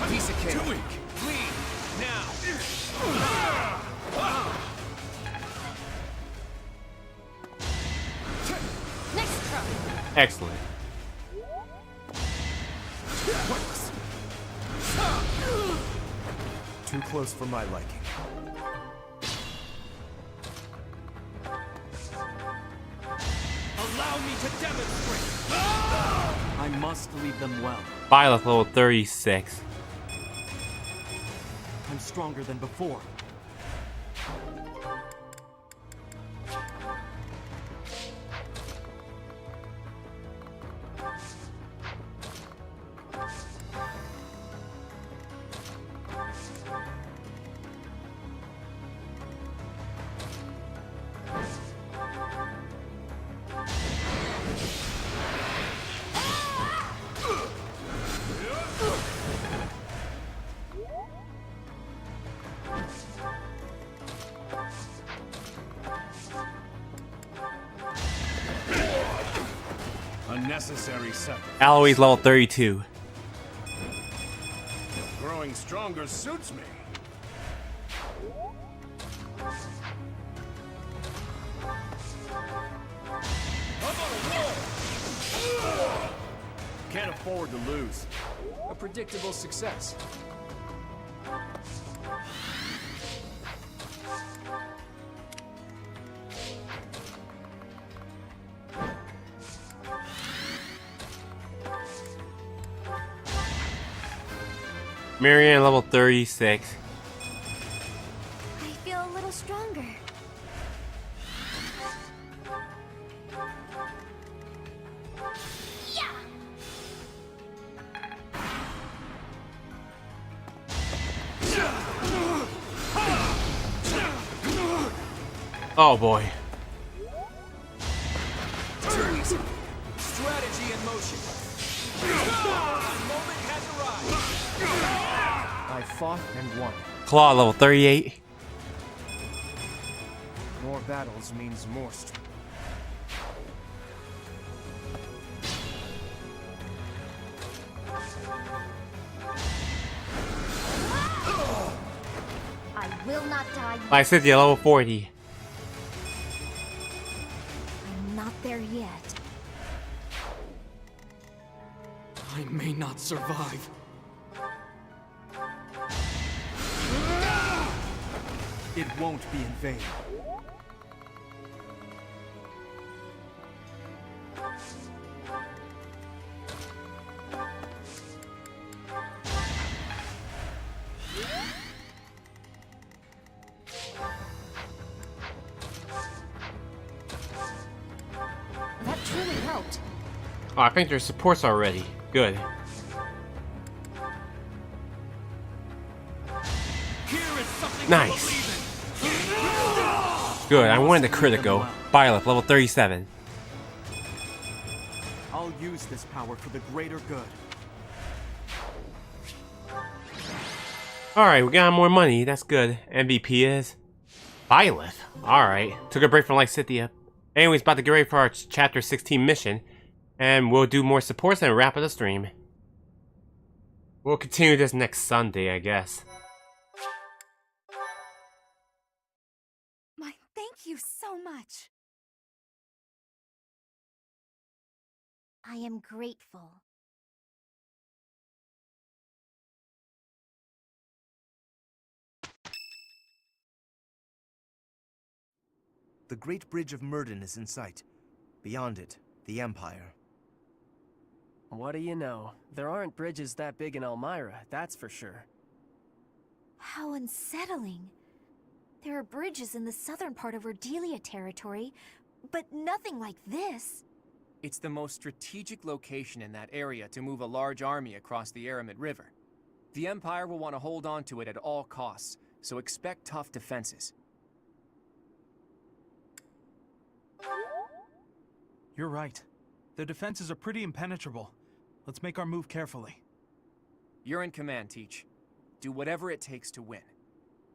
Piece of cake. Too weak. Lead now. Next throw. Excellent. Too close for my liking. Allow me to demonstrate. I must lead them well. Violet level 36. I'm stronger than before. Unnecessary sacrifice. Aloy's level 32. Growing stronger suits me. Can't afford to lose. A predictable success. Marianne level 36. I feel a little stronger. Oh boy. Too easy. Strategy in motion. Moment has arrived. I fought and won. Claude level 38. More battles means more strength. I will not die yet. Lysithea level 40. I'm not there yet. I may not survive. It won't be in vain. out. Oh, I think there's supports already. Good. Nice. Good, I wanted the critical. Byleth, level 37. I'll use this power for the greater good. Alright, we got more money. That's good. MVP is Byleth. Alright. Took a break from Leicester. Anyways, about to get ready for our chapter 16 mission. And we'll do more supports and wrap up the stream. We'll continue this next Sunday, I guess. Thank you so much. I am grateful. The Great Bridge of Myrden is in sight. Beyond it, the Empire. What do you know? There aren't bridges that big in Elmira, that's for sure. How unsettling. There are bridges in the southern part of Cordelia territory, but nothing like this. It's the most strategic location in that area to move a large army across the Aramid River. The Empire will want to hold on to it at all costs, so expect tough defenses. You're right. The defenses are pretty impenetrable. Let's make our move carefully. You're in command, Teach. Do whatever it takes to win.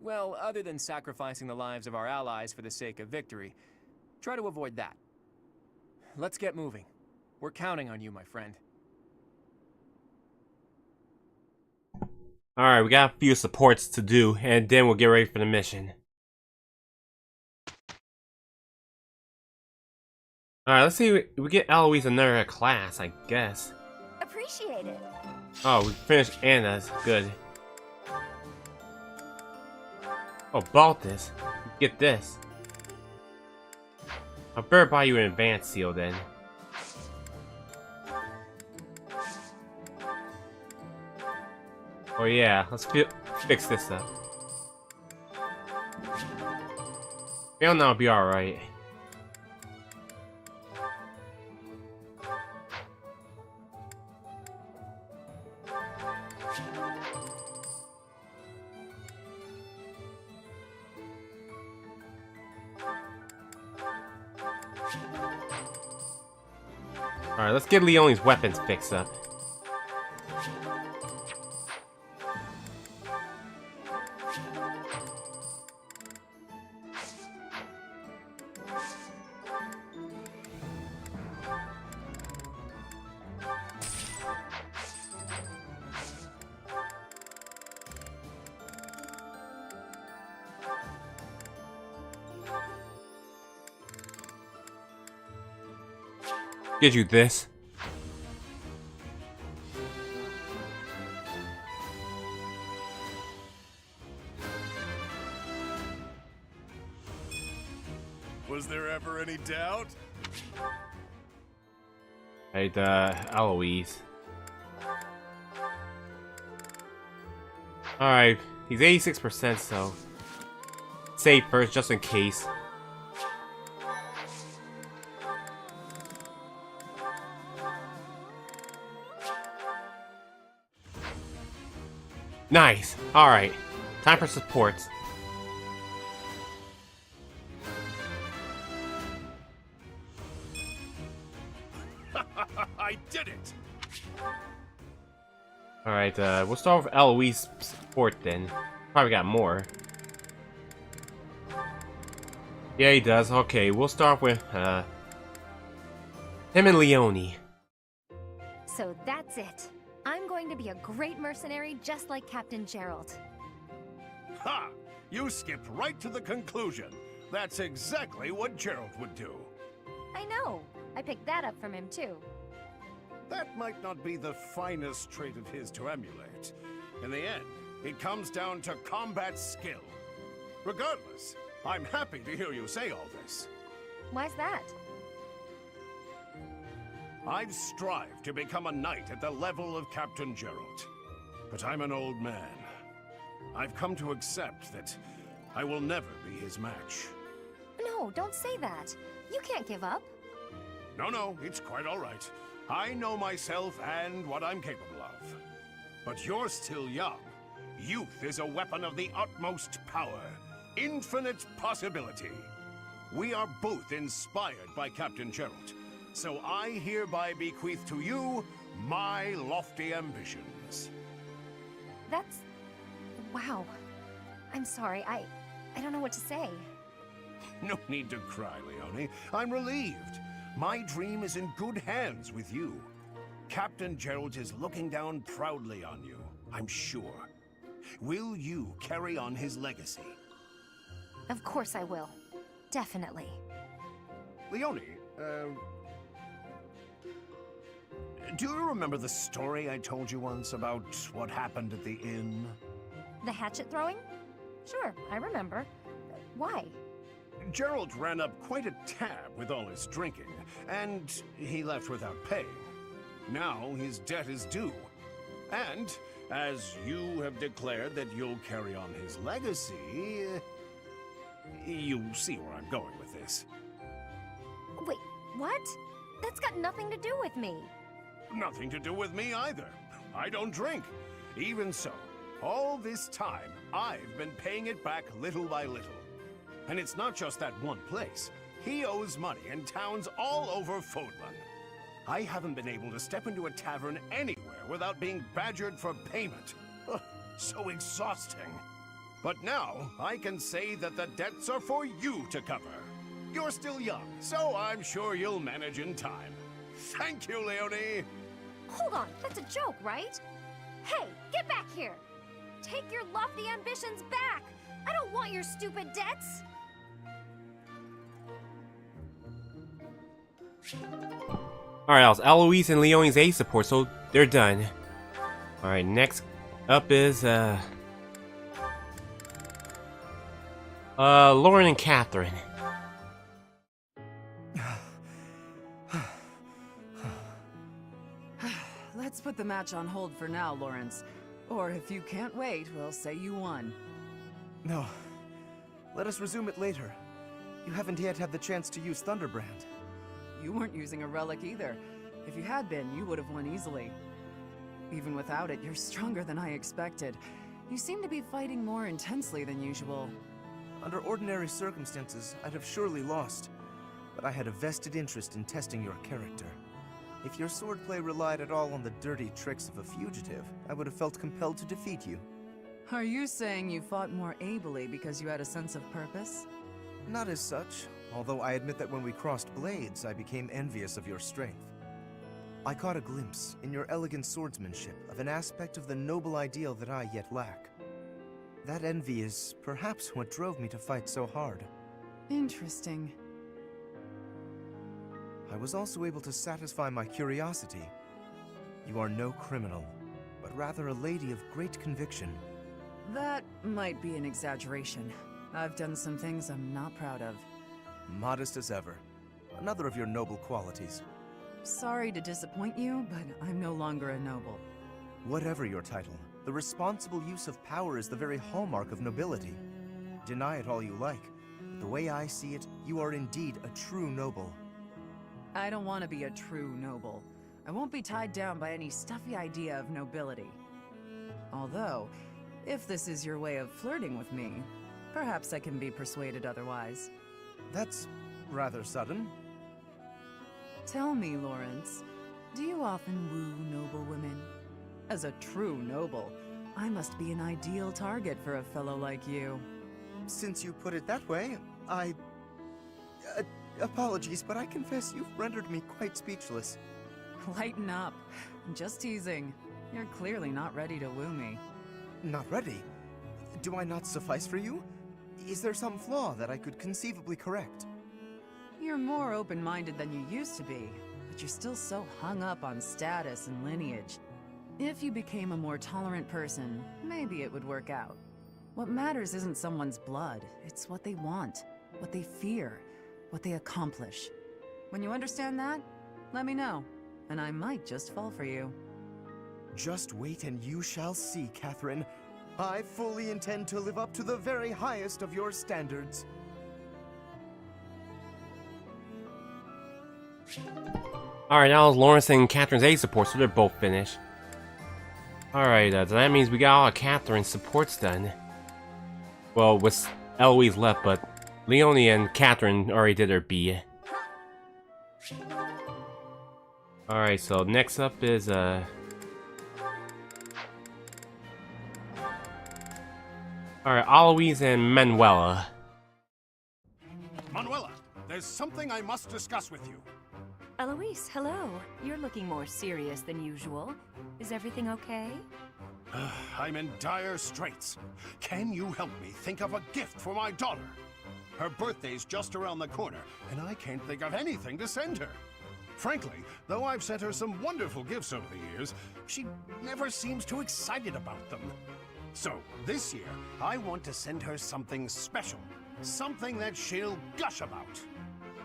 Well, other than sacrificing the lives of our allies for the sake of victory, try to avoid that. Let's get moving. We're counting on you, my friend. Alright, we got a few supports to do, and then we'll get ready for the mission. Alright, let's see if we get Eloise another class, I guess. Appreciate it. Oh, we finished Anna's. Good. Oh, Baltus. Get this. I better buy you an advanced seal then. Oh yeah, let's fix this up. Feel now will be alright. Alright, let's get Leonie's weapons fixed up. Get you this. Was there ever any doubt? Hey, Eloise. Alright, he's 86%, so save first just in case. Nice. Alright. Time for supports. I did it! Alright, we'll start with Eloise support then. Probably got more. Yeah, he does. Okay, we'll start with, him and Leonie. So that's it. I'm going to be a great mercenary just like Captain Gerald. Ha! You skipped right to the conclusion. That's exactly what Gerald would do. I know. I picked that up from him too. That might not be the finest trait of his to emulate. In the end, it comes down to combat skill. Regardless, I'm happy to hear you say all this. Why's that? I've strived to become a knight at the level of Captain Gerald. But I'm an old man. I've come to accept that I will never be his match. No, don't say that. You can't give up. No, it's quite all right. I know myself and what I'm capable of. But you're still young. Youth is a weapon of the utmost power. Infinite possibility. We are both inspired by Captain Gerald. So I hereby bequeath to you my lofty ambitions. That's... wow. I'm sorry, I don't know what to say. No need to cry, Leone. I'm relieved. My dream is in good hands with you. Captain Gerald is looking down proudly on you, I'm sure. Will you carry on his legacy? Of course I will. Definitely. Leone, do you remember the story I told you once about what happened at the inn? The hatchet throwing? Sure, I remember. Why? Gerald ran up quite a tab with all his drinking, and he left without paying. Now his debt is due. And, as you have declared that you'll carry on his legacy, you see where I'm going with this. Wait, what? That's got nothing to do with me. Nothing to do with me either. I don't drink. Even so, all this time, I've been paying it back little by little. And it's not just that one place. He owes money in towns all over Fodlan. I haven't been able to step into a tavern anywhere without being badgered for payment. Ugh, so exhausting. But now, I can say that the debts are for you to cover. You're still young, so I'm sure you'll manage in time. Thank you, Leone! Hold on, that's a joke, right? Hey, get back here! Take your lofty ambitions back! I don't want your stupid debts! Alright, that was Eloise and Leone's A support, so they're done. Alright, next up is, Lauren and Catherine. Let's put the match on hold for now, Lawrence. Or if you can't wait, we'll say you won. No. Let us resume it later. You haven't yet had the chance to use Thunderbrand. You weren't using a relic either. If you had been, you would have won easily. Even without it, you're stronger than I expected. You seem to be fighting more intensely than usual. Under ordinary circumstances, I'd have surely lost. But I had a vested interest in testing your character. If your swordplay relied at all on the dirty tricks of a fugitive, I would have felt compelled to defeat you. Are you saying you fought more ably because you had a sense of purpose? Not as such, although I admit that when we crossed blades, I became envious of your strength. I caught a glimpse, in your elegant swordsmanship, of an aspect of the noble ideal that I yet lack. That envy is perhaps what drove me to fight so hard. Interesting. I was also able to satisfy my curiosity. You are no criminal, but rather a lady of great conviction. That might be an exaggeration. I've done some things I'm not proud of. Modest as ever. Another of your noble qualities. Sorry to disappoint you, but I'm no longer a noble. Whatever your title, the responsible use of power is the very hallmark of nobility. Deny it all you like, but the way I see it, you are indeed a true noble. I don't want to be a true noble. I won't be tied down by any stuffy idea of nobility. Although, if this is your way of flirting with me, perhaps I can be persuaded otherwise. That's rather sudden. Tell me, Lawrence, do you often woo noble women? As a true noble, I must be an ideal target for a fellow like you. Since you put it that way, apologies, but I confess you've rendered me quite speechless. Lighten up. I'm just teasing. You're clearly not ready to woo me. Not ready? Do I not suffice for you? Is there some flaw that I could conceivably correct? You're more open-minded than you used to be, but you're still so hung up on status and lineage. If you became a more tolerant person, maybe it would work out. What matters isn't someone's blood, it's what they want, what they fear, what they accomplish. When you understand that, let me know, and I might just fall for you. Just wait and you shall see, Catherine. I fully intend to live up to the very highest of your standards. Alright, now it's Lawrence and Catherine's A support, so they're both finished. Alright, so that means we got all of Catherine's supports done. Well, with Eloise left, but Leonie and Catherine already did their B. Alright, so next up is, Alright, Eloise and Manuela. Manuela, there's something I must discuss with you. Eloise, hello. You're looking more serious than usual. Is everything okay? I'm in dire straits. Can you help me think of a gift for my daughter? Her birthday's just around the corner, and I can't think of anything to send her. Frankly, though I've sent her some wonderful gifts over the years, she never seems too excited about them. So, this year, I want to send her something special. Something that she'll gush about.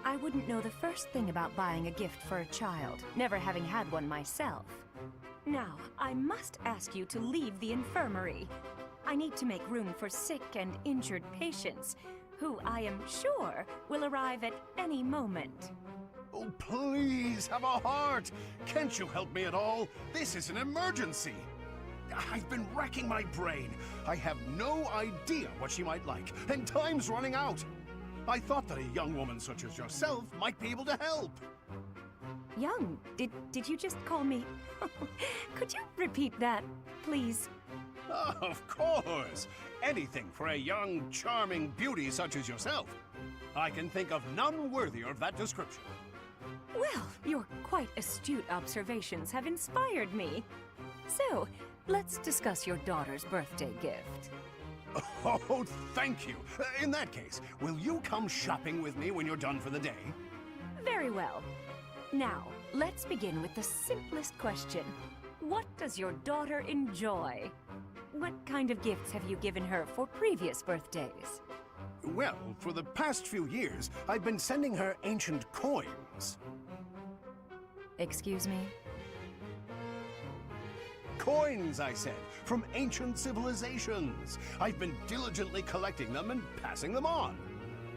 I wouldn't know the first thing about buying a gift for a child, never having had one myself. Now, I must ask you to leave the infirmary. I need to make room for sick and injured patients, who I am sure will arrive at any moment. Oh, please, have a heart! Can't you help me at all? This is an emergency! I've been racking my brain. I have no idea what she might like, and time's running out. I thought that a young woman such as yourself might be able to help. Young? Did you just call me? Could you repeat that, please? Of course! Anything for a young, charming beauty such as yourself. I can think of none worthier of that description. Well, your quite astute observations have inspired me. So, let's discuss your daughter's birthday gift. Oh, thank you. In that case, will you come shopping with me when you're done for the day? Very well. Now, let's begin with the simplest question. What does your daughter enjoy? What kind of gifts have you given her for previous birthdays? Well, for the past few years, I've been sending her ancient coins. Excuse me? Coins, I said, from ancient civilizations. I've been diligently collecting them and passing them on.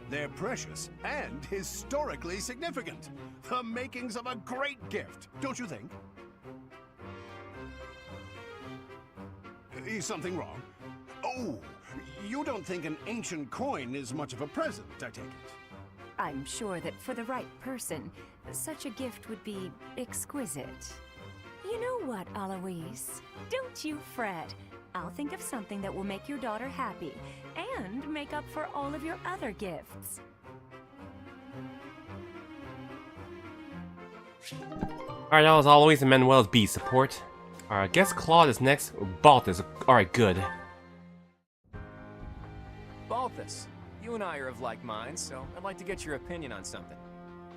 They're precious and historically significant. The makings of a great gift, don't you think? Is something wrong? Oh, you don't think an ancient coin is much of a present, I take it? I'm sure that for the right person, such a gift would be exquisite. You know what, Eloise? Don't you fret. I'll think of something that will make your daughter happy and make up for all of your other gifts. Alright, that was Eloise and Manuela's B support. Alright, I guess Claude is next. Balthus. Alright, good. Balthus, you and I are of like minds, so I'd like to get your opinion on something.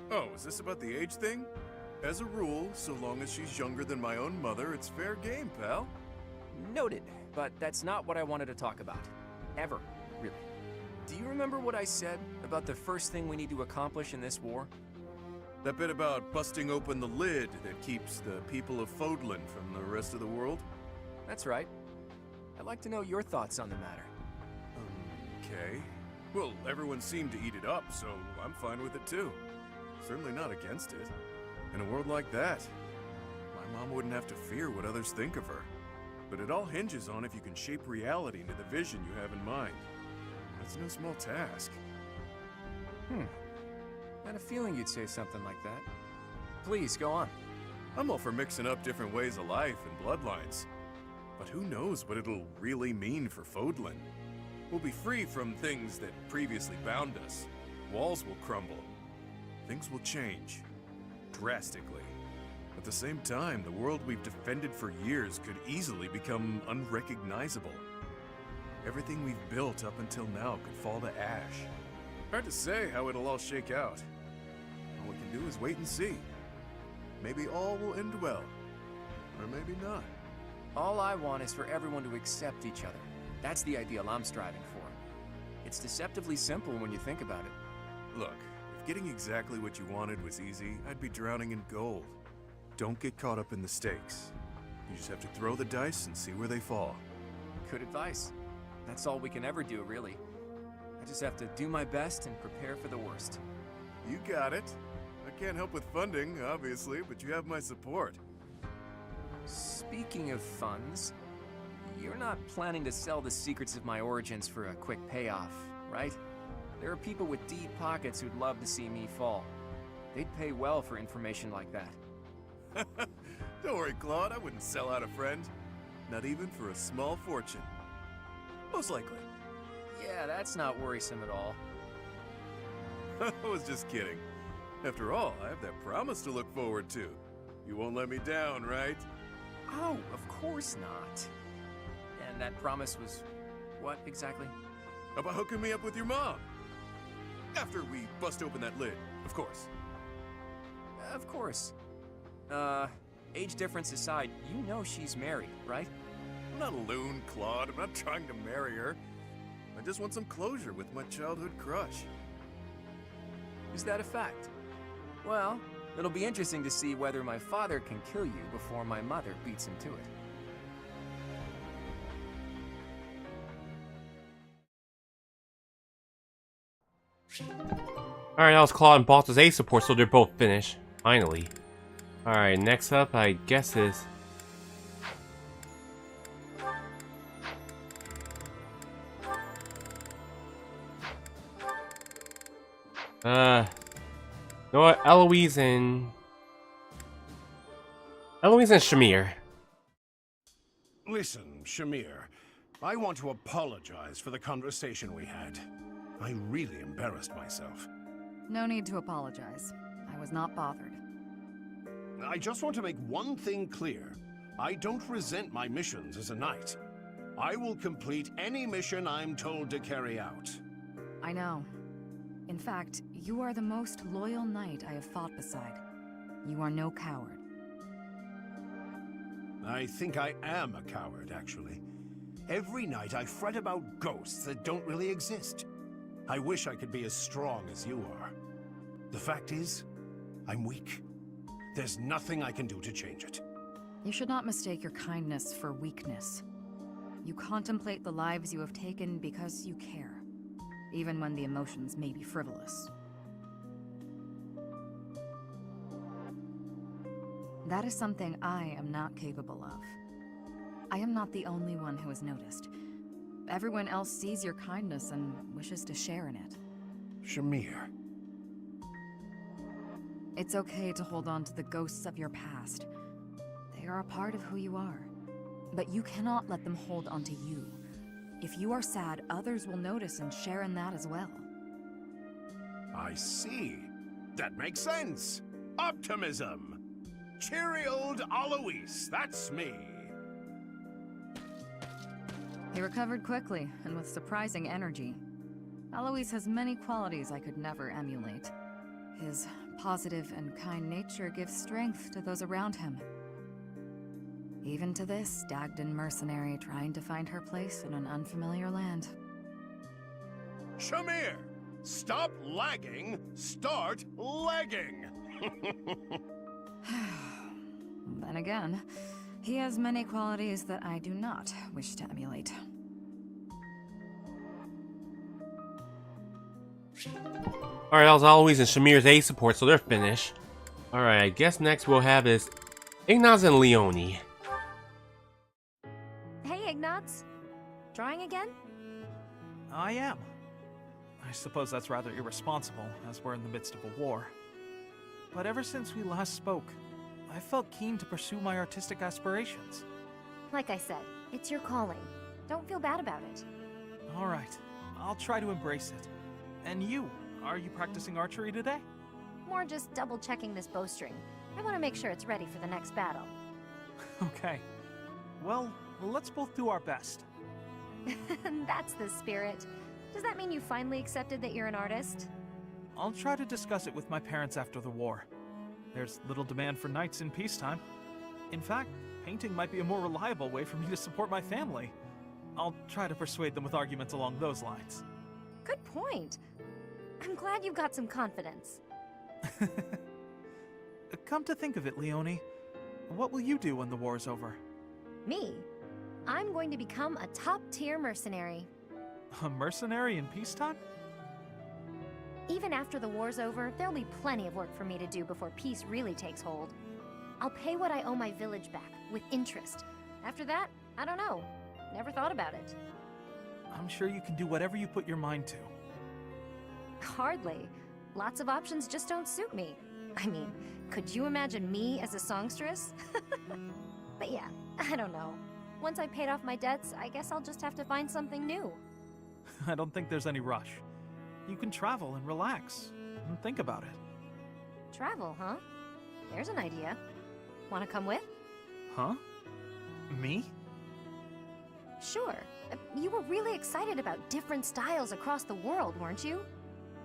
Oh, is this about the age thing? As a rule, so long as she's younger than my own mother, it's fair game, pal. Noted, but that's not what I wanted to talk about. Ever, really. Do you remember what I said about the first thing we need to accomplish in this war? That bit about busting open the lid that keeps the people of Fodlan from the rest of the world? That's right. I'd like to know your thoughts on the matter. Okay. Well, everyone seemed to eat it up, so I'm fine with it too. Certainly not against it. In a world like that, my mom wouldn't have to fear what others think of her. But it all hinges on if you can shape reality into the vision you have in mind. That's no small task. I had a feeling you'd say something like that. Please, go on. I'm all for mixing up different ways of life and bloodlines. But who knows what it'll really mean for Fodlan? We'll be free from things that previously bound us. Walls will crumble. Things will change. Drastically. At the same time, the world we've defended for years could easily become unrecognizable. Everything we've built up until now could fall to ash. Hard to say how it'll all shake out. All we can do is wait and see. Maybe all will end well, or maybe not. All I want is for everyone to accept each other. That's the ideal I'm striving for. It's deceptively simple when you think about it. Look, if getting exactly what you wanted was easy, I'd be drowning in gold. Don't get caught up in the stakes. You just have to throw the dice and see where they fall. Good advice. That's all we can ever do, really. I just have to do my best and prepare for the worst. You got it. can't help with funding, obviously, but you have my support. Speaking of funds, you're not planning to sell the secrets of my origins for a quick payoff, right? There are people with deep pockets who'd love to see me fall. They'd pay well for information like that. Don't worry, Claude, I wouldn't sell out a friend. Not even for a small fortune. Most likely. Yeah, that's not worrisome at all. I was just kidding. After all, I have that promise to look forward to. You won't let me down, right? Oh, of course not. And that promise was what exactly? About hooking me up with your mom. After we bust open that lid, of course. Of course. Age difference aside, you know she's married, right? I'm not a loon, Claude. I'm not trying to marry her. I just want some closure with my childhood crush. Is that a fact? Well, it'll be interesting to see whether my father can kill you before my mother beats him to it. Alright, that was Claude and Baltus A support, so they're both finished. Finally. Alright, next up, I guess is... You know what? Eloise and Shamir. Listen, Shamir, I want to apologize for the conversation we had. I really embarrassed myself. No need to apologize. I was not bothered. I just want to make one thing clear. I don't resent my missions as a knight. I will complete any mission I'm told to carry out. I know. In fact, you are the most loyal knight I have fought beside. You are no coward. I think I am a coward, actually. Every night I fret about ghosts that don't really exist. I wish I could be as strong as you are. The fact is, I'm weak. There's nothing I can do to change it. You should not mistake your kindness for weakness. You contemplate the lives you have taken because you care, even when the emotions may be frivolous. That is something I am not capable of. I am not the only one who has noticed. Everyone else sees your kindness and wishes to share in it. Shamir. It's okay to hold on to the ghosts of your past. They are a part of who you are. But you cannot let them hold onto you. If you are sad, others will notice and share in that as well. I see. That makes sense. Optimism. Cheery old Alois, that's me. He recovered quickly, and with surprising energy. Alois has many qualities I could never emulate. His positive and kind nature gives strength to those around him. Even to this Dagdan mercenary trying to find her place in an unfamiliar land. Shamir! Stop lagging, start legging! Then again, he has many qualities that I do not wish to emulate. Alright, that was Eloise and Shamir's A support, so they're finished. Alright, I guess next we'll have is Ignaz and Leonie. Hey, Ignaz. Drawing again? I am. I suppose that's rather irresponsible, as we're in the midst of a war. But ever since we last spoke, I felt keen to pursue my artistic aspirations. Like I said, it's your calling. Don't feel bad about it. Alright, I'll try to embrace it. And you, are you practicing archery today? More just double-checking this bowstring. I want to make sure it's ready for the next battle. Okay. Well, let's both do our best. That's the spirit. Does that mean you finally accepted that you're an artist? I'll try to discuss it with my parents after the war. There's little demand for knights in peacetime. In fact, painting might be a more reliable way for me to support my family. I'll try to persuade them with arguments along those lines. Good point. I'm glad you've got some confidence. Come to think of it, Leonie, what will you do when the war is over? Me? I'm going to become a top-tier mercenary. A mercenary in peacetime? Even after the war's over, there'll be plenty of work for me to do before peace really takes hold. I'll pay what I owe my village back, with interest. After that, I don't know. Never thought about it. I'm sure you can do whatever you put your mind to. Hardly. Lots of options just don't suit me. I mean, could you imagine me as a songstress? But yeah, I don't know. Once I've paid off my debts, I guess I'll just have to find something new. I don't think there's any rush. You can travel and relax, and think about it. Travel, huh? There's an idea. Wanna come with? Huh? Me? Sure. You were really excited about different styles across the world, weren't you?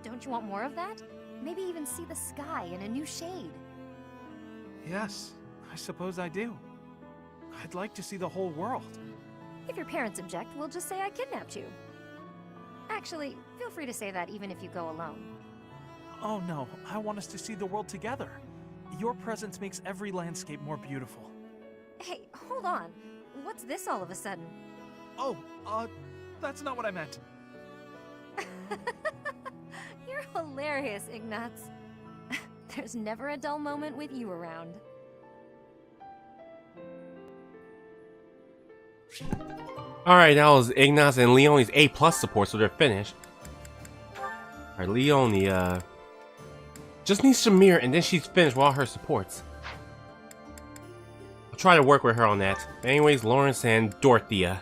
Don't you want more of that? Maybe even see the sky in a new shade. Yes, I suppose I do. I'd like to see the whole world. If your parents object, we'll just say I kidnapped you. Actually, feel free to say that even if you go alone. Oh no, I want us to see the world together. Your presence makes every landscape more beautiful. Hey, hold on. What's this all of a sudden? Oh, that's not what I meant. You're hilarious, Ignatz. There's never a dull moment with you around. Alright, that was Ignatz and Leonie's A+ support, so they're finished. Alright, Leonie, just needs Shamir, and then she's finished with all her supports. I'll try to work with her on that. Anyways, Lawrence and Dorothea.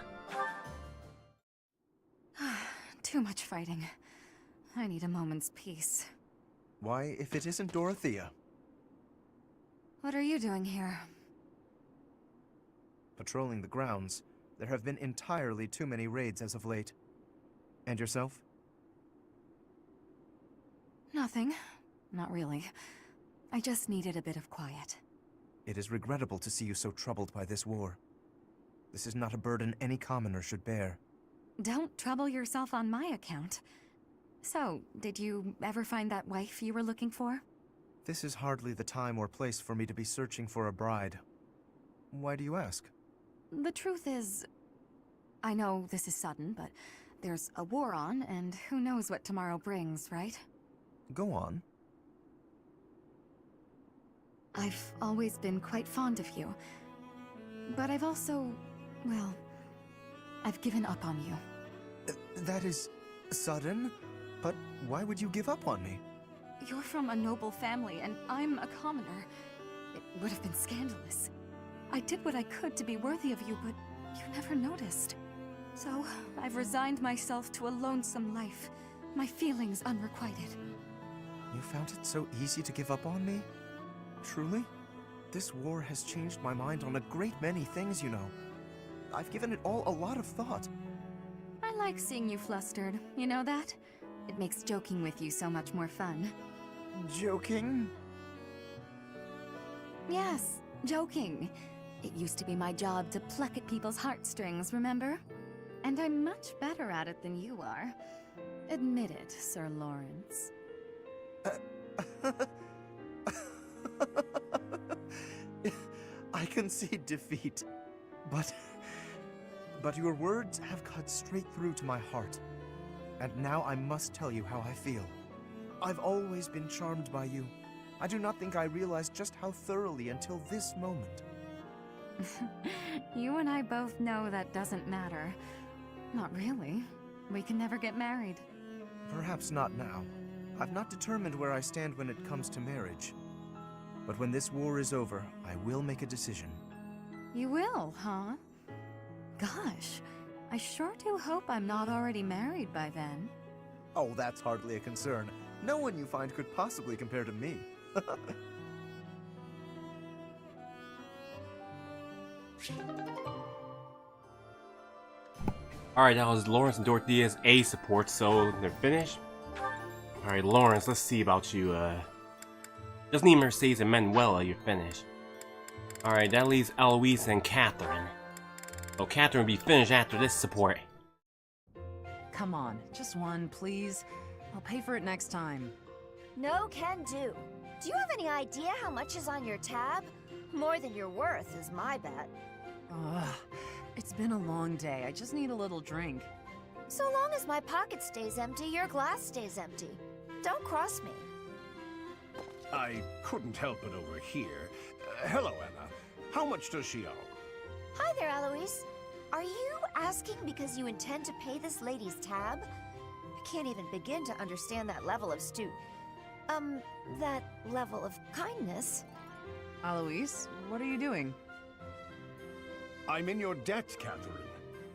Too much fighting. I need a moment's peace. Why, if it isn't Dorothea? What are you doing here? Patrolling the grounds. There have been entirely too many raids as of late. And yourself? Nothing. Not really. I just needed a bit of quiet. It is regrettable to see you so troubled by this war. This is not a burden any commoner should bear. Don't trouble yourself on my account. So, did you ever find that wife you were looking for? This is hardly the time or place for me to be searching for a bride. Why do you ask? The truth is, I know this is sudden, but there's a war on, and who knows what tomorrow brings, right? Go on. I've always been quite fond of you. But I've also, well, I've given up on you. That is sudden? But why would you give up on me? You're from a noble family, and I'm a commoner. It would have been scandalous. I did what I could to be worthy of you, but you never noticed. So, I've resigned myself to a lonesome life, my feelings unrequited. You found it so easy to give up on me? Truly? This war has changed my mind on a great many things, you know. I've given it all a lot of thought. I like seeing you flustered, you know that? It makes joking with you so much more fun. Joking? Yes, joking. It used to be my job to pluck at people's heartstrings, remember? And I'm much better at it than you are. Admit it, Sir Lawrence. I concede defeat, but your words have cut straight through to my heart. And now I must tell you how I feel. I've always been charmed by you. I do not think I realized just how thoroughly until this moment. You and I both know that doesn't matter. Not really. We can never get married. Perhaps not now. I've not determined where I stand when it comes to marriage. But when this war is over, I will make a decision. You will, huh? Gosh, I sure do hope I'm not already married by then. Oh, that's hardly a concern. No one you find could possibly compare to me. Alright, that was Lawrence and Dorothea's A support, so they're finished. Alright, Lawrence, let's see about you. Just need Mercedes and Manuela, you're finished. Alright, that leaves Eloise and Catherine. So Catherine will be finished after this support. Come on, just one, please. I'll pay for it next time. No can do. Do you have any idea how much is on your tab? More than you're worth is my bet. Ugh, it's been a long day. I just need a little drink. So long as my pocket stays empty, your glass stays empty. Don't cross me. I couldn't help it over here. Hello, Anna. How much does she owe? Hi there, Eloise. Are you asking because you intend to pay this lady's tab? I can't even begin to understand that level of that level of kindness. Eloise, what are you doing? I'm in your debt, Catherine.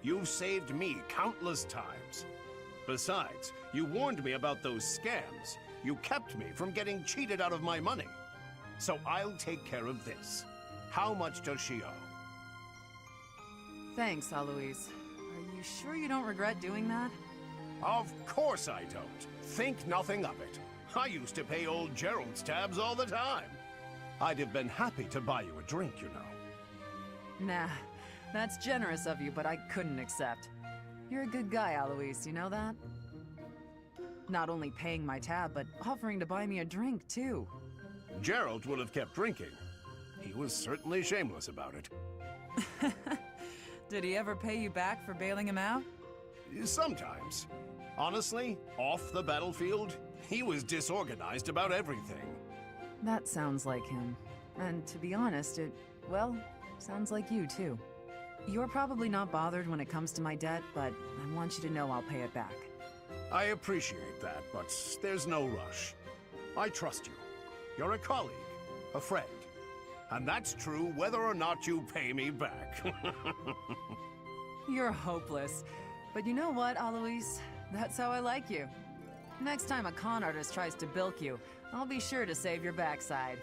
You've saved me countless times. Besides, you warned me about those scams. You kept me from getting cheated out of my money. So I'll take care of this. How much does she owe? Thanks, Eloise. Are you sure you don't regret doing that? Of course I don't. Think nothing of it. I used to pay old Gerald's tabs all the time. I'd have been happy to buy you a drink, you know. Nah, that's generous of you, but I couldn't accept. You're a good guy, Eloise, you know that? Not only paying my tab, but offering to buy me a drink, too. Gerald would have kept drinking. He was certainly shameless about it. Did he ever pay you back for bailing him out? Sometimes. Honestly, off the battlefield, he was disorganized about everything. That sounds like him. And to be honest, well, sounds like you, too. You're probably not bothered when it comes to my debt, but I want you to know I'll pay it back. I appreciate that, but there's no rush. I trust you. You're a colleague, a friend. And that's true whether or not you pay me back. You're hopeless. But you know what, Eloise? That's how I like you. Next time a con artist tries to bilk you, I'll be sure to save your backside.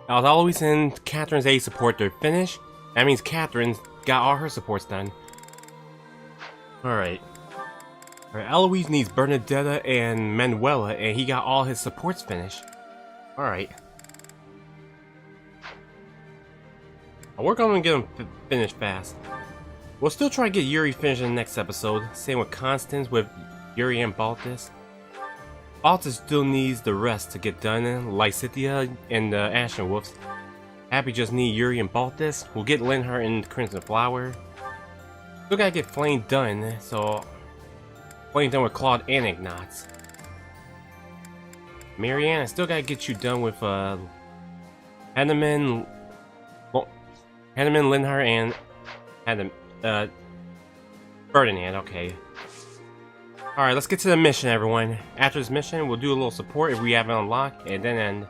As always, in Catherine's A support, they're finished. That means Catherine's got all her supports done. Alright. Alright, Eloise needs Bernadetta and Manuela, and he got all his supports finished. Alright. I'll work on getting them finished fast. We'll still try to get Yuri finished in the next episode. Same with Constance, with Yuri and Baltus. Baltus still needs the rest to get done, Leicester and the Ashen Wolves. Happy just need Yuri and Baltus. We'll get Linhart and Crimson Flower. Still gotta get Flame done, so... Flame done with Claude and Ignatz. Marianne, I still gotta get you done with, Henneman, Linhart, and Ferdinand, okay. Alright, let's get to the mission, everyone. After this mission, we'll do a little support if we haven't unlocked, and then end.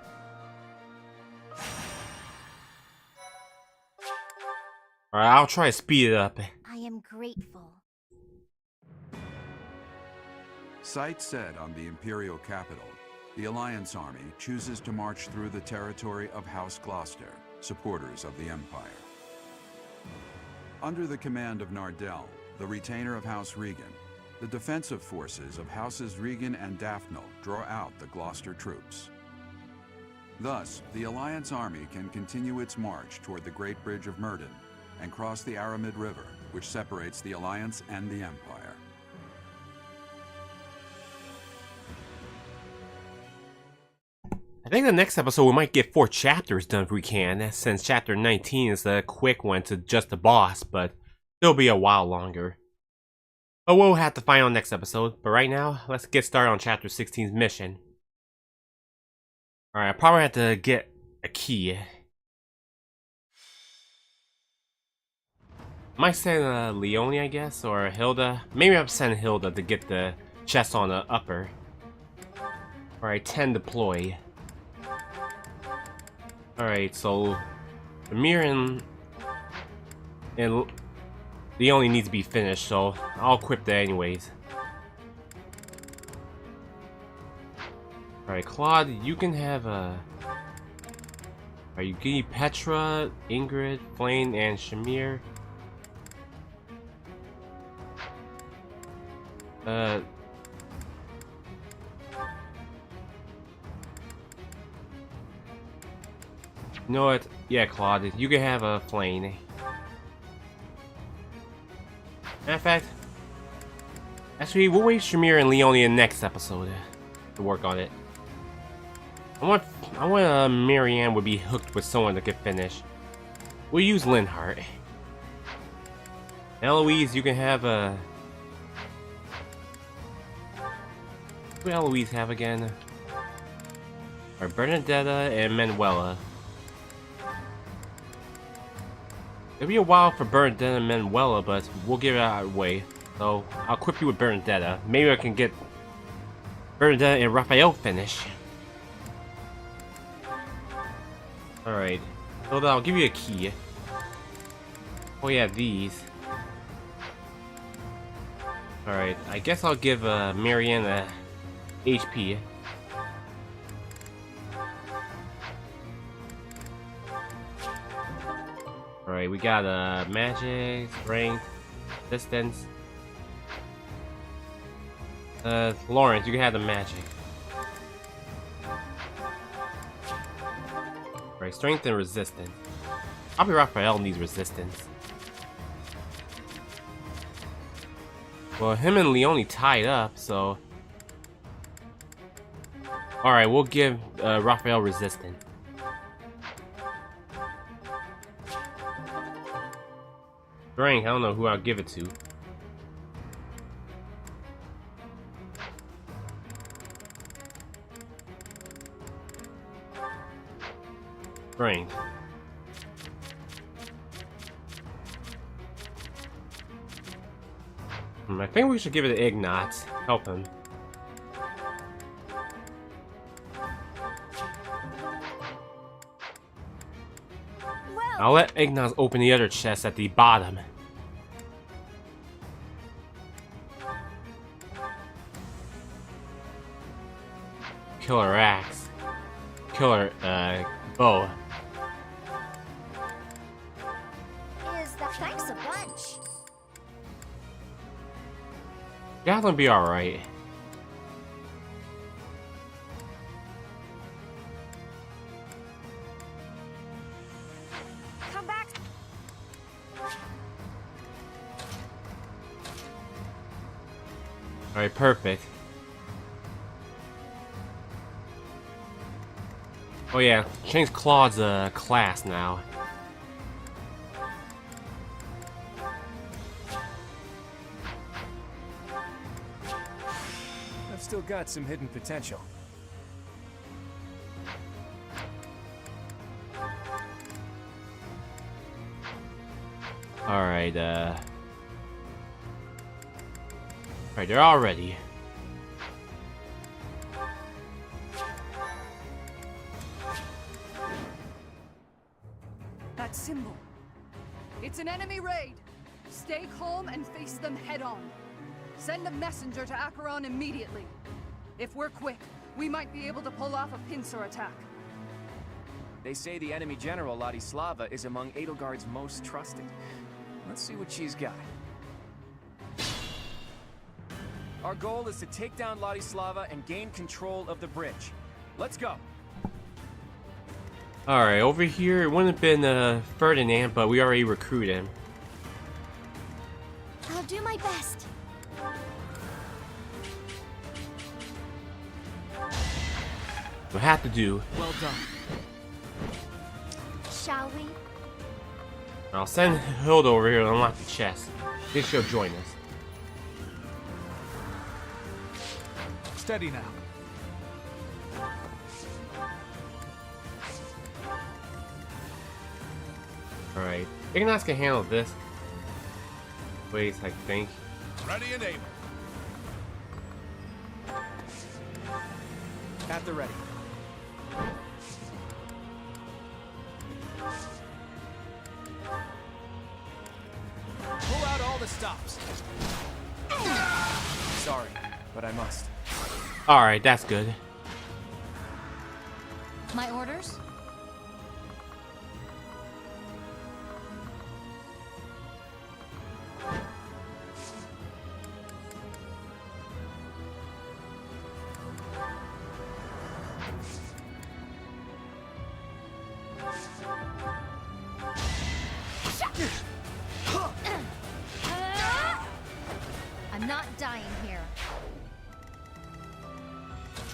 Alright, I'll try to speed it up. I am grateful. Sight set on the Imperial capital, the Alliance army chooses to march through the territory of House Gloucester, supporters of the Empire. Under the command of Nardell, the retainer of House Regan, the defensive forces of Houses Regan and Daphne draw out the Gloucester troops. Thus, the Alliance army can continue its march toward the Great Bridge of Myrddin and cross the Aramid River, which separates the Alliance and the Empire. I think the next episode we might get 4 chapters done if we can, since chapter 19 is a quick one to just the boss, but it'll be a while longer. But we'll have to find out next episode. But right now, let's get started on chapter 16's mission. Alright, I probably have to get a key. Might send Leonie, I guess, or Hilda. Maybe I'm sending Hilda to get the chest on the upper. Alright, 10 deploy. Alright, so Amir and Leonie needs to be finished, so I'll equip that anyways. Alright, Claude, you can have a... Alright, you give Petra, Ingrid, Flame, and Shamir. You know what? Yeah, Claude, you can have a Flame. Matter of fact, actually, we'll wait Shamir and Leonie in the next episode to work on it. I want Marianne would be hooked with someone that could finish. We'll use Linhart. Eloise, you can have a Who do Eloise have again? Or Bernadetta and Manuela. It'll be a while for Bernadetta and Manuela, but we'll give it our way. So I'll equip you with Bernadetta. Maybe I can get Bernadetta and Raphael finish. Alright. So then I'll give you a key. Oh yeah, these. Alright, I guess I'll give Marianne a HP. Alright, we got magic, strength, resistance. Lawrence, you can have the magic. Alright, strength and resistance. Probably Raphael needs resistance. Well, him and Leone tied up, so... Alright, we'll give Raphael resistance. Strength, I don't know who I'll give it to. Strength. I think we should give it to Ignat. Help him. I'll let Ignat open the other chest at the bottom. Killer axe. Killer bow. Thanks a bunch. That'll be alright. Come back. Alright, perfect. Oh yeah, change Claude's class now. I've still got some hidden potential. Alright, alright, they're all ready. That symbol. It's an enemy raid. Stay calm and face them head on. Send a messenger to Acheron immediately. If we're quick, we might be able to pull off a pincer attack. They say the enemy general, Ladislava, is among Edelgard's most trusted. Let's see what she's got. Our goal is to take down Ladislava and gain control of the bridge. Let's go. Alright, over here, it wouldn't have been Ferdinand, but we already recruited him. I'll do my best. We'll have to do. Well done. Shall we? I'll send Hilda over here to unlock the chest. Then she'll join us. Steady now. Alright, Ignaz can handle this. Wait, I think. Ready and able. At the ready. Pull out all the stops. Sorry, but I must. Alright, that's good. My orders? I'm not dying here.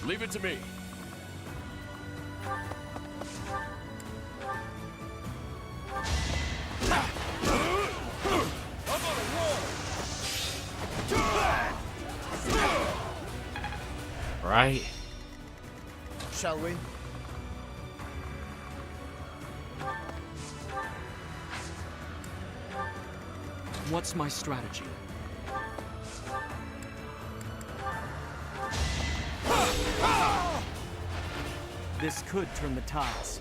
Leave it to me. Right? Shall we? What's my strategy? This could turn the tides.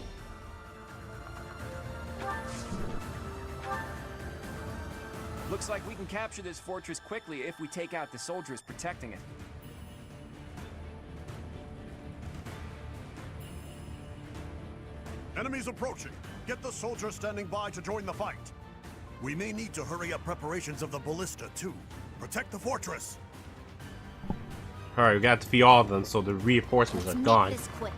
Looks like we can capture this fortress quickly if we take out the soldiers protecting it. Enemies approaching. Get the soldiers standing by to join the fight. We may need to hurry up preparations of the ballista, too. Protect the fortress. Alright, we got to defeat all of them, so the reinforcements are gone. This quick.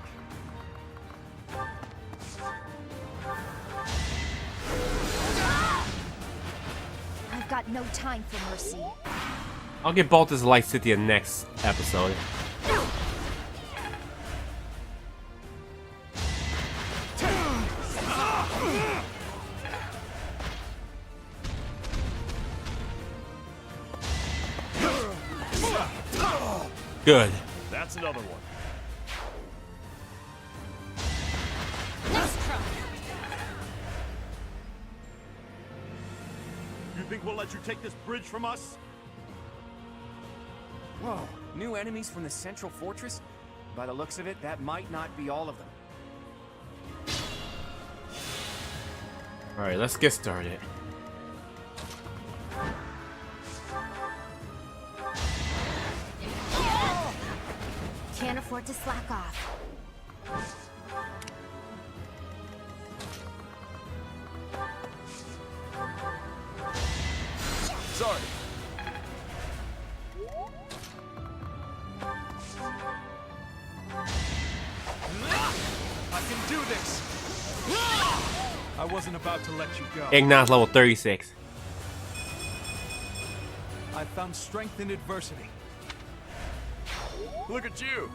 I've got no time for mercy. I'll get Baltus Light City in the next episode. Good. That's another one. Nice try. You think we'll let you take this bridge from us? Whoa, new enemies from the central fortress? By the looks of it, that might not be all of them. Alright, let's get started. Can't afford to slack off. Sorry. I can do this! I wasn't about to let you go. Ignat's level 36. I found strength in adversity. Look at you.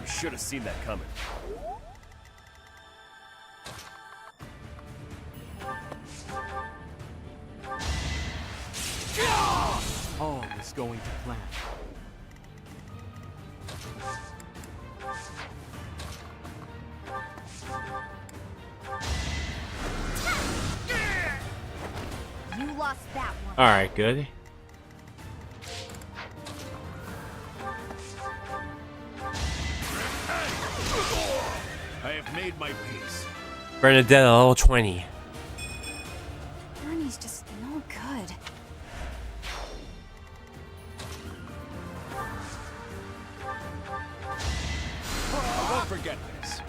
Should have seen that coming. All is going to plan. You lost that one. Alright, good. I have made my peace. Bernadette level 20. Ernie's just no good. I won't forget this.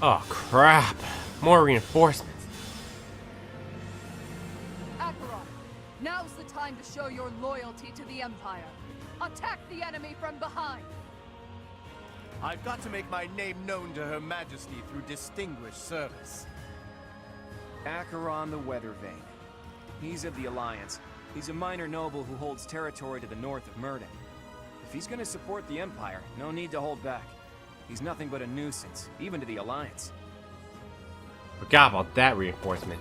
Oh crap. More reinforcements. Acheron, now's the time to show your loyalty to the Empire. Attack the enemy from behind. I've got to make my name known to Her Majesty through distinguished service. Acheron the Weathervane. He's of the Alliance. He's a minor noble who holds territory to the north of Murden. If he's gonna support the Empire, no need to hold back. He's nothing but a nuisance, even to the Alliance. Forgot about that reinforcement.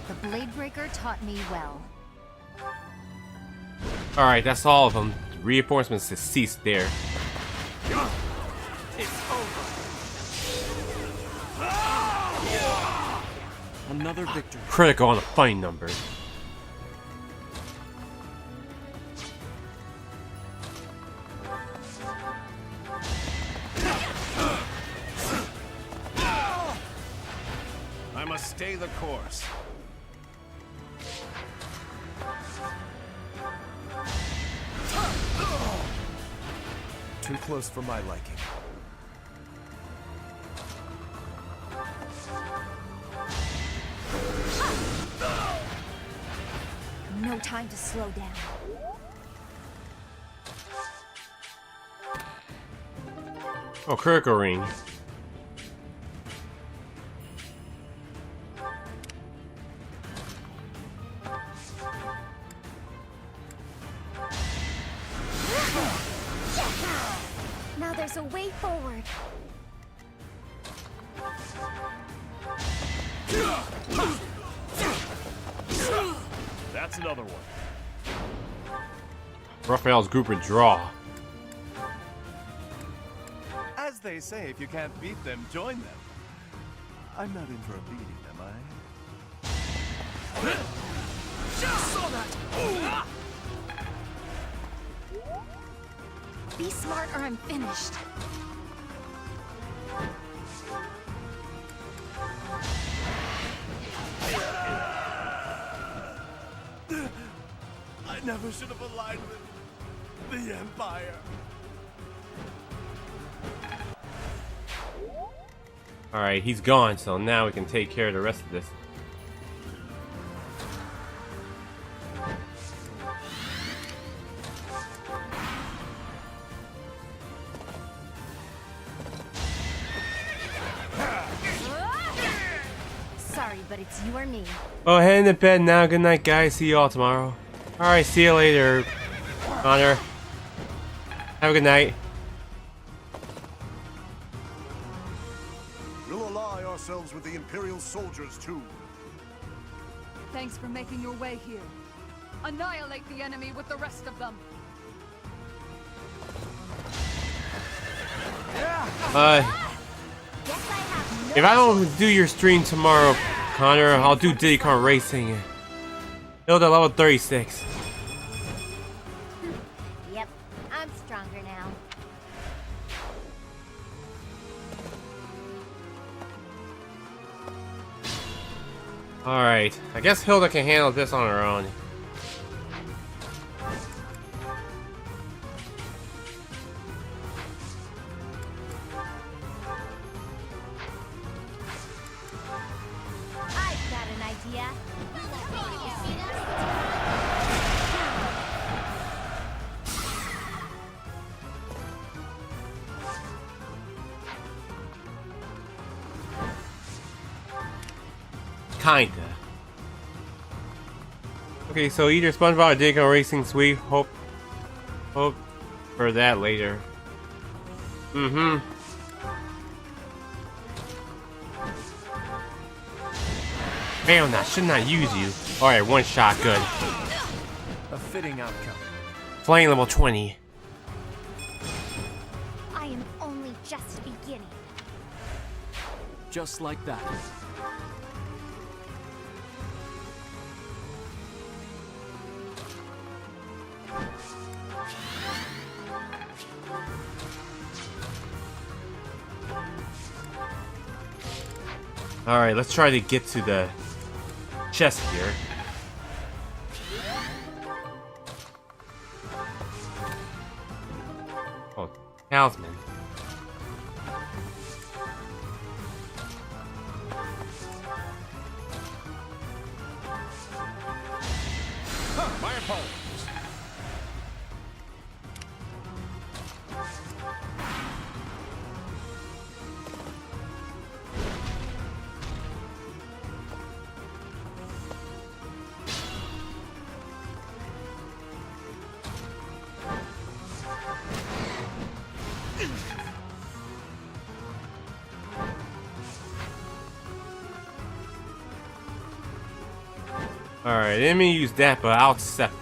The Bladebreaker taught me well. Alright, that's all of them. Reinforcements have ceased there. It's over. Another victory. Critical on the fighting numbers. I must stay the course. Too close for my liking. time to slow down. Oh, critical ring. Now there's a way forward. That's another one. Raphael's group would draw. As they say, if you can't beat them, join them. I'm not in for a beating, am I? Saw that! Be smart or I'm finished. I never should have aligned with the Empire. Alright, he's gone, so now we can take care of the rest of this. Sorry, but it's you or me. Oh, heading to bed now. Good night, guys. See you all tomorrow. Alright, see you later, Connor. Have a good night. We'll ally ourselves with the Imperial soldiers, too. Thanks for making your way here. Annihilate the enemy with the rest of them. If I don't do your stream tomorrow, Connor, I'll do Diddy Kong Racing. Build at level 36. Yep, I'm stronger now. Alright, I guess Hilda can handle this on her own. I've got an idea. Kinda. Okay, so either SpongeBob or Diddy Kong Racing Sweet. Hope for that later. Mm-hmm. Man, I should not use you. Alright, one shot, good. A fitting outcome. Flame level 20. I am only just beginning. Just like that. Alright, let's try to get to the chest here. Oh, talisman. My apologies. Alright, let me use that, but I'll accept it.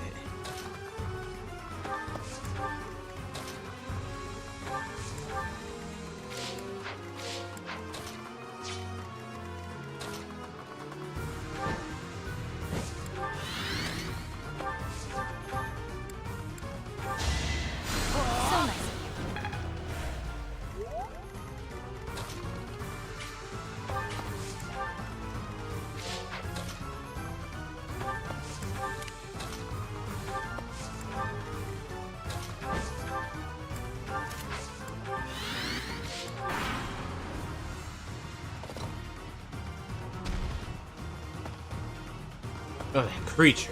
Oh, that creature.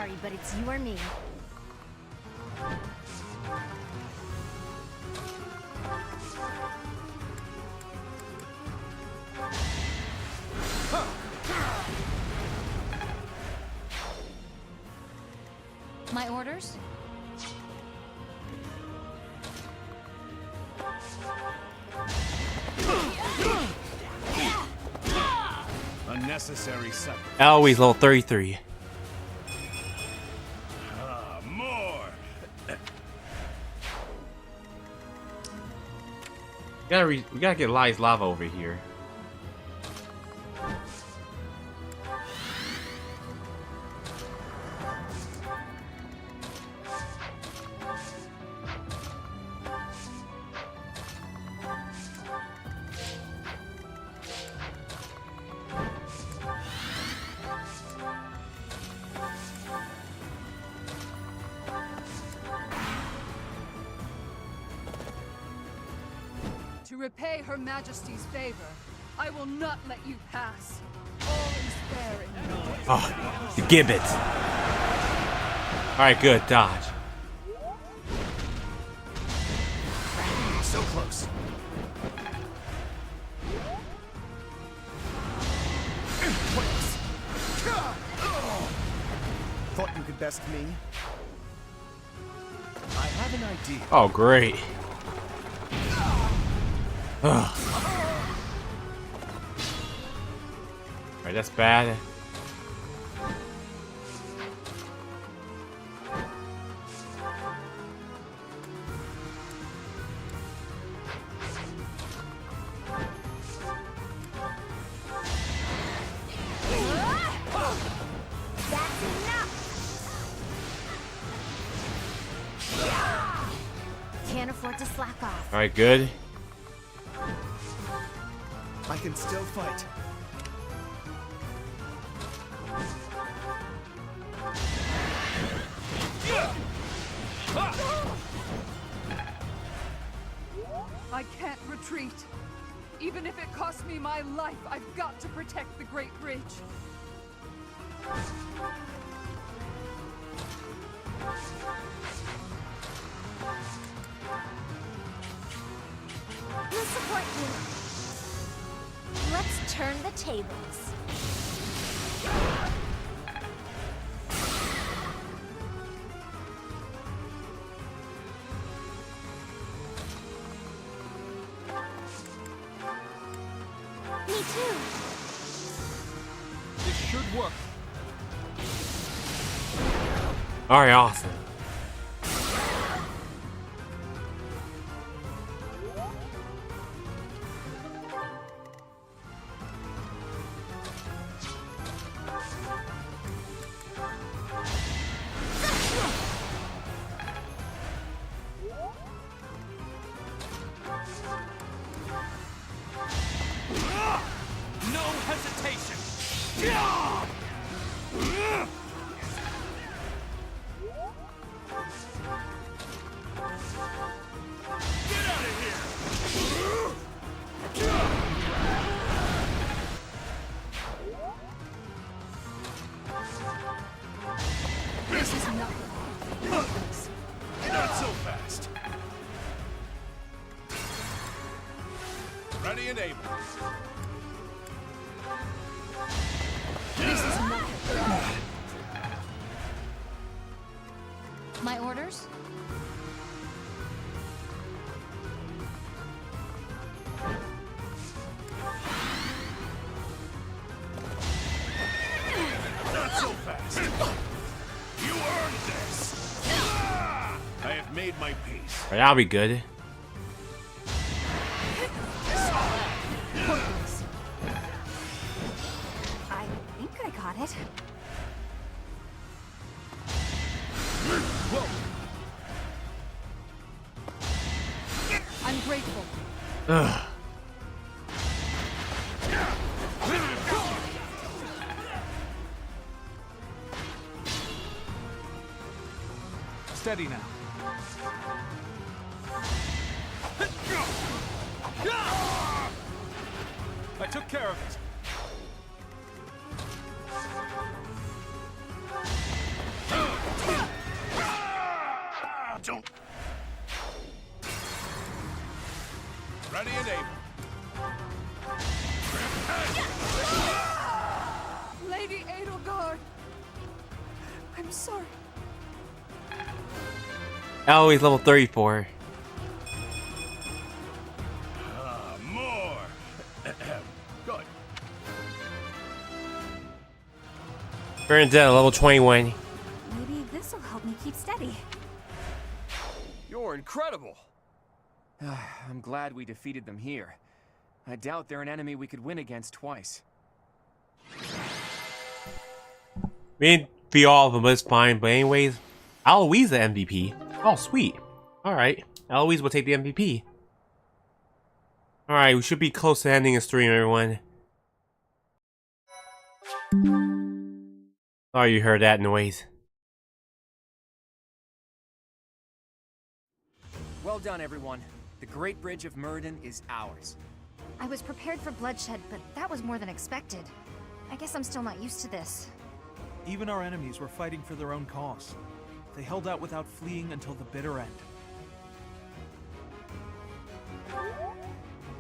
sorry, but it's you or me. My orders? Unnecessary sacrifice. Always level 33. More. We gotta get Li's lava over here. To repay Her Majesty's favor, I will not let you pass. All is fair in war. Oh, the gibbet. Alright, good. Dodge. So close. Thought you could best me? I have an idea. Oh, great. Alright, that's bad. That's enough! Can't afford to slack off. Alright, good. I can still fight. I can't retreat. Even if it costs me my life, I've got to protect the Great Bridge. We'll support you. Let's turn the tables. Me too. This should work. Alright, awesome. No hesitation! Get out of here! This is nothing. Not so fast. Ready and able. This is nothing. My orders? Not so fast. You earned this. I have made my peace. Alright, that'll be good. I think I got it. I'm grateful. Ugh. Steady now. I took care of it. I'm sorry. Eloise level 34. More! Good. Bernadette level 21. Maybe this'll help me keep steady. You're incredible! I'm glad we defeated them here. I doubt they're an enemy we could win against twice. We didn't beat all of them, but it's fine. But anyways, Eloise the MVP. Oh, sweet. Alright. Eloise will take the MVP. Alright, we should be close to ending the stream, everyone. Sorry you heard that noise. Well done, everyone. The Great Bridge of Myrden is ours. I was prepared for bloodshed, but that was more than expected. I guess I'm still not used to this. Even our enemies were fighting for their own cause. They held out without fleeing until the bitter end.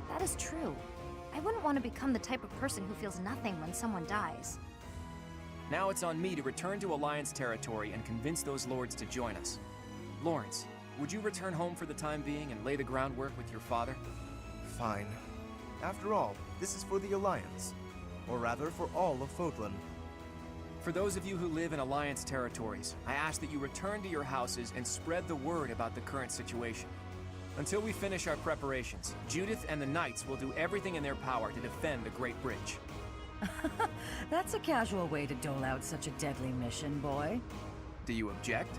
That is true. I wouldn't want to become the type of person who feels nothing when someone dies. Now it's on me to return to Alliance territory and convince those lords to join us. Lawrence, would you return home for the time being and lay the groundwork with your father? Fine. After all, this is for the Alliance. Or rather, for all of Fodlan. For those of you who live in Alliance territories, I ask that you return to your houses and spread the word about the current situation. Until we finish our preparations, Judith and the Knights will do everything in their power to defend the Great Bridge. That's a casual way to dole out such a deadly mission, boy. Do you object?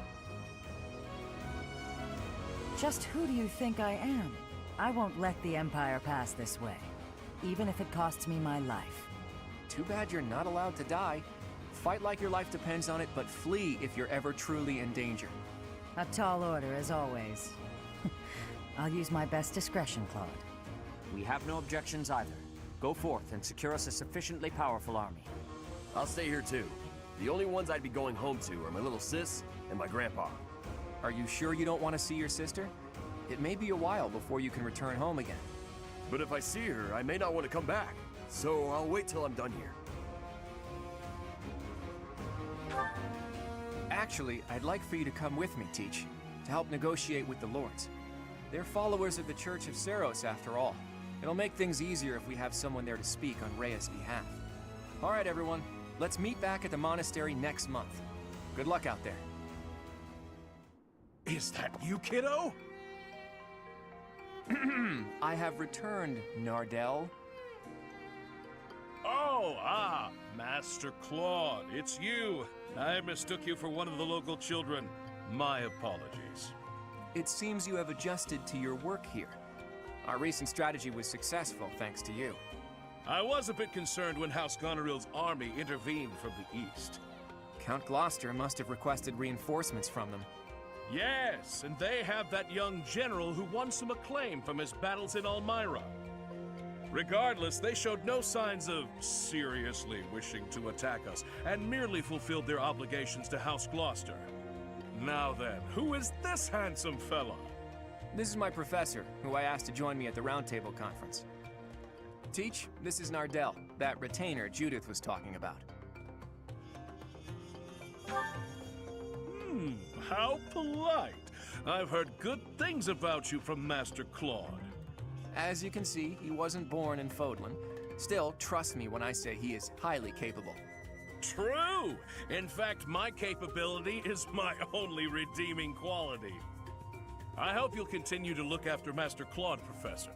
Just who do you think I am? I won't let the Empire pass this way, even if it costs me my life. Too bad you're not allowed to die. Fight like your life depends on it, but flee if you're ever truly in danger. A tall order, as always. I'll use my best discretion, Claude. We have no objections either. Go forth and secure us a sufficiently powerful army. I'll stay here too. The only ones I'd be going home to are my little sis and my grandpa. Are you sure you don't want to see your sister? It may be a while before you can return home again. But if I see her, I may not want to come back. So I'll wait till I'm done here. Actually, I'd like for you to come with me, Teach, to help negotiate with the lords. They're followers of the Church of Seros, after all. It'll make things easier if we have someone there to speak on Rhea's behalf. All right, everyone. Let's meet back at the monastery next month. Good luck out there. Is that you, kiddo? I have returned, Nardell. Oh, Master Claude, it's you. I mistook you for one of the local children. My apologies. It seems you have adjusted to your work here. Our recent strategy was successful, thanks to you. I was a bit concerned when House Goneril's army intervened from the east. Count Gloucester must have requested reinforcements from them. Yes, and they have that young general who won some acclaim from his battles in Elmira. Regardless, they showed no signs of seriously wishing to attack us, and merely fulfilled their obligations to House Gloucester. Now then, who is this handsome fella? This is my professor, who I asked to join me at the Roundtable Conference. Teach, this is Nardell, that retainer Judith was talking about. How polite. I've heard good things about you from Master Claude. As you can see, he wasn't born in Fodlan. Still, trust me when I say he is highly capable. True! In fact, my capability is my only redeeming quality. I hope you'll continue to look after Master Claude, Professor.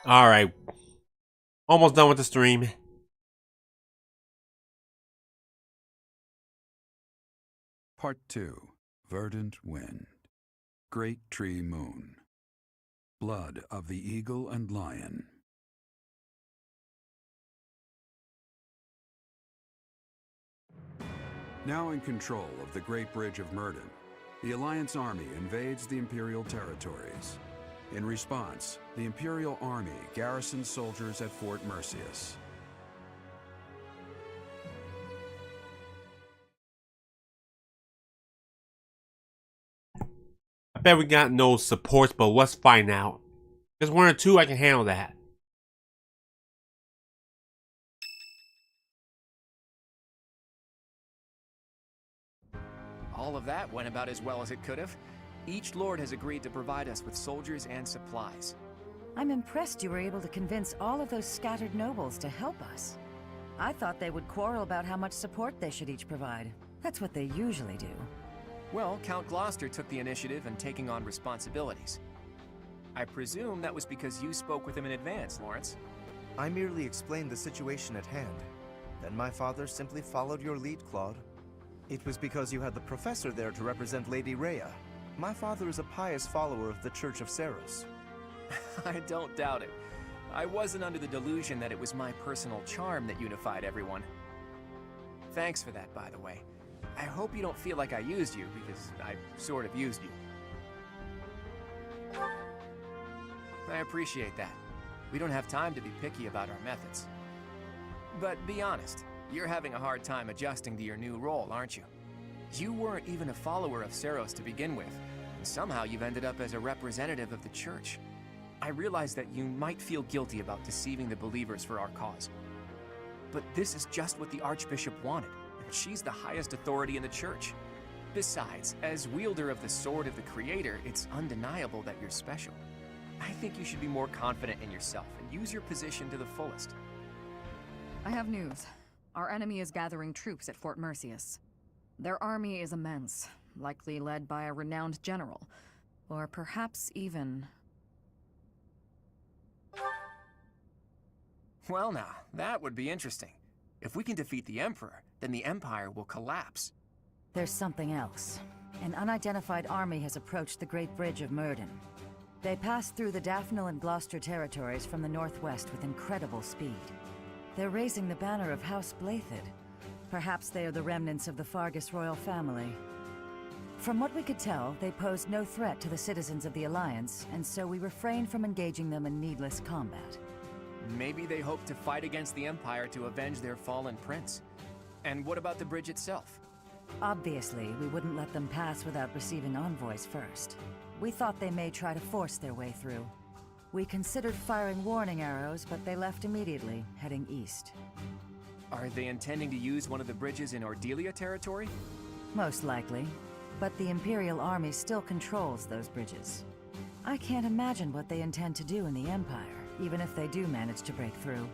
Alright. Almost done with the stream. Part 2. Verdant Wind. Great Tree Moon. Blood of the Eagle and Lion. Now in control of the Great Bridge of Myrden, the Alliance army invades the Imperial territories. In response, the Imperial army garrisons soldiers at Fort Mercius. I bet we got no support, but let's find out. Just 1 or 2, I can handle that. All of that went about as well as it could have. Each lord has agreed to provide us with soldiers and supplies. I'm impressed you were able to convince all of those scattered nobles to help us. I thought they would quarrel about how much support they should each provide. That's what they usually do. Well, Count Gloucester took the initiative in taking on responsibilities. I presume that was because you spoke with him in advance, Lawrence. I merely explained the situation at hand. Then my father simply followed your lead, Claude. It was because you had the professor there to represent Lady Rhea. My father is a pious follower of the Church of Seros. I don't doubt it. I wasn't under the delusion that it was my personal charm that unified everyone. Thanks for that, by the way. I hope you don't feel like I used you, because I sort of used you. I appreciate that. We don't have time to be picky about our methods. But be honest, you're having a hard time adjusting to your new role, aren't you? You weren't even a follower of Seros to begin with, and somehow you've ended up as a representative of the Church. I realize that you might feel guilty about deceiving the believers for our cause. But this is just what the Archbishop wanted, and she's the highest authority in the Church. Besides, as wielder of the Sword of the Creator, it's undeniable that you're special. I think you should be more confident in yourself and use your position to the fullest. I have news. Our enemy is gathering troops at Fort Mercius. Their army is immense, likely led by a renowned general, or perhaps even... Well now, that would be interesting. If we can defeat the Emperor, then the Empire will collapse. There's something else. An unidentified army has approached the Great Bridge of Myrden. They passed through the Daphne and Gloucester territories from the northwest with incredible speed. They're raising the banner of House Blathid. Perhaps they are the remnants of the Fargus royal family. From what we could tell, they posed no threat to the citizens of the Alliance, and so we refrained from engaging them in needless combat. Maybe they hope to fight against the Empire to avenge their fallen prince. And what about the bridge itself? Obviously, we wouldn't let them pass without receiving envoys first. We thought they may try to force their way through. We considered firing warning arrows, but they left immediately, heading east. Are they intending to use one of the bridges in Ordelia territory? Most likely. But the Imperial Army still controls those bridges. I can't imagine what they intend to do in the Empire, even if they do manage to break through.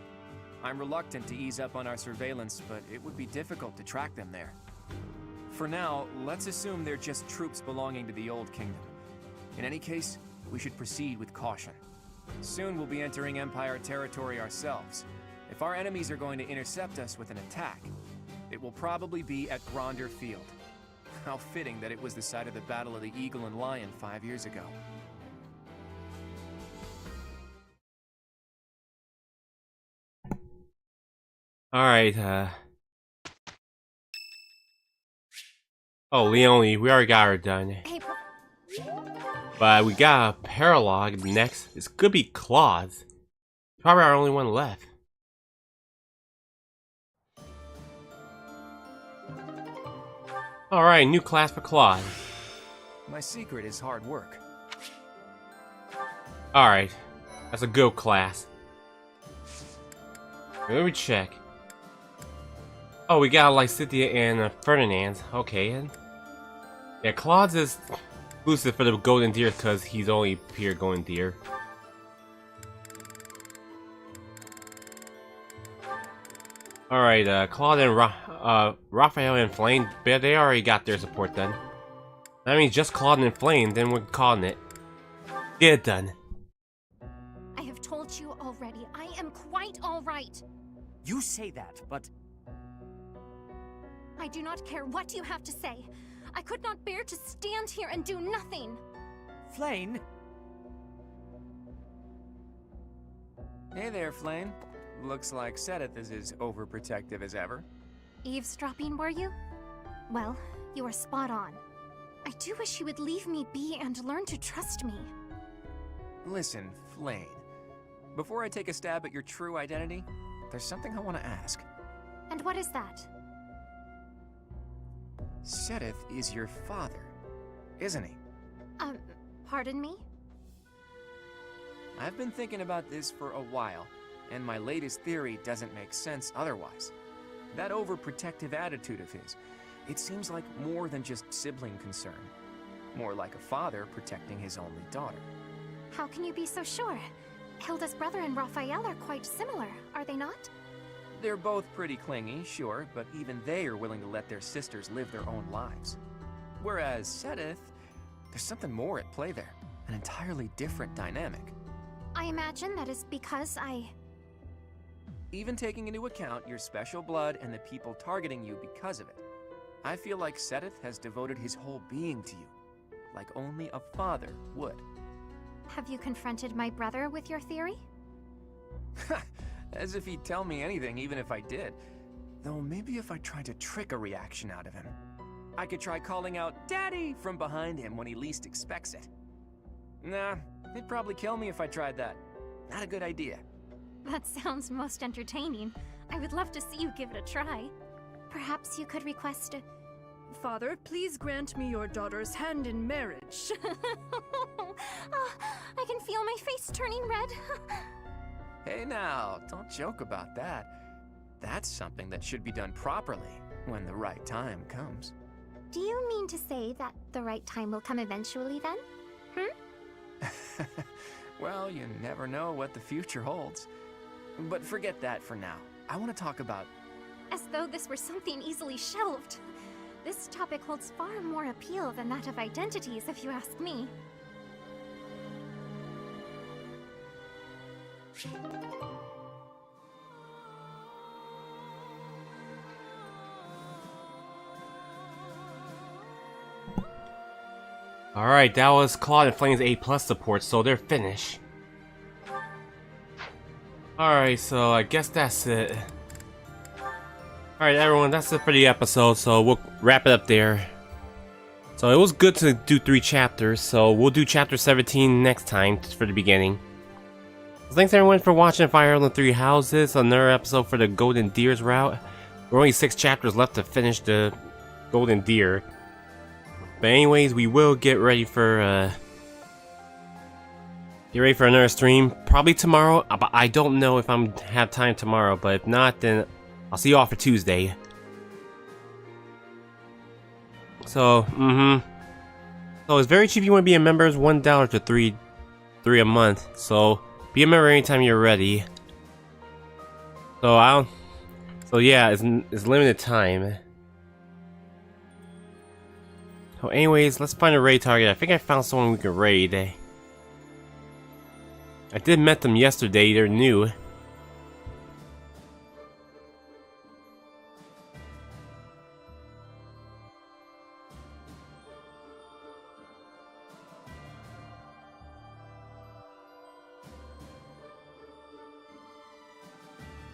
I'm reluctant to ease up on our surveillance, but it would be difficult to track them there. For now, let's assume they're just troops belonging to the Old Kingdom. In any case, we should proceed with caution. Soon we'll be entering Empire territory ourselves. If our enemies are going to intercept us with an attack, it will probably be at Gronder Field. How fitting that it was the site of the Battle of the Eagle and Lion 5 years ago. Alright, Oh, Leonie, we already got her done. Hey, But we got a paralog next. This could be Claude. Probably our only one left. Alright, new class for Claude. My secret is hard work. Alright, that's a good class. Let me check. Oh, we got Lysithea and Ferdinand. Okay, and yeah, Claude's is exclusive for the Golden Deer because he's only pure Golden Deer. Alright, Claude and Raphael and Flame, but they already got their support done. That means just Claude and Flame, then we're calling it. Get it done. I have told you already, I am quite alright. You say that, but... I do not care what you have to say. I could not bear to stand here and do nothing. Flame? Hey there, Flame. Looks like Sedith is as overprotective as ever. Eavesdropping, were you? Well, you are spot on. I do wish you would leave me be and learn to trust me. Listen, Flame. Before I take a stab at your true identity, there's something I want to ask. And what is that? Sedith is your father, isn't he? Pardon me? I've been thinking about this for a while, and my latest theory doesn't make sense otherwise. That overprotective attitude of his, it seems like more than just sibling concern. More like a father protecting his only daughter. How can you be so sure? Hilda's brother and Raphael are quite similar, are they not? They're both pretty clingy, sure, but even they are willing to let their sisters live their own lives. Whereas Sedith, there's something more at play there. An entirely different dynamic. I imagine that is because Even taking into account your special blood and the people targeting you because of it, I feel like Sedith has devoted his whole being to you, like only a father would. Have you confronted my brother with your theory? As if he'd tell me anything, even if I did. Though maybe if I tried to trick a reaction out of him. I could try calling out, "Daddy!" from behind him when he least expects it. Nah, he'd probably kill me if I tried that. Not a good idea. That sounds most entertaining. I would love to see you give it a try. Perhaps you could request a... Father, please grant me your daughter's hand in marriage. I can feel my face turning red. Hey now, don't joke about that. That's something that should be done properly when the right time comes. Do you mean to say that the right time will come eventually then? Well, you never know what the future holds. But forget that for now. I want to talk about... As though this were something easily shelved. This topic holds far more appeal than that of identities, if you ask me. Alright, that was Claude and Flame's A+ support, so they're finished. Alright, so I guess that's it. Alright everyone, that's it for the episode, so we'll wrap it up there. So it was good to do 3 chapters, so we'll do chapter 17 next time for the beginning. So thanks everyone for watching Fire Emblem 3 Houses, another episode for the Golden Deer's route. We're only 6 chapters left to finish the Golden Deer. But anyways, we will get ready for another stream, probably tomorrow. But I don't know if I'm have time tomorrow. But if not, then I'll see you all for Tuesday. So, so it's very cheap. You want to be a member? It's $1 to $3 a month. So be a member anytime you're ready. So so yeah, it's limited time. So anyways, let's find a raid target. I think I found someone we can raid. I did met them yesterday, they're new.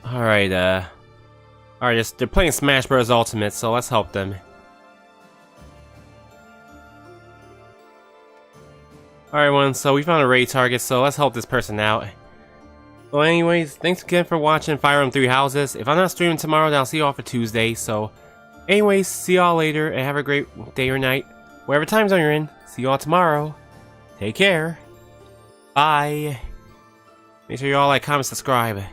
Alright, they're playing Smash Bros. Ultimate, so let's help them. Alright everyone, so we found a raid target, so let's help this person out. So anyways, thanks again for watching Fire Emblem 3 Houses. If I'm not streaming tomorrow, then I'll see you all for Tuesday. So anyways, see y'all later, and have a great day or night. Whatever time zone you're in, see you all tomorrow. Take care. Bye. Make sure you all like, comment, subscribe.